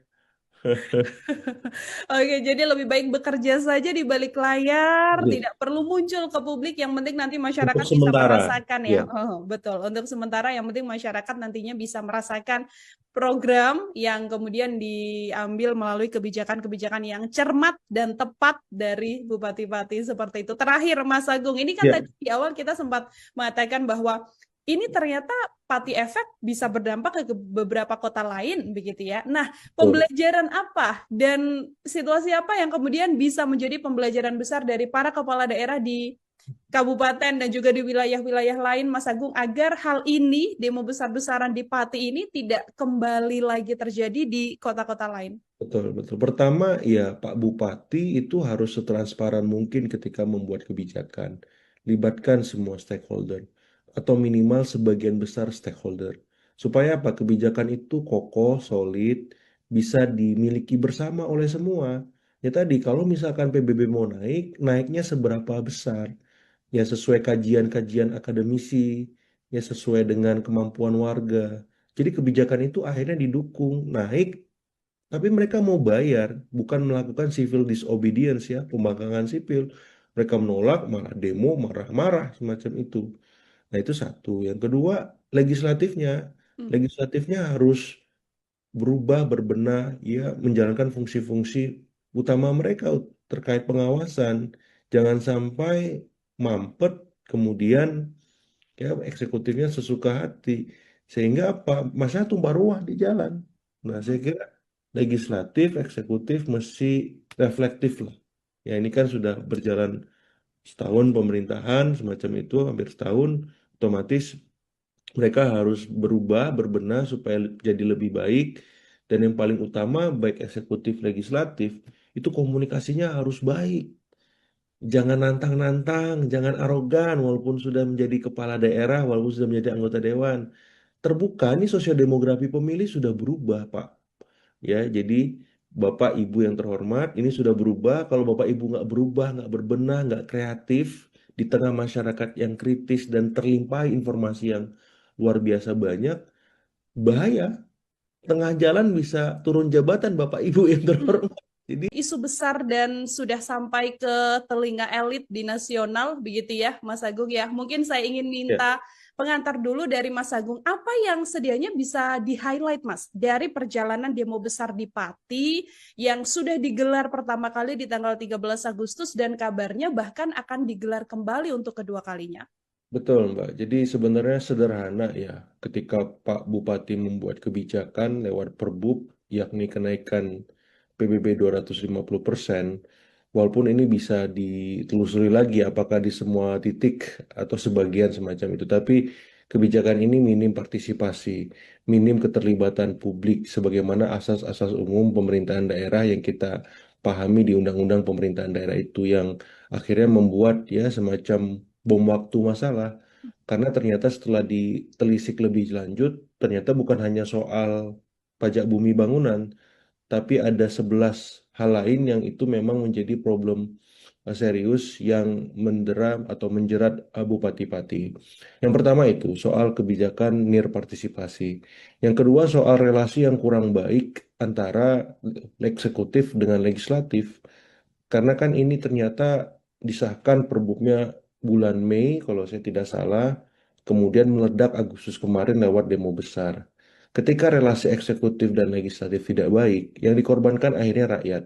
Oke, jadi lebih baik bekerja saja di balik layar, Betul. tidak perlu muncul ke publik, yang penting nanti Untuk masyarakat bisa sementara, merasakan ya. ya, Oh, betul. Untuk sementara yang penting masyarakat nantinya bisa merasakan program yang kemudian diambil melalui kebijakan-kebijakan yang cermat dan tepat dari Bupati-Bupati seperti itu. Terakhir, Mas Agung, ini kan ya, tadi di awal kita sempat mengatakan bahwa ini ternyata Pati efek bisa berdampak ke beberapa kota lain begitu ya. Nah, betul. pembelajaran apa dan situasi apa yang kemudian bisa menjadi pembelajaran besar dari para kepala daerah di kabupaten dan juga di wilayah-wilayah lain, Mas Agung, agar hal ini, demo besar-besaran di Pati ini tidak kembali lagi terjadi di kota-kota lain? Betul, betul. Pertama, ya Pak Bupati itu harus setransparan mungkin ketika membuat kebijakan. Libatkan semua stakeholder atau minimal sebagian besar stakeholder. Supaya apa? Kebijakan itu kokoh, solid, bisa dimiliki bersama oleh semua. Ya tadi, kalau misalkan PBB mau naik, naiknya seberapa besar? Ya sesuai kajian-kajian akademisi, ya sesuai dengan kemampuan warga. Jadi kebijakan itu akhirnya didukung, naik tapi mereka mau bayar, bukan melakukan civil disobedience ya, pembangkangan sipil. Mereka menolak, malah demo, marah-marah, semacam itu. Nah itu satu. Yang kedua, legislatifnya. Hmm. Legislatifnya harus berubah, berbenah, ya, menjalankan fungsi-fungsi utama mereka terkait pengawasan. Jangan sampai mampet, kemudian ya eksekutifnya sesuka hati. Sehingga apa? Masa tumpah ruah di jalan. Nah, saya kira legislatif, eksekutif mesti reflektif lah. Ya ini kan sudah berjalan setahun pemerintahan semacam itu, hampir setahun, otomatis mereka harus berubah, berbenah supaya jadi lebih baik. Dan yang paling utama, baik eksekutif, legislatif, itu komunikasinya harus baik. Jangan nantang-nantang, jangan arogan, walaupun sudah menjadi kepala daerah, walaupun sudah menjadi anggota dewan. Terbuka, ini sosiodemografi pemilih sudah berubah, Pak. Ya, jadi Bapak Ibu yang terhormat, ini sudah berubah. Kalau Bapak Ibu nggak berubah, nggak berbenah, nggak kreatif di tengah masyarakat yang kritis dan terlimpahi informasi yang luar biasa banyak, bahaya. tengah jalan bisa turun jabatan Bapak Ibu yang Hmm. terhormat. Jadi Isu besar dan sudah sampai ke telinga elit di nasional, begitu ya, Mas Agung ya. Mungkin saya ingin ya, minta pengantar dulu dari Mas Agung, apa yang sedianya bisa di-highlight, Mas, dari perjalanan demo besar di Pati yang sudah digelar pertama kali di tanggal 13 Agustus dan kabarnya bahkan akan digelar kembali untuk kedua kalinya. betul Mbak. Jadi sebenarnya sederhana ya, ketika Pak Bupati membuat kebijakan lewat Perbub, yakni kenaikan PBB 250%, walaupun ini bisa ditelusuri lagi apakah di semua titik atau sebagian semacam itu, tapi kebijakan ini minim partisipasi, minim keterlibatan publik, sebagaimana asas-asas umum pemerintahan daerah yang kita pahami di Undang-Undang Pemerintahan Daerah itu yang akhirnya membuat ya semacam bom waktu masalah. Karena ternyata setelah ditelisik lebih lanjut, ternyata bukan hanya soal pajak bumi bangunan, tapi ada 11 hal lain yang itu memang menjadi problem serius yang mendera atau menjerat Bupati Pati. Yang pertama itu soal kebijakan nir partisipasi. Yang kedua soal relasi yang kurang baik antara eksekutif dengan legislatif. Karena kan ini ternyata disahkan perbuknya bulan Mei kalau saya tidak salah, kemudian meledak Agustus kemarin lewat demo besar. Ketika relasi eksekutif dan legislatif tidak baik, yang dikorbankan akhirnya rakyat.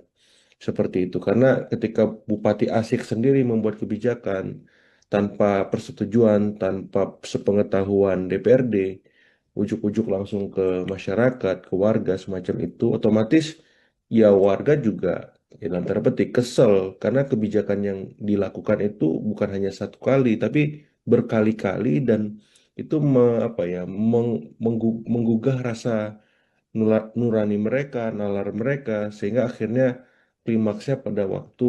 Seperti itu. Karena ketika Bupati Asik sendiri membuat kebijakan tanpa persetujuan, tanpa sepengetahuan DPRD, ujuk-ujuk langsung ke masyarakat, ke warga semacam itu, otomatis ya warga juga ya dalam tanda petik kesel karena kebijakan yang dilakukan itu bukan hanya satu kali, tapi berkali-kali dan itu apa ya menggugah rasa nurani mereka, nalar mereka, sehingga akhirnya klimaksnya pada waktu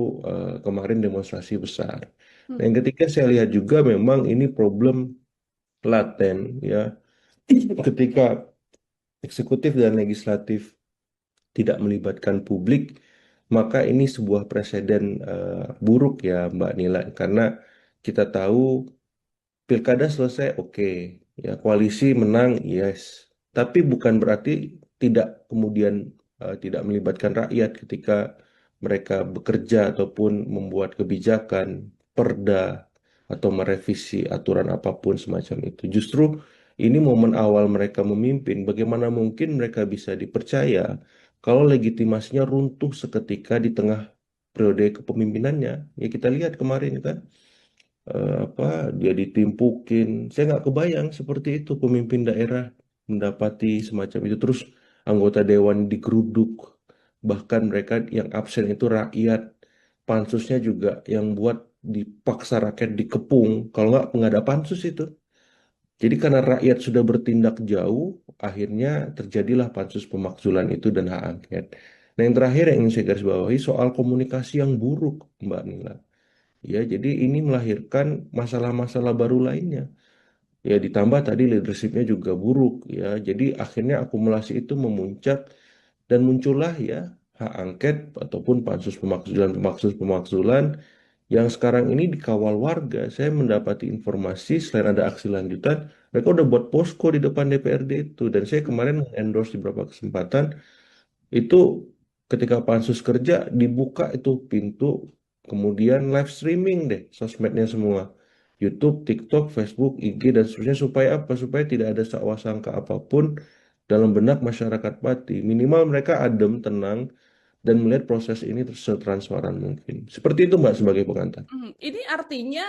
kemarin demonstrasi besar. Nah, Hmm. yang ketiga saya lihat juga memang ini problem laten ya, ketika eksekutif dan legislatif tidak melibatkan publik, maka ini sebuah presiden buruk ya Mbak Nila, karena kita tahu pilkada selesai, oke. Ya, koalisi menang, yes. Tapi bukan berarti tidak kemudian tidak melibatkan rakyat ketika mereka bekerja ataupun membuat kebijakan, perda, atau merevisi aturan apapun semacam itu. Justru ini momen awal mereka memimpin. Bagaimana mungkin mereka bisa dipercaya kalau legitimasinya runtuh seketika di tengah periode kepemimpinannya? Ya kita lihat kemarin kan apa dia ditimpukin. Saya nggak kebayang seperti itu pemimpin daerah mendapati semacam itu. Terus anggota dewan digeruduk, bahkan mereka yang absen itu rakyat. Pansusnya juga yang buat dipaksa rakyat dikepung. Kalau nggak ada pansus itu. Jadi karena rakyat sudah bertindak jauh, akhirnya terjadilah pansus pemakzulan itu dan hak angket. Nah yang terakhir yang ingin saya garis bawahi soal komunikasi yang buruk, Mbak Nila. Ya, jadi ini melahirkan masalah-masalah baru lainnya. Ya, ditambah tadi leadershipnya juga buruk. Ya, jadi akhirnya akumulasi itu memuncak dan muncullah ya hak angket ataupun pansus pemakzulan yang sekarang ini dikawal warga. Saya mendapati informasi selain ada aksi lanjutan, mereka udah buat posko di depan DPRD itu. Dan saya kemarin endorse di beberapa kesempatan itu ketika pansus kerja dibuka itu pintu, kemudian live streaming deh sosmednya semua. YouTube, TikTok, Facebook, IG, dan seterusnya supaya apa? Supaya tidak ada sangka apapun dalam benak masyarakat Pati. Minimal mereka adem, tenang, dan melihat proses ini setransparan mungkin. Seperti itu Mbak sebagai pengantar. Ini artinya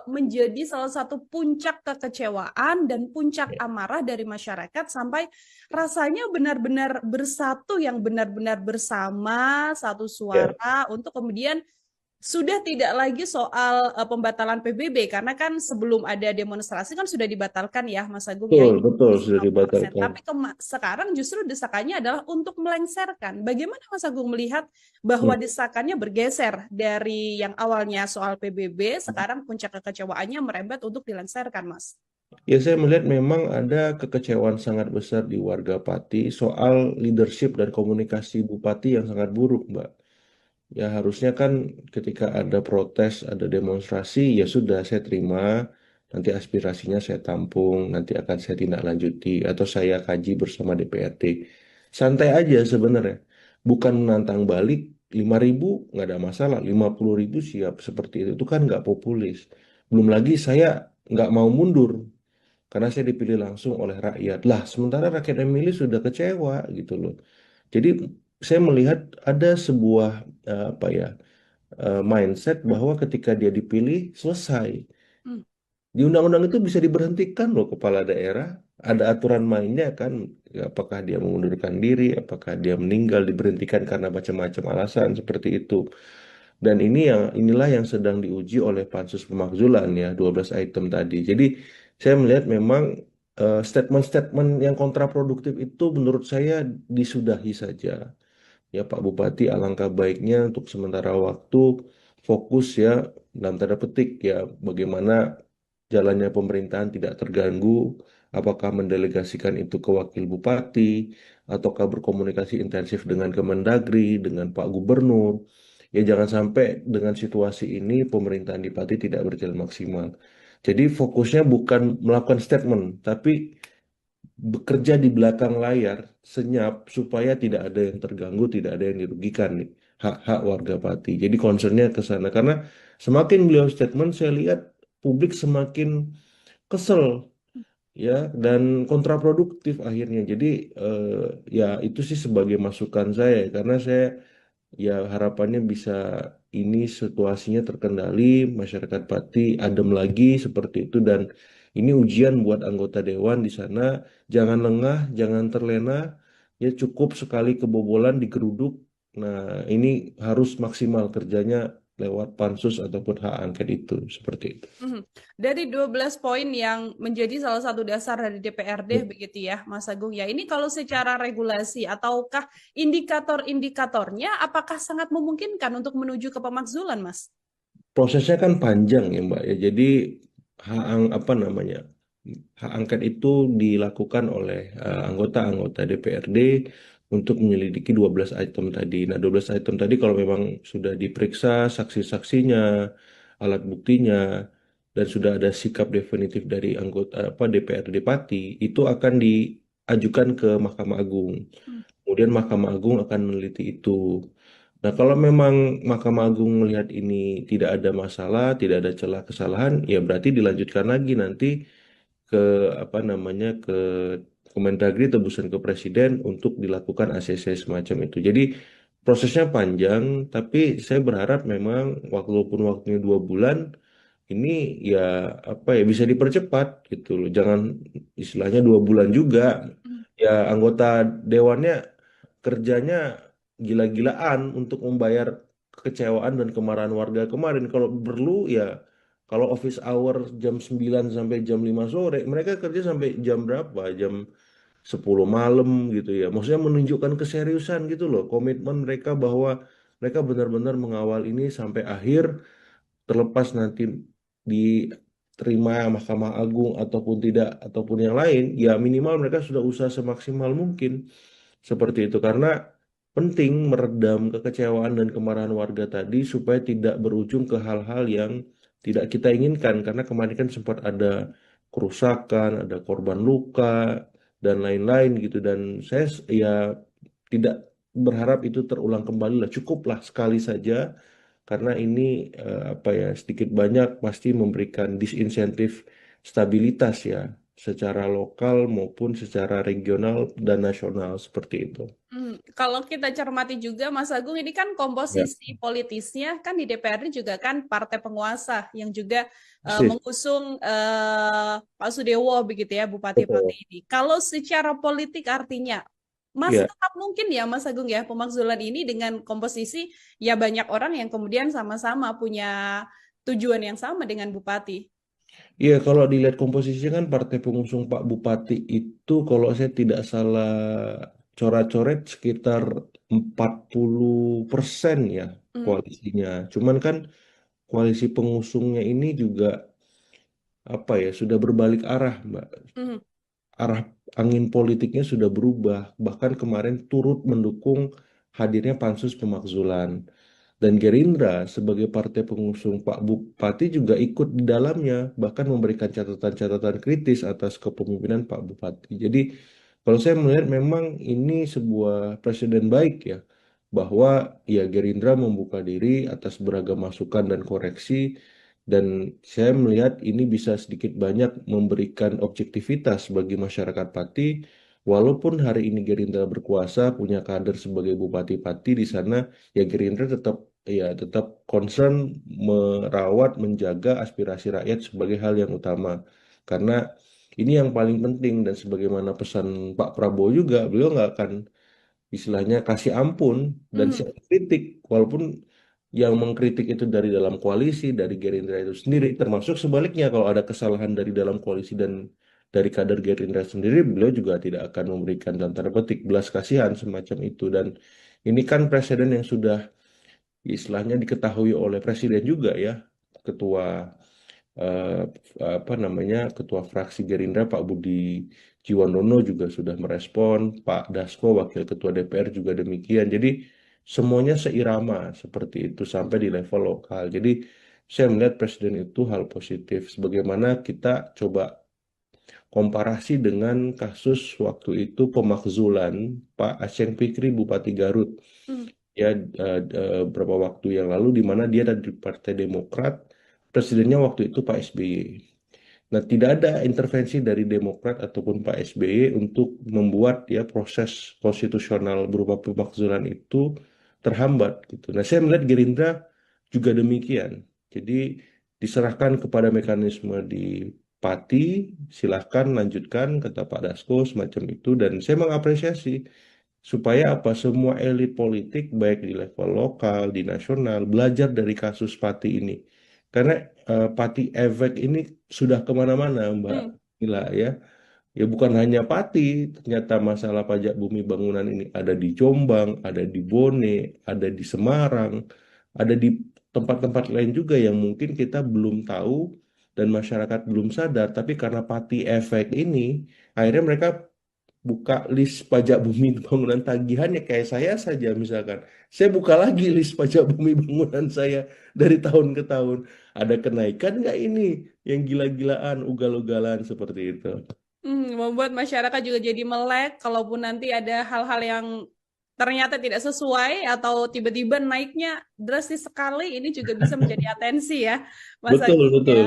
menjadi salah satu puncak kekecewaan dan puncak Ya. amarah dari masyarakat sampai rasanya benar-benar bersatu yang benar-benar bersama satu Ya, suara untuk kemudian sudah tidak lagi soal pembatalan PBB karena kan sebelum ada demonstrasi kan sudah dibatalkan ya Mas Agung ya betul, yang betul sudah 50%. dibatalkan. Tapi sekarang justru desakannya adalah untuk melengsarkan. Bagaimana Mas Agung melihat bahwa Hmm. desakannya bergeser dari yang awalnya soal PBB sekarang puncak kekecewaannya merembet untuk dilengsarkan Mas? Ya, saya melihat memang ada kekecewaan sangat besar di warga Pati soal leadership dan komunikasi Bupati yang sangat buruk, Mbak. Ya, harusnya kan ketika ada protes, ada demonstrasi, ya sudah saya terima, nanti aspirasinya saya tampung, nanti akan saya tindak lanjuti, atau saya kaji bersama DPRD. Santai aja sebenarnya. Bukan menantang balik, 5.000 nggak ada masalah, 50.000 siap seperti itu. Itu kan nggak populis. Belum lagi saya nggak mau mundur karena saya dipilih langsung oleh rakyat. Lah, sementara rakyat yang milih sudah kecewa gitu loh. Jadi saya melihat ada sebuah apa ya mindset bahwa ketika dia dipilih selesai. Hmm. Di undang-undang itu bisa diberhentikan loh kepala daerah. Ada aturan mainnya kan. Apakah dia mengundurkan diri, apakah dia meninggal, diberhentikan karena macam-macam alasan seperti itu. Dan inilah yang sedang diuji oleh Pansus Pemakzulan ya, 12 item tadi. Jadi saya melihat memang statement-statement yang kontraproduktif itu menurut saya disudahi saja. Ya Pak Bupati, alangkah baiknya untuk sementara waktu fokus ya dalam tanda petik ya bagaimana jalannya pemerintahan tidak terganggu, apakah mendelegasikan itu ke wakil bupati, ataukah berkomunikasi intensif dengan Kemendagri, dengan Pak Gubernur. Ya jangan sampai dengan situasi ini pemerintahan di Pati tidak berjalan maksimal. Jadi fokusnya bukan melakukan statement, tapi bekerja di belakang layar senyap supaya tidak ada yang terganggu, tidak ada yang dirugikan nih hak-hak warga Pati. Jadi concernnya ke sana karena semakin beliau statement saya lihat publik semakin kesel ya dan kontraproduktif akhirnya. Jadi eh, ya itu sih sebagai masukan saya karena saya ya harapannya bisa ini situasinya terkendali, masyarakat Pati adem lagi seperti itu dan ini ujian buat anggota dewan di sana. Jangan lengah, jangan terlena, ya cukup sekali kebobolan digeruduk. Nah, ini harus maksimal kerjanya lewat pansus ataupun hak angket itu seperti itu. Mhm. Dari 12 poin yang menjadi salah satu dasar dari DPRD Ya, begitu ya, Mas Agung ya. Ini kalau secara regulasi ataukah indikator-indikatornya apakah sangat memungkinkan untuk menuju ke pemakzulan, Mas? prosesnya kan panjang ya Mbak ya. Jadi apa namanya? Hak angket itu dilakukan oleh anggota-anggota DPRD untuk menyelidiki 12 item tadi. Nah, 12 item tadi kalau memang sudah diperiksa saksi-saksinya, alat buktinya, dan sudah ada sikap definitif dari anggota apa DPRD Pati, itu akan diajukan ke Mahkamah Agung. Hmm. Kemudian Mahkamah Agung akan meneliti itu. Nah, kalau memang Mahkamah Agung melihat ini tidak ada masalah, tidak ada celah kesalahan, ya berarti dilanjutkan lagi nanti ke apa namanya ke Kemendagri tebusan ke Presiden untuk dilakukan ACC semacam itu. Jadi prosesnya panjang, tapi saya berharap memang walaupun waktunya 2 bulan, ini ya apa ya bisa dipercepat gitu loh. Jangan istilahnya 2 bulan juga. Hmm. Ya anggota dewannya kerjanya gila-gilaan untuk membayar kekecewaan dan kemarahan warga kemarin. Kalau perlu ya kalau office hour jam 9 sampai jam 5 sore, mereka kerja sampai jam berapa? Jam 10 malam gitu ya. Maksudnya menunjukkan keseriusan gitu loh, komitmen mereka bahwa mereka benar-benar mengawal ini sampai akhir terlepas nanti diterima Mahkamah Agung ataupun tidak ataupun yang lain, ya minimal mereka sudah usaha semaksimal mungkin seperti itu karena penting meredam kekecewaan dan kemarahan warga tadi supaya tidak berujung ke hal-hal yang tidak kita inginkan karena kemarin kan sempat ada kerusakan, ada korban luka dan lain-lain gitu dan saya ya tidak berharap itu terulang kembali lah cukuplah sekali saja karena ini apa ya sedikit banyak pasti memberikan disinsentif stabilitas ya secara lokal maupun secara regional dan nasional seperti itu. Kalau kita cermati juga, Mas Agung, ini kan Ya, komposisi politisnya kan di DPRD juga kan partai penguasa yang juga persis, mengusung Pak Sudewo begitu ya, Bupati Pati betul. ini. Kalau secara politik artinya masih Ya, tetap mungkin ya, Mas Agung ya, pemakzulan ini dengan komposisi ya banyak orang yang kemudian sama-sama punya tujuan yang sama dengan Bupati. iya kalau dilihat komposisinya kan partai pengusung Pak Bupati itu kalau saya tidak salah coret-coret sekitar 40% ya Hmm. koalisinya. Cuman kan koalisi pengusungnya ini juga apa ya sudah berbalik arah, Mbak. Hmm. Arah angin politiknya sudah berubah. Bahkan kemarin turut mendukung hadirnya pansus pemakzulan. Dan Gerindra sebagai partai pengusung Pak Bupati juga ikut di dalamnya, bahkan memberikan catatan-catatan kritis atas kepemimpinan Pak Bupati. Jadi Kalau saya melihat memang ini sebuah presiden baik ya, bahwa ya Gerindra membuka diri atas beragam masukan dan koreksi, dan saya melihat ini bisa sedikit banyak memberikan objektivitas bagi masyarakat Pati, walaupun hari ini Gerindra berkuasa, punya kader sebagai bupati-pati di sana, ya Gerindra tetap concern merawat, menjaga aspirasi rakyat sebagai hal yang utama. Karena ini yang paling penting dan sebagaimana pesan Pak Prabowo juga, beliau nggak akan istilahnya kasih ampun dan Mhm. siap kritik, walaupun yang mengkritik itu dari dalam koalisi, dari Gerindra itu sendiri, termasuk sebaliknya kalau ada kesalahan dari dalam koalisi dan dari kader Gerindra sendiri, beliau juga tidak akan memberikan dalam tanda petik belas kasihan semacam itu. Dan ini kan presiden yang sudah istilahnya diketahui oleh presiden juga ya, ketua eh, apa namanya ketua fraksi Gerindra Pak Budi Jiwandono juga sudah merespon, Pak Dasko wakil ketua DPR juga demikian. Jadi semuanya seirama seperti itu sampai di level lokal. Jadi saya melihat presiden itu hal positif. Sebagaimana kita coba komparasi dengan kasus waktu itu pemakzulan Pak Aceng Fikri Bupati Garut Mhm. ya, beberapa waktu yang lalu di mana dia dari Partai Demokrat, presidennya waktu itu Pak SBY. Nah, tidak ada intervensi dari Demokrat ataupun Pak SBY untuk membuat ya proses konstitusional berupa pemakzulan itu terhambat gitu. Nah, saya melihat Gerindra juga demikian. Jadi diserahkan kepada mekanisme di Pati, silahkan lanjutkan kata Pak Dasko semacam itu, dan saya mengapresiasi supaya apa semua elit politik baik di level lokal, di nasional belajar dari kasus Pati ini. Karena Pati efek ini sudah kemana-mana, Mbak Mhm. Mila ya. Ya bukan hanya Pati, ternyata masalah pajak bumi bangunan ini ada di Jombang, ada di Bone, ada di Semarang, ada di tempat-tempat lain juga yang mungkin kita belum tahu dan masyarakat belum sadar. Tapi karena Pati efek ini, akhirnya mereka buka list pajak bumi bangunan tagihannya kayak saya saja misalkan. Saya buka lagi list pajak bumi bangunan saya dari tahun ke tahun. Ada kenaikan nggak ini yang gila-gilaan, ugal-ugalan seperti itu? Membuat masyarakat juga jadi melek, kalaupun nanti ada hal-hal yang ternyata tidak sesuai atau tiba-tiba naiknya drastis sekali, ini juga bisa menjadi atensi ya, Mas Betul, Agung ya. betul.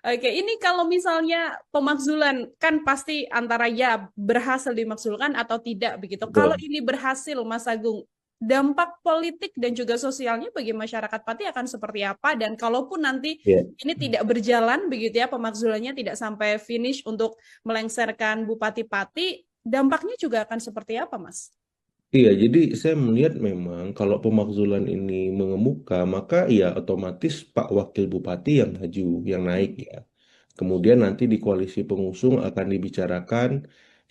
Oke, ini kalau misalnya pemakzulan kan pasti antara ya berhasil dimakzulkan atau tidak begitu. Kalau Betul. ini berhasil, Mas Agung, dampak politik dan juga sosialnya bagi masyarakat Pati akan seperti apa? Dan kalaupun nanti Ya. ini tidak berjalan begitu ya, pemakzulannya tidak sampai finish untuk melengsarkan Bupati Pati, dampaknya juga akan seperti apa, Mas? Iya, jadi saya melihat memang kalau pemakzulan ini mengemuka, maka ya otomatis Pak Wakil Bupati yang maju, yang naik Hmm. ya. Kemudian nanti di koalisi pengusung akan dibicarakan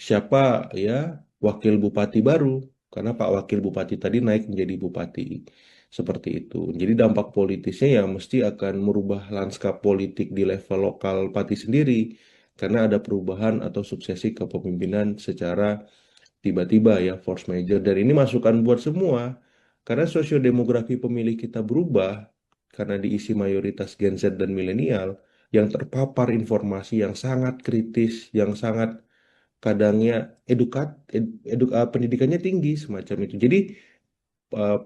siapa ya wakil bupati baru, karena Pak Wakil Bupati tadi naik menjadi bupati. Seperti itu. Jadi dampak politisnya ya mesti akan merubah lanskap politik di level lokal Pati sendiri, karena ada perubahan atau suksesi kepemimpinan secara tiba-tiba ya force major, dan ini masukan buat semua karena sosiodemografi pemilih kita berubah karena diisi mayoritas Gen Z dan milenial yang terpapar informasi yang sangat kritis, yang sangat kadangnya pendidikannya tinggi semacam itu. Jadi eh,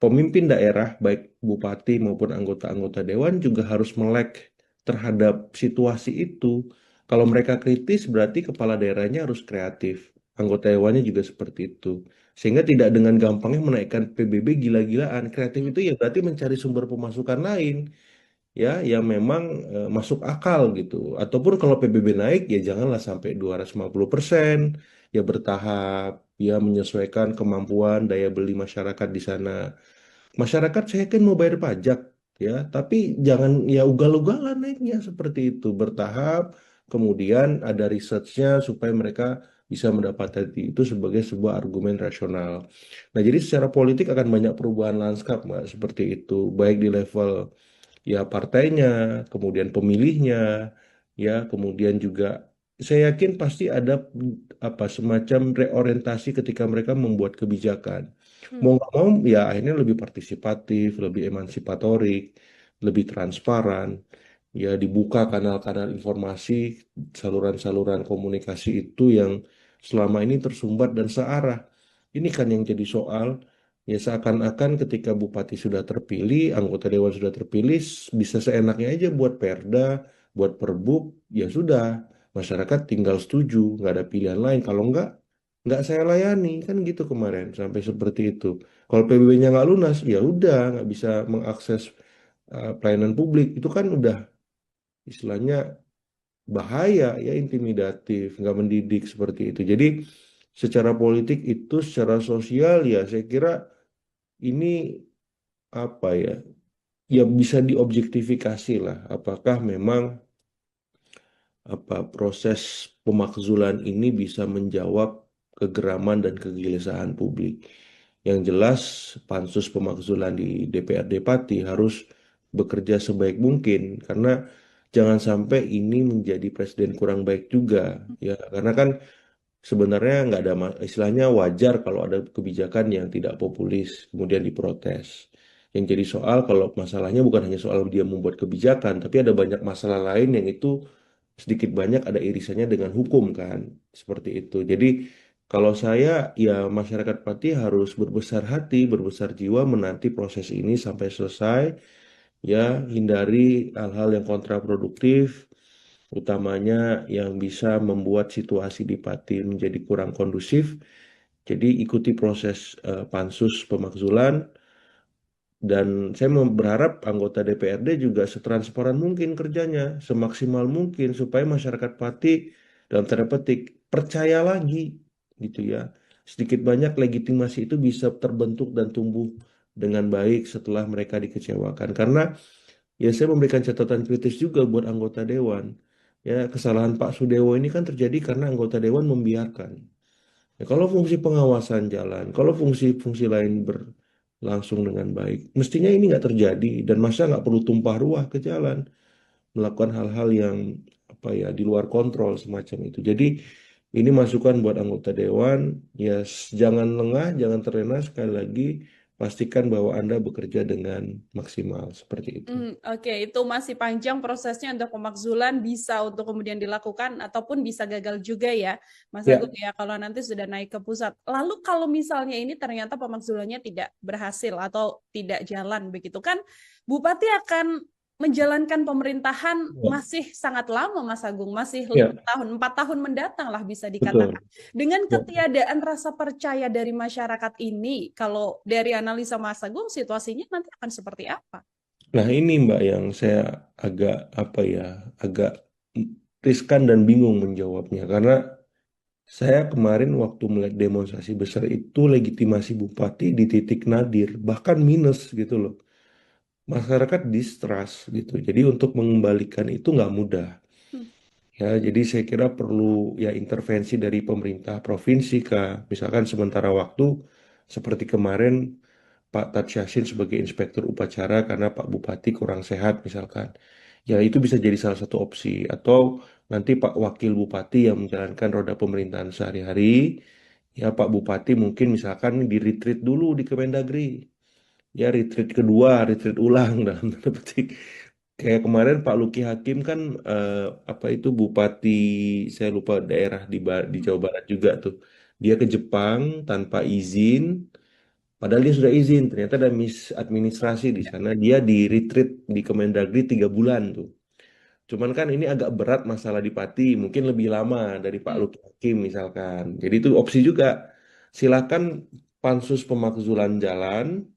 pemimpin daerah baik bupati maupun anggota-anggota dewan juga harus melek terhadap situasi itu. Kalau mereka kritis berarti kepala daerahnya harus kreatif. Anggota dewannya juga seperti itu. Sehingga tidak dengan gampangnya menaikkan PBB gila-gilaan. Kreatif itu ya berarti mencari sumber pemasukan lain ya yang memang masuk akal gitu. Ataupun kalau PBB naik ya janganlah sampai 250%, ya bertahap, ya menyesuaikan kemampuan daya beli masyarakat di sana. Masyarakat saya yakin mau bayar pajak ya, tapi jangan ya ugal-ugalan naiknya seperti itu, bertahap, kemudian ada researchnya supaya mereka bisa mendapatkan itu sebagai sebuah argumen rasional. Nah, jadi secara politik akan banyak perubahan lanskap, Mbak, seperti itu, baik di level ya partainya, kemudian pemilihnya, ya, kemudian juga saya yakin pasti ada apa semacam reorientasi ketika mereka membuat kebijakan. Mau Hmm. nggak mau ya akhirnya lebih partisipatif, lebih emansipatorik, lebih transparan. ya dibuka kanal-kanal informasi, saluran-saluran komunikasi itu yang selama ini tersumbat dan searah. Ini kan yang jadi soal. Ya seakan-akan ketika bupati sudah terpilih, anggota dewan sudah terpilih, bisa seenaknya aja buat perda, buat perbub, ya sudah. Masyarakat tinggal setuju, nggak ada pilihan lain. Kalau nggak saya layani. Kan gitu kemarin, sampai seperti itu. Kalau PBB-nya nggak lunas, ya udah, nggak bisa mengakses pelayanan publik. Itu kan udah istilahnya bahaya ya, intimidatif, nggak mendidik seperti itu. Jadi secara politik itu, secara sosial ya saya kira ini apa ya, ya bisa diobjektifikasi lah. Apakah memang proses pemakzulan ini bisa menjawab kegeraman dan kegelisahan publik. Yang jelas pansus pemakzulan di DPRD Pati harus bekerja sebaik mungkin karena jangan sampai ini menjadi presiden kurang baik juga ya, karena kan sebenarnya nggak ada istilahnya wajar kalau ada kebijakan yang tidak populis kemudian diprotes. Yang jadi soal kalau masalahnya bukan hanya soal dia membuat kebijakan, tapi ada banyak masalah lain yang itu sedikit banyak ada irisannya dengan hukum kan, seperti itu. Jadi kalau saya ya masyarakat Pati harus berbesar hati, berbesar jiwa menanti proses ini sampai selesai ya, hindari hal-hal yang kontraproduktif, utamanya yang bisa membuat situasi di Pati menjadi kurang kondusif. Jadi ikuti proses pansus pemakzulan dan saya berharap anggota DPRD juga setransparan mungkin kerjanya, semaksimal mungkin supaya masyarakat Pati dalam tanda petik percaya lagi gitu ya. Sedikit banyak legitimasi itu bisa terbentuk dan tumbuh dengan baik setelah mereka dikecewakan. Karena ya saya memberikan catatan kritis juga buat anggota dewan. Ya, kesalahan Pak Sudewo ini kan terjadi karena anggota dewan membiarkan. Ya, kalau fungsi pengawasan jalan, kalau fungsi-fungsi lain berlangsung dengan baik, mestinya ini nggak terjadi dan masa nggak perlu tumpah ruah ke jalan, melakukan hal-hal yang apa ya di luar kontrol semacam itu. Jadi ini masukan buat anggota dewan, ya jangan lengah, jangan terlena sekali lagi, pastikan bahwa Anda bekerja dengan maksimal seperti itu. Oke, itu masih panjang prosesnya untuk pemakzulan bisa untuk kemudian dilakukan ataupun bisa gagal juga ya, Mas Ya, Agung ya kalau nanti sudah naik ke pusat. Lalu kalau misalnya ini ternyata pemakzulannya tidak berhasil atau tidak jalan begitu kan, Bupati akan menjalankan pemerintahan ya, masih sangat lama Mas Agung, masih ya, 5 tahun, 4 tahun mendatang lah bisa dikatakan. betul. Dengan Ya. ketiadaan rasa percaya dari masyarakat ini, kalau dari analisa Mas Agung situasinya nanti akan seperti apa? Nah, ini Mbak yang saya agak apa ya, agak riskan dan bingung menjawabnya karena saya kemarin waktu melihat demonstrasi besar itu legitimasi bupati di titik nadir, bahkan minus gitu loh. Masyarakat distrust gitu. Jadi untuk mengembalikan itu nggak mudah. Hmm. Ya, jadi saya kira perlu ya intervensi dari pemerintah provinsi kah, misalkan sementara waktu seperti kemarin Pak Tat Yassin sebagai inspektur upacara karena Pak Bupati kurang sehat misalkan. Ya itu bisa jadi salah satu opsi. Atau nanti Pak Wakil Bupati yang menjalankan roda pemerintahan sehari-hari. Ya Pak Bupati mungkin misalkan di retreat dulu di Kemendagri. Ya retreat kedua, retreat ulang dalam tanda petik. Kayak kemarin Pak Luki Hakim kan apa itu Bupati, saya lupa daerah di Jawa Barat juga tuh. Dia ke Jepang tanpa izin. Padahal dia sudah izin, ternyata ada administrasi di sana. Dia di retreat di Kemendagri 3 bulan tuh. Cuman kan ini agak berat masalah di Pati, mungkin lebih lama dari Pak Hmm. Luki Hakim misalkan. Jadi itu opsi juga. Silakan pansus pemakzulan jalan,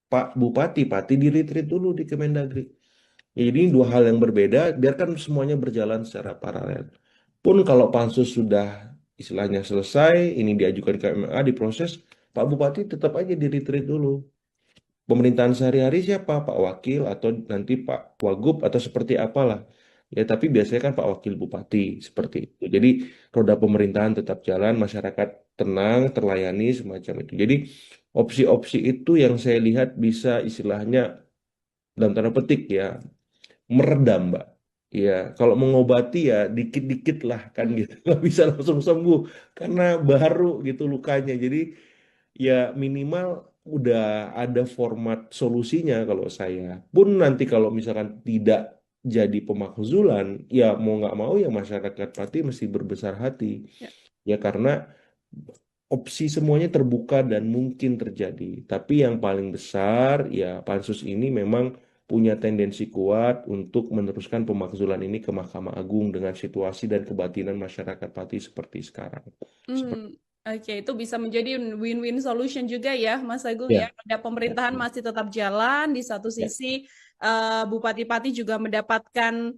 Pak Bupati Pati di retreat dulu di Kemendagri. Ini dua hal yang berbeda, biarkan semuanya berjalan secara paralel. Pun kalau pansus sudah istilahnya selesai, ini diajukan ke MMA, diproses, Pak Bupati tetap aja di retreat dulu. Pemerintahan sehari-hari siapa? Pak Wakil atau nanti Pak Wagub atau seperti apalah. Ya, tapi biasanya kan Pak Wakil Bupati seperti itu. Jadi roda pemerintahan tetap jalan, masyarakat tenang, terlayani semacam itu. Jadi opsi-opsi itu yang saya lihat bisa istilahnya dalam tanda petik ya meredam, Mbak. Ya, kalau mengobati ya dikit-dikit lah kan Hmm. gitu. Nggak bisa langsung sembuh karena baru gitu lukanya. Jadi ya minimal udah ada format solusinya kalau saya. Pun nanti kalau misalkan tidak jadi pemakzulan, ya mau nggak mau ya masyarakat Pati mesti berbesar hati. Ya. Ya karena opsi semuanya terbuka dan mungkin terjadi. Tapi yang paling besar ya pansus ini memang punya tendensi kuat untuk meneruskan pemakzulan ini ke Mahkamah Agung dengan situasi dan kebatinan masyarakat Pati seperti sekarang. Seperti, Hmm, oke, itu bisa menjadi win-win solution juga ya, Mas Agung ya. ya, Ada ya, pemerintahan masih tetap jalan, di satu ya. sisi Bupati Pati juga mendapatkan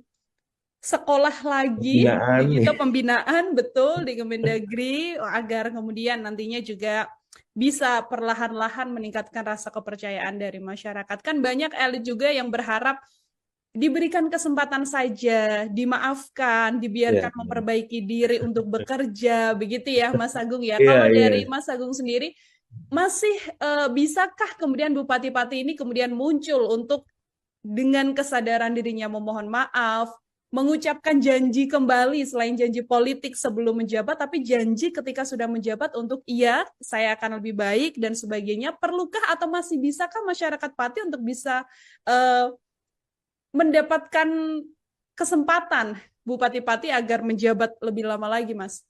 sekolah lagi, Pembinaan begitu nih. pembinaan betul di Kemendagri agar kemudian nantinya juga bisa perlahan-lahan meningkatkan rasa kepercayaan dari masyarakat. Kan banyak elit juga yang berharap diberikan kesempatan saja, dimaafkan, Ya, dibiarkan memperbaiki diri untuk bekerja, begitu ya Mas Agung ya. iya, Kalau dari iya. Mas Agung sendiri, masih bisakah kemudian Bupati-Pati ini kemudian muncul untuk dengan kesadaran dirinya memohon maaf, mengucapkan janji kembali selain janji politik sebelum menjabat, tapi janji ketika sudah menjabat untuk iya, saya akan lebih baik dan sebagainya. Perlukah atau masih bisakah masyarakat Pati untuk bisa uh, mendapatkan kesempatan Bupati Pati agar menjabat lebih lama lagi, Mas?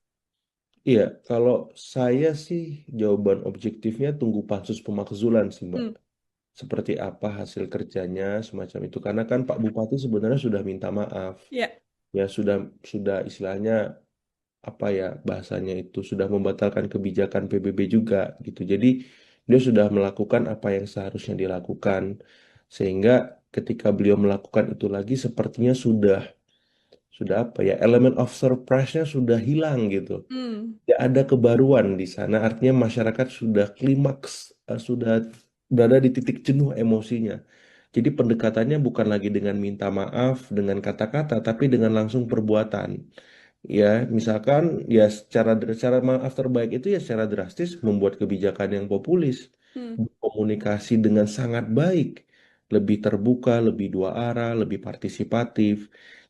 Iya, kalau saya sih jawaban objektifnya tunggu pansus pemakzulan sih, Mbak. Hmm, Seperti apa hasil kerjanya semacam itu. Karena kan Pak Bupati sebenarnya sudah minta maaf. ya. Ya sudah istilahnya apa ya bahasanya itu sudah membatalkan kebijakan PBB juga gitu. Jadi dia sudah melakukan apa yang seharusnya dilakukan. Sehingga ketika beliau melakukan itu lagi sepertinya sudah apa ya elemen of surprise-nya sudah hilang gitu. Hmm, Tidak ada kebaruan di sana, artinya masyarakat sudah klimaks, sudah berada di titik jenuh emosinya. Jadi pendekatannya bukan lagi dengan minta maaf, dengan kata-kata, tapi dengan langsung perbuatan. Ya, misalkan ya cara maaf terbaik itu ya secara drastis membuat kebijakan yang populis, hmm, komunikasi dengan sangat baik, lebih terbuka, lebih dua arah, lebih partisipatif.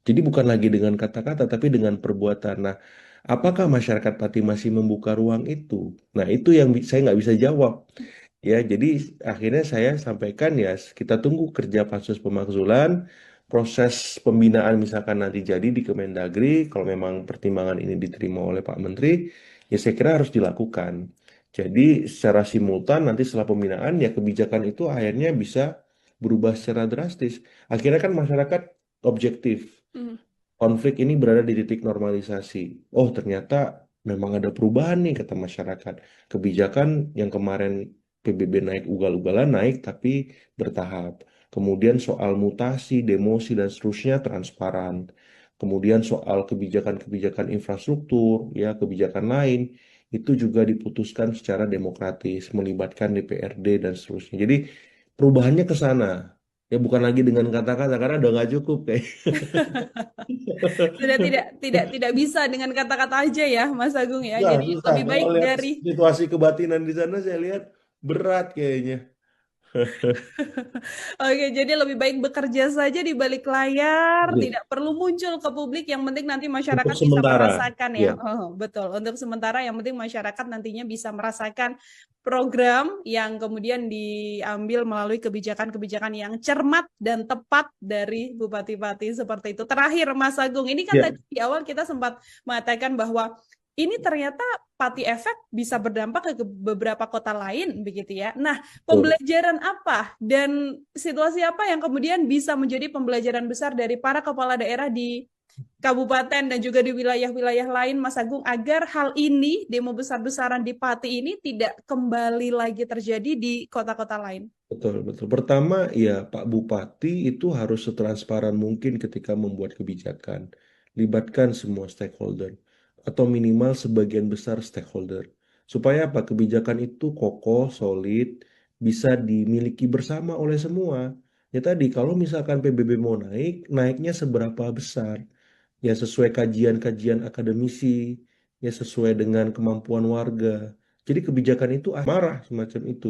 Jadi bukan lagi dengan kata-kata, tapi dengan perbuatan. Nah, apakah masyarakat Pati masih membuka ruang itu? Nah, itu yang saya nggak bisa jawab. Ya, jadi akhirnya saya sampaikan ya kita tunggu kerja pansus pemakzulan, proses pembinaan misalkan nanti jadi di Kemendagri, kalau memang pertimbangan ini diterima oleh Pak Menteri, ya saya kira harus dilakukan. Jadi secara simultan nanti setelah pembinaan ya kebijakan itu akhirnya bisa berubah secara drastis. Akhirnya kan masyarakat objektif. hmm, Konflik ini berada di titik normalisasi. Oh, ternyata memang ada perubahan nih kata masyarakat. Kebijakan yang kemarin PBB naik ugal-ugalan naik tapi bertahap. Kemudian soal mutasi, demosi dan seterusnya transparan. Kemudian soal kebijakan-kebijakan infrastruktur, ya kebijakan lain itu juga diputuskan secara demokratis, melibatkan DPRD dan seterusnya. Jadi perubahannya ke sana. Ya bukan lagi dengan kata-kata karena udah nggak cukup kayak. sudah tidak bisa dengan kata-kata aja ya, Mas Agung ya. Susah, Jadi susah. lebih baik Kalau lihat dari situasi kebatinan di sana, saya lihat berat kayaknya. Oke, jadi lebih baik bekerja saja di balik layar, Betul. tidak perlu muncul ke publik. Yang penting nanti Untuk masyarakat bisa sementara, merasakan ya. ya, Oh, betul. Untuk sementara, yang penting masyarakat nantinya bisa merasakan program yang kemudian diambil melalui kebijakan-kebijakan yang cermat dan tepat dari Bupati-Bupati seperti itu. Terakhir, Mas Agung, ini kan ya, tadi di awal kita sempat mengatakan bahwa ini ternyata Pati efek bisa berdampak ke beberapa kota lain, begitu ya. Nah, betul. pembelajaran apa dan situasi apa yang kemudian bisa menjadi pembelajaran besar dari para kepala daerah di kabupaten dan juga di wilayah-wilayah lain, Mas Agung, agar hal ini, demo besar-besaran di Pati ini tidak kembali lagi terjadi di kota-kota lain? Betul, betul. Pertama, ya Pak Bupati itu harus setransparan mungkin ketika membuat kebijakan. Libatkan semua stakeholder atau minimal sebagian besar stakeholder. Supaya apa? Kebijakan itu kokoh, solid, bisa dimiliki bersama oleh semua. Ya tadi, kalau misalkan PBB mau naik, naiknya seberapa besar? Ya sesuai kajian-kajian akademisi, ya sesuai dengan kemampuan warga. Jadi kebijakan itu marah semacam itu.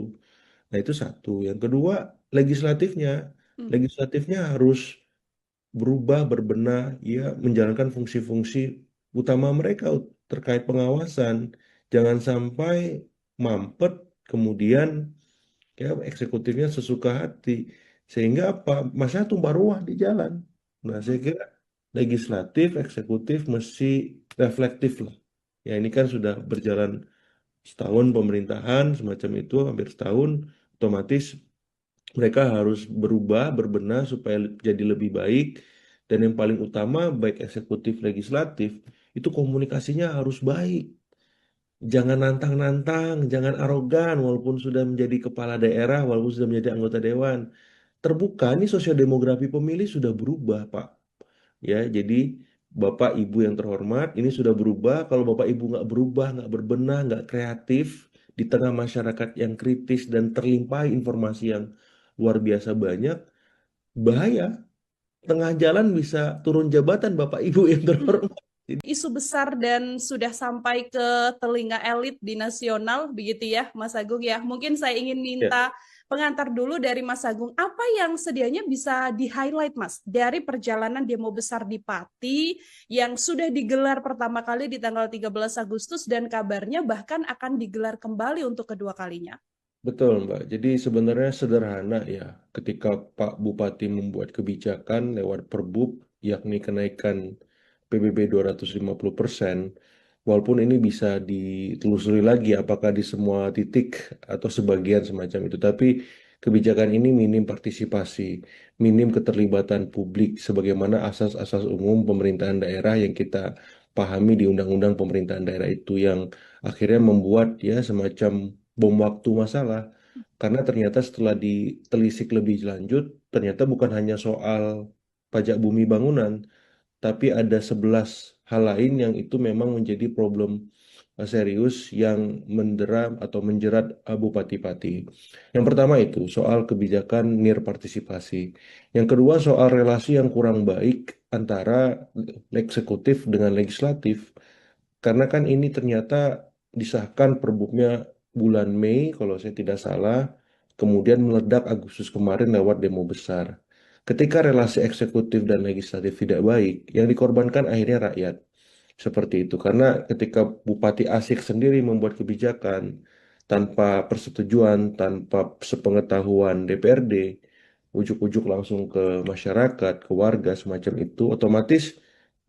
Nah, itu satu. Yang kedua, legislatifnya. Hmm. Legislatifnya harus berubah, berbenah, ya, menjalankan fungsi-fungsi utama mereka terkait pengawasan. Jangan sampai mampet, kemudian ya eksekutifnya sesuka hati. Sehingga apa? Masa tumpah ruah di jalan. Nah, Mhm. saya kira legislatif, eksekutif mesti reflektif lah. Ya, ini kan sudah berjalan setahun pemerintahan, semacam itu, hampir setahun, otomatis mereka harus berubah, berbenah supaya jadi lebih baik. Dan yang paling utama, baik eksekutif, legislatif, itu komunikasinya harus baik. Jangan nantang-nantang, jangan arogan, walaupun sudah menjadi kepala daerah, walaupun sudah menjadi anggota dewan. Terbuka, ini sosiodemografi pemilih sudah berubah, Pak. Ya, jadi Bapak Ibu yang terhormat, ini sudah berubah. Kalau Bapak Ibu nggak berubah, nggak berbenah, nggak kreatif di tengah masyarakat yang kritis dan terlimpahi informasi yang luar biasa banyak, bahaya. Tengah jalan bisa turun jabatan Bapak Ibu yang Mhm. terhormat. Isu besar dan sudah sampai ke telinga elit di nasional, begitu ya, Mas Agung ya. Mungkin saya ingin Ya, minta pengantar dulu dari Mas Agung, apa yang sedianya bisa di-highlight, Mas, dari perjalanan demo besar di Pati yang sudah digelar pertama kali di tanggal 13 Agustus dan kabarnya bahkan akan digelar kembali untuk kedua kalinya. betul, Mbak. Jadi sebenarnya sederhana ya, ketika Pak Bupati membuat kebijakan lewat Perbub, yakni kenaikan PBB 250%, walaupun ini bisa ditelusuri lagi apakah di semua titik atau sebagian semacam itu, tapi kebijakan ini minim partisipasi, minim keterlibatan publik, sebagaimana asas-asas umum pemerintahan daerah yang kita pahami di Undang-Undang Pemerintahan Daerah itu yang akhirnya membuat ya semacam bom waktu masalah. Karena ternyata setelah ditelisik lebih lanjut, ternyata bukan hanya soal pajak bumi bangunan, tapi ada 11 hal lain yang itu memang menjadi problem serius yang mendera atau menjerat bupati-pati. Yang pertama itu soal kebijakan nir partisipasi. Yang kedua soal relasi yang kurang baik antara eksekutif dengan legislatif. Karena kan ini ternyata disahkan perbubnya bulan Mei kalau saya tidak salah, kemudian meledak Agustus kemarin lewat demo besar. Ketika relasi eksekutif dan legislatif tidak baik, yang dikorbankan akhirnya rakyat. Seperti itu. Karena ketika Bupati Asik sendiri membuat kebijakan tanpa persetujuan, tanpa sepengetahuan DPRD, ujuk-ujuk langsung ke masyarakat, ke warga semacam itu, otomatis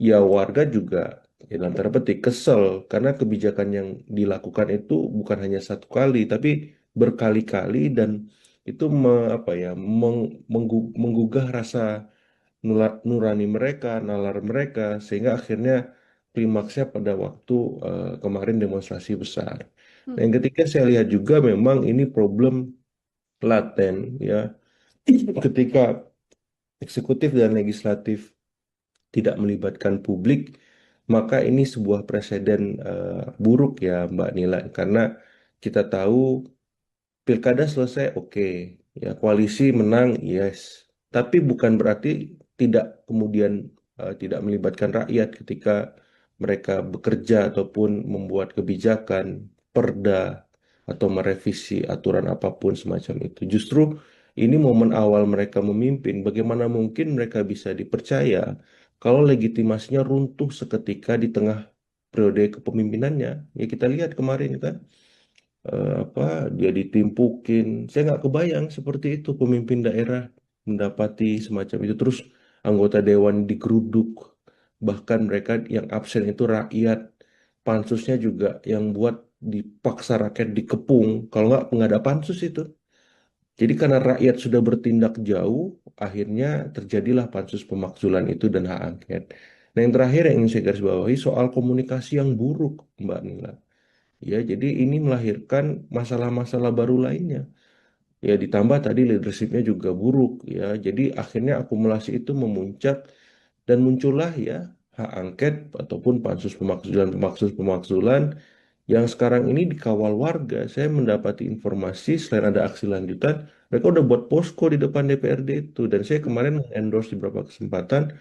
ya warga juga ya dalam tanda petik kesel karena kebijakan yang dilakukan itu bukan hanya satu kali, tapi berkali-kali dan itu apa ya menggugah rasa nurani mereka, nalar mereka, sehingga akhirnya klimaksnya pada waktu kemarin demonstrasi besar. Nah, yang ketiga saya lihat juga memang ini problem laten ya, ketika eksekutif dan legislatif tidak melibatkan publik, maka ini sebuah preseden buruk ya Mbak Nila, karena kita tahu pilkada selesai, oke. Ya, koalisi menang, yes. Tapi bukan berarti tidak kemudian tidak melibatkan rakyat ketika mereka bekerja ataupun membuat kebijakan, perda, atau merevisi aturan apapun semacam itu. Justru ini momen awal mereka memimpin. Bagaimana mungkin mereka bisa dipercaya kalau legitimasinya runtuh seketika di tengah periode kepemimpinannya? Ya kita lihat kemarin kan apa dia ditimpukin. Saya nggak kebayang seperti itu pemimpin daerah mendapati semacam itu. Terus anggota dewan digeruduk, bahkan mereka yang absen itu rakyat. Pansusnya juga yang buat dipaksa rakyat dikepung. Kalau nggak ada pansus itu. Jadi karena rakyat sudah bertindak jauh, akhirnya terjadilah pansus pemakzulan itu dan hak angket. Nah, yang terakhir yang ingin saya garis bawahi soal komunikasi yang buruk, Mbak Nila. Ya, jadi ini melahirkan masalah-masalah baru lainnya. Ya, ditambah tadi leadershipnya juga buruk. Ya, jadi akhirnya akumulasi itu memuncak dan muncullah ya hak angket ataupun pansus pemakzulan yang sekarang ini dikawal warga. Saya mendapati informasi selain ada aksi lanjutan, mereka udah buat posko di depan DPRD itu. Dan saya kemarin endorse di beberapa kesempatan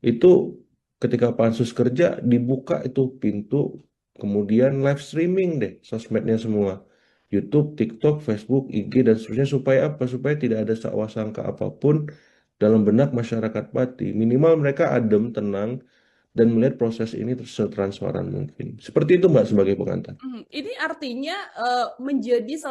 itu ketika pansus kerja dibuka itu pintu, kemudian live streaming deh sosmednya semua. YouTube, TikTok, Facebook, IG, dan seterusnya supaya apa? Supaya tidak ada sangka apapun dalam benak masyarakat Pati. Minimal mereka adem, tenang, dan melihat proses ini setransparan mungkin. Seperti itu Mbak sebagai pengantar. Ini artinya menjadi salah